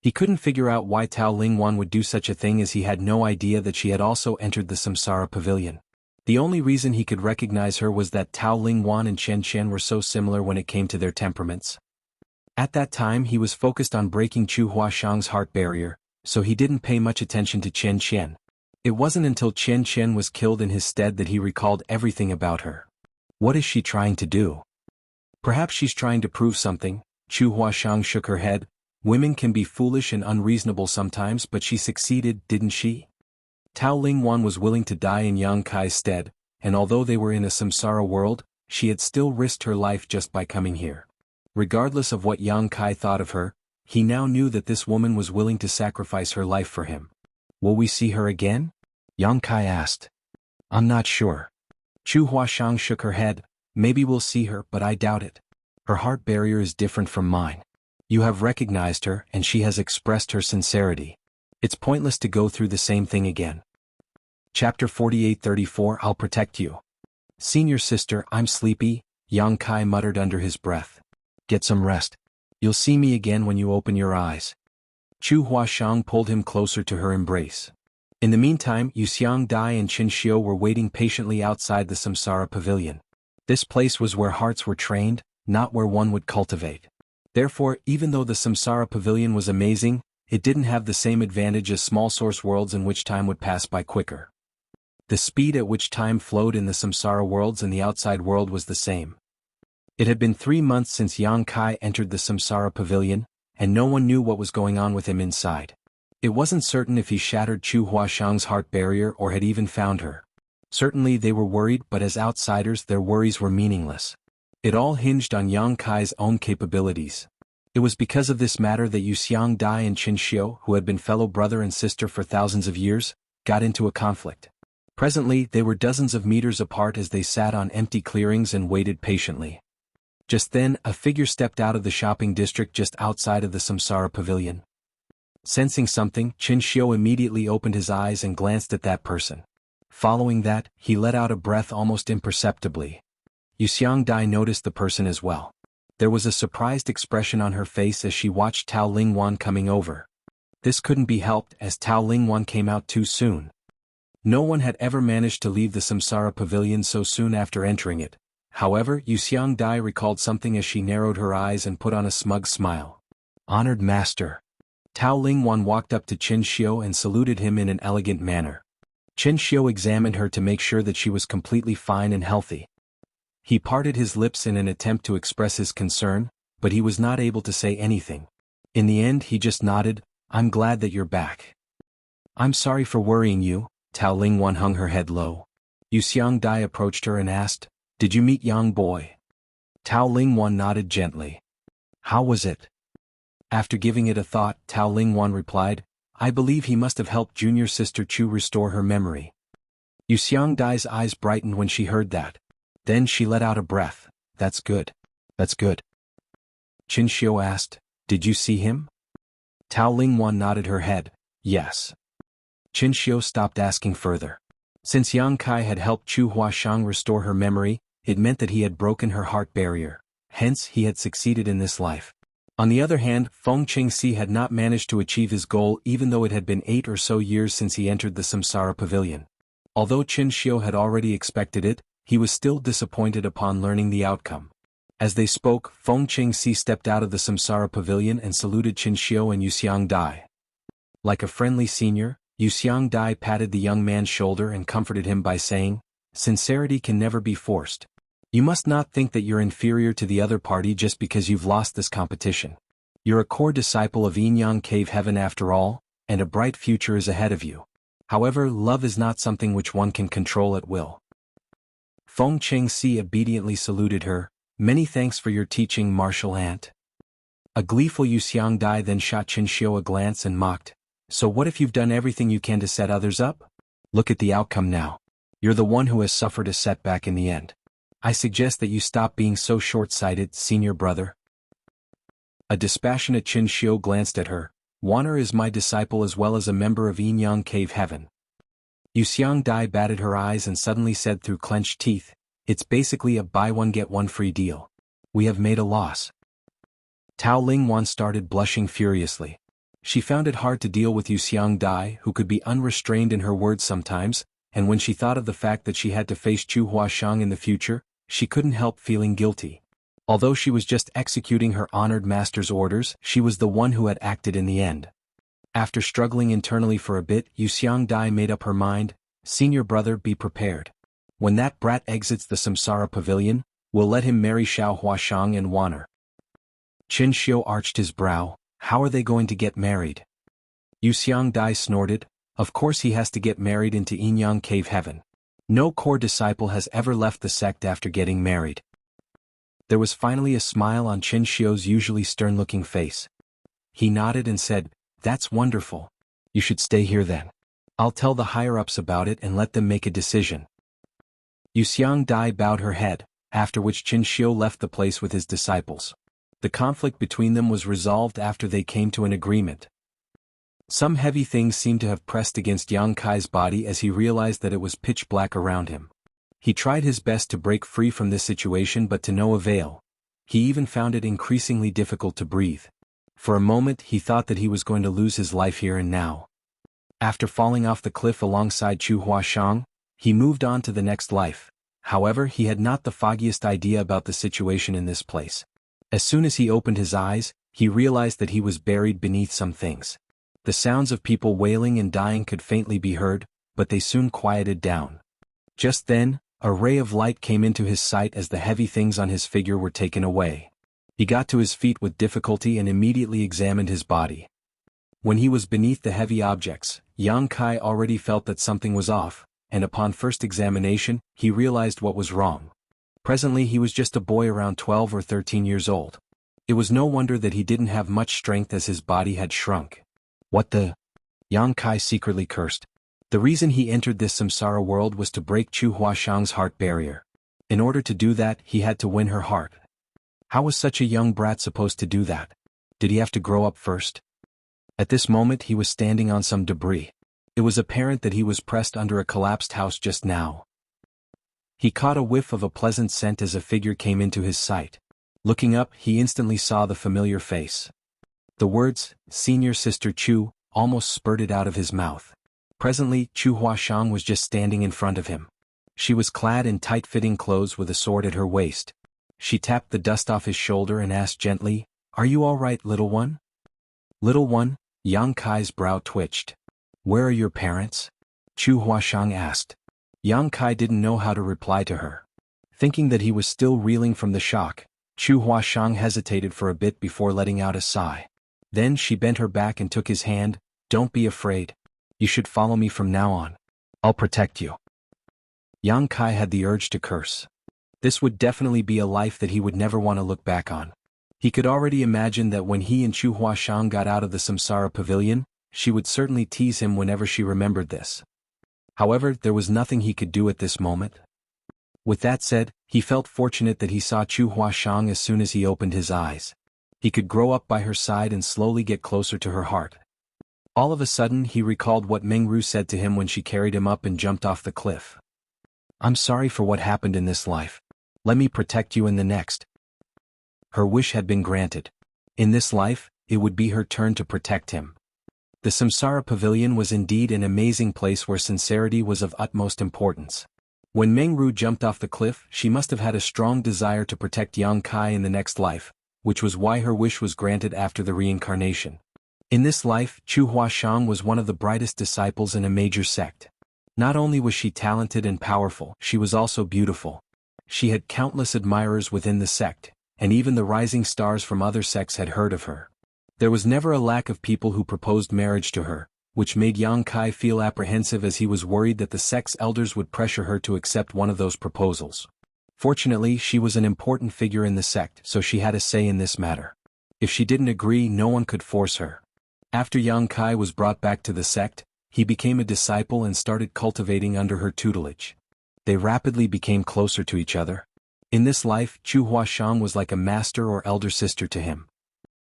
He couldn't figure out why Tao Lingwan would do such a thing, as he had no idea that she had also entered the Samsara Pavilion. The only reason he could recognize her was that Tao Lingwan and Chen Chen were so similar when it came to their temperaments. At that time he was focused on breaking Chu Huashang's heart barrier, so he didn't pay much attention to Chen Chen. It wasn't until Chen Chen was killed in his stead that he recalled everything about her. What is she trying to do? Perhaps she's trying to prove something. Chu Huashang shook her head. Women can be foolish and unreasonable sometimes, but she succeeded, didn't she? Tao Lingwan was willing to die in Yang Kai's stead, and although they were in a samsara world, she had still risked her life just by coming here. Regardless of what Yang Kai thought of her, he now knew that this woman was willing to sacrifice her life for him. Will we see her again? Yang Kai asked. I'm not sure. Chu Huashang shook her head. Maybe we'll see her, but I doubt it. Her heart barrier is different from mine. You have recognized her and she has expressed her sincerity. It's pointless to go through the same thing again. Chapter 48-34 I'll protect you. Senior sister, I'm sleepy, Yang Kai muttered under his breath. Get some rest. You'll see me again when you open your eyes. Chu Huashang pulled him closer to her embrace. In the meantime, Yuxiang Dai and Qin Xiu were waiting patiently outside the Samsara Pavilion. This place was where hearts were trained, not where one would cultivate. Therefore, even though the Samsara Pavilion was amazing, it didn't have the same advantage as small source worlds in which time would pass by quicker. The speed at which time flowed in the Samsara worlds and the outside world was the same. It had been 3 months since Yang Kai entered the Samsara Pavilion, and no one knew what was going on with him inside. It wasn't certain if he shattered Chu Huashang's heart barrier or had even found her. Certainly they were worried, but as outsiders their worries were meaningless. It all hinged on Yang Kai's own capabilities. It was because of this matter that Yuxiang Dai and Qin Xiu, who had been fellow brother and sister for thousands of years, got into a conflict. Presently they were dozens of meters apart as they sat on empty clearings and waited patiently. Just then, a figure stepped out of the shopping district just outside of the Samsara Pavilion. Sensing something, Qin Xiu immediately opened his eyes and glanced at that person. Following that, he let out a breath almost imperceptibly. Yuxiang Dai noticed the person as well. There was a surprised expression on her face as she watched Tao Lingwan coming over. This couldn't be helped as Tao Lingwan came out too soon. No one had ever managed to leave the Samsara Pavilion so soon after entering it. However, Yuxiang Dai recalled something as she narrowed her eyes and put on a smug smile. Honored master. Tao Lingwan walked up to Qin Xiu and saluted him in an elegant manner. Qin Xiu examined her to make sure that she was completely fine and healthy. He parted his lips in an attempt to express his concern, but he was not able to say anything. In the end he just nodded. I'm glad that you're back. I'm sorry for worrying you. Tao Lingwan hung her head low. Yuxiang Dai approached her and asked, Did you meet Yang Boy? Tao Lingwan nodded gently. How was it? After giving it a thought, Tao Lingwan replied, I believe he must have helped junior sister Chu restore her memory. Yuxiang Dai's eyes brightened when she heard that. Then she let out a breath. That's good. That's good. Qin Xiu asked, Did you see him? Tao Lingwan nodded her head. Yes. Qin Xiu stopped asking further. Since Yang Kai had helped Chu Huashang restore her memory, it meant that he had broken her heart barrier. Hence, he had succeeded in this life. On the other hand, Feng Qingxi had not managed to achieve his goal even though it had been 8 or so years since he entered the Samsara Pavilion. Although Qin Xiu had already expected it, he was still disappointed upon learning the outcome. As they spoke, Feng Qingxi stepped out of the Samsara Pavilion and saluted Qin Xiu and Yuxiang Dai. Like a friendly senior, Yuxiang Dai patted the young man's shoulder and comforted him by saying, Sincerity can never be forced. You must not think that you're inferior to the other party just because you've lost this competition. You're a core disciple of Yin-Yang Cave Heaven after all, and a bright future is ahead of you. However, love is not something which one can control at will. Feng Qingxi obediently saluted her. Many thanks for your teaching, martial aunt. A gleeful Yuxiang Dai then shot Qin Xiu a glance and mocked. So what if you've done everything you can to set others up? Look at the outcome now. You're the one who has suffered a setback in the end. I suggest that you stop being so short-sighted, senior brother. A dispassionate Qin Xiu glanced at her. Waner is my disciple as well as a member of Yin-Yang Cave Heaven. Yuxiang Dai batted her eyes and suddenly said through clenched teeth, It's basically a buy one get one free deal. We have made a loss. Tao Lingwan started blushing furiously. She found it hard to deal with Yuxiang Dai, who could be unrestrained in her words sometimes, and when she thought of the fact that she had to face Chu Huashang in the future, she couldn't help feeling guilty. Although she was just executing her honored master's orders, she was the one who had acted in the end. After struggling internally for a bit, Yuxiang Dai made up her mind, Senior brother, be prepared. When that brat exits the Samsara Pavilion, we'll let him marry Xiao Huashang and Waner. Qin Xiu arched his brow. How are they going to get married? Yuxiang Dai snorted. Of course he has to get married into Yin-Yang Cave Heaven. No core disciple has ever left the sect after getting married. There was finally a smile on Qin Shio's usually stern-looking face. He nodded and said, "That's wonderful. You should stay here then. I'll tell the higher-ups about it and let them make a decision." Yu Xiangdai bowed her head, after which Qin Shio left the place with his disciples. The conflict between them was resolved after they came to an agreement. Some heavy things seemed to have pressed against Yang Kai's body as he realized that it was pitch black around him. He tried his best to break free from this situation but to no avail. He even found it increasingly difficult to breathe. For a moment he thought that he was going to lose his life here and now. After falling off the cliff alongside Chu Huashang, he moved on to the next life. However, he had not the foggiest idea about the situation in this place. As soon as he opened his eyes, he realized that he was buried beneath some things. The sounds of people wailing and dying could faintly be heard, but they soon quieted down. Just then, a ray of light came into his sight as the heavy things on his figure were taken away. He got to his feet with difficulty and immediately examined his body. When he was beneath the heavy objects, Yang Kai already felt that something was off, and upon first examination, he realized what was wrong. Presently he was just a boy around 12 or 13 years old. It was no wonder that he didn't have much strength as his body had shrunk. What the? Yang Kai secretly cursed. The reason he entered this samsara world was to break Chu Huashang's heart barrier. In order to do that, he had to win her heart. How was such a young brat supposed to do that? Did he have to grow up first? At this moment he was standing on some debris. It was apparent that he was pressed under a collapsed house just now. He caught a whiff of a pleasant scent as a figure came into his sight. Looking up, he instantly saw the familiar face. The words, "Senior Sister Chu," almost spurted out of his mouth. Presently, Chu Huashang was just standing in front of him. She was clad in tight-fitting clothes with a sword at her waist. She tapped the dust off his shoulder and asked gently, "Are you all right, little one?" "Little one?" Yang Kai's brow twitched. "Where are your parents?" Chu Huashang asked. Yang Kai didn't know how to reply to her. Thinking that he was still reeling from the shock, Chu Huashang hesitated for a bit before letting out a sigh. Then she bent her back and took his hand. "Don't be afraid. You should follow me from now on. I'll protect you." Yang Kai had the urge to curse. This would definitely be a life that he would never want to look back on. He could already imagine that when he and Chu Huashang got out of the Samsara Pavilion, she would certainly tease him whenever she remembered this. However, there was nothing he could do at this moment. With that said, he felt fortunate that he saw Chu Huashang as soon as he opened his eyes. He could grow up by her side and slowly get closer to her heart. All of a sudden he recalled what Mengru said to him when she carried him up and jumped off the cliff. "I'm sorry for what happened in this life. Let me protect you in the next." Her wish had been granted. In this life, it would be her turn to protect him. The Samsara Pavilion was indeed an amazing place where sincerity was of utmost importance. When Mengru jumped off the cliff, she must have had a strong desire to protect Yang Kai in the next life, which was why her wish was granted after the reincarnation. In this life, Chu Huashang was one of the brightest disciples in a major sect. Not only was she talented and powerful, she was also beautiful. She had countless admirers within the sect, and even the rising stars from other sects had heard of her. There was never a lack of people who proposed marriage to her, which made Yang Kai feel apprehensive as he was worried that the sect's elders would pressure her to accept one of those proposals. Fortunately, she was an important figure in the sect, so she had a say in this matter. If she didn't agree, no one could force her. After Yang Kai was brought back to the sect, he became a disciple and started cultivating under her tutelage. They rapidly became closer to each other. In this life, Chu Huashang was like a master or elder sister to him.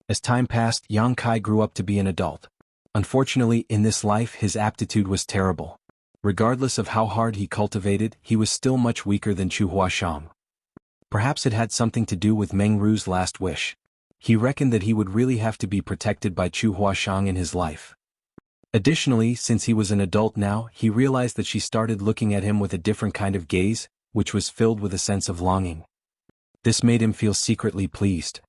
As time passed, Yang Kai grew up to be an adult. Unfortunately, in this life his aptitude was terrible. Regardless of how hard he cultivated, he was still much weaker than Chu Huashang. Perhaps it had something to do with Mengru's last wish. He reckoned that he would really have to be protected by Chu Huashang in his life. Additionally, since he was an adult now, he realized that she started looking at him with a different kind of gaze, which was filled with a sense of longing. This made him feel secretly pleased.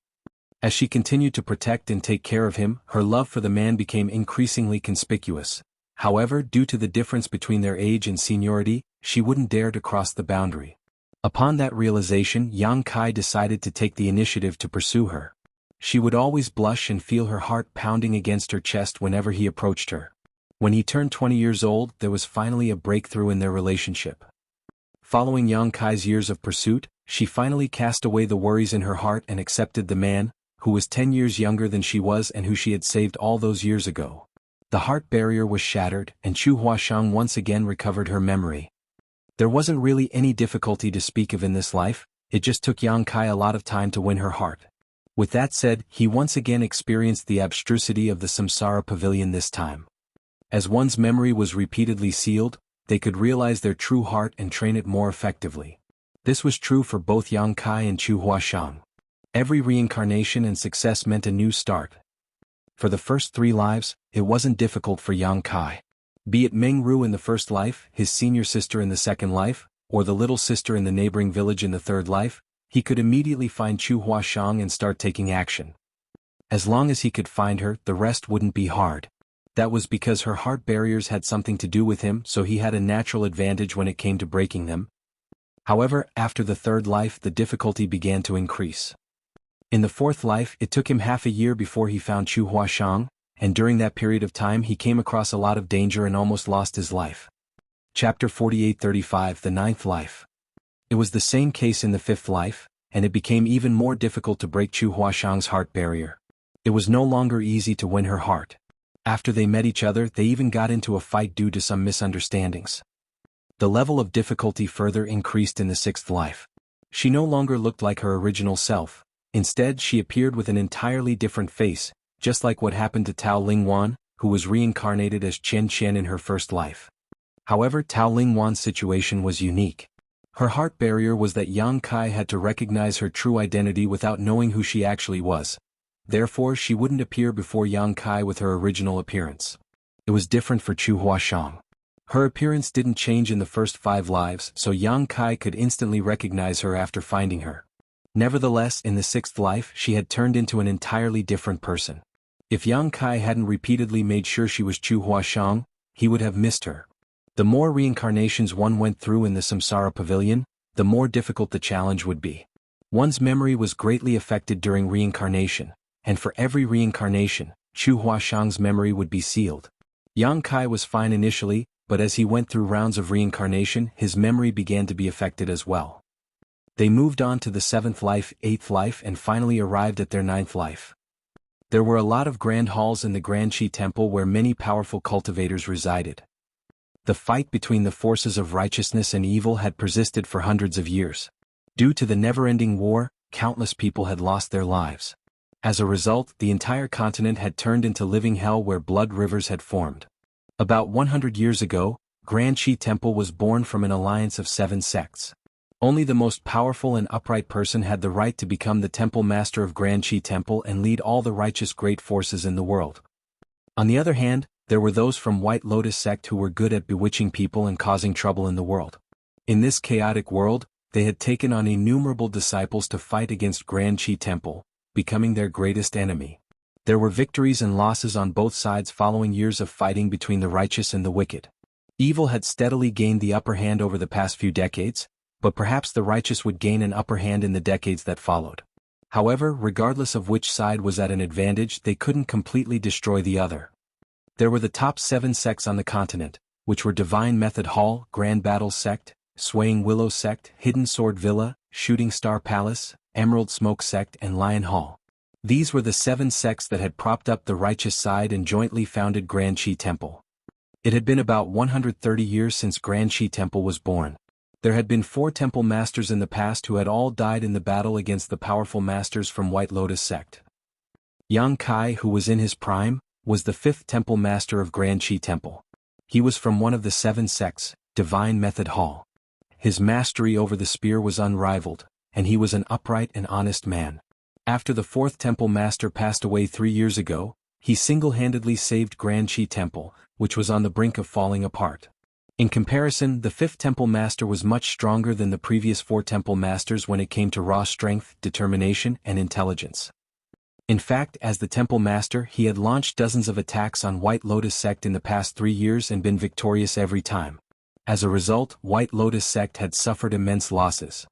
As she continued to protect and take care of him, her love for the man became increasingly conspicuous. However, due to the difference between their age and seniority, she wouldn't dare to cross the boundary. Upon that realization, Yang Kai decided to take the initiative to pursue her. She would always blush and feel her heart pounding against her chest whenever he approached her. When he turned 20 years old, there was finally a breakthrough in their relationship. Following Yang Kai's years of pursuit, she finally cast away the worries in her heart and accepted the man, who was 10 years younger than she was and who she had saved all those years ago. The heart barrier was shattered, and Chu Huashang once again recovered her memory. There wasn't really any difficulty to speak of in this life, it just took Yang Kai a lot of time to win her heart. With that said, he once again experienced the abstrusity of the Samsara Pavilion this time. As one's memory was repeatedly sealed, they could realize their true heart and train it more effectively. This was true for both Yang Kai and Chu Huashang. Every reincarnation and success meant a new start. For the first 3 lives, it wasn't difficult for Yang Kai. Be it Meng Ru in the first life, his senior sister in the second life, or the little sister in the neighboring village in the third life, he could immediately find Chu Huashang and start taking action. As long as he could find her, the rest wouldn't be hard. That was because her heart barriers had something to do with him, so he had a natural advantage when it came to breaking them. However, after the third life the difficulty began to increase. In the fourth life it took him half a year before he found Chu Huashang, and during that period of time he came across a lot of danger and almost lost his life. Chapter 48-35 The Ninth Life. It was the same case in the fifth life, and it became even more difficult to break Chu Huashang's heart barrier. It was no longer easy to win her heart. After they met each other they even got into a fight due to some misunderstandings. The level of difficulty further increased in the sixth life. She no longer looked like her original self. Instead she appeared with an entirely different face, just like what happened to Tao Lingwan, who was reincarnated as Chen Chen in her first life. However, Tao Lingwan's situation was unique. Her heart barrier was that Yang Kai had to recognize her true identity without knowing who she actually was. Therefore she wouldn't appear before Yang Kai with her original appearance. It was different for Chu Huashang. Her appearance didn't change in the first 5 lives, so Yang Kai could instantly recognize her after finding her. Nevertheless, in the sixth life she had turned into an entirely different person. If Yang Kai hadn't repeatedly made sure she was Chu Huashang, he would have missed her. The more reincarnations one went through in the Samsara Pavilion, the more difficult the challenge would be. One's memory was greatly affected during reincarnation, and for every reincarnation, Chu Huashang's memory would be sealed. Yang Kai was fine initially, but as he went through rounds of reincarnation his memory began to be affected as well. They moved on to the 7th life, 8th life and finally arrived at their 9th life. There were a lot of grand halls in the Grand Qi Temple where many powerful cultivators resided. The fight between the forces of righteousness and evil had persisted for hundreds of years. Due to the never-ending war, countless people had lost their lives. As a result, the entire continent had turned into living hell where blood rivers had formed. About 100 years ago, Grand Qi Temple was born from an alliance of 7 sects. Only the most powerful and upright person had the right to become the temple master of Grand Qi Temple and lead all the righteous great forces in the world. On the other hand, there were those from White Lotus sect who were good at bewitching people and causing trouble in the world. In this chaotic world, they had taken on innumerable disciples to fight against Grand Qi Temple, becoming their greatest enemy. There were victories and losses on both sides following years of fighting between the righteous and the wicked. Evil had steadily gained the upper hand over the past few decades, but perhaps the righteous would gain an upper hand in the decades that followed. However, regardless of which side was at an advantage, they couldn't completely destroy the other. There were the top 7 sects on the continent, which were Divine Method Hall, Grand Battle Sect, Swaying Willow Sect, Hidden Sword Villa, Shooting Star Palace, Emerald Smoke Sect and Lion Hall. These were the 7 sects that had propped up the righteous side and jointly founded Grand Qi Temple. It had been about 130 years since Grand Qi Temple was born. There had been 4 temple masters in the past who had all died in the battle against the powerful masters from White Lotus sect. Yang Kai, who was in his prime, was the 5th temple master of Grand Qi Temple. He was from one of the 7 sects, Divine Method Hall. His mastery over the spear was unrivaled, and he was an upright and honest man. After the 4th temple master passed away 3 years ago, he single-handedly saved Grand Qi Temple, which was on the brink of falling apart. In comparison, the 5th temple master was much stronger than the previous 4 temple masters when it came to raw strength, determination, and intelligence. In fact, as the temple master, he had launched dozens of attacks on White Lotus sect in the past 3 years and been victorious every time. As a result, White Lotus sect had suffered immense losses.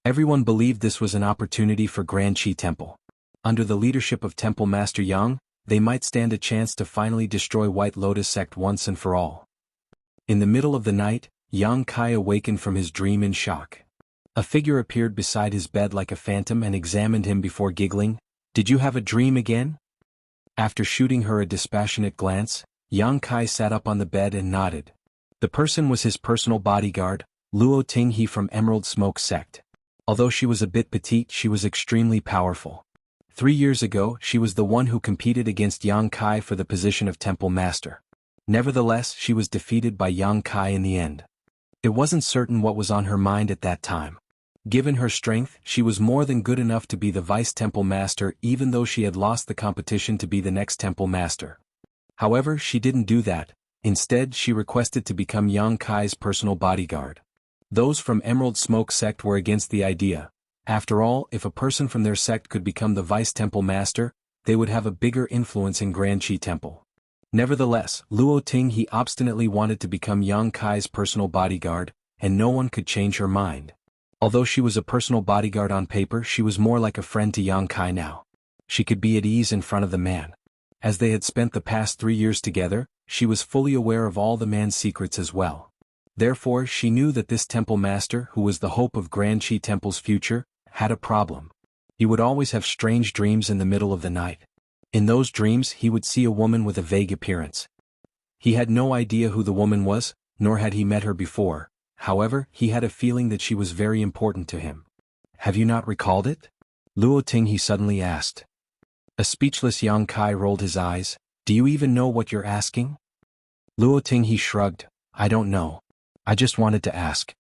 Everyone believed this was an opportunity for Grand Qi Temple. Under the leadership of Temple Master Yang, they might stand a chance to finally destroy White Lotus sect once and for all. In the middle of the night, Yang Kai awakened from his dream in shock. A figure appeared beside his bed like a phantom and examined him before giggling. "Did you have a dream again?" After shooting her a dispassionate glance, Yang Kai sat up on the bed and nodded. The person was his personal bodyguard, Luo Tinghe from Emerald Smoke Sect. Although she was a bit petite, she was extremely powerful. 3 years ago, she was the one who competed against Yang Kai for the position of Temple Master. Nevertheless, she was defeated by Yang Kai in the end. It wasn't certain what was on her mind at that time. Given her strength, she was more than good enough to be the Vice Temple Master even though she had lost the competition to be the next Temple Master. However, she didn't do that. Instead, she requested to become Yang Kai's personal bodyguard. Those from Emerald Smoke Sect were against the idea. After all, if a person from their sect could become the Vice Temple Master, they would have a bigger influence in Grand Qi Temple. Nevertheless, Luo Tinghe obstinately wanted to become Yang Kai's personal bodyguard, and no one could change her mind. Although she was a personal bodyguard on paper, she was more like a friend to Yang Kai now. She could be at ease in front of the man. As they had spent the past 3 years together, she was fully aware of all the man's secrets as well. Therefore, she knew that this temple master, who was the hope of Grand Qi Temple's future, had a problem. He would always have strange dreams in the middle of the night. In those dreams, he would see a woman with a vague appearance. He had no idea who the woman was, nor had he met her before. However, he had a feeling that she was very important to him. "Have you not recalled it?" Luo Tinghe suddenly asked. A speechless Yang Kai rolled his eyes. "Do you even know what you're asking?" Luo Tinghe shrugged. "I don't know. I just wanted to ask."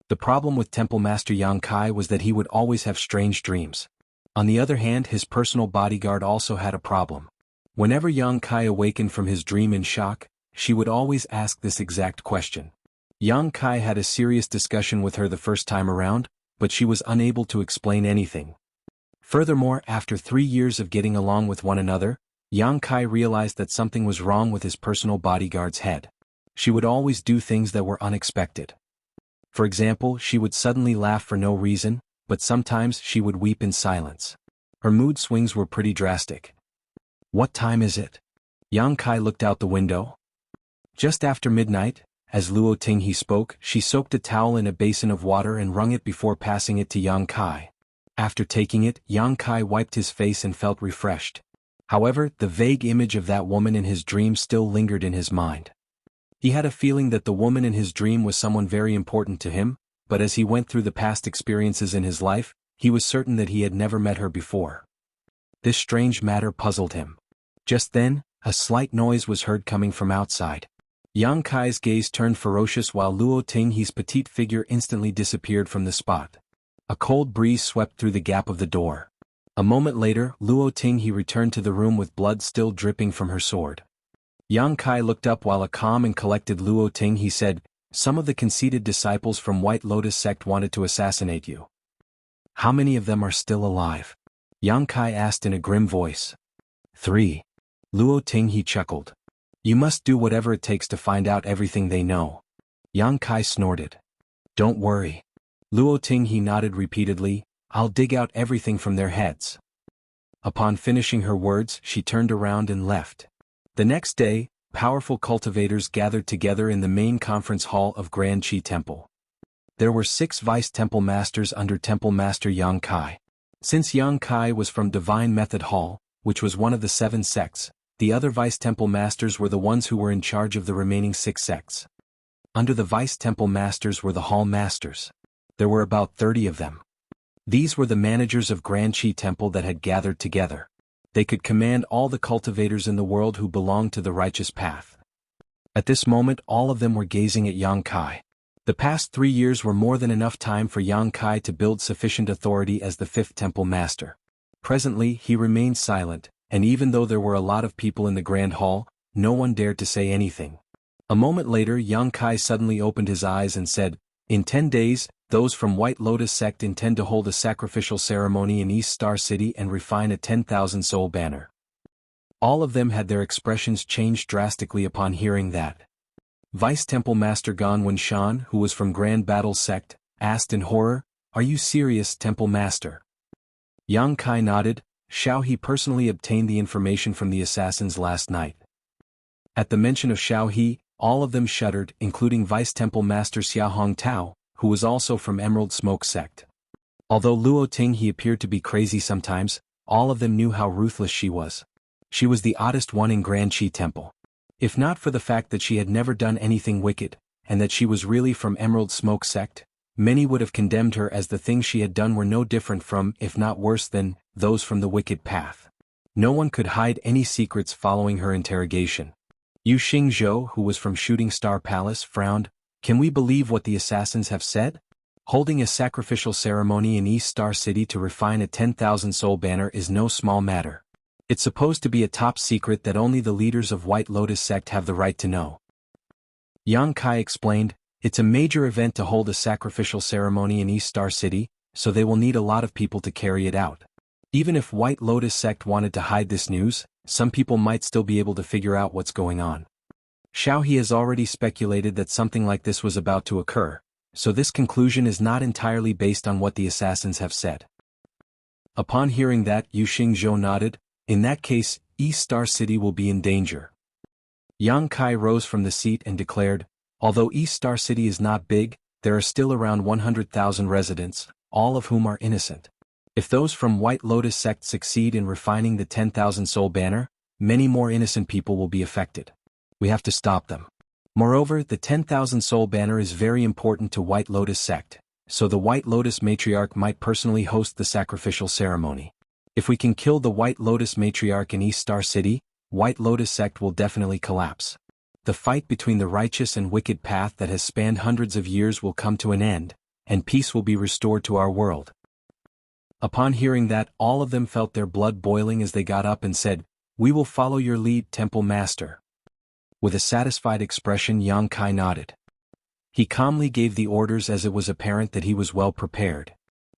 The problem with Temple Master Yang Kai was that he would always have strange dreams. On the other hand, his personal bodyguard also had a problem. Whenever Yang Kai awakened from his dream in shock, she would always ask this exact question. Yang Kai had a serious discussion with her the first time around, but she was unable to explain anything. Furthermore, after 3 years of getting along with one another, Yang Kai realized that something was wrong with his personal bodyguard's head. She would always do things that were unexpected. For example, she would suddenly laugh for no reason, but sometimes she would weep in silence. Her mood swings were pretty drastic. "What time is it?" Yang Kai looked out the window. Just after midnight. As Luo Tinghe spoke, she soaked a towel in a basin of water and wrung it before passing it to Yang Kai. After taking it, Yang Kai wiped his face and felt refreshed. However, the vague image of that woman in his dream still lingered in his mind. He had a feeling that the woman in his dream was someone very important to him, but as he went through the past experiences in his life, he was certain that he had never met her before. This strange matter puzzled him. Just then, a slight noise was heard coming from outside. Yang Kai's gaze turned ferocious while Luo Tinghe's petite figure instantly disappeared from the spot. A cold breeze swept through the gap of the door. A moment later, Luo Tinghe returned to the room with blood still dripping from her sword. Yang Kai looked up while a calm and collected Luo Tinghe said, "Some of the conceited disciples from White Lotus sect wanted to assassinate you. How many of them are still alive?" Yang Kai asked in a grim voice. 3. Luo Tinghe chuckled. "You must do whatever it takes to find out everything they know." Yang Kai snorted. "Don't worry." Luo Tinghe nodded repeatedly. "I'll dig out everything from their heads." Upon finishing her words, she turned around and left. The next day, powerful cultivators gathered together in the main conference hall of Grand Qi Temple. There were 6 Vice Temple Masters under Temple Master Yang Kai. Since Yang Kai was from Divine Method Hall, which was one of the 7 sects, the other Vice Temple Masters were the ones who were in charge of the remaining 6 sects. Under the Vice Temple Masters were the Hall Masters. There were about 30 of them. These were the managers of Grand Qi Temple that had gathered together. They could command all the cultivators in the world who belonged to the righteous path. At this moment, all of them were gazing at Yang Kai. The past 3 years were more than enough time for Yang Kai to build sufficient authority as the 5th Temple Master. Presently, he remained silent, and even though there were a lot of people in the Grand Hall, no one dared to say anything. A moment later, Yang Kai suddenly opened his eyes and said, "In 10 days, those from White Lotus sect intend to hold a sacrificial ceremony in East Star City and refine a 10,000 soul banner." All of them had their expressions changed drastically upon hearing that. Vice Temple Master Gan Wenshan, who was from Grand Battle sect, asked in horror, "Are you serious, Temple Master?" Yang Kai nodded. Xiao He personally obtained the information from the assassins last night. At the mention of Xiao He, all of them shuddered, including Vice Temple Master Xia Hongtao, who was also from Emerald Smoke sect. Although Luo Ting he appeared to be crazy sometimes, all of them knew how ruthless she was. She was the oddest one in Grand Qi Temple. If not for the fact that she had never done anything wicked, and that she was really from Emerald Smoke sect, many would have condemned her as the things she had done were no different from, if not worse than, those from the wicked path. No one could hide any secrets following her interrogation. Yu Xingzhou, who was from Shooting Star Palace, frowned. Can we believe what the assassins have said? Holding a sacrificial ceremony in East Star City to refine a 10,000 soul banner is no small matter. It's supposed to be a top secret that only the leaders of White Lotus sect have the right to know. Yang Kai explained, it's a major event to hold a sacrificial ceremony in East Star City, so they will need a lot of people to carry it out. Even if White Lotus sect wanted to hide this news, some people might still be able to figure out what's going on. Xiao He has already speculated that something like this was about to occur, so this conclusion is not entirely based on what the assassins have said. Upon hearing that, Yu Xingzhou nodded. In that case, East Star City will be in danger. Yang Kai rose from the seat and declared, although East Star City is not big, there are still around 100,000 residents, all of whom are innocent. If those from White Lotus sect succeed in refining the 10,000 soul banner, many more innocent people will be affected. We have to stop them. Moreover, the 10,000 soul banner is very important to White Lotus sect, so the White Lotus matriarch might personally host the sacrificial ceremony. If we can kill the White Lotus matriarch in East Star City, White Lotus sect will definitely collapse. The fight between the righteous and wicked path that has spanned hundreds of years will come to an end, and peace will be restored to our world. Upon hearing that, all of them felt their blood boiling as they got up and said, we will follow your lead, Temple Master. With a satisfied expression, Yang Kai nodded. He calmly gave the orders as it was apparent that he was well prepared.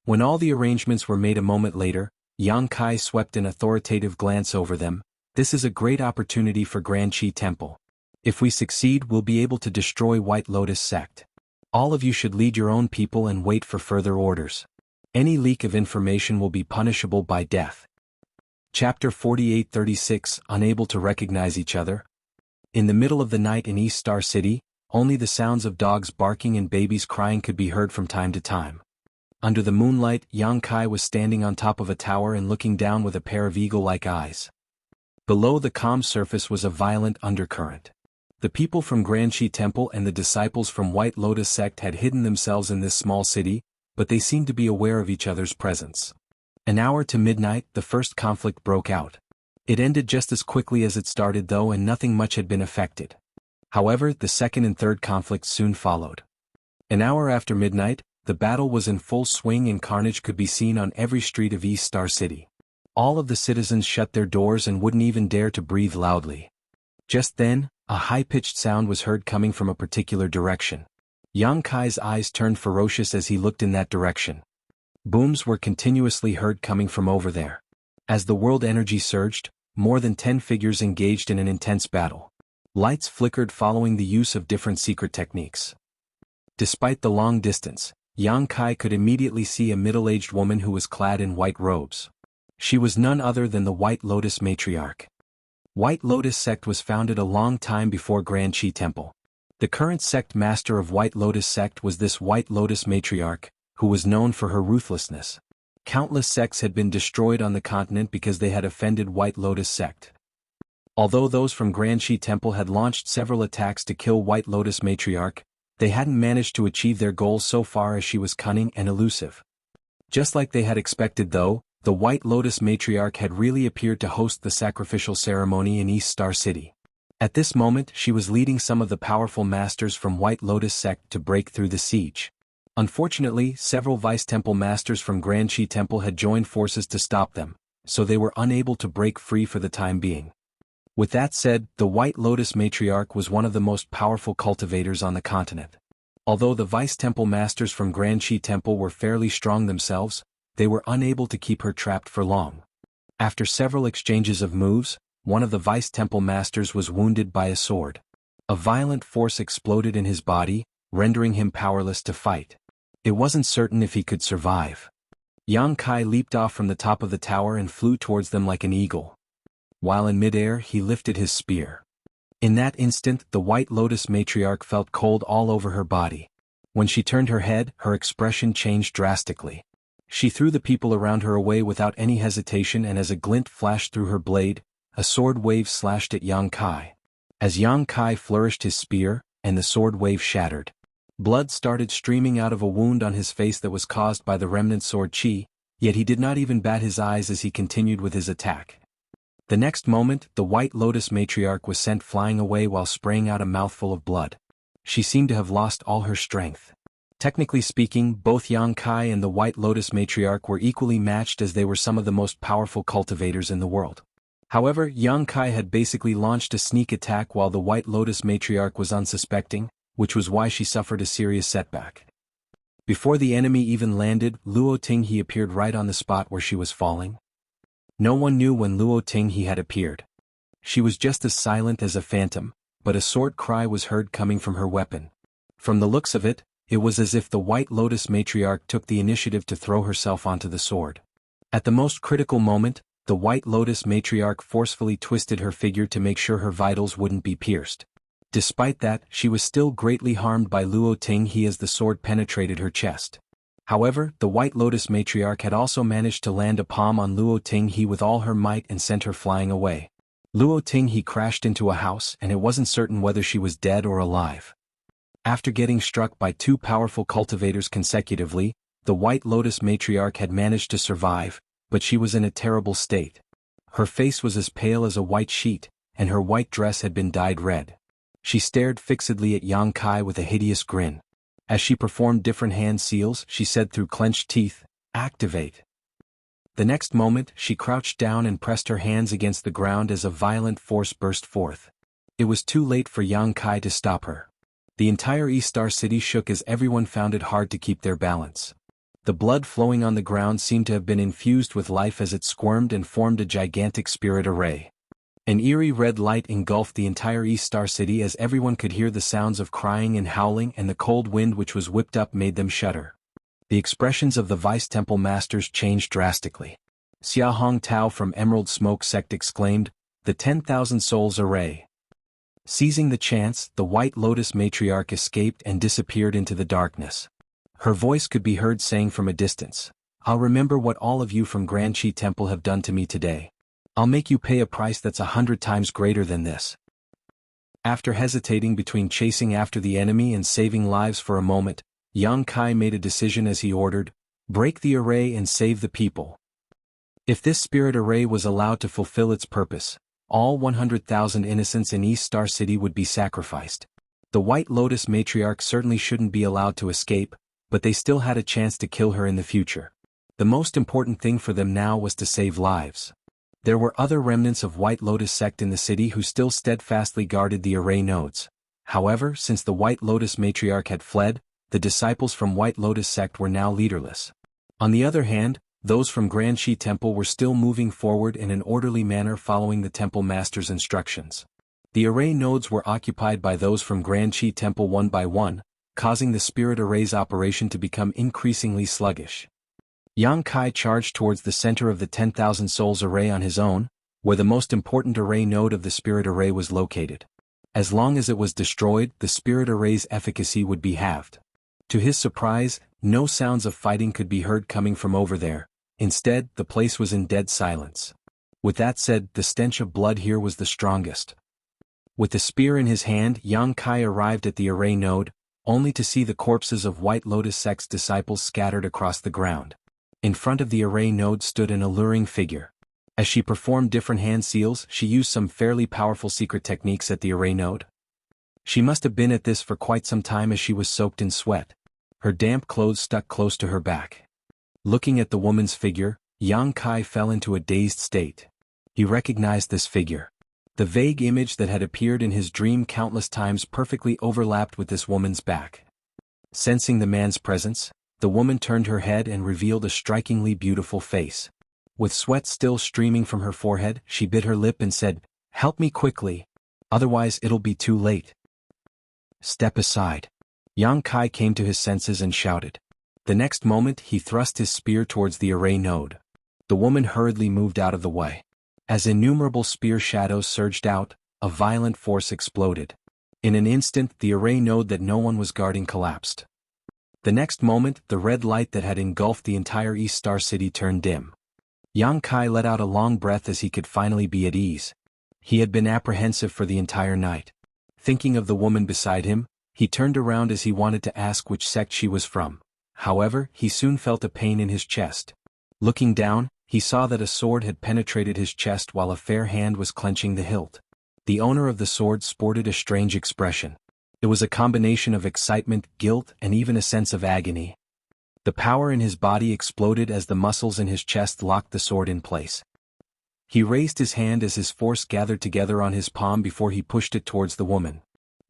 When all the arrangements were made a moment later, Yang Kai swept an authoritative glance over them. This is a great opportunity for Grand Qi Temple. If we succeed, we'll be able to destroy White Lotus sect. All of you should lead your own people and wait for further orders. Any leak of information will be punishable by death. Chapter 48-36, Unable to recognize each other. In the middle of the night in East Star City, only the sounds of dogs barking and babies crying could be heard from time to time. Under the moonlight, Yang Kai was standing on top of a tower and looking down with a pair of eagle-like eyes. Below the calm surface was a violent undercurrent. The people from Grand Qi Temple and the disciples from White Lotus sect had hidden themselves in this small city, but they seemed to be aware of each other's presence. An hour to midnight, the first conflict broke out. It ended just as quickly as it started though, and nothing much had been affected. However, the second and third conflicts soon followed. An hour after midnight, the battle was in full swing and carnage could be seen on every street of East Star City. All of the citizens shut their doors and wouldn't even dare to breathe loudly. Just then, a high-pitched sound was heard coming from a particular direction. Yang Kai's eyes turned ferocious as he looked in that direction. Booms were continuously heard coming from over there. As the world energy surged, more than 10 figures engaged in an intense battle. Lights flickered following the use of different secret techniques. Despite the long distance, Yang Kai could immediately see a middle-aged woman who was clad in white robes. She was none other than the White Lotus matriarch. White Lotus sect was founded a long time before Grand Qi Temple. The current sect master of White Lotus sect was this White Lotus matriarch, who was known for her ruthlessness. Countless sects had been destroyed on the continent because they had offended White Lotus sect. Although those from Grand Qi Temple had launched several attacks to kill White Lotus matriarch, they hadn't managed to achieve their goal so far as she was cunning and elusive. Just like they had expected though, the White Lotus matriarch had really appeared to host the sacrificial ceremony in East Star City. At this moment she was leading some of the powerful masters from White Lotus sect to break through the siege. Unfortunately, several Vice Temple masters from Grand Qi Temple had joined forces to stop them, so they were unable to break free for the time being. With that said, the White Lotus matriarch was one of the most powerful cultivators on the continent. Although the Vice Temple masters from Grand Qi Temple were fairly strong themselves, they were unable to keep her trapped for long. After several exchanges of moves, one of the Vice Temple masters was wounded by a sword. A violent force exploded in his body, rendering him powerless to fight. It wasn't certain if he could survive. Yang Kai leaped off from the top of the tower and flew towards them like an eagle. While in midair, he lifted his spear. In that instant, the White Lotus matriarch felt cold all over her body. When she turned her head, her expression changed drastically. She threw the people around her away without any hesitation, and as a glint flashed through her blade, a sword wave slashed at Yang Kai. As Yang Kai flourished his spear, and the sword wave shattered. Blood started streaming out of a wound on his face that was caused by the remnant sword chi, yet he did not even bat his eyes as he continued with his attack. The next moment, the White Lotus matriarch was sent flying away while spraying out a mouthful of blood. She seemed to have lost all her strength. Technically speaking, both Yang Kai and the White Lotus matriarch were equally matched, as they were some of the most powerful cultivators in the world. However, Yang Kai had basically launched a sneak attack while the White Lotus matriarch was unsuspecting, which was why she suffered a serious setback. Before the enemy even landed, Luo Tinghe appeared right on the spot where she was falling. No one knew when Luo Tinghe had appeared. She was just as silent as a phantom, but a sword cry was heard coming from her weapon. From the looks of it, it was as if the White Lotus matriarch took the initiative to throw herself onto the sword. At the most critical moment, the White Lotus matriarch forcefully twisted her figure to make sure her vitals wouldn't be pierced. Despite that, she was still greatly harmed by Luo Tinghe as the sword penetrated her chest. However, the White Lotus matriarch had also managed to land a palm on Luo Tinghe with all her might and sent her flying away. Luo Tinghe crashed into a house, and it wasn't certain whether she was dead or alive. After getting struck by two powerful cultivators consecutively, the White Lotus matriarch had managed to survive, but she was in a terrible state. Her face was as pale as a white sheet, and her white dress had been dyed red. She stared fixedly at Yang Kai with a hideous grin. As she performed different hand seals, she said through clenched teeth, "Activate." The next moment, she crouched down and pressed her hands against the ground as a violent force burst forth. It was too late for Yang Kai to stop her. The entire East Star City shook as everyone found it hard to keep their balance. The blood flowing on the ground seemed to have been infused with life as it squirmed and formed a gigantic spirit array. An eerie red light engulfed the entire East Star City as everyone could hear the sounds of crying and howling, and the cold wind which was whipped up made them shudder. The expressions of the Vice Temple Masters changed drastically. Xia Hong Tao from Emerald Smoke Sect exclaimed, "The 10,000 Souls Array." Seizing the chance, the White Lotus matriarch escaped and disappeared into the darkness. Her voice could be heard saying from a distance, "I'll remember what all of you from Grand Chi Temple have done to me today. I'll make you pay a price that's 100 times greater than this." After hesitating between chasing after the enemy and saving lives for a moment, Yang Kai made a decision as he ordered, "Break the array and save the people." If this spirit array was allowed to fulfill its purpose, all 100,000 innocents in East Star City would be sacrificed. The White Lotus matriarch certainly shouldn't be allowed to escape, but they still had a chance to kill her in the future. The most important thing for them now was to save lives. There were other remnants of White Lotus sect in the city who still steadfastly guarded the array nodes. However, since the White Lotus matriarch had fled, the disciples from White Lotus sect were now leaderless. On the other hand, those from Grand Chi Temple were still moving forward in an orderly manner following the Temple Master's instructions. The array nodes were occupied by those from Grand Chi Temple one by one, causing the spirit array's operation to become increasingly sluggish. Yang Kai charged towards the center of the 10,000 Souls Array on his own, where the most important array node of the spirit array was located. As long as it was destroyed, the spirit array's efficacy would be halved. To his surprise, no sounds of fighting could be heard coming from over there. Instead, the place was in dead silence. With that said, the stench of blood here was the strongest. With the spear in his hand, Yang Kai arrived at the array node, only to see the corpses of White Lotus sect's disciples scattered across the ground. In front of the array node stood an alluring figure. As she performed different hand seals, she used some fairly powerful secret techniques at the array node. She must have been at this for quite some time as she was soaked in sweat. Her damp clothes stuck close to her back. Looking at the woman's figure, Yang Kai fell into a dazed state. He recognized this figure. The vague image that had appeared in his dream countless times perfectly overlapped with this woman's back. Sensing the man's presence, the woman turned her head and revealed a strikingly beautiful face. With sweat still streaming from her forehead, she bit her lip and said, "Help me quickly, otherwise it'll be too late." "Step aside." Yang Kai came to his senses and shouted. The next moment he thrust his spear towards the array node. The woman hurriedly moved out of the way. As innumerable spear shadows surged out, a violent force exploded. In an instant the array node that no one was guarding collapsed. The next moment, the red light that had engulfed the entire East Star City turned dim. Yang Kai let out a long breath as he could finally be at ease. He had been apprehensive for the entire night. Thinking of the woman beside him, he turned around as he wanted to ask which sect she was from. However, he soon felt a pain in his chest. Looking down, he saw that a sword had penetrated his chest while a fair hand was clenching the hilt. The owner of the sword sported a strange expression. It was a combination of excitement, guilt, and even a sense of agony. The power in his body exploded as the muscles in his chest locked the sword in place. He raised his hand as his force gathered together on his palm before he pushed it towards the woman.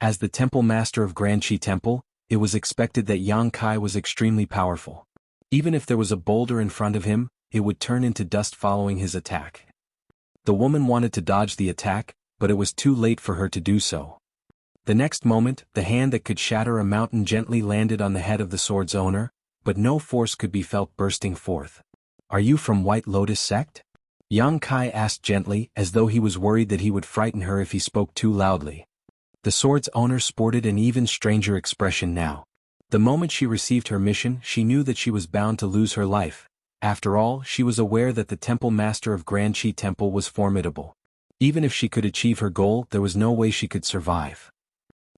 As the temple master of Grand Qi Temple, it was expected that Yang Kai was extremely powerful. Even if there was a boulder in front of him, it would turn into dust following his attack. The woman wanted to dodge the attack, but it was too late for her to do so. The next moment, the hand that could shatter a mountain gently landed on the head of the sword's owner, but no force could be felt bursting forth. "Are you from White Lotus sect?" Yang Kai asked gently, as though he was worried that he would frighten her if he spoke too loudly. The sword's owner sported an even stranger expression now. The moment she received her mission, she knew that she was bound to lose her life. After all, she was aware that the temple master of Grand Qi Temple was formidable. Even if she could achieve her goal, there was no way she could survive.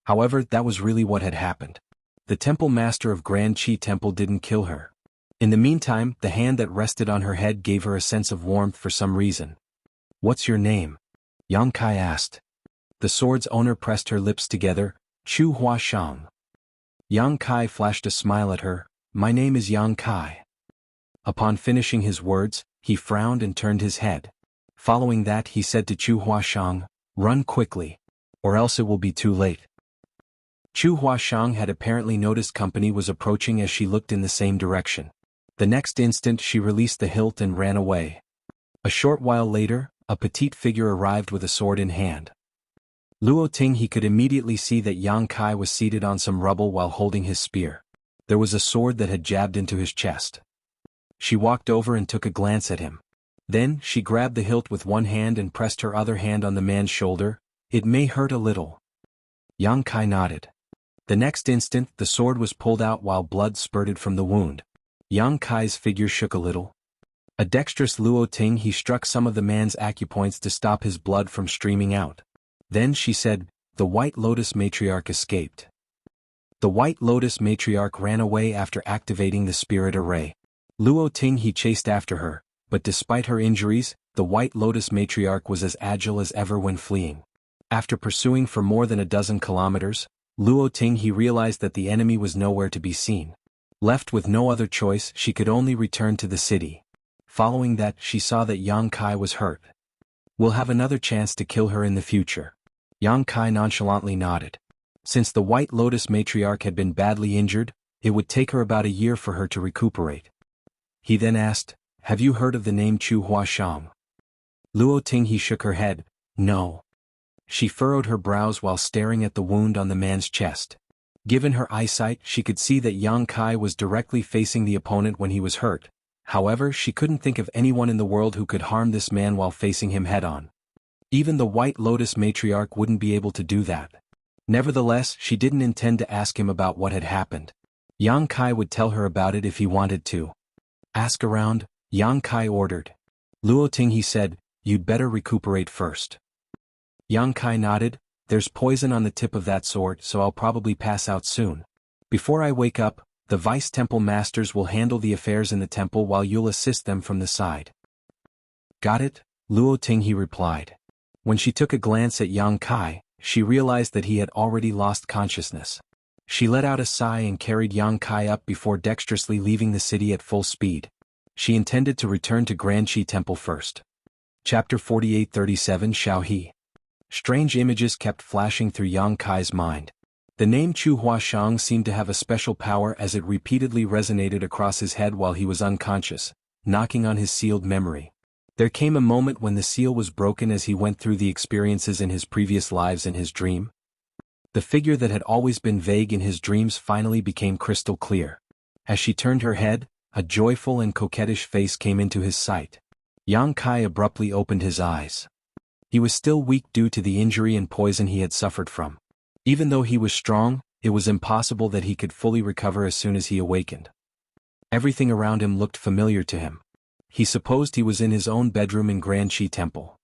However, that was really what had happened. The temple master of Grand Qi Temple didn't kill her. In the meantime, the hand that rested on her head gave her a sense of warmth for some reason. "What's your name?" Yang Kai asked. The sword's owner pressed her lips together, "Chu Hua Shang." Yang Kai flashed a smile at her, "My name is Yang Kai." Upon finishing his words, he frowned and turned his head. Following that, he said to Chu Hua Shang, "Run quickly, or else it will be too late." Chu Hua Shang had apparently noticed company was approaching as she looked in the same direction. The next instant she released the hilt and ran away. A short while later, a petite figure arrived with a sword in hand. Luo Ting he could immediately see that Yang Kai was seated on some rubble while holding his spear. There was a sword that had jabbed into his chest. She walked over and took a glance at him. Then, she grabbed the hilt with one hand and pressed her other hand on the man's shoulder. "It may hurt a little." Yang Kai nodded. The next instant, the sword was pulled out while blood spurted from the wound. Yang Kai's figure shook a little. A dexterous Luo Ting he struck some of the man's acupoints to stop his blood from streaming out. Then she said, "The White Lotus Matriarch escaped." The White Lotus Matriarch ran away after activating the spirit array. Luo Ting he chased after her, but despite her injuries, the White Lotus Matriarch was as agile as ever when fleeing. After pursuing for more than a dozen kilometers, Luo Ting he realized that the enemy was nowhere to be seen. Left with no other choice, she could only return to the city. Following that, she saw that Yang Kai was hurt. "We'll have another chance to kill her in the future." Yang Kai nonchalantly nodded. Since the White Lotus Matriarch had been badly injured, it would take her about a year for her to recuperate. He then asked, "Have you heard of the name Chu Hua Shang?" Luo Ting he shook her head, "No." She furrowed her brows while staring at the wound on the man's chest. Given her eyesight, she could see that Yang Kai was directly facing the opponent when he was hurt. However, she couldn't think of anyone in the world who could harm this man while facing him head-on. Even the White Lotus Matriarch wouldn't be able to do that. Nevertheless, she didn't intend to ask him about what had happened. Yang Kai would tell her about it if he wanted to. "Ask around," Yang Kai ordered. Luo Ting he said, "You'd better recuperate first." Yang Kai nodded, "There's poison on the tip of that sword, so I'll probably pass out soon. Before I wake up, the Vice Temple Masters will handle the affairs in the temple while you'll assist them from the side." "Got it," Luo Ting he replied. When she took a glance at Yang Kai, she realized that he had already lost consciousness. She let out a sigh and carried Yang Kai up before dexterously leaving the city at full speed. She intended to return to Grand Qi Temple first. Chapter 4837 Xiaohe. Strange images kept flashing through Yang Kai's mind. The name Chu Hua Shang seemed to have a special power as it repeatedly resonated across his head while he was unconscious, knocking on his sealed memory. There came a moment when the seal was broken as he went through the experiences in his previous lives in his dream. The figure that had always been vague in his dreams finally became crystal clear. As she turned her head, a joyful and coquettish face came into his sight. Yang Kai abruptly opened his eyes. He was still weak due to the injury and poison he had suffered from. Even though he was strong, it was impossible that he could fully recover as soon as he awakened. Everything around him looked familiar to him. He supposed he was in his own bedroom in Grand Qi Temple.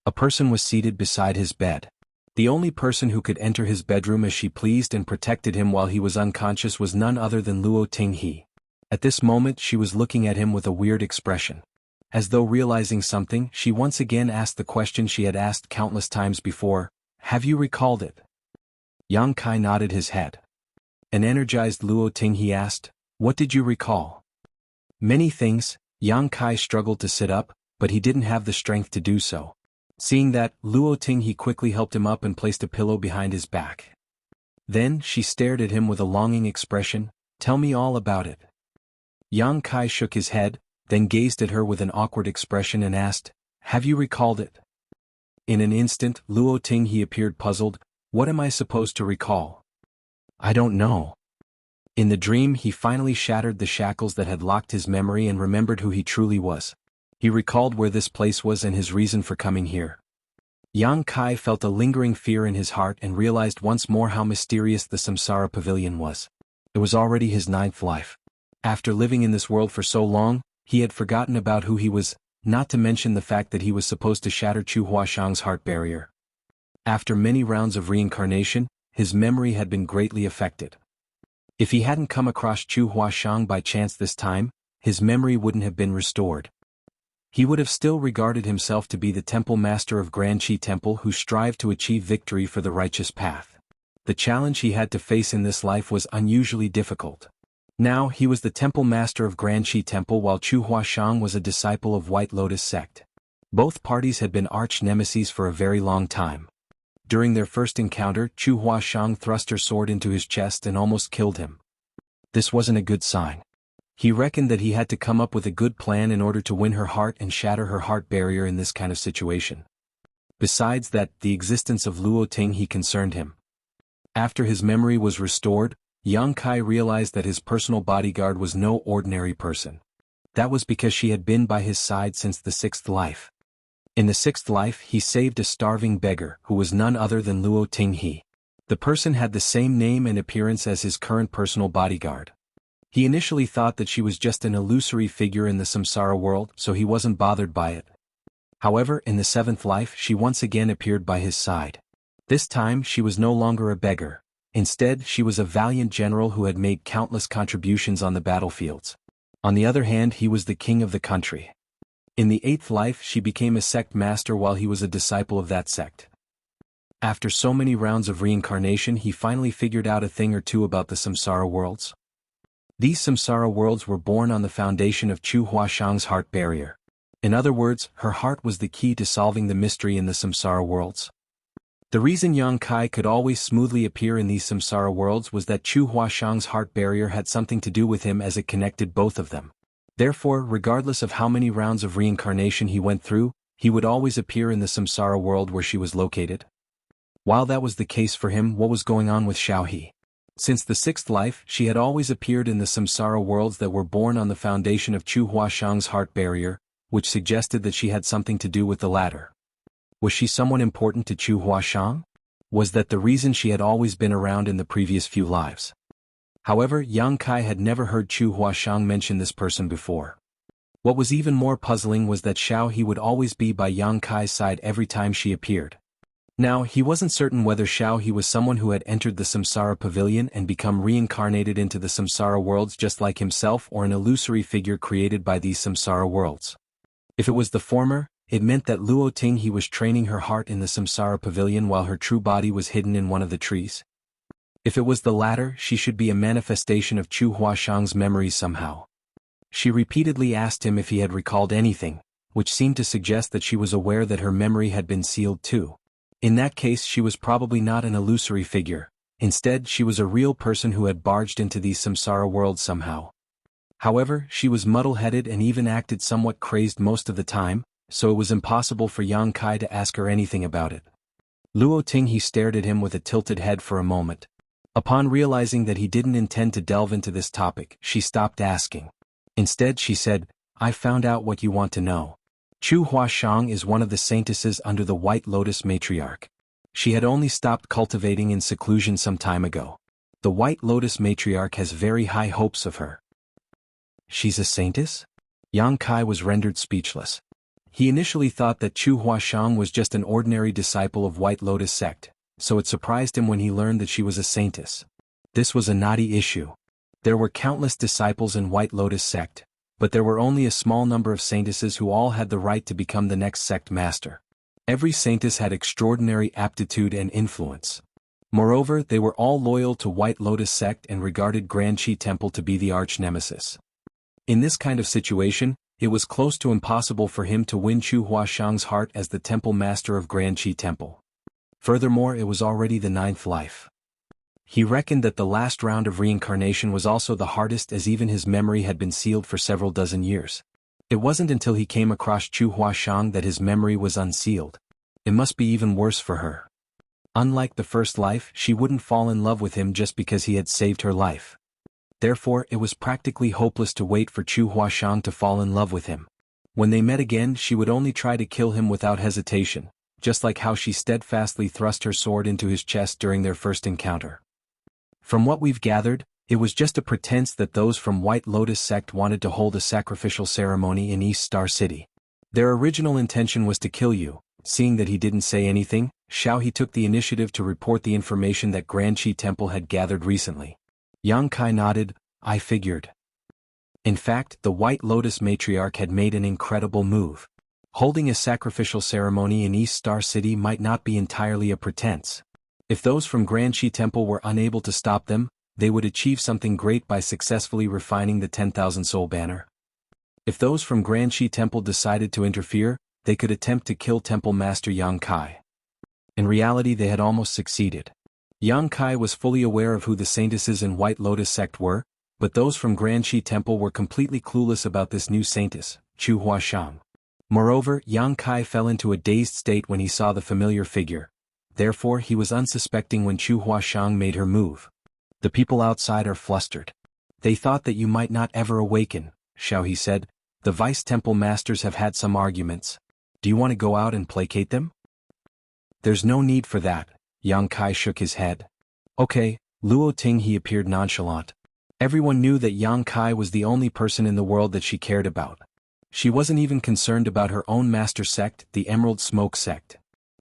A person was seated beside his bed. The only person who could enter his bedroom as she pleased and protected him while he was unconscious was none other than Luo Tinghe. At this moment she was looking at him with a weird expression. As though realizing something, she once again asked the question she had asked countless times before, "Have you recalled it?" Yang Kai nodded his head. An energized Luo Tinghe asked, "What did you recall?" "Many things." Yang Kai struggled to sit up, but he didn't have the strength to do so. Seeing that, Luo Tinghe quickly helped him up and placed a pillow behind his back. Then she stared at him with a longing expression. "Tell me all about it." Yang Kai shook his head, then gazed at her with an awkward expression and asked, "Have you recalled it?" In an instant, Luo Tinghe appeared puzzled. "What am I supposed to recall?" "I don't know." In the dream he finally shattered the shackles that had locked his memory and remembered who he truly was. He recalled where this place was and his reason for coming here. Yang Kai felt a lingering fear in his heart and realized once more how mysterious the Samsara Pavilion was. It was already his 9th life. After living in this world for so long, he had forgotten about who he was, not to mention the fact that he was supposed to shatter Chu Huashang's heart barrier. After many rounds of reincarnation, his memory had been greatly affected. If he hadn't come across Chu Huashang by chance this time, his memory wouldn't have been restored. He would have still regarded himself to be the temple master of Grand Qi Temple who strived to achieve victory for the righteous path. The challenge he had to face in this life was unusually difficult. Now he was the temple master of Grand Qi Temple while Chu Huashang was a disciple of White Lotus sect. Both parties had been arch nemesis for a very long time. During their first encounter, Chu Huashang thrust her sword into his chest and almost killed him. This wasn't a good sign. He reckoned that he had to come up with a good plan in order to win her heart and shatter her heart barrier in this kind of situation. Besides that, the existence of Luo Tinghe concerned him. After his memory was restored, Yang Kai realized that his personal bodyguard was no ordinary person. That was because she had been by his side since the 6th life. In the 6th life he saved a starving beggar who was none other than Luo Tinghe. The person had the same name and appearance as his current personal bodyguard. He initially thought that she was just an illusory figure in the samsara world, so he wasn't bothered by it. However, in the 7th life she once again appeared by his side. This time she was no longer a beggar. Instead, she was a valiant general who had made countless contributions on the battlefields. On the other hand, he was the king of the country. In the 8th life she became a sect master while he was a disciple of that sect. After so many rounds of reincarnation he finally figured out a thing or two about the samsara worlds. These samsara worlds were born on the foundation of Chu Huashang's heart barrier. In other words, her heart was the key to solving the mystery in the samsara worlds. The reason Yang Kai could always smoothly appear in these samsara worlds was that Chu Huashang's heart barrier had something to do with him as it connected both of them. Therefore, regardless of how many rounds of reincarnation he went through, he would always appear in the samsara world where she was located. While that was the case for him, what was going on with Xiaohe? Since the 6th life, she had always appeared in the samsara worlds that were born on the foundation of Chu Huashang's heart barrier, which suggested that she had something to do with the latter. Was she someone important to Chu Huashang? Was that the reason she had always been around in the previous few lives? However, Yang Kai had never heard Chu Huashang mention this person before. What was even more puzzling was that Xiaohe would always be by Yang Kai's side every time she appeared. Now, he wasn't certain whether Xiaohe was someone who had entered the Samsara Pavilion and become reincarnated into the Samsara worlds just like himself or an illusory figure created by these Samsara worlds. If it was the former, it meant that Luo Tinghe was training her heart in the Samsara Pavilion while her true body was hidden in one of the trees. If it was the latter, she should be a manifestation of Chu Huashang's memories somehow. She repeatedly asked him if he had recalled anything, which seemed to suggest that she was aware that her memory had been sealed too. In that case she was probably not an illusory figure. Instead, she was a real person who had barged into these samsara worlds somehow. However, she was muddle-headed and even acted somewhat crazed most of the time, so it was impossible for Yang Kai to ask her anything about it. Luo Tinghe stared at him with a tilted head for a moment. Upon realizing that he didn't intend to delve into this topic, she stopped asking. Instead she said, "I found out what you want to know. Chu Huashang is one of the saintesses under the White Lotus matriarch. She had only stopped cultivating in seclusion some time ago. The White Lotus matriarch has very high hopes of her. She's a saintess? Yang Kai was rendered speechless. He initially thought that Chu Huashang was just an ordinary disciple of White Lotus sect, so it surprised him when he learned that she was a saintess. This was a knotty issue. There were countless disciples in White Lotus sect, but there were only a small number of saintesses who all had the right to become the next sect master. Every saintess had extraordinary aptitude and influence. Moreover, they were all loyal to White Lotus sect and regarded Grand Qi Temple to be the arch-nemesis. In this kind of situation, it was close to impossible for him to win Chu Huashang's heart as the temple master of Grand Qi Temple. Furthermore, it was already the 9th life. He reckoned that the last round of reincarnation was also the hardest, as even his memory had been sealed for several dozen years. It wasn't until he came across Chu Huashang that his memory was unsealed. It must be even worse for her. Unlike the first life, she wouldn't fall in love with him just because he had saved her life. Therefore, it was practically hopeless to wait for Chu Huashang to fall in love with him. When they met again, she would only try to kill him without hesitation, just like how she steadfastly thrust her sword into his chest during their first encounter. From what we've gathered, it was just a pretense that those from White Lotus sect wanted to hold a sacrificial ceremony in East Star City. Their original intention was to kill you. Seeing that he didn't say anything, Xiao He took the initiative to report the information that Grand Qi Temple had gathered recently. Yang Kai nodded. I figured. In fact, the White Lotus matriarch had made an incredible move. Holding a sacrificial ceremony in East Star City might not be entirely a pretense. If those from Grand Qi Temple were unable to stop them, they would achieve something great by successfully refining the 10,000 soul banner. If those from Grand Qi Temple decided to interfere, they could attempt to kill Temple Master Yang Kai. In reality, they had almost succeeded. Yang Kai was fully aware of who the saintesses in White Lotus sect were, but those from Grand Qi Temple were completely clueless about this new saintess, Chu Huashang. Moreover, Yang Kai fell into a dazed state when he saw the familiar figure. Therefore, he was unsuspecting when Chu Huashang made her move. The people outside are flustered. They thought that you might not ever awaken, Xiao He said. The vice temple masters have had some arguments. Do you want to go out and placate them? There's no need for that. Yang Kai shook his head. Okay, Luo Ting. He appeared nonchalant. Everyone knew that Yang Kai was the only person in the world that she cared about. She wasn't even concerned about her own master sect, the Emerald Smoke sect.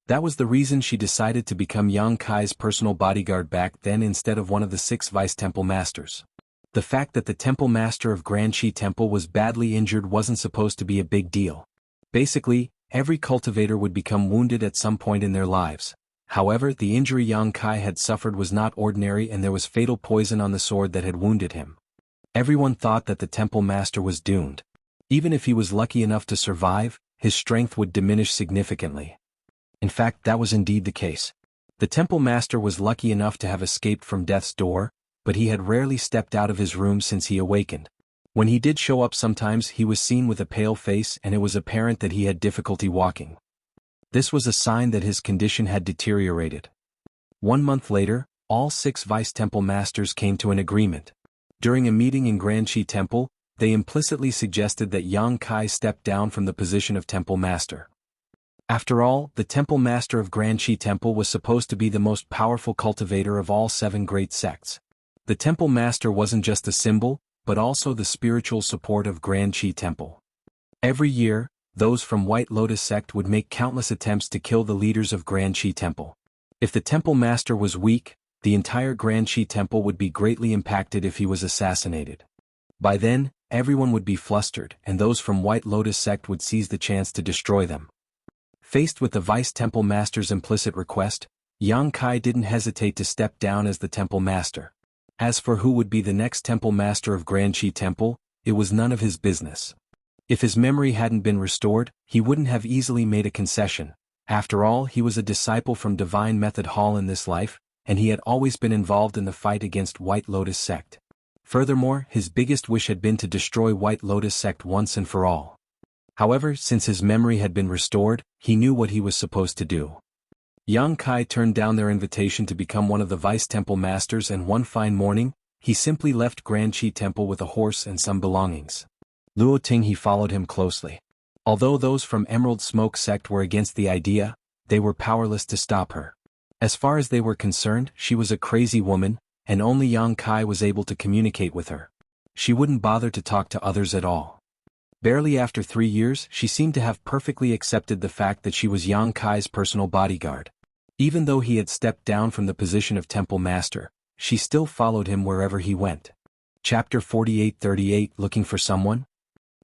That was the reason she decided to become Yang Kai's personal bodyguard back then instead of one of the 6 vice temple masters. The fact that the temple master of Grand Qi Temple was badly injured wasn't supposed to be a big deal. Basically, every cultivator would become wounded at some point in their lives. However, the injury Yang Kai had suffered was not ordinary, and there was fatal poison on the sword that had wounded him. Everyone thought that the temple master was doomed. Even if he was lucky enough to survive, his strength would diminish significantly. In fact, that was indeed the case. The temple master was lucky enough to have escaped from death's door, but he had rarely stepped out of his room since he awakened. When he did show up, sometimes he was seen with a pale face, and it was apparent that he had difficulty walking. This was a sign that his condition had deteriorated. 1 month later, all 6 vice temple masters came to an agreement. During a meeting in Grand Qi Temple, they implicitly suggested that Yang Kai step down from the position of temple master. After all, the temple master of Grand Qi Temple was supposed to be the most powerful cultivator of all 7 great sects. The temple master wasn't just a symbol, but also the spiritual support of Grand Qi Temple. Every year, those from White Lotus sect would make countless attempts to kill the leaders of Grand Qi Temple. If the temple master was weak, the entire Grand Qi Temple would be greatly impacted if he was assassinated. By then, everyone would be flustered, and those from White Lotus sect would seize the chance to destroy them. Faced with the vice temple master's implicit request, Yang Kai didn't hesitate to step down as the temple master. As for who would be the next temple master of Grand Qi Temple, it was none of his business. If his memory hadn't been restored, he wouldn't have easily made a concession. After all, he was a disciple from Divine Method Hall in this life, and he had always been involved in the fight against White Lotus sect. Furthermore, his biggest wish had been to destroy White Lotus sect once and for all. However, since his memory had been restored, he knew what he was supposed to do. Yang Kai turned down their invitation to become one of the vice temple masters, and one fine morning, he simply left Grand Qi Temple with a horse and some belongings. Luo Ting. He followed him closely. Although those from Emerald Smoke sect were against the idea, they were powerless to stop her. As far as they were concerned, she was a crazy woman, and only Yang Kai was able to communicate with her. She wouldn't bother to talk to others at all. Barely after 3 years, she seemed to have perfectly accepted the fact that she was Yang Kai's personal bodyguard. Even though he had stepped down from the position of temple master, she still followed him wherever he went. Chapter 48:38 Looking for someone?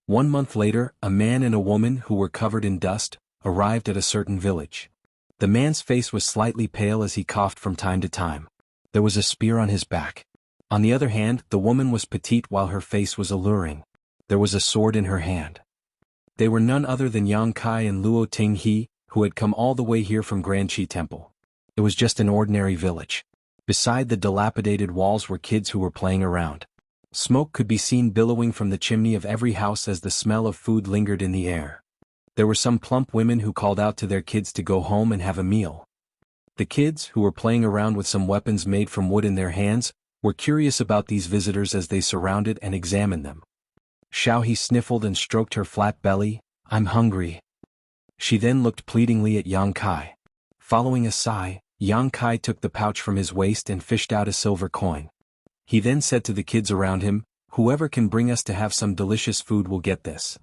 1 month later, a man and a woman who were covered in dust arrived at a certain village. The man's face was slightly pale as he coughed from time to time. There was a spear on his back. On the other hand, the woman was petite while her face was alluring. There was a sword in her hand. They were none other than Yang Kai and Luo Tinghe, who had come all the way here from Granqi Temple. It was just an ordinary village. Beside the dilapidated walls were kids who were playing around. Smoke could be seen billowing from the chimney of every house as the smell of food lingered in the air. There were some plump women who called out to their kids to go home and have a meal. The kids, who were playing around with some weapons made from wood in their hands, were curious about these visitors as they surrounded and examined them. Xiaohe sniffled and stroked her flat belly. "I'm hungry." She then looked pleadingly at Yang Kai. Following a sigh, Yang Kai took the pouch from his waist and fished out a silver coin. He then said to the kids around him, "Whoever can bring us to have some delicious food will get this."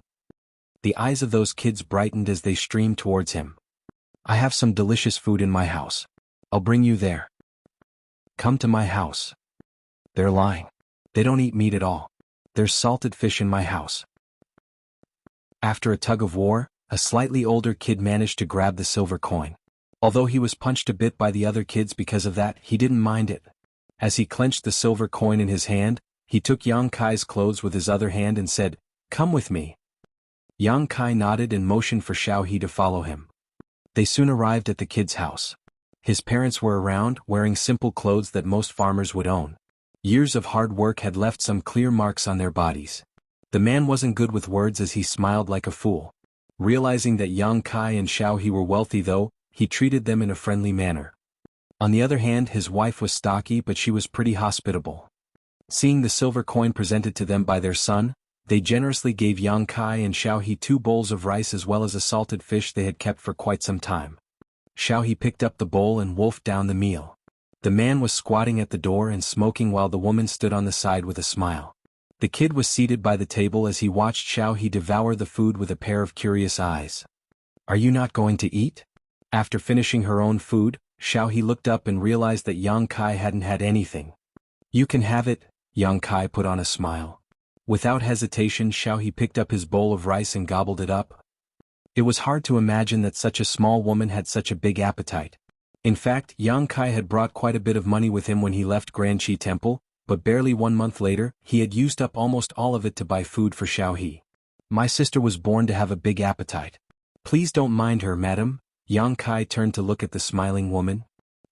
The eyes of those kids brightened as they streamed towards him. "I have some delicious food in my house. I'll bring you there." "Come to my house." "They're lying. They don't eat meat at all. There's salted fish in my house." After a tug of war, a slightly older kid managed to grab the silver coin. Although he was punched a bit by the other kids because of that, he didn't mind it. As he clenched the silver coin in his hand, he took Yang Kai's clothes with his other hand and said, "Come with me." Yang Kai nodded and motioned for Xiaohe to follow him. They soon arrived at the kid's house. His parents were around, wearing simple clothes that most farmers would own. Years of hard work had left some clear marks on their bodies. The man wasn't good with words as he smiled like a fool. Realizing that Yang Kai and Xiaohe were wealthy though, he treated them in a friendly manner. On the other hand, his wife was stocky but she was pretty hospitable. Seeing the silver coin presented to them by their son, they generously gave Yang Kai and Xiaohe 2 bowls of rice as well as a salted fish they had kept for quite some time. Xiaohe picked up the bowl and wolfed down the meal. The man was squatting at the door and smoking while the woman stood on the side with a smile. The kid was seated by the table as he watched Xiaohe devour the food with a pair of curious eyes. "Are you not going to eat?" After finishing her own food, Xiaohe looked up and realized that Yang Kai hadn't had anything. "You can have it," Yang Kai put on a smile. Without hesitation, Xiaohe picked up his bowl of rice and gobbled it up. It was hard to imagine that such a small woman had such a big appetite. In fact, Yang Kai had brought quite a bit of money with him when he left Granqi Temple, but barely 1 month later, he had used up almost all of it to buy food for Xiaohe. "My sister was born to have a big appetite. Please don't mind her, madam." Yang Kai turned to look at the smiling woman.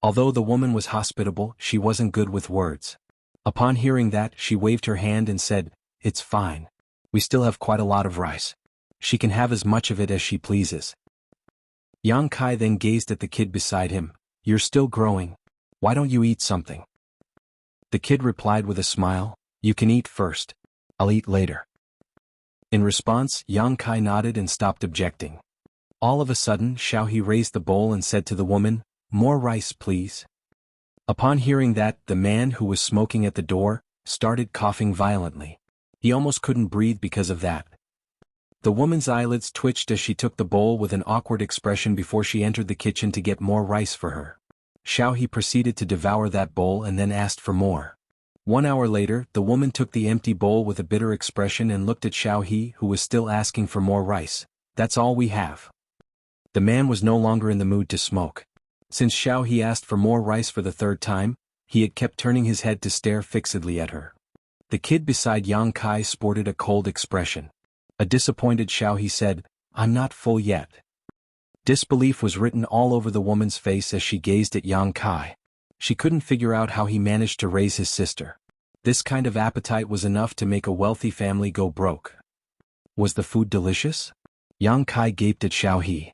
Although the woman was hospitable, she wasn't good with words. Upon hearing that, she waved her hand and said, "It's fine. We still have quite a lot of rice. She can have as much of it as she pleases." Yang Kai then gazed at the kid beside him. "You're still growing. Why don't you eat something?" The kid replied with a smile, "You can eat first. I'll eat later." In response, Yang Kai nodded and stopped objecting. All of a sudden, Xiaohe raised the bowl and said to the woman, "More rice, please." Upon hearing that, the man who was smoking at the door started coughing violently. He almost couldn't breathe because of that. The woman's eyelids twitched as she took the bowl with an awkward expression before she entered the kitchen to get more rice for her. Xiaohe proceeded to devour that bowl and then asked for more. 1 hour later, the woman took the empty bowl with a bitter expression and looked at Xiaohe, who was still asking for more rice. "That's all we have." The man was no longer in the mood to smoke. Since Xiaohe asked for more rice for the 3rd time, he had kept turning his head to stare fixedly at her. The kid beside Yang Kai sported a cold expression. A disappointed Xiaohe said, "I'm not full yet." Disbelief was written all over the woman's face as she gazed at Yang Kai. She couldn't figure out how he managed to raise his sister. This kind of appetite was enough to make a wealthy family go broke. Was the food delicious? Yang Kai gaped at Xiaohe.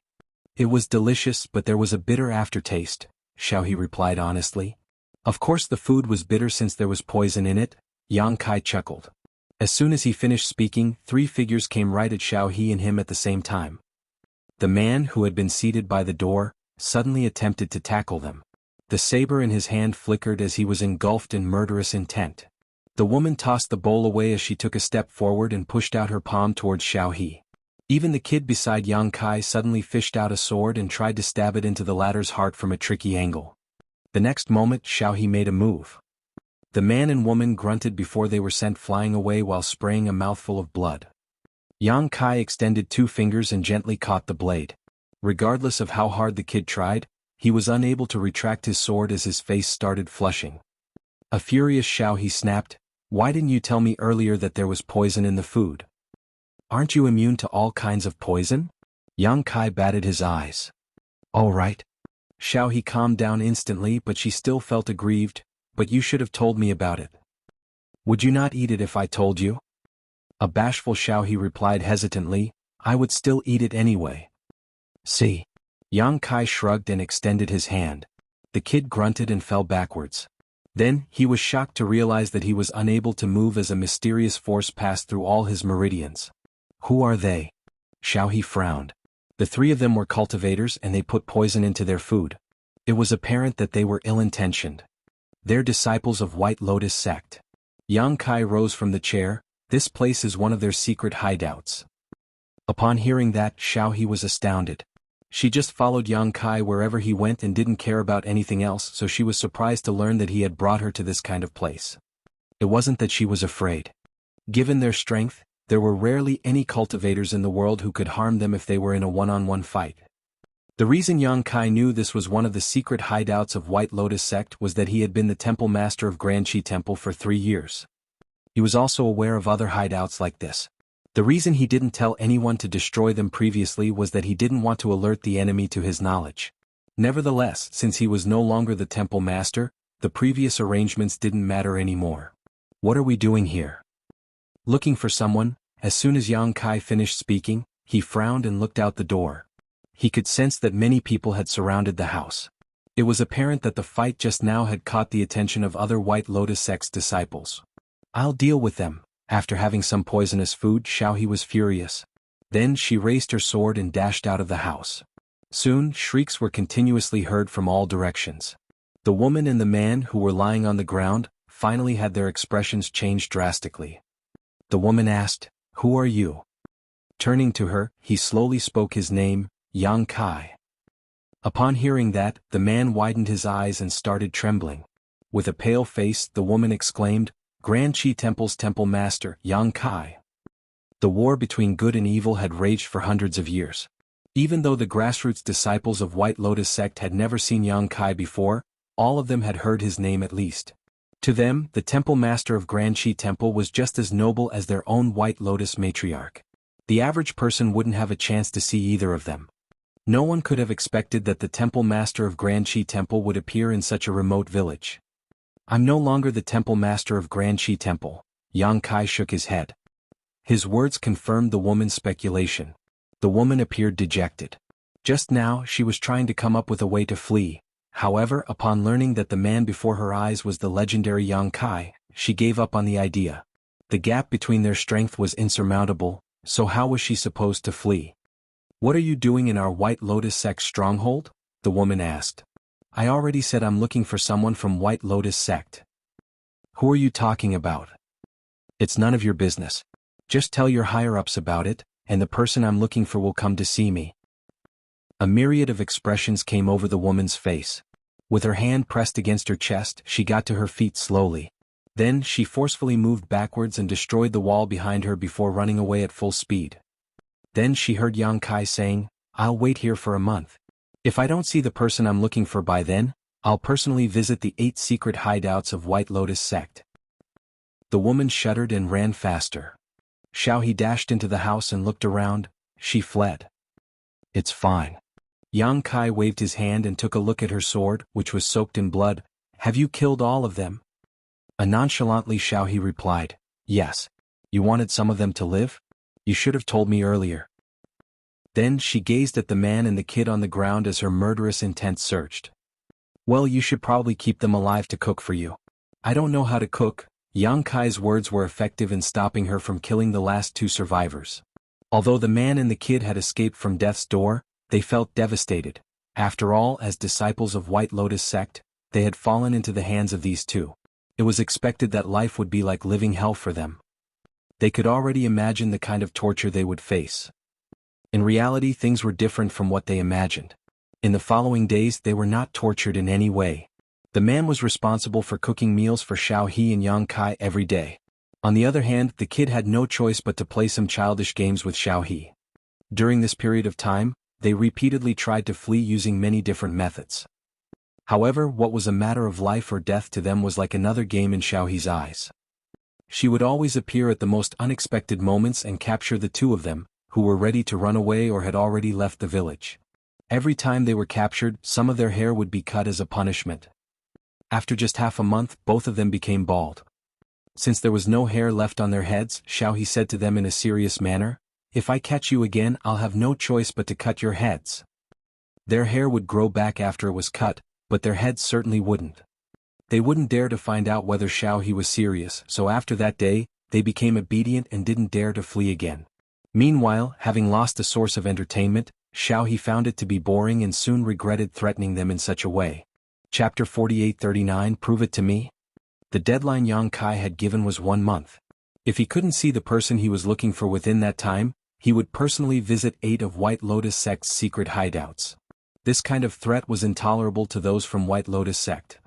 "It was delicious, but there was a bitter aftertaste," Xiaohe replied honestly. "Of course the food was bitter since there was poison in it," Yang Kai chuckled. As soon as he finished speaking, 3 figures came right at Xiaohe and him at the same time. The man who had been seated by the door suddenly attempted to tackle them. The saber in his hand flickered as he was engulfed in murderous intent. The woman tossed the bowl away as she took a step forward and pushed out her palm towards Xiao He. Even the kid beside Yang Kai suddenly fished out a sword and tried to stab it into the latter's heart from a tricky angle. The next moment Xiao He made a move. The man and woman grunted before they were sent flying away while spraying a mouthful of blood. Yang Kai extended 2 fingers and gently caught the blade. Regardless of how hard the kid tried, he was unable to retract his sword as his face started flushing. A furious Xiao He snapped, "Why didn't you tell me earlier that there was poison in the food? Aren't you immune to all kinds of poison?" Yang Kai batted his eyes. "All right." Xiao He calmed down instantly, but she still felt aggrieved. "But you should have told me about it." "Would you not eat it if I told you?" A bashful Xiao He replied hesitantly, "I would still eat it anyway." "See." Yang Kai shrugged and extended his hand. The kid grunted and fell backwards. Then, he was shocked to realize that he was unable to move as a mysterious force passed through all his meridians. "Who are they?" Xiao He frowned. The 3 of them were cultivators and they put poison into their food. It was apparent that they were ill-intentioned. "They're disciples of White Lotus sect." Yang Kai rose from the chair. "This place is one of their secret hideouts." Upon hearing that, Xiao He was astounded. She just followed Yang Kai wherever he went and didn't care about anything else, so she was surprised to learn that he had brought her to this kind of place. It wasn't that she was afraid. Given their strength, there were rarely any cultivators in the world who could harm them if they were in a one-on-one fight. The reason Yang Kai knew this was one of the secret hideouts of White Lotus sect was that he had been the temple master of Grand Qi Temple for 3 years. He was also aware of other hideouts like this. The reason he didn't tell anyone to destroy them previously was that he didn't want to alert the enemy to his knowledge. Nevertheless, since he was no longer the temple master, the previous arrangements didn't matter anymore. "What are we doing here?" "Looking for someone." As soon as Yang Kai finished speaking, he frowned and looked out the door. He could sense that many people had surrounded the house. It was apparent that the fight just now had caught the attention of other White Lotus sect's disciples. "I'll deal with them." After having some poisonous food, Xiao He was furious. Then she raised her sword and dashed out of the house. Soon, shrieks were continuously heard from all directions. The woman and the man who were lying on the ground finally had their expressions changed drastically. The woman asked, "Who are you?" Turning to her, he slowly spoke his name, Yang Kai. Upon hearing that, the man widened his eyes and started trembling. With a pale face, the woman exclaimed, "Grand Qi Temple's temple master, Yang Kai." The war between good and evil had raged for hundreds of years. Even though the grassroots disciples of White Lotus sect had never seen Yang Kai before, all of them had heard his name at least. To them, the temple master of Grand Qi Temple was just as noble as their own White Lotus matriarch. The average person wouldn't have a chance to see either of them. No one could have expected that the temple master of Grand Qi Temple would appear in such a remote village. "I'm no longer the temple master of Grand Qi Temple." Yang Kai shook his head. His words confirmed the woman's speculation. The woman appeared dejected. Just now, she was trying to come up with a way to flee. However, upon learning that the man before her eyes was the legendary Yang Kai, she gave up on the idea. The gap between their strength was insurmountable, so how was she supposed to flee? "What are you doing in our White Lotus sect stronghold?" the woman asked. "I already said I'm looking for someone from White Lotus sect." "Who are you talking about?" "It's none of your business. Just tell your higher-ups about it, and the person I'm looking for will come to see me." A myriad of expressions came over the woman's face. With her hand pressed against her chest, she got to her feet slowly. Then, she forcefully moved backwards and destroyed the wall behind her before running away at full speed. Then she heard Yang Kai saying, "I'll wait here for a month. If I don't see the person I'm looking for by then, I'll personally visit the 8 secret hideouts of White Lotus sect." The woman shuddered and ran faster. Xiao He dashed into the house and looked around. She fled. "It's fine." Yang Kai waved his hand and took a look at her sword, which was soaked in blood. "Have you killed all of them?" Nonchalantly Xiao He replied, "Yes. You wanted some of them to live? You should have told me earlier." Then she gazed at the man and the kid on the ground as her murderous intent surged. "Well, you should probably keep them alive to cook for you." "I don't know how to cook." Yang Kai's words were effective in stopping her from killing the last 2 survivors. Although the man and the kid had escaped from death's door, they felt devastated. After all, as disciples of White Lotus sect, they had fallen into the hands of these two. It was expected that life would be like living hell for them. They could already imagine the kind of torture they would face. In reality, things were different from what they imagined. In the following days, they were not tortured in any way. The man was responsible for cooking meals for Xiao He and Yang Kai every day. On the other hand, the kid had no choice but to play some childish games with Xiao He. During this period of time, they repeatedly tried to flee using many different methods. However, what was a matter of life or death to them was like another game in Xiao He's eyes. She would always appear at the most unexpected moments and capture the two of them, who were ready to run away or had already left the village. Every time they were captured, some of their hair would be cut as a punishment. After just half a month, both of them became bald. Since there was no hair left on their heads, Xiao He said to them in a serious manner, "If I catch you again, I'll have no choice but to cut your heads." Their hair would grow back after it was cut, but their heads certainly wouldn't. They wouldn't dare to find out whether Xiao He was serious, so after that day, they became obedient and didn't dare to flee again. Meanwhile, having lost a source of entertainment, Xiao He found it to be boring and soon regretted threatening them in such a way. Chapter 48-39 Prove it to me? The deadline Yang Kai had given was 1 month. If he couldn't see the person he was looking for within that time, he would personally visit 8 of White Lotus Sect's secret hideouts. This kind of threat was intolerable to those from White Lotus Sect.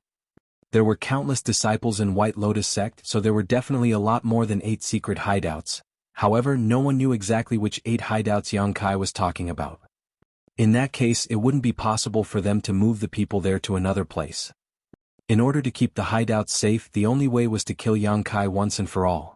There were countless disciples in White Lotus Sect, so there were definitely a lot more than 8 secret hideouts. However, no one knew exactly which 8 hideouts Yang Kai was talking about. In that case, it wouldn't be possible for them to move the people there to another place. In order to keep the hideouts safe, the only way was to kill Yang Kai once and for all.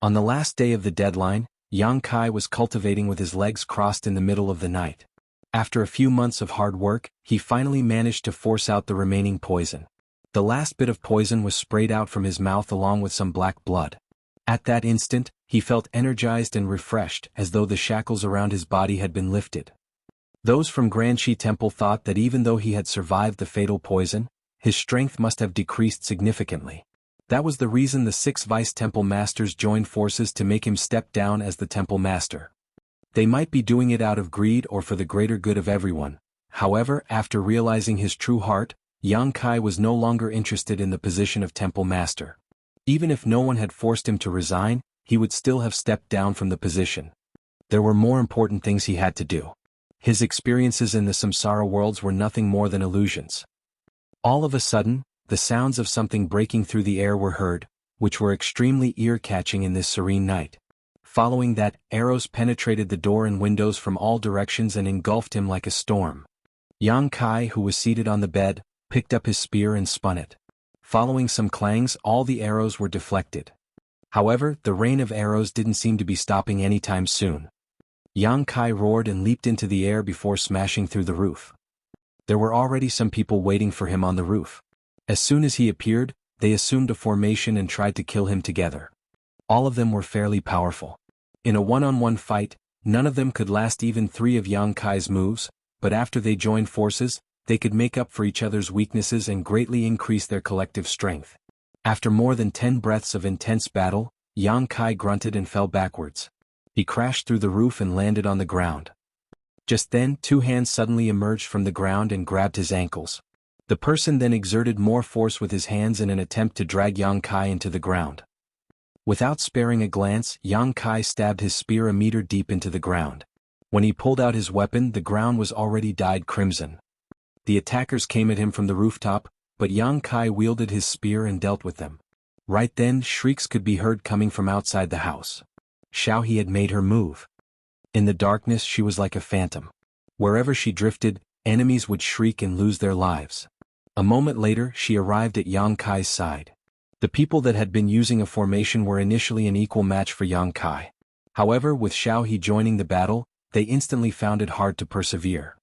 On the last day of the deadline, Yang Kai was cultivating with his legs crossed in the middle of the night. After a few months of hard work, he finally managed to force out the remaining poison. The last bit of poison was sprayed out from his mouth along with some black blood. At that instant, he felt energized and refreshed, as though the shackles around his body had been lifted. Those from Grand Shi Temple thought that even though he had survived the fatal poison, his strength must have decreased significantly. That was the reason the 6 vice temple masters joined forces to make him step down as the temple master. They might be doing it out of greed or for the greater good of everyone. However, after realizing his true heart, Yang Kai was no longer interested in the position of temple master. Even if no one had forced him to resign, he would still have stepped down from the position. There were more important things he had to do. His experiences in the samsara worlds were nothing more than illusions. All of a sudden, the sounds of something breaking through the air were heard, which were extremely ear-catching in this serene night. Following that, arrows penetrated the door and windows from all directions and engulfed him like a storm. Yang Kai, who was seated on the bed, picked up his spear and spun it. Following some clangs, all the arrows were deflected. However, the rain of arrows didn't seem to be stopping anytime soon. Yang Kai roared and leaped into the air before smashing through the roof. There were already some people waiting for him on the roof. As soon as he appeared, they assumed a formation and tried to kill him together. All of them were fairly powerful. In a one-on-one fight, none of them could last even 3 of Yang Kai's moves, but after they joined forces, they could make up for each other's weaknesses and greatly increase their collective strength. After more than 10 breaths of intense battle, Yang Kai grunted and fell backwards. He crashed through the roof and landed on the ground. Just then, 2 hands suddenly emerged from the ground and grabbed his ankles. The person then exerted more force with his hands in an attempt to drag Yang Kai into the ground. Without sparing a glance, Yang Kai stabbed his spear a meter deep into the ground. When he pulled out his weapon, the ground was already dyed crimson. The attackers came at him from the rooftop, but Yang Kai wielded his spear and dealt with them. Right then, shrieks could be heard coming from outside the house. Xiao He had made her move. In the darkness, she was like a phantom. Wherever she drifted, enemies would shriek and lose their lives. A moment later, she arrived at Yang Kai's side. The people that had been using a formation were initially an equal match for Yang Kai. However, with Xiao He joining the battle, they instantly found it hard to persevere.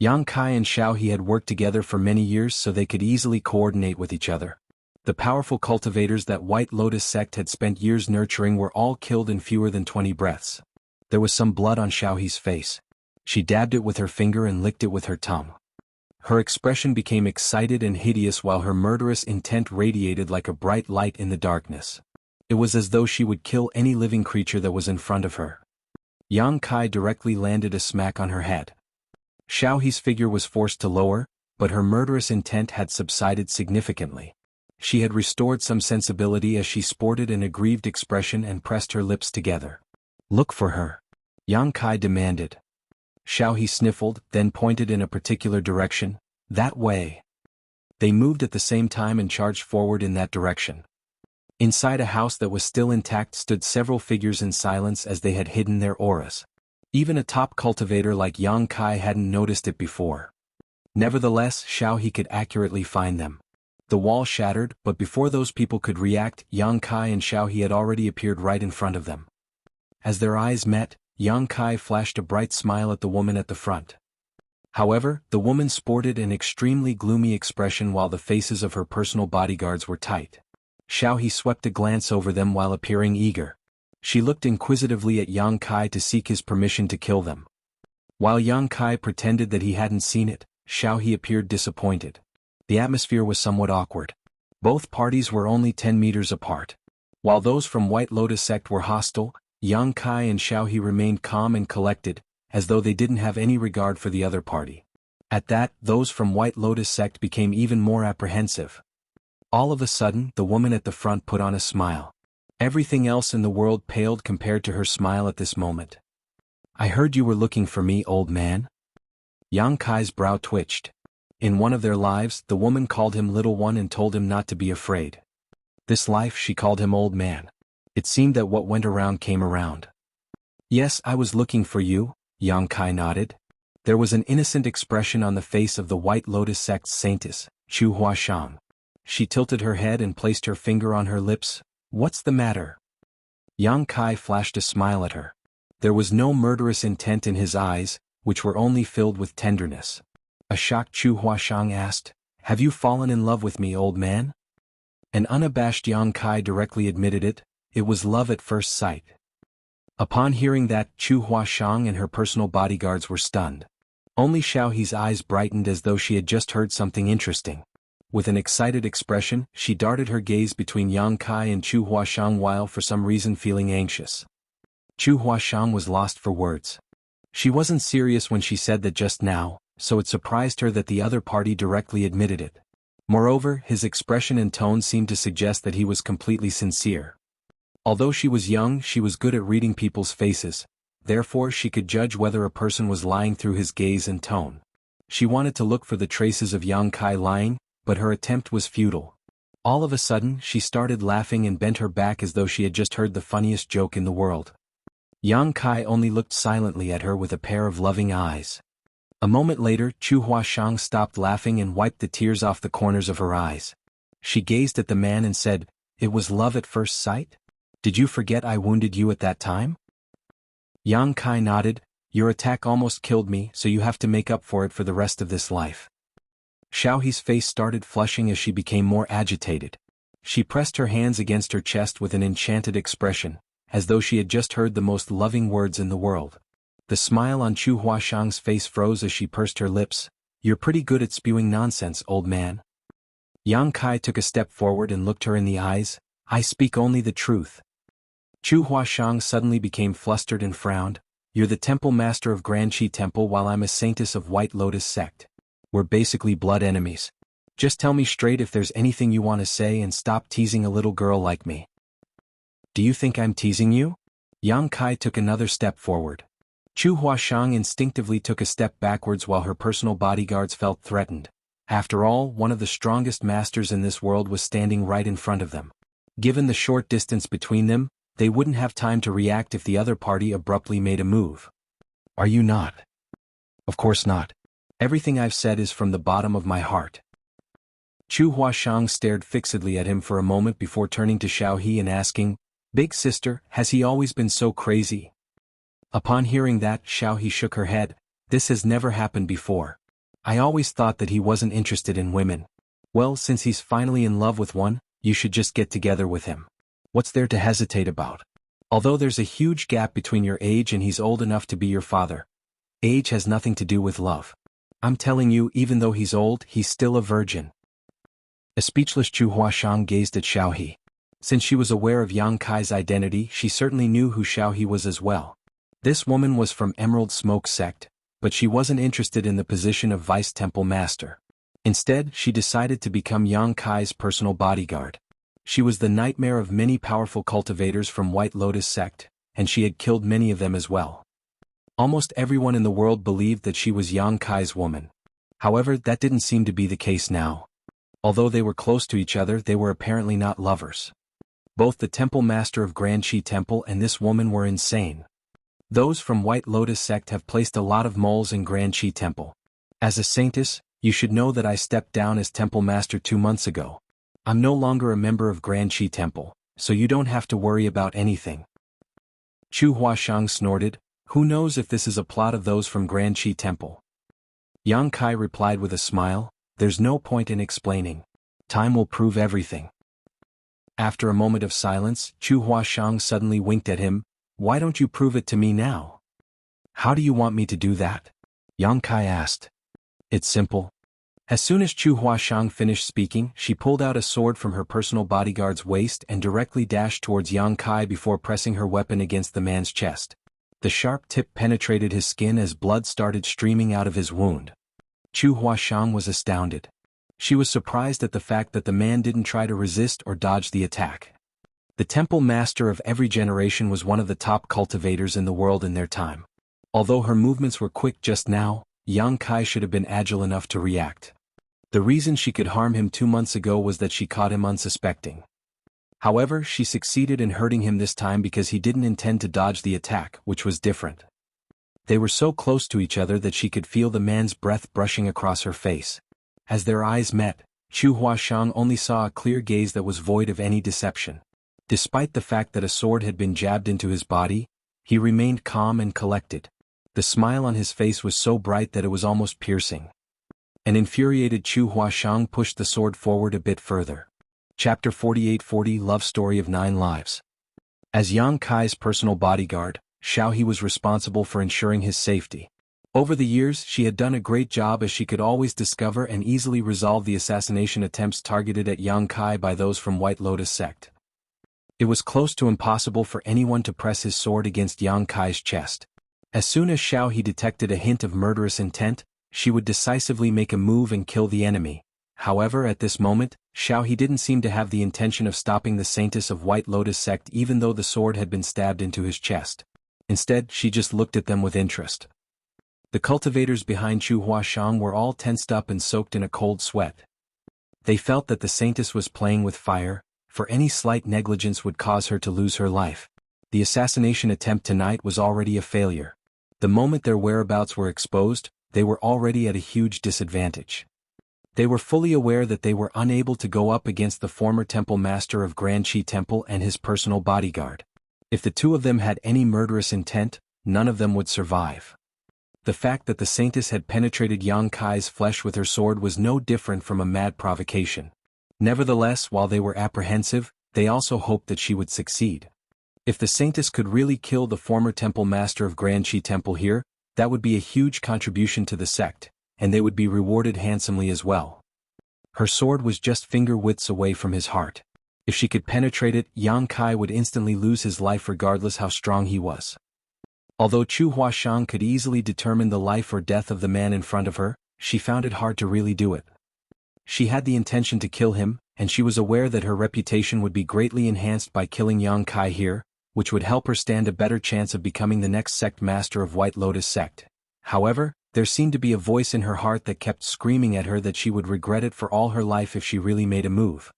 Yang Kai and Xiao He had worked together for many years so they could easily coordinate with each other. The powerful cultivators that White Lotus Sect had spent years nurturing were all killed in fewer than 20 breaths. There was some blood on Xiao He's face. She dabbed it with her finger and licked it with her tongue. Her expression became excited and hideous while her murderous intent radiated like a bright light in the darkness. It was as though she would kill any living creature that was in front of her. Yang Kai directly landed a smack on her head. Xiao He's figure was forced to lower, but her murderous intent had subsided significantly. She had restored some sensibility as she sported an aggrieved expression and pressed her lips together. "Look for her," Yang Kai demanded. Xiaohe sniffled, then pointed in a particular direction. "That way." They moved at the same time and charged forward in that direction. Inside a house that was still intact stood several figures in silence as they had hidden their auras. Even a top cultivator like Yang Kai hadn't noticed it before. Nevertheless, Xiaohe could accurately find them. The wall shattered, but before those people could react, Yang Kai and Xiaohe had already appeared right in front of them. As their eyes met, Yang Kai flashed a bright smile at the woman at the front. However, the woman sported an extremely gloomy expression while the faces of her personal bodyguards were tight. Xiaohe swept a glance over them while appearing eager. She looked inquisitively at Yang Kai to seek his permission to kill them. While Yang Kai pretended that he hadn't seen it, Xiaohe appeared disappointed. The atmosphere was somewhat awkward. Both parties were only 10 meters apart. While those from White Lotus sect were hostile, Yang Kai and Xiaohe remained calm and collected, as though they didn't have any regard for the other party. At that, those from White Lotus sect became even more apprehensive. All of a sudden, the woman at the front put on a smile. Everything else in the world paled compared to her smile at this moment. "I heard you were looking for me, old man." Yang Kai's brow twitched. In one of their lives, the woman called him little one and told him not to be afraid. This life she called him old man. It seemed that what went around came around. "Yes, I was looking for you," Yang Kai nodded. There was an innocent expression on the face of the White Lotus sect's saintess, Chu Huashang. She tilted her head and placed her finger on her lips. "What's the matter?" Yang Kai flashed a smile at her. There was no murderous intent in his eyes, which were only filled with tenderness. A shocked Chu Huashang asked, "Have you fallen in love with me, old man?" An unabashed Yang Kai directly admitted it. It was love at first sight. Upon hearing that, Chu Huashang and her personal bodyguards were stunned. Only Xiaohe's eyes brightened as though she had just heard something interesting. With an excited expression, she darted her gaze between Yang Kai and Chu Huashang while for some reason feeling anxious. Chu Huashang was lost for words. She wasn't serious when she said that just now, so it surprised her that the other party directly admitted it. Moreover, his expression and tone seemed to suggest that he was completely sincere. Although she was young, she was good at reading people's faces, therefore she could judge whether a person was lying through his gaze and tone. She wanted to look for the traces of Yang Kai lying, but her attempt was futile. All of a sudden, she started laughing and bent her back as though she had just heard the funniest joke in the world. Yang Kai only looked silently at her with a pair of loving eyes. A moment later, Chu Huashang stopped laughing and wiped the tears off the corners of her eyes. She gazed at the man and said, "It was love at first sight? Did you forget I wounded you at that time?" Yang Kai nodded. "Your attack almost killed me, so you have to make up for it for the rest of this life." Xiaohe's face started flushing as she became more agitated. She pressed her hands against her chest with an enchanted expression, as though she had just heard the most loving words in the world. The smile on Chu Huashang's face froze as she pursed her lips. "You're pretty good at spewing nonsense, old man." Yang Kai took a step forward and looked her in the eyes. "I speak only the truth." Chu Huashang suddenly became flustered and frowned. "You're the temple master of Grand Qi Temple while I'm a saintess of White Lotus sect. We're basically blood enemies. Just tell me straight if there's anything you want to say and stop teasing a little girl like me." "Do you think I'm teasing you?" Yang Kai took another step forward. Chu Huashang instinctively took a step backwards while her personal bodyguards felt threatened. After all, one of the strongest masters in this world was standing right in front of them. Given the short distance between them, they wouldn't have time to react if the other party abruptly made a move. "Are you not?" "Of course not. Everything I've said is from the bottom of my heart." Chu Huashang stared fixedly at him for a moment before turning to Xiaohe and asking, "Big sister, has he always been so crazy?" Upon hearing that, Xiaohe shook her head. "This has never happened before. I always thought that he wasn't interested in women. Well, since he's finally in love with one, you should just get together with him. What's there to hesitate about? Although there's a huge gap between your age and he's old enough to be your father. Age has nothing to do with love. I'm telling you, even though he's old, he's still a virgin." A speechless Chu Huashang gazed at Xiaohe. Since she was aware of Yang Kai's identity, she certainly knew who Xiaohe was as well. This woman was from Emerald Smoke sect, but she wasn't interested in the position of Vice Temple Master. Instead, she decided to become Yang Kai's personal bodyguard. She was the nightmare of many powerful cultivators from White Lotus sect, and she had killed many of them as well. Almost everyone in the world believed that she was Yang Kai's woman. However, that didn't seem to be the case now. Although they were close to each other, they were apparently not lovers. Both the temple master of Grand Qi Temple and this woman were insane. Those from White Lotus sect have placed a lot of moles in Grand Qi Temple. As a saintess, you should know that I stepped down as temple master 2 months ago. I'm no longer a member of Grand Qi Temple, so you don't have to worry about anything. Chu Huashang snorted, who knows if this is a plot of those from Grand Qi Temple? Yang Kai replied with a smile, there's no point in explaining. Time will prove everything. After a moment of silence, Chu Huashang suddenly winked at him, why don't you prove it to me now? How do you want me to do that? Yang Kai asked. It's simple. As soon as Chu Huashang finished speaking, she pulled out a sword from her personal bodyguard's waist and directly dashed towards Yang Kai before pressing her weapon against the man's chest. The sharp tip penetrated his skin as blood started streaming out of his wound. Chu Huashang was astounded. She was surprised at the fact that the man didn't try to resist or dodge the attack. The temple master of every generation was one of the top cultivators in the world in their time. Although her movements were quick just now, Yang Kai should have been agile enough to react. The reason she could harm him 2 months ago was that she caught him unsuspecting. However, she succeeded in hurting him this time because he didn't intend to dodge the attack, which was different. They were so close to each other that she could feel the man's breath brushing across her face. As their eyes met, Chu Huashang only saw a clear gaze that was void of any deception. Despite the fact that a sword had been jabbed into his body, he remained calm and collected. The smile on his face was so bright that it was almost piercing. An infuriated Chu Huashang pushed the sword forward a bit further. Chapter 4840 Love Story of 9 Lives. As Yang Kai's personal bodyguard, Xiaohe was responsible for ensuring his safety. Over the years, she had done a great job as she could always discover and easily resolve the assassination attempts targeted at Yang Kai by those from White Lotus sect. It was close to impossible for anyone to press his sword against Yang Kai's chest. As soon as Xiaohe detected a hint of murderous intent, she would decisively make a move and kill the enemy. However, at this moment, Xiaohe didn't seem to have the intention of stopping the saintess of White Lotus sect even though the sword had been stabbed into his chest. Instead, she just looked at them with interest. The cultivators behind Chu Huashang were all tensed up and soaked in a cold sweat. They felt that the saintess was playing with fire, for any slight negligence would cause her to lose her life. The assassination attempt tonight was already a failure. The moment their whereabouts were exposed, they were already at a huge disadvantage. They were fully aware that they were unable to go up against the former temple master of Grand Qi Temple and his personal bodyguard. If the two of them had any murderous intent, none of them would survive. The fact that the saintess had penetrated Yang Kai's flesh with her sword was no different from a mad provocation. Nevertheless, while they were apprehensive, they also hoped that she would succeed. If the saintess could really kill the former temple master of Grand Qi Temple here, that would be a huge contribution to the sect, and they would be rewarded handsomely as well. Her sword was just finger widths away from his heart. If she could penetrate it, Yang Kai would instantly lose his life regardless how strong he was. Although Chu Huashang could easily determine the life or death of the man in front of her, she found it hard to really do it. She had the intention to kill him, and she was aware that her reputation would be greatly enhanced by killing Yang Kai here, which would help her stand a better chance of becoming the next sect master of White Lotus sect. However, there seemed to be a voice in her heart that kept screaming at her that she would regret it for all her life if she really made a move.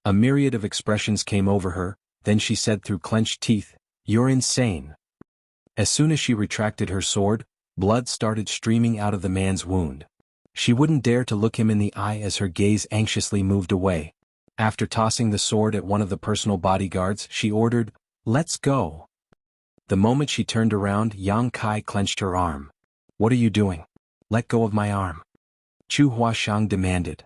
A myriad of expressions came over her, then she said through clenched teeth, "You're insane." As soon as she retracted her sword, blood started streaming out of the man's wound. She wouldn't dare to look him in the eye as her gaze anxiously moved away. After tossing the sword at one of the personal bodyguards, she ordered, "Let's go." The moment she turned around, Yang Kai clenched her arm. "What are you doing? Let go of my arm." Chu Huashang demanded.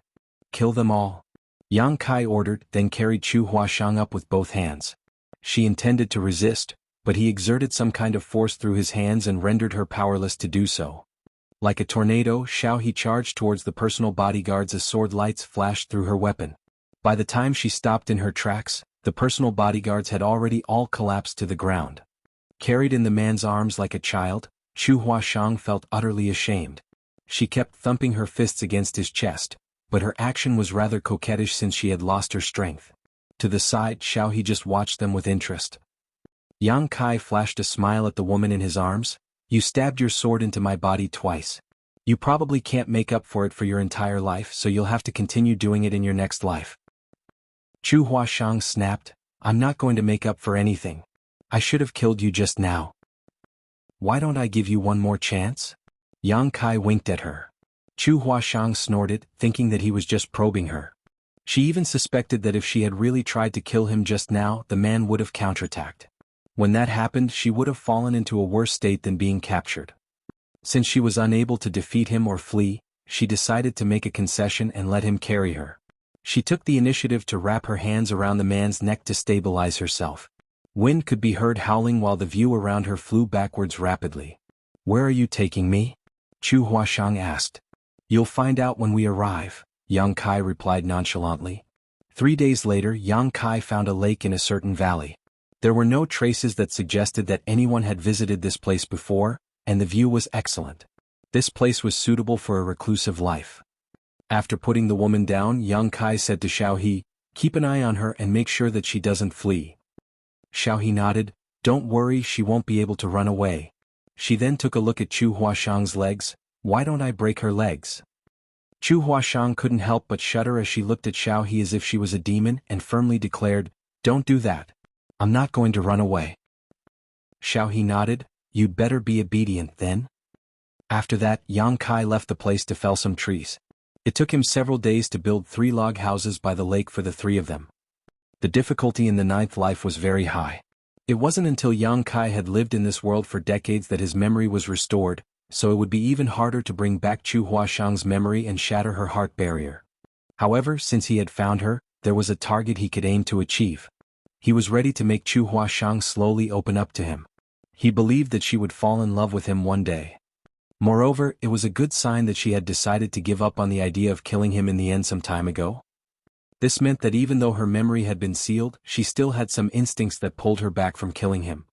"Kill them all." Yang Kai ordered, then carried Chu Huashang up with both hands. She intended to resist, but he exerted some kind of force through his hands and rendered her powerless to do so. Like a tornado, Xiaohe charged towards the personal bodyguards as sword lights flashed through her weapon. By the time she stopped in her tracks, the personal bodyguards had already all collapsed to the ground. Carried in the man's arms like a child, Chu Huashang felt utterly ashamed. She kept thumping her fists against his chest, but her action was rather coquettish since she had lost her strength. To the side, Xiao He just watched them with interest. Yang Kai flashed a smile at the woman in his arms. You stabbed your sword into my body twice. You probably can't make up for it for your entire life, so you'll have to continue doing it in your next life. Chu Huashang snapped, I'm not going to make up for anything. I should have killed you just now. Why don't I give you one more chance? Yang Kai winked at her. Chu Huashang snorted, thinking that he was just probing her. She even suspected that if she had really tried to kill him just now, the man would have counterattacked. When that happened, she would have fallen into a worse state than being captured. Since she was unable to defeat him or flee, she decided to make a concession and let him carry her. She took the initiative to wrap her hands around the man's neck to stabilize herself. Wind could be heard howling while the view around her flew backwards rapidly. Where are you taking me? Chu Huashang asked. You'll find out when we arrive, Yang Kai replied nonchalantly. 3 days later, Yang Kai found a lake in a certain valley. There were no traces that suggested that anyone had visited this place before, and the view was excellent. This place was suitable for a reclusive life. After putting the woman down, Yang Kai said to Xiao He, keep an eye on her and make sure that she doesn't flee. Xiao He nodded, don't worry, she won't be able to run away. She then took a look at Chu Huashang's legs. Why don't I break her legs? Chu Huashang couldn't help but shudder as she looked at Xiao He as if she was a demon and firmly declared, don't do that. I'm not going to run away. Xiao He nodded, you'd better be obedient then. After that, Yang Kai left the place to fell some trees. It took him several days to build 3 log houses by the lake for the 3 of them. The difficulty in the 9th life was very high. It wasn't until Yang Kai had lived in this world for decades that his memory was restored, so it would be even harder to bring back Chu Huashang's memory and shatter her heart barrier. However, since he had found her, there was a target he could aim to achieve. He was ready to make Chu Huashang slowly open up to him. He believed that she would fall in love with him one day. Moreover, it was a good sign that she had decided to give up on the idea of killing him in the end some time ago. This meant that even though her memory had been sealed, she still had some instincts that pulled her back from killing him.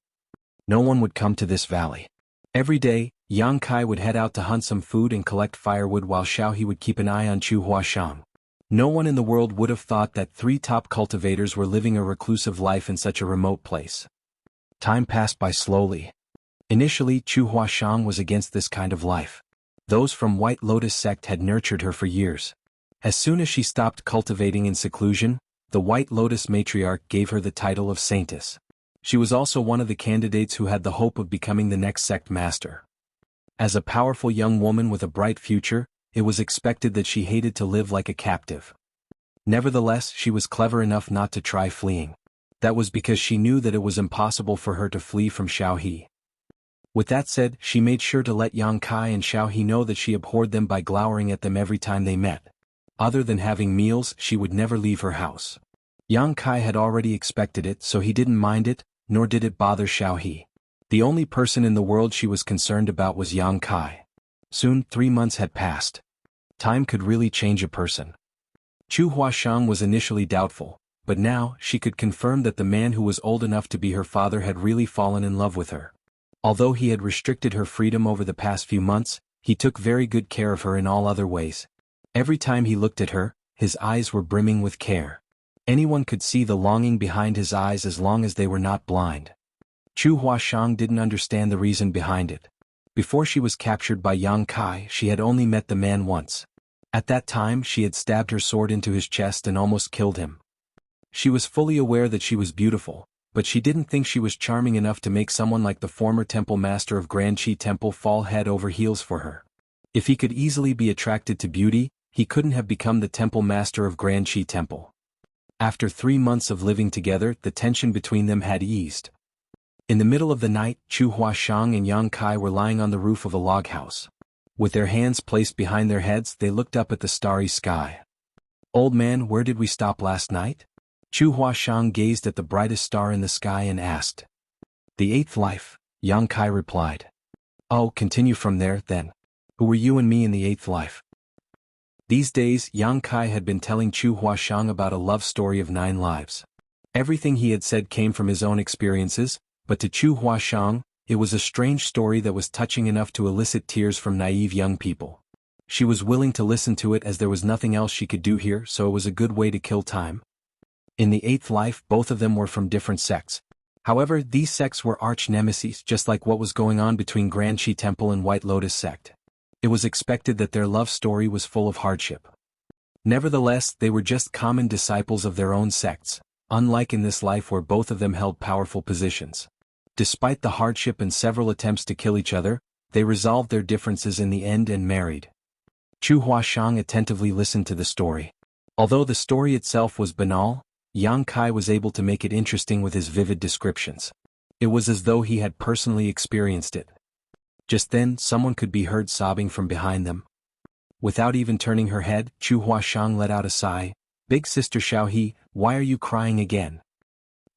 No one would come to this valley. Every day, Yang Kai would head out to hunt some food and collect firewood while Xiao He would keep an eye on Chu Huashang. No one in the world would have thought that 3 top cultivators were living a reclusive life in such a remote place. Time passed by slowly. Initially, Chu Huashang was against this kind of life. Those from White Lotus sect had nurtured her for years. As soon as she stopped cultivating in seclusion, the White Lotus matriarch gave her the title of Saintess. She was also one of the candidates who had the hope of becoming the next sect master. As a powerful young woman with a bright future, it was expected that she hated to live like a captive. Nevertheless, she was clever enough not to try fleeing. That was because she knew that it was impossible for her to flee from Xiao He. With that said, she made sure to let Yang Kai and Xiao He know that she abhorred them by glowering at them every time they met. Other than having meals, she would never leave her house. Yang Kai had already expected it, so he didn't mind it, nor did it bother Xiao He. The only person in the world she was concerned about was Yang Kai. Soon, 3 months had passed. Time could really change a person. Chu Huashang was initially doubtful, but now she could confirm that the man who was old enough to be her father had really fallen in love with her. Although he had restricted her freedom over the past few months, he took very good care of her in all other ways. Every time he looked at her, his eyes were brimming with care. Anyone could see the longing behind his eyes as long as they were not blind. Chu Huashang didn't understand the reason behind it. Before she was captured by Yang Kai, she had only met the man once. At that time, she had stabbed her sword into his chest and almost killed him. She was fully aware that she was beautiful, but she didn't think she was charming enough to make someone like the former temple master of Grand Qi Temple fall head over heels for her. If he could easily be attracted to beauty, he couldn't have become the temple master of Grand Qi Temple. After 3 months of living together, the tension between them had eased. In the middle of the night, Chu Huashang and Yang Kai were lying on the roof of a log house. With their hands placed behind their heads, they looked up at the starry sky. Old man, where did we stop last night? Chu Huashang gazed at the brightest star in the sky and asked. The 8th life, Yang Kai replied. Oh, continue from there, then. Who were you and me in the 8th life? These days, Yang Kai had been telling Chu Huashang about a love story of 9 lives. Everything he had said came from his own experiences, but to Chu Huashang, it was a strange story that was touching enough to elicit tears from naive young people. She was willing to listen to it as there was nothing else she could do here, so it was a good way to kill time. In the eighth life, both of them were from different sects. However, these sects were arch-nemesis, just like what was going on between Grand Chi Temple and White Lotus sect. It was expected that their love story was full of hardship. Nevertheless, they were just common disciples of their own sects, unlike in this life where both of them held powerful positions. Despite the hardship and several attempts to kill each other, they resolved their differences in the end and married. Chu Huashang attentively listened to the story. Although the story itself was banal, Yang Kai was able to make it interesting with his vivid descriptions. It was as though he had personally experienced it. Just then, someone could be heard sobbing from behind them. Without even turning her head, Chu Huashang let out a sigh. "Big sister Xiaohe, why are you crying again?"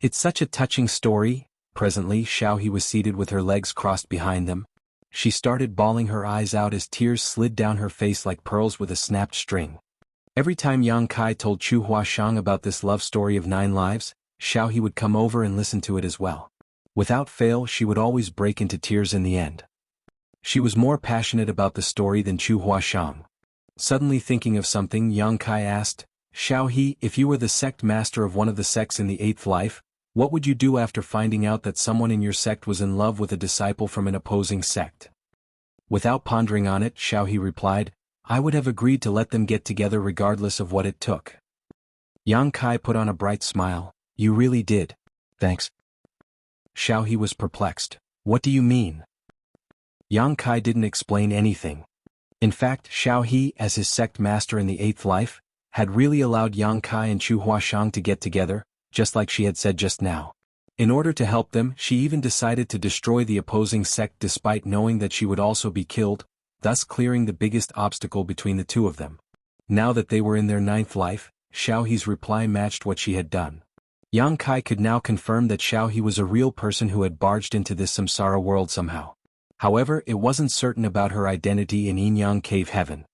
"It's such a touching story." Presently, Xiaohe was seated with her legs crossed behind them. She started bawling her eyes out as tears slid down her face like pearls with a snapped string. Every time Yang Kai told Chu Huashang about this love story of 9 lives, Xiaohe would come over and listen to it as well. Without fail, she would always break into tears in the end. She was more passionate about the story than Chu Huashang. Suddenly thinking of something, Yang Kai asked, "Xiaohe, if you were the sect master of one of the sects in the 8th life, what would you do after finding out that someone in your sect was in love with a disciple from an opposing sect?" Without pondering on it, Xiaohe replied, "I would have agreed to let them get together regardless of what it took." Yang Kai put on a bright smile. "You really did." "Thanks." Xiaohe was perplexed. "What do you mean?" Yang Kai didn't explain anything. In fact, Xiaohe, as his sect master in the 8th life, had really allowed Yang Kai and Chu Huashang to get together, just like she had said just now. In order to help them, she even decided to destroy the opposing sect despite knowing that she would also be killed, thus clearing the biggest obstacle between the two of them. Now that they were in their 9th life, Xiaohe's reply matched what she had done. Yang Kai could now confirm that Xiaohe was a real person who had barged into this samsara world somehow. However, it wasn't certain about her identity in Yin-Yang Cave Heaven.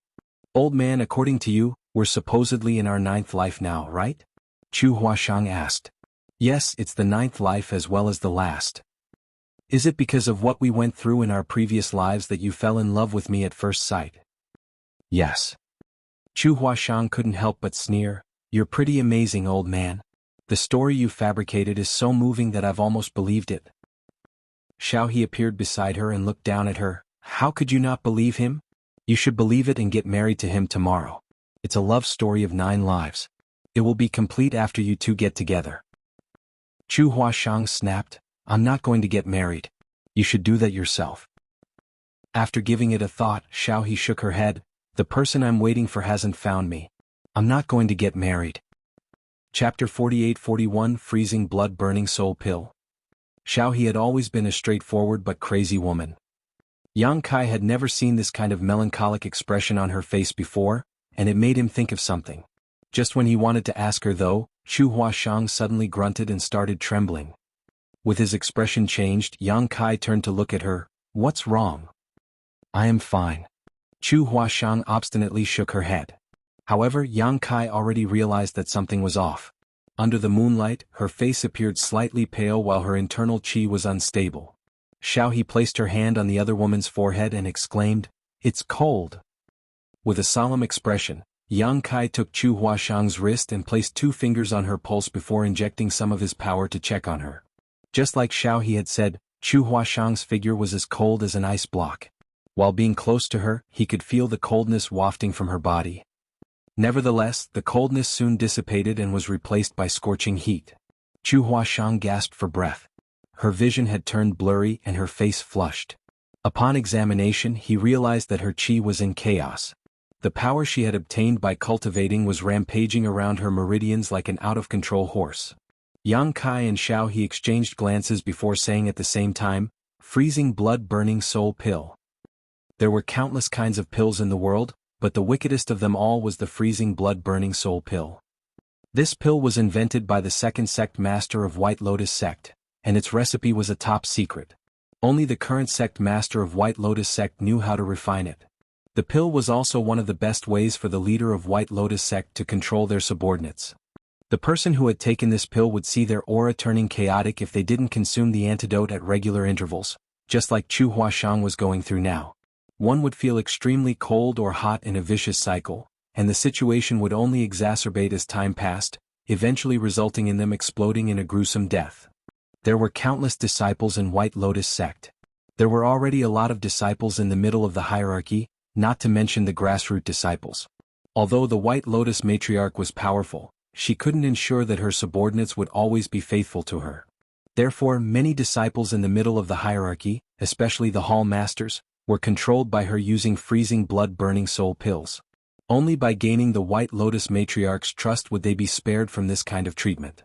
"Old man, according to you, we're supposedly in our 9th life now, right?" Chu Huashang asked. "Yes, it's the 9th life as well as the last." "Is it because of what we went through in our previous lives that you fell in love with me at first sight?" "Yes." Chu Huashang couldn't help but sneer. "You're pretty amazing, old man. The story you fabricated is so moving that I've almost believed it." Xiaohe appeared beside her and looked down at her. "How could you not believe him? You should believe it and get married to him tomorrow. It's a love story of 9 lives. It will be complete after you two get together." Chu Huashang snapped, "I'm not going to get married. You should do that yourself." After giving it a thought, Xiaohe shook her head. "The person I'm waiting for hasn't found me. I'm not going to get married." Chapter 48-41 Freezing Blood Burning Soul Pill. Xiaohe had always been a straightforward but crazy woman. Yang Kai had never seen this kind of melancholic expression on her face before, and it made him think of something. Just when he wanted to ask her though, Chu Huashang suddenly grunted and started trembling. With his expression changed, Yang Kai turned to look at her. "What's wrong?" "I am fine." Chu Huashang obstinately shook her head. However, Yang Kai already realized that something was off. Under the moonlight, her face appeared slightly pale while her internal qi was unstable. Xiaohe placed her hand on the other woman's forehead and exclaimed, "It's cold." With a solemn expression, Yang Kai took Chu Huashang's wrist and placed 2 fingers on her pulse before injecting some of his power to check on her. Just like Xiaohe had said, Chu Huashang's figure was as cold as an ice block. While being close to her, he could feel the coldness wafting from her body. Nevertheless, the coldness soon dissipated and was replaced by scorching heat. Chu Huashang gasped for breath. Her vision had turned blurry and her face flushed. Upon examination, he realized that her qi was in chaos. The power she had obtained by cultivating was rampaging around her meridians like an out-of-control horse. Yang Kai and Xiaohe exchanged glances before saying at the same time, "Freezing blood-burning soul pill." There were countless kinds of pills in the world, but the wickedest of them all was the freezing blood-burning soul pill. This pill was invented by the second sect master of White Lotus sect, and its recipe was a top secret. Only the current sect master of White Lotus sect knew how to refine it. The pill was also one of the best ways for the leader of White Lotus sect to control their subordinates. The person who had taken this pill would see their aura turning chaotic if they didn't consume the antidote at regular intervals, just like Chu Huashang was going through now. One would feel extremely cold or hot in a vicious cycle, and the situation would only exacerbate as time passed, eventually resulting in them exploding in a gruesome death. There were countless disciples in White Lotus sect. There were already a lot of disciples in the middle of the hierarchy, not to mention the grassroots disciples. Although the White Lotus matriarch was powerful, she couldn't ensure that her subordinates would always be faithful to her. Therefore, many disciples in the middle of the hierarchy, especially the hall masters, were controlled by her using freezing blood-burning soul pills. Only by gaining the White Lotus matriarch's trust would they be spared from this kind of treatment.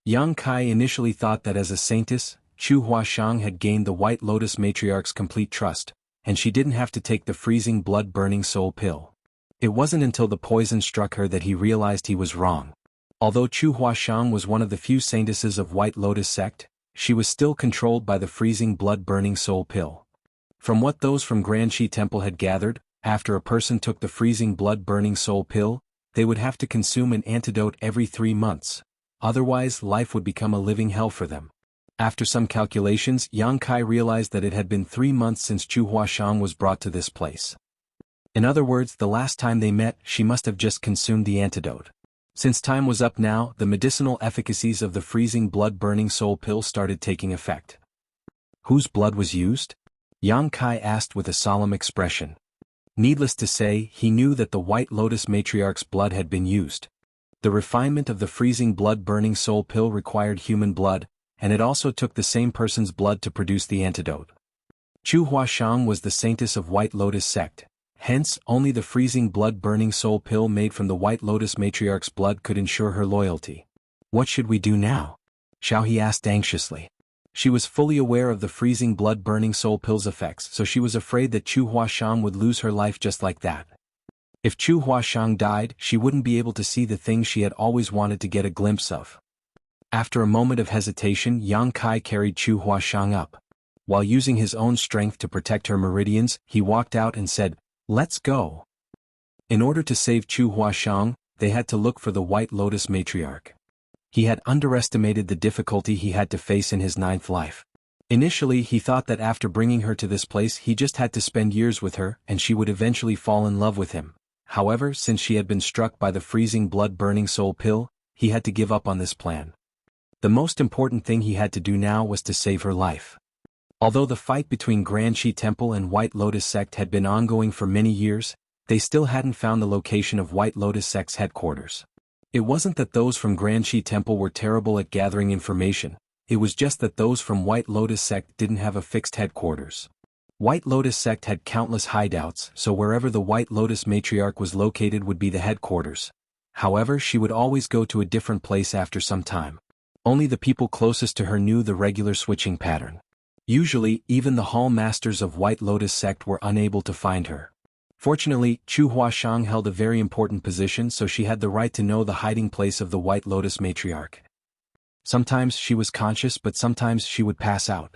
Yang Kai initially thought that as a saintess, Chu Huashang had gained the White Lotus matriarch's complete trust, and she didn't have to take the freezing blood-burning soul pill. It wasn't until the poison struck her that he realized he was wrong. Although Chu Huashang was one of the few saintesses of White Lotus sect, she was still controlled by the freezing blood-burning soul pill. From what those from Granshi Temple had gathered, after a person took the freezing blood-burning soul pill, they would have to consume an antidote every 3 months. Otherwise, life would become a living hell for them. After some calculations, Yang Kai realized that it had been 3 months since Chu Huashang was brought to this place. In other words, the last time they met, she must have just consumed the antidote. Since time was up now, the medicinal efficacies of the freezing blood-burning soul pill started taking effect. Whose blood was used? Yang Kai asked with a solemn expression. Needless to say, he knew that the White Lotus matriarch's blood had been used. The refinement of the freezing blood-burning soul pill required human blood, and it also took the same person's blood to produce the antidote. Chu Huashang was the saintess of White Lotus sect. Hence, only the freezing blood-burning soul pill made from the White Lotus matriarch's blood could ensure her loyalty. What should we do now? Xiaohe asked anxiously. She was fully aware of the freezing blood-burning soul pill's effects, so she was afraid that Chu Huashang would lose her life just like that. If Chu Huashang died, she wouldn't be able to see the things she had always wanted to get a glimpse of. After a moment of hesitation, Yang Kai carried Chu Huashang up. While using his own strength to protect her meridians, he walked out and said, "Let's go." In order to save Chu Huashang, they had to look for the White Lotus matriarch. He had underestimated the difficulty he had to face in his 9th life. Initially, he thought that after bringing her to this place he just had to spend years with her and she would eventually fall in love with him. However, since she had been struck by the freezing blood-burning soul pill, he had to give up on this plan. The most important thing he had to do now was to save her life. Although the fight between Granshi Temple and White Lotus sect had been ongoing for many years, they still hadn't found the location of White Lotus sect's headquarters. It wasn't that those from Granshi Temple were terrible at gathering information, it was just that those from White Lotus sect didn't have a fixed headquarters. White Lotus sect had countless hideouts, so wherever the White Lotus matriarch was located would be the headquarters. However, she would always go to a different place after some time. Only the people closest to her knew the regular switching pattern. Usually, even the hall masters of White Lotus sect were unable to find her. Fortunately, Chu Huashang held a very important position, so she had the right to know the hiding place of the White Lotus matriarch. Sometimes she was conscious, but sometimes she would pass out.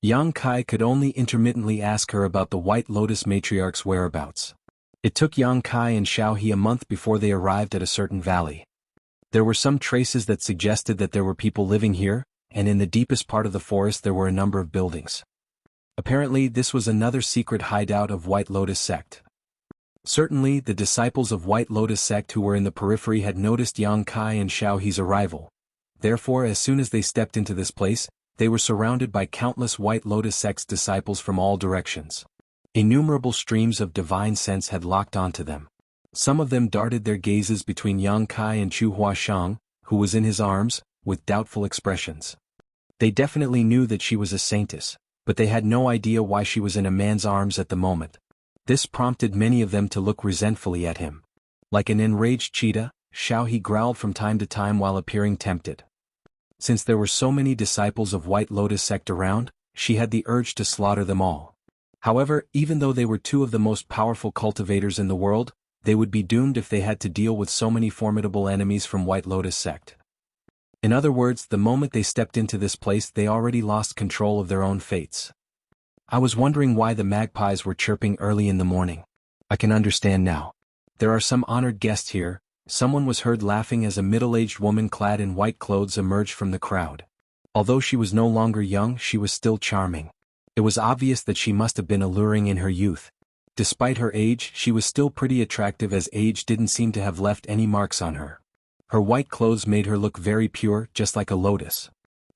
Yang Kai could only intermittently ask her about the White Lotus matriarch's whereabouts. It took Yang Kai and Xiaohe a month before they arrived at a certain valley. There were some traces that suggested that there were people living here, and in the deepest part of the forest there were a number of buildings. Apparently, this was another secret hideout of White Lotus sect. Certainly, the disciples of White Lotus sect who were in the periphery had noticed Yang Kai and Xiaohe's arrival. Therefore, as soon as they stepped into this place, they were surrounded by countless White Lotus sect's disciples from all directions. Innumerable streams of divine sense had locked onto them. Some of them darted their gazes between Yang Kai and Chu Huashang, who was in his arms, with doubtful expressions. They definitely knew that she was a saintess, but they had no idea why she was in a man's arms at the moment. This prompted many of them to look resentfully at him. Like an enraged cheetah, Xiaohe growled from time to time while appearing tempted. Since there were so many disciples of White Lotus sect around, she had the urge to slaughter them all. However, even though they were two of the most powerful cultivators in the world, they would be doomed if they had to deal with so many formidable enemies from White Lotus sect. In other words, the moment they stepped into this place they already lost control of their own fates. I was wondering why the magpies were chirping early in the morning. I can understand now. There are some honored guests here. Someone was heard laughing as a middle-aged woman clad in white clothes emerged from the crowd. Although she was no longer young, she was still charming. It was obvious that she must have been alluring in her youth. Despite her age, she was still pretty attractive as age didn't seem to have left any marks on her. Her white clothes made her look very pure, just like a lotus.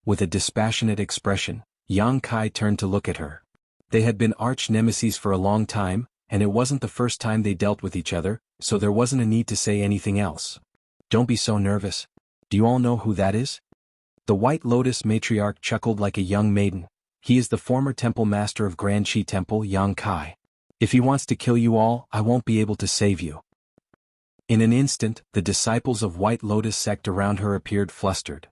With a dispassionate expression, Yang Kai turned to look at her. They had been arch-nemeses for a long time, and it wasn't the first time they dealt with each other, so there wasn't a need to say anything else. "Don't be so nervous. Do you all know who that is?" The White Lotus matriarch chuckled like a young maiden. "He is the former temple master of Grand Qi Temple, Yang Kai. If he wants to kill you all, I won't be able to save you." In an instant, the disciples of White Lotus sect around her appeared flustered.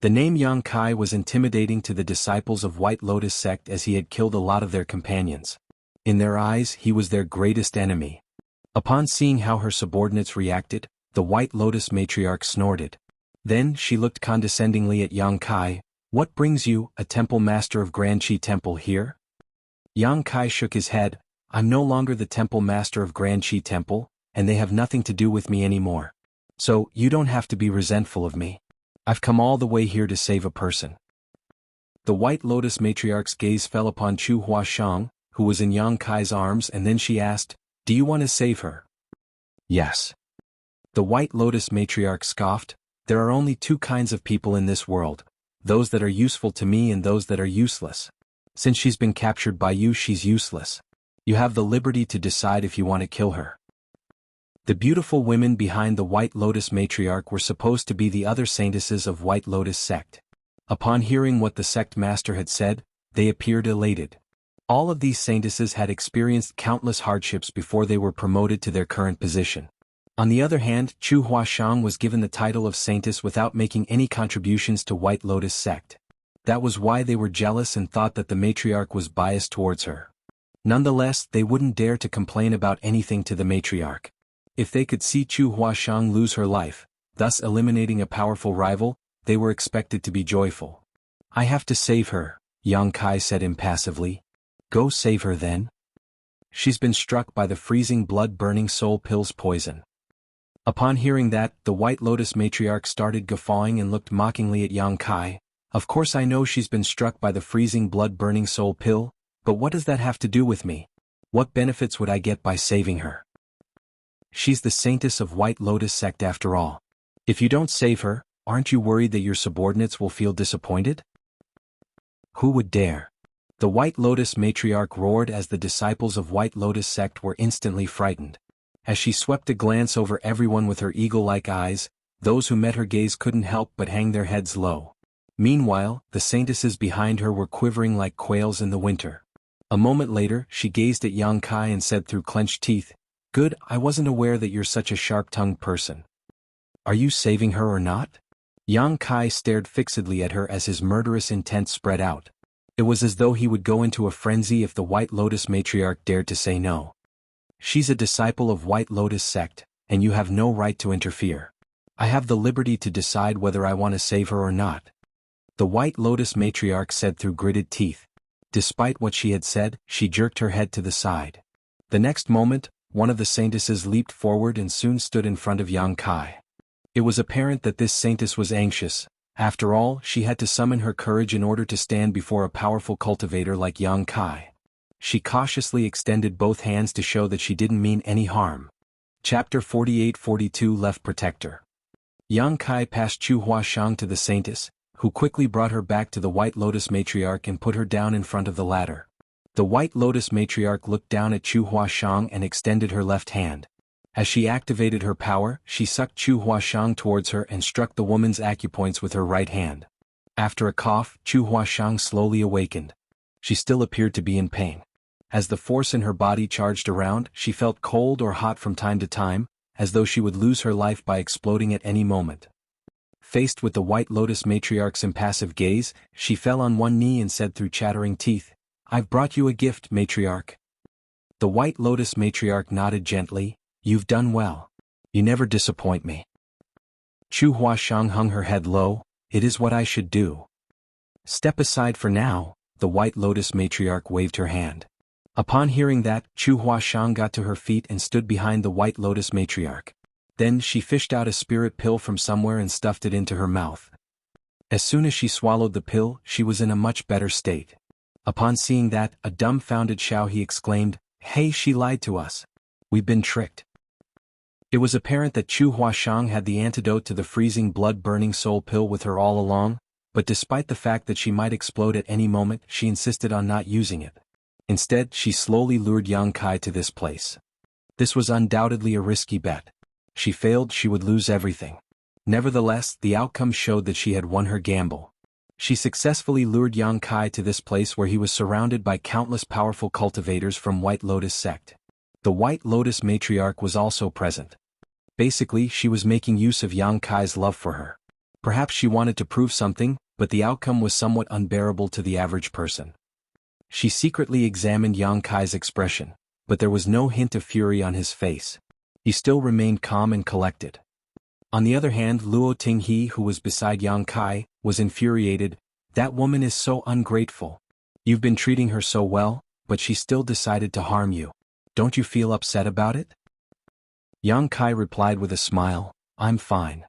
The name Yang Kai was intimidating to the disciples of White Lotus sect as he had killed a lot of their companions. In their eyes, he was their greatest enemy. Upon seeing how her subordinates reacted, the White Lotus matriarch snorted. Then she looked condescendingly at Yang Kai. "What brings you, a temple master of Grand Qi Temple, here?" Yang Kai shook his head. "I'm no longer the temple master of Grand Qi Temple, and they have nothing to do with me anymore. So, you don't have to be resentful of me. I've come all the way here to save a person." The White Lotus matriarch's gaze fell upon Chu Huashang, who was in Yang Kai's arms, and then she asked, "Do you want to save her?" "Yes." The White Lotus matriarch scoffed. "There are only two kinds of people in this world, those that are useful to me and those that are useless. Since she's been captured by you, she's useless. You have the liberty to decide if you want to kill her." The beautiful women behind the White Lotus matriarch were supposed to be the other saintesses of White Lotus sect. Upon hearing what the sect master had said, they appeared elated. All of these saintesses had experienced countless hardships before they were promoted to their current position. On the other hand, Chu Huashang was given the title of saintess without making any contributions to White Lotus sect. That was why they were jealous and thought that the matriarch was biased towards her. Nonetheless, they wouldn't dare to complain about anything to the matriarch. If they could see Chu Huashang lose her life, thus eliminating a powerful rival, they were expected to be joyful. "I have to save her," Yang Kai said impassively. "Go save her then. She's been struck by the freezing blood-burning soul pill's poison." Upon hearing that, the White Lotus matriarch started guffawing and looked mockingly at Yang Kai. "Of course I know she's been struck by the freezing blood-burning soul pill, but what does that have to do with me? What benefits would I get by saving her? She's the saintess of White Lotus sect after all. If you don't save her, aren't you worried that your subordinates will feel disappointed?" "Who would dare?" The White Lotus matriarch roared as the disciples of White Lotus sect were instantly frightened. As she swept a glance over everyone with her eagle-like eyes, those who met her gaze couldn't help but hang their heads low. Meanwhile, the saintesses behind her were quivering like quails in the winter. A moment later, she gazed at Yang Kai and said through clenched teeth, "Good, I wasn't aware that you're such a sharp-tongued person. Are you saving her or not?" Yang Kai stared fixedly at her as his murderous intent spread out. It was as though he would go into a frenzy if the White Lotus matriarch dared to say no. "She's a disciple of White Lotus sect, and you have no right to interfere. I have the liberty to decide whether I want to save her or not," the White Lotus matriarch said through gritted teeth. Despite what she had said, she jerked her head to the side. The next moment, one of the saintesses leaped forward and soon stood in front of Yang Kai. It was apparent that this saintess was anxious. After all, she had to summon her courage in order to stand before a powerful cultivator like Yang Kai. She cautiously extended both hands to show that she didn't mean any harm. Chapter 48-42 Left Protector. Yang Kai passed Chu Huashang to the saintess, who quickly brought her back to the White Lotus matriarch and put her down in front of the latter. The White Lotus matriarch looked down at Chu Huashang and extended her left hand. As she activated her power, she sucked Chu Huashang towards her and struck the woman's acupoints with her right hand. After a cough, Chu Huashang slowly awakened. She still appeared to be in pain. As the force in her body charged around, she felt cold or hot from time to time, as though she would lose her life by exploding at any moment. Faced with the White Lotus matriarch's impassive gaze, she fell on one knee and said through chattering teeth, "I've brought you a gift, matriarch." The White Lotus matriarch nodded gently. "You've done well. You never disappoint me." Chu Huashang hung her head low. "It is what I should do." "Step aside for now," the White Lotus matriarch waved her hand. Upon hearing that, Chu Huashang got to her feet and stood behind the White Lotus matriarch. Then she fished out a spirit pill from somewhere and stuffed it into her mouth. As soon as she swallowed the pill, she was in a much better state. Upon seeing that, a dumbfounded Xiao He exclaimed, Hey, she lied to us. We've been tricked. It was apparent that Chu Huashang had the antidote to the freezing blood-burning soul pill with her all along, but despite the fact that she might explode at any moment, she insisted on not using it. Instead, she slowly lured Yang Kai to this place. This was undoubtedly a risky bet. She failed, she would lose everything. Nevertheless, the outcome showed that she had won her gamble. She successfully lured Yang Kai to this place where he was surrounded by countless powerful cultivators from White Lotus sect. The White Lotus matriarch was also present. Basically, she was making use of Yang Kai's love for her. Perhaps she wanted to prove something, but the outcome was somewhat unbearable to the average person. She secretly examined Yang Kai's expression, but there was no hint of fury on his face. He still remained calm and collected. On the other hand, Luo Tinghe, who was beside Yang Kai, was infuriated. That woman is so ungrateful. You've been treating her so well, but she still decided to harm you. Don't you feel upset about it? Yang Kai replied with a smile, I'm fine.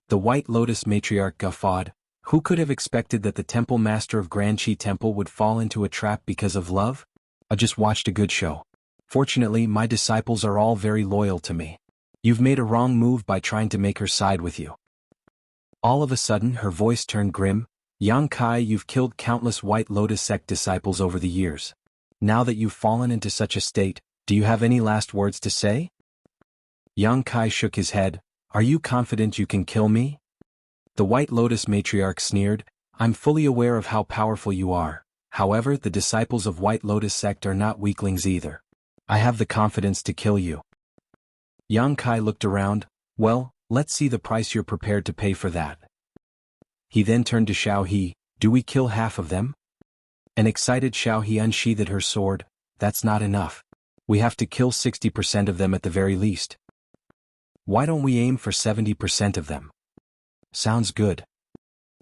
The White Lotus matriarch guffawed. Who could have expected that the temple master of Granchi Temple would fall into a trap because of love? I just watched a good show. Fortunately, my disciples are all very loyal to me. You've made a wrong move by trying to make her side with you. All of a sudden, her voice turned grim. Yang Kai, you've killed countless White Lotus sect disciples over the years. Now that you've fallen into such a state, do you have any last words to say? Yang Kai shook his head. Are you confident you can kill me? The White Lotus matriarch sneered. I'm fully aware of how powerful you are. However, the disciples of White Lotus sect are not weaklings either. I have the confidence to kill you. Yang Kai looked around. Well, let's see the price you're prepared to pay for that. He then turned to Xiao He. Do we kill half of them? An excited Xiao He unsheathed her sword. That's not enough. We have to kill 60% of them at the very least. Why don't we aim for 70% of them? Sounds good.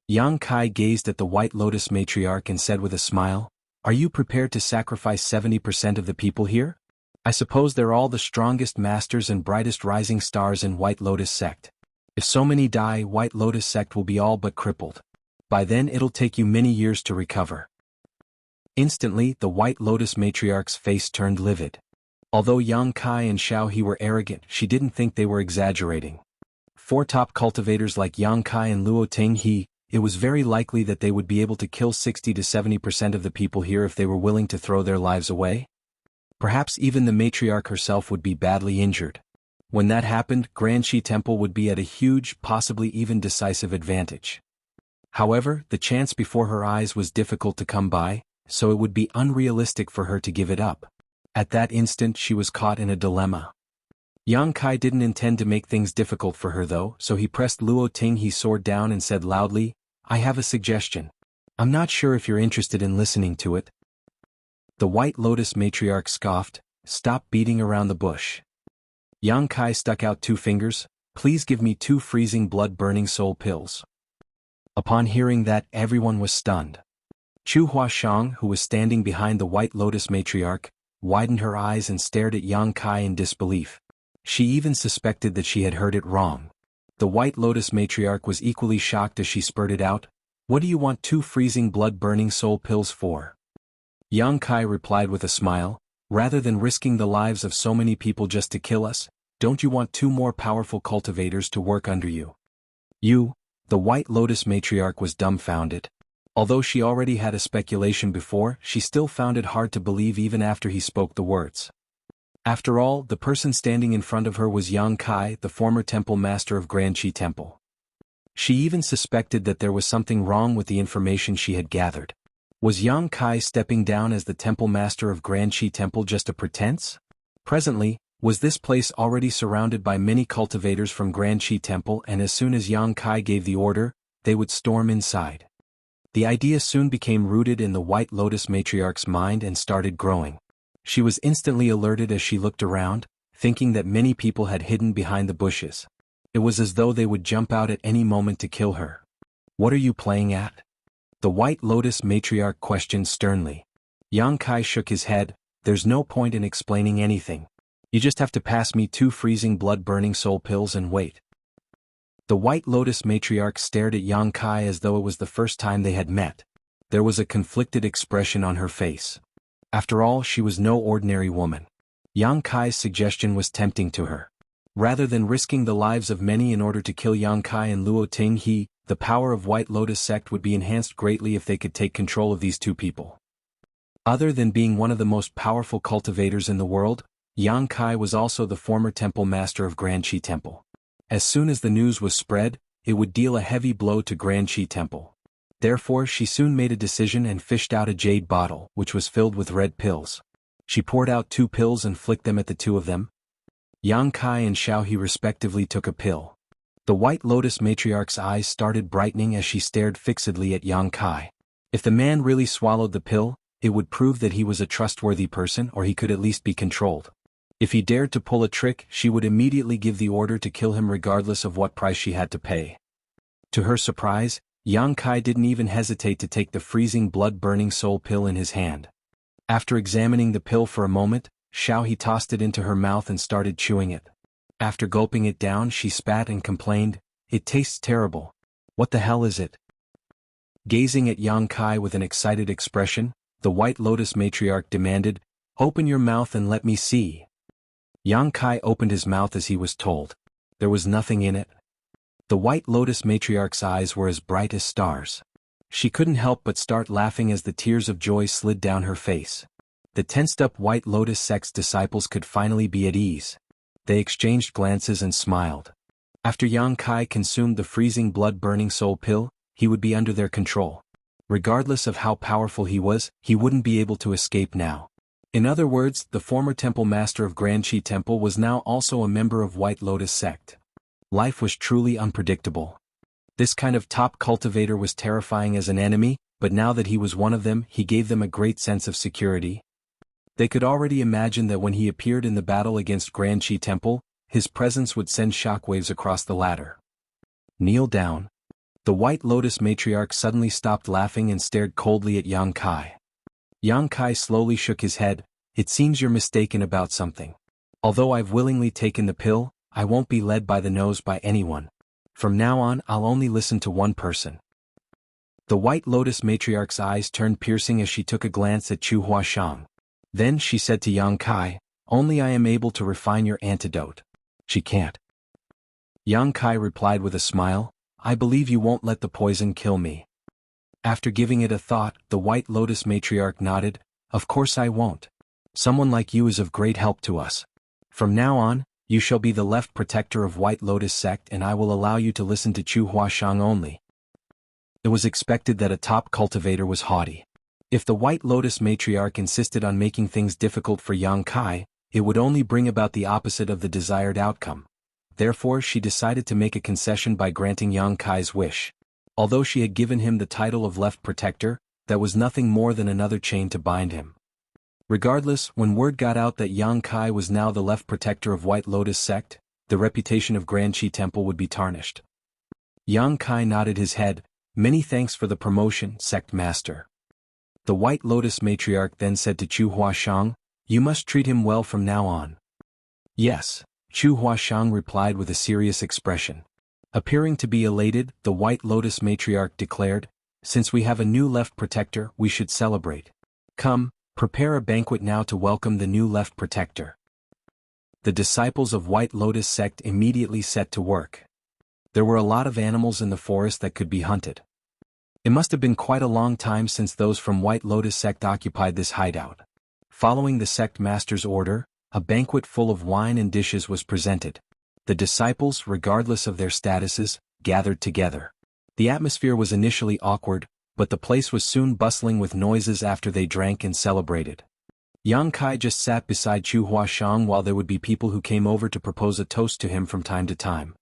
Yang Kai gazed at the White Lotus matriarch and said with a smile, Are you prepared to sacrifice 70% of the people here? I suppose they're all the strongest masters and brightest rising stars in White Lotus sect. If so many die, White Lotus sect will be all but crippled. By then it'll take you many years to recover. Instantly, the White Lotus matriarch's face turned livid. Although Yang Kai and Xiao He were arrogant, she didn't think they were exaggerating. 4 top cultivators like Yang Kai and Luo Tinghe, it was very likely that they would be able to kill 60 to 70% of the people here if they were willing to throw their lives away. Perhaps even the matriarch herself would be badly injured. When that happened, Granchi Temple would be at a huge, possibly even decisive advantage. However, the chance before her eyes was difficult to come by, so it would be unrealistic for her to give it up. At that instant she was caught in a dilemma. Yang Kai didn't intend to make things difficult for her though, so he pressed Luo Tinghe's sword down and said loudly, I have a suggestion. I'm not sure if you're interested in listening to it. The White Lotus matriarch scoffed, Stop beating around the bush. Yang Kai stuck out 2 fingers, Please give me 2 freezing blood-burning soul pills. Upon hearing that, everyone was stunned. Chu Huashang, who was standing behind the White Lotus matriarch, widened her eyes and stared at Yang Kai in disbelief. She even suspected that she had heard it wrong. The White Lotus matriarch was equally shocked as she spurted out, What do you want 2 freezing blood-burning soul pills for? Yang Kai replied with a smile, Rather than risking the lives of so many people just to kill us, don't you want 2 more powerful cultivators to work under you? You, the White Lotus matriarch was dumbfounded. Although she already had a speculation before, she still found it hard to believe even after he spoke the words. After all, the person standing in front of her was Yang Kai, the former temple master of Granchi Temple. She even suspected that there was something wrong with the information she had gathered. Was Yang Kai stepping down as the temple master of Granchi Temple just a pretense? Presently, was this place already surrounded by many cultivators from Granchi Temple, and as soon as Yang Kai gave the order, they would storm inside. The idea soon became rooted in the White Lotus matriarch's mind and started growing. She was instantly alerted as she looked around, thinking that many people had hidden behind the bushes. It was as though they would jump out at any moment to kill her. What are you playing at? The White Lotus matriarch questioned sternly. Yang Kai shook his head, There's no point in explaining anything. You just have to pass me 2 freezing blood-burning soul pills and wait. The White Lotus matriarch stared at Yang Kai as though it was the first time they had met. There was a conflicted expression on her face. After all, she was no ordinary woman. Yang Kai's suggestion was tempting to her. Rather than risking the lives of many in order to kill Yang Kai and Luo Tinghe, the power of White Lotus sect would be enhanced greatly if they could take control of these two people. Other than being one of the most powerful cultivators in the world, Yang Kai was also the former temple master of Grand Qi Temple. As soon as the news was spread, it would deal a heavy blow to Grand Qi Temple. Therefore she soon made a decision and fished out a jade bottle, which was filled with red pills. She poured out 2 pills and flicked them at the two of them. Yang Kai and Xiaohe respectively took a pill. The White Lotus matriarch's eyes started brightening as she stared fixedly at Yang Kai. If the man really swallowed the pill, it would prove that he was a trustworthy person, or he could at least be controlled. If he dared to pull a trick, she would immediately give the order to kill him regardless of what price she had to pay. To her surprise, Yang Kai didn't even hesitate to take the freezing blood-burning soul pill in his hand. After examining the pill for a moment, Xiaohe tossed it into her mouth and started chewing it. After gulping it down, she spat and complained, "It tastes terrible. What the hell is it?" Gazing at Yang Kai with an excited expression, the White Lotus matriarch demanded, "Open your mouth and let me see." Yang Kai opened his mouth as he was told. There was nothing in it. The White Lotus matriarch's eyes were as bright as stars. She couldn't help but start laughing as the tears of joy slid down her face. The tensed-up White Lotus sect's disciples could finally be at ease. They exchanged glances and smiled. After Yang Kai consumed the freezing blood-burning soul pill, he would be under their control. Regardless of how powerful he was, he wouldn't be able to escape now. In other words, the former temple master of Grand Qi Temple was now also a member of White Lotus sect. Life was truly unpredictable. This kind of top cultivator was terrifying as an enemy, but now that he was one of them, he gave them a great sense of security. They could already imagine that when he appeared in the battle against Grand Qi Temple, his presence would send shockwaves across the ladder. Kneel down. The White Lotus matriarch suddenly stopped laughing and stared coldly at Yang Kai. Yang Kai slowly shook his head. "It seems you're mistaken about something. Although I've willingly taken the pill, I won't be led by the nose by anyone. From now on, I'll only listen to one person." The White Lotus matriarch's eyes turned piercing as she took a glance at Chu Huashang. Then she said to Yang Kai, "Only I am able to refine your antidote. She can't." Yang Kai replied with a smile, "I believe you won't let the poison kill me." After giving it a thought, the White Lotus matriarch nodded, "Of course I won't. Someone like you is of great help to us. From now on, you shall be the left protector of White Lotus sect, and I will allow you to listen to Chu Huashang only." It was expected that a top cultivator was haughty. If the White Lotus matriarch insisted on making things difficult for Yang Kai, it would only bring about the opposite of the desired outcome. Therefore she decided to make a concession by granting Yang Kai's wish. Although she had given him the title of left protector, that was nothing more than another chain to bind him. Regardless, when word got out that Yang Kai was now the left protector of White Lotus sect, the reputation of Grand Qi Temple would be tarnished. Yang Kai nodded his head, "Many thanks for the promotion, sect master." The White Lotus matriarch then said to Chu Huashang, "You must treat him well from now on." "Yes," Chu Huashang replied with a serious expression. Appearing to be elated, the White Lotus matriarch declared, "Since we have a new left protector, we should celebrate. Come, prepare a banquet now to welcome the new left protector." The disciples of White Lotus sect immediately set to work. There were a lot of animals in the forest that could be hunted. It must have been quite a long time since those from White Lotus sect occupied this hideout. Following the sect master's order, a banquet full of wine and dishes was presented. The disciples, regardless of their statuses, gathered together. The atmosphere was initially awkward, but the place was soon bustling with noises after they drank and celebrated. Yang Kai just sat beside Chu Huashang while there would be people who came over to propose a toast to him from time to time.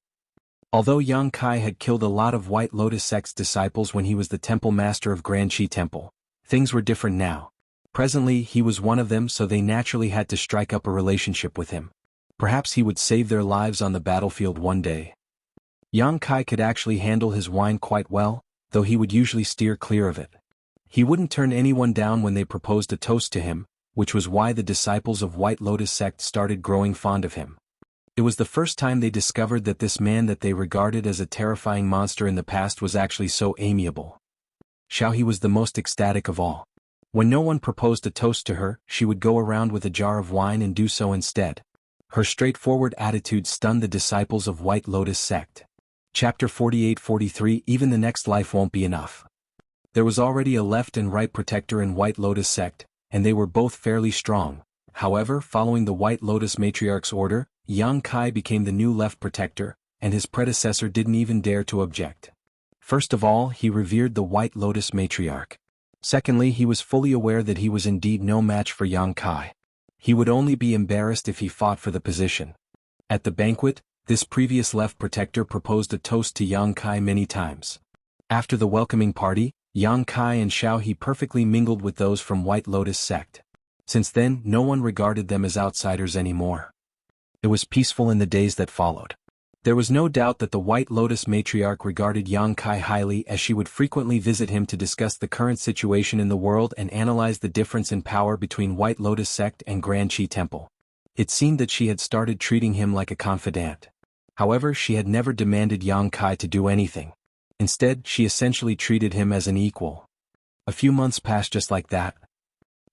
Although Yang Kai had killed a lot of White Lotus sect's disciples when he was the temple master of Grand Qi Temple, things were different now. Presently he was one of them, so they naturally had to strike up a relationship with him. Perhaps he would save their lives on the battlefield one day. Yang Kai could actually handle his wine quite well, though he would usually steer clear of it. He wouldn't turn anyone down when they proposed a toast to him, which was why the disciples of White Lotus sect started growing fond of him. It was the first time they discovered that this man that they regarded as a terrifying monster in the past was actually so amiable. Xiaohe was the most ecstatic of all. When no one proposed a toast to her, she would go around with a jar of wine and do so instead. Her straightforward attitude stunned the disciples of White Lotus sect. Chapter 48-43 Even the next life won't be enough. There was already a left and right protector in White Lotus sect, and they were both fairly strong. However, following the White Lotus matriarch's order, Yang Kai became the new left protector, and his predecessor didn't even dare to object. First of all, he revered the White Lotus matriarch. Secondly, he was fully aware that he was indeed no match for Yang Kai. He would only be embarrassed if he fought for the position. At the banquet, this previous left protector proposed a toast to Yang Kai many times. After the welcoming party, Yang Kai and Xiao He perfectly mingled with those from White Lotus sect. Since then, no one regarded them as outsiders anymore. It was peaceful in the days that followed. There was no doubt that the White Lotus matriarch regarded Yang Kai highly, as she would frequently visit him to discuss the current situation in the world and analyze the difference in power between White Lotus sect and Grand Qi Temple. It seemed that she had started treating him like a confidant. However, she had never demanded Yang Kai to do anything. Instead, she essentially treated him as an equal. A few months passed just like that.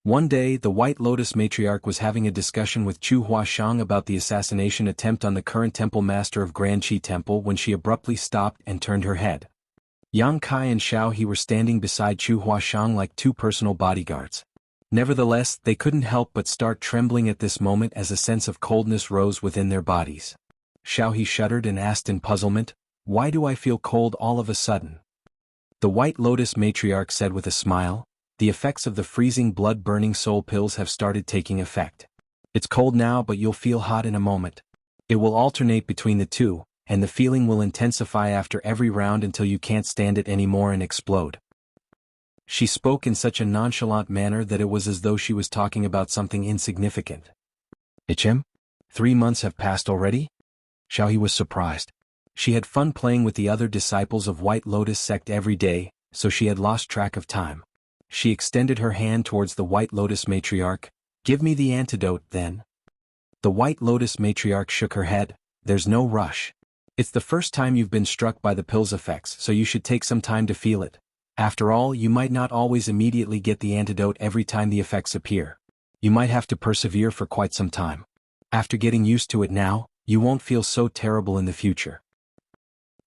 One day, the White Lotus matriarch was having a discussion with Chu Huashang about the assassination attempt on the current temple master of Grand Qi Temple when she abruptly stopped and turned her head. Yang Kai and Xiao He were standing beside Chu Huashang like two personal bodyguards. Nevertheless, they couldn't help but start trembling at this moment as a sense of coldness rose within their bodies. Xiao He shuddered and asked in puzzlement, "Why do I feel cold all of a sudden?" The White Lotus matriarch said with a smile, "The effects of the freezing blood-burning soul pills have started taking effect. It's cold now, but you'll feel hot in a moment. It will alternate between the two, and the feeling will intensify after every round until you can't stand it anymore and explode." She spoke in such a nonchalant manner that it was as though she was talking about something insignificant. "HM? 3 months have passed already?" Xiao He was surprised. She had fun playing with the other disciples of White Lotus sect every day, so she had lost track of time. She extended her hand towards the White Lotus matriarch. "Give me the antidote, then." The White Lotus matriarch shook her head. "There's no rush. It's the first time you've been struck by the pill's effects, so you should take some time to feel it. After all, you might not always immediately get the antidote every time the effects appear. You might have to persevere for quite some time. After getting used to it now, you won't feel so terrible in the future."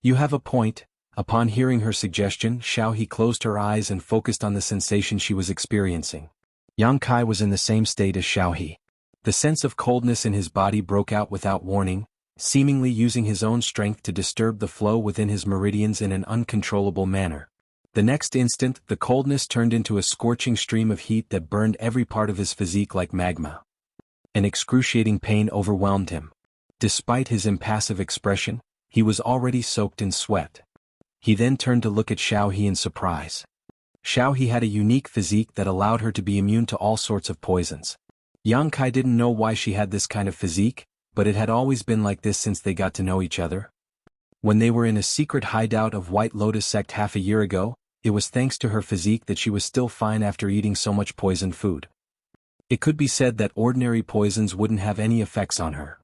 "You have a point." Upon hearing her suggestion, Xiao He closed her eyes and focused on the sensation she was experiencing. Yang Kai was in the same state as Xiao He. The sense of coldness in his body broke out without warning, seemingly using his own strength to disturb the flow within his meridians in an uncontrollable manner. The next instant, the coldness turned into a scorching stream of heat that burned every part of his physique like magma. An excruciating pain overwhelmed him. Despite his impassive expression, he was already soaked in sweat. He then turned to look at Xiao He in surprise. Xiao He had a unique physique that allowed her to be immune to all sorts of poisons. Yang Kai didn't know why she had this kind of physique, but it had always been like this since they got to know each other. When they were in a secret hideout of White Lotus sect half a year ago, it was thanks to her physique that she was still fine after eating so much poisoned food. It could be said that ordinary poisons wouldn't have any effects on her.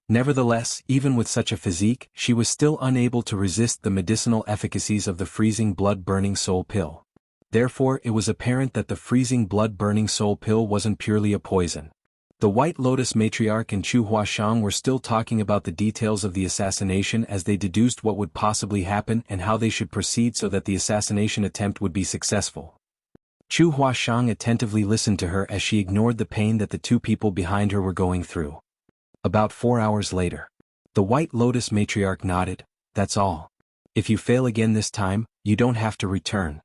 Nevertheless, even with such a physique, she was still unable to resist the medicinal efficacies of the freezing blood-burning soul pill. Therefore, it was apparent that the freezing blood-burning soul pill wasn't purely a poison. The White Lotus matriarch and Chu Huashang were still talking about the details of the assassination as they deduced what would possibly happen and how they should proceed so that the assassination attempt would be successful. Chu Huashang attentively listened to her as she ignored the pain that the two people behind her were going through. About 4 hours later, the White Lotus matriarch nodded. "That's all. If you fail again this time, you don't have to return."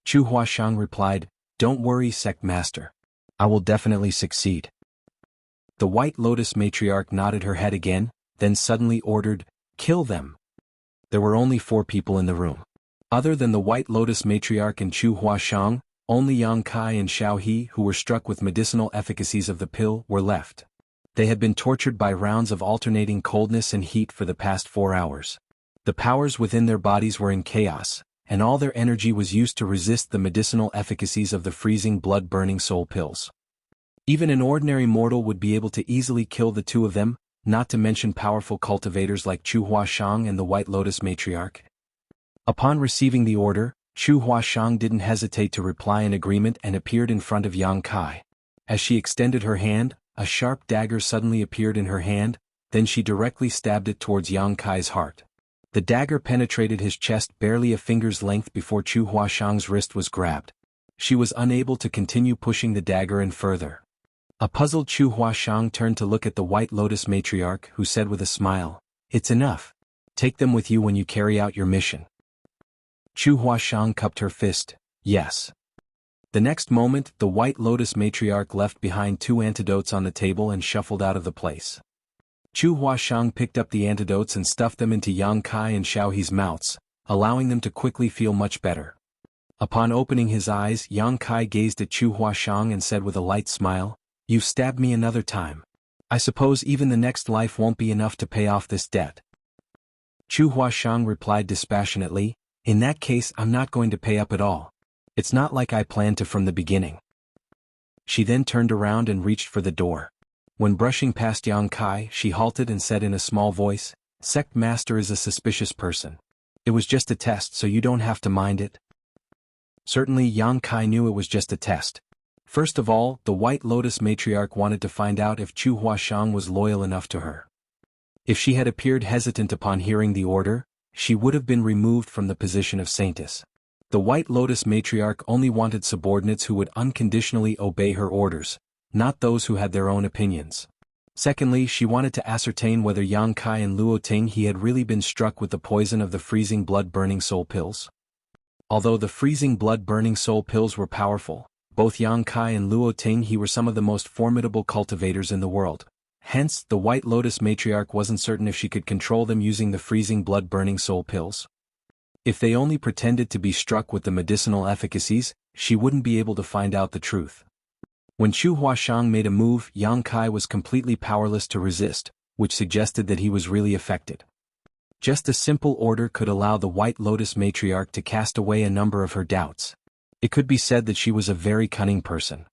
Chu Huashang replied, "Don't worry, sect master. I will definitely succeed." The White Lotus matriarch nodded her head again, then suddenly ordered, "Kill them." There were only 4 people in the room. Other than the White Lotus matriarch and Chu Huashang, only Yang Kai and Xiao He, who were struck with medicinal efficacies of the pill, were left. They had been tortured by rounds of alternating coldness and heat for the past 4 hours. The powers within their bodies were in chaos, and all their energy was used to resist the medicinal efficacies of the freezing blood-burning soul pills. Even an ordinary mortal would be able to easily kill the two of them, not to mention powerful cultivators like Chu Huashang and the White Lotus matriarch. Upon receiving the order, Chu Huashang didn't hesitate to reply in agreement and appeared in front of Yang Kai. As she extended her hand, a sharp dagger suddenly appeared in her hand, then she directly stabbed it towards Yang Kai's heart. The dagger penetrated his chest barely a finger's length before Chu Huashang's wrist was grabbed. She was unable to continue pushing the dagger in further. A puzzled Chu Huashang turned to look at the White Lotus matriarch, who said with a smile, "It's enough. Take them with you when you carry out your mission." Chu Huashang cupped her fist, "Yes." The next moment, the White Lotus matriarch left behind 2 antidotes on the table and shuffled out of the place. Chu Huashang picked up the antidotes and stuffed them into Yang Kai and Xiaohe's mouths, allowing them to quickly feel much better. Upon opening his eyes, Yang Kai gazed at Chu Huashang and said with a light smile, "You've stabbed me another time. I suppose even the next life won't be enough to pay off this debt." Chu Huashang replied dispassionately, "In that case I'm not going to pay up at all. It's not like I planned to from the beginning." She then turned around and reached for the door. When brushing past Yang Kai, she halted and said in a small voice, "Sect Master is a suspicious person. It was just a test, so you don't have to mind it." Certainly Yang Kai knew it was just a test. First of all, the White Lotus matriarch wanted to find out if Chu Huashang was loyal enough to her. If she had appeared hesitant upon hearing the order, she would have been removed from the position of saintess. The White Lotus matriarch only wanted subordinates who would unconditionally obey her orders, not those who had their own opinions. Secondly, she wanted to ascertain whether Yang Kai and Luo Ting he had really been struck with the poison of the freezing blood-burning soul pills. Although the freezing blood-burning soul pills were powerful, both Yang Kai and Luo Ting he were some of the most formidable cultivators in the world. Hence, the White Lotus matriarch wasn't certain if she could control them using the freezing blood-burning soul pills. If they only pretended to be struck with the medicinal efficacies, she wouldn't be able to find out the truth. When Chu Huashang made a move, Yang Kai was completely powerless to resist, which suggested that he was really affected. Just a simple order could allow the White Lotus matriarch to cast away a number of her doubts. It could be said that she was a very cunning person.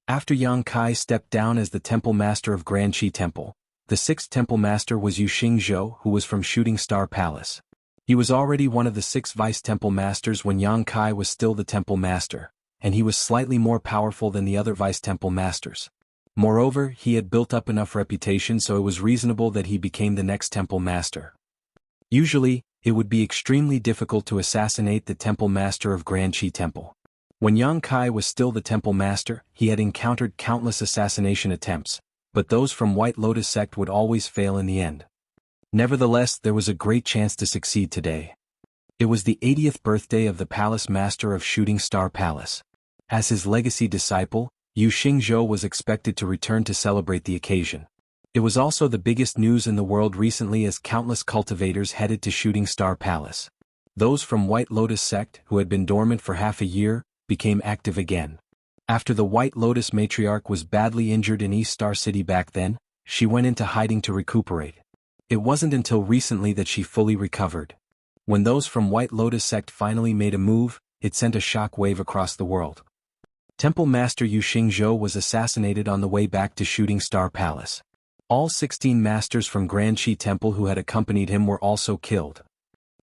After Yang Kai stepped down as the Temple Master of Grand Qi Temple, the 6th Temple Master was Yu Xingzhou, who was from Shooting Star Palace. He was already one of the 6 Vice Temple Masters when Yang Kai was still the Temple Master, and he was slightly more powerful than the other Vice Temple Masters. Moreover, he had built up enough reputation so it was reasonable that he became the next Temple Master. Usually, it would be extremely difficult to assassinate the Temple Master of Grand Qi Temple. When Yang Kai was still the Temple Master, he had encountered countless assassination attempts, but those from White Lotus sect would always fail in the end. Nevertheless, there was a great chance to succeed today. It was the 80th birthday of the Palace Master of Shooting Star Palace. As his legacy disciple, Yu Xingzhou was expected to return to celebrate the occasion. It was also the biggest news in the world recently as countless cultivators headed to Shooting Star Palace. Those from White Lotus sect, who had been dormant for half a year, became active again. After the White Lotus matriarch was badly injured in East Star City back then, she went into hiding to recuperate. It wasn't until recently that she fully recovered. When those from White Lotus sect finally made a move, it sent a shock wave across the world. Temple Master Yu Xingzhou was assassinated on the way back to Shooting Star Palace. All 16 masters from Grand Qi Temple who had accompanied him were also killed.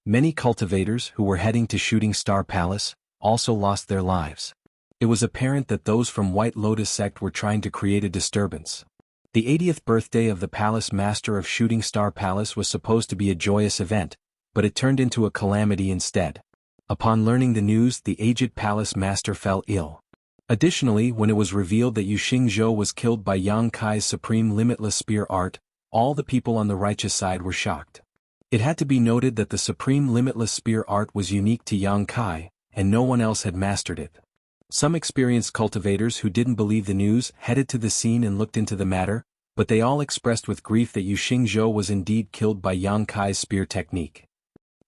Many cultivators who were heading to Shooting Star Palace also lost their lives. It was apparent that those from White Lotus sect were trying to create a disturbance. The 80th birthday of the Palace Master of Shooting Star Palace was supposed to be a joyous event, but it turned into a calamity instead. Upon learning the news, the aged Palace Master fell ill. Additionally, when it was revealed that Yu Xingzhou was killed by Yang Kai's supreme limitless spear art, all the people on the righteous side were shocked. It had to be noted that the supreme limitless spear art was unique to Yang Kai, and no one else had mastered it. Some experienced cultivators who didn't believe the news headed to the scene and looked into the matter, but they all expressed with grief that Yu Xingzhou was indeed killed by Yang Kai's spear technique.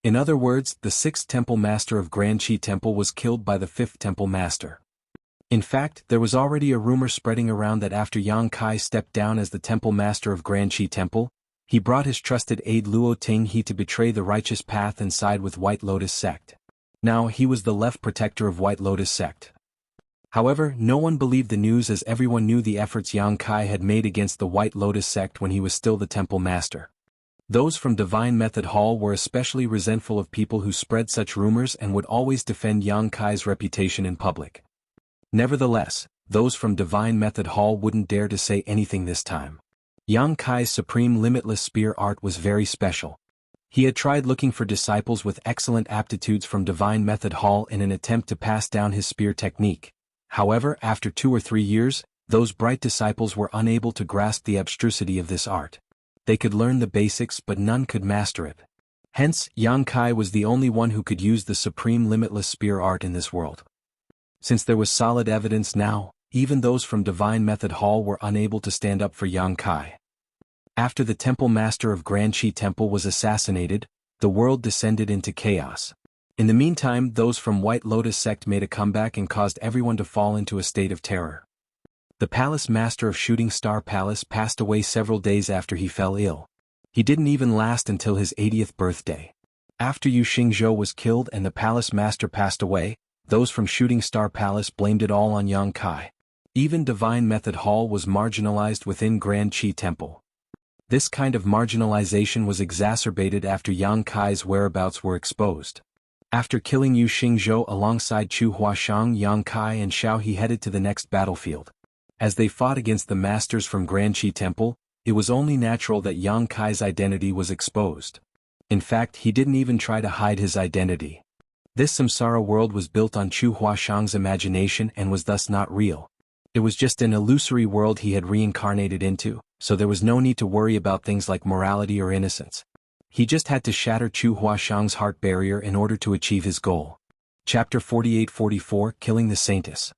In other words, the 6th Temple Master of Grand Qi Temple was killed by the 5th Temple Master. In fact, there was already a rumor spreading around that after Yang Kai stepped down as the Temple Master of Grand Qi Temple, he brought his trusted aide Luo Ting he to betray the righteous path and side with White Lotus sect. Now he was the left protector of White Lotus sect. However, no one believed the news as everyone knew the efforts Yang Kai had made against the White Lotus sect when he was still the Temple Master. Those from Divine Method Hall were especially resentful of people who spread such rumors and would always defend Yang Kai's reputation in public. Nevertheless, those from Divine Method Hall wouldn't dare to say anything this time. Yang Kai's supreme limitless spear art was very special. He had tried looking for disciples with excellent aptitudes from Divine Method Hall in an attempt to pass down his spear technique. However, after 2 or 3 years, those bright disciples were unable to grasp the abstrusity of this art. They could learn the basics but none could master it. Hence, Yang Kai was the only one who could use the supreme limitless spear art in this world. Since there was solid evidence now, even those from Divine Method Hall were unable to stand up for Yang Kai. After the temple master of Grand Qi Temple was assassinated, the world descended into chaos. In the meantime, those from White Lotus sect made a comeback and caused everyone to fall into a state of terror. The palace master of Shooting Star Palace passed away several days after he fell ill. He didn't even last until his 80th birthday. After Yu Xingzhou was killed and the palace master passed away, those from Shooting Star Palace blamed it all on Yang Kai. Even Divine Method Hall was marginalized within Grand Qi Temple. This kind of marginalization was exacerbated after Yang Kai's whereabouts were exposed. After killing Yu Xingzhou alongside Chu Huashang, Yang Kai and Xiao He headed to the next battlefield. As they fought against the masters from Grand Qi Temple, it was only natural that Yang Kai's identity was exposed. In fact, he didn't even try to hide his identity. This samsara world was built on Chu Huashang's imagination and was thus not real. It was just an illusory world he had reincarnated into, so there was no need to worry about things like morality or innocence. He just had to shatter Chu Huashang's heart barrier in order to achieve his goal. Chapter 48-44 Killing the Saintess.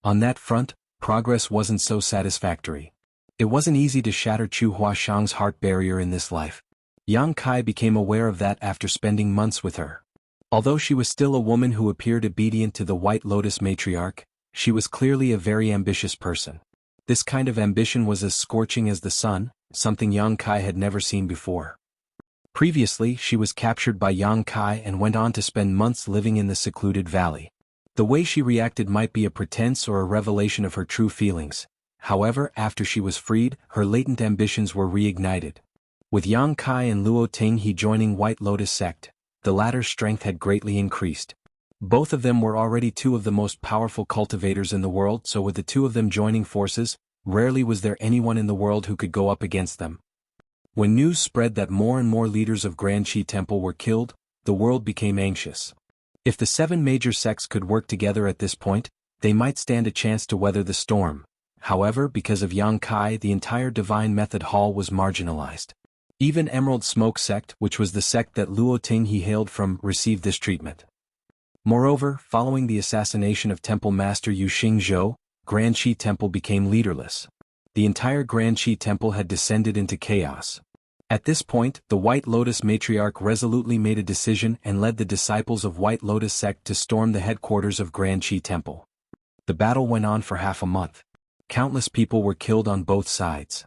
On that front, progress wasn't so satisfactory. It wasn't easy to shatter Chu Huashang's heart barrier in this life. Yang Kai became aware of that after spending months with her. Although she was still a woman who appeared obedient to the White Lotus matriarch, she was clearly a very ambitious person. This kind of ambition was as scorching as the sun, something Yang Kai had never seen before. Previously, she was captured by Yang Kai and went on to spend months living in the secluded valley. The way she reacted might be a pretense or a revelation of her true feelings. However, after she was freed, her latent ambitions were reignited. With Yang Kai and Luo Tinghe joining White Lotus sect, the latter's strength had greatly increased. Both of them were already 2 of the most powerful cultivators in the world, so with the 2 of them joining forces, rarely was there anyone in the world who could go up against them. When news spread that more and more leaders of Grand Qi Temple were killed, the world became anxious. If the 7 major sects could work together at this point, they might stand a chance to weather the storm. However, because of Yang Kai, the entire Divine Method Hall was marginalized. Even Emerald Smoke sect, which was the sect that Luo Tinghe hailed from, received this treatment. Moreover, following the assassination of Temple Master Yu Xingzhou, Grand Qi Temple became leaderless. The entire Grand Qi Temple had descended into chaos. At this point, the White Lotus matriarch resolutely made a decision and led the disciples of White Lotus sect to storm the headquarters of Grand Qi Temple. The battle went on for half a month. Countless people were killed on both sides.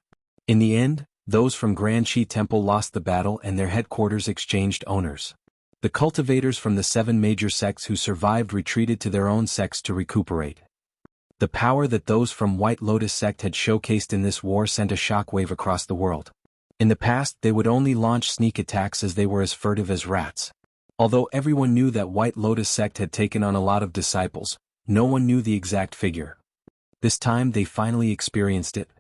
In the end, those from Grand Qi Temple lost the battle and their headquarters exchanged owners. The cultivators from the 7 major sects who survived retreated to their own sects to recuperate. The power that those from White Lotus sect had showcased in this war sent a shockwave across the world. In the past, they would only launch sneak attacks as they were as furtive as rats. Although everyone knew that White Lotus sect had taken on a lot of disciples, no one knew the exact figure. This time they finally experienced it.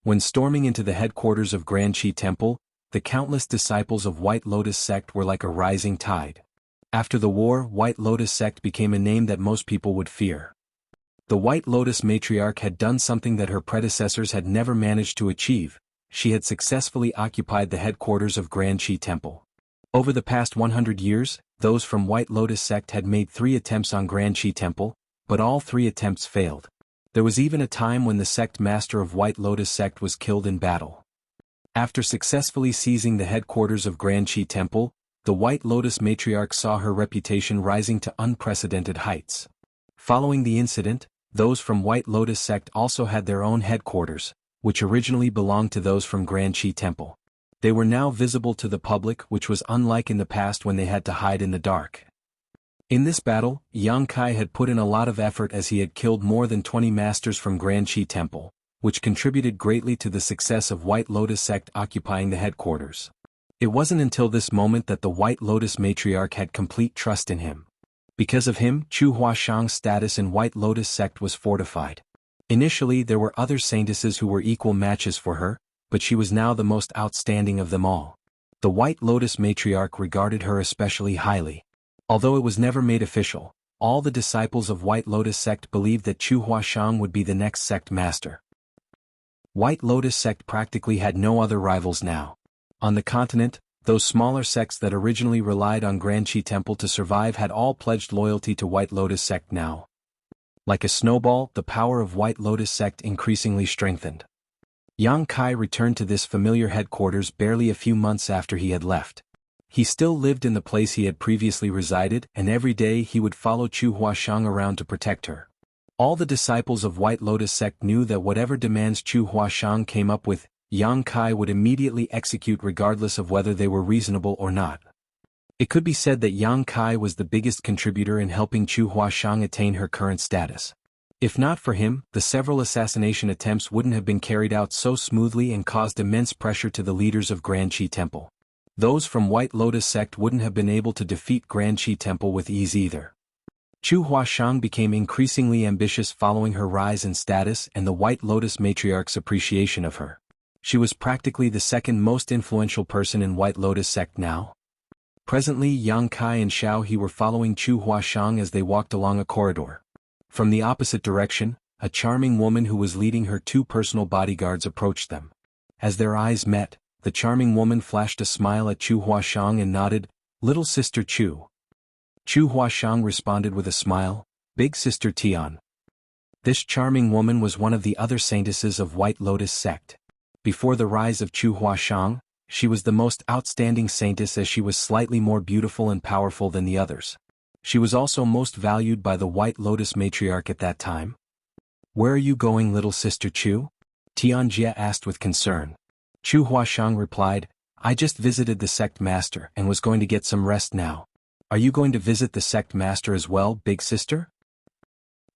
When storming into the headquarters of Grand Qi Temple, the countless disciples of White Lotus sect were like a rising tide. After the war, White Lotus sect became a name that most people would fear. The White Lotus matriarch had done something that her predecessors had never managed to achieve. She had successfully occupied the headquarters of Grand Qi Temple. Over the past 100 years, those from White Lotus sect had made 3 attempts on Grand Qi Temple, but all 3 attempts failed. There was even a time when the sect master of White Lotus sect was killed in battle. After successfully seizing the headquarters of Grand Qi Temple, the White Lotus matriarch saw her reputation rising to unprecedented heights. Following the incident, those from White Lotus sect also had their own headquarters, which originally belonged to those from Grand Qi Temple. They were now visible to the public, which was unlike in the past when they had to hide in the dark. In this battle, Yang Kai had put in a lot of effort as he had killed more than 20 masters from Grand Qi Temple, which contributed greatly to the success of White Lotus sect occupying the headquarters. It wasn't until this moment that the White Lotus matriarch had complete trust in him. Because of him, Chu Huashang's status in White Lotus sect was fortified. Initially there were other saintesses who were equal matches for her, but she was now the most outstanding of them all. The White Lotus matriarch regarded her especially highly. Although it was never made official, all the disciples of White Lotus sect believed that Chu Huashang would be the next sect master. White Lotus sect practically had no other rivals now. On the continent, those smaller sects that originally relied on Granqi Temple to survive had all pledged loyalty to White Lotus sect now. Like a snowball, the power of White Lotus sect increasingly strengthened. Yang Kai returned to this familiar headquarters barely a few months after he had left. He still lived in the place he had previously resided, and every day he would follow Chu Huashang around to protect her. All the disciples of White Lotus sect knew that whatever demands Chu Huashang came up with, Yang Kai would immediately execute regardless of whether they were reasonable or not. It could be said that Yang Kai was the biggest contributor in helping Chu Huashang attain her current status. If not for him, the several assassination attempts wouldn't have been carried out so smoothly and caused immense pressure to the leaders of Granqi Temple. Those from White Lotus sect wouldn't have been able to defeat Granqi Temple with ease either. Chu Huashang became increasingly ambitious following her rise in status and the White Lotus matriarch's appreciation of her. She was practically the second most influential person in White Lotus sect now. Presently Yang Kai and Xiao He were following Chu Huashang as they walked along a corridor. From the opposite direction, a charming woman who was leading her two personal bodyguards approached them. As their eyes met, the charming woman flashed a smile at Chu Huashang and nodded, "Little Sister Chu." Chu Huashang responded with a smile, "Big Sister Tian." This charming woman was one of the other saintesses of White Lotus sect. Before the rise of Chu Huashang, she was the most outstanding saintess as she was slightly more beautiful and powerful than the others. She was also most valued by the White Lotus matriarch at that time. "Where are you going, little Sister Chu?" Tianjie asked with concern. Chu Huashang replied, "I just visited the sect master and was going to get some rest now. Are you going to visit the sect master as well, big sister?"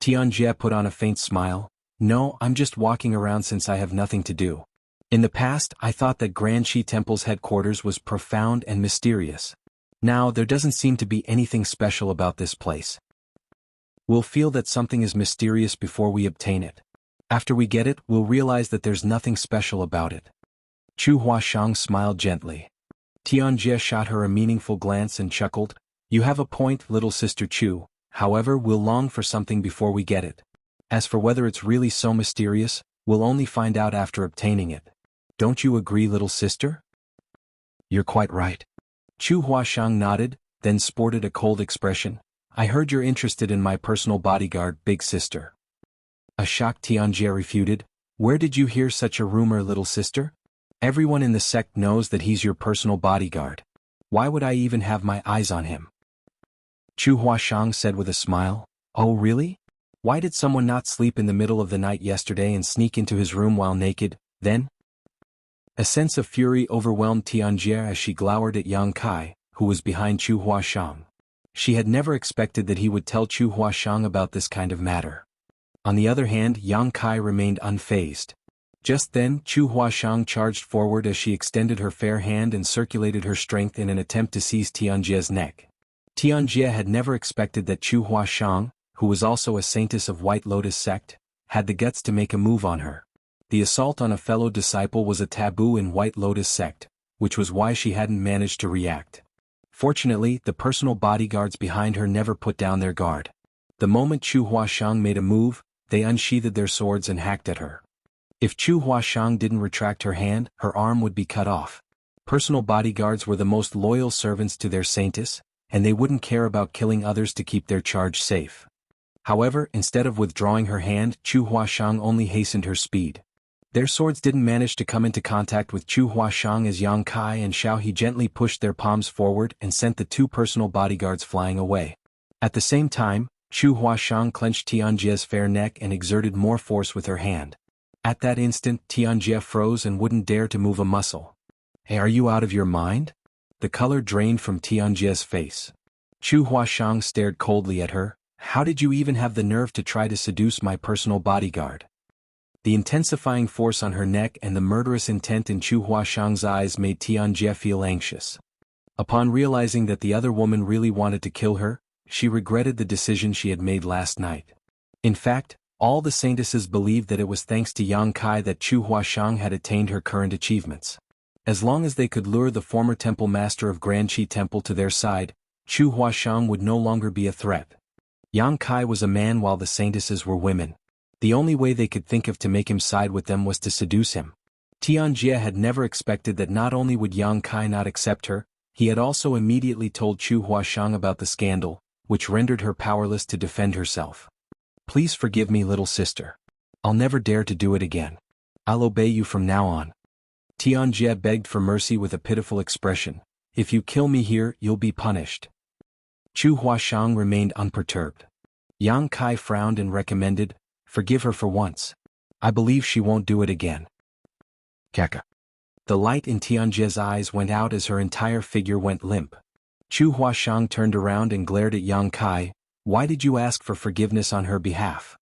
Tianjie put on a faint smile. "No, I'm just walking around since I have nothing to do. In the past, I thought that Granqi Temple's headquarters was profound and mysterious. Now, there doesn't seem to be anything special about this place. We'll feel that something is mysterious before we obtain it. After we get it, we'll realize that there's nothing special about it." Chu Huashang smiled gently. Tianjie shot her a meaningful glance and chuckled, "You have a point, little Sister Chu, however we'll long for something before we get it. As for whether it's really so mysterious, we'll only find out after obtaining it. Don't you agree, little sister?" "You're quite right." Chu Huashang nodded, then sported a cold expression. "I heard you're interested in my personal bodyguard, big sister." A shocked Tianjie refuted, "Where did you hear such a rumor, little sister? Everyone in the sect knows that he's your personal bodyguard. Why would I even have my eyes on him?" Chu Huashang said with a smile, "Oh really? Why did someone not sleep in the middle of the night yesterday and sneak into his room while naked, then?" A sense of fury overwhelmed Tianjie as she glowered at Yang Kai, who was behind Chu Huashang. She had never expected that he would tell Chu Huashang about this kind of matter. On the other hand, Yang Kai remained unfazed. Just then, Chu Huashang charged forward as she extended her fair hand and circulated her strength in an attempt to seize Tianjie's neck. Tianjie had never expected that Chu Huashang, who was also a saintess of White Lotus sect, had the guts to make a move on her. The assault on a fellow disciple was a taboo in White Lotus sect, which was why she hadn't managed to react. Fortunately, the personal bodyguards behind her never put down their guard. The moment Chu Huashang made a move, they unsheathed their swords and hacked at her. If Chu Huashang didn't retract her hand, her arm would be cut off. Personal bodyguards were the most loyal servants to their saintess, and they wouldn't care about killing others to keep their charge safe. However, instead of withdrawing her hand, Chu Huashang only hastened her speed. Their swords didn't manage to come into contact with Chu Huashang as Yang Kai and Xiao He gently pushed their palms forward and sent the two personal bodyguards flying away. At the same time, Chu Huashang clenched Tianjie's fair neck and exerted more force with her hand. At that instant, Tianjie froze and wouldn't dare to move a muscle. "Hey, are you out of your mind?" The color drained from Tianjie's face. Chu Huashang stared coldly at her. "How did you even have the nerve to try to seduce my personal bodyguard?" The intensifying force on her neck and the murderous intent in Chu Huashang's eyes made Tianjie feel anxious. Upon realizing that the other woman really wanted to kill her, she regretted the decision she had made last night. In fact, all the saintesses believed that it was thanks to Yang Kai that Chu Huashang had attained her current achievements. As long as they could lure the former temple master of Granqi Temple to their side, Chu Huashang would no longer be a threat. Yang Kai was a man while the saintesses were women. The only way they could think of to make him side with them was to seduce him. Tianjie had never expected that not only would Yang Kai not accept her, he had also immediately told Chu Huashang about the scandal, which rendered her powerless to defend herself. Please forgive me, little sister. I'll never dare to do it again. I'll obey you from now on. Tianjie begged for mercy with a pitiful expression. If you kill me here, you'll be punished. Chu Huashang remained unperturbed. Yang Kai frowned and recommended, forgive her for once. I believe she won't do it again. Kaka. The light in Tianjie's eyes went out as her entire figure went limp. Chu Huashang turned around and glared at Yang Kai. Why did you ask for forgiveness on her behalf?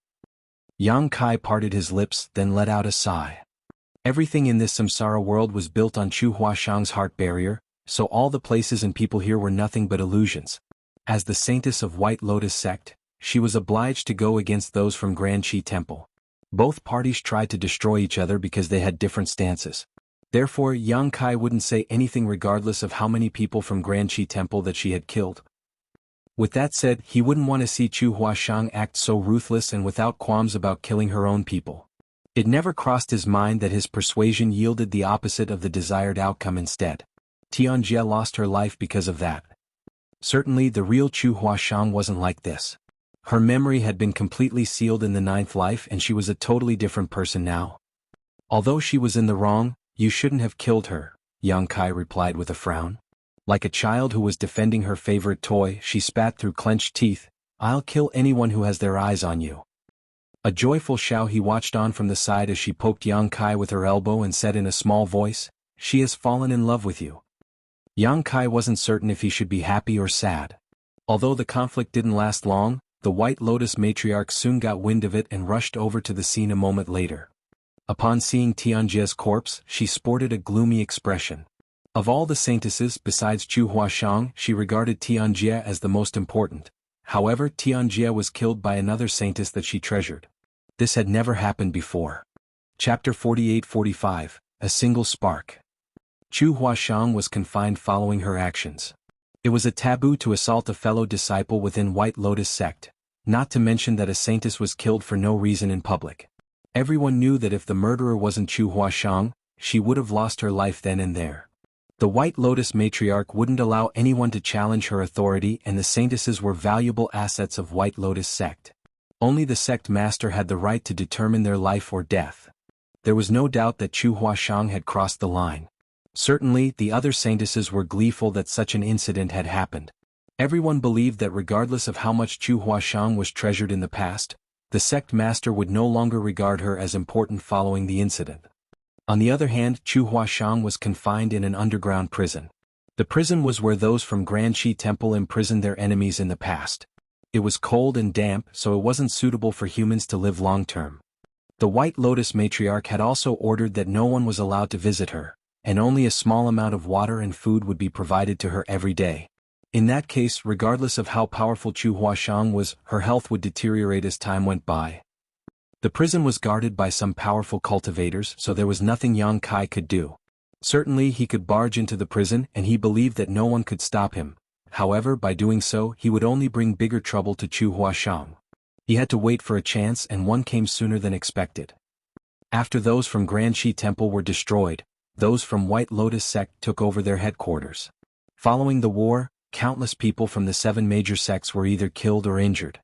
Yang Kai parted his lips, then let out a sigh. Everything in this samsara world was built on Chu Huashang's heart barrier, so all the places and people here were nothing but illusions. As the saintess of White Lotus sect, she was obliged to go against those from Granqi Temple. Both parties tried to destroy each other because they had different stances. Therefore, Yang Kai wouldn't say anything regardless of how many people from Granqi Temple that she had killed. With that said, he wouldn't want to see Chu Huashang act so ruthless and without qualms about killing her own people. It never crossed his mind that his persuasion yielded the opposite of the desired outcome instead. Tianjie lost her life because of that. Certainly the real Chu Huashang wasn't like this. Her memory had been completely sealed in the ninth life and she was a totally different person now. Although she was in the wrong, you shouldn't have killed her, Yang Kai replied with a frown. Like a child who was defending her favorite toy, she spat through clenched teeth, I'll kill anyone who has their eyes on you. A joyful Xiao He watched on from the side as she poked Yang Kai with her elbow and said in a small voice, she has fallen in love with you. Yang Kai wasn't certain if he should be happy or sad. Although the conflict didn't last long, the White Lotus matriarch soon got wind of it and rushed over to the scene a moment later. Upon seeing Tianjie's corpse, she sported a gloomy expression. Of all the saintesses besides Chu Huashang, she regarded Tianjie as the most important. However, Tianjie was killed by another saintess that she treasured. This had never happened before. Chapter 48-45, A Single Spark. Chu Huashang was confined following her actions. It was a taboo to assault a fellow disciple within White Lotus sect, not to mention that a saintess was killed for no reason in public. Everyone knew that if the murderer wasn't Chu Huashang, she would have lost her life then and there. The White Lotus matriarch wouldn't allow anyone to challenge her authority and the saintesses were valuable assets of White Lotus sect. Only the sect master had the right to determine their life or death. There was no doubt that Chu Huashang had crossed the line. Certainly, the other saintesses were gleeful that such an incident had happened. Everyone believed that regardless of how much Chu Huashang was treasured in the past, the sect master would no longer regard her as important following the incident. On the other hand, Chu Huashang was confined in an underground prison. The prison was where those from Granqi Temple imprisoned their enemies in the past. It was cold and damp, so it wasn't suitable for humans to live long-term. The White Lotus matriarch had also ordered that no one was allowed to visit her, and only a small amount of water and food would be provided to her every day. In that case, regardless of how powerful Chu Huashang was, her health would deteriorate as time went by. The prison was guarded by some powerful cultivators, so there was nothing Yang Kai could do. Certainly he could barge into the prison and he believed that no one could stop him. However, by doing so, he would only bring bigger trouble to Chu Huashang. He had to wait for a chance and one came sooner than expected. After those from Granqi Temple were destroyed, those from White Lotus sect took over their headquarters. Following the war, countless people from the 7 major sects were either killed or injured.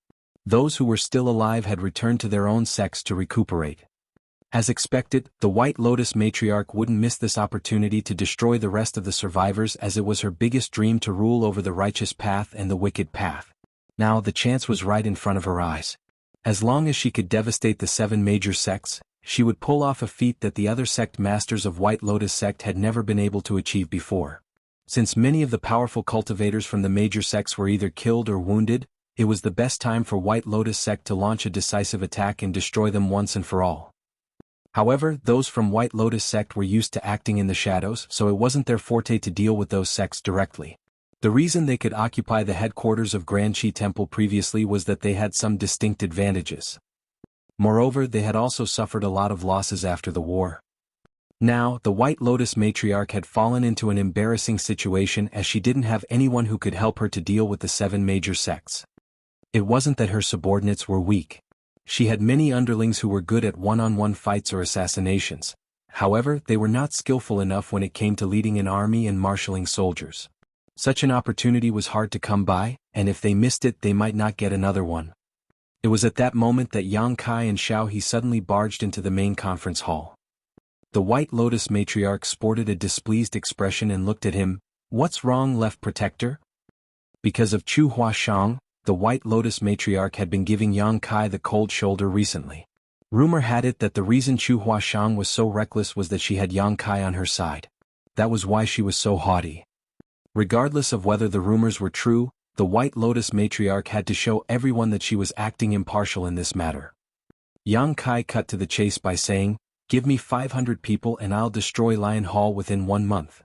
Those who were still alive had returned to their own sects to recuperate. As expected, the White Lotus matriarch wouldn't miss this opportunity to destroy the rest of the survivors as it was her biggest dream to rule over the righteous path and the wicked path. Now the chance was right in front of her eyes. As long as she could devastate the 7 major sects, she would pull off a feat that the other sect masters of White Lotus sect had never been able to achieve before. Since many of the powerful cultivators from the major sects were either killed or wounded, it was the best time for White Lotus sect to launch a decisive attack and destroy them once and for all. However, those from White Lotus sect were used to acting in the shadows, so it wasn't their forte to deal with those sects directly. The reason they could occupy the headquarters of Grand Qi Temple previously was that they had some distinct advantages. Moreover, they had also suffered a lot of losses after the war. Now, the White Lotus matriarch had fallen into an embarrassing situation as she didn't have anyone who could help her to deal with the 7 major sects. It wasn't that her subordinates were weak. She had many underlings who were good at one-on-one fights or assassinations. However, they were not skillful enough when it came to leading an army and marshalling soldiers. Such an opportunity was hard to come by, and if they missed it they might not get another one. It was at that moment that Yang Kai and Xiao He suddenly barged into the main conference hall. The White Lotus matriarch sported a displeased expression and looked at him. "What's wrong, left protector?" Because of Chu Huashang, the White Lotus matriarch had been giving Yang Kai the cold shoulder recently. Rumor had it that the reason Chu Huashang was so reckless was that she had Yang Kai on her side. That was why she was so haughty. Regardless of whether the rumors were true, the White Lotus matriarch had to show everyone that she was acting impartial in this matter. Yang Kai cut to the chase by saying, "Give me 500 people and I'll destroy Lion Hall within 1 month."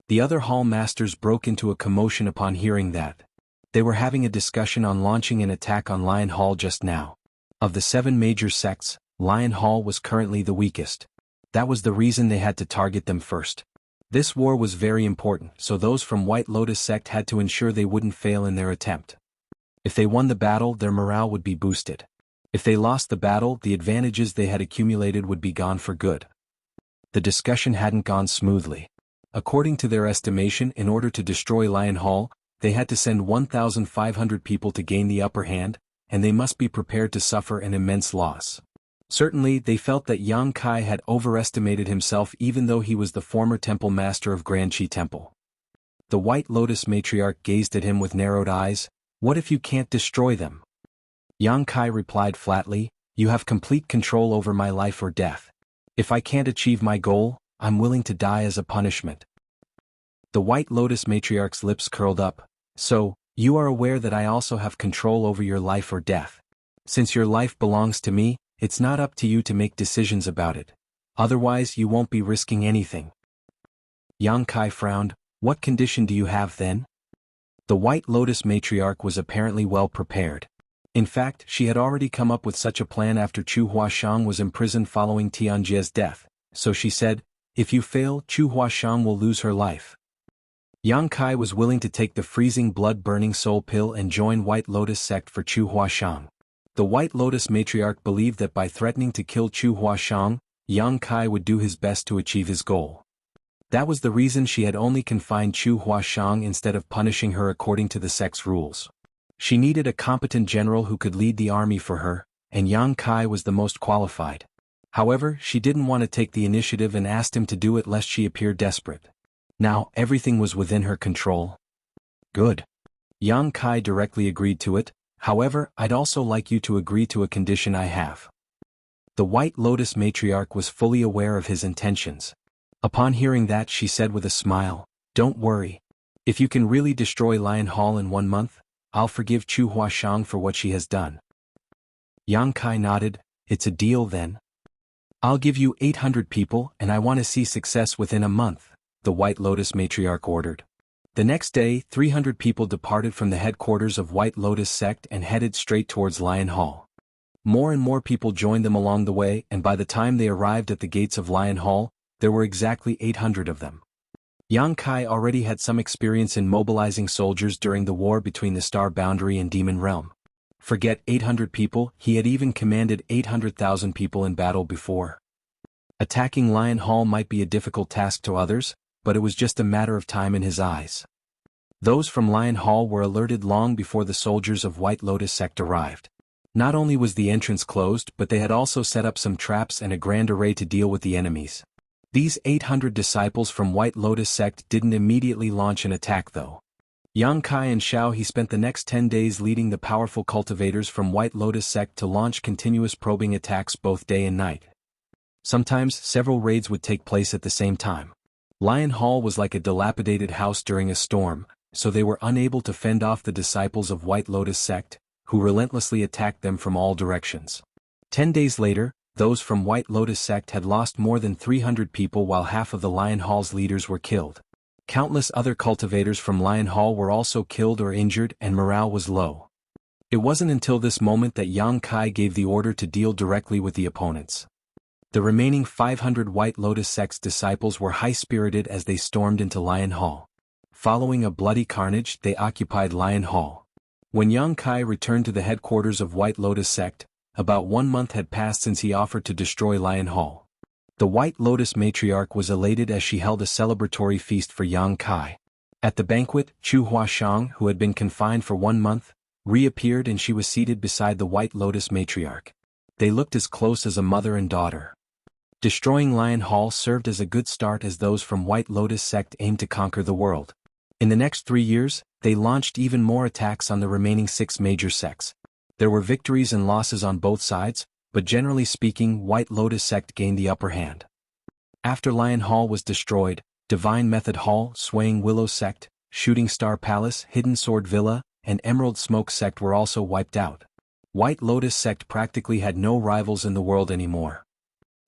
The other hall masters broke into a commotion upon hearing that. They were having a discussion on launching an attack on Lion Hall just now. Of the 7 major sects, Lion Hall was currently the weakest. That was the reason they had to target them first. This war was very important, so those from White Lotus sect had to ensure they wouldn't fail in their attempt. If they won the battle, their morale would be boosted. If they lost the battle, the advantages they had accumulated would be gone for good. The discussion hadn't gone smoothly. According to their estimation, in order to destroy Lion Hall, they had to send 1,500 people to gain the upper hand, and they must be prepared to suffer an immense loss. Certainly, they felt that Yang Kai had overestimated himself even though he was the former temple master of Grand Qi Temple. The White Lotus matriarch gazed at him with narrowed eyes. "What if you can't destroy them?" Yang Kai replied flatly, "You have complete control over my life or death. If I can't achieve my goal, I'm willing to die as a punishment." The White Lotus matriarch's lips curled up. "So, you are aware that I also have control over your life or death. Since your life belongs to me, it's not up to you to make decisions about it. Otherwise you won't be risking anything." Yang Kai frowned. "What condition do you have then?" The White Lotus matriarch was apparently well prepared. In fact, she had already come up with such a plan after Chu Huashang was imprisoned following Tianjie's death, so she said, "If you fail, Chu Huashang will lose her life." Yang Kai was willing to take the freezing blood-burning soul pill and join White Lotus sect for Chu Huashang. The White Lotus matriarch believed that by threatening to kill Chu Huashang, Yang Kai would do his best to achieve his goal. That was the reason she had only confined Chu Huashang instead of punishing her according to the sect's rules. She needed a competent general who could lead the army for her, and Yang Kai was the most qualified. However, she didn't want to take the initiative and asked him to do it lest she appear desperate. Now, everything was within her control. "Good." Yang Kai directly agreed to it. "However, I'd also like you to agree to a condition I have." The White Lotus matriarch was fully aware of his intentions. Upon hearing that, she said with a smile, "Don't worry. If you can really destroy Lion Hall in 1 month, I'll forgive Chu Huashang for what she has done." Yang Kai nodded. "It's a deal then." "I'll give you 800 people and I want to see success within a month," the White Lotus matriarch ordered. The next day, 300 people departed from the headquarters of White Lotus sect and headed straight towards Lion Hall. More and more people joined them along the way, and by the time they arrived at the gates of Lion Hall, there were exactly 800 of them. Yang Kai already had some experience in mobilizing soldiers during the war between the Star Boundary and Demon Realm. Forget 800 people, he had even commanded 800,000 people in battle before. Attacking Lion Hall might be a difficult task to others, but it was just a matter of time in his eyes. Those from Lion Hall were alerted long before the soldiers of White Lotus sect arrived. Not only was the entrance closed, but they had also set up some traps and a grand array to deal with the enemies. These 800 disciples from White Lotus sect didn't immediately launch an attack though. Yang Kai and Xiao He spent the next 10 days leading the powerful cultivators from White Lotus sect to launch continuous probing attacks both day and night. Sometimes, several raids would take place at the same time. Lion Hall was like a dilapidated house during a storm, so they were unable to fend off the disciples of White Lotus sect, who relentlessly attacked them from all directions. 10 days later, those from White Lotus sect had lost more than 300 people while half of the Lion Hall's leaders were killed. Countless other cultivators from Lion Hall were also killed or injured and morale was low. It wasn't until this moment that Yang Kai gave the order to deal directly with the opponents. The remaining 500 White Lotus Sect's disciples were high-spirited as they stormed into Lion Hall. Following a bloody carnage, they occupied Lion Hall. When Yang Kai returned to the headquarters of White Lotus Sect, about 1 month had passed since he offered to destroy Lion Hall. The White Lotus matriarch was elated as she held a celebratory feast for Yang Kai. At the banquet, Chu Huashang, who had been confined for 1 month, reappeared and she was seated beside the White Lotus matriarch. They looked as close as a mother and daughter. Destroying Lion Hall served as a good start as those from White Lotus sect aimed to conquer the world. In the next 3 years, they launched even more attacks on the remaining 6 major sects. There were victories and losses on both sides, but generally speaking, White Lotus sect gained the upper hand. After Lion Hall was destroyed, Divine Method Hall, Swaying Willow sect, Shooting Star Palace, Hidden Sword Villa, and Emerald Smoke sect were also wiped out. White Lotus sect practically had no rivals in the world anymore.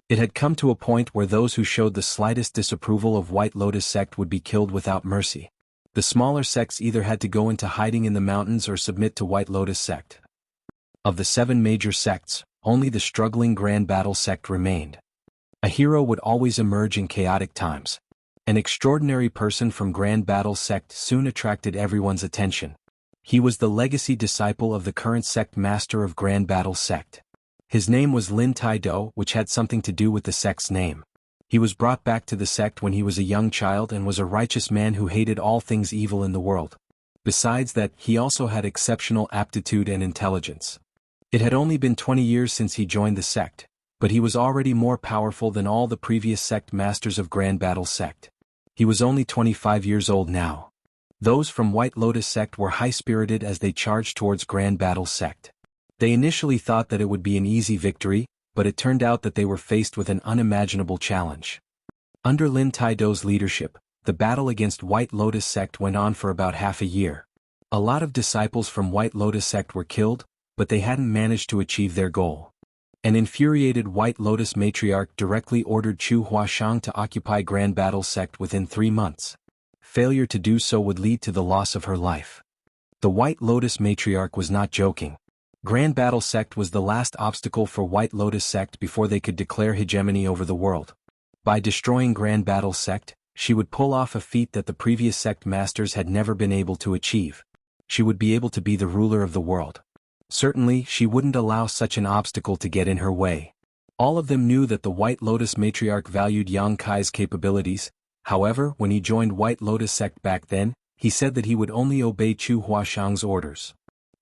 It had come to a point where those who showed the slightest disapproval of White Lotus sect would be killed without mercy. The smaller sects either had to go into hiding in the mountains or submit to White Lotus sect. Of the 7 major sects, only the struggling Grand Battle sect remained. A hero would always emerge in chaotic times. An extraordinary person from Grand Battle sect soon attracted everyone's attention. He was the legacy disciple of the current sect master of Grand Battle sect. His name was Lin Tai Do, which had something to do with the sect's name. He was brought back to the sect when he was a young child and was a righteous man who hated all things evil in the world. Besides that, he also had exceptional aptitude and intelligence. It had only been 20 years since he joined the sect, but he was already more powerful than all the previous sect masters of Grand Battle sect. He was only 25 years old now. Those from White Lotus sect were high-spirited as they charged towards Grand Battle sect. They initially thought that it would be an easy victory, but it turned out that they were faced with an unimaginable challenge. Under Lin Tai Do's leadership, the battle against White Lotus sect went on for about half a year. A lot of disciples from White Lotus sect were killed, but they hadn't managed to achieve their goal. An infuriated White Lotus matriarch directly ordered Chu Huashang to occupy Grand Battle sect within 3 months. Failure to do so would lead to the loss of her life. The White Lotus matriarch was not joking. Grand Battle sect was the last obstacle for White Lotus sect before they could declare hegemony over the world. By destroying Grand Battle sect, she would pull off a feat that the previous sect masters had never been able to achieve. She would be able to be the ruler of the world. Certainly, she wouldn't allow such an obstacle to get in her way. All of them knew that the White Lotus matriarch valued Yang Kai's capabilities. However, when he joined White Lotus sect back then, he said that he would only obey Chu Huashang's orders.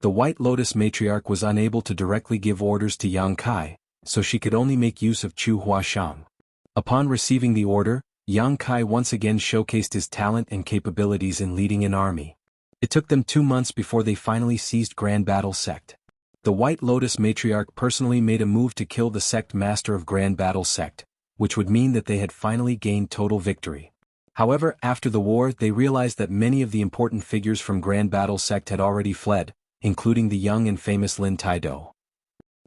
The White Lotus matriarch was unable to directly give orders to Yang Kai, so she could only make use of Chu Huashang. Upon receiving the order, Yang Kai once again showcased his talent and capabilities in leading an army. It took them 2 months before they finally seized Grand Battle sect. The White Lotus matriarch personally made a move to kill the sect master of Grand Battle sect, which would mean that they had finally gained total victory. However, after the war they realized that many of the important figures from Grand Battle sect had already fled, including the young and famous Lin Tai Do.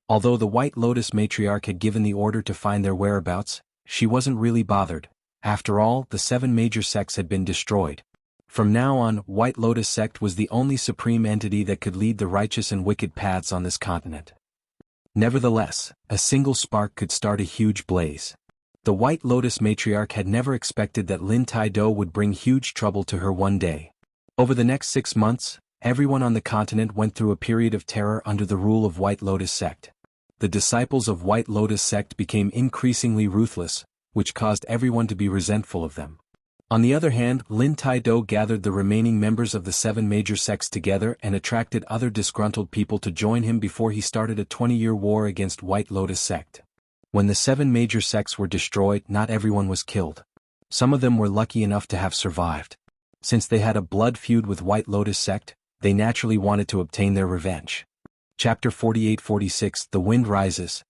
Although the White Lotus matriarch had given the order to find their whereabouts, she wasn't really bothered. After all, the 7 major sects had been destroyed. From now on, White Lotus sect was the only supreme entity that could lead the righteous and wicked paths on this continent. Nevertheless, a single spark could start a huge blaze. The White Lotus matriarch had never expected that Lin Tai Do would bring huge trouble to her one day. Over the next 6 months, everyone on the continent went through a period of terror under the rule of White Lotus sect. The disciples of White Lotus sect became increasingly ruthless, which caused everyone to be resentful of them. On the other hand, Lin Tai Do gathered the remaining members of the 7 major sects together and attracted other disgruntled people to join him before he started a 20-year war against White Lotus sect. When the 7 major sects were destroyed, not everyone was killed. Some of them were lucky enough to have survived. Since they had a blood feud with White Lotus sect, they naturally wanted to obtain their revenge. Chapter 48-46 The Wind Rises.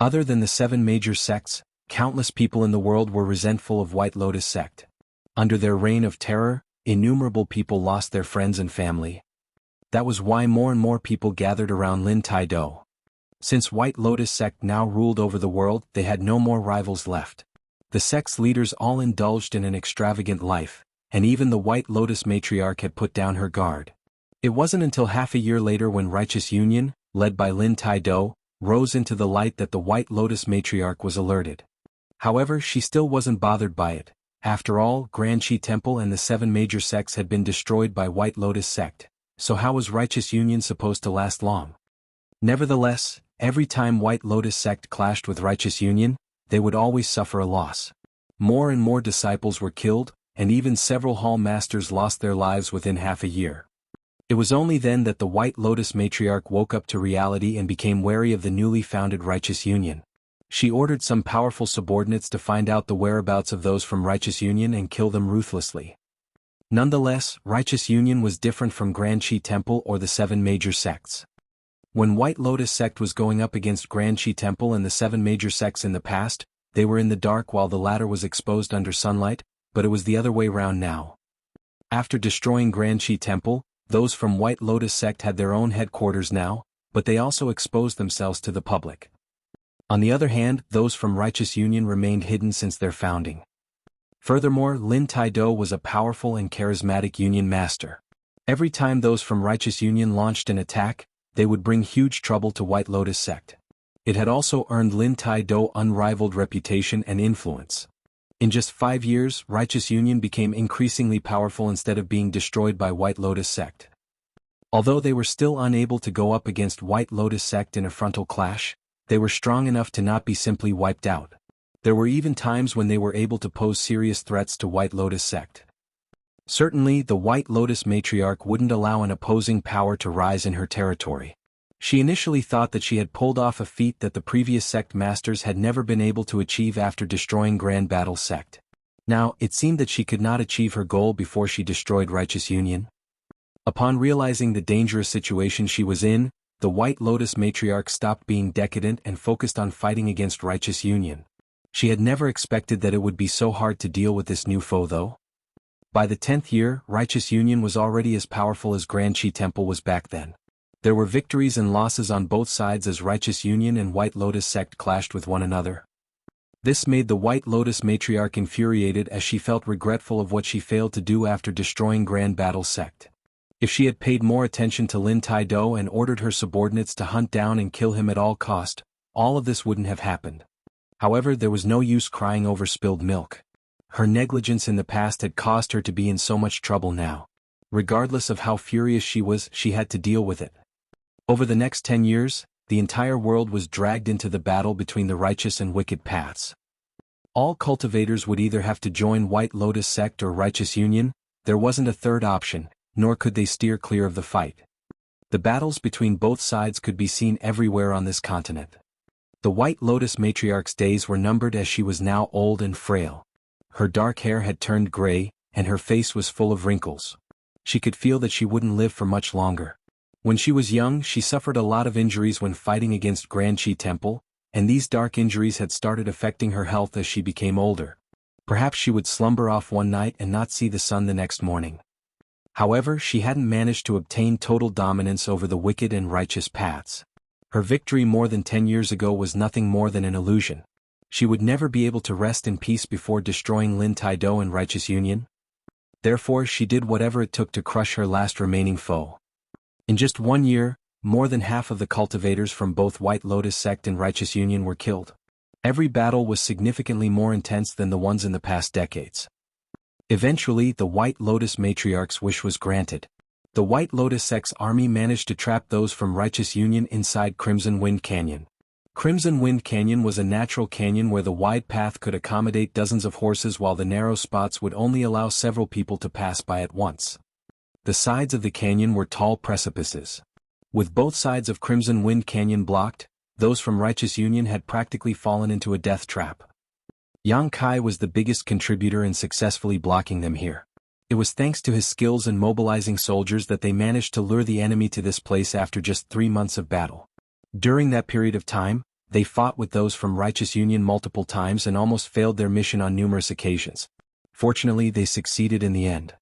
Other than the 7 major sects, countless people in the world were resentful of White Lotus sect. Under their reign of terror, innumerable people lost their friends and family. That was why more and more people gathered around Lin Tai Do. Since White Lotus sect now ruled over the world, they had no more rivals left. The sect's leaders all indulged in an extravagant life, and even the White Lotus matriarch had put down her guard. It wasn't until half a year later when Righteous Union, led by Lin Tai-do, rose into the light that the White Lotus matriarch was alerted. However, she still wasn't bothered by it. After all, Grand Qi Temple and the 7 major sects had been destroyed by White Lotus sect, so how was Righteous Union supposed to last long? Nevertheless, every time White Lotus sect clashed with Righteous Union, they would always suffer a loss. More and more disciples were killed, and even several hall masters lost their lives within half a year. It was only then that the White Lotus matriarch woke up to reality and became wary of the newly founded Righteous Union. She ordered some powerful subordinates to find out the whereabouts of those from Righteous Union and kill them ruthlessly. Nonetheless, Righteous Union was different from Grand Qi Temple or the 7 major sects. When White Lotus sect was going up against Grand Qi Temple and the 7 major sects in the past, they were in the dark while the latter was exposed under sunlight, but it was the other way round now. After destroying Grand Qi Temple, those from White Lotus sect had their own headquarters now, but they also exposed themselves to the public. On the other hand, those from Righteous Union remained hidden since their founding. Furthermore, Lin Tai-do was a powerful and charismatic Union master. Every time those from Righteous Union launched an attack, they would bring huge trouble to White Lotus sect. It had also earned Lin Tai-do unrivaled reputation and influence. In just 5 years, Righteous Union became increasingly powerful instead of being destroyed by White Lotus sect. Although they were still unable to go up against White Lotus sect in a frontal clash, they were strong enough to not be simply wiped out. There were even times when they were able to pose serious threats to White Lotus sect. Certainly, the White Lotus matriarch wouldn't allow an opposing power to rise in her territory. She initially thought that she had pulled off a feat that the previous sect masters had never been able to achieve after destroying Grand Battle sect. Now, it seemed that she could not achieve her goal before she destroyed Righteous Union. Upon realizing the dangerous situation she was in, the White Lotus matriarch stopped being decadent and focused on fighting against Righteous Union. She had never expected that it would be so hard to deal with this new foe though. By the 10th year, Righteous Union was already as powerful as Grand Qi Temple was back then. There were victories and losses on both sides as Righteous Union and White Lotus sect clashed with one another. This made the White Lotus matriarch infuriated as she felt regretful of what she failed to do after destroying Grand Battle sect. If she had paid more attention to Lin Tai-do and ordered her subordinates to hunt down and kill him at all cost, all of this wouldn't have happened. However, there was no use crying over spilled milk. Her negligence in the past had caused her to be in so much trouble now. Regardless of how furious she was, she had to deal with it. Over the next 10 years, the entire world was dragged into the battle between the righteous and wicked paths. All cultivators would either have to join White Lotus sect or Righteous Union. There wasn't a third option, nor could they steer clear of the fight. The battles between both sides could be seen everywhere on this continent. The White Lotus matriarch's days were numbered as she was now old and frail. Her dark hair had turned gray, and her face was full of wrinkles. She could feel that she wouldn't live for much longer. When she was young, she suffered a lot of injuries when fighting against Grand Qi Temple, and these dark injuries had started affecting her health as she became older. Perhaps she would slumber off one night and not see the sun the next morning. However, she hadn't managed to obtain total dominance over the wicked and righteous paths. Her victory more than 10 years ago was nothing more than an illusion. She would never be able to rest in peace before destroying Lin Tai-do and Righteous Union. Therefore, she did whatever it took to crush her last remaining foe. In just 1 year, more than half of the cultivators from both White Lotus sect and Righteous Union were killed. Every battle was significantly more intense than the ones in the past decades. Eventually, the White Lotus matriarch's wish was granted. The White Lotus sect's army managed to trap those from Righteous Union inside Crimson Wind Canyon. Crimson Wind Canyon was a natural canyon where the wide path could accommodate dozens of horses while the narrow spots would only allow several people to pass by at once. The sides of the canyon were tall precipices. With both sides of Crimson Wind Canyon blocked, those from Righteous Union had practically fallen into a death trap. Yang Kai was the biggest contributor in successfully blocking them here. It was thanks to his skills in mobilizing soldiers that they managed to lure the enemy to this place after just 3 months of battle. During that period of time, they fought with those from Righteous Union multiple times and almost failed their mission on numerous occasions. Fortunately, they succeeded in the end.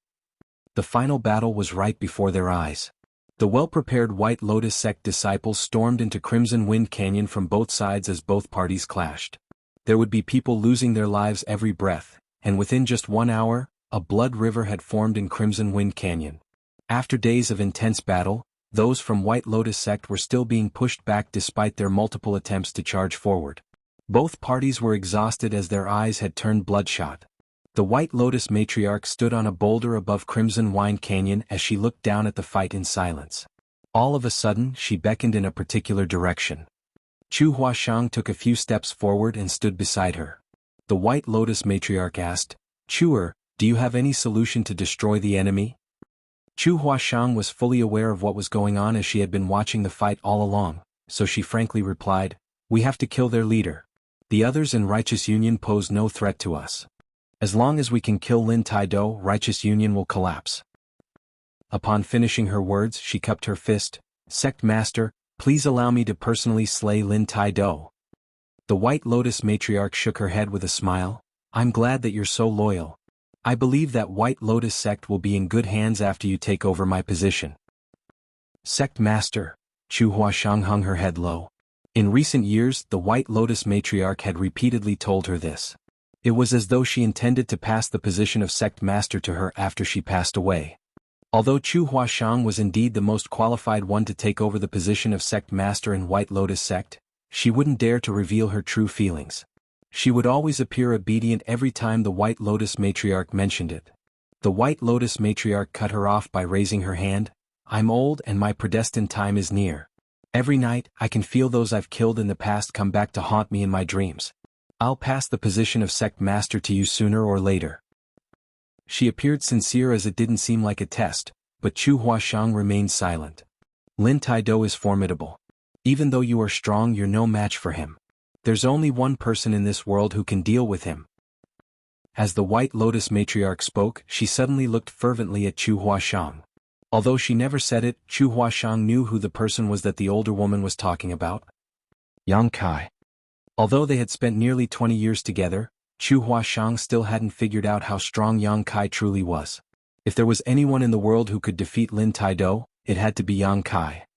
The final battle was right before their eyes. The well-prepared White Lotus sect disciples stormed into Crimson Wind Canyon from both sides as both parties clashed. There would be people losing their lives every breath, and within just 1 hour, a blood river had formed in Crimson Wind Canyon. After days of intense battle, those from White Lotus sect were still being pushed back despite their multiple attempts to charge forward. Both parties were exhausted as their eyes had turned bloodshot. The White Lotus matriarch stood on a boulder above Crimson Wind Canyon as she looked down at the fight in silence. All of a sudden, she beckoned in a particular direction. Chu Huashang took a few steps forward and stood beside her. The White Lotus matriarch asked, "Chuer, do you have any solution to destroy the enemy?" Chu Huashang was fully aware of what was going on as she had been watching the fight all along, so she frankly replied, "We have to kill their leader. The others in Righteous Union pose no threat to us. As long as we can kill Lin Taido, Righteous Union will collapse." Upon finishing her words, she cupped her fist. "Sect Master, please allow me to personally slay Lin Taido." The White Lotus matriarch shook her head with a smile. "I'm glad that you're so loyal. I believe that White Lotus sect will be in good hands after you take over my position." "Sect Master," Chu Huashang hung her head low. In recent years, the White Lotus matriarch had repeatedly told her this. It was as though she intended to pass the position of sect master to her after she passed away. Although Chu Huashang was indeed the most qualified one to take over the position of sect master in White Lotus sect, she wouldn't dare to reveal her true feelings. She would always appear obedient every time the White Lotus matriarch mentioned it. The White Lotus matriarch cut her off by raising her hand. "I'm old and my predestined time is near. Every night, I can feel those I've killed in the past come back to haunt me in my dreams. I'll pass the position of sect master to you sooner or later." She appeared sincere as it didn't seem like a test, but Chu Huashang remained silent. "Lin Taido is formidable. Even though you are strong, you're no match for him. There's only one person in this world who can deal with him." As the White Lotus matriarch spoke, she suddenly looked fervently at Chu Huashang. Although she never said it, Chu Huashang knew who the person was that the older woman was talking about. Yang Kai. Although they had spent nearly 20 years together, Chu Huashang still hadn't figured out how strong Yang Kai truly was. If there was anyone in the world who could defeat Lin Taido, it had to be Yang Kai.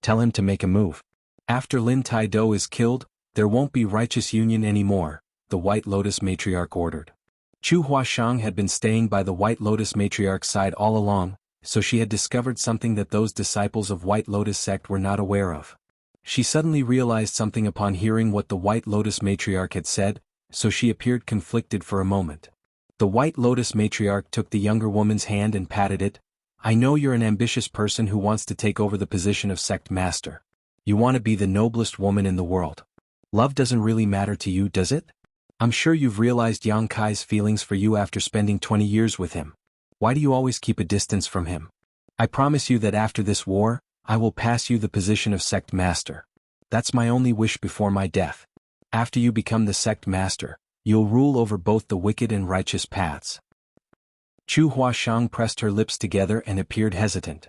"Tell him to make a move. After Lin Taido is killed, there won't be Righteous Union anymore," the White Lotus matriarch ordered. Chu Huashang had been staying by the White Lotus matriarch's side all along, so she had discovered something that those disciples of White Lotus sect were not aware of. She suddenly realized something upon hearing what the White Lotus matriarch had said, so she appeared conflicted for a moment. The White Lotus matriarch took the younger woman's hand and patted it. "I know you're an ambitious person who wants to take over the position of sect master. You want to be the noblest woman in the world. Love doesn't really matter to you, does it? I'm sure you've realized Yang Kai's feelings for you after spending 20 years with him. Why do you always keep a distance from him? I promise you that after this war, I will pass you the position of sect master. That's my only wish before my death. After you become the sect master, you'll rule over both the wicked and righteous paths." Chu Huashang pressed her lips together and appeared hesitant.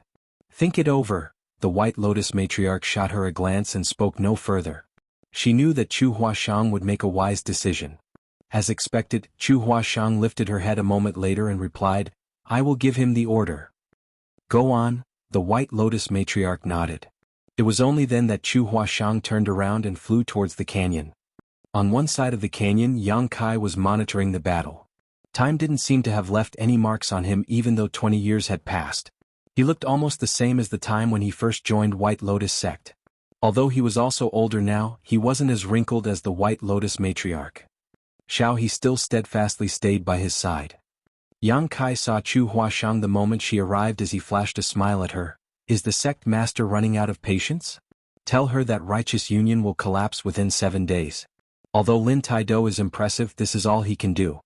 "Think it over." The White Lotus matriarch shot her a glance and spoke no further. She knew that Chu Huashang would make a wise decision. As expected, Chu Huashang lifted her head a moment later and replied, "I will give him the order." "Go on." The White Lotus matriarch nodded. It was only then that Chu Huashang turned around and flew towards the canyon. On one side of the canyon, Yang Kai was monitoring the battle. Time didn't seem to have left any marks on him even though 20 years had passed. He looked almost the same as the time when he first joined White Lotus sect. Although he was also older now, he wasn't as wrinkled as the White Lotus matriarch. Xiao He still steadfastly stayed by his side. Yang Kai saw Chu Huashang the moment she arrived as he flashed a smile at her. "Is the sect master running out of patience? Tell her that Righteous Union will collapse within 7 days. Although Lin Taido is impressive, this is all he can do."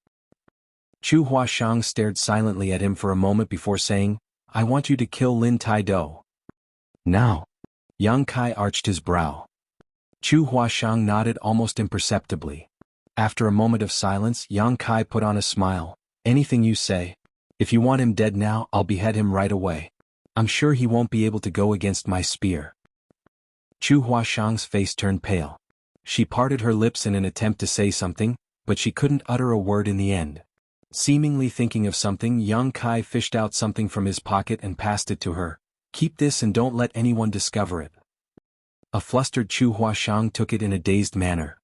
Chu Huashang stared silently at him for a moment before saying, "I want you to kill Lin Taido. Now." Yang Kai arched his brow. Chu Huashang nodded almost imperceptibly. After a moment of silence, Yang Kai put on a smile. "Anything you say. If you want him dead now, I'll behead him right away. I'm sure he won't be able to go against my spear." Chu Huashang's face turned pale. She parted her lips in an attempt to say something, but she couldn't utter a word in the end. Seemingly thinking of something, Yang Kai fished out something from his pocket and passed it to her. Keep this and don't let anyone discover it. A flustered Chu Huashang took it in a dazed manner.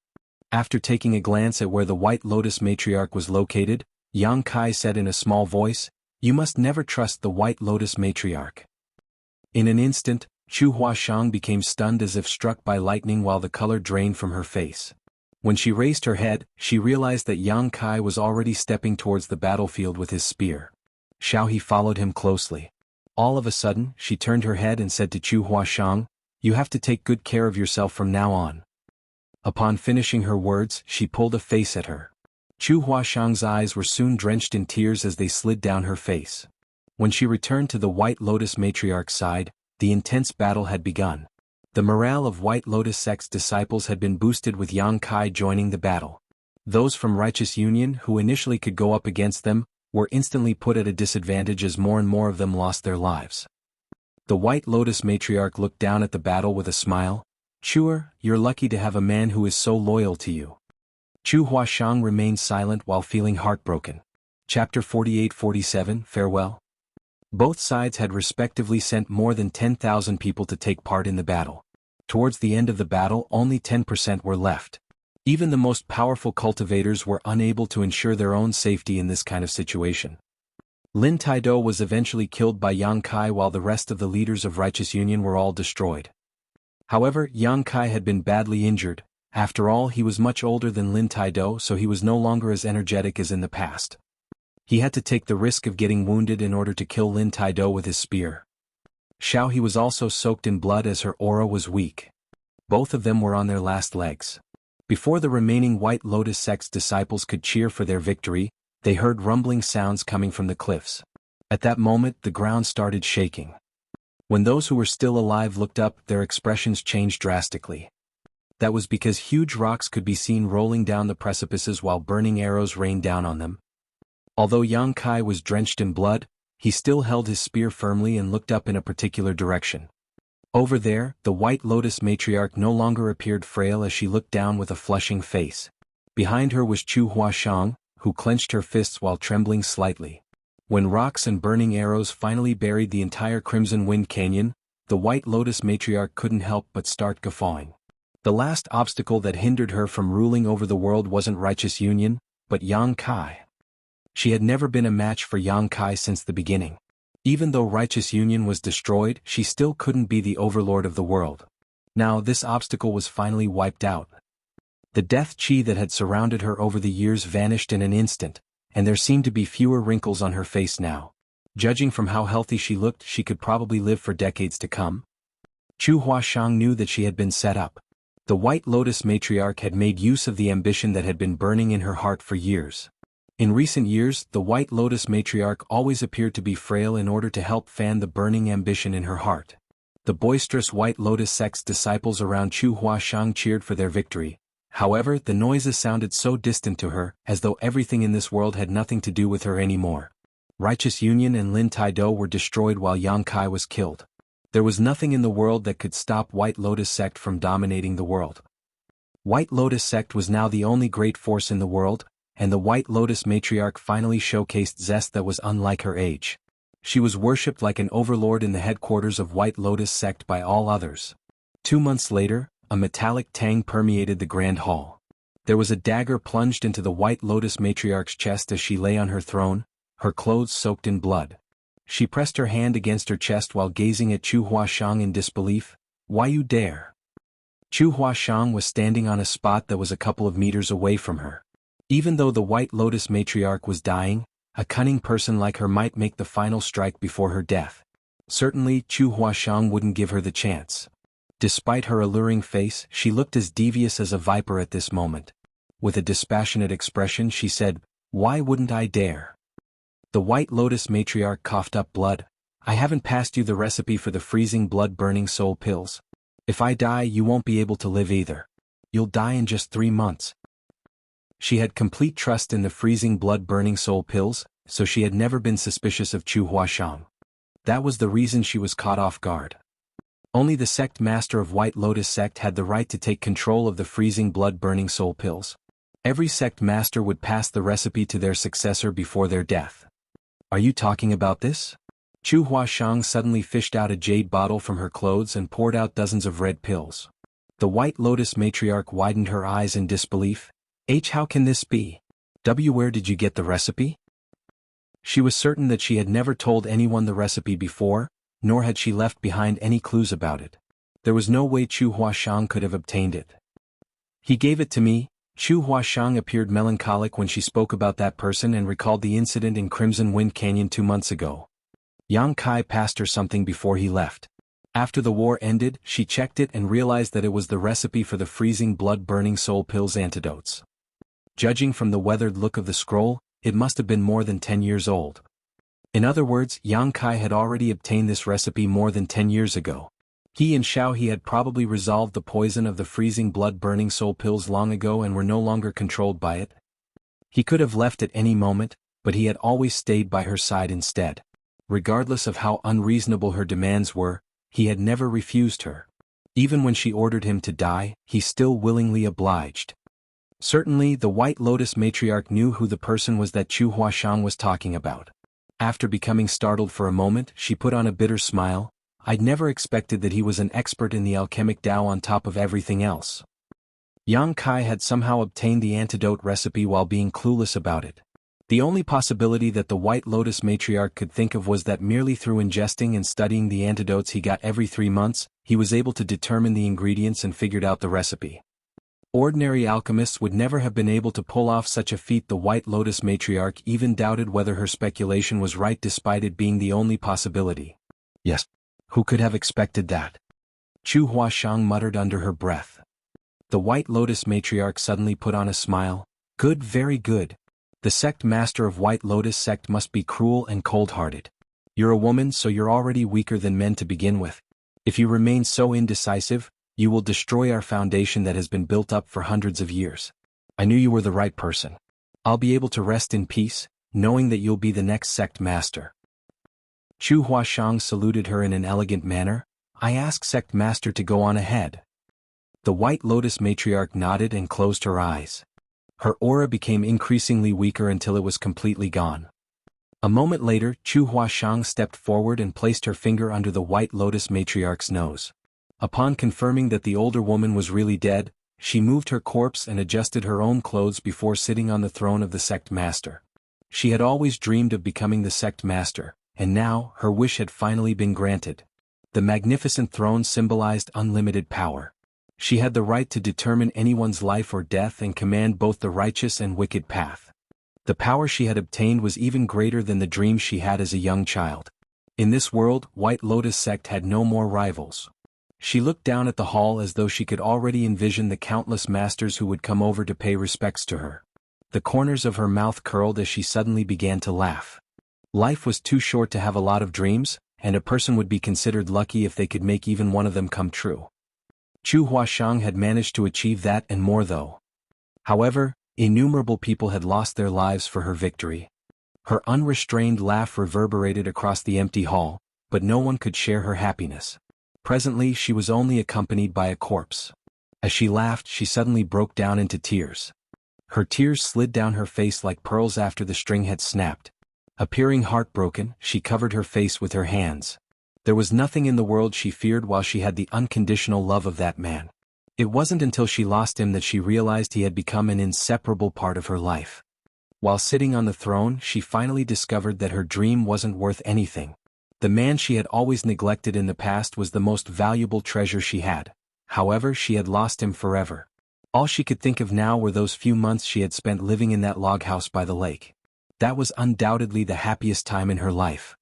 After taking a glance at where the White Lotus matriarch was located, Yang Kai said in a small voice, "You must never trust the White Lotus matriarch." In an instant, Chu Huashang became stunned as if struck by lightning while the color drained from her face. When she raised her head, she realized that Yang Kai was already stepping towards the battlefield with his spear. Xiao He followed him closely. All of a sudden, she turned her head and said to Chu Huashang, "You have to take good care of yourself from now on." Upon finishing her words, she pulled a face at her. Chu Huashang's eyes were soon drenched in tears as they slid down her face. When she returned to the White Lotus matriarch's side, the intense battle had begun. The morale of White Lotus sect's disciples had been boosted with Yang Kai joining the battle. Those from Righteous Union who initially could go up against them, were instantly put at a disadvantage as more and more of them lost their lives. The White Lotus matriarch looked down at the battle with a smile. "Chuer, you're lucky to have a man who is so loyal to you." Chu Huashang remained silent while feeling heartbroken. Chapter 48-47 Farewell. Both sides had respectively sent more than 10,000 people to take part in the battle. Towards the end of the battle only 10% were left. Even the most powerful cultivators were unable to ensure their own safety in this kind of situation. Lin Taido was eventually killed by Yang Kai while the rest of the leaders of Righteous Union were all destroyed. However, Yang Kai had been badly injured. After all, he was much older than Lin Taido, so he was no longer as energetic as in the past. He had to take the risk of getting wounded in order to kill Lin Taido with his spear. Xiao He was also soaked in blood as her aura was weak. Both of them were on their last legs. Before the remaining White Lotus sect's disciples could cheer for their victory, they heard rumbling sounds coming from the cliffs. At that moment, the ground started shaking. When those who were still alive looked up, their expressions changed drastically. That was because huge rocks could be seen rolling down the precipices while burning arrows rained down on them. Although Yang Kai was drenched in blood, he still held his spear firmly and looked up in a particular direction. Over there, the White Lotus matriarch no longer appeared frail as she looked down with a flushing face. Behind her was Chu Huashang, who clenched her fists while trembling slightly. When rocks and burning arrows finally buried the entire Crimson Wind Canyon, the White Lotus matriarch couldn't help but start guffawing. The last obstacle that hindered her from ruling over the world wasn't Righteous Union, but Yang Kai. She had never been a match for Yang Kai since the beginning. Even though Righteous Union was destroyed, she still couldn't be the overlord of the world. Now this obstacle was finally wiped out. The death chi that had surrounded her over the years vanished in an instant, and there seemed to be fewer wrinkles on her face now. Judging from how healthy she looked, she could probably live for decades to come. Chu Huashang knew that she had been set up. The White Lotus matriarch had made use of the ambition that had been burning in her heart for years. In recent years, the White Lotus matriarch always appeared to be frail in order to help fan the burning ambition in her heart. The boisterous White Lotus sect's disciples around Chu Huashang cheered for their victory. However, the noises sounded so distant to her, as though everything in this world had nothing to do with her anymore. Righteous Union and Lin Taido were destroyed while Yang Kai was killed. There was nothing in the world that could stop White Lotus sect from dominating the world. White Lotus sect was now the only great force in the world, and the White Lotus matriarch finally showcased zest that was unlike her age. She was worshipped like an overlord in the headquarters of White Lotus sect by all others. 2 months later, a metallic tang permeated the grand hall. There was a dagger plunged into the White Lotus matriarch's chest as she lay on her throne, her clothes soaked in blood. She pressed her hand against her chest while gazing at Chu Huashang in disbelief. "Why you dare?" Chu Huashang was standing on a spot that was a couple of meters away from her. Even though the White Lotus matriarch was dying, a cunning person like her might make the final strike before her death. Certainly, Chu Huashang wouldn't give her the chance. Despite her alluring face, she looked as devious as a viper at this moment. With a dispassionate expression she said, "Why wouldn't I dare?" The White Lotus matriarch coughed up blood. "I haven't passed you the recipe for the freezing blood-burning soul pills. If I die, you won't be able to live either. You'll die in just 3 months. She had complete trust in the freezing blood-burning soul pills, so she had never been suspicious of Chu Huashang. That was the reason she was caught off guard. Only the sect master of White Lotus sect had the right to take control of the freezing blood-burning soul pills. Every sect master would pass the recipe to their successor before their death. "Are you talking about this?" Chu Huashang suddenly fished out a jade bottle from her clothes and poured out dozens of red pills. The White Lotus matriarch widened her eyes in disbelief. How can this be? Where did you get the recipe? She was certain that she had never told anyone the recipe before, nor had she left behind any clues about it. There was no way Chu Huashang could have obtained it. He gave it to me. Chu Huashang appeared melancholic when she spoke about that person and recalled the incident in Crimson Wind Canyon 2 months ago. Yang Kai passed her something before he left. After the war ended, she checked it and realized that it was the recipe for the freezing blood-burning soul pills antidotes. Judging from the weathered look of the scroll, it must have been more than 10 years old. In other words, Yang Kai had already obtained this recipe more than 10 years ago. He and Xiao He had probably resolved the poison of the freezing blood-burning soul pills long ago and were no longer controlled by it. He could have left at any moment, but he had always stayed by her side instead. Regardless of how unreasonable her demands were, he had never refused her. Even when she ordered him to die, he still willingly obliged. Certainly, the White Lotus matriarch knew who the person was that Chu Huashang was talking about. After becoming startled for a moment, she put on a bitter smile. I'd never expected that he was an expert in the alchemic Tao on top of everything else. Yang Kai had somehow obtained the antidote recipe while being clueless about it. The only possibility that the White Lotus matriarch could think of was that merely through ingesting and studying the antidotes he got every 3 months, he was able to determine the ingredients and figured out the recipe. Ordinary alchemists would never have been able to pull off such a feat. The White Lotus matriarch even doubted whether her speculation was right despite it being the only possibility. Yes. Who could have expected that? Chu Huashang muttered under her breath. The White Lotus matriarch suddenly put on a smile. Good, very good. The sect master of White Lotus sect must be cruel and cold-hearted. You're a woman, so you're already weaker than men to begin with. If you remain so indecisive, you will destroy our foundation that has been built up for hundreds of years. I knew you were the right person. I'll be able to rest in peace, knowing that you'll be the next sect master. Chu Huashang saluted her in an elegant manner. I ask sect master to go on ahead. The White Lotus matriarch nodded and closed her eyes. Her aura became increasingly weaker until it was completely gone. A moment later, Chu Huashang stepped forward and placed her finger under the White Lotus matriarch's nose. Upon confirming that the older woman was really dead, she moved her corpse and adjusted her own clothes before sitting on the throne of the sect master. She had always dreamed of becoming the sect master, and now, her wish had finally been granted. The magnificent throne symbolized unlimited power. She had the right to determine anyone's life or death and command both the righteous and wicked path. The power she had obtained was even greater than the dreams she had as a young child. In this world, White Lotus sect had no more rivals. She looked down at the hall as though she could already envision the countless masters who would come over to pay respects to her. The corners of her mouth curled as she suddenly began to laugh. Life was too short to have a lot of dreams, and a person would be considered lucky if they could make even one of them come true. Chu Huashang had managed to achieve that and more though. However, innumerable people had lost their lives for her victory. Her unrestrained laugh reverberated across the empty hall, but no one could share her happiness. Presently she was only accompanied by a corpse. As she laughed, she suddenly broke down into tears. Her tears slid down her face like pearls after the string had snapped. Appearing heartbroken, she covered her face with her hands. There was nothing in the world she feared while she had the unconditional love of that man. It wasn't until she lost him that she realized he had become an inseparable part of her life. While sitting on the throne, she finally discovered that her dream wasn't worth anything. The man she had always neglected in the past was the most valuable treasure she had. However, she had lost him forever. All she could think of now were those few months she had spent living in that log house by the lake. That was undoubtedly the happiest time in her life.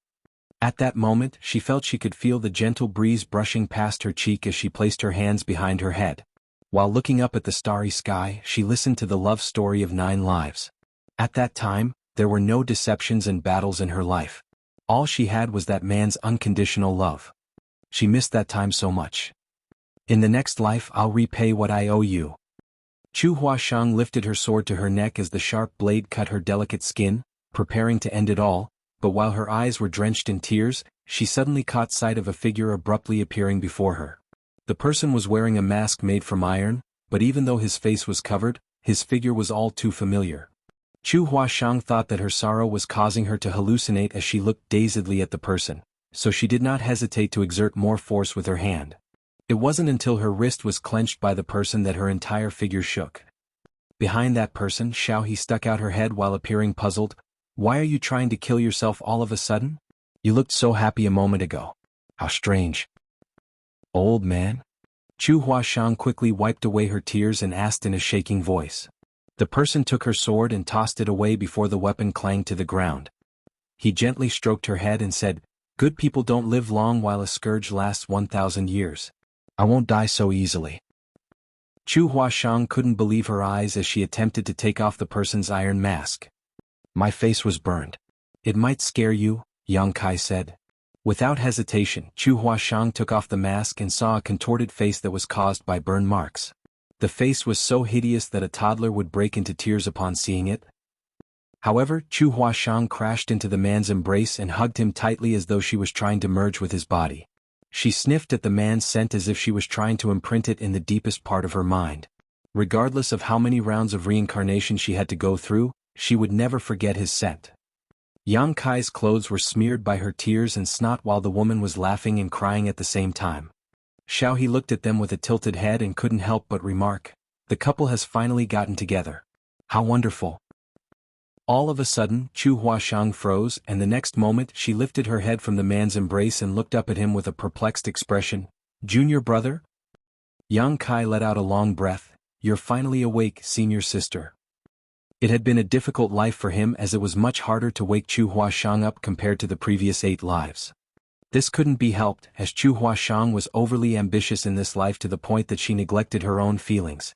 At that moment, she felt she could feel the gentle breeze brushing past her cheek as she placed her hands behind her head. While looking up at the starry sky, she listened to the love story of 9 lives. At that time, there were no deceptions and battles in her life. All she had was that man's unconditional love. She missed that time so much. In the next life I'll repay what I owe you. Chu Huashang lifted her sword to her neck as the sharp blade cut her delicate skin, preparing to end it all. But while her eyes were drenched in tears, she suddenly caught sight of a figure abruptly appearing before her. The person was wearing a mask made from iron, but even though his face was covered, his figure was all too familiar. Chu Huashang thought that her sorrow was causing her to hallucinate as she looked dazedly at the person. so she did not hesitate to exert more force with her hand. It wasn't until her wrist was clenched by the person that her entire figure shook. Behind that person, Xiaohe stuck out her head while appearing puzzled. "Why are you trying to kill yourself all of a sudden? You looked so happy a moment ago. How strange." "Old man?" Chu Huashang quickly wiped away her tears and asked in a shaking voice. The person took her sword and tossed it away before the weapon clanged to the ground. He gently stroked her head and said, "Good people don't live long while a scourge lasts 1,000 years. I won't die so easily." Chu Huashang couldn't believe her eyes as she attempted to take off the person's iron mask. "My face was burned. It might scare you," Yang Kai said. Without hesitation, Chu Huashang took off the mask and saw a contorted face that was caused by burn marks. The face was so hideous that a toddler would break into tears upon seeing it. However, Chu Huashang crashed into the man's embrace and hugged him tightly as though she was trying to merge with his body. She sniffed at the man's scent as if she was trying to imprint it in the deepest part of her mind. Regardless of how many rounds of reincarnation she had to go through, she would never forget his scent. Yang Kai's clothes were smeared by her tears and snot while the woman was laughing and crying at the same time. Xiaohe looked at them with a tilted head and couldn't help but remark, "The couple has finally gotten together. How wonderful." All of a sudden, Chu Huashang froze, and the next moment she lifted her head from the man's embrace and looked up at him with a perplexed expression. "Junior brother?" Yang Kai let out a long breath. "You're finally awake, senior sister." It had been a difficult life for him as it was much harder to wake Chu Huashang up compared to the previous 8 lives. This couldn't be helped, as Chu Huashang was overly ambitious in this life to the point that she neglected her own feelings.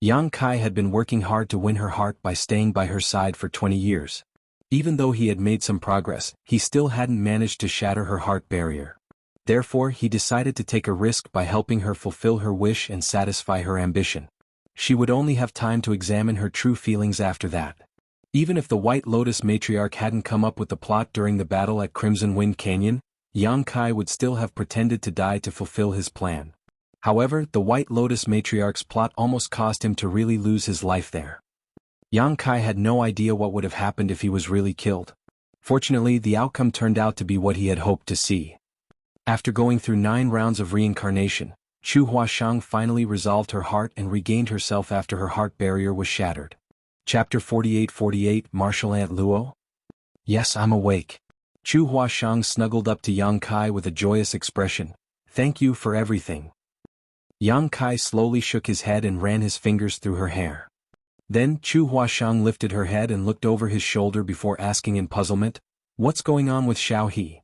Yang Kai had been working hard to win her heart by staying by her side for 20 years. Even though he had made some progress, he still hadn't managed to shatter her heart barrier. Therefore, he decided to take a risk by helping her fulfill her wish and satisfy her ambition. She would only have time to examine her true feelings after that. Even if the White Lotus matriarch hadn't come up with the plot during the battle at Crimson Wind Canyon, Yang Kai would still have pretended to die to fulfill his plan. However, the White Lotus matriarch's plot almost caused him to really lose his life there. Yang Kai had no idea what would have happened if he was really killed. Fortunately, the outcome turned out to be what he had hoped to see. After going through 9 rounds of reincarnation, Chu Huashang finally resolved her heart and regained herself after her heart barrier was shattered. Chapter 48 Martial Ant Luo? "Yes, I'm awake." Chu Huashang snuggled up to Yang Kai with a joyous expression. "Thank you for everything." Yang Kai slowly shook his head and ran his fingers through her hair. Then Chu Huashang lifted her head and looked over his shoulder before asking in puzzlement, "What's going on with Xiaohe?"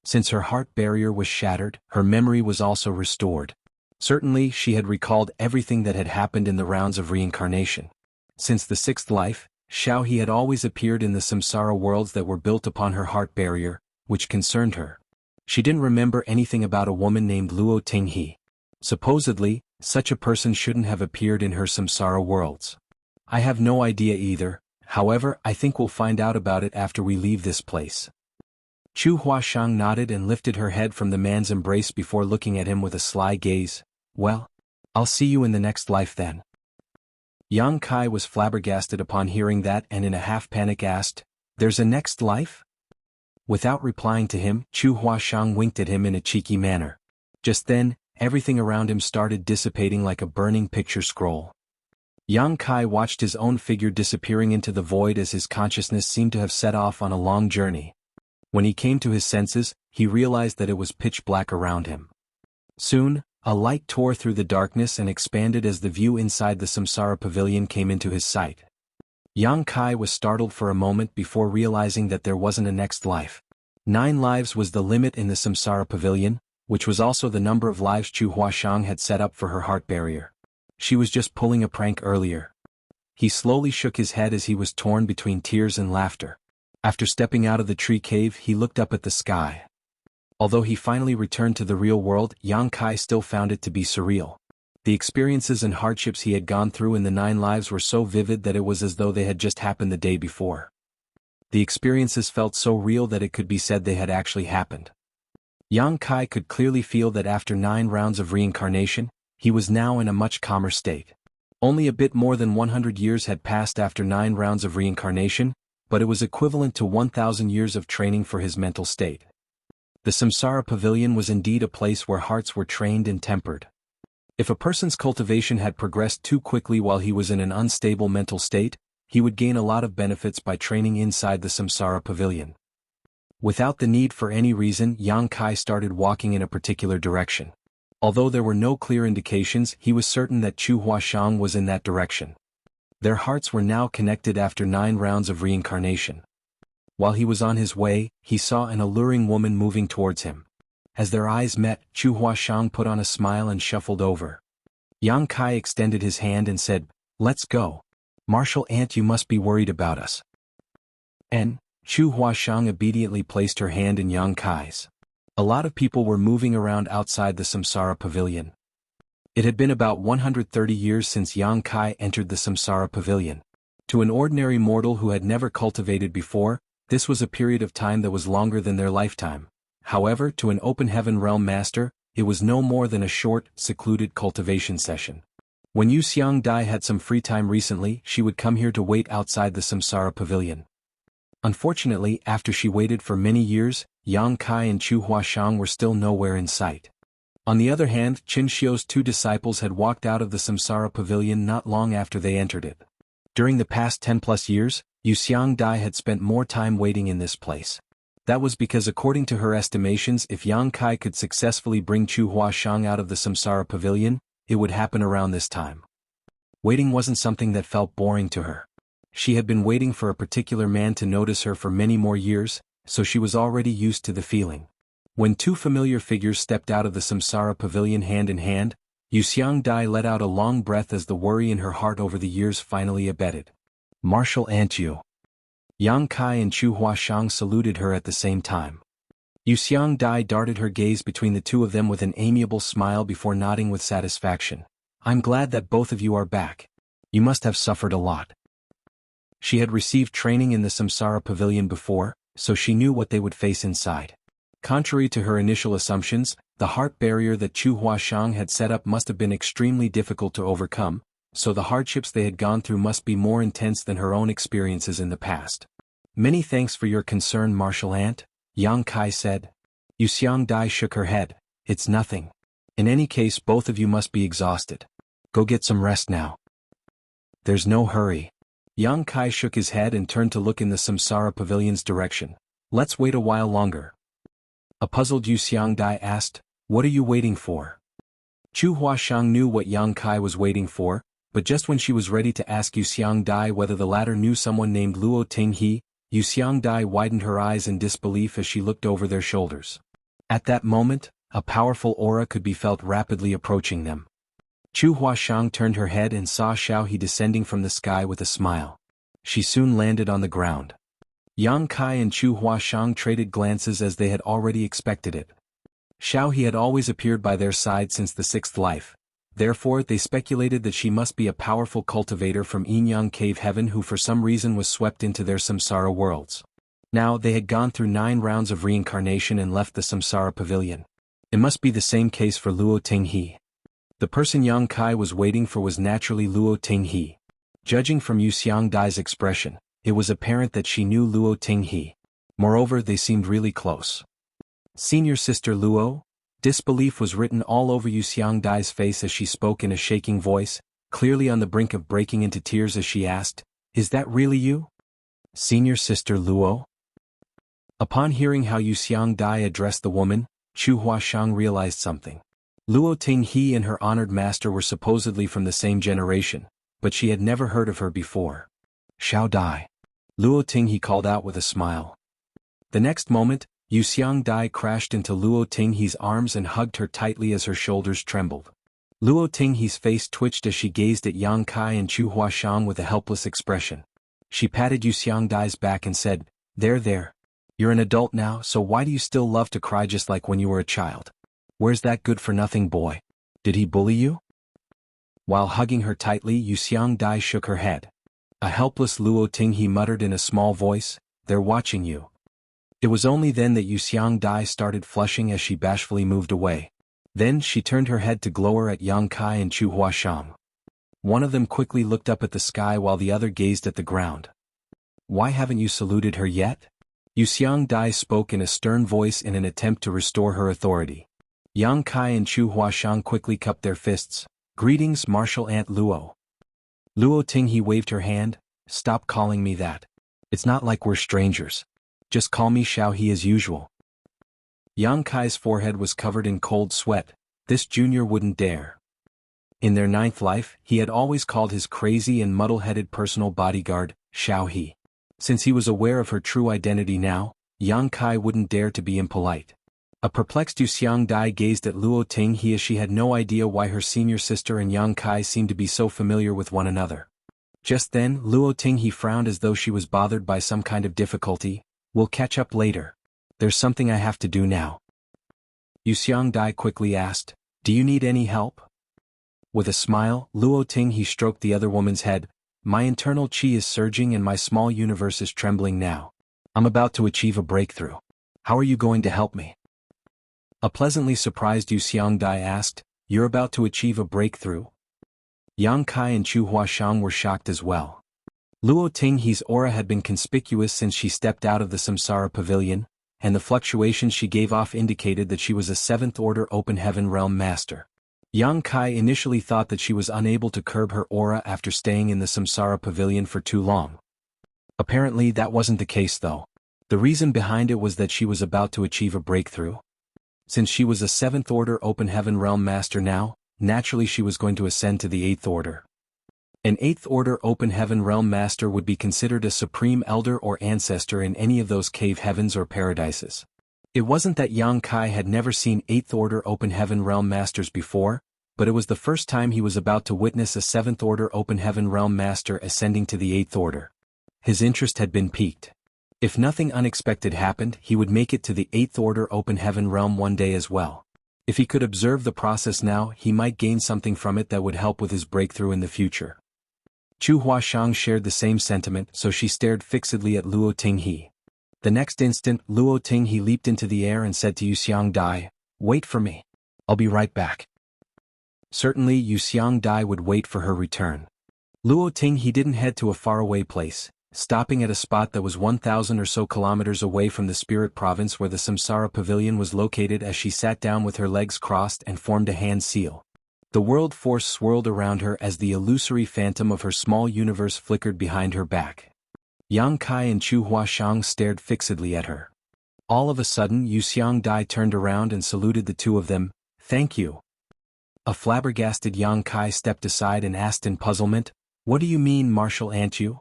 Since her heart barrier was shattered, her memory was also restored. Certainly, she had recalled everything that had happened in the rounds of reincarnation. Since the 6th life, Xiaohe had always appeared in the samsara worlds that were built upon her heart barrier, which concerned her. She didn't remember anything about a woman named Luo Tinghe. Supposedly, such a person shouldn't have appeared in her samsara worlds. I have no idea either, however I think we'll find out about it after we leave this place. Chu Huashang nodded and lifted her head from the man's embrace before looking at him with a sly gaze. "Well, I'll see you in the next life then." Yang Kai was flabbergasted upon hearing that and in a half-panic asked, "There's a next life?" Without replying to him, Chu Huashang winked at him in a cheeky manner. Just then, everything around him started dissipating like a burning picture scroll. Yang Kai watched his own figure disappearing into the void as his consciousness seemed to have set off on a long journey. When he came to his senses, he realized that it was pitch black around him. Soon, a light tore through the darkness and expanded as the view inside the Samsara pavilion came into his sight. Yang Kai was startled for a moment before realizing that there wasn't a next life. 9 lives was the limit in the Samsara pavilion, which was also the number of lives Chu Huashang had set up for her heart barrier. She was just pulling a prank earlier. He slowly shook his head as he was torn between tears and laughter. After stepping out of the tree cave, he looked up at the sky. Although he finally returned to the real world, Yang Kai still found it to be surreal. The experiences and hardships he had gone through in the 9 lives were so vivid that it was as though they had just happened the day before. The experiences felt so real that it could be said they had actually happened. Yang Kai could clearly feel that after 9 rounds of reincarnation, he was now in a much calmer state. Only a bit more than 100 years had passed after 9 rounds of reincarnation, but it was equivalent to 1,000 years of training for his mental state. The Samsara Pavilion was indeed a place where hearts were trained and tempered. If a person's cultivation had progressed too quickly while he was in an unstable mental state, he would gain a lot of benefits by training inside the Samsara Pavilion. Without the need for any reason, Yang Kai started walking in a particular direction. Although there were no clear indications, he was certain that Chu Huashang was in that direction. Their hearts were now connected after 9 rounds of reincarnation. While he was on his way, he saw an alluring woman moving towards him. As their eyes met, Chu Huashang put on a smile and shuffled over. Yang Kai extended his hand and said, "Let's go. Martial Ant, you must be worried about us." Chu Huashang obediently placed her hand in Yang Kai's. A lot of people were moving around outside the Samsara Pavilion. It had been about 130 years since Yang Kai entered the Samsara Pavilion. To an ordinary mortal who had never cultivated before, this was a period of time that was longer than their lifetime. However, to an open heaven realm master, it was no more than a short, secluded cultivation session. When Yu Xiang Dai had some free time recently, she would come here to wait outside the Samsara Pavilion. Unfortunately, after she waited for many years, Yang Kai and Chu Huashang were still nowhere in sight. On the other hand, Qin Xiu's 2 disciples had walked out of the Samsara Pavilion not long after they entered it. During the past 10+ years, Yu Xiang Dai had spent more time waiting in this place. That was because according to her estimations, if Yang Kai could successfully bring Chu Huashang out of the Samsara Pavilion, it would happen around this time. Waiting wasn't something that felt boring to her. She had been waiting for a particular man to notice her for many more years, so she was already used to the feeling. When 2 familiar figures stepped out of the Samsara Pavilion hand in hand, Yu Xiang Dai let out a long breath as the worry in her heart over the years finally abated. "Martial Ant Yu." Yang Kai and Chu Huashang saluted her at the same time. Yu Xiang Dai darted her gaze between the 2 of them with an amiable smile before nodding with satisfaction. "I'm glad that both of you are back. You must have suffered a lot." She had received training in the Samsara Pavilion before, so she knew what they would face inside. Contrary to her initial assumptions, the heart barrier that Chu Huashang had set up must have been extremely difficult to overcome, so the hardships they had gone through must be more intense than her own experiences in the past. "Many thanks for your concern, Martial Ant," Yang Kai said. Yu Xiang Dai shook her head. "It's nothing. In any case, both of you must be exhausted. Go get some rest now." "There's no hurry." Yang Kai shook his head and turned to look in the Samsara Pavilion's direction. "Let's wait a while longer." A puzzled Yu Xiang Dai asked, "What are you waiting for?" Chu Huashang knew what Yang Kai was waiting for, but just when she was ready to ask Yu Xiang Dai whether the latter knew someone named Luo Tinghe, Yu Xiang Dai widened her eyes in disbelief as she looked over their shoulders. At that moment, a powerful aura could be felt rapidly approaching them. Chu Huashang turned her head and saw Xiaohe descending from the sky with a smile. She soon landed on the ground. Yang Kai and Chu Huashang traded glances as they had already expected it. Xiaohe had always appeared by their side since the 6th life. Therefore, they speculated that she must be a powerful cultivator from Yinyang Cave Heaven who for some reason was swept into their samsara worlds. Now, they had gone through 9 rounds of reincarnation and left the Samsara Pavilion. It must be the same case for Luo Tinghe. The person Yang Kai was waiting for was naturally Luo Tinghe. Judging from Yu Xiang Dai's expression, it was apparent that she knew Luo Tinghe. Moreover, they seemed really close. "Senior Sister Luo?" Disbelief was written all over Yu Xiang Dai's face as she spoke in a shaking voice, clearly on the brink of breaking into tears as she asked, "Is that really you? Senior Sister Luo?" Upon hearing how Yu Xiang Dai addressed the woman, Chu Huashang realized something. Luo Tinghe and her honored master were supposedly from the same generation, but she had never heard of her before. "Xiao Dai." Luo Tinghe called out with a smile. The next moment, Yu Xiang Dai crashed into Luo Tinghe's arms and hugged her tightly as her shoulders trembled. Luo Tinghe's face twitched as she gazed at Yang Kai and Chu Huashang with a helpless expression. She patted Yu Xiang Dai's back and said, There. You're an adult now, so why do you still love to cry just like when you were a child? Where's that good-for-nothing boy? Did he bully you?" While hugging her tightly, Yu Xiang Dai shook her head. A helpless Luo Tinghe muttered in a small voice, "They're watching you." It was only then that Yu Xiang Dai started flushing as she bashfully moved away. Then she turned her head to glower at Yang Kai and Chu Huashang. One of them quickly looked up at the sky while the other gazed at the ground. "Why haven't you saluted her yet?" Yuxiang Dai spoke in a stern voice in an attempt to restore her authority. Yang Kai and Chu Huashang quickly cupped their fists. Greetings, Martial Aunt Luo. Luo Tinghe waved her hand. Stop calling me that. It's not like we're strangers. Just call me Xiaohe as usual. Yang Kai's forehead was covered in cold sweat. This junior wouldn't dare. In their 9th life, he had always called his crazy and muddle-headed personal bodyguard, Xiaohe. Since he was aware of her true identity now, Yang Kai wouldn't dare to be impolite. A perplexed Yuxiang Dai gazed at Luo Tinghe as she had no idea why her senior sister and Yang Kai seemed to be so familiar with one another. Just then, Luo Tinghe frowned as though she was bothered by some kind of difficulty. We'll catch up later. There's something I have to do now. Yuxiang Dai quickly asked, do you need any help? With a smile, Luo Tinghe stroked the other woman's head. My internal qi is surging and my small universe is trembling now. I'm about to achieve a breakthrough. How are you going to help me? A pleasantly surprised Yuxiang Dai asked, you're about to achieve a breakthrough? Yang Kai and Chu Huashang were shocked as well. Luo Tinghe's aura had been conspicuous since she stepped out of the Samsara Pavilion, and the fluctuations she gave off indicated that she was a 7th Order Open Heaven Realm Master. Yang Kai initially thought that she was unable to curb her aura after staying in the Samsara Pavilion for too long. Apparently that wasn't the case though. The reason behind it was that she was about to achieve a breakthrough. Since she was a 7th Order Open Heaven Realm Master now, naturally she was going to ascend to the 8th Order. An 8th Order Open Heaven Realm Master would be considered a supreme elder or ancestor in any of those cave heavens or paradises. It wasn't that Yang Kai had never seen 8th Order Open Heaven Realm Masters before, but it was the first time he was about to witness a 7th Order Open Heaven Realm Master ascending to the 8th Order. His interest had been piqued. If nothing unexpected happened, he would make it to the 8th Order Open Heaven Realm one day as well. If he could observe the process now, he might gain something from it that would help with his breakthrough in the future. Chu Huashang shared the same sentiment, so she stared fixedly at Luo Tinghe. The next instant, Luo Tinghe leaped into the air and said to Yuxiang Dai, wait for me. I'll be right back. Certainly Yuxiang Dai would wait for her return. Luo Tinghe didn't head to a faraway place, stopping at a spot that was 1,000 or so kilometers away from the spirit province where the Samsara Pavilion was located as she sat down with her legs crossed and formed a hand seal. The world force swirled around her as the illusory phantom of her small universe flickered behind her back. Yang Kai and Chu Huashang stared fixedly at her. All of a sudden Yuxiang Dai turned around and saluted the two of them, thank you. A flabbergasted Yang Kai stepped aside and asked in puzzlement, what do you mean, Martial Aunt you?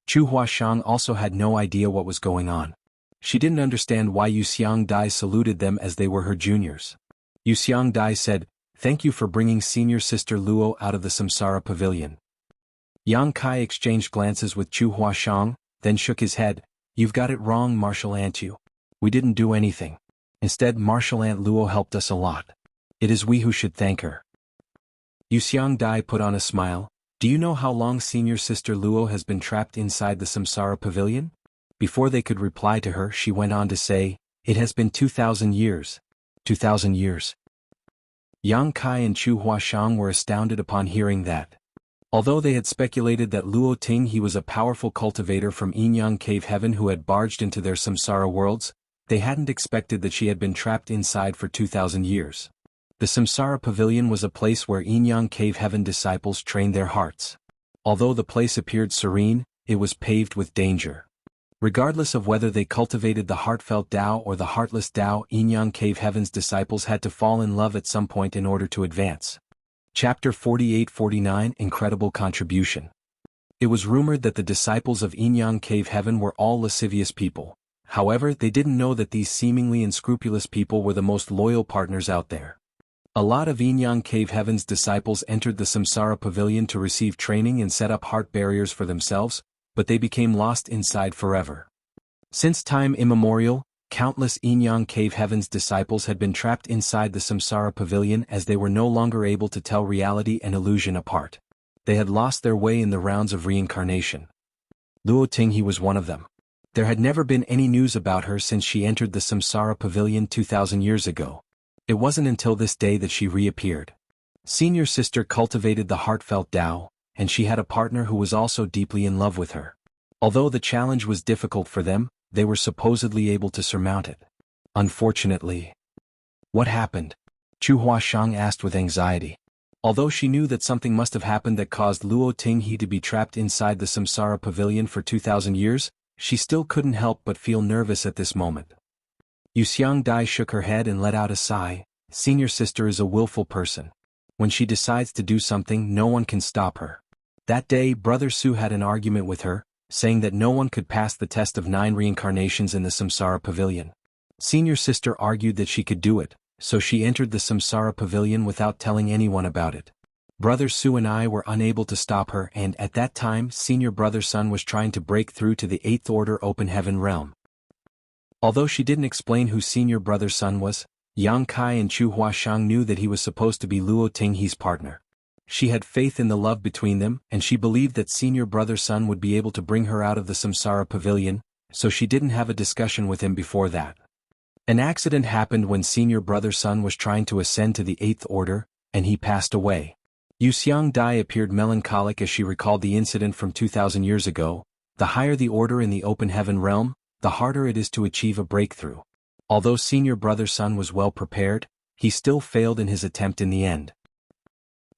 Chu Huashang also had no idea what was going on. She didn't understand why Yuxiang Dai saluted them as they were her juniors. Yuxiang Dai said, thank you for bringing senior sister Luo out of the Samsara Pavilion. Yang Kai exchanged glances with Chu Huashang, then shook his head, you've got it wrong, Martial Aunt you. We didn't do anything. Instead, Martial Aunt Luo helped us a lot. It is we who should thank her. Yuxiang Dai put on a smile, do you know how long senior sister Luo has been trapped inside the Samsara Pavilion? Before they could reply to her, she went on to say, it has been 2,000 years. 2,000 years. Yang Kai and Chu Huashang were astounded upon hearing that. Although they had speculated that Luo Tinghe was a powerful cultivator from Yinyang Cave Heaven who had barged into their samsara worlds, they hadn't expected that she had been trapped inside for 2,000 years. The Samsara Pavilion was a place where Yinyang Cave Heaven disciples trained their hearts. Although the place appeared serene, it was paved with danger. Regardless of whether they cultivated the heartfelt Tao or the heartless Tao, Yinyang Cave Heaven's disciples had to fall in love at some point in order to advance. Chapter 48-49 Incredible Contribution. It was rumored that the disciples of Yinyang Cave Heaven were all lascivious people. However, they didn't know that these seemingly unscrupulous people were the most loyal partners out there. A lot of Yinyang Cave Heaven's disciples entered the Samsara Pavilion to receive training and set up heart barriers for themselves, but they became lost inside forever. Since time immemorial, countless Yinyang Cave Heaven's disciples had been trapped inside the Samsara Pavilion as they were no longer able to tell reality and illusion apart. They had lost their way in the rounds of reincarnation. Luo Tinghe was one of them. There had never been any news about her since she entered the Samsara Pavilion 2,000 years ago. It wasn't until this day that she reappeared. Senior sister cultivated the heartfelt Tao, and she had a partner who was also deeply in love with her. Although the challenge was difficult for them, they were supposedly able to surmount it. Unfortunately. What happened? Chu Huashang asked with anxiety. Although she knew that something must have happened that caused Luo Tinghe to be trapped inside the Samsara Pavilion for 2,000 years, she still couldn't help but feel nervous at this moment. Yuxiang Dai shook her head and let out a sigh. Senior sister is a willful person. When she decides to do something, no one can stop her. That day, Brother Su had an argument with her, saying that no one could pass the test of 9 reincarnations in the Samsara Pavilion. Senior sister argued that she could do it, so she entered the Samsara Pavilion without telling anyone about it. Brother Su and I were unable to stop her, and at that time Senior Brother Sun was trying to break through to the 8th Order Open Heaven realm. Although she didn't explain who Senior Brother Sun was, Yang Kai and Chu Huashang knew that he was supposed to be Luo Tinghe's partner. She had faith in the love between them, and she believed that Senior Brother Sun would be able to bring her out of the Samsara Pavilion, so she didn't have a discussion with him before that. An accident happened when Senior Brother Sun was trying to ascend to the 8th Order, and he passed away. Yuxiang Dai appeared melancholic as she recalled the incident from 2,000 years ago. The higher the order in the Open Heaven realm, the harder it is to achieve a breakthrough. Although Senior Brother Sun was well prepared, he still failed in his attempt in the end.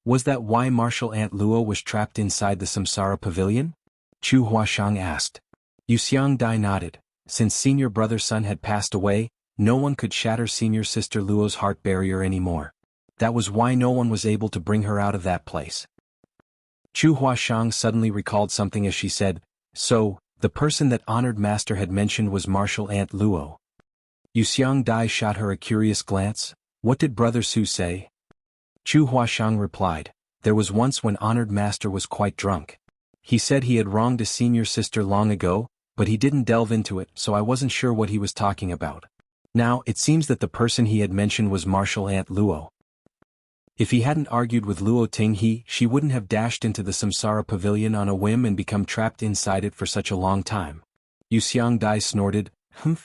Was that why Martial Ant Luo was trapped inside the Samsara Pavilion? Chu Huashang asked. Yuxiang Dai nodded. Since Senior Brother Sun had passed away, no one could shatter Senior Sister Luo's heart barrier anymore. That was why no one was able to bring her out of that place. Chu Huashang suddenly recalled something as she said, "So, the person that Honored Master had mentioned was Martial Ant Luo." Yuxiang Dai shot her a curious glance. What did Brother Su say? Chu Huashang replied, "There was once when Honored Master was quite drunk. He said he had wronged a senior sister long ago, but he didn't delve into it, so I wasn't sure what he was talking about. Now, it seems that the person he had mentioned was Martial Ant Luo. If he hadn't argued with Luo Tinghe, she wouldn't have dashed into the Samsara Pavilion on a whim and become trapped inside it for such a long time." Yuxiang Dai snorted,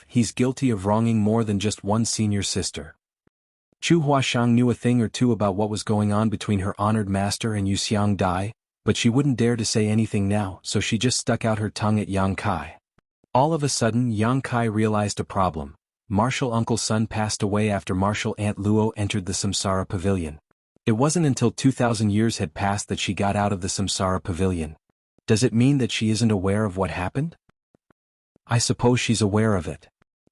he's guilty of wronging more than just one senior sister." Chu Huashang knew a thing or two about what was going on between her honored master and Yuxiang Dai, but she wouldn't dare to say anything now, so she just stuck out her tongue at Yang Kai. All of a sudden, Yang Kai realized a problem. Martial Uncle Sun passed away after Martial Aunt Luo entered the Samsara Pavilion. It wasn't until 2,000 years had passed that she got out of the Samsara Pavilion. Does it mean that she isn't aware of what happened? I suppose she's aware of it.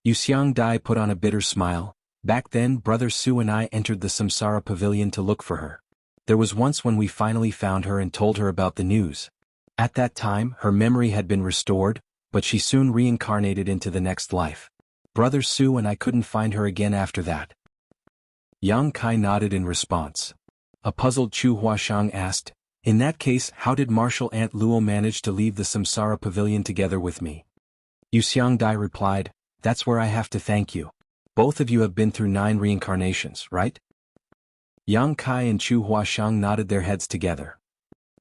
Yuxiang Dai put on a bitter smile. Back then, Brother Su and I entered the Samsara Pavilion to look for her. There was once when we finally found her and told her about the news. At that time, her memory had been restored, but she soon reincarnated into the next life. Brother Su and I couldn't find her again after that. Yang Kai nodded in response. A puzzled Chu Huashang asked, "In that case, how did Martial Aunt Luo manage to leave the Samsara Pavilion together with me?" Yuxiang Dai replied, "That's where I have to thank you. Both of you have been through 9 reincarnations, right?" Yang Kai and Chu Huashang nodded their heads together.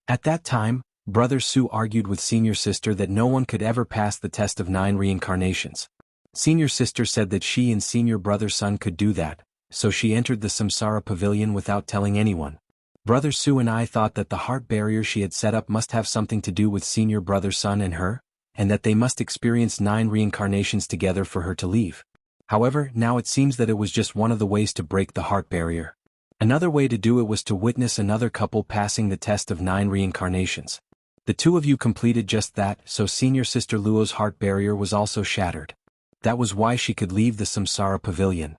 At that time, Brother Su argued with Senior Sister that no one could ever pass the test of 9 reincarnations. Senior Sister said that she and Senior Brother Sun could do that, so she entered the Samsara Pavilion without telling anyone. Brother Su and I thought that the heart barrier she had set up must have something to do with Senior Brother Sun and her, and that they must experience 9 reincarnations together for her to leave. However, now it seems that it was just one of the ways to break the heart barrier. Another way to do it was to witness another couple passing the test of 9 reincarnations. The two of you completed just that, so Senior Sister Luo's heart barrier was also shattered. That was why she could leave the Samsara Pavilion.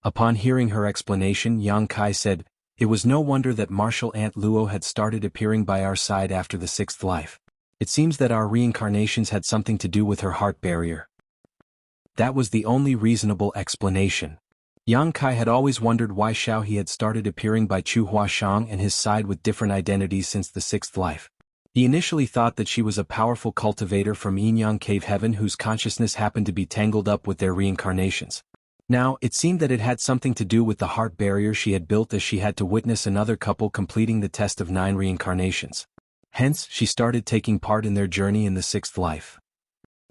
Upon hearing her explanation, Yang Kai said, "It was no wonder that Martial Aunt Luo had started appearing by our side after the 6th life. It seems that our reincarnations had something to do with her heart barrier." That was the only reasonable explanation. Yang Kai had always wondered why Xiao He had started appearing by Chu Huashang and his side with different identities since the 6th life. He initially thought that she was a powerful cultivator from Yinyang Cave Heaven whose consciousness happened to be tangled up with their reincarnations. Now, it seemed that it had something to do with the heart barrier she had built as she had to witness another couple completing the test of 9 reincarnations. Hence, she started taking part in their journey in the 6th life.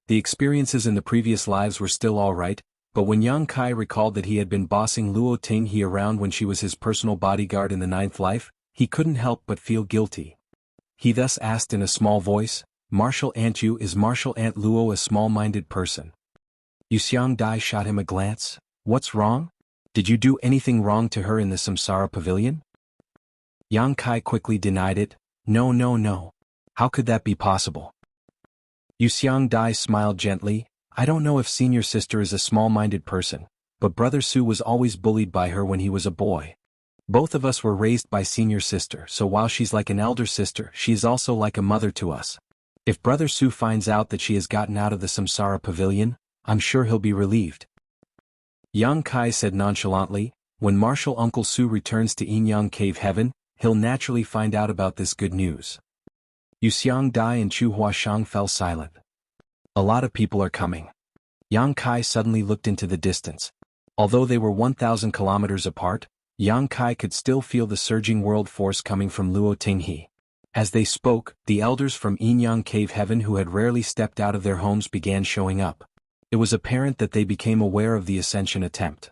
The experiences in the previous lives were still alright, but when Yang Kai recalled that he had been bossing Luo Tinghe around when she was his personal bodyguard in the 9th life, he couldn't help but feel guilty. He thus asked in a small voice, Martial Ant Yu, is Martial Ant Luo a small-minded person? Yuxiang Dai shot him a glance. What's wrong? Did you do anything wrong to her in the Samsara Pavilion? Yang Kai quickly denied it. No, no, no. How could that be possible? Yuxiang Dai smiled gently. I don't know if senior sister is a small-minded person, but brother Su was always bullied by her when he was a boy. Both of us were raised by senior sister, so while she's like an elder sister, she is also like a mother to us. If brother Su finds out that she has gotten out of the Samsara Pavilion, I'm sure he'll be relieved. Yang Kai said nonchalantly, when Martial Uncle Su returns to Yinyang Cave Heaven, he'll naturally find out about this good news. Yuxiang Dai and Chu Huashang fell silent. A lot of people are coming. Yang Kai suddenly looked into the distance. Although they were 1,000 kilometers apart, Yang Kai could still feel the surging world force coming from Luo Tinghe. As they spoke, the elders from Yinyang Cave Heaven who had rarely stepped out of their homes began showing up. It was apparent that they became aware of the ascension attempt.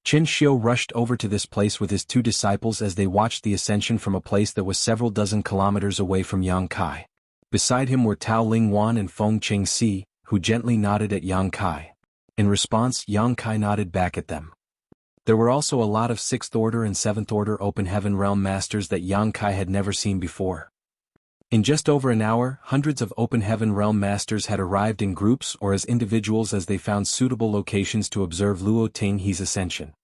Qin Xiu rushed over to this place with his 2 disciples as they watched the ascension from a place that was several dozen kilometers away from Yang Kai. Beside him were Tao Ling Wan and Feng Qingxi, who gently nodded at Yang Kai. In response, Yang Kai nodded back at them. There were also a lot of 6th Order and 7th Order Open Heaven Realm Masters that Yang Kai had never seen before. In just over an hour, hundreds of Open Heaven Realm Masters had arrived in groups or as individuals as they found suitable locations to observe Luo Tinghe's ascension.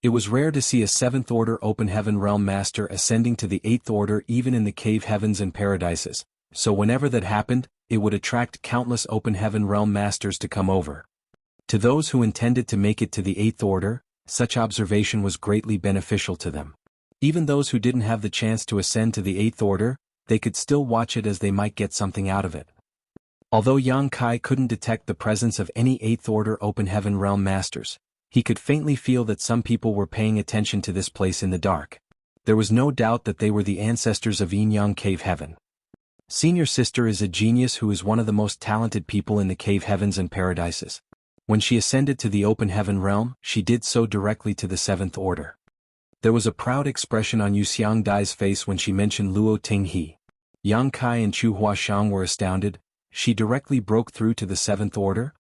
It was rare to see a 7th Order Open Heaven Realm Master ascending to the 8th Order even in the Cave Heavens and Paradises, so whenever that happened, it would attract countless Open Heaven Realm Masters to come over. To those who intended to make it to the 8th Order, such observation was greatly beneficial to them. Even those who didn't have the chance to ascend to the 8th Order, they could still watch it as they might get something out of it. Although Yang Kai couldn't detect the presence of any 8th Order Open Heaven Realm Masters, he could faintly feel that some people were paying attention to this place in the dark. There was no doubt that they were the ancestors of Yinyang Cave Heaven. Senior sister is a genius who is one of the most talented people in the Cave Heavens and Paradises. When she ascended to the Open Heaven Realm, she did so directly to the 7th Order. There was a proud expression on Yuxiang Dai's face when she mentioned Luo Tinghe. Yang Kai and Chu Huashang were astounded. She directly broke through to the 7th Order?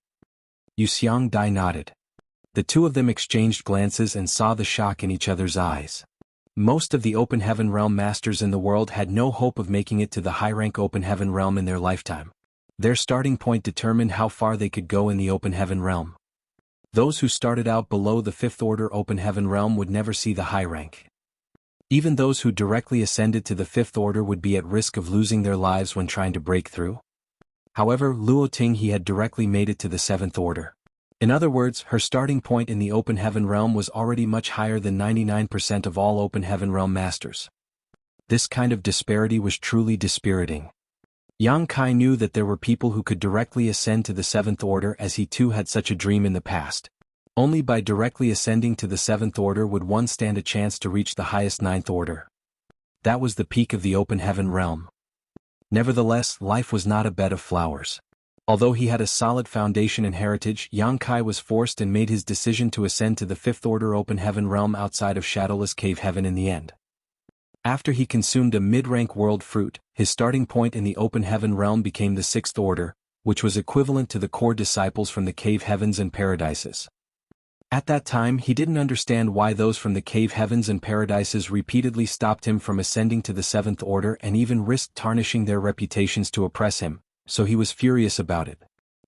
Yuxiang Dai nodded. The 2 of them exchanged glances and saw the shock in each other's eyes. Most of the Open Heaven Realm Masters in the world had no hope of making it to the high-rank Open Heaven Realm in their lifetime. Their starting point determined how far they could go in the Open Heaven Realm. Those who started out below the 5th Order Open Heaven Realm would never see the high rank. Even those who directly ascended to the 5th Order would be at risk of losing their lives when trying to break through. However, Luo Tinghe had directly made it to the 7th Order. In other words, her starting point in the Open Heaven Realm was already much higher than 99% of all Open Heaven Realm Masters. This kind of disparity was truly dispiriting. Yang Kai knew that there were people who could directly ascend to the 7th Order as he too had such a dream in the past. Only by directly ascending to the 7th Order would one stand a chance to reach the highest 9th Order. That was the peak of the Open Heaven Realm. Nevertheless, life was not a bed of flowers. Although he had a solid foundation and heritage, Yang Kai was forced and made his decision to ascend to the 5th Order Open Heaven Realm outside of Shadowless Cave Heaven in the end. After he consumed a mid-rank world fruit, his starting point in the Open Heaven Realm became the 6th Order, which was equivalent to the core disciples from the Cave Heavens and Paradises. At that time he didn't understand why those from the Cave Heavens and Paradises repeatedly stopped him from ascending to the 7th Order and even risked tarnishing their reputations to oppress him, so he was furious about it.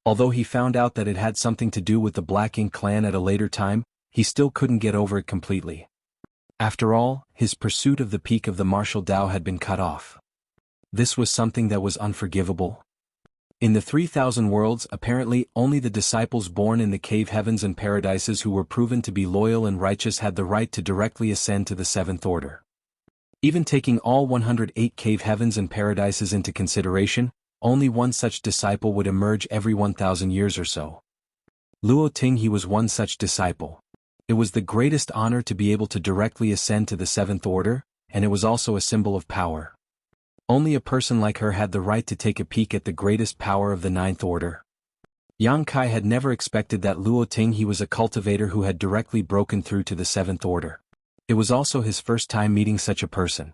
Although he found out that it had something to do with the Black Ink clan at a later time, he still couldn't get over it completely. After all, his pursuit of the peak of the martial Tao had been cut off. This was something that was unforgivable. In the 3,000 worlds, apparently, only the disciples born in the Cave Heavens and Paradises who were proven to be loyal and righteous had the right to directly ascend to the 7th Order. Even taking all 108 Cave Heavens and Paradises into consideration, only one such disciple would emerge every 1,000 years or so. Luo Tinghe was one such disciple. It was the greatest honor to be able to directly ascend to the 7th Order, and it was also a symbol of power. Only a person like her had the right to take a peek at the greatest power of the 9th Order. Yang Kai had never expected that Luo Tinghe was a cultivator who had directly broken through to the 7th Order. It was also his first time meeting such a person.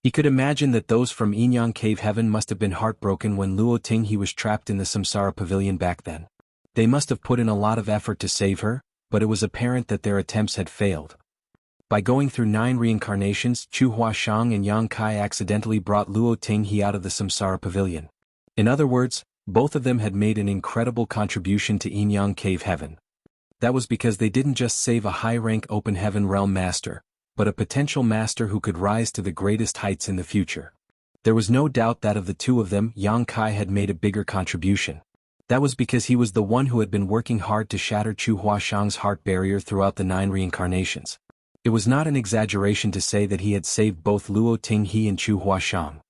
He could imagine that those from Yinyang Cave Heaven must have been heartbroken when Luo Tinghe was trapped in the Samsara Pavilion back then. They must have put in a lot of effort to save her, but it was apparent that their attempts had failed. By going through 9 reincarnations, Chu Huashang and Yang Kai accidentally brought Luo Tinghe out of the Samsara Pavilion. In other words, both of them had made an incredible contribution to Yinyang Cave Heaven. That was because they didn't just save a high-rank Open Heaven Realm master, but a potential master who could rise to the greatest heights in the future. There was no doubt that of the two of them, Yang Kai had made a bigger contribution. That was because he was the one who had been working hard to shatter Chu Huashang's heart barrier throughout the 9 reincarnations. It was not an exaggeration to say that he had saved both Luo Tinghe and Chu Huashang.